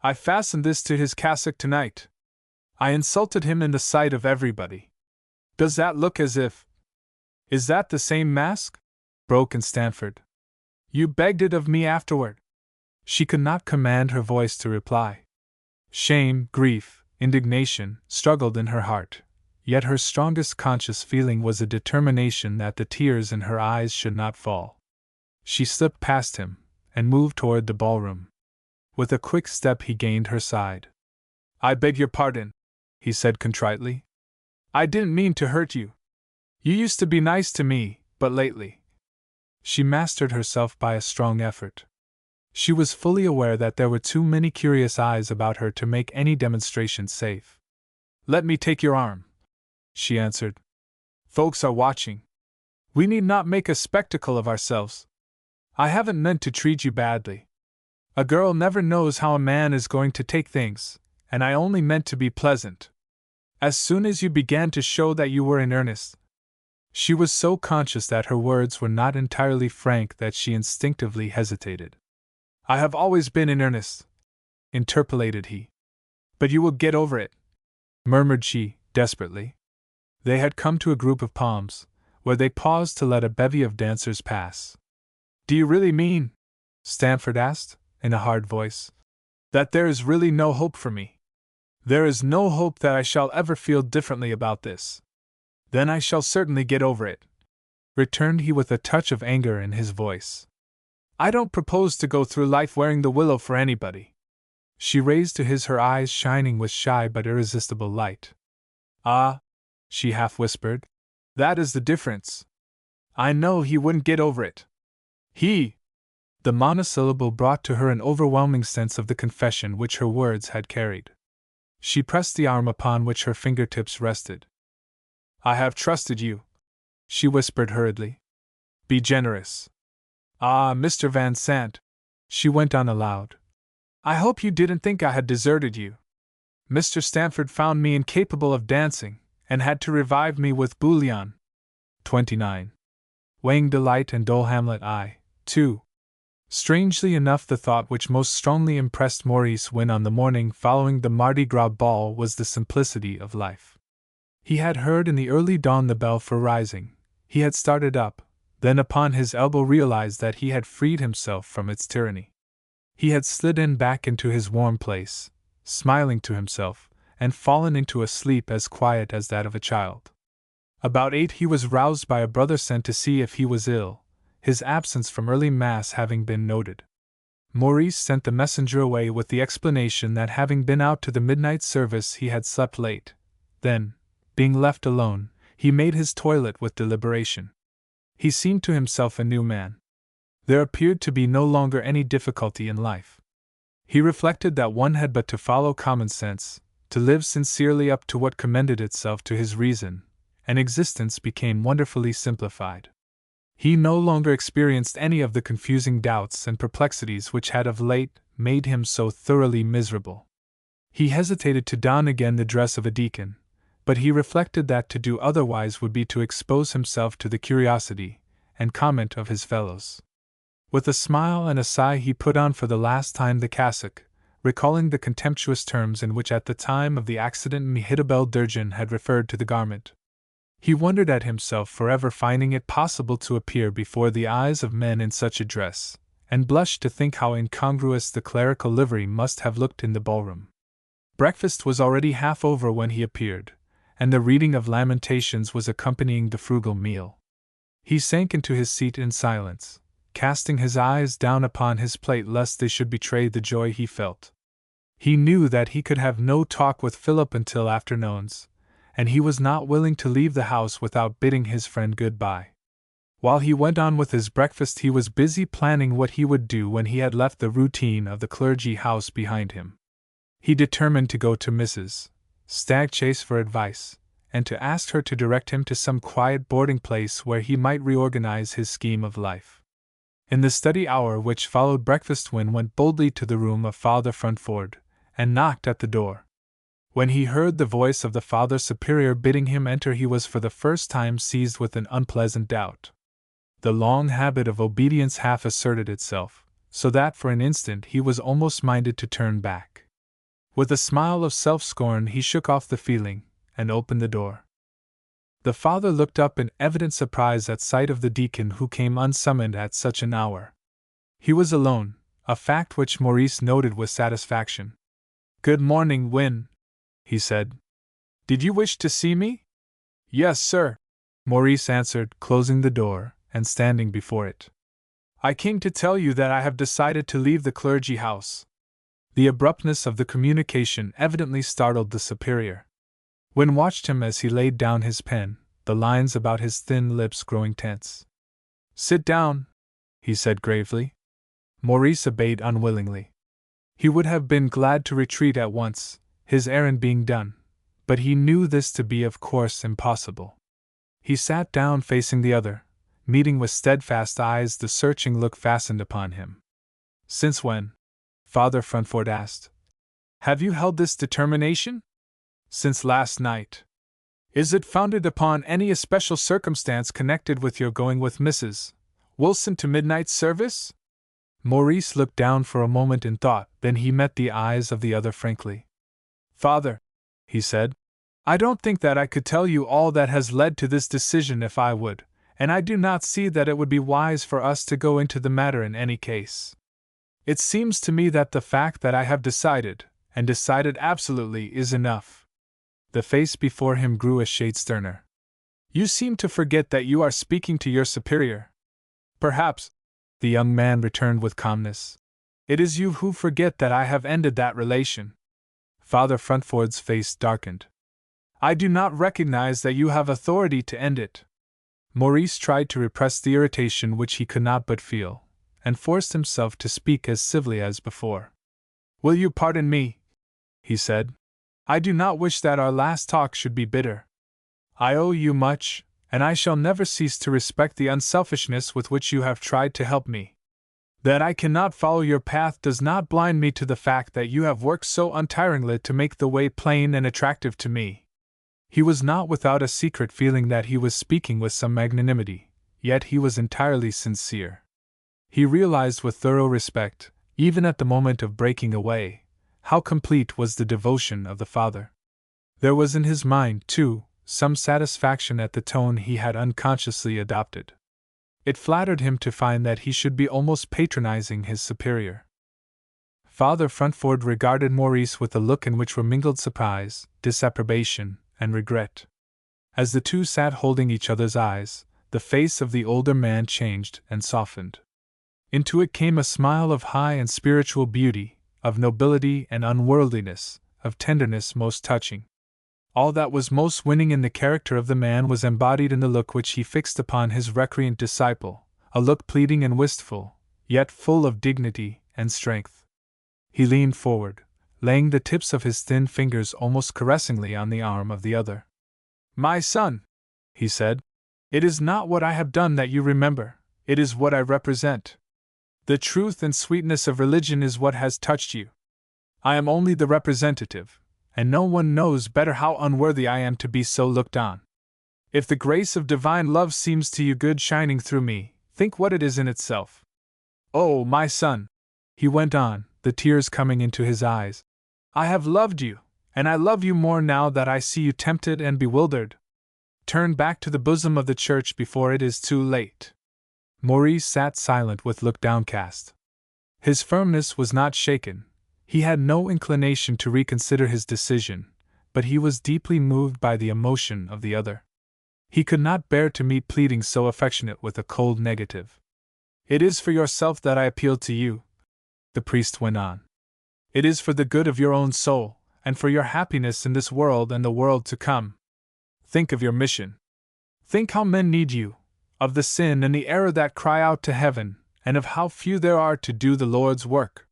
"I fastened this to his cassock tonight. I insulted him in the sight of everybody. Does that look as if—" "Is that the same mask?" broke in Stanford. "You begged it of me afterward." She could not command her voice to reply. Shame, grief, indignation struggled in her heart, yet her strongest conscious feeling was a determination that the tears in her eyes should not fall. She slipped past him, and moved toward the ballroom. With a quick step he gained her side. "I beg your pardon," he said contritely. "I didn't mean to hurt you. You used to be nice to me, but lately—" She mastered herself by a strong effort. She was fully aware that there were too many curious eyes about her to make any demonstration safe. "Let me take your arm," she answered. "Folks are watching. We need not make a spectacle of ourselves. I haven't meant to treat you badly. A girl never knows how a man is going to take things, and I only meant to be pleasant. As soon as you began to show that you were in earnest—" She was so conscious that her words were not entirely frank that she instinctively hesitated. "I have always been in earnest," interpolated he. "But you will get over it," murmured she, desperately. They had come to a group of palms, where they paused to let a bevy of dancers pass. "Do you really mean," Stamford asked, in a hard voice, "that there is really no hope for me? There is no hope that I shall ever feel differently about this? Then I shall certainly get over it," returned he with a touch of anger in his voice. "I don't propose to go through life wearing the willow for anybody." She raised to his her eyes shining with shy but irresistible light. "Ah," she half whispered, "that is the difference. I know he wouldn't get over it. He—" The monosyllable brought to her an overwhelming sense of the confession which her words had carried. She pressed the arm upon which her fingertips rested. "I have trusted you," she whispered hurriedly. "Be generous. Ah, Mr. Van Sant," she went on aloud, "I hope you didn't think I had deserted you. Mr. Stamford found me incapable of dancing, and had to revive me with bouillon." 29. Weighing delight and dull Hamlet I, too. Strangely enough, the thought which most strongly impressed Maurice when on the morning following the Mardi Gras ball was the simplicity of life. He had heard in the early dawn the bell for rising. He had started up, then upon his elbow realized that he had freed himself from its tyranny. He had slid in back into his warm place, smiling to himself, and fallen into a sleep as quiet as that of a child. About 8 he was roused by a brother sent to see if he was ill, his absence from early mass having been noted. Maurice sent the messenger away with the explanation that having been out to the midnight service he had slept late. Then, being left alone, he made his toilet with deliberation. He seemed to himself a new man. There appeared to be no longer any difficulty in life. He reflected that one had but to follow common sense, to live sincerely up to what commended itself to his reason, and existence became wonderfully simplified. He no longer experienced any of the confusing doubts and perplexities which had of late made him so thoroughly miserable. He hesitated to don again the dress of a deacon, but he reflected that to do otherwise would be to expose himself to the curiosity and comment of his fellows. With a smile and a sigh he put on for the last time the cassock, recalling the contemptuous terms in which at the time of the accident Mehitabel Durgin had referred to the garment. He wondered at himself for ever finding it possible to appear before the eyes of men in such a dress, and blushed to think how incongruous the clerical livery must have looked in the ballroom. Breakfast was already half over when he appeared, and the reading of Lamentations was accompanying the frugal meal. He sank into his seat in silence, casting his eyes down upon his plate lest they should betray the joy he felt. He knew that he could have no talk with Philip until afternoons, and he was not willing to leave the house without bidding his friend good-bye. While he went on with his breakfast he was busy planning what he would do when he had left the routine of the clergy house behind him. He determined to go to Mrs. Stagchase for advice, and to ask her to direct him to some quiet boarding place where he might reorganize his scheme of life. In the study hour which followed breakfast Wynne went boldly to the room of Father Frantford, and knocked at the door. When he heard the voice of the Father Superior bidding him enter he was for the first time seized with an unpleasant doubt. The long habit of obedience half asserted itself, so that for an instant he was almost minded to turn back. With a smile of self-scorn he shook off the feeling, and opened the door. The father looked up in evident surprise at sight of the deacon who came unsummoned at such an hour. He was alone, a fact which Maurice noted with satisfaction. "Good morning, Win," he said. "Did you wish to see me?" "Yes, sir," Maurice answered, closing the door and standing before it. "I came to tell you that I have decided to leave the clergy house." The abruptness of the communication evidently startled the superior. Wynne watched him as he laid down his pen, the lines about his thin lips growing tense. "Sit down," he said gravely. Maurice obeyed unwillingly. He would have been glad to retreat at once, his errand being done, but he knew this to be of course impossible. He sat down facing the other, meeting with steadfast eyes the searching look fastened upon him. "Since when?" Father Frantford asked. "Have you held this determination?" "Since last night." "Is it founded upon any especial circumstance connected with your going with Mrs. Wilson to midnight service?" Maurice looked down for a moment in thought, then he met the eyes of the other frankly. "Father," he said, "I don't think that I could tell you all that has led to this decision if I would, and I do not see that it would be wise for us to go into the matter in any case. It seems to me that the fact that I have decided, and decided absolutely, is enough." The face before him grew a shade sterner. "You seem to forget that you are speaking to your superior." "Perhaps," the young man returned with calmness. "It is you who forget that I have ended that relation." Father Frantford's face darkened. "I do not recognize that you have authority to end it." Maurice tried to repress the irritation which he could not but feel, and forced himself to speak as civilly as before. "Will you pardon me?" he said. "I do not wish that our last talk should be bitter. I owe you much, and I shall never cease to respect the unselfishness with which you have tried to help me. That I cannot follow your path does not blind me to the fact that you have worked so untiringly to make the way plain and attractive to me." He was not without a secret feeling that he was speaking with some magnanimity, yet he was entirely sincere. He realized with thorough respect, even at the moment of breaking away, how complete was the devotion of the father. There was in his mind, too, some satisfaction at the tone he had unconsciously adopted. It flattered him to find that he should be almost patronizing his superior. Father Frantford regarded Maurice with a look in which were mingled surprise, disapprobation, and regret. As the two sat holding each other's eyes, the face of the older man changed and softened. Into it came a smile of high and spiritual beauty, of nobility and unworldliness, of tenderness most touching. All that was most winning in the character of the man was embodied in the look which he fixed upon his recreant disciple, a look pleading and wistful, yet full of dignity and strength. He leaned forward, laying the tips of his thin fingers almost caressingly on the arm of the other. "My son," he said, "it is not what I have done that you remember, it is what I represent. The truth and sweetness of religion is what has touched you. I am only the representative, and no one knows better how unworthy I am to be so looked on. If the grace of divine love seems to you good shining through me, think what it is in itself. Oh, my son," he went on, the tears coming into his eyes, "I have loved you, and I love you more now that I see you tempted and bewildered. Turn back to the bosom of the church before it is too late." Maurice sat silent with look downcast. His firmness was not shaken. He had no inclination to reconsider his decision, but he was deeply moved by the emotion of the other. He could not bear to meet pleading so affectionate with a cold negative. "It is for yourself that I appeal to you," the priest went on. "It is for the good of your own soul, and for your happiness in this world and the world to come. Think of your mission. Think how men need you, of the sin and the error that cry out to heaven, and of how few there are to do the Lord's work.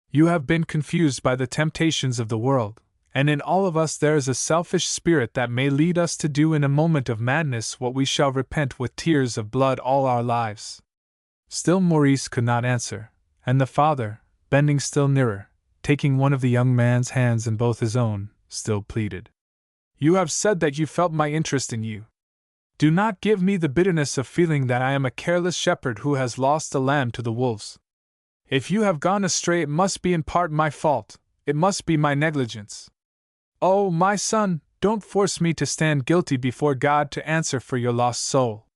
You have been confused by the temptations of the world, and in all of us there is a selfish spirit that may lead us to do in a moment of madness what we shall repent with tears of blood all our lives." Still Maurice could not answer, and the father, bending still nearer, taking one of the young man's hands in both his own, still pleaded. "You have said that you felt my interest in you. Do not give me the bitterness of feeling that I am a careless shepherd who has lost a lamb to the wolves. If you have gone astray, it must be in part my fault, it must be my negligence. Oh, my son, don't force me to stand guilty before God to answer for your lost soul."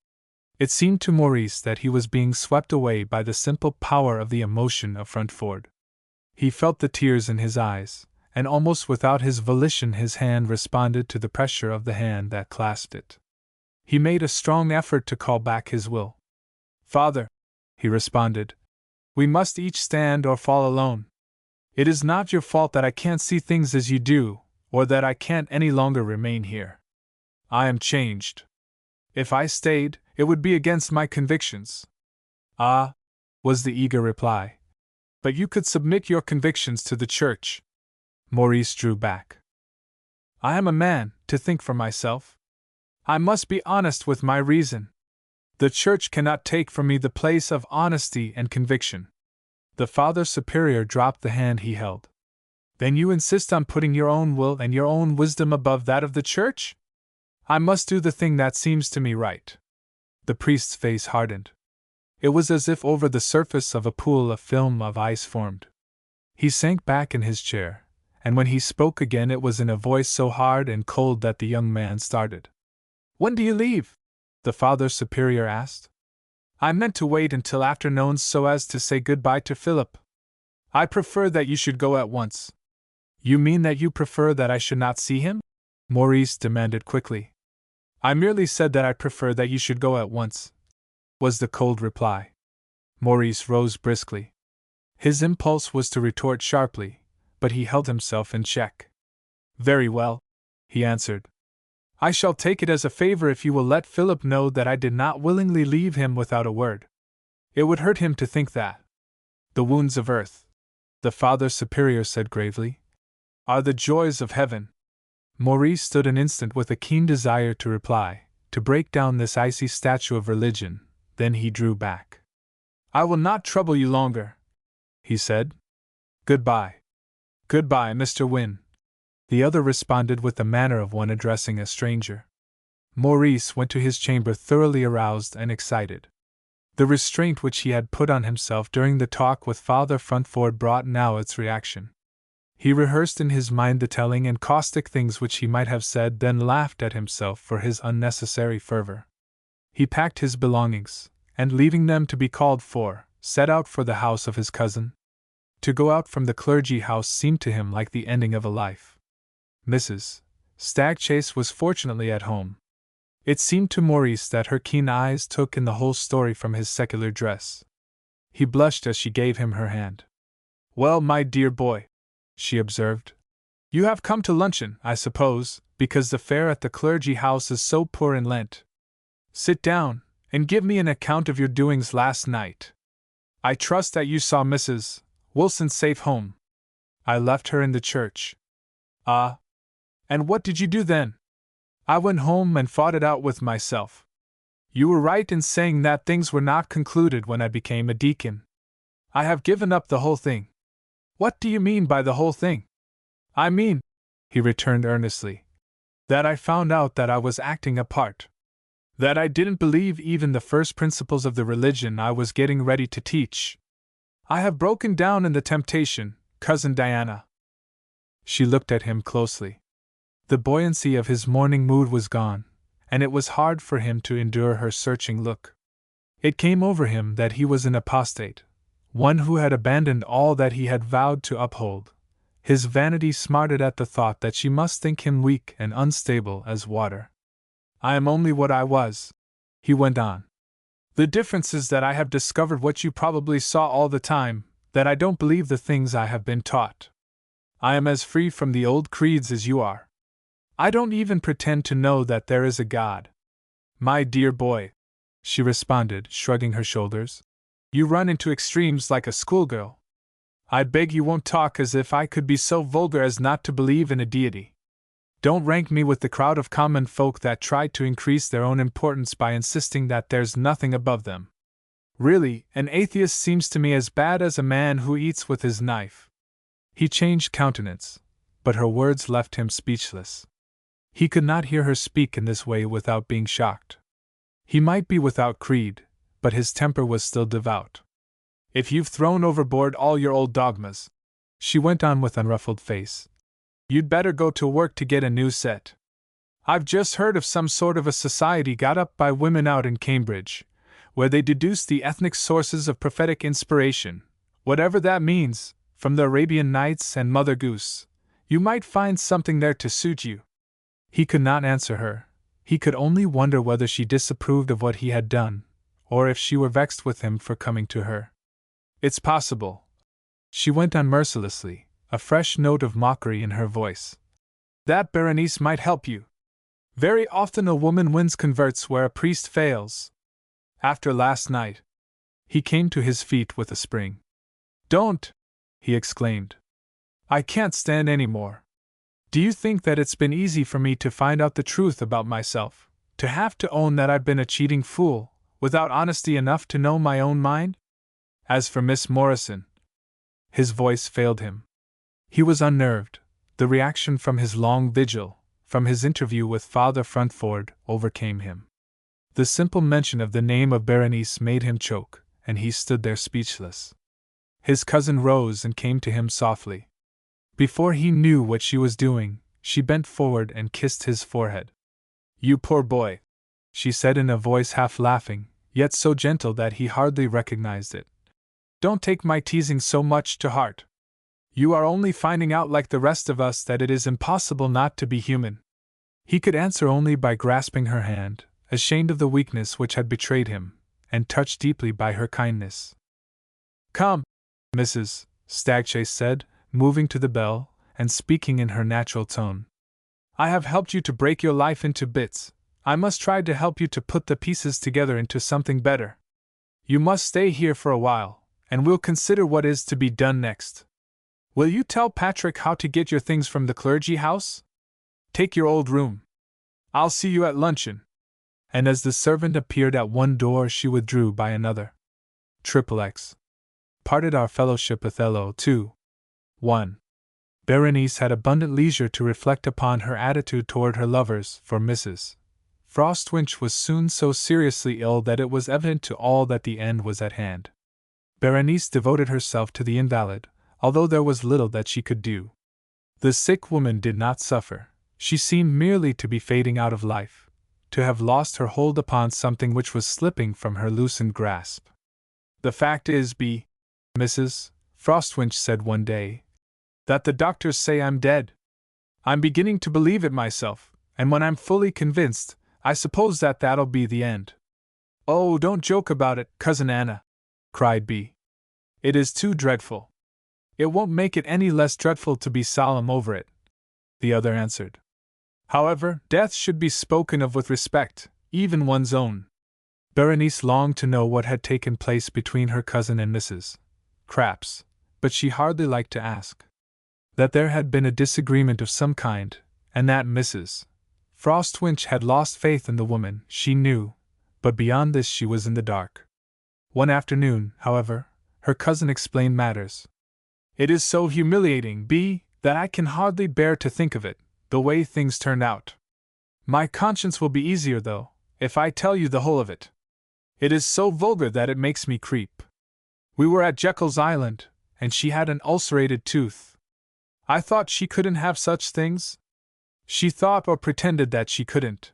It seemed to Maurice that he was being swept away by the simple power of the emotion of Frantford. He felt the tears in his eyes, and almost without his volition his hand responded to the pressure of the hand that clasped it. He made a strong effort to call back his will. "Father," he responded, "we must each stand or fall alone. It is not your fault that I can't see things as you do, or that I can't any longer remain here. I am changed. If I stayed, it would be against my convictions." "Ah," was the eager reply. "But you could submit your convictions to the Church." Maurice drew back. "I am a man, to think for myself. I must be honest with my reason. The Church cannot take from me the place of honesty and conviction." The Father Superior dropped the hand he held. "Then you insist on putting your own will and your own wisdom above that of the Church?" "I must do the thing that seems to me right." The priest's face hardened. It was as if over the surface of a pool a film of ice formed. He sank back in his chair, and when he spoke again it was in a voice so hard and cold that the young man started. "When do you leave?" the Father Superior asked. "I meant to wait until afternoon so as to say goodbye to Philip." "I prefer that you should go at once." "You mean that you prefer that I should not see him?" Maurice demanded quickly. "I merely said that I prefer that you should go at once," was the cold reply. Maurice rose briskly. His impulse was to retort sharply, but he held himself in check. "Very well," he answered. "I shall take it as a favor if you will let Philip know that I did not willingly leave him without a word. It would hurt him to think that. The wounds of earth," the Father Superior said gravely, "are the joys of heaven." Maurice stood an instant with a keen desire to reply, to break down this icy statue of religion, then he drew back. "I will not trouble you longer," he said. "Goodbye." "Goodbye, Mr. Wynne," the other responded with the manner of one addressing a stranger. Maurice went to his chamber thoroughly aroused and excited. The restraint which he had put on himself during the talk with Father Frontford brought now its reaction. He rehearsed in his mind the telling and caustic things which he might have said, then laughed at himself for his unnecessary fervor. He packed his belongings, and leaving them to be called for, set out for the house of his cousin. To go out from the clergy house seemed to him like the ending of a life. Mrs. Stagchase was fortunately at home. It seemed to Maurice that her keen eyes took in the whole story from his secular dress. He blushed as she gave him her hand. "Well, my dear boy," she observed, "you have come to luncheon, I suppose, because the fare at the clergy house is so poor in Lent. Sit down, and give me an account of your doings last night. I trust that you saw Mrs. Wilson safe home." "I left her in the church." "Ah? And what did you do then?" "I went home and fought it out with myself." "You were right in saying that things were not concluded when I became a deacon. I have given up the whole thing." "What do you mean by the whole thing?" "I mean," he returned earnestly, "that I found out that I was acting a part. That I didn't believe even the first principles of the religion I was getting ready to teach. I have broken down in the temptation, Cousin Diana." She looked at him closely. The buoyancy of his morning mood was gone, and it was hard for him to endure her searching look. It came over him that he was an apostate, one who had abandoned all that he had vowed to uphold. His vanity smarted at the thought that she must think him weak and unstable as water. "I am only what I was," he went on. "The difference is that I have discovered what you probably saw all the time, that I don't believe the things I have been taught. I am as free from the old creeds as you are. I don't even pretend to know that there is a God." "My dear boy," she responded, shrugging her shoulders, "you run into extremes like a schoolgirl. I beg you won't talk as if I could be so vulgar as not to believe in a deity. Don't rank me with the crowd of common folk that try to increase their own importance by insisting that there's nothing above them. Really, an atheist seems to me as bad as a man who eats with his knife." He changed countenance, but her words left him speechless. He could not hear her speak in this way without being shocked. He might be without creed, but his temper was still devout. "If you've thrown overboard all your old dogmas," she went on with unruffled face, "you'd better go to work to get a new set. I've just heard of some sort of a society got up by women out in Cambridge, where they deduce the ethnic sources of prophetic inspiration, whatever that means, from the Arabian Nights and Mother Goose. You might find something there to suit you. He could not answer her. He could only wonder whether she disapproved of what he had done, or if she were vexed with him for coming to her. It's possible, she went on mercilessly, a fresh note of mockery in her voice, that Berenice might help you. Very often a woman wins converts where a priest fails. After last night. He came to his feet with a spring. Don't! He exclaimed. I can't stand any more. Do you think that it's been easy for me to find out the truth about myself, to have to own that I've been a cheating fool, without honesty enough to know my own mind? As for Miss Morrison, his voice failed him. He was unnerved. The reaction from his long vigil, from his interview with Father Fruntford, overcame him. The simple mention of the name of Berenice made him choke, and he stood there speechless. His cousin rose and came to him softly. Before he knew what she was doing, she bent forward and kissed his forehead. You poor boy, she said in a voice half laughing, yet so gentle that he hardly recognized it. Don't take my teasing so much to heart. You are only finding out like the rest of us that it is impossible not to be human. He could answer only by grasping her hand, ashamed of the weakness which had betrayed him, and touched deeply by her kindness. Come, Mrs. Stagchase said, moving to the bell, and speaking in her natural tone. I have helped you to break your life into bits. I must try to help you to put the pieces together into something better. You must stay here for a while, and we'll consider what is to be done next. Will you tell Patrick how to get your things from the clergy house? Take your old room. I'll see you at luncheon. And as the servant appeared at one door, she withdrew by another. XXX. Parted our fellowship Othello 2. 1. Berenice had abundant leisure to reflect upon her attitude toward her lovers, for Mrs. Frostwinch was soon so seriously ill that it was evident to all that the end was at hand. Berenice devoted herself to the invalid, although there was little that she could do. The sick woman did not suffer. She seemed merely to be fading out of life, to have lost her hold upon something which was slipping from her loosened grasp. The fact is, Mrs. Frostwinch said one day, that the doctors say I'm dead. I'm beginning to believe it myself, and when I'm fully convinced, I suppose that that'll be the end. Oh, don't joke about it, Cousin Anna, cried B. It is too dreadful. It won't make it any less dreadful to be solemn over it, the other answered. However, death should be spoken of with respect, even one's own. Berenice longed to know what had taken place between her cousin and Mrs. Crapps, but she hardly liked to ask. That there had been a disagreement of some kind, and that Mrs. Frostwinch had lost faith in the woman, she knew, but beyond this she was in the dark. One afternoon, however, her cousin explained matters. It is so humiliating, B, that I can hardly bear to think of it, the way things turned out. My conscience will be easier, though, if I tell you the whole of it. It is so vulgar that it makes me creep. We were at Jekyll's Island, and she had an ulcerated tooth. I thought she couldn't have such things. She thought or pretended that she couldn't.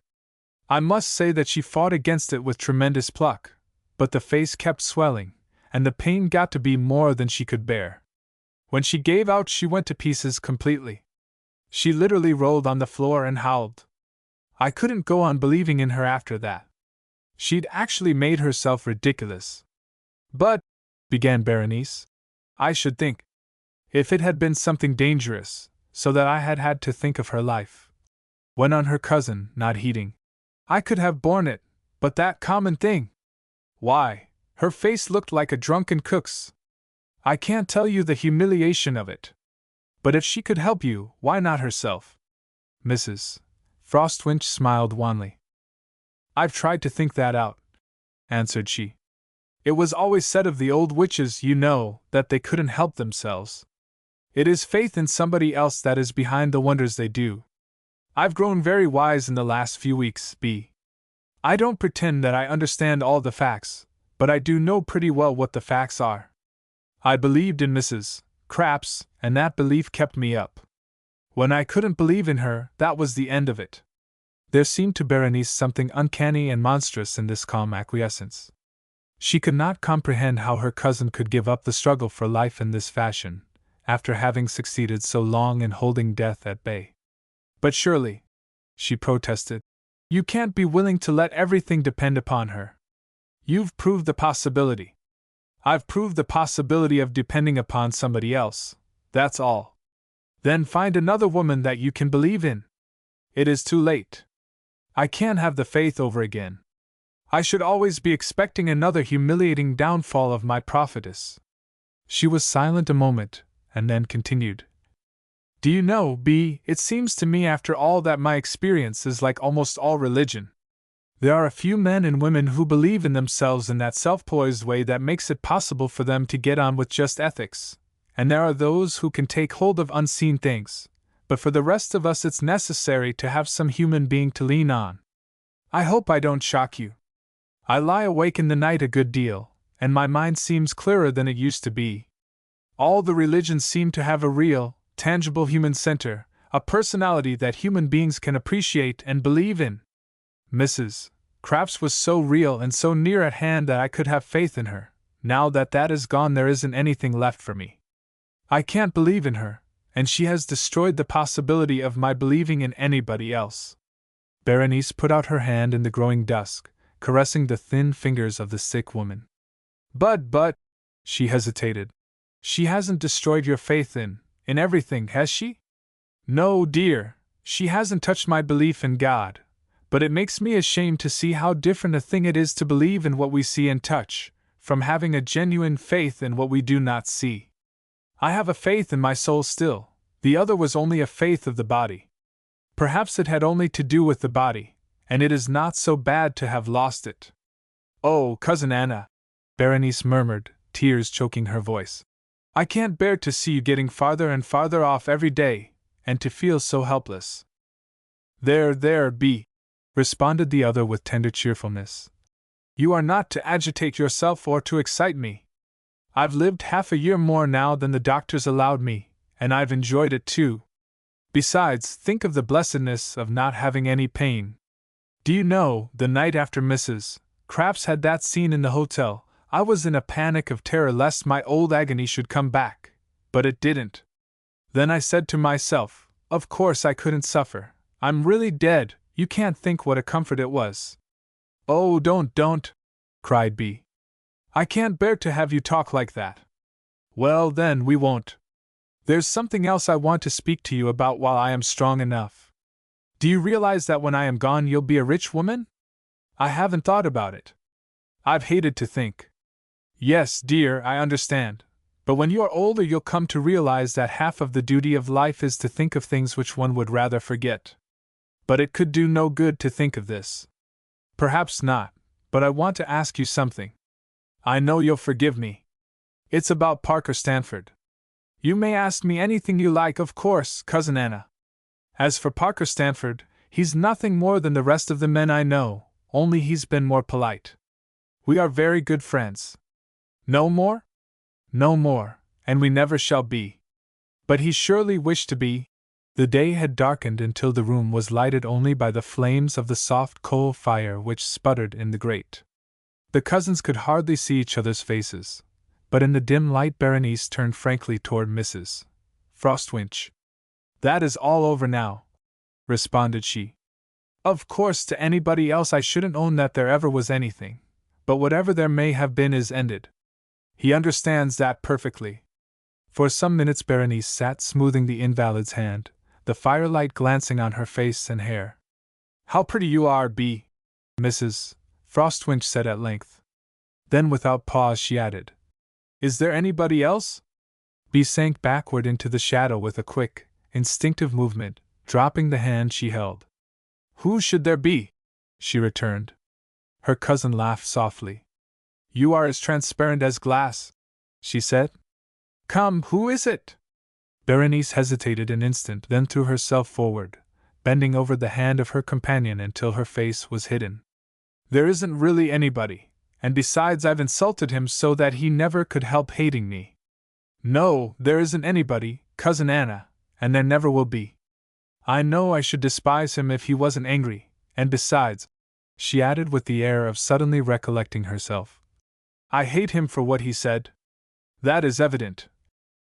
I must say that she fought against it with tremendous pluck, but the face kept swelling, and the pain got to be more than she could bear. When she gave out, she went to pieces completely. She literally rolled on the floor and howled. I couldn't go on believing in her after that. She'd actually made herself ridiculous. But, began Berenice, I should think, if it had been something dangerous, so that I had had to think of her life, went on her cousin, not heeding, I could have borne it, but that common thing! Why, her face looked like a drunken cook's. I can't tell you the humiliation of it. But if she could help you, why not herself? Mrs. Frostwinch smiled wanly. I've tried to think that out, answered she. It was always said of the old witches, you know, that they couldn't help themselves. It is faith in somebody else that is behind the wonders they do. I've grown very wise in the last few weeks, B. I don't pretend that I understand all the facts, but I do know pretty well what the facts are. I believed in Mrs. Crapps, and that belief kept me up. When I couldn't believe in her, that was the end of it. There seemed to Berenice something uncanny and monstrous in this calm acquiescence. She could not comprehend how her cousin could give up the struggle for life in this fashion, after having succeeded so long in holding death at bay. But surely, she protested, you can't be willing to let everything depend upon her. You've proved the possibility. I've proved the possibility of depending upon somebody else, that's all. Then find another woman that you can believe in. It is too late. I can't have the faith over again. I should always be expecting another humiliating downfall of my prophetess. She was silent a moment, and then continued. Do you know, B, it seems to me after all that my experience is like almost all religion. There are a few men and women who believe in themselves in that self-poised way that makes it possible for them to get on with just ethics, and there are those who can take hold of unseen things, but for the rest of us it's necessary to have some human being to lean on. I hope I don't shock you. I lie awake in the night a good deal, and my mind seems clearer than it used to be. All the religions seem to have a real, tangible human center, a personality that human beings can appreciate and believe in. Mrs. Crafts was so real and so near at hand that I could have faith in her. Now that that is gone, there isn't anything left for me. I can't believe in her, and she has destroyed the possibility of my believing in anybody else. Berenice put out her hand in the growing dusk, caressing the thin fingers of the sick woman. But, she hesitated. She hasn't destroyed your faith in everything, has she? No, dear, she hasn't touched my belief in God, but it makes me ashamed to see how different a thing it is to believe in what we see and touch, from having a genuine faith in what we do not see. I have a faith in my soul still, the other was only a faith of the body. Perhaps it had only to do with the body, and it is not so bad to have lost it. Oh, Cousin Anna, Berenice murmured, tears choking her voice. I can't bear to see you getting farther and farther off every day, and to feel so helpless. There, B, responded the other with tender cheerfulness. You are not to agitate yourself or to excite me. I've lived half a year more now than the doctors allowed me, and I've enjoyed it too. Besides, think of the blessedness of not having any pain. Do you know, the night after Mrs. Crafts had that scene in the hotel, I was in a panic of terror lest my old agony should come back, but it didn't. Then I said to myself, of course I couldn't suffer. I'm really dead. You can't think what a comfort it was. Oh, don't, cried B. I can't bear to have you talk like that. Well, then, we won't. There's something else I want to speak to you about while I am strong enough. Do you realize that when I am gone you'll be a rich woman? I haven't thought about it. I've hated to think. Yes, dear, I understand. But when you're older you'll come to realize that half of the duty of life is to think of things which one would rather forget. But it could do no good to think of this. Perhaps not, but I want to ask you something. I know you'll forgive me. It's about Parker Stanford. You may ask me anything you like, of course, Cousin Anna. As for Parker Stanford, he's nothing more than the rest of the men I know, only he's been more polite. We are very good friends. No more? No more, and we never shall be. But he surely wished to be. The day had darkened until the room was lighted only by the flames of the soft coal fire which sputtered in the grate. The cousins could hardly see each other's faces, but in the dim light Berenice turned frankly toward Mrs. Frostwinch. That is all over now, responded she. Of course, to anybody else I shouldn't own that there ever was anything, but whatever there may have been is ended. He understands that perfectly. For some minutes Berenice sat smoothing the invalid's hand, the firelight glancing on her face and hair. How pretty you are, B, Mrs. Frostwinch said at length. Then without pause she added, Is there anybody else? B sank backward into the shadow with a quick, instinctive movement, dropping the hand she held. Who should there be? She returned. Her cousin laughed softly. You are as transparent as glass, she said. Come, who is it? Berenice hesitated an instant, then threw herself forward, bending over the hand of her companion until her face was hidden. There isn't really anybody, and besides I've insulted him so that he never could help hating me. No, there isn't anybody, Cousin Anna, and there never will be. I know I should despise him if he wasn't angry, and besides, she added with the air of suddenly recollecting herself, I hate him for what he said. That is evident.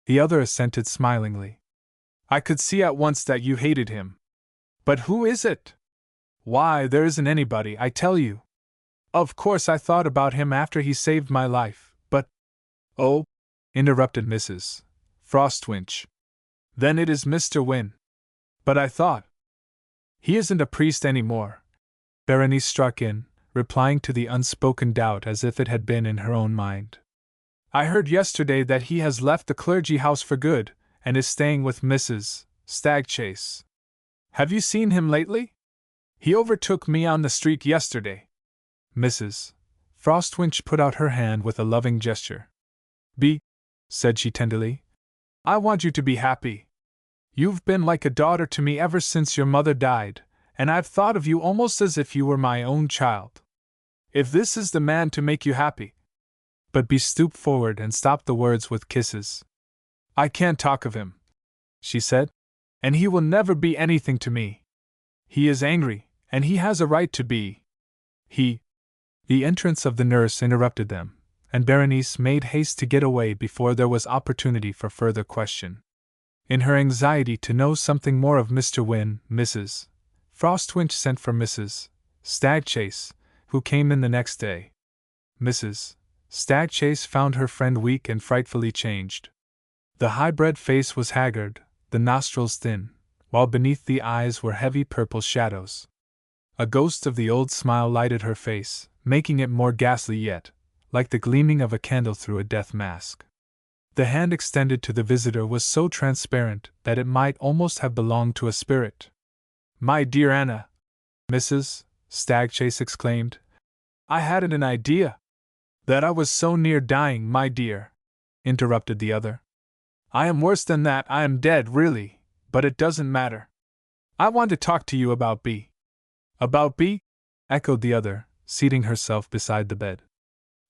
The other assented smilingly. I could see at once that you hated him. But who is it? Why, there isn't anybody, I tell you. Of course I thought about him after he saved my life, but— Oh, interrupted Mrs. Frostwinch. Then it is Mr. Wynne. But I thought— He isn't a priest any more. Berenice struck in, replying to the unspoken doubt as if it had been in her own mind. I heard yesterday that he has left the clergy house for good, and is staying with Mrs. Stagchase. Have you seen him lately? He overtook me on the street yesterday. Mrs. Frostwinch put out her hand with a loving gesture. Bee, said she tenderly, I want you to be happy. You've been like a daughter to me ever since your mother died, and I've thought of you almost as if you were my own child. If this is the man to make you happy— But Bee stooped forward and stopped the words with kisses. I can't talk of him, she said, and he will never be anything to me. He is angry, and he has a right to be. The entrance of the nurse interrupted them, and Berenice made haste to get away before there was opportunity for further question. In her anxiety to know something more of Mr. Wynne, Mrs. Frostwinch sent for Mrs. Stagchase, who came in the next day. Mrs. Stagchase found her friend weak and frightfully changed. The high-bred face was haggard, the nostrils thin, while beneath the eyes were heavy purple shadows. A ghost of the old smile lighted her face, making it more ghastly yet, like the gleaming of a candle through a death mask. The hand extended to the visitor was so transparent that it might almost have belonged to a spirit. My dear Anna, Mrs. Stagchase exclaimed, I hadn't an idea that I was so near dying, my dear, interrupted the other. I am worse than that, I am dead, really, but it doesn't matter. I want to talk to you about Bee. About Bee? Echoed the other, seating herself beside the bed.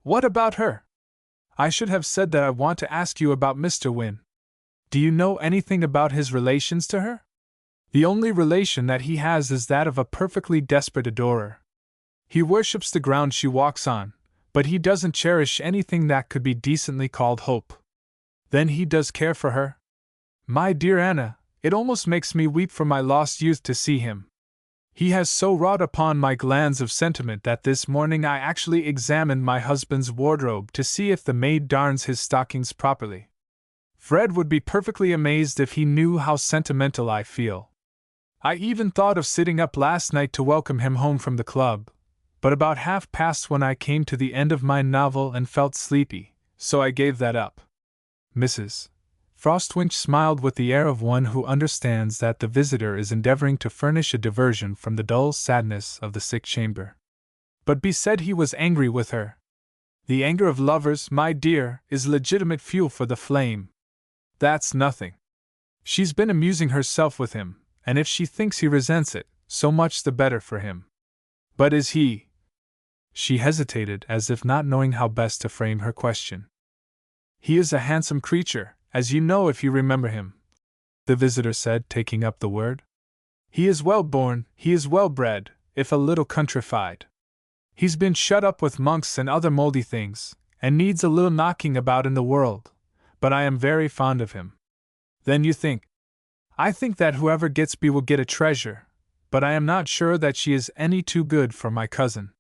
What about her? I should have said that I want to ask you about Mr. Wynne. Do you know anything about his relations to her? The only relation that he has is that of a perfectly desperate adorer. He worships the ground she walks on, but he doesn't cherish anything that could be decently called hope. Then he does care for her? My dear Anna, it almost makes me weep for my lost youth to see him. He has so wrought upon my glands of sentiment that this morning I actually examined my husband's wardrobe to see if the maid darns his stockings properly. Fred would be perfectly amazed if he knew how sentimental I feel. I even thought of sitting up last night to welcome him home from the club, but about 1:30 when I came to the end of my novel and felt sleepy, so I gave that up. Mrs. Frostwinch smiled with the air of one who understands that the visitor is endeavoring to furnish a diversion from the dull sadness of the sick chamber. But Bee said he was angry with her. The anger of lovers, my dear, is legitimate fuel for the flame. That's nothing. She's been amusing herself with him, and if she thinks he resents it, so much the better for him. But is he? She hesitated as if not knowing how best to frame her question. He is a handsome creature, as you know if you remember him, the visitor said, taking up the word. He is well born, he is well bred, if a little countrified. He's been shut up with monks and other moldy things, and needs a little knocking about in the world, but I am very fond of him. Then you think? I think that whoever gets Bee will get a treasure, but I am not sure that she is any too good for my cousin.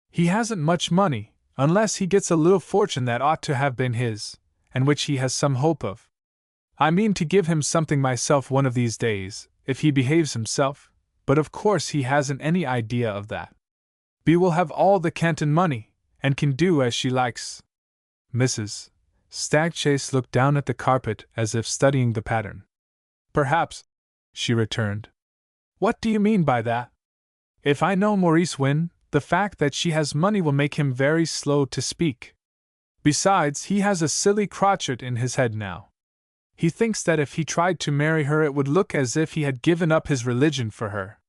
He hasn't much money, unless he gets a little fortune that ought to have been his, and which he has some hope of. I mean to give him something myself one of these days, if he behaves himself, but of course he hasn't any idea of that. Bee will have all the Canton money, and can do as she likes. Mrs. Stagchase looked down at the carpet as if studying the pattern. Perhaps, she returned. What do you mean by that? If I know Maurice Wynne, the fact that she has money will make him very slow to speak. Besides, he has a silly crotchet in his head now. He thinks that if he tried to marry her it would look as if he had given up his religion for her.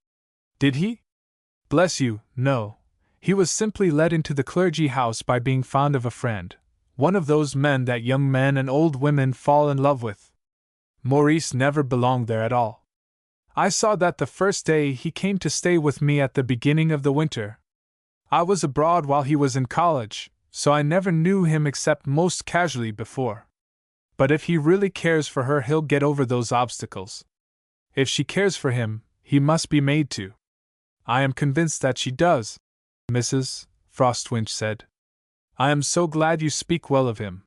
Did he? Bless you, no. He was simply led into the clergy house by being fond of a friend, one of those men that young men and old women fall in love with. Maurice never belonged there at all. I saw that the first day he came to stay with me at the beginning of the winter. I was abroad while he was in college, so I never knew him except most casually before. But if he really cares for her, he'll get over those obstacles. If she cares for him, he must be made to. I am convinced that she does, Mrs. Frostwinch said. I am so glad you speak well of him.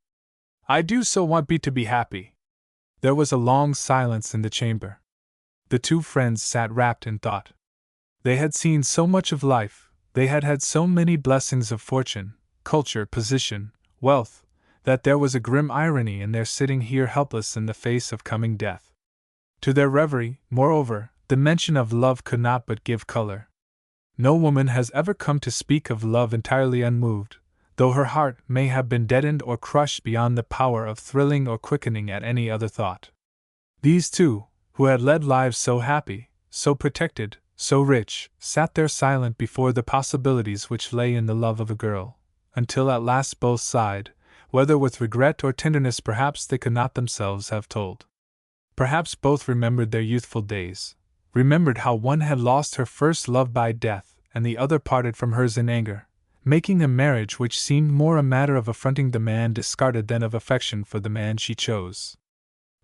I do so want Bee to be happy. There was a long silence in the chamber. The two friends sat wrapped in thought. They had seen so much of life, they had had so many blessings of fortune, culture, position, wealth, that there was a grim irony in their sitting here helpless in the face of coming death. To their reverie, moreover, the mention of love could not but give color. No woman has ever come to speak of love entirely unmoved, though her heart may have been deadened or crushed beyond the power of thrilling or quickening at any other thought. These two, who had led lives so happy, so protected, so rich, sat there silent before the possibilities which lay in the love of a girl, until at last both sighed, whether with regret or tenderness perhaps they could not themselves have told. Perhaps both remembered their youthful days, remembered how one had lost her first love by death and the other parted from hers in anger, making a marriage which seemed more a matter of affronting the man discarded than of affection for the man she chose.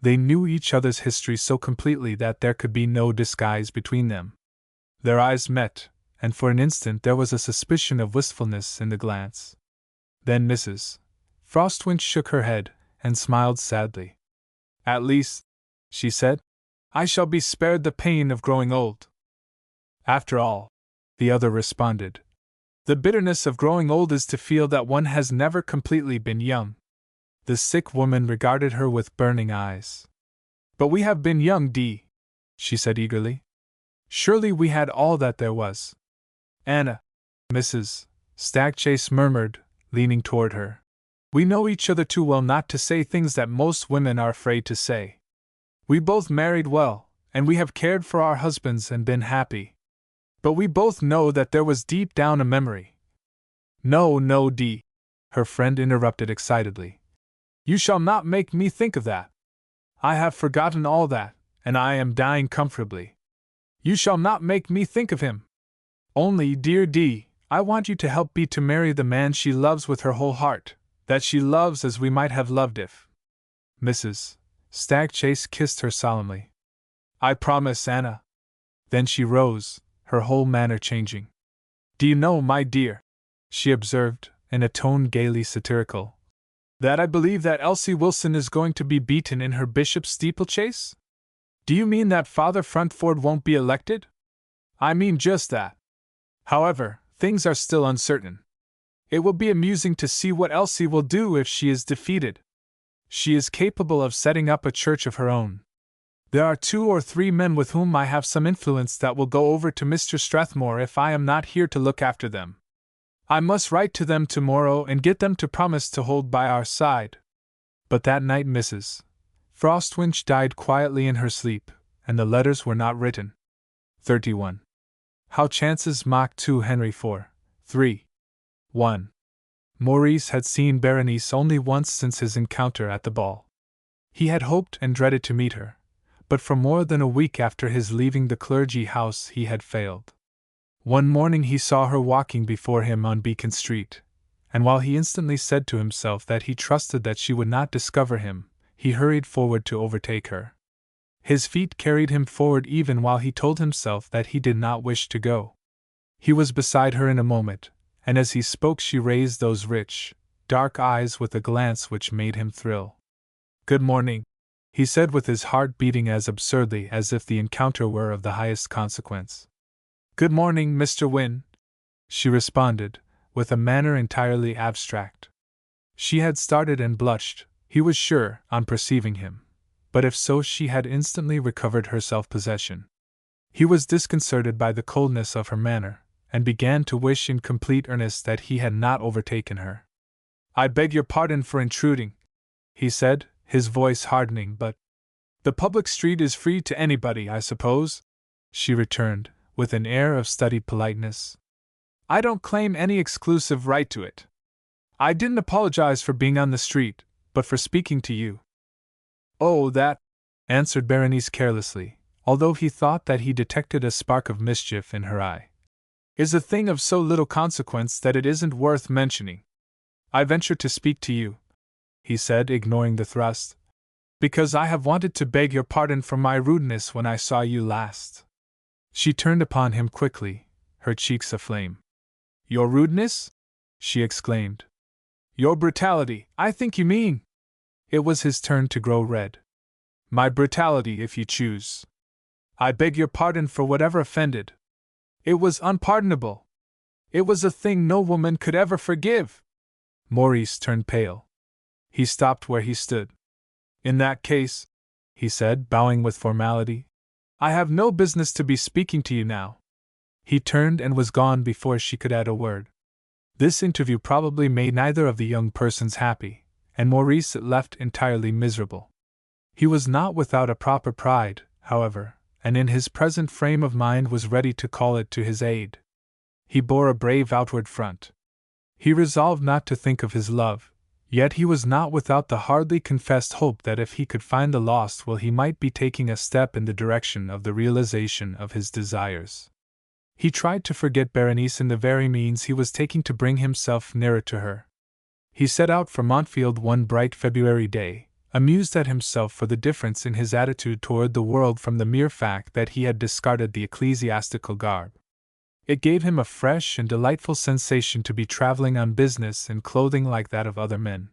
They knew each other's history so completely that there could be no disguise between them. Their eyes met, and for an instant there was a suspicion of wistfulness in the glance. Then Mrs. Frostwinch shook her head and smiled sadly. At least, she said, I shall be spared the pain of growing old. After all, the other responded, the bitterness of growing old is to feel that one has never completely been young. The sick woman regarded her with burning eyes. But we have been young, Dee, she said eagerly. Surely we had all that there was. Anna, Mrs. Stagchase murmured, leaning toward her. We know each other too well not to say things that most women are afraid to say. We both married well, and we have cared for our husbands and been happy. But we both know that there was deep down a memory. No, no, Dee, her friend interrupted excitedly. You shall not make me think of that. I have forgotten all that, and I am dying comfortably. You shall not make me think of him. Only, dear Dee, I want you to help Bee to marry the man she loves with her whole heart, that she loves as we might have loved if. Mrs. Stagchase kissed her solemnly. I promise, Anna. Then she rose, her whole manner changing. Do you know, my dear, she observed, in a tone gaily satirical, that I believe that Elsie Wilson is going to be beaten in her bishop's steeplechase? Do you mean that Father Frontford won't be elected? I mean just that. However, things are still uncertain. It will be amusing to see what Elsie will do if she is defeated. She is capable of setting up a church of her own. There are 2 or 3 men with whom I have some influence that will go over to Mr. Strathmore if I am not here to look after them. I must write to them tomorrow and get them to promise to hold by our side. But that night Mrs. Frostwinch died quietly in her sleep, and the letters were not written. 31. How chances mock 2 Henry 4, 3. 1. Maurice had seen Berenice only once since his encounter at the ball. He had hoped and dreaded to meet her, but for more than a week after his leaving the clergy house he had failed. One morning he saw her walking before him on Beacon Street, and while he instantly said to himself that he trusted that she would not discover him, he hurried forward to overtake her. His feet carried him forward even while he told himself that he did not wish to go. He was beside her in a moment, and as he spoke she raised those rich, dark eyes with a glance which made him thrill. Good morning, he said with his heart beating as absurdly as if the encounter were of the highest consequence. Good morning, Mr. Wynne, she responded, with a manner entirely abstract. She had started and blushed, he was sure, on perceiving him, but if so she had instantly recovered her self-possession. He was disconcerted by the coldness of her manner, and began to wish in complete earnest that he had not overtaken her. I beg your pardon for intruding, he said, his voice hardening, but the public street is free to anybody, I suppose, she returned, with an air of studied politeness. I don't claim any exclusive right to it. I didn't apologize for being on the street, but for speaking to you. Oh, that, answered Berenice carelessly, although he thought that he detected a spark of mischief in her eye, is a thing of so little consequence that it isn't worth mentioning. I venture to speak to you, he said, ignoring the thrust. Because I have wanted to beg your pardon for my rudeness when I saw you last. She turned upon him quickly, her cheeks aflame. Your rudeness? She exclaimed. Your brutality, I think you mean. It was his turn to grow red. My brutality, if you choose. I beg your pardon for whatever offended. It was unpardonable. It was a thing no woman could ever forgive. Maurice turned pale. He stopped where he stood. In that case, he said, bowing with formality, I have no business to be speaking to you now. He turned and was gone before she could add a word. This interview probably made neither of the young persons happy, and Maurice it left entirely miserable. He was not without a proper pride, however, and in his present frame of mind was ready to call it to his aid. He bore a brave outward front. He resolved not to think of his love, yet he was not without the hardly confessed hope that if he could find the lost will he might be taking a step in the direction of the realization of his desires. He tried to forget Berenice in the very means he was taking to bring himself nearer to her. He set out for Montfield one bright February day, amused at himself for the difference in his attitude toward the world from the mere fact that he had discarded the ecclesiastical garb. It gave him a fresh and delightful sensation to be traveling on business in clothing like that of other men.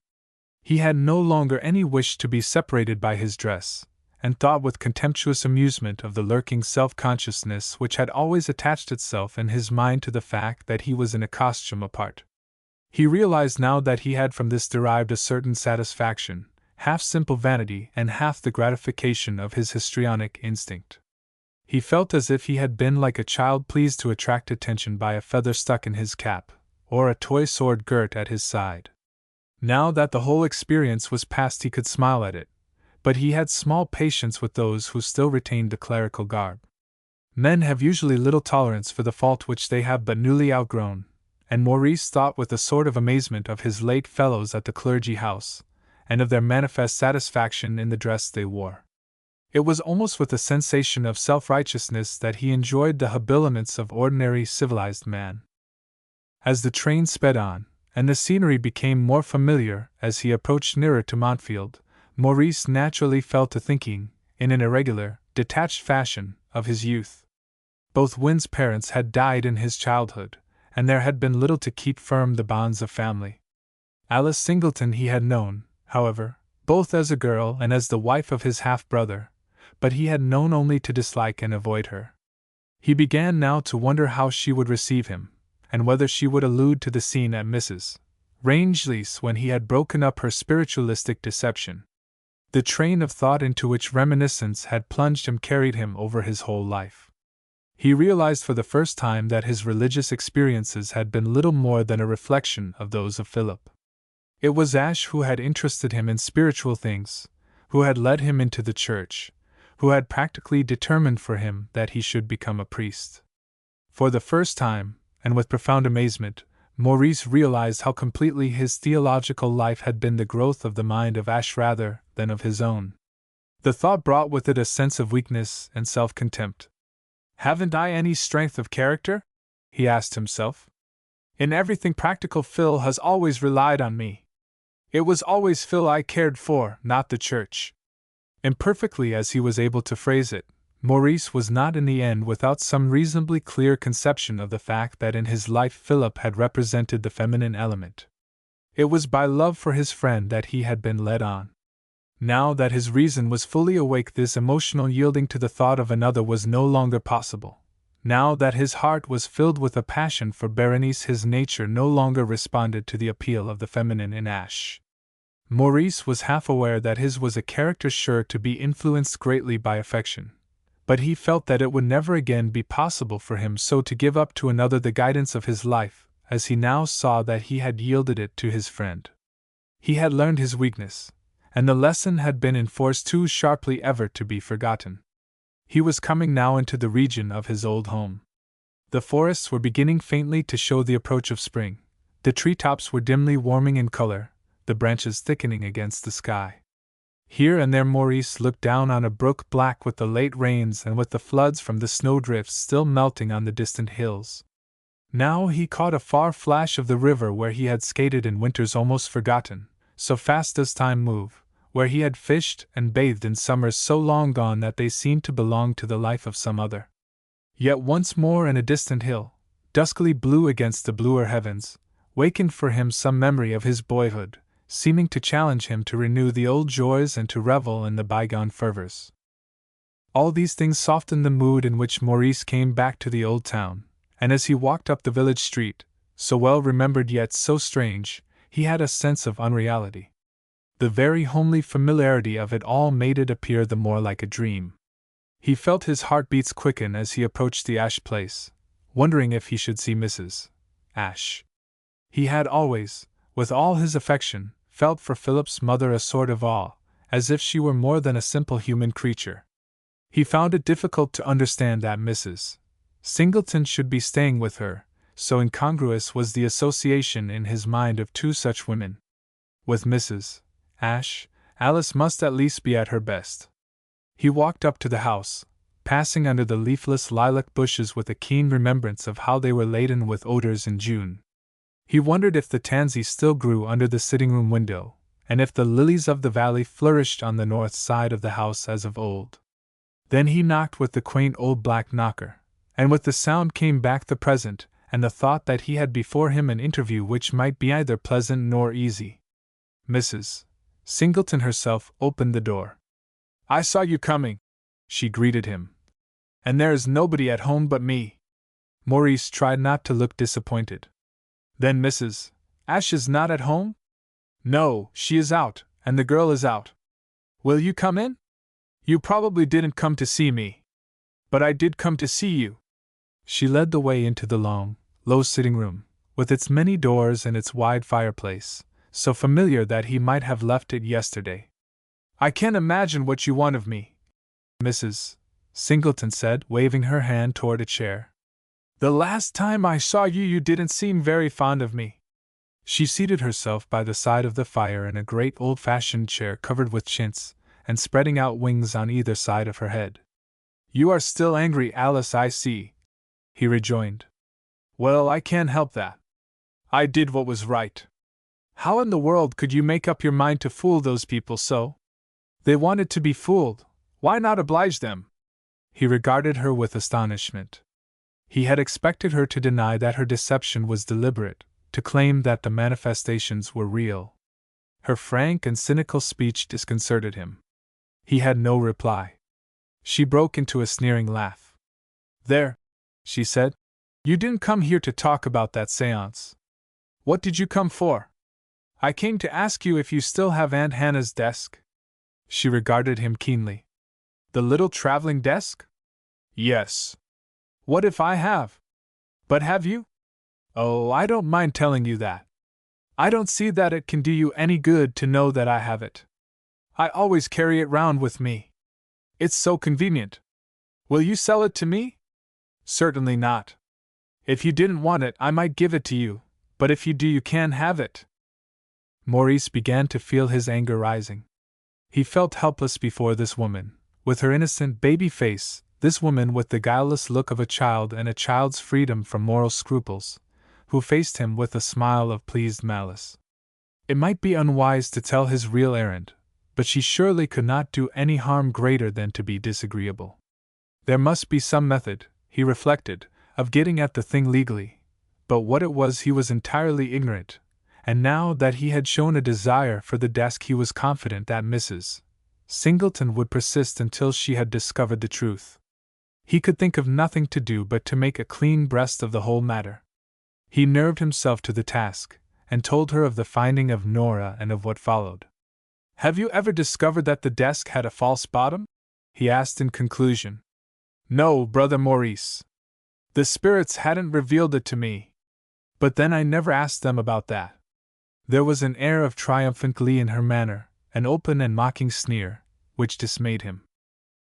He had no longer any wish to be separated by his dress, and thought with contemptuous amusement of the lurking self-consciousness which had always attached itself in his mind to the fact that he was in a costume apart. He realized now that he had from this derived a certain satisfaction, half simple vanity and half the gratification of his histrionic instinct. He felt as if he had been like a child pleased to attract attention by a feather stuck in his cap, or a toy sword girt at his side. Now that the whole experience was past he could smile at it, but he had small patience with those who still retained the clerical garb. Men have usually little tolerance for the fault which they have but newly outgrown, and Maurice thought with a sort of amazement of his late fellows at the clergy house, and of their manifest satisfaction in the dress they wore. It was almost with a sensation of self-righteousness that he enjoyed the habiliments of ordinary civilized man. As the train sped on, and the scenery became more familiar as he approached nearer to Montfield, Maurice naturally fell to thinking, in an irregular, detached fashion, of his youth. Both Wynn's parents had died in his childhood, and there had been little to keep firm the bonds of family. Alice Singleton he had known, however, both as a girl and as the wife of his half-brother, but he had known only to dislike and avoid her. He began now to wonder how she would receive him, and whether she would allude to the scene at Mrs. Rangeley's when he had broken up her spiritualistic deception. The train of thought into which reminiscence had plunged him carried him over his whole life. He realized for the first time that his religious experiences had been little more than a reflection of those of Philip. It was Ashe who had interested him in spiritual things, who had led him into the church, who had practically determined for him that he should become a priest. For the first time, and with profound amazement, Maurice realized how completely his theological life had been the growth of the mind of Ashe rather than of his own. The thought brought with it a sense of weakness and self-contempt. Haven't I any strength of character? He asked himself. In everything practical Phil has always relied on me. It was always Phil I cared for, not the church. Imperfectly as he was able to phrase it, Maurice was not in the end without some reasonably clear conception of the fact that in his life Philip had represented the feminine element. It was by love for his friend that he had been led on. Now that his reason was fully awake, this emotional yielding to the thought of another was no longer possible. Now that his heart was filled with a passion for Berenice, his nature no longer responded to the appeal of the feminine in Ashe. Maurice was half aware that his was a character sure to be influenced greatly by affection, but he felt that it would never again be possible for him so to give up to another the guidance of his life, as he now saw that he had yielded it to his friend. He had learned his weakness, and the lesson had been enforced too sharply ever to be forgotten. He was coming now into the region of his old home. The forests were beginning faintly to show the approach of spring, the treetops were dimly warming in color, the branches thickening against the sky. Here and there Maurice looked down on a brook black with the late rains and with the floods from the snowdrifts still melting on the distant hills. Now he caught a far flash of the river where he had skated in winters almost forgotten, so fast does time move, where he had fished and bathed in summers so long gone that they seemed to belong to the life of some other. Yet once more in a distant hill, duskily blue against the bluer heavens, wakened for him some memory of his boyhood, seeming to challenge him to renew the old joys and to revel in the bygone fervors. All these things softened the mood in which Maurice came back to the old town, and as he walked up the village street, so well remembered yet so strange, he had a sense of unreality. The very homely familiarity of it all made it appear the more like a dream. He felt his heartbeats quicken as he approached the Ashe place, wondering if he should see Mrs. Ashe. He had always, with all his affection, felt for Philip's mother a sort of awe, as if she were more than a simple human creature. He found it difficult to understand that Mrs. Singleton should be staying with her, so incongruous was the association in his mind of two such women. With Mrs. Ashe, Alice must at least be at her best. He walked up to the house, passing under the leafless lilac bushes with a keen remembrance of how they were laden with odors in June. He wondered if the tansy still grew under the sitting-room window, and if the lilies of the valley flourished on the north side of the house as of old. Then he knocked with the quaint old black knocker, and with the sound came back the present, and the thought that he had before him an interview which might be neither pleasant nor easy. Mrs. Singleton herself opened the door. "I saw you coming," she greeted him. "And there is nobody at home but me." Maurice tried not to look disappointed. "Then Mrs. Ashe is not at home?" "No, she is out, and the girl is out. Will you come in? You probably didn't come to see me. But I did come to see you." She led the way into the long, low sitting room, with its many doors and its wide fireplace, so familiar that he might have left it yesterday. "I can't imagine what you want of me," Mrs. Singleton said, waving her hand toward a chair. "The last time I saw you, you didn't seem very fond of me." She seated herself by the side of the fire in a great old-fashioned chair covered with chintz, and spreading out wings on either side of her head. "You are still angry, Alice, I see," he rejoined. "Well, I can't help that. I did what was right. How in the world could you make up your mind to fool those people so? They wanted to be fooled, why not oblige them?" He regarded her with astonishment. He had expected her to deny that her deception was deliberate, to claim that the manifestations were real. Her frank and cynical speech disconcerted him. He had no reply. She broke into a sneering laugh. "There," she said, "you didn't come here to talk about that séance. What did you come for?" "I came to ask you if you still have Aunt Hannah's desk." She regarded him keenly. "The little traveling desk?" "Yes." "What if I have?" "But have you?" "Oh, I don't mind telling you that. I don't see that it can do you any good to know that I have it. I always carry it round with me. It's so convenient. Will you sell it to me?" "Certainly not. If you didn't want it, I might give it to you, but if you do, you can have it." Maurice began to feel his anger rising. He felt helpless before this woman, with her innocent baby face, this woman with the guileless look of a child and a child's freedom from moral scruples, who faced him with a smile of pleased malice. It might be unwise to tell his real errand, but she surely could not do any harm greater than to be disagreeable. There must be some method, he reflected, of getting at the thing legally, but what it was he was entirely ignorant, and now that he had shown a desire for the desk he was confident that Mrs. Singleton would persist until she had discovered the truth. He could think of nothing to do but to make a clean breast of the whole matter. He nerved himself to the task, and told her of the finding of Nora and of what followed. "Have you ever discovered that the desk had a false bottom?" he asked in conclusion. "No, Brother Maurice. The spirits hadn't revealed it to me. But then I never asked them about that." There was an air of triumphant glee in her manner, an open and mocking sneer, which dismayed him.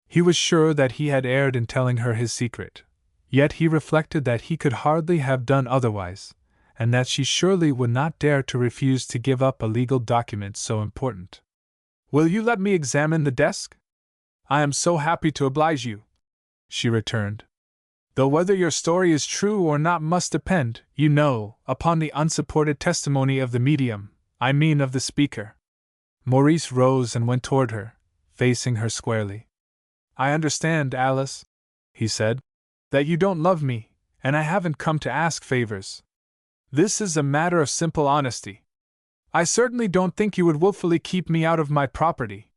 He was sure that he had erred in telling her his secret, yet he reflected that he could hardly have done otherwise, and that she surely would not dare to refuse to give up a legal document so important. "Will you let me examine the desk? I am so happy to oblige you," she returned. "Though whether your story is true or not must depend, you know, upon the unsupported testimony of the medium, I mean of the speaker." Maurice rose and went toward her, facing her squarely. I understand, Alice, he said, that you don't love me, and I haven't come to ask favors. This is a matter of simple honesty. I certainly don't think you would willfully keep me out of my property.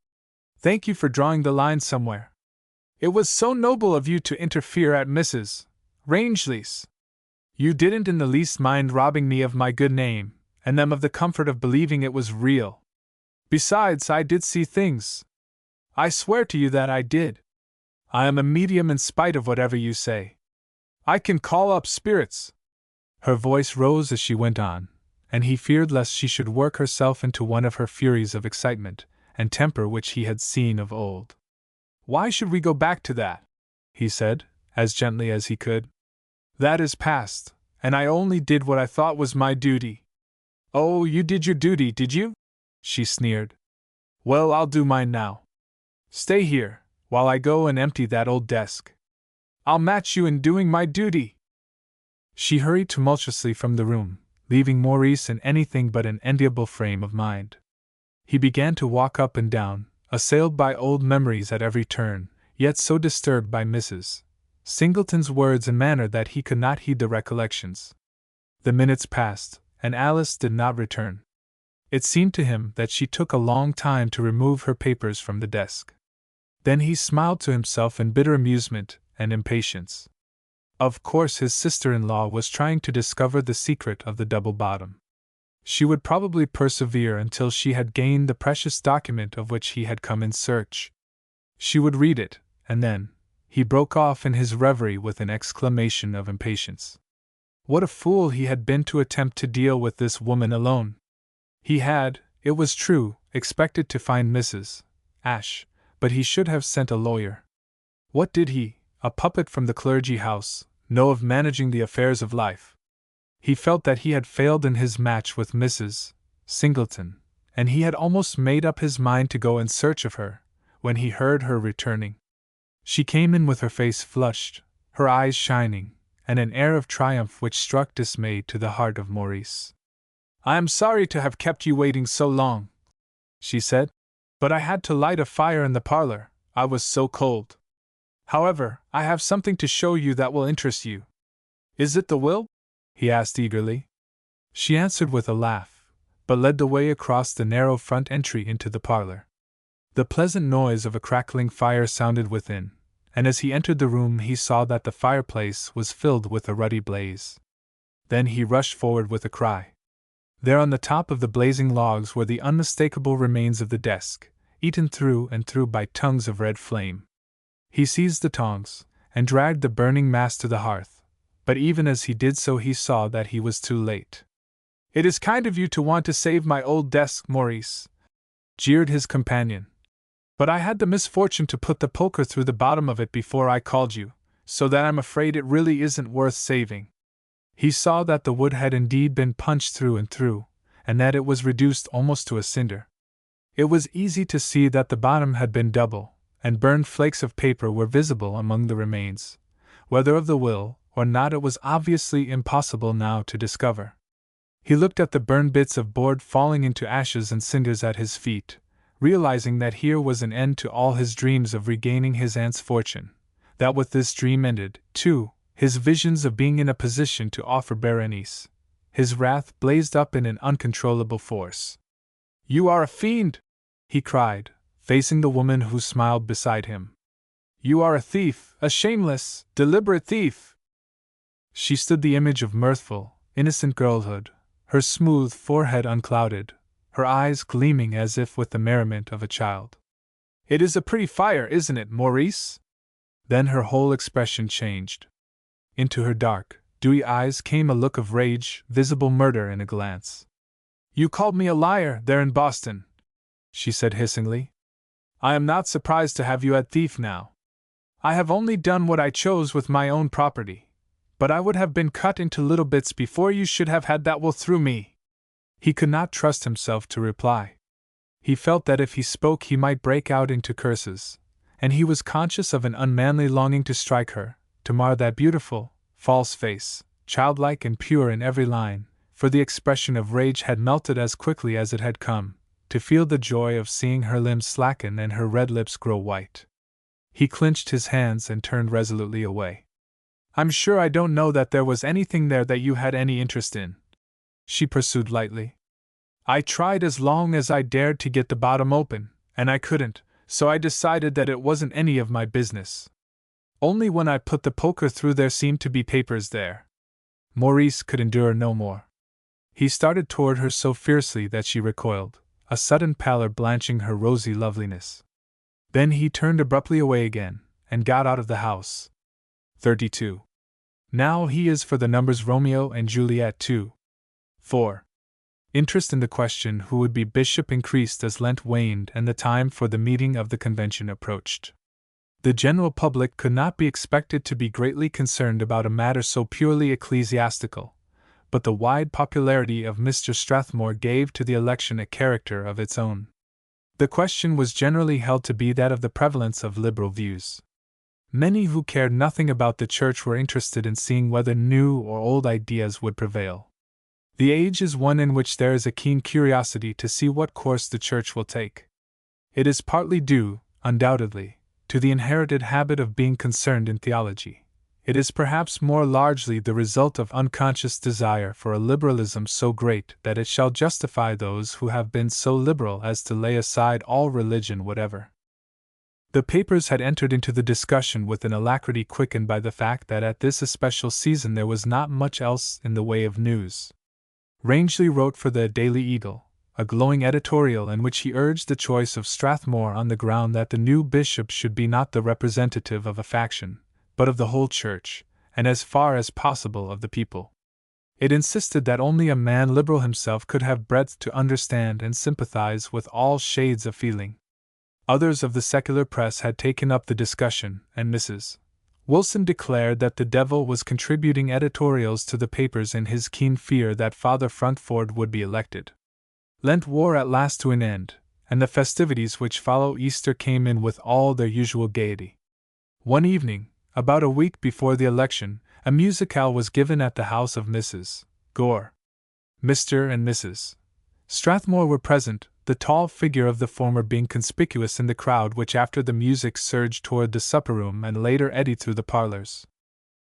Thank you for drawing the line somewhere. It was so noble of you to interfere at Mrs. Rangeley's. You didn't in the least mind robbing me of my good name, and them of the comfort of believing it was real. Besides, I did see things. I swear to you that I did. I am a medium in spite of whatever you say. I can call up spirits. Her voice rose as she went on, and he feared lest she should work herself into one of her furies of excitement and temper which he had seen of old. Why should we go back to that? He said, as gently as he could. That is past, and I only did what I thought was my duty. Oh, you did your duty, did you? She sneered. Well, I'll do mine now. Stay here, while I go and empty that old desk. I'll match you in doing my duty. She hurried tumultuously from the room, leaving Maurice in anything but an enviable frame of mind. He began to walk up and down, assailed by old memories at every turn, yet so disturbed by Mrs. Singleton's words and manner that he could not heed the recollections. The minutes passed, and Alice did not return. It seemed to him that she took a long time to remove her papers from the desk. Then he smiled to himself in bitter amusement and impatience. Of course his sister-in-law was trying to discover the secret of the double bottom. She would probably persevere until she had gained the precious document of which he had come in search. She would read it, and then, he broke off in his reverie with an exclamation of impatience. What a fool he had been to attempt to deal with this woman alone! He had, it was true, expected to find Mrs. Ashe, but he should have sent a lawyer. What did he, a puppet from the clergy house, know of managing the affairs of life? He felt that he had failed in his match with Mrs. Singleton, and he had almost made up his mind to go in search of her, when he heard her returning. She came in with her face flushed, her eyes shining, and an air of triumph which struck dismay to the heart of Maurice. I am sorry to have kept you waiting so long, she said, but I had to light a fire in the parlor, I was so cold. However, I have something to show you that will interest you. Is it the will? He asked eagerly. She answered with a laugh, but led the way across the narrow front entry into the parlor. The pleasant noise of a crackling fire sounded within, and as he entered the room he saw that the fireplace was filled with a ruddy blaze. Then he rushed forward with a cry. There on the top of the blazing logs were the unmistakable remains of the desk, eaten through and through by tongues of red flame. He seized the tongs, and dragged the burning mass to the hearth, but even as he did so he saw that he was too late. It is kind of you to want to save my old desk, Maurice, jeered his companion. But I had the misfortune to put the poker through the bottom of it before I called you, so that I'm afraid it really isn't worth saving. He saw that the wood had indeed been punched through and through, and that it was reduced almost to a cinder. It was easy to see that the bottom had been double, and burned flakes of paper were visible among the remains. Whether of the will or not it was obviously impossible now to discover. He looked at the burned bits of board falling into ashes and cinders at his feet, realizing that here was an end to all his dreams of regaining his aunt's fortune, that with this dream ended, too, his visions of being in a position to offer Berenice. His wrath blazed up in an uncontrollable force. You are a fiend! He cried, facing the woman who smiled beside him. You are a thief, a shameless, deliberate thief! She stood the image of mirthful, innocent girlhood, her smooth forehead unclouded, her eyes gleaming as if with the merriment of a child. It is a pretty fire, isn't it, Maurice? Then her whole expression changed. Into her dark, dewy eyes came a look of rage, visible murder in a glance. You called me a liar there in Boston, she said hissingly. I am not surprised to have you at thief now. I have only done what I chose with my own property, but I would have been cut into little bits before you should have had that will through me. He could not trust himself to reply. He felt that if he spoke he might break out into curses, and he was conscious of an unmanly longing to strike her, to mar that beautiful, false face, childlike and pure in every line, for the expression of rage had melted as quickly as it had come, to feel the joy of seeing her limbs slacken and her red lips grow white. He clenched his hands and turned resolutely away. "I'm sure I don't know that there was anything there that you had any interest in," she pursued lightly. "I tried as long as I dared to get the bottom open, and I couldn't, so I decided that it wasn't any of my business. Only when I put the poker through there seemed to be papers there." Maurice could endure no more. He started toward her so fiercely that she recoiled, a sudden pallor blanching her rosy loveliness. Then he turned abruptly away again, and got out of the house. 32. Now he is for the numbers Romeo and Juliet too. 4. Interest in the question who would be bishop increased as Lent waned and the time for the meeting of the convention approached. The general public could not be expected to be greatly concerned about a matter so purely ecclesiastical, but the wide popularity of Mr. Strathmore gave to the election a character of its own. The question was generally held to be that of the prevalence of liberal views. Many who cared nothing about the church were interested in seeing whether new or old ideas would prevail. The age is one in which there is a keen curiosity to see what course the church will take. It is partly due, undoubtedly, to the inherited habit of being concerned in theology. It is perhaps more largely the result of unconscious desire for a liberalism so great that it shall justify those who have been so liberal as to lay aside all religion whatever. The papers had entered into the discussion with an alacrity quickened by the fact that at this especial season there was not much else in the way of news. Rangeley wrote for the Daily Eagle, a glowing editorial in which he urged the choice of Strathmore on the ground that the new bishop should be not the representative of a faction, but of the whole church, and as far as possible of the people. It insisted that only a man liberal himself could have breadth to understand and sympathize with all shades of feeling. Others of the secular press had taken up the discussion, and Mrs. Wilson declared that the devil was contributing editorials to the papers in his keen fear that Father Fruntford would be elected. Lent wore at last to an end, and the festivities which follow Easter came in with all their usual gaiety. One evening, about a week before the election, a musicale was given at the house of Mrs. Gore. Mr. and Mrs. Strathmore were present, the tall figure of the former being conspicuous in the crowd which after the music surged toward the supper-room and later eddied through the parlors.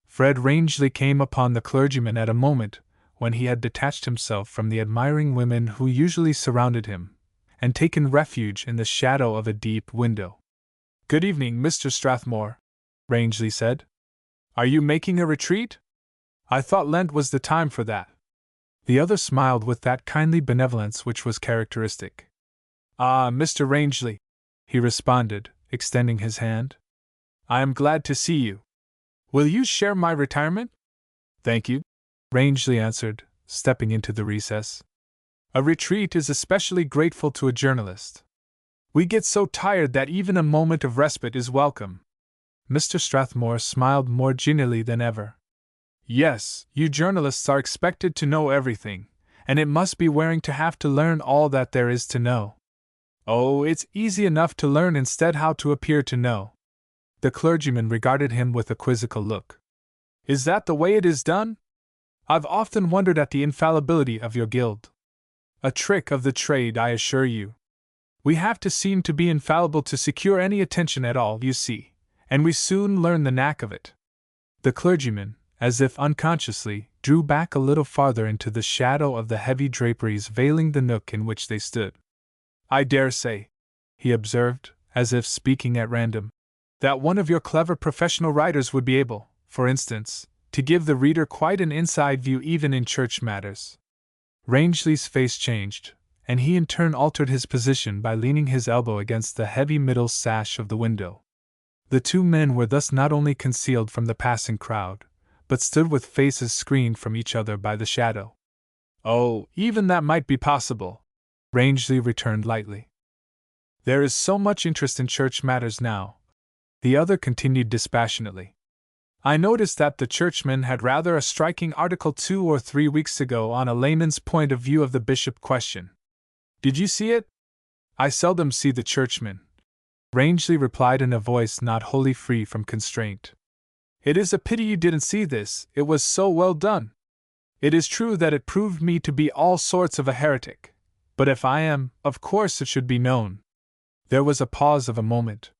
Fred Rangeley came upon the clergyman at a moment when he had detached himself from the admiring women who usually surrounded him, and taken refuge in the shadow of a deep window. "Good evening, Mr. Strathmore," Rangeley said. "Are you making a retreat? I thought Lent was the time for that." The other smiled with that kindly benevolence which was characteristic. "Ah, Mr. Rangeley," he responded, extending his hand. "I am glad to see you. Will you share my retirement?" "Thank you," Rangeley answered, stepping into the recess. "A retreat is especially grateful to a journalist. We get so tired that even a moment of respite is welcome." Mr. Strathmore smiled more genially than ever. "Yes, you journalists are expected to know everything, and it must be wearing to have to learn all that there is to know." "Oh, it's easy enough to learn instead how to appear to know." The clergyman regarded him with a quizzical look. "Is that the way it is done? I've often wondered at the infallibility of your guild. A trick of the trade, I assure you. We have to seem to be infallible to secure any attention at all, you see, and we soon learn the knack of it." The clergyman, as if unconsciously, drew back a little farther into the shadow of the heavy draperies veiling the nook in which they stood. "I dare say," he observed, as if speaking at random, "that one of your clever professional writers would be able, for instance, to give the reader quite an inside view even in church matters." Rangeley's face changed, and he in turn altered his position by leaning his elbow against the heavy middle sash of the window. The two men were thus not only concealed from the passing crowd, but stood with faces screened from each other by the shadow. "Oh, even that might be possible," Rangeley returned lightly. "There is so much interest in church matters now," the other continued dispassionately. "I noticed that the Churchman had rather a striking article 2 or 3 weeks ago on a layman's point of view of the bishop question. Did you see it?" "I seldom see the Churchman," Rangeley replied in a voice not wholly free from constraint. "It is a pity you didn't see this, it was so well done. It is true that it proved me to be all sorts of a heretic. But if I am, of course it should be known. There was a pause of a moment.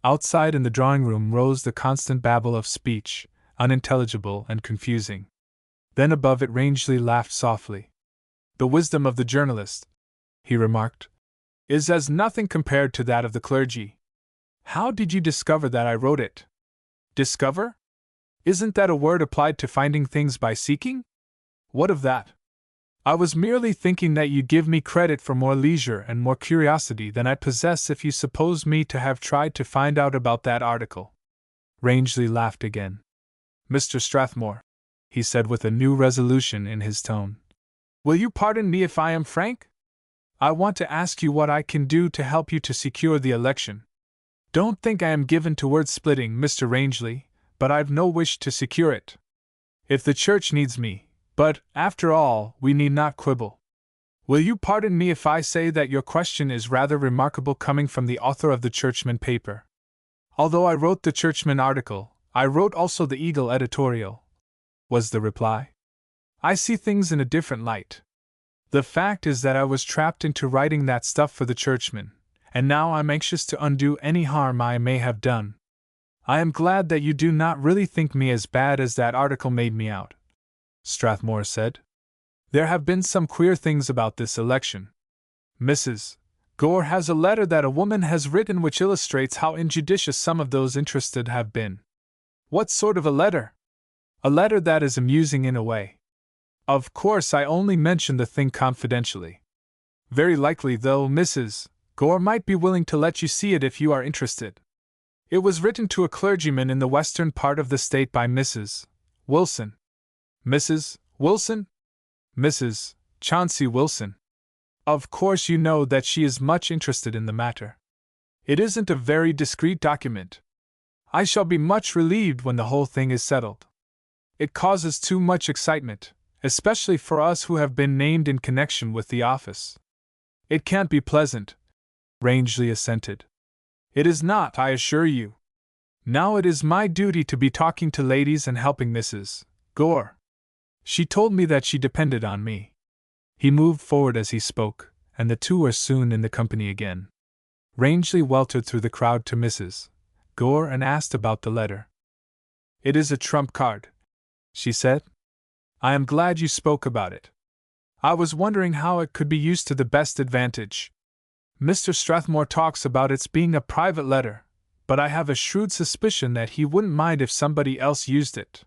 Outside in the drawing room rose the constant babble of speech, unintelligible and confusing. Then above it Rangeley laughed softly. The wisdom of the journalist, he remarked, is as nothing compared to that of the clergy. How did you discover that I wrote it? Discover? Isn't that a word applied to finding things by seeking? What of that? I was merely thinking that you'd give me credit for more leisure and more curiosity than I possess if you suppose me to have tried to find out about that article. Rangeley laughed again. Mr. Strathmore, he said with a new resolution in his tone, will you pardon me if I am frank? I want to ask you what I can do to help you to secure the election. Don't think I am given to word-splitting, Mr. Rangeley, but I've no wish to secure it. If the church needs me, but, after all, we need not quibble. Will you pardon me if I say that your question is rather remarkable coming from the author of the Churchman paper? Although I wrote the Churchman article, I wrote also the Eagle editorial, was the reply. I see things in a different light. The fact is that I was trapped into writing that stuff for the Churchman, and now I'm anxious to undo any harm I may have done. I am glad that you do not really think me as bad as that article made me out, Strathmore said. There have been some queer things about this election. Mrs. Gore has a letter that a woman has written which illustrates how injudicious some of those interested have been. What sort of a letter? A letter that is amusing in a way. Of course, I only mention the thing confidentially. Very likely, though, Mrs. Gore might be willing to let you see it if you are interested. It was written to a clergyman in the western part of the state by Mrs. Wilson. Mrs. Wilson? Mrs. Chauncey Wilson. Of course you know that she is much interested in the matter. It isn't a very discreet document. I shall be much relieved when the whole thing is settled. It causes too much excitement, especially for us who have been named in connection with the office. It can't be pleasant, Rangeley assented. It is not, I assure you. Now it is my duty to be talking to ladies and helping Mrs. Gore. She told me that she depended on me. He moved forward as he spoke, and the two were soon in the company again. Rangeley weltered through the crowd to Mrs. Gore and asked about the letter. It is a trump card, she said. I am glad you spoke about it. I was wondering how it could be used to the best advantage. Mr. Strathmore talks about its being a private letter, but I have a shrewd suspicion that he wouldn't mind if somebody else used it.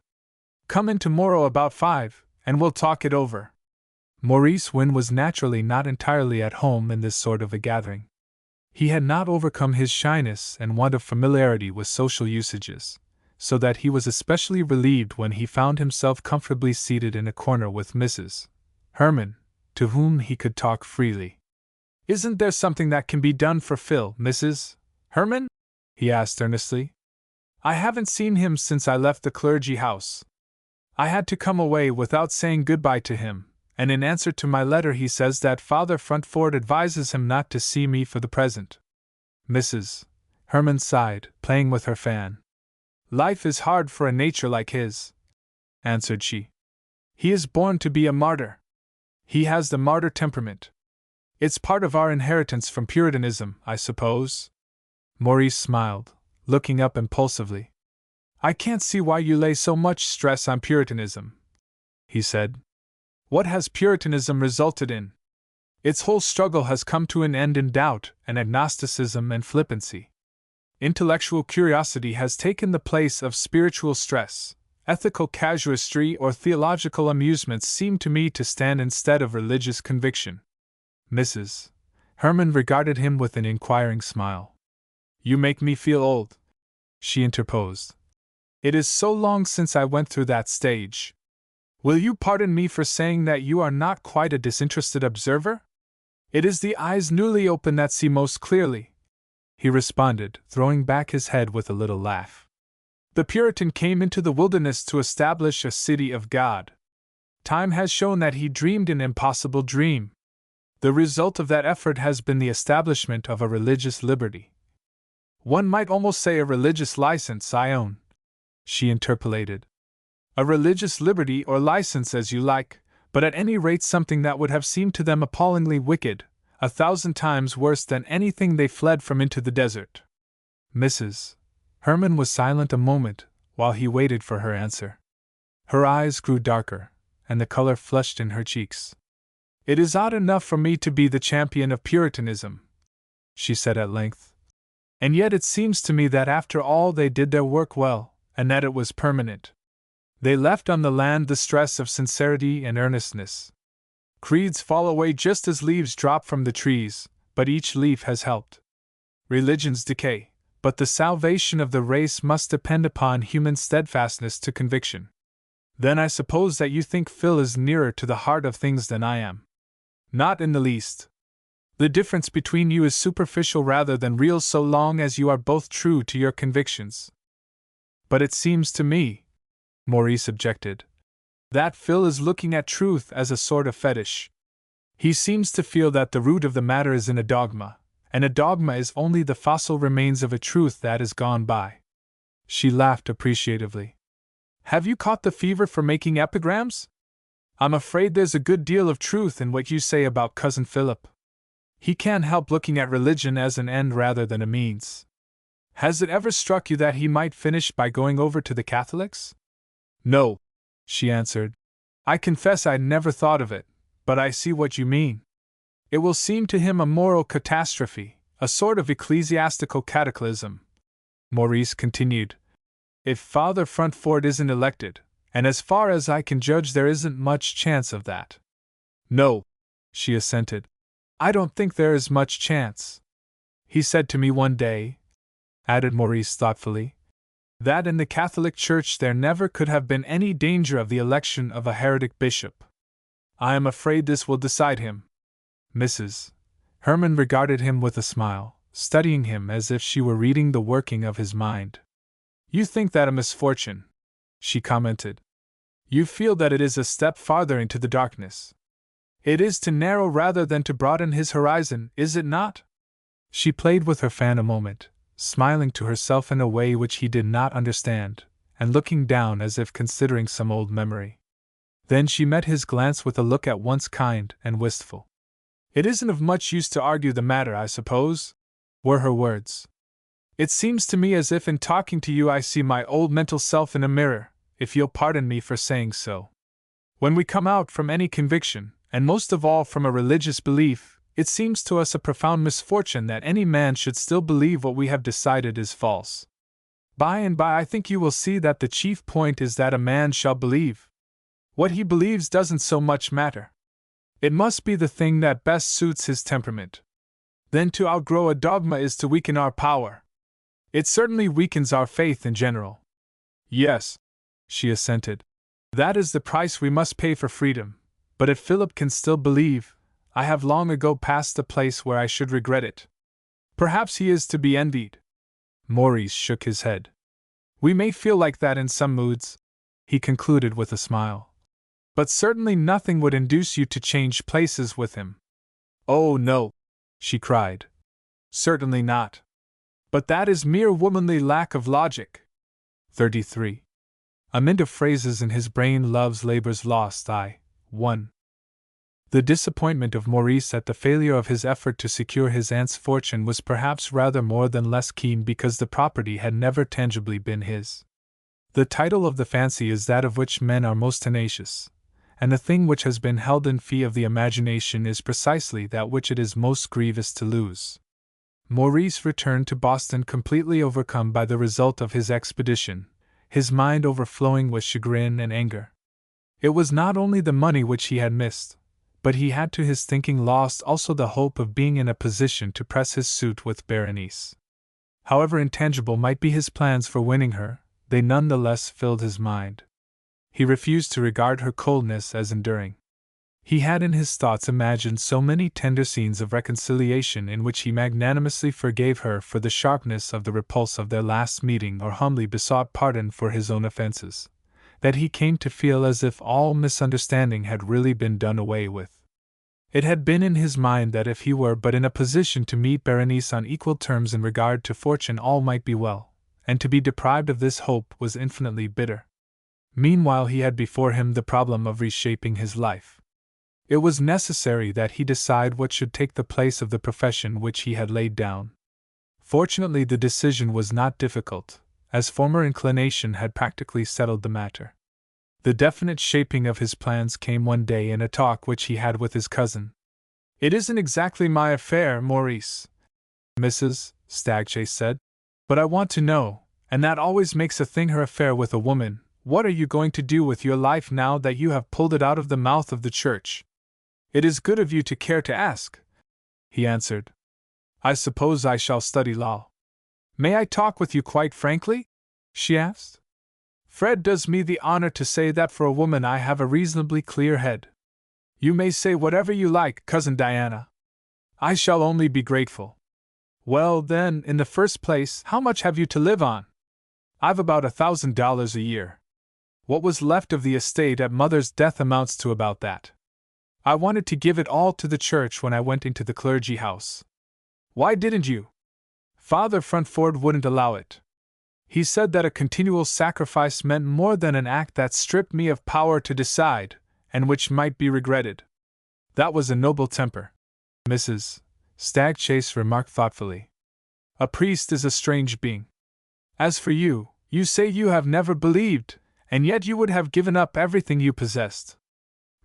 Come in tomorrow about 5, and we'll talk it over. Maurice Wynne was naturally not entirely at home in this sort of a gathering. He had not overcome his shyness and want of familiarity with social usages, so that he was especially relieved when he found himself comfortably seated in a corner with Mrs. Herman, to whom he could talk freely. Isn't there something that can be done for Phil, Mrs. Herman? He asked earnestly. I haven't seen him since I left the clergy house. I had to come away without saying goodbye to him, and in answer to my letter he says that Father Frontford advises him not to see me for the present. Mrs. Herman sighed, playing with her fan. Life is hard for a nature like his, answered she. He is born to be a martyr. He has the martyr temperament. It's part of our inheritance from Puritanism, I suppose. Maurice smiled, looking up impulsively. I can't see why you lay so much stress on Puritanism, he said. What has Puritanism resulted in? Its whole struggle has come to an end in doubt and agnosticism and flippancy. Intellectual curiosity has taken the place of spiritual stress. Ethical casuistry or theological amusements seem to me to stand instead of religious conviction. Mrs. Herman regarded him with an inquiring smile. You make me feel old, she interposed. It is so long since I went through that stage. Will you pardon me for saying that you are not quite a disinterested observer? It is the eyes newly open that see most clearly, he responded, throwing back his head with a little laugh. The Puritan came into the wilderness to establish a city of God. Time has shown that he dreamed an impossible dream. The result of that effort has been the establishment of a religious liberty. One might almost say a religious license, I own, she interpolated. A religious liberty or license as you like, but at any rate something that would have seemed to them appallingly wicked, 1,000 times worse than anything they fled from into the desert. Mrs. Herman was silent a moment while he waited for her answer. Her eyes grew darker, and the color flushed in her cheeks. "It is odd enough for me to be the champion of Puritanism," she said at length. "And yet it seems to me that after all they did their work well, and that it was permanent. They left on the land the stress of sincerity and earnestness. Creeds fall away just as leaves drop from the trees, but each leaf has helped. Religions decay, but the salvation of the race must depend upon human steadfastness to conviction. Then I suppose that you think Phil is nearer to the heart of things than I am." "Not in the least. The difference between you is superficial rather than real so long as you are both true to your convictions." "But it seems to me," Maurice objected, "that Phil is looking at truth as a sort of fetish. He seems to feel that the root of the matter is in a dogma, and a dogma is only the fossil remains of a truth that is gone by." She laughed appreciatively. "Have you caught the fever for making epigrams? I'm afraid there's a good deal of truth in what you say about Cousin Philip. He can't help looking at religion as an end rather than a means. Has it ever struck you that he might finish by going over to the Catholics?" "No," she answered. "I confess I'd never thought of it, but I see what you mean. It will seem to him a moral catastrophe, a sort of ecclesiastical cataclysm," Maurice continued, "if Father Frontford isn't elected, and as far as I can judge there isn't much chance of that." "No," she assented. "I don't think there is much chance. He said to me one day," added Maurice thoughtfully, "that in the Catholic Church there never could have been any danger of the election of a heretic bishop. I am afraid this will decide him." Mrs. Herman regarded him with a smile, studying him as if she were reading the working of his mind. "You think that a misfortune," she commented. "You feel that it is a step farther into the darkness. It is to narrow rather than to broaden his horizon, is it not?" She played with her fan a moment, smiling to herself in a way which he did not understand, and looking down as if considering some old memory. Then she met his glance with a look at once kind and wistful. "It isn't of much use to argue the matter, I suppose," were her words. "It seems to me as if in talking to you I see my old mental self in a mirror, if you'll pardon me for saying so. When we come out from any conviction, and most of all from a religious belief, it seems to us a profound misfortune that any man should still believe what we have decided is false. By and by I think you will see that the chief point is that a man shall believe. What he believes doesn't so much matter. It must be the thing that best suits his temperament. Then to outgrow a dogma is to weaken our power. It certainly weakens our faith in general." "Yes," she assented. "That is the price we must pay for freedom, but if Philip can still believe, I have long ago passed the place where I should regret it. Perhaps he is to be envied." Maurice shook his head. "We may feel like that in some moods," he concluded with a smile. "But certainly nothing would induce you to change places with him." "Oh, no," she cried. "Certainly not. But that is mere womanly lack of logic." 33. A mint of phrases in his brain. Love's Labors Lost. 1. The disappointment of Maurice at the failure of his effort to secure his aunt's fortune was perhaps rather more than less keen because the property had never tangibly been his. The title of the fancy is that of which men are most tenacious, and the thing which has been held in fee of the imagination is precisely that which it is most grievous to lose. Maurice returned to Boston completely overcome by the result of his expedition, his mind overflowing with chagrin and anger. It was not only the money which he had missed, but he had to his thinking lost also the hope of being in a position to press his suit with Berenice. However intangible might be his plans for winning her, they none the less filled his mind. He refused to regard her coldness as enduring. He had in his thoughts imagined so many tender scenes of reconciliation in which he magnanimously forgave her for the sharpness of the repulse of their last meeting or humbly besought pardon for his own offenses, that he came to feel as if all misunderstanding had really been done away with. It had been in his mind that if he were but in a position to meet Berenice on equal terms in regard to fortune all might be well, and to be deprived of this hope was infinitely bitter. Meanwhile he had before him the problem of reshaping his life. It was necessary that he decide what should take the place of the profession which he had laid down. Fortunately, the decision was not difficult, as former inclination had practically settled the matter. The definite shaping of his plans came one day in a talk which he had with his cousin. "It isn't exactly my affair, Maurice," Mrs. Stagchase said, "but I want to know, and that always makes a thing her affair with a woman, what are you going to do with your life now that you have pulled it out of the mouth of the church?" "It is good of you to care to ask," he answered. "I suppose I shall study law." "May I talk with you quite frankly?" she asked. "Fred does me the honor to say that for a woman I have a reasonably clear head." "You may say whatever you like, Cousin Diana. I shall only be grateful." "Well, then, in the first place, how much have you to live on?" "I've about $1,000 a year. What was left of the estate at Mother's death amounts to about that. I wanted to give it all to the church when I went into the clergy house." "Why didn't you?" "Father Frantford wouldn't allow it. He said that a continual sacrifice meant more than an act that stripped me of power to decide, and which might be regretted." "That was a noble temper," Mrs. Stagchase remarked thoughtfully. "A priest is a strange being. As for you, you say you have never believed, and yet you would have given up everything you possessed."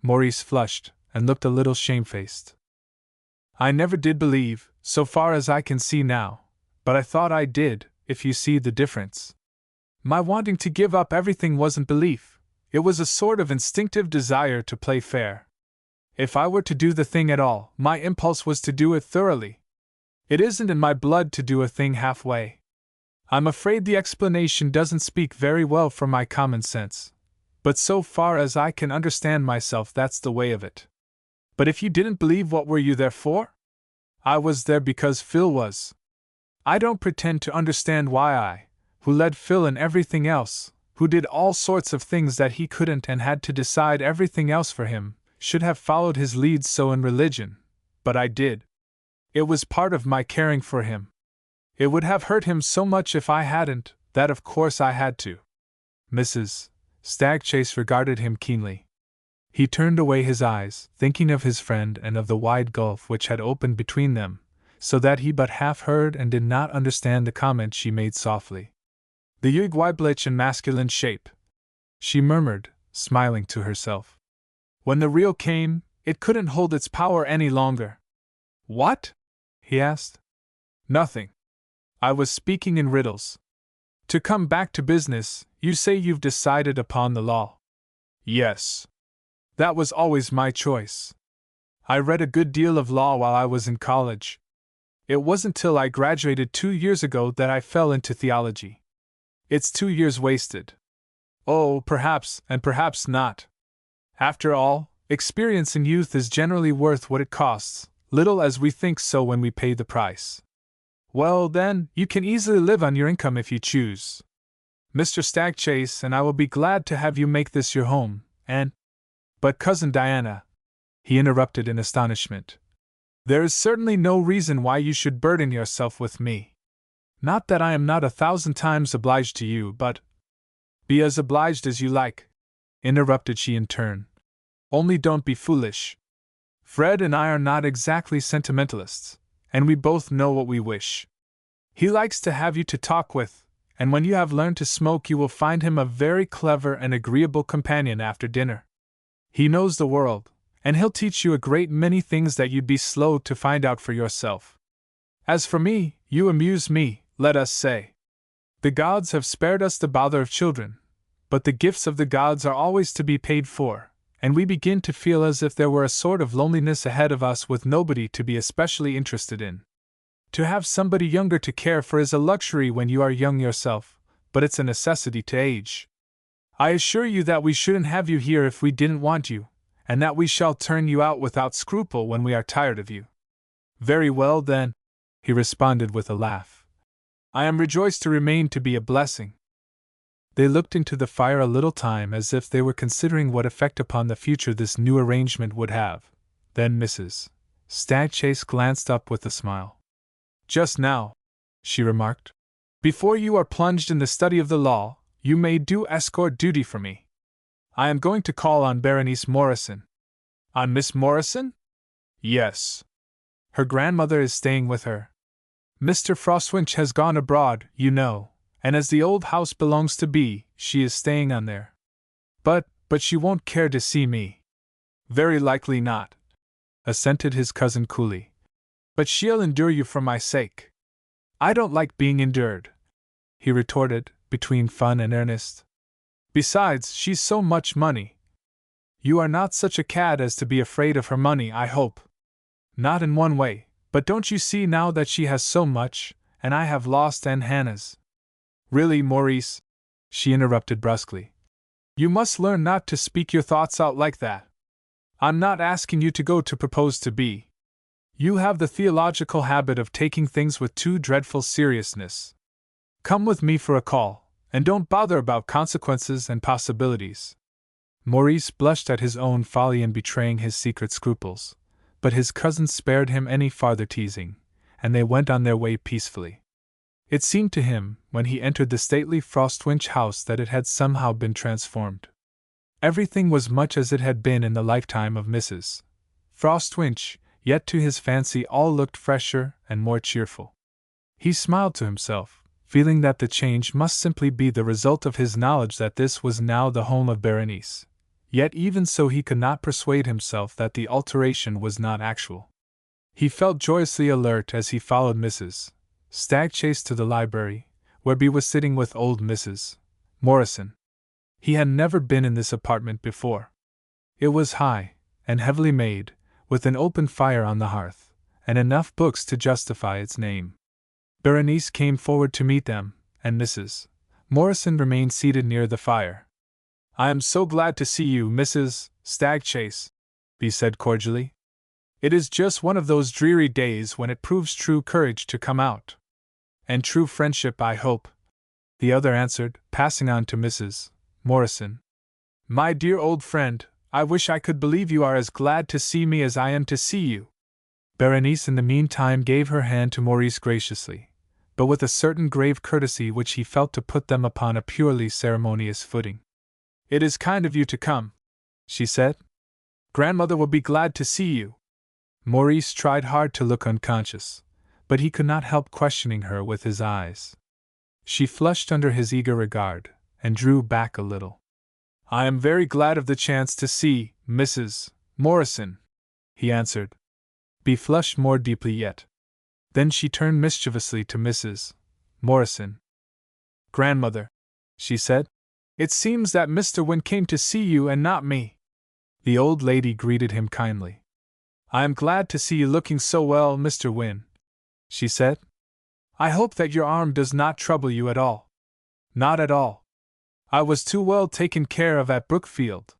Maurice flushed, and looked a little shamefaced. "I never did believe, so far as I can see now, but I thought I did, if you see the difference. My wanting to give up everything wasn't belief, it was a sort of instinctive desire to play fair. If I were to do the thing at all, my impulse was to do it thoroughly. It isn't in my blood to do a thing halfway. I'm afraid the explanation doesn't speak very well for my common sense, but so far as I can understand myself, that's the way of it." "But if you didn't believe, what were you there for?" "I was there because Phil was. I don't pretend to understand why I, who led Phil in everything else, who did all sorts of things that he couldn't and had to decide everything else for him, should have followed his lead so in religion, but I did. It was part of my caring for him. It would have hurt him so much if I hadn't, that of course I had to." Mrs. Stagchase regarded him keenly. He turned away his eyes, thinking of his friend and of the wide gulf which had opened between them, so that he but half heard and did not understand the comment she made softly. "The Weiblich in masculine shape," she murmured, smiling to herself. "When the real came, it couldn't hold its power any longer." "What?" he asked. "Nothing. I was speaking in riddles. To come back to business, you say you've decided upon the law." "Yes. That was always my choice. I read a good deal of law while I was in college. It wasn't till I graduated 2 years ago that I fell into theology. It's 2 years wasted." "Oh, perhaps, and perhaps not. After all, experience in youth is generally worth what it costs, little as we think so when we pay the price." "Well, then, you can easily live on your income if you choose, Mr. Stagchase, and I will be glad to have you make this your home, and—" "But, Cousin Diana," he interrupted in astonishment, "there is certainly no reason why you should burden yourself with me. Not that I am not 1,000 times obliged to you, but—" "Be as obliged as you like," interrupted she in turn. "Only don't be foolish. Fred and I are not exactly sentimentalists, and we both know what we wish. He likes to have you to talk with, and when you have learned to smoke you will find him a very clever and agreeable companion after dinner. He knows the world, and he'll teach you a great many things that you'd be slow to find out for yourself. As for me, you amuse me, let us say. The gods have spared us the bother of children, but the gifts of the gods are always to be paid for, and we begin to feel as if there were a sort of loneliness ahead of us with nobody to be especially interested in. To have somebody younger to care for is a luxury when you are young yourself, but it's a necessity to age. I assure you that we shouldn't have you here if we didn't want you, and that we shall turn you out without scruple when we are tired of you." "Very well, then," he responded with a laugh. "I am rejoiced to remain to be a blessing." They looked into the fire a little time as if they were considering what effect upon the future this new arrangement would have. Then Mrs. Stagchase glanced up with a smile. "Just now," she remarked, "before you are plunged in the study of the law, you may do escort duty for me. I am going to call on Berenice Morrison. On Miss Morrison? Yes. Her grandmother is staying with her. Mr. Frostwinch has gone abroad, you know, and as the old house belongs to B, she is staying on there. But she won't care to see me. Very likely not, assented his cousin coolly. But she'll endure you for my sake. I don't like being endured, he retorted, between fun and earnest. Besides, she's so much money. You are not such a cad as to be afraid of her money, I hope. Not in one way, but don't you see now that she has so much, and I have lost Aunt Hannah's? Really, Maurice, she interrupted brusquely. You must learn not to speak your thoughts out like that. I'm not asking you to go to propose to B. You have the theological habit of taking things with too dreadful seriousness. Come with me for a call, and don't bother about consequences and possibilities. Maurice blushed at his own folly in betraying his secret scruples, but his cousin spared him any farther teasing, and they went on their way peacefully. It seemed to him, when he entered the stately Frostwinch house, that it had somehow been transformed. Everything was much as it had been in the lifetime of Mrs. Frostwinch, yet to his fancy all looked fresher and more cheerful. He smiled to himself, feeling that the change must simply be the result of his knowledge that this was now the home of Berenice. Yet even so he could not persuade himself that the alteration was not actual. He felt joyously alert as he followed Mrs. Stagchase to the library, where B was sitting with old Mrs. Morrison. He had never been in this apartment before. It was high, and heavily made, with an open fire on the hearth, and enough books to justify its name. Berenice came forward to meet them, and Mrs. Morrison remained seated near the fire. I am so glad to see you, Mrs. Stagchase, B said cordially. It is just one of those dreary days when it proves true courage to come out. And true friendship, I hope, the other answered, passing on to Mrs. Morrison. My dear old friend, I wish I could believe you are as glad to see me as I am to see you. Berenice in the meantime gave her hand to Maurice graciously, but with a certain grave courtesy which he felt to put them upon a purely ceremonious footing. It is kind of you to come, she said. Grandmother will be glad to see you. Maurice tried hard to look unconscious, but he could not help questioning her with his eyes. She flushed under his eager regard, and drew back a little. I am very glad of the chance to see Mrs. Morrison, he answered. B flushed more deeply yet. Then she turned mischievously to Mrs. Morrison. Grandmother, she said, it seems that Mr. Wynne came to see you and not me. The old lady greeted him kindly. I am glad to see you looking so well, Mr. Wynne, she said. I hope that your arm does not trouble you at all. Not at all. I was too well taken care of at Brookfield.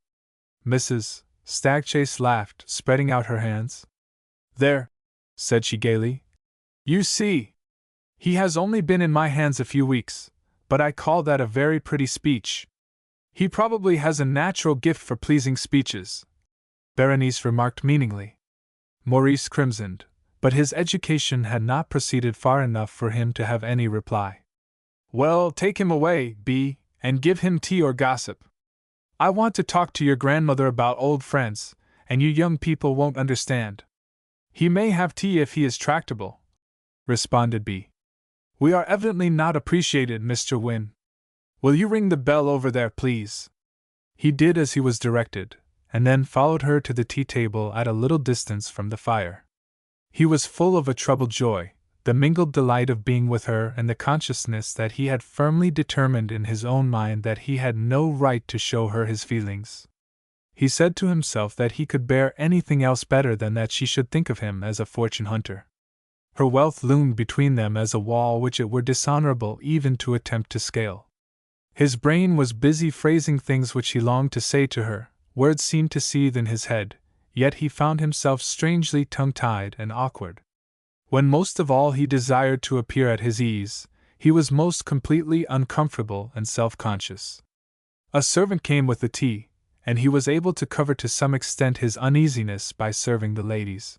Mrs. Stagchase laughed, spreading out her hands. There, said she gaily. You see, he has only been in my hands a few weeks, but I call that a very pretty speech. He probably has a natural gift for pleasing speeches, Berenice remarked meaningly. Maurice crimsoned, but his education had not proceeded far enough for him to have any reply. Well, take him away, B, and give him tea or gossip. I want to talk to your grandmother about old friends, and you young people won't understand. He may have tea if he is tractable, responded B. We are evidently not appreciated, Mr. Wynne. Will you ring the bell over there, please? He did as he was directed, and then followed her to the tea-table at a little distance from the fire. He was full of a troubled joy, the mingled delight of being with her and the consciousness that he had firmly determined in his own mind that he had no right to show her his feelings. He said to himself that he could bear anything else better than that she should think of him as a fortune hunter. Her wealth loomed between them as a wall which it were dishonorable even to attempt to scale. His brain was busy phrasing things which he longed to say to her, words seemed to seethe in his head, yet he found himself strangely tongue-tied and awkward. When most of all he desired to appear at his ease, he was most completely uncomfortable and self-conscious. A servant came with the tea, and he was able to cover to some extent his uneasiness by serving the ladies.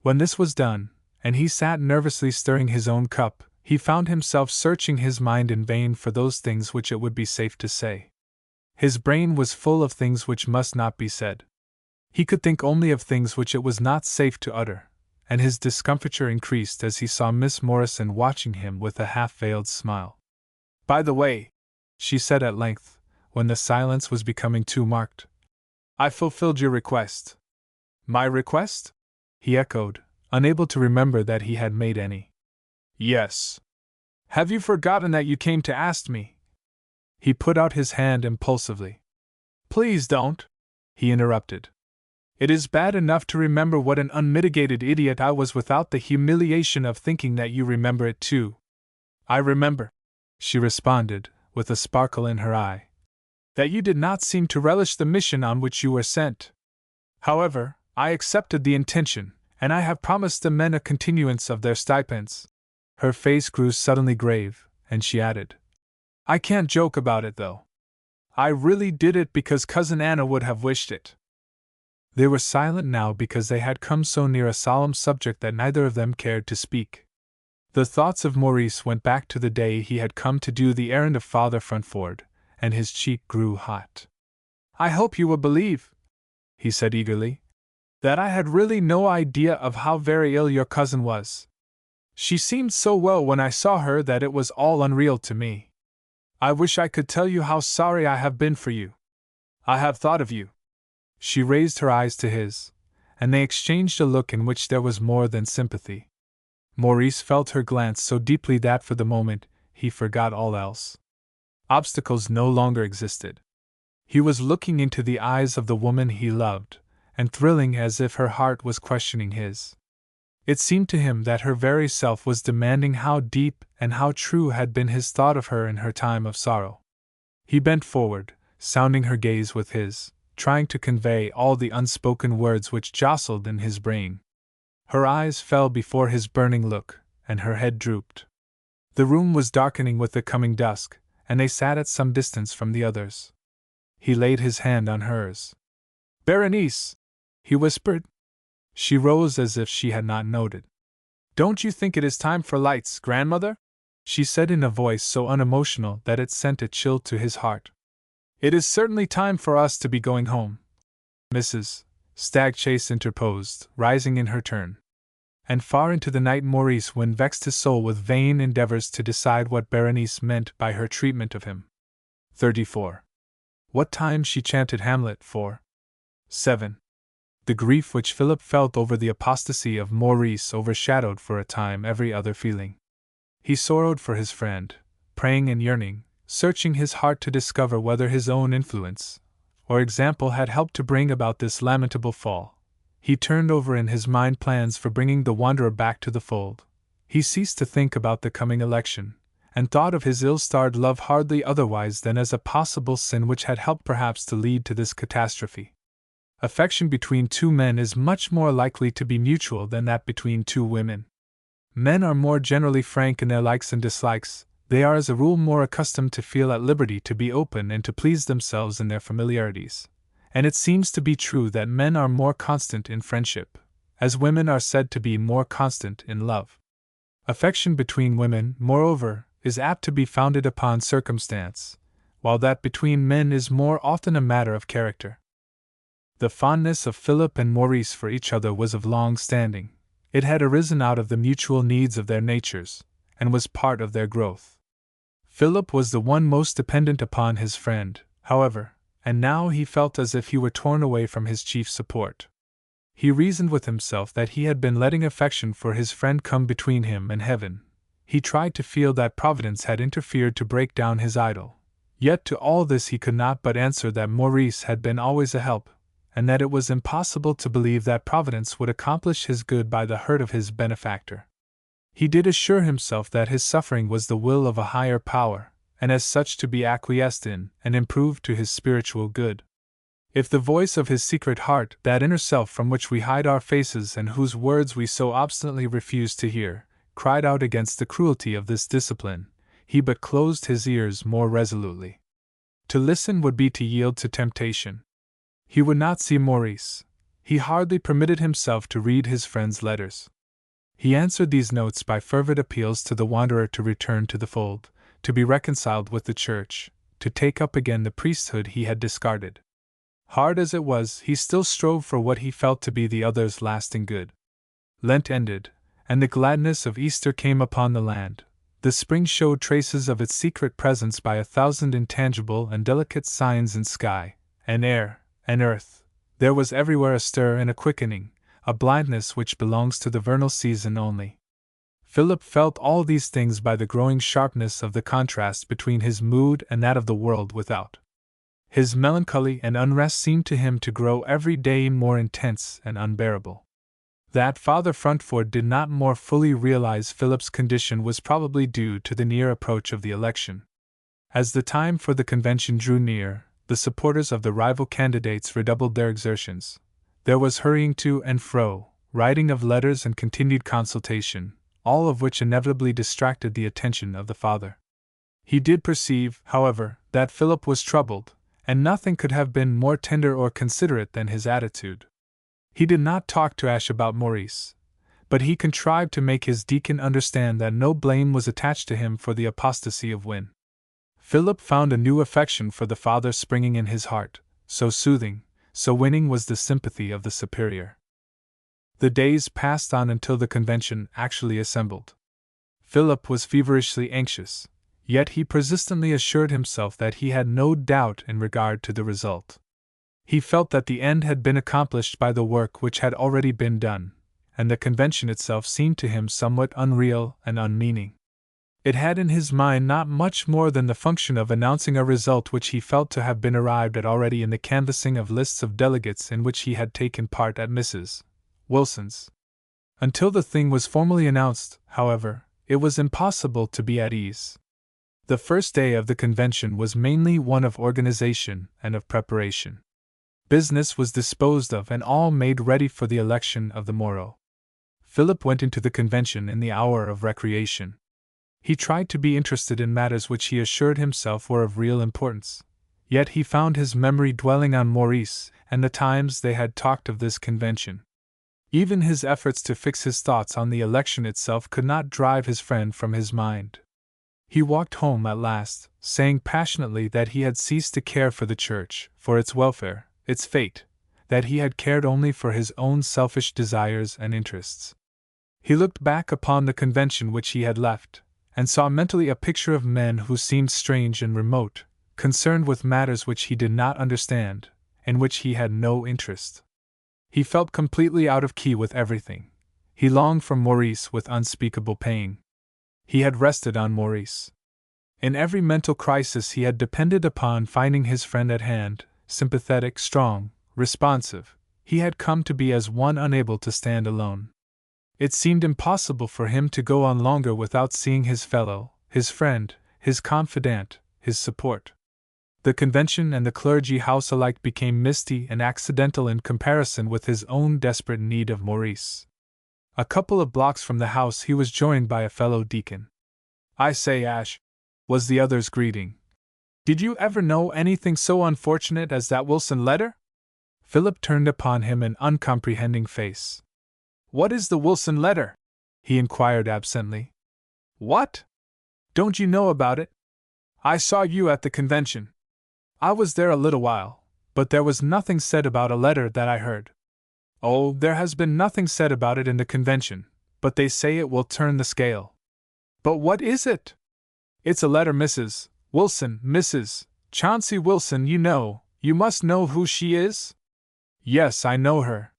When this was done, and he sat nervously stirring his own cup, he found himself searching his mind in vain for those things which it would be safe to say. His brain was full of things which must not be said. He could think only of things which it was not safe to utter, and his discomfiture increased as he saw Miss Morrison watching him with a half-veiled smile. "By the way," she said at length, when the silence was becoming too marked, "I fulfilled your request." "My request?" he echoed, unable to remember that he had made any. "Yes. Have you forgotten that you came to ask me?" He put out his hand impulsively. "Please don't," he interrupted. "It is bad enough to remember what an unmitigated idiot I was without the humiliation of thinking that you remember it too." "I remember," she responded, with a sparkle in her eye, "that you did not seem to relish the mission on which you were sent. However, I accepted the intention, and I have promised the men a continuance of their stipends." Her face grew suddenly grave, and she added, "I can't joke about it, though. I really did it because Cousin Anna would have wished it." They were silent now because they had come so near a solemn subject that neither of them cared to speak. The thoughts of Maurice went back to the day he had come to do the errand of Father Frantford, and his cheek grew hot. "I hope you will believe," he said eagerly, "that I had really no idea of how very ill your cousin was. She seemed so well when I saw her that it was all unreal to me. I wish I could tell you how sorry I have been for you. I have thought of you." She raised her eyes to his, and they exchanged a look in which there was more than sympathy. Maurice felt her glance so deeply that for the moment he forgot all else. Obstacles no longer existed. He was looking into the eyes of the woman he loved, and thrilling as if her heart was questioning his. It seemed to him that her very self was demanding how deep and how true had been his thought of her in her time of sorrow. He bent forward, sounding her gaze with his, trying to convey all the unspoken words which jostled in his brain. Her eyes fell before his burning look, and her head drooped. The room was darkening with the coming dusk, and they sat at some distance from the others. He laid his hand on hers. "Berenice!" he whispered. She rose as if she had not noted. "Don't you think it is time for lights, grandmother?" she said in a voice so unemotional that it sent a chill to his heart. "It is certainly time for us to be going home," Mrs. Stagchase interposed, rising in her turn. And far into the night Maurice vexed his soul with vain endeavors to decide what Berenice meant by her treatment of him. 34. What time she chanted Hamlet for? 7. The grief which Philip felt over the apostasy of Maurice overshadowed for a time every other feeling. He sorrowed for his friend, praying and yearning, searching his heart to discover whether his own influence or example had helped to bring about this lamentable fall. He turned over in his mind plans for bringing the wanderer back to the fold. He ceased to think about the coming election, and thought of his ill-starred love hardly otherwise than as a possible sin which had helped perhaps to lead to this catastrophe. Affection between two men is much more likely to be mutual than that between two women. Men are more generally frank in their likes and dislikes. They are as a rule more accustomed to feel at liberty to be open and to please themselves in their familiarities. And it seems to be true that men are more constant in friendship, as women are said to be more constant in love. Affection between women, moreover, is apt to be founded upon circumstance, while that between men is more often a matter of character. The fondness of Philip and Maurice for each other was of long standing. It had arisen out of the mutual needs of their natures, and was part of their growth. Philip was the one most dependent upon his friend, however, and now he felt as if he were torn away from his chief support. He reasoned with himself that he had been letting affection for his friend come between him and heaven. He tried to feel that Providence had interfered to break down his idol. Yet to all this he could not but answer that Maurice had been always a help, and that it was impossible to believe that Providence would accomplish his good by the hurt of his benefactor. He did assure himself that his suffering was the will of a higher power, and as such to be acquiesced in and improved to his spiritual good. If the voice of his secret heart, that inner self from which we hide our faces and whose words we so obstinately refuse to hear, cried out against the cruelty of this discipline, he but closed his ears more resolutely. To listen would be to yield to temptation. He would not see Maurice. He hardly permitted himself to read his friend's letters. He answered these notes by fervid appeals to the wanderer to return to the fold, to be reconciled with the Church, to take up again the priesthood he had discarded. Hard as it was, he still strove for what he felt to be the other's lasting good. Lent ended, and the gladness of Easter came upon the land. The spring showed traces of its secret presence by 1,000 intangible and delicate signs in sky, and air, and earth. There was everywhere a stir and a quickening, a blindness which belongs to the vernal season only. Philip felt all these things by the growing sharpness of the contrast between his mood and that of the world without. His melancholy and unrest seemed to him to grow every day more intense and unbearable. That Father Fruntford did not more fully realize Philip's condition was probably due to the near approach of the election. As the time for the convention drew near, the supporters of the rival candidates redoubled their exertions. There was hurrying to and fro, writing of letters and continued consultation, all of which inevitably distracted the attention of the father. He did perceive, however, that Philip was troubled, and nothing could have been more tender or considerate than his attitude. He did not talk to Ashe about Maurice, but he contrived to make his deacon understand that no blame was attached to him for the apostasy of Wynne. Philip found a new affection for the father springing in his heart, so soothing, so winning was the sympathy of the superior. The days passed on until the convention actually assembled. Philip was feverishly anxious, yet he persistently assured himself that he had no doubt in regard to the result. He felt that the end had been accomplished by the work which had already been done, and the convention itself seemed to him somewhat unreal and unmeaning. It had in his mind not much more than the function of announcing a result which he felt to have been arrived at already in the canvassing of lists of delegates in which he had taken part at Mrs. Wilson's. Until the thing was formally announced, however, it was impossible to be at ease. The first day of the convention was mainly one of organization and of preparation. Business was disposed of and all made ready for the election of the morrow. Philip went into the convention in the hour of recreation. He tried to be interested in matters which he assured himself were of real importance, yet he found his memory dwelling on Maurice and the times they had talked of this convention. Even his efforts to fix his thoughts on the election itself could not drive his friend from his mind. He walked home at last, saying passionately that he had ceased to care for the church, for its welfare, its fate, that he had cared only for his own selfish desires and interests. He looked back upon the convention which he had left, and saw mentally a picture of men who seemed strange and remote, concerned with matters which he did not understand, in which he had no interest. He felt completely out of key with everything. He longed for Maurice with unspeakable pain. He had rested on Maurice. In every mental crisis he had depended upon finding his friend at hand, sympathetic, strong, responsive. He had come to be as one unable to stand alone. It seemed impossible for him to go on longer without seeing his fellow, his friend, his confidant, his support. The convention and the clergy house alike became misty and accidental in comparison with his own desperate need of Maurice. A couple of blocks from the house he was joined by a fellow deacon. "I say, Ashe," was the other's greeting. "Did you ever know anything so unfortunate as that Wilson letter?" Philip turned upon him an uncomprehending face. "What is the Wilson letter?" he inquired absently. "What? Don't you know about it? I saw you at the convention. I was there a little while, but there was nothing said about a letter that I heard." "Oh, there has been nothing said about it in the convention, but they say it will turn the scale." "But what is it?" "It's a letter Mrs. Wilson, Mrs. Chauncey Wilson, you must know who she is?" "Yes, I know her."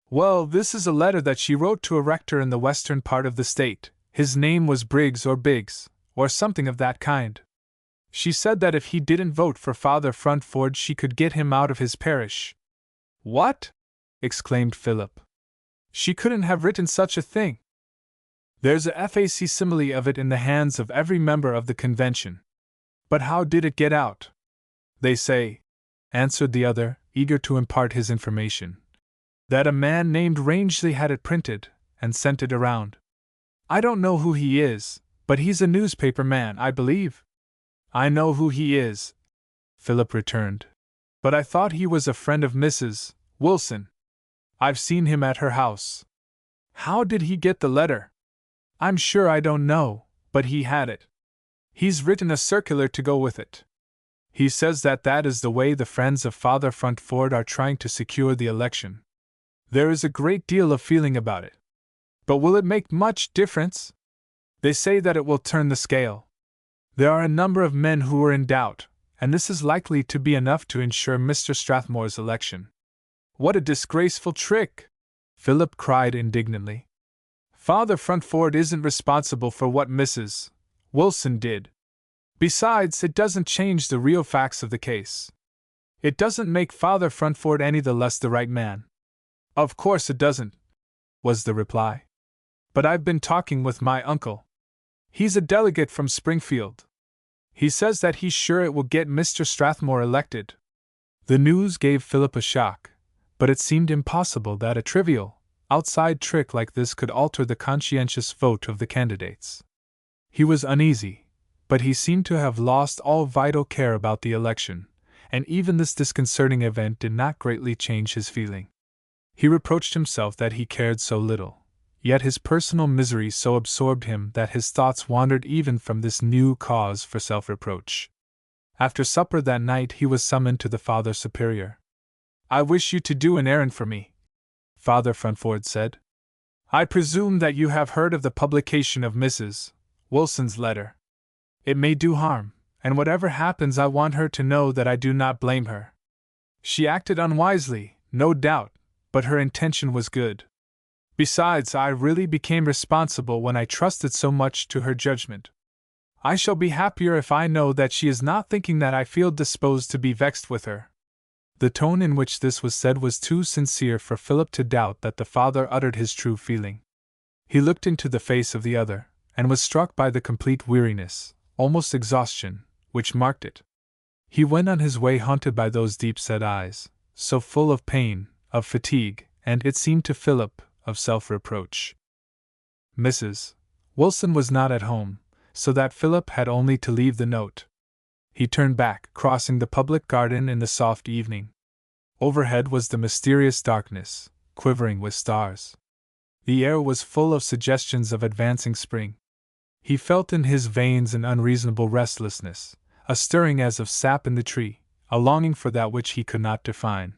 "Well, this is a letter that she wrote to a rector in the western part of the state. His name was Briggs or Biggs, or something of that kind. She said that if he didn't vote for Father Fruntford she could get him out of his parish." "What?" exclaimed Philip. "She couldn't have written such a thing." "There's a facsimile of it in the hands of every member of the convention." "But how did it get out?" "They say," answered the other, eager to impart his information, "that a man named Rangeley had it printed, and sent it around. I don't know who he is, but he's a newspaper man, I believe." "I know who he is," Philip returned. "But I thought he was a friend of Mrs. Wilson. I've seen him at her house." "How did he get the letter?" "I'm sure I don't know, but he had it. He's written a circular to go with it." He says that that is the way the friends of Father Frontford are trying to secure the election. There is a great deal of feeling about it. But will it make much difference? They say that it will turn the scale. There are a number of men who are in doubt, and this is likely to be enough to ensure Mr. Strathmore's election. What a disgraceful trick! Philip cried indignantly. Father Frontford isn't responsible for what Mrs. Wilson did. Besides, it doesn't change the real facts of the case. It doesn't make Father Frontford any the less the right man. Of course it doesn't, was the reply. But I've been talking with my uncle. He's a delegate from Springfield. He says that he's sure it will get Mr. Strathmore elected. The news gave Philip a shock, but it seemed impossible that a trivial, outside trick like this could alter the conscientious vote of the candidates. He was uneasy, but he seemed to have lost all vital care about the election, and even this disconcerting event did not greatly change his feeling. He reproached himself that he cared so little, yet his personal misery so absorbed him that his thoughts wandered even from this new cause for self-reproach. After supper that night he was summoned to the Father Superior. I wish you to do an errand for me, Father Frontford said. I presume that you have heard of the publication of Mrs. Wilson's letter. It may do harm, and whatever happens I want her to know that I do not blame her. She acted unwisely, no doubt, but her intention was good. Besides, I really became responsible when I trusted so much to her judgment. I shall be happier if I know that she is not thinking that I feel disposed to be vexed with her. The tone in which this was said was too sincere for Philip to doubt that the father uttered his true feeling. He looked into the face of the other, and was struck by the complete weariness, almost exhaustion, which marked it. He went on his way haunted by those deep-set eyes, so full of pain, of fatigue, and, it seemed to Philip, of self-reproach. Mrs. Wilson was not at home, so that Philip had only to leave the note. He turned back, crossing the public garden in the soft evening. Overhead was the mysterious darkness, quivering with stars. The air was full of suggestions of advancing spring. He felt in his veins an unreasonable restlessness, a stirring as of sap in the tree, a longing for that which he could not define.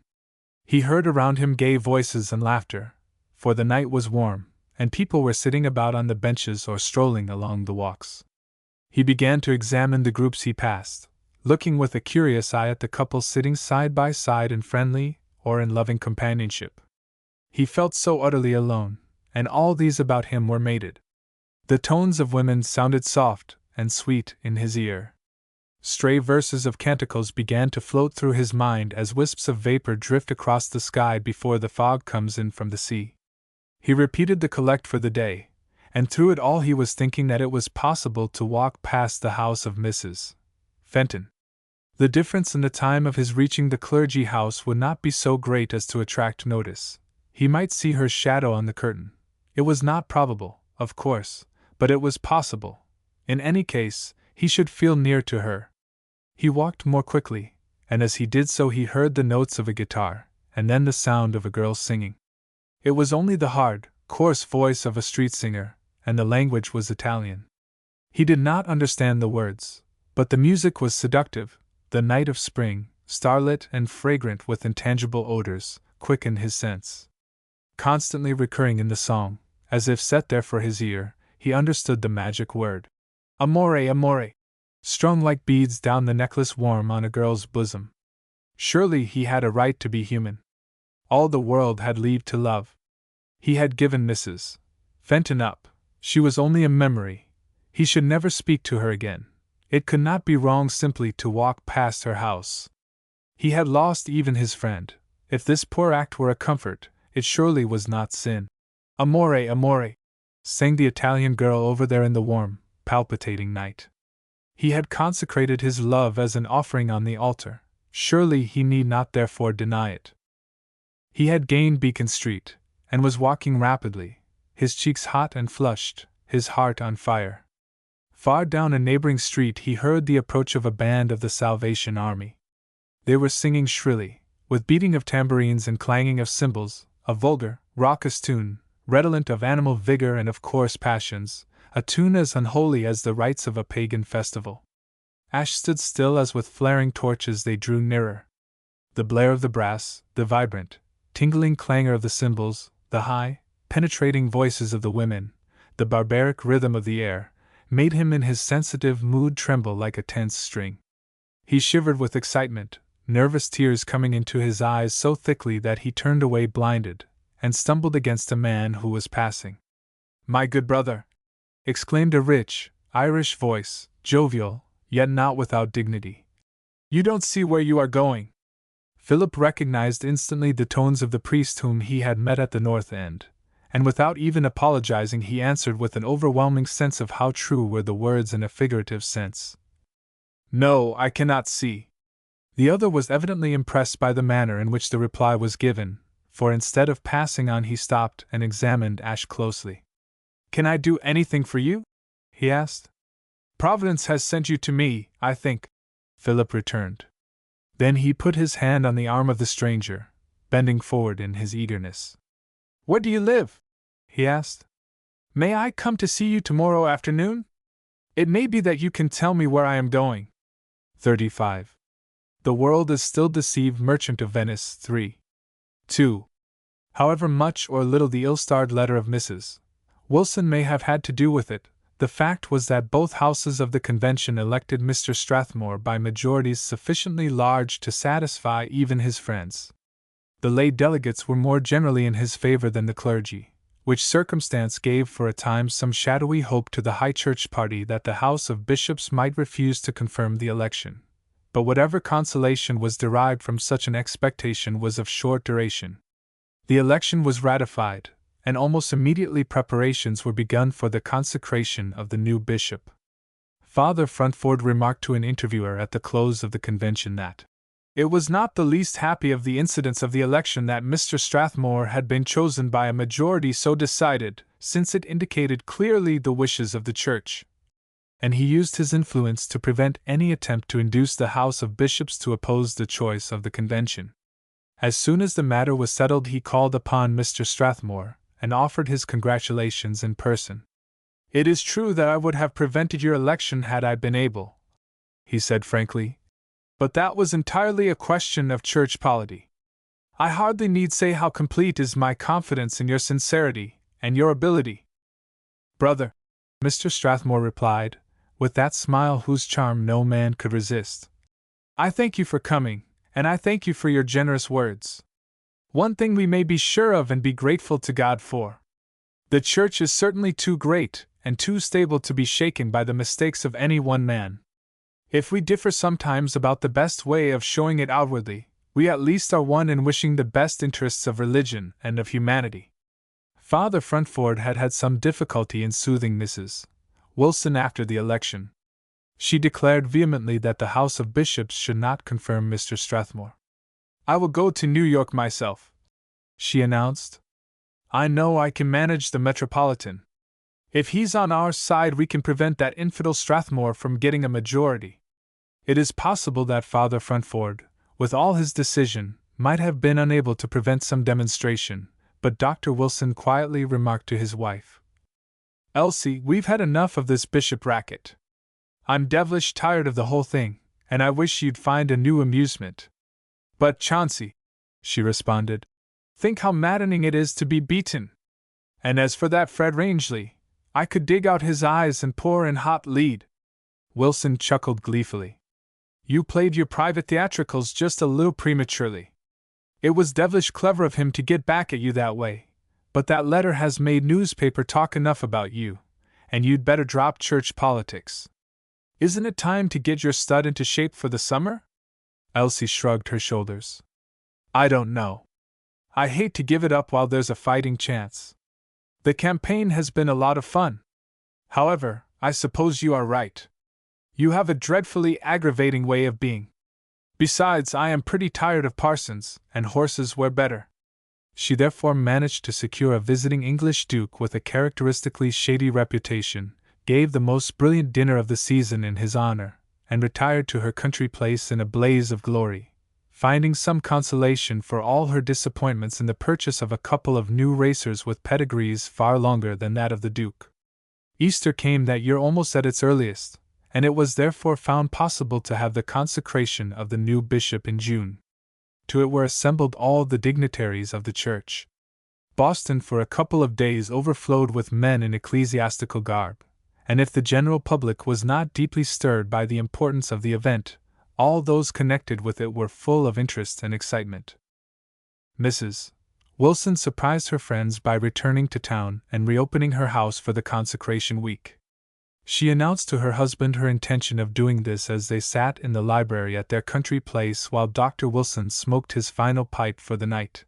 He heard around him gay voices and laughter, for the night was warm, and people were sitting about on the benches or strolling along the walks. He began to examine the groups he passed, looking with a curious eye at the couples sitting side by side in friendly or in loving companionship. He felt so utterly alone, and all these about him were mated. The tones of women sounded soft and sweet in his ear. Stray verses of canticles began to float through his mind as wisps of vapor drift across the sky before the fog comes in from the sea. He repeated the collect for the day, and through it all he was thinking that it was possible to walk past the house of Mrs. Fenton. The difference in the time of his reaching the clergy house would not be so great as to attract notice. He might see her shadow on the curtain. It was not probable, of course, but it was possible. In any case, he should feel near to her. He walked more quickly, and as he did so he heard the notes of a guitar, and then the sound of a girl singing. It was only the hard, coarse voice of a street singer, and the language was Italian. He did not understand the words, but the music was seductive. The night of spring, starlit and fragrant with intangible odors, quickened his sense. Constantly recurring in the song, as if set there for his ear, he understood the magic word. Amore, amore! Strung like beads down the necklace warm on a girl's bosom. Surely he had a right to be human. All the world had leave to love. He had given Mrs. Fenton up. She was only a memory. He should never speak to her again. It could not be wrong simply to walk past her house. He had lost even his friend. If this poor act were a comfort, it surely was not sin. Amore, amore! Sang the Italian girl over there in the warm, palpitating night. He had consecrated his love as an offering on the altar. Surely he need not therefore deny it. He had gained Beacon Street, and was walking rapidly, his cheeks hot and flushed, his heart on fire. Far down a neighboring street he heard the approach of a band of the Salvation Army. They were singing shrilly, with beating of tambourines and clanging of cymbals, a vulgar, raucous tune, redolent of animal vigor and of coarse passions, a tune as unholy as the rites of a pagan festival. Ashe stood still as with flaring torches they drew nearer. The blare of the brass, the vibrant, tingling clangor of the cymbals, the high, penetrating voices of the women, the barbaric rhythm of the air, made him in his sensitive mood tremble like a tense string. He shivered with excitement, nervous tears coming into his eyes so thickly that he turned away blinded, and stumbled against a man who was passing. "My good brother!" exclaimed a rich, Irish voice, jovial, yet not without dignity. "You don't see where you are going." Philip recognized instantly the tones of the priest whom he had met at the North End, and without even apologizing he answered with an overwhelming sense of how true were the words in a figurative sense. "No, I cannot see." The other was evidently impressed by the manner in which the reply was given, for instead of passing on he stopped and examined Ashe closely. "Can I do anything for you?" he asked. "Providence has sent you to me, I think," Philip returned. Then he put his hand on the arm of the stranger, bending forward in his eagerness. "Where do you live?" he asked. "May I come to see you tomorrow afternoon? It may be that you can tell me where I am going." 35. The World is Still Deceived. Merchant of Venice. 3. 2. However much or little the ill-starred letter of Mrs. Wilson may have had to do with it, the fact was that both houses of the convention elected Mr. Strathmore by majorities sufficiently large to satisfy even his friends. The lay delegates were more generally in his favor than the clergy, which circumstance gave for a time some shadowy hope to the High Church party that the House of Bishops might refuse to confirm the election. But whatever consolation was derived from such an expectation was of short duration. The election was ratified, and almost immediately preparations were begun for the consecration of the new bishop. Father Frontford remarked to an interviewer at the close of the convention that it was not the least happy of the incidents of the election that Mr. Strathmore had been chosen by a majority so decided, since it indicated clearly the wishes of the Church. And he used his influence to prevent any attempt to induce the House of Bishops to oppose the choice of the convention. As soon as the matter was settled, he called upon Mr. Strathmore and offered his congratulations in person. "It is true that I would have prevented your election had I been able," he said frankly, "but that was entirely a question of church polity. I hardly need say how complete is my confidence in your sincerity and your ability." "Brother," Mr. Strathmore replied, with that smile whose charm no man could resist, "I thank you for coming, and I thank you for your generous words. One thing we may be sure of and be grateful to God for. The Church is certainly too great and too stable to be shaken by the mistakes of any one man. If we differ sometimes about the best way of showing it outwardly, we at least are one in wishing the best interests of religion and of humanity." Father Frontford had had some difficulty in soothing Mrs. Wilson after the election. She declared vehemently that the House of Bishops should not confirm Mr. Strathmore. "I will go to New York myself," she announced. "I know I can manage the Metropolitan. If he's on our side, we can prevent that infidel Strathmore from getting a majority." It is possible that Father Frontford, with all his decision, might have been unable to prevent some demonstration, but Dr. Wilson quietly remarked to his wife, "Elsie, we've had enough of this bishop racket. I'm devilish tired of the whole thing, and I wish you'd find a new amusement." "But, Chauncey," she responded, "think how maddening it is to be beaten. And as for that Fred Rangeley, I could dig out his eyes and pour in hot lead." Wilson chuckled gleefully. "You played your private theatricals just a little prematurely. It was devilish clever of him to get back at you that way, but that letter has made newspaper talk enough about you, and you'd better drop church politics. Isn't it time to get your stud into shape for the summer?" Elsie shrugged her shoulders. "I don't know. I hate to give it up while there's a fighting chance. The campaign has been a lot of fun. However, I suppose you are right. You have a dreadfully aggravating way of being. Besides, I am pretty tired of parsons, and horses wear better." She therefore managed to secure a visiting English duke with a characteristically shady reputation, gave the most brilliant dinner of the season in his honor, and retired to her country place in a blaze of glory, finding some consolation for all her disappointments in the purchase of a couple of new racers with pedigrees far longer than that of the Duke. Easter came that year almost at its earliest, and it was therefore found possible to have the consecration of the new bishop in June. To it were assembled all the dignitaries of the church. Boston for a couple of days overflowed with men in ecclesiastical garb, and if the general public was not deeply stirred by the importance of the event, all those connected with it were full of interest and excitement. Mrs. Wilson surprised her friends by returning to town and reopening her house for the consecration week. She announced to her husband her intention of doing this as they sat in the library at their country place while Dr. Wilson smoked his final pipe for the night.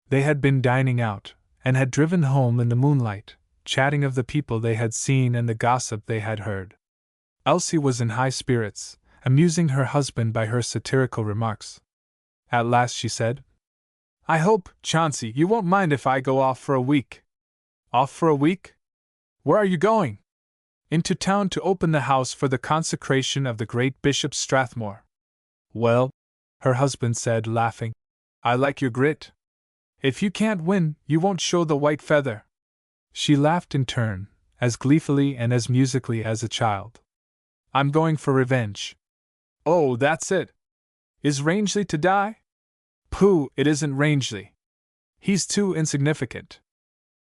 They had been dining out, and had driven home in the moonlight, chatting of the people they had seen and the gossip they had heard. Elsie was in high spirits, amusing her husband by her satirical remarks. At last she said, "I hope, Chauncey, you won't mind if I go off for a week." "Off for a week? Where are you going?" "Into town to open the house for the consecration of the great Bishop Strathmore." "Well," her husband said, laughing, "I like your grit. If you can't win, you won't show the white feather." She laughed in turn, as gleefully and as musically as a child. "I'm going for revenge." "Oh, that's it. Is Rangeley to die?" "Pooh, it isn't Rangeley. He's too insignificant.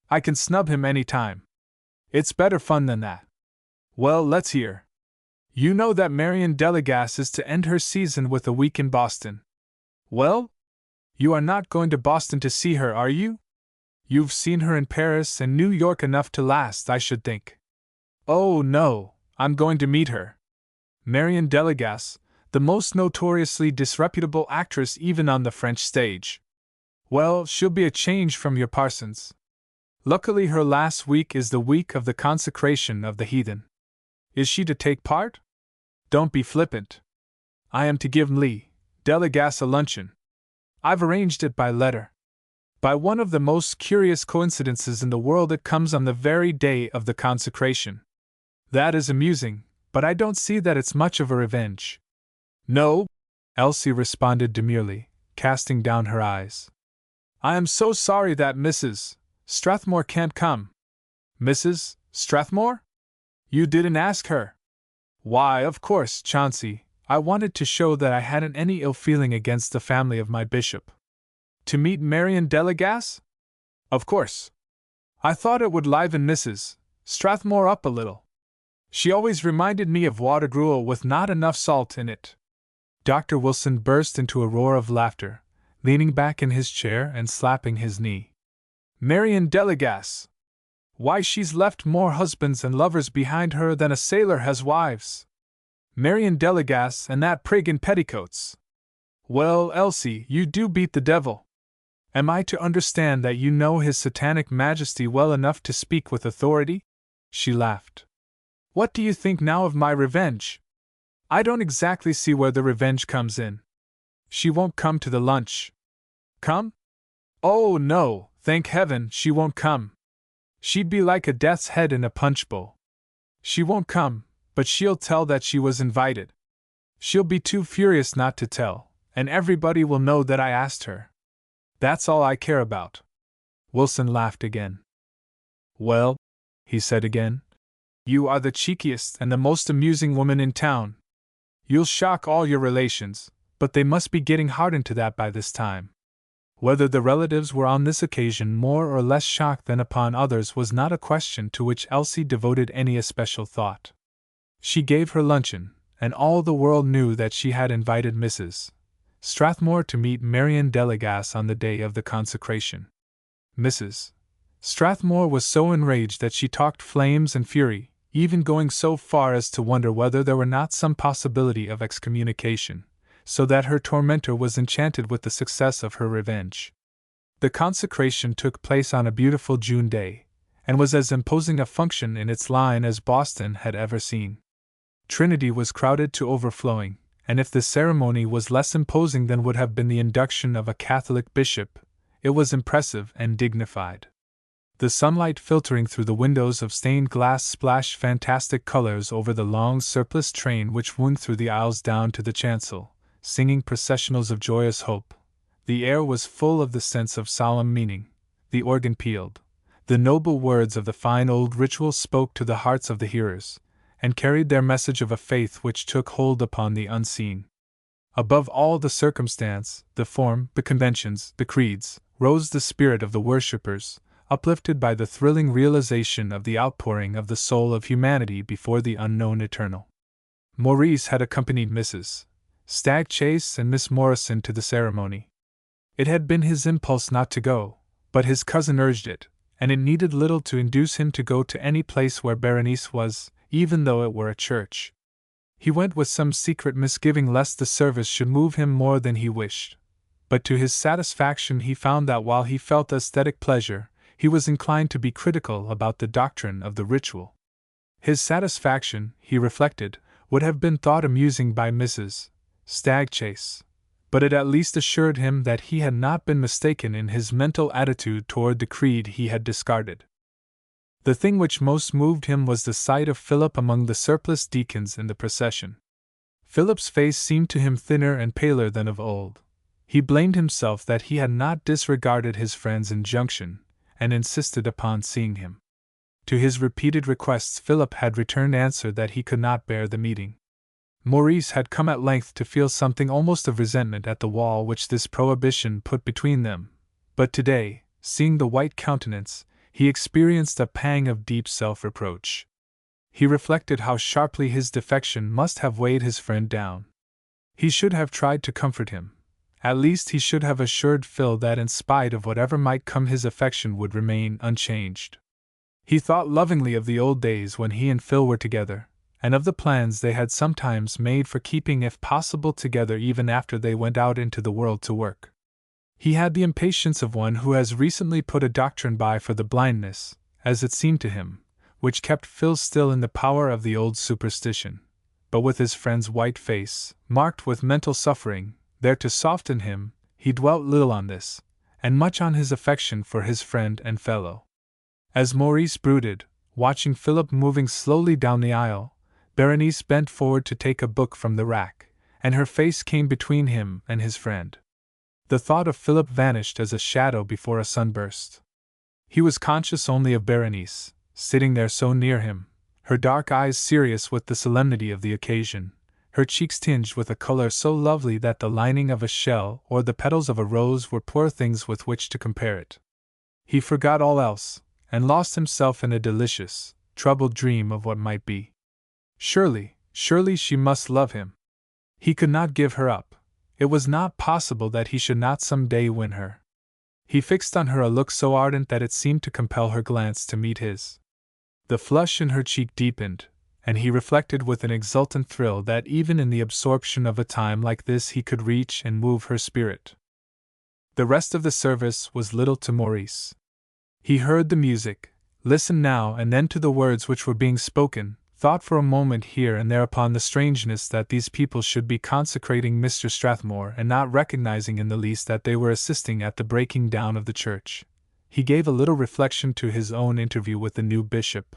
I can snub him any time. It's better fun than that." "Well, let's hear." "You know that Marian Delegas is to end her season with a week in Boston." "Well? You are not going to Boston to see her, are you? You've seen her in Paris and New York enough to last, I should think." "Oh, no, I'm going to meet her. Marian Delegas, the most notoriously disreputable actress even on the French stage. Well, she'll be a change from your parsons. Luckily her last week is the week of the consecration of the heathen." "Is she to take part?" "Don't be flippant. I am to give Lee Delegas a luncheon. I've arranged it by letter. By one of the most curious coincidences in the world it comes on the very day of the consecration. That is amusing, but I don't see that it's much of a revenge." "No," Elsie responded demurely, casting down her eyes. "I am so sorry that Mrs. Strathmore can't come." "Mrs. Strathmore? You didn't ask her?" "Why, of course, Chauncey, I wanted to show that I hadn't any ill feeling against the family of my bishop." "To meet Marian Delegas?" "Of course. I thought it would liven Mrs. Strathmore up a little. She always reminded me of water gruel with not enough salt in it." Dr. Wilson burst into a roar of laughter, leaning back in his chair and slapping his knee. "Marian Delegas! Why, she's left more husbands and lovers behind her than a sailor has wives. Marian Delegas and that prig in petticoats! Well, Elsie, you do beat the devil. Am I to understand that you know His Satanic Majesty well enough to speak with authority?" She laughed. "What do you think now of my revenge?" "I don't exactly see where the revenge comes in." "She won't come to the lunch." "Come? Oh, no, thank heaven, she won't come. She'd be like a death's head in a punch bowl. She won't come, but she'll tell that she was invited. She'll be too furious not to tell, and everybody will know that I asked her. That's all I care about." Wilson laughed again. "Well," he said again, "you are the cheekiest and the most amusing woman in town. You'll shock all your relations, but they must be getting hardened to that by this time." Whether the relatives were on this occasion more or less shocked than upon others was not a question to which Elsie devoted any especial thought. She gave her luncheon, and all the world knew that she had invited Mrs. Strathmore to meet Marian Delegas on the day of the consecration. Mrs. Strathmore was so enraged that she talked flames and fury, even going so far as to wonder whether there were not some possibility of excommunication, so that her tormentor was enchanted with the success of her revenge. The consecration took place on a beautiful June day, and was as imposing a function in its line as Boston had ever seen. Trinity was crowded to overflowing, and if the ceremony was less imposing than would have been the induction of a Catholic bishop, it was impressive and dignified. The sunlight filtering through the windows of stained glass splashed fantastic colors over the long surplice train which wound through the aisles down to the chancel, singing processionals of joyous hope. The air was full of the sense of solemn meaning. The organ pealed. The noble words of the fine old ritual spoke to the hearts of the hearers, and carried their message of a faith which took hold upon the unseen. Above all the circumstance, the form, the conventions, the creeds, rose the spirit of the worshippers, uplifted by the thrilling realization of the outpouring of the soul of humanity before the unknown eternal. Maurice had accompanied Mrs. Stagchase and Miss Morrison to the ceremony. It had been his impulse not to go, but his cousin urged it, and it needed little to induce him to go to any place where Berenice was, even though it were a church. He went with some secret misgiving lest the service should move him more than he wished, but to his satisfaction he found that while he felt aesthetic pleasure, he was inclined to be critical about the doctrine of the ritual. His satisfaction, he reflected, would have been thought amusing by Mrs. Stagchase, but it at least assured him that he had not been mistaken in his mental attitude toward the creed he had discarded. The thing which most moved him was the sight of Philip among the surpliced deacons in the procession. Philip's face seemed to him thinner and paler than of old. He blamed himself that he had not disregarded his friend's injunction, and insisted upon seeing him. To his repeated requests Philip had returned answer that he could not bear the meeting. Maurice had come at length to feel something almost of resentment at the wall which this prohibition put between them, but today, seeing the white countenance, he experienced a pang of deep self-reproach. He reflected how sharply his defection must have weighed his friend down. He should have tried to comfort him. At least he should have assured Phil that in spite of whatever might come his affection would remain unchanged. He thought lovingly of the old days when he and Phil were together, and of the plans they had sometimes made for keeping if possible together even after they went out into the world to work. He had the impatience of one who has recently put a doctrine by for the blindness, as it seemed to him, which kept Phil still in the power of the old superstition, but with his friend's white face, marked with mental suffering, there to soften him. He dwelt little on this, and much on his affection for his friend and fellow. As Maurice brooded, watching Philip moving slowly down the aisle, Berenice bent forward to take a book from the rack, and her face came between him and his friend. The thought of Philip vanished as a shadow before a sunburst. He was conscious only of Berenice, sitting there so near him, her dark eyes serious with the solemnity of the occasion, her cheeks tinged with a color so lovely that the lining of a shell or the petals of a rose were poor things with which to compare it. He forgot all else, and lost himself in a delicious, troubled dream of what might be. Surely she must love him. He could not give her up. It was not possible that he should not some day win her. He fixed on her a look so ardent that it seemed to compel her glance to meet his. The flush in her cheek deepened, and he reflected with an exultant thrill that even in the absorption of a time like this he could reach and move her spirit. The rest of the service was little to Maurice. He heard the music, listened now and then to the words which were being spoken, thought for a moment here and there upon the strangeness that these people should be consecrating Mr. Strathmore and not recognizing in the least that they were assisting at the breaking down of the church. He gave a little reflection to his own interview with the new bishop.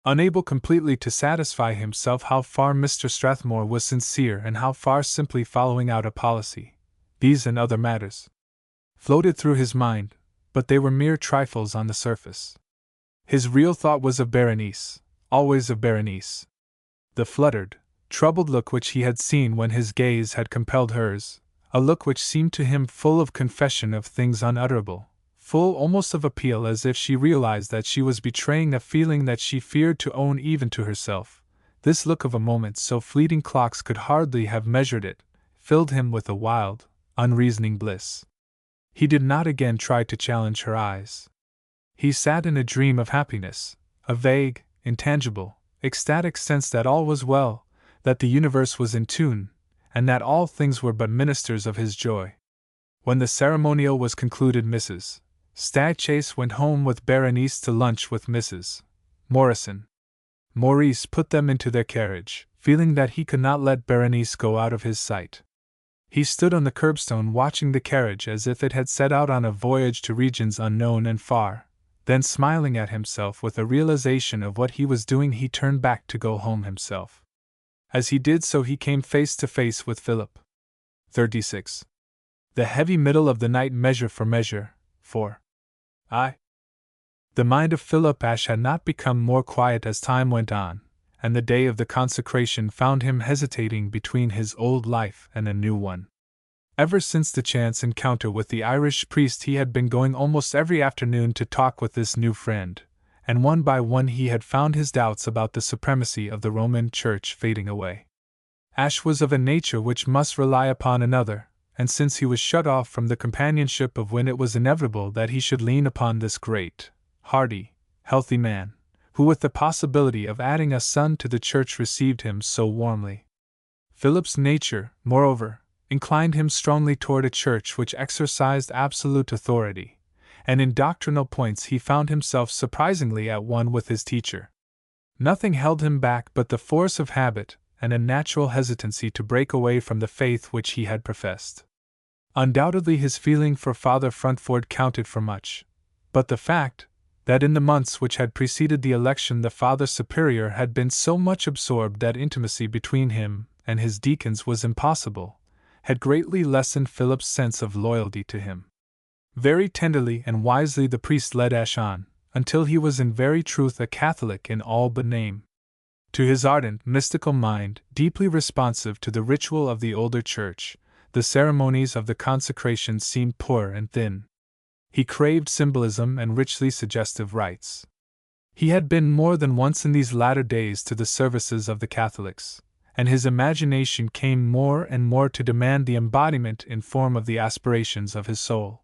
Unable completely to satisfy himself how far Mr. Strathmore was sincere and how far simply following out a policy, these and other matters floated through his mind, but they were mere trifles on the surface. His real thought was of Berenice, always of Berenice. The fluttered, troubled look which he had seen when his gaze had compelled hers, a look which seemed to him full of confession of things unutterable, full almost of appeal as if she realized that she was betraying a feeling that she feared to own even to herself, this look of a moment so fleeting clocks could hardly have measured it, filled him with a wild, unreasoning bliss. He did not again try to challenge her eyes. He sat in a dream of happiness, a vague, intangible, ecstatic sense that all was well, that the universe was in tune, and that all things were but ministers of his joy. When the ceremonial was concluded, Mrs. Stagchase went home with Berenice to lunch with Mrs. Morrison. Maurice put them into their carriage, feeling that he could not let Berenice go out of his sight. He stood on the curbstone watching the carriage as if it had set out on a voyage to regions unknown and far. Then, smiling at himself with a realization of what he was doing, he turned back to go home himself. As he did so, he came face to face with Philip. 36. The heavy middle of the night, measure for measure, for I. The mind of Philip Ashe had not become more quiet as time went on, and the day of the consecration found him hesitating between his old life and a new one. Ever since the chance encounter with the Irish priest, he had been going almost every afternoon to talk with this new friend, and one by one he had found his doubts about the supremacy of the Roman Church fading away. Ash was of a nature which must rely upon another, and since he was shut off from the companionship of Wynne, it was inevitable that he should lean upon this great, hearty, healthy man, who with the possibility of adding a son to the church received him so warmly. Philip's nature, moreover, inclined him strongly toward a church which exercised absolute authority, and in doctrinal points he found himself surprisingly at one with his teacher. Nothing held him back but the force of habit and a natural hesitancy to break away from the faith which he had professed. Undoubtedly his feeling for Father Frontford counted for much, but the fact that in the months which had preceded the election the Father Superior had been so much absorbed that intimacy between him and his deacons was impossible, had greatly lessened Philip's sense of loyalty to him. Very tenderly and wisely the priest led Ash on, until he was in very truth a Catholic in all but name. To his ardent, mystical mind, deeply responsive to the ritual of the older church, the ceremonies of the consecration seemed poor and thin. He craved symbolism and richly suggestive rites. He had been more than once in these latter days to the services of the Catholics, and his imagination came more and more to demand the embodiment in form of the aspirations of his soul.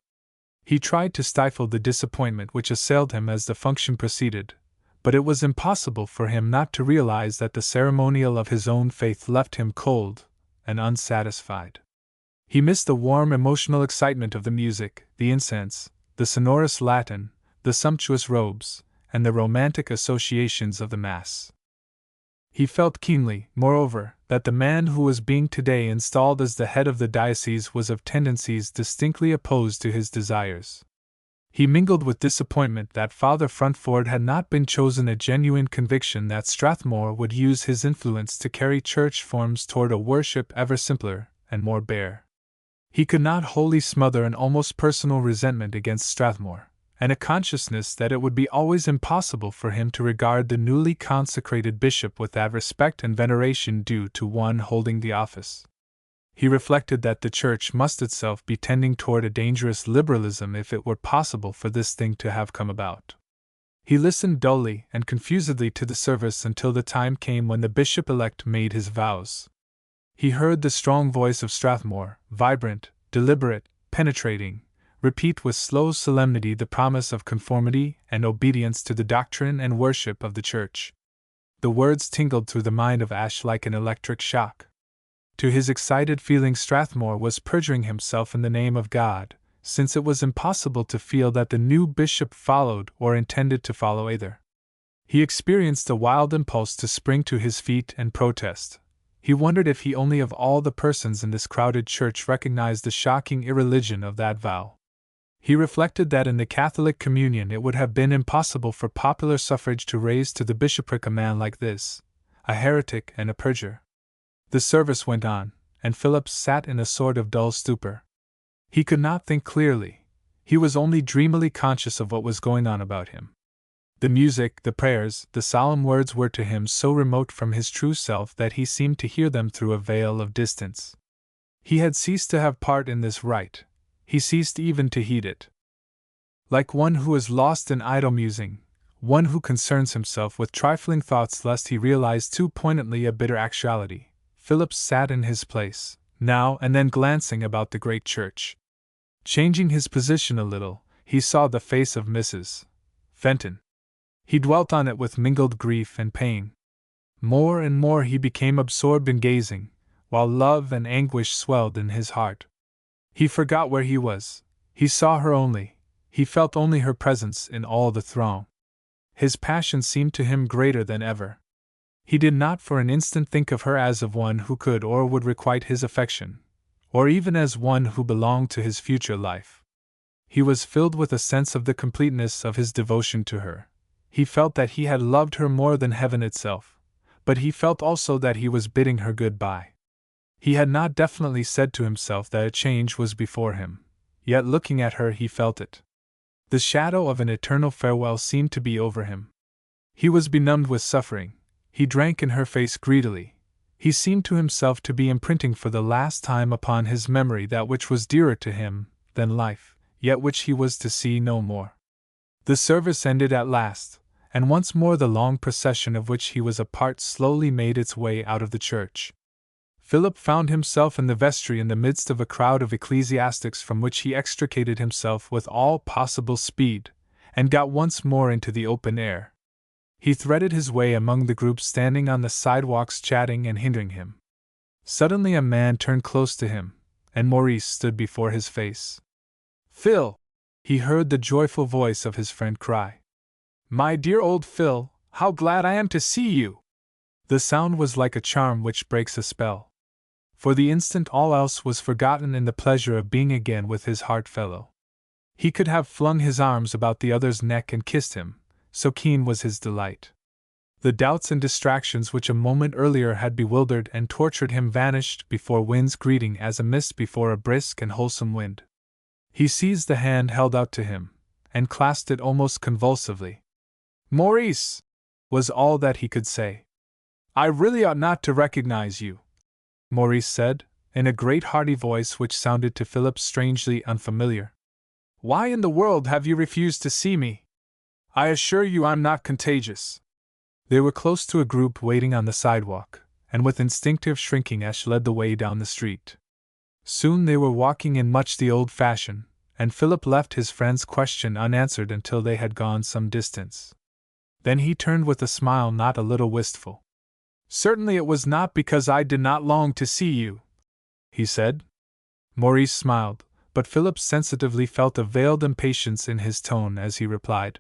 He tried to stifle the disappointment which assailed him as the function proceeded, but it was impossible for him not to realize that the ceremonial of his own faith left him cold and unsatisfied. He missed the warm emotional excitement of the music, the incense, the sonorous Latin, the sumptuous robes, and the romantic associations of the Mass. He felt keenly, moreover, that the man who was being today installed as the head of the diocese was of tendencies distinctly opposed to his desires. He mingled with disappointment that Father Frontford had not been chosen, a genuine conviction that Strathmore would use his influence to carry church forms toward a worship ever simpler and more bare. He could not wholly smother an almost personal resentment against Strathmore, and a consciousness that it would be always impossible for him to regard the newly consecrated bishop with that respect and veneration due to one holding the office. He reflected that the Church must itself be tending toward a dangerous liberalism if it were possible for this thing to have come about. He listened dully and confusedly to the service until the time came when the bishop-elect made his vows. He heard the strong voice of Strathmore, vibrant, deliberate, penetrating, repeat with slow solemnity the promise of conformity and obedience to the doctrine and worship of the Church. The words tingled through the mind of Ash like an electric shock. To his excited feelings, Strathmore was perjuring himself in the name of God, since it was impossible to feel that the new bishop followed or intended to follow either. He experienced a wild impulse to spring to his feet and protest. He wondered if he only of all the persons in this crowded church recognized the shocking irreligion of that vow. He reflected that in the Catholic communion it would have been impossible for popular suffrage to raise to the bishopric a man like this, a heretic and a perjurer. The service went on, and Philip sat in a sort of dull stupor. He could not think clearly. He was only dreamily conscious of what was going on about him. The music, the prayers, the solemn words were to him so remote from his true self that he seemed to hear them through a veil of distance. He had ceased to have part in this rite. He ceased even to heed it. Like one who is lost in idle musing, one who concerns himself with trifling thoughts lest he realize too poignantly a bitter actuality, Philip sat in his place, now and then glancing about the great church. Changing his position a little, he saw the face of Mrs. Fenton. He dwelt on it with mingled grief and pain. More and more he became absorbed in gazing, while love and anguish swelled in his heart. He forgot where he was. He saw her only. He felt only her presence in all the throng. His passion seemed to him greater than ever. He did not for an instant think of her as of one who could or would requite his affection, or even as one who belonged to his future life. He was filled with a sense of the completeness of his devotion to her. He felt that he had loved her more than heaven itself, but he felt also that he was bidding her good-bye. He had not definitely said to himself that a change was before him, yet looking at her he felt it. The shadow of an eternal farewell seemed to be over him. He was benumbed with suffering, He drank in her face greedily. He seemed to himself to be imprinting for the last time upon his memory that which was dearer to him than life, yet which he was to see no more. The service ended at last, and once more the long procession of which he was a part slowly made its way out of the church. Philip found himself in the vestry in the midst of a crowd of ecclesiastics from which he extricated himself with all possible speed, and got once more into the open air. He threaded his way among the groups standing on the sidewalks chatting and hindering him. Suddenly a man turned close to him, and Maurice stood before his face. "Phil!" he heard the joyful voice of his friend cry. "My dear old Phil, how glad I am to see you!" The sound was like a charm which breaks a spell. For the instant all else was forgotten in the pleasure of being again with his heart fellow. He could have flung his arms about the other's neck and kissed him, so keen was his delight. The doubts and distractions which a moment earlier had bewildered and tortured him vanished before Wind's greeting as a mist before a brisk and wholesome wind. He seized the hand held out to him, and clasped it almost convulsively. "Maurice!" was all that he could say. "I really ought not to recognize you," Maurice said, in a great hearty voice which sounded to Philip strangely unfamiliar. "Why in the world have you refused to see me? I assure you I'm not contagious." They were close to a group waiting on the sidewalk, and with instinctive shrinking Ash led the way down the street. Soon they were walking in much the old fashion, and Philip left his friend's question unanswered until they had gone some distance. Then he turned with a smile not a little wistful. "Certainly it was not because I did not long to see you," he said. Maurice smiled, but Philip sensitively felt a veiled impatience in his tone as he replied,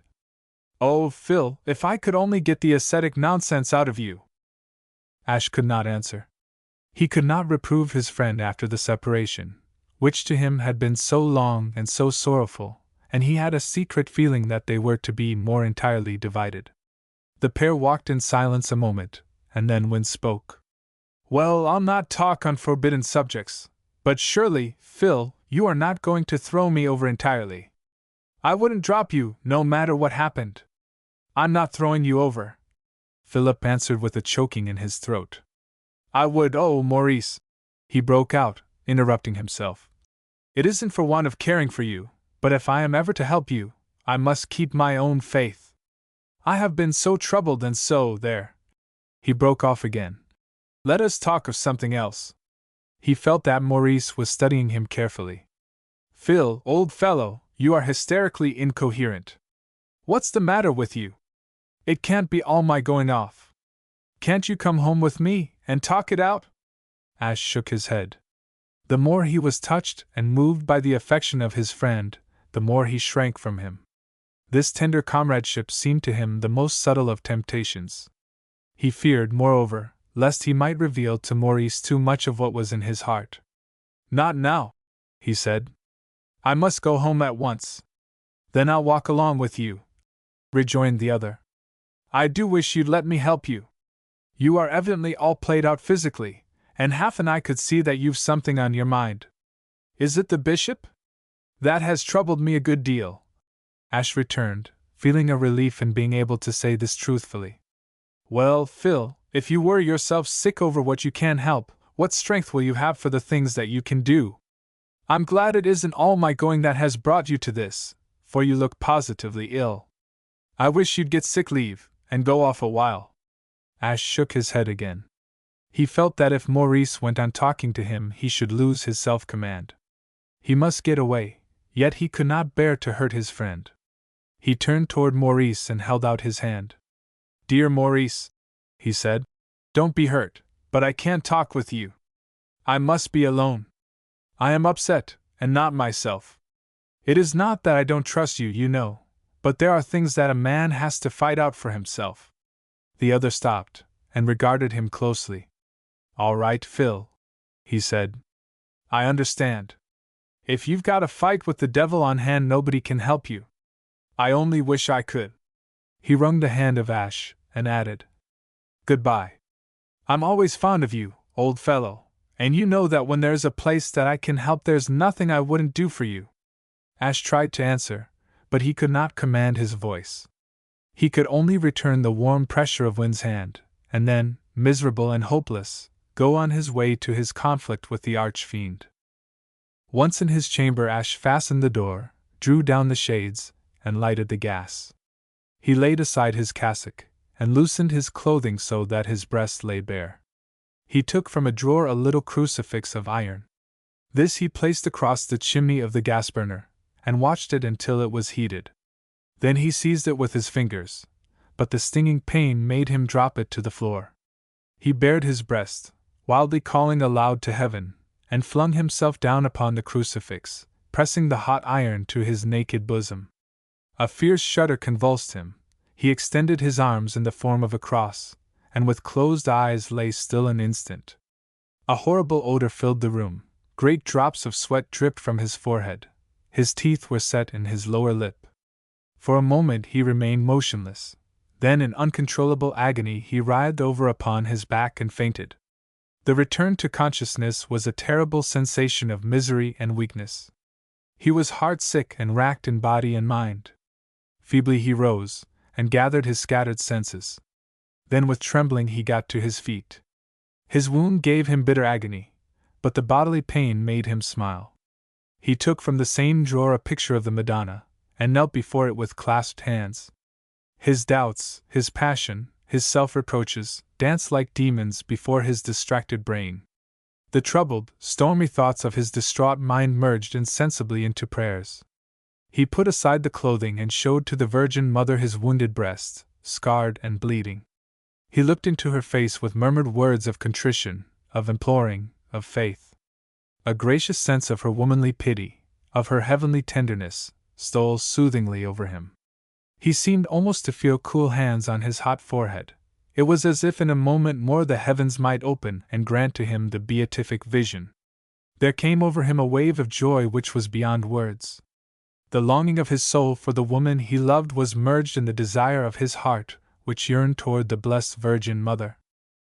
"Oh, Phil, if I could only get the ascetic nonsense out of you!" Ash could not answer. He could not reprove his friend after the separation, which to him had been so long and so sorrowful, and he had a secret feeling that they were to be more entirely divided. The pair walked in silence a moment, and then Wind spoke. "Well, I'll not talk on forbidden subjects, but surely, Phil, you are not going to throw me over entirely. I wouldn't drop you, no matter what happened." "I'm not throwing you over," Philip answered with a choking in his throat. "I would, oh, Maurice," he broke out, interrupting himself. "It isn't for want of caring for you, but if I am ever to help you, I must keep my own faith. I have been so troubled and so, there." He broke off again. "Let us talk of something else." He felt that Maurice was studying him carefully. "Phil, old fellow, you are hysterically incoherent. What's the matter with you? It can't be all my going off. Can't you come home with me, and talk it out?" Ash shook his head. The more he was touched and moved by the affection of his friend, the more he shrank from him. This tender comradeship seemed to him the most subtle of temptations. He feared, moreover, lest he might reveal to Maurice too much of what was in his heart. "Not now," he said. "I must go home at once." "Then I'll walk along with you," rejoined the other. "I do wish you'd let me help you. You are evidently all played out physically, and half and I could see that you've something on your mind. Is it the bishop? That has troubled me a good deal," Ash returned, feeling a relief in being able to say this truthfully. "Well, Phil, if you worry yourself sick over what you can't help, what strength will you have for the things that you can do? I'm glad it isn't all my going that has brought you to this, for you look positively ill. I wish you'd get sick leave, and go off a while." Ash shook his head again. He felt that if Maurice went on talking to him he should lose his self-command. He must get away, yet he could not bear to hurt his friend. He turned toward Maurice and held out his hand. "Dear Maurice," he said, "don't be hurt, but I can't talk with you. I must be alone. I am upset, and not myself. It is not that I don't trust you, you know, but there are things that a man has to fight out for himself." The other stopped, and regarded him closely. "All right, Phil," he said. "I understand. If you've got a fight with the devil on hand, nobody can help you. I only wish I could." He wrung the hand of Ash, and added, "Goodbye. I'm always fond of you, old fellow, and you know that when there's a place that I can help there's nothing I wouldn't do for you." Ash tried to answer, but he could not command his voice. He could only return the warm pressure of Wind's hand, and then, miserable and hopeless, go on his way to his conflict with the arch-fiend. Once in his chamber, Ash fastened the door, drew down the shades, and lighted the gas. He laid aside his cassock, and loosened his clothing so that his breast lay bare. He took from a drawer a little crucifix of iron. This he placed across the chimney of the gas burner, and watched it until it was heated. Then he seized it with his fingers, but the stinging pain made him drop it to the floor. He bared his breast, wildly calling aloud to heaven, and flung himself down upon the crucifix, pressing the hot iron to his naked bosom. A fierce shudder convulsed him. He extended his arms in the form of a cross, and with closed eyes lay still an instant. A horrible odor filled the room. Great drops of sweat dripped from his forehead. His teeth were set in his lower lip. For a moment he remained motionless. Then in uncontrollable agony he writhed over upon his back and fainted. The return to consciousness was a terrible sensation of misery and weakness. He was heart-sick and racked in body and mind. Feebly he rose, and gathered his scattered senses. Then with trembling he got to his feet. His wound gave him bitter agony, but the bodily pain made him smile. He took from the same drawer a picture of the Madonna, and knelt before it with clasped hands. His doubts, his passion, his self-reproaches, danced like demons before his distracted brain. The troubled, stormy thoughts of his distraught mind merged insensibly into prayers. He put aside the clothing and showed to the Virgin Mother his wounded breast, scarred and bleeding. He looked into her face with murmured words of contrition, of imploring, of faith. A gracious sense of her womanly pity, of her heavenly tenderness, stole soothingly over him. He seemed almost to feel cool hands on his hot forehead. It was as if in a moment more the heavens might open and grant to him the beatific vision. There came over him a wave of joy which was beyond words. The longing of his soul for the woman he loved was merged in the desire of his heart, which yearned toward the blessed Virgin Mother.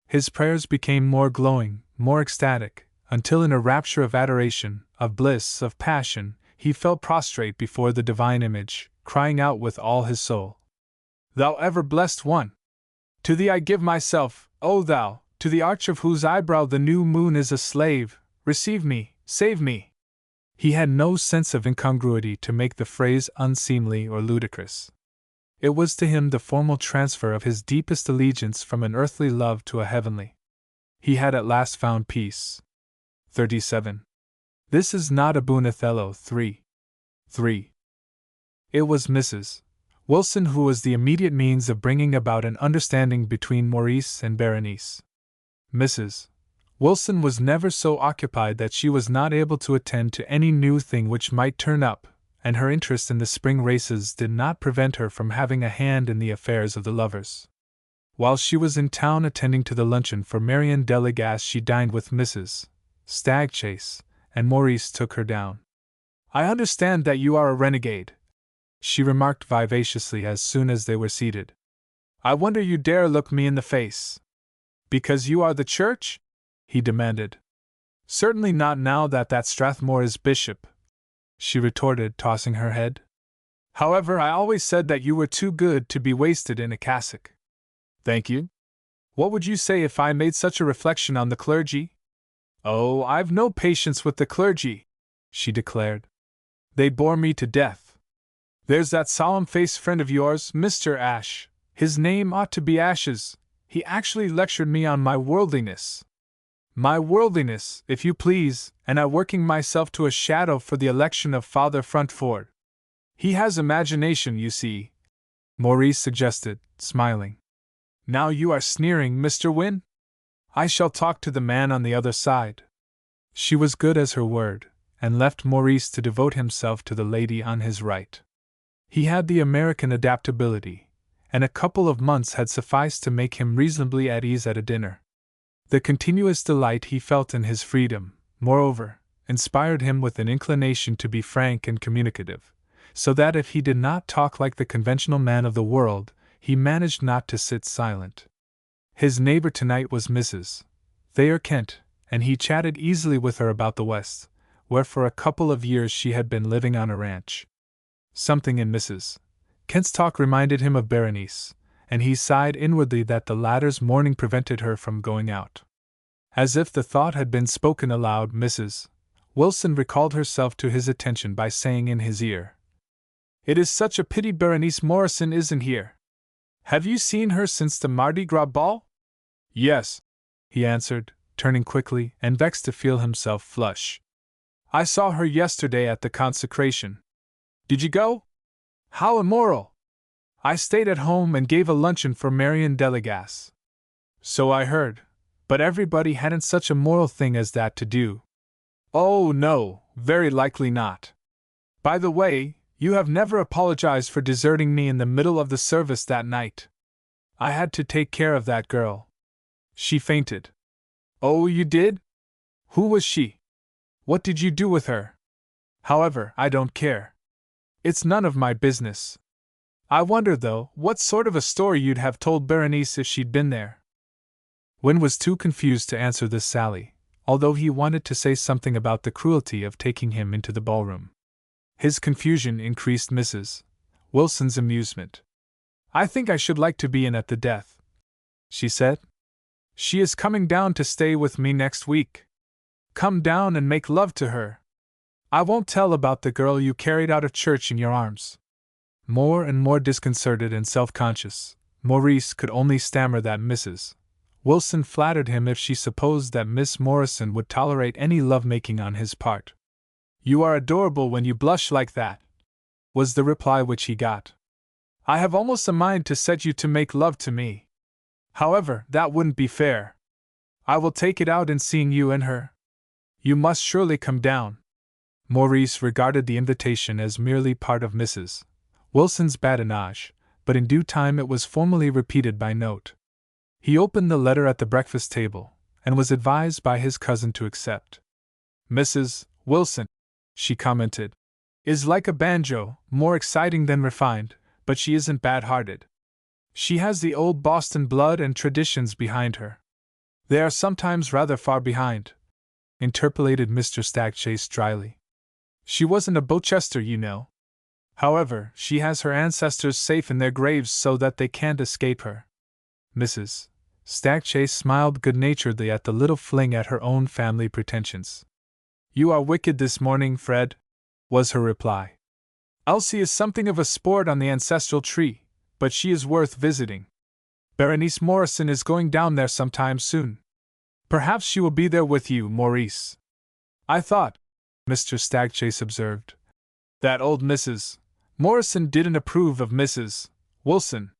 His prayers became more glowing, more ecstatic, until in a rapture of adoration, of bliss, of passion, he fell prostrate before the divine image, crying out with all his soul, "Thou ever-blessed one! To thee I give myself, O thou, to the arch of whose eyebrow the new moon is a slave, receive me, save me!" He had no sense of incongruity to make the phrase unseemly or ludicrous. It was to him the formal transfer of his deepest allegiance from an earthly love to a heavenly. He had at last found peace. 37. This is not a boon Othello 3. It was Mrs. Wilson who was the immediate means of bringing about an understanding between Maurice and Berenice. Mrs. Wilson was never so occupied that she was not able to attend to any new thing which might turn up, and her interest in the spring races did not prevent her from having a hand in the affairs of the lovers. While she was in town attending to the luncheon for Marian Delegas, she dined with Mrs. Stagchase, and Maurice took her down. "I understand that you are a renegade," she remarked vivaciously as soon as they were seated. "I wonder you dare look me in the face." "Because you are the Church?" he demanded. "Certainly not now that Strathmore is bishop," she retorted, tossing her head. "However, I always said that you were too good to be wasted in a cassock." "Thank you. What would you say if I made such a reflection on the clergy?" "Oh, I've no patience with the clergy," she declared. "They bore me to death. There's that solemn-faced friend of yours, Mr. Ashe. His name ought to be Ashes. He actually lectured me on my worldliness. My worldliness, if you please, and I working myself to a shadow for the election of Father Fruntford. He has imagination, you see," Maurice suggested, smiling. "Now you are sneering, Mr. Wynne? I shall talk to the man on the other side." She was good as her word, and left Maurice to devote himself to the lady on his right. He had the American adaptability, and a couple of months had sufficed to make him reasonably at ease at a dinner. The continuous delight he felt in his freedom, moreover, inspired him with an inclination to be frank and communicative, so that if he did not talk like the conventional man of the world, he managed not to sit silent. His neighbor tonight was Mrs. Thayer Kent, and he chatted easily with her about the West, where for a couple of years she had been living on a ranch. Something in Mrs. Kent's talk reminded him of Berenice, and he sighed inwardly that the latter's mourning prevented her from going out. As if the thought had been spoken aloud, Mrs. Wilson recalled herself to his attention by saying in his ear, "It is such a pity Berenice Morrison isn't here. Have you seen her since the Mardi Gras ball?" "Yes," he answered, turning quickly and vexed to feel himself flush. "I saw her yesterday at the consecration." "Did you go? How immoral!" "I stayed at home and gave a luncheon for Marion Delegas." "So I heard, but everybody hadn't such a moral thing as that to do." "Oh, no, very likely not. By the way, you have never apologized for deserting me in the middle of the service that night." "I had to take care of that girl. She fainted." "Oh, you did? Who was she? What did you do with her? However, I don't care. It's none of my business. I wonder, though, what sort of a story you'd have told Berenice if she'd been there." Wynne was too confused to answer this sally, although he wanted to say something about the cruelty of taking him into the ballroom. His confusion increased Mrs. Wilson's amusement. "I think I should like to be in at the death," she said. "She is coming down to stay with me next week. Come down and make love to her. I won't tell about the girl you carried out of church in your arms." More and more disconcerted and self-conscious, Maurice could only stammer that Mrs. Wilson flattered him if she supposed that Miss Morrison would tolerate any love-making on his part. "You are adorable when you blush like that," was the reply which he got. "I have almost a mind to set you to make love to me. However, that wouldn't be fair. I will take it out in seeing you and her. You must surely come down." Maurice regarded the invitation as merely part of Mrs. Wilson's badinage, but in due time it was formally repeated by note. He opened the letter at the breakfast table, and was advised by his cousin to accept. "Mrs. Wilson," she commented, "is like a banjo, more exciting than refined, but she isn't bad-hearted. She has the old Boston blood and traditions behind her." "They are sometimes rather far behind," interpolated Mr. Stagchase dryly. "She wasn't a Bochester, you know. However, she has her ancestors safe in their graves so that they can't escape her." Mrs. Stagchase smiled good-naturedly at the little fling at her own family pretensions. "You are wicked this morning, Fred," was her reply. "Elsie is something of a sport on the ancestral tree, but she is worth visiting. Berenice Morrison is going down there sometime soon. Perhaps she will be there with you, Maurice." "I thought," Mr. Stagchase observed, "that old Mrs. Morrison didn't approve of Mrs. Wilson."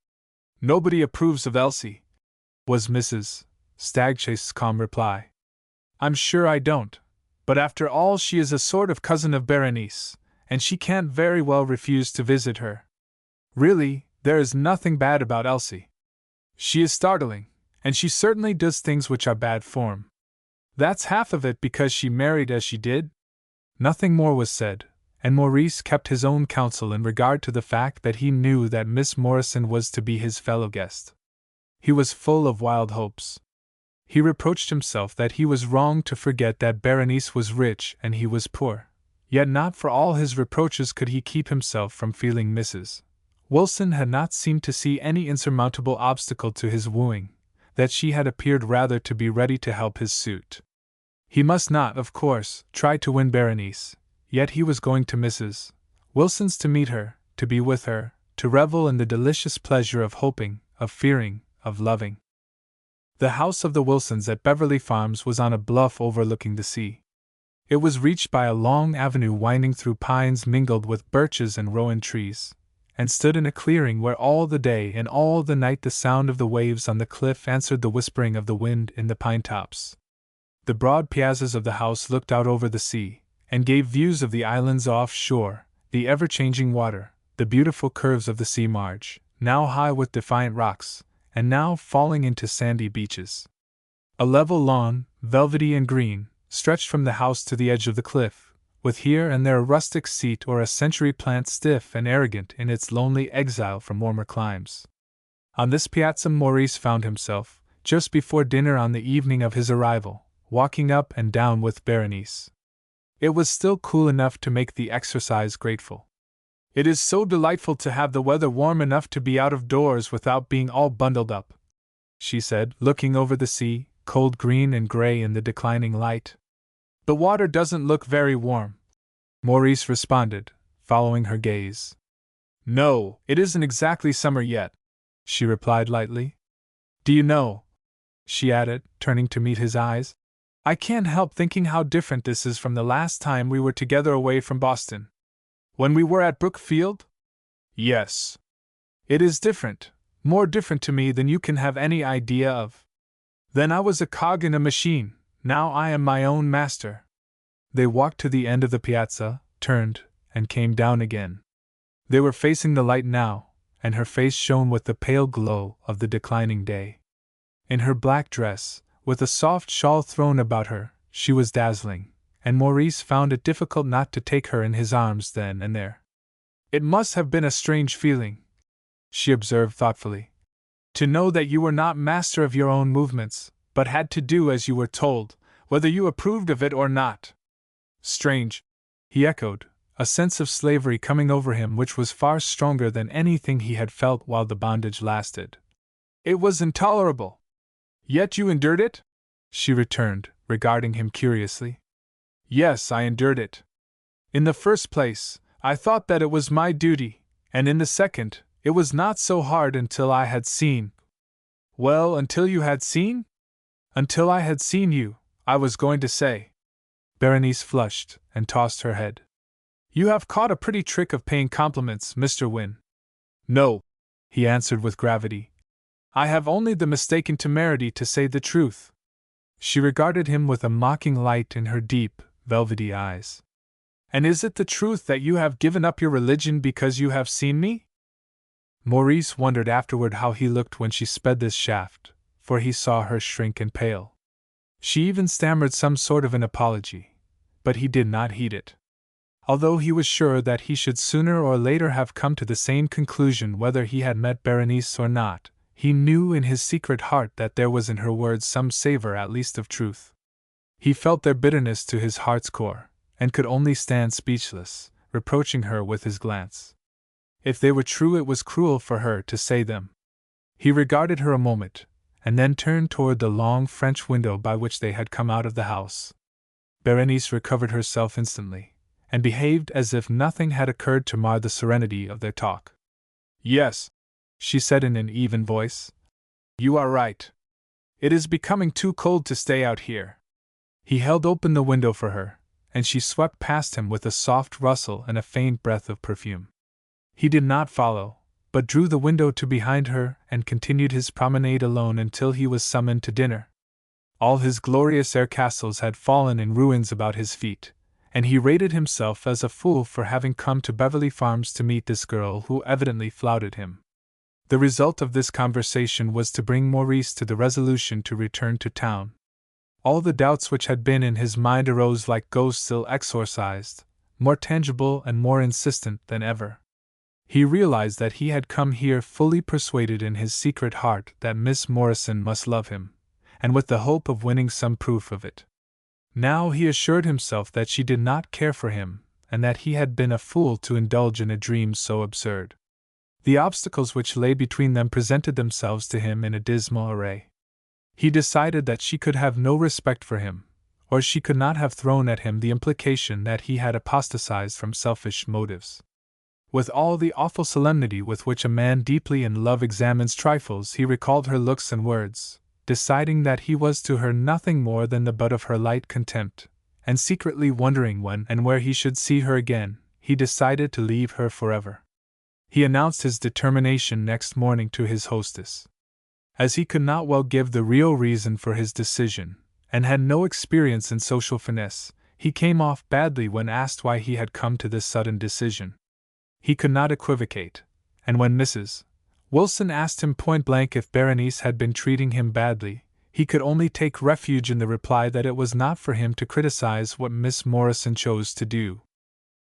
"Nobody approves of Elsie," was Mrs. Stagchase's calm reply. "I'm sure I don't, but after all she is a sort of cousin of Berenice, and she can't very well refuse to visit her. Really, there is nothing bad about Elsie. She is startling, and she certainly does things which are bad form. That's half of it because she married as she did." Nothing more was said, and Maurice kept his own counsel in regard to the fact that he knew that Miss Morrison was to be his fellow guest. He was full of wild hopes. He reproached himself that he was wrong to forget that Berenice was rich and he was poor, yet not for all his reproaches could he keep himself from feeling Mrs. Wilson had not seemed to see any insurmountable obstacle to his wooing, that she had appeared rather to be ready to help his suit. He must not, of course, try to win Berenice, yet he was going to Mrs. Wilson's to meet her, to be with her, to revel in the delicious pleasure of hoping, of fearing, of loving. The house of the Wilsons at Beverly Farms was on a bluff overlooking the sea. It was reached by a long avenue winding through pines mingled with birches and rowan trees, and stood in a clearing where all the day and all the night the sound of the waves on the cliff answered the whispering of the wind in the pine tops. The broad piazzas of the house looked out over the sea, and gave views of the islands off-shore, the ever-changing water, the beautiful curves of the sea marge, now high with defiant rocks, and now falling into sandy beaches. A level lawn, velvety and green, stretched from the house to the edge of the cliff, with here and there a rustic seat or a century plant stiff and arrogant in its lonely exile from warmer climes. On this piazza Maurice found himself, just before dinner on the evening of his arrival, walking up and down with Berenice. It was still cool enough to make the exercise grateful. It is so delightful to have the weather warm enough to be out of doors without being all bundled up," she said, looking over the sea, cold green and gray in the declining light. "The water doesn't look very warm," Maurice responded, following her gaze. "No, it isn't exactly summer yet," she replied lightly. "Do you know," she added, turning to meet his eyes, "I can't help thinking how different this is from the last time we were together away from Boston. When we were at Brookfield? Yes. It is different, more different to me than you can have any idea of. Then I was a cog in a machine, now I am my own master." They walked to the end of the piazza, turned, and came down again. They were facing the light now, and her face shone with the pale glow of the declining day. In her black dress, with a soft shawl thrown about her, she was dazzling, and Maurice found it difficult not to take her in his arms then and there. "It must have been a strange feeling," she observed thoughtfully, "to know that you were not master of your own movements, but had to do as you were told, whether you approved of it or not." "Strange," he echoed, a sense of slavery coming over him which was far stronger than anything he had felt while the bondage lasted. "It was intolerable." "Yet you endured it?" she returned, regarding him curiously. "Yes, I endured it. In the first place, I thought that it was my duty, and in the second, it was not so hard until I had seen—" "Well, until you had seen?" "Until I had seen you, I was going to say." Berenice flushed, and tossed her head. "You have caught a pretty trick of paying compliments, Mr. Wynne." "No," he answered with gravity. "I have only the mistaken temerity to say the truth." She regarded him with a mocking light in her deep, velvety eyes. "And is it the truth that you have given up your religion because you have seen me?" Maurice wondered afterward how he looked when she sped this shaft, for he saw her shrink and pale. She even stammered some sort of an apology, but he did not heed it. Although he was sure that he should sooner or later have come to the same conclusion whether he had met Berenice or not, he knew in his secret heart that there was in her words some savor at least of truth. He felt their bitterness to his heart's core, and could only stand speechless, reproaching her with his glance. If they were true, it was cruel for her to say them. He regarded her a moment, and then turned toward the long French window by which they had come out of the house. Berenice recovered herself instantly, and behaved as if nothing had occurred to mar the serenity of their talk. "Yes," she said in an even voice, "you are right. It is becoming too cold to stay out here." He held open the window for her, and she swept past him with a soft rustle and a faint breath of perfume. He did not follow, but drew the window to behind her and continued his promenade alone until he was summoned to dinner. All his glorious air castles had fallen in ruins about his feet, and he rated himself as a fool for having come to Beverly Farms to meet this girl who evidently flouted him. The result of this conversation was to bring Maurice to the resolution to return to town. All the doubts which had been in his mind arose like ghosts ill exorcised, more tangible and more insistent than ever. He realized that he had come here fully persuaded in his secret heart that Miss Morrison must love him, and with the hope of winning some proof of it. Now he assured himself that she did not care for him, and that he had been a fool to indulge in a dream so absurd. The obstacles which lay between them presented themselves to him in a dismal array. He decided that she could have no respect for him, or she could not have thrown at him the implication that he had apostatized from selfish motives. With all the awful solemnity with which a man deeply in love examines trifles, he recalled her looks and words, deciding that he was to her nothing more than the butt of her light contempt, and secretly wondering when and where he should see her again, he decided to leave her forever. He announced his determination next morning to his hostess. As he could not well give the real reason for his decision, and had no experience in social finesse, he came off badly when asked why he had come to this sudden decision. He could not equivocate, and when Mrs. Wilson asked him point-blank if Berenice had been treating him badly, he could only take refuge in the reply that it was not for him to criticize what Miss Morrison chose to do.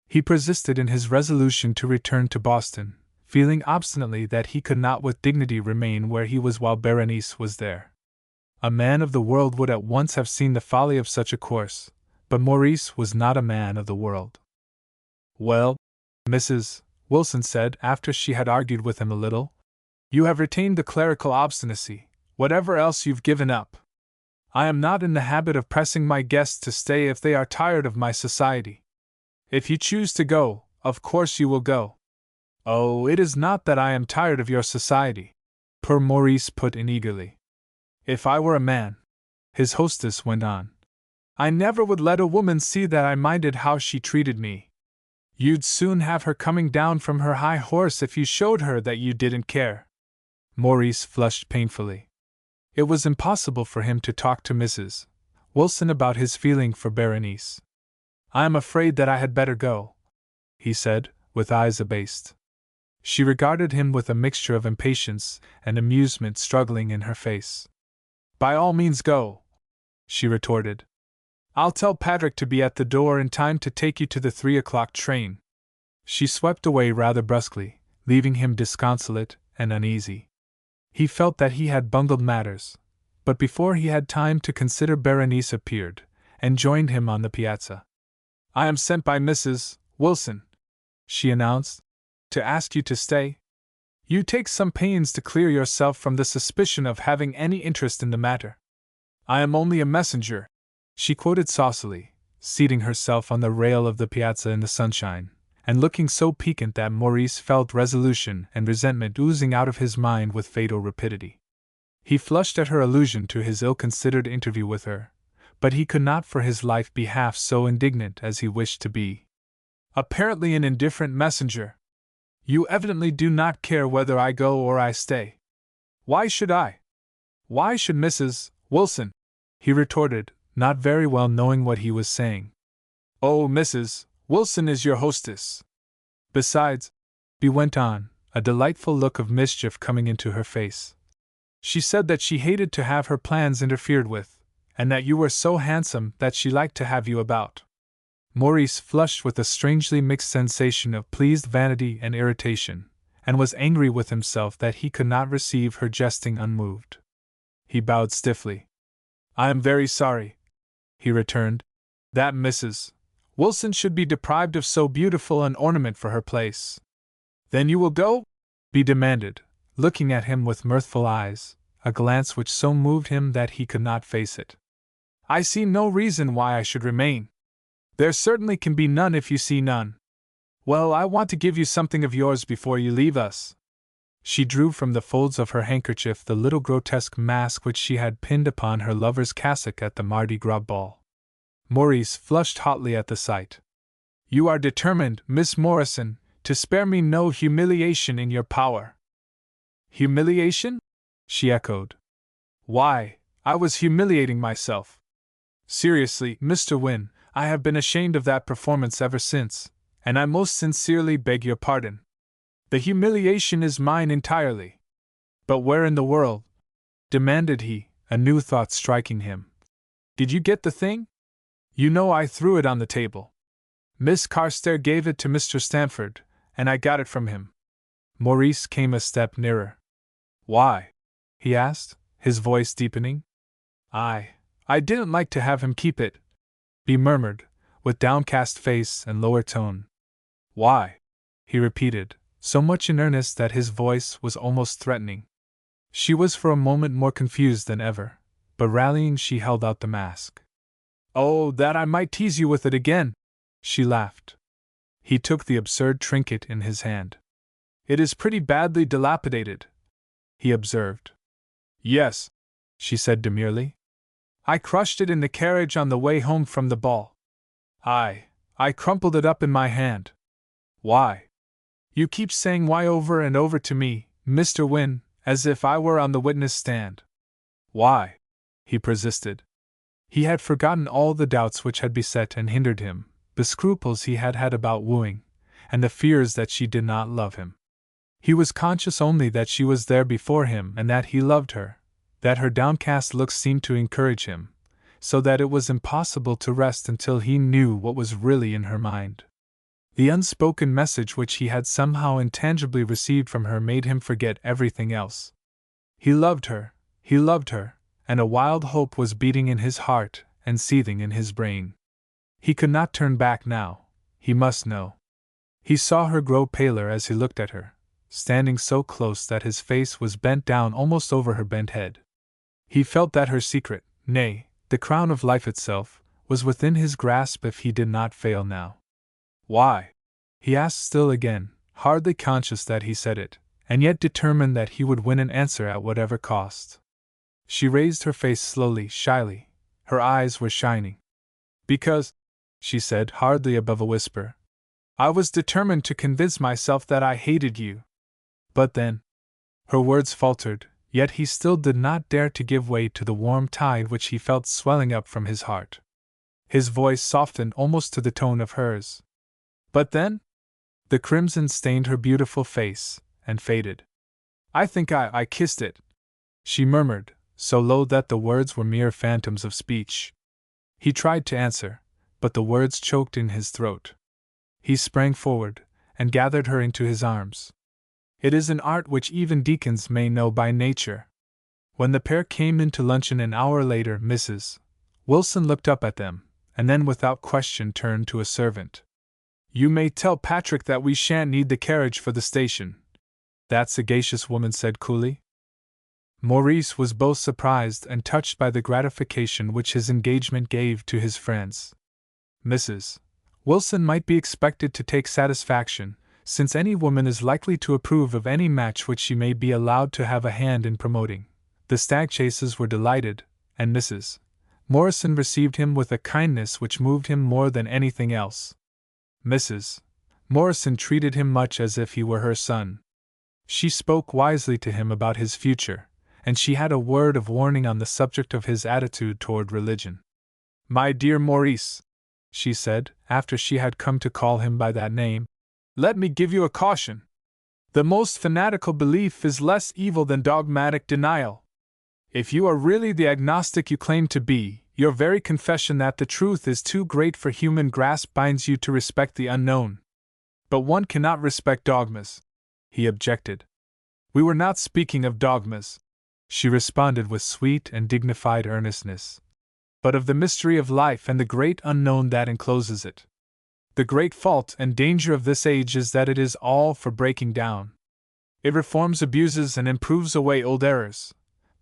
He persisted in his resolution to return to Boston, feeling obstinately that he could not with dignity remain where he was while Berenice was there. A man of the world would at once have seen the folly of such a course, but Maurice was not a man of the world. "Well, Mrs. Wilson said after she had argued with him a little. You have retained the clerical obstinacy, whatever else you've given up. I am not in the habit of pressing my guests to stay if they are tired of my society. If you choose to go, of course you will go. Oh, it is not that I am tired of your society, poor Maurice put in eagerly. If I were a man, his hostess went on, I never would let a woman see that I minded how she treated me. You'd soon have her coming down from her high horse if you showed her that you didn't care. Maurice flushed painfully. It was impossible for him to talk to Mrs. Wilson about his feeling for Berenice. I am afraid that I had better go, he said, with eyes abased. She regarded him with a mixture of impatience and amusement struggling in her face. By all means go, she retorted. I'll tell Patrick to be at the door in time to take you to the 3 o'clock train. She swept away rather brusquely, leaving him disconsolate and uneasy. He felt that he had bungled matters, but before he had time to consider, Berenice appeared, and joined him on the piazza. I am sent by Mrs. Wilson, she announced, to ask you to stay. You take some pains to clear yourself from the suspicion of having any interest in the matter. I am only a messenger, she quoted saucily, seating herself on the rail of the piazza in the sunshine, and looking so piquant that Maurice felt resolution and resentment oozing out of his mind with fatal rapidity. He flushed at her allusion to his ill-considered interview with her, but he could not for his life be half so indignant as he wished to be. Apparently an indifferent messenger. You evidently do not care whether I go or I stay. Why should I? Why should Mrs. Wilson? He retorted, not very well knowing what he was saying. Oh, Mrs. Wilson is your hostess. Besides, he went on, a delightful look of mischief coming into her face. She said that she hated to have her plans interfered with, and that you were so handsome that she liked to have you about. Maurice flushed with a strangely mixed sensation of pleased vanity and irritation, and was angry with himself that he could not receive her jesting unmoved. He bowed stiffly. I am very sorry, he returned, that Mrs. Wilson should be deprived of so beautiful an ornament for her place. Then you will go? He demanded, looking at him with mirthful eyes, a glance which so moved him that he could not face it. I see no reason why I should remain. There certainly can be none if you see none. Well, I want to give you something of yours before you leave us. She drew from the folds of her handkerchief the little grotesque mask which she had pinned upon her lover's cassock at the Mardi Gras ball. Maurice flushed hotly at the sight. You are determined, Miss Morrison, to spare me no humiliation in your power. Humiliation? She echoed. Why, I was humiliating myself. Seriously, Mr. Wynne, I have been ashamed of that performance ever since, and I most sincerely beg your pardon. The humiliation is mine entirely. But where in the world? Demanded he, a new thought striking him. Did you get the thing? You know I threw it on the table. Miss Carstairs gave it to Mr. Stamford, and I got it from him. Maurice came a step nearer. Why? He asked, his voice deepening. I didn't like to have him keep it, he murmured, with downcast face and lower tone. Why? He repeated, so much in earnest that his voice was almost threatening. She was for a moment more confused than ever, but rallying she held out the mask. Oh, that I might tease you with it again! She laughed. He took the absurd trinket in his hand. It is pretty badly dilapidated, he observed. Yes, she said demurely. I crushed it in the carriage on the way home from the ball. I crumpled it up in my hand. Why? You keep saying why over and over to me, Mr. Wynne, as if I were on the witness stand. Why? He persisted. He had forgotten all the doubts which had beset and hindered him, the scruples he had had about wooing, and the fears that she did not love him. He was conscious only that she was there before him and that he loved her, that her downcast looks seemed to encourage him, so that it was impossible to rest until he knew what was really in her mind. The unspoken message which he had somehow intangibly received from her made him forget everything else. He loved her, and a wild hope was beating in his heart and seething in his brain. He could not turn back now, he must know. He saw her grow paler as he looked at her, standing so close that his face was bent down almost over her bent head. He felt that her secret, nay, the crown of life itself, was within his grasp if he did not fail now. Why? He asked still again, hardly conscious that he said it, and yet determined that he would win an answer at whatever cost. She raised her face slowly, shyly. Her eyes were shining. Because, she said, hardly above a whisper, I was determined to convince myself that I hated you. But then, her words faltered, yet he still did not dare to give way to the warm tide which he felt swelling up from his heart. His voice softened almost to the tone of hers. But then? The crimson stained her beautiful face, and faded. I think I kissed it, she murmured, so low that the words were mere phantoms of speech. He tried to answer, but the words choked in his throat. He sprang forward, and gathered her into his arms. It is an art which even deacons may know by nature. When the pair came in to luncheon an hour later, Mrs. Wilson looked up at them, and then without question turned to a servant. You may tell Patrick that we shan't need the carriage for the station, that sagacious woman said coolly. Maurice was both surprised and touched by the gratification which his engagement gave to his friends. Mrs. Wilson might be expected to take satisfaction, since any woman is likely to approve of any match which she may be allowed to have a hand in promoting. The Stag Chases were delighted, and Mrs. Morrison received him with a kindness which moved him more than anything else. Mrs. Morrison treated him much as if he were her son. She spoke wisely to him about his future, and she had a word of warning on the subject of his attitude toward religion. My dear Maurice, she said, after she had come to call him by that name, let me give you a caution. The most fanatical belief is less evil than dogmatic denial. If you are really the agnostic you claim to be, your very confession that the truth is too great for human grasp binds you to respect the unknown. But one cannot respect dogmas, he objected. We were not speaking of dogmas, she responded with sweet and dignified earnestness, but of the mystery of life and the great unknown that encloses it. The great fault and danger of this age is that it is all for breaking down. It reforms abuses and improves away old errors,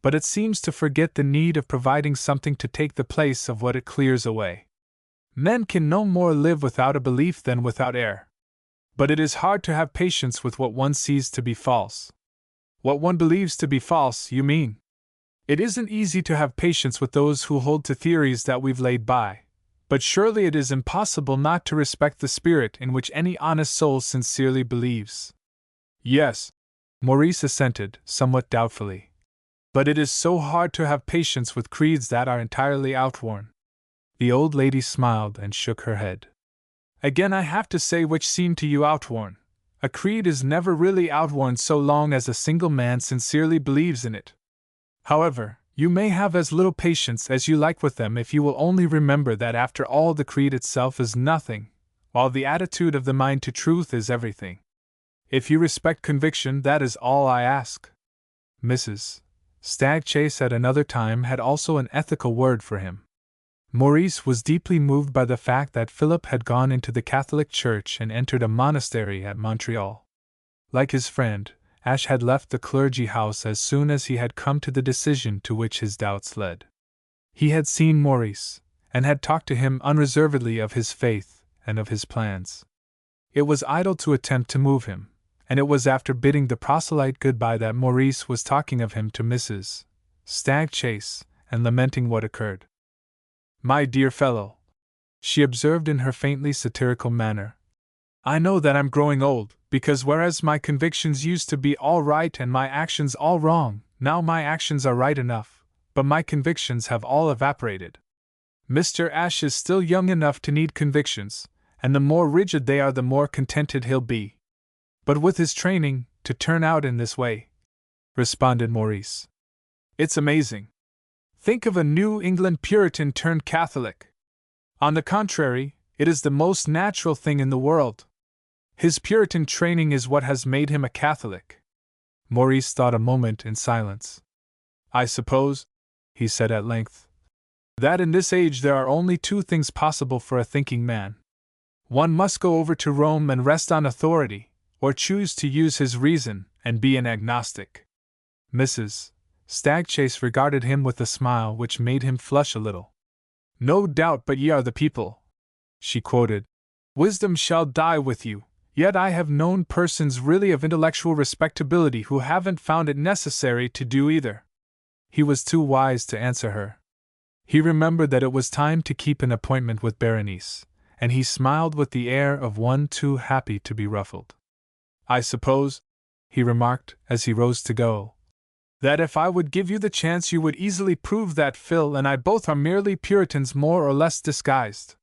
but it seems to forget the need of providing something to take the place of what it clears away. Men can no more live without a belief than without air. But it is hard to have patience with what one sees to be false. What one believes to be false, you mean? It isn't easy to have patience with those who hold to theories that we've laid by, but surely it is impossible not to respect the spirit in which any honest soul sincerely believes. Yes, Maurice assented, somewhat doubtfully. But it is so hard to have patience with creeds that are entirely outworn. The old lady smiled and shook her head. Again I have to say which seem to you outworn. A creed is never really outworn so long as a single man sincerely believes in it. However, you may have as little patience as you like with them if you will only remember that after all the creed itself is nothing, while the attitude of the mind to truth is everything. If you respect conviction, that is all I ask. Mrs. Stagchase at another time had also an ethical word for him. Maurice was deeply moved by the fact that Philip had gone into the Catholic Church and entered a monastery at Montreal. Like his friend, Ashe had left the clergy house as soon as he had come to the decision to which his doubts led. He had seen Maurice, and had talked to him unreservedly of his faith and of his plans. It was idle to attempt to move him, and it was after bidding the proselyte goodbye that Maurice was talking of him to Mrs. Stagchase, and lamenting what occurred. My dear fellow, she observed in her faintly satirical manner, I know that I'm growing old, because whereas my convictions used to be all right and my actions all wrong, now my actions are right enough, but my convictions have all evaporated. Mr. Ashe is still young enough to need convictions, and the more rigid they are the more contented he'll be. But with his training, to turn out in this way, responded Maurice. It's amazing. Think of a New England Puritan turned Catholic. On the contrary, it is the most natural thing in the world. His Puritan training is what has made him a Catholic. Maurice thought a moment in silence. I suppose, he said at length, that in this age there are only two things possible for a thinking man. One must go over to Rome and rest on authority, or choose to use his reason and be an agnostic. Mrs. Stagchase regarded him with a smile which made him flush a little. "No doubt but ye are the people," she quoted. "Wisdom shall die with you, yet I have known persons really of intellectual respectability who haven't found it necessary to do either." He was too wise to answer her. He remembered that it was time to keep an appointment with Berenice, and he smiled with the air of one too happy to be ruffled. "I suppose," he remarked as he rose to go, "that if I would give you the chance you would easily prove that Phil and I both are merely Puritans more or less disguised."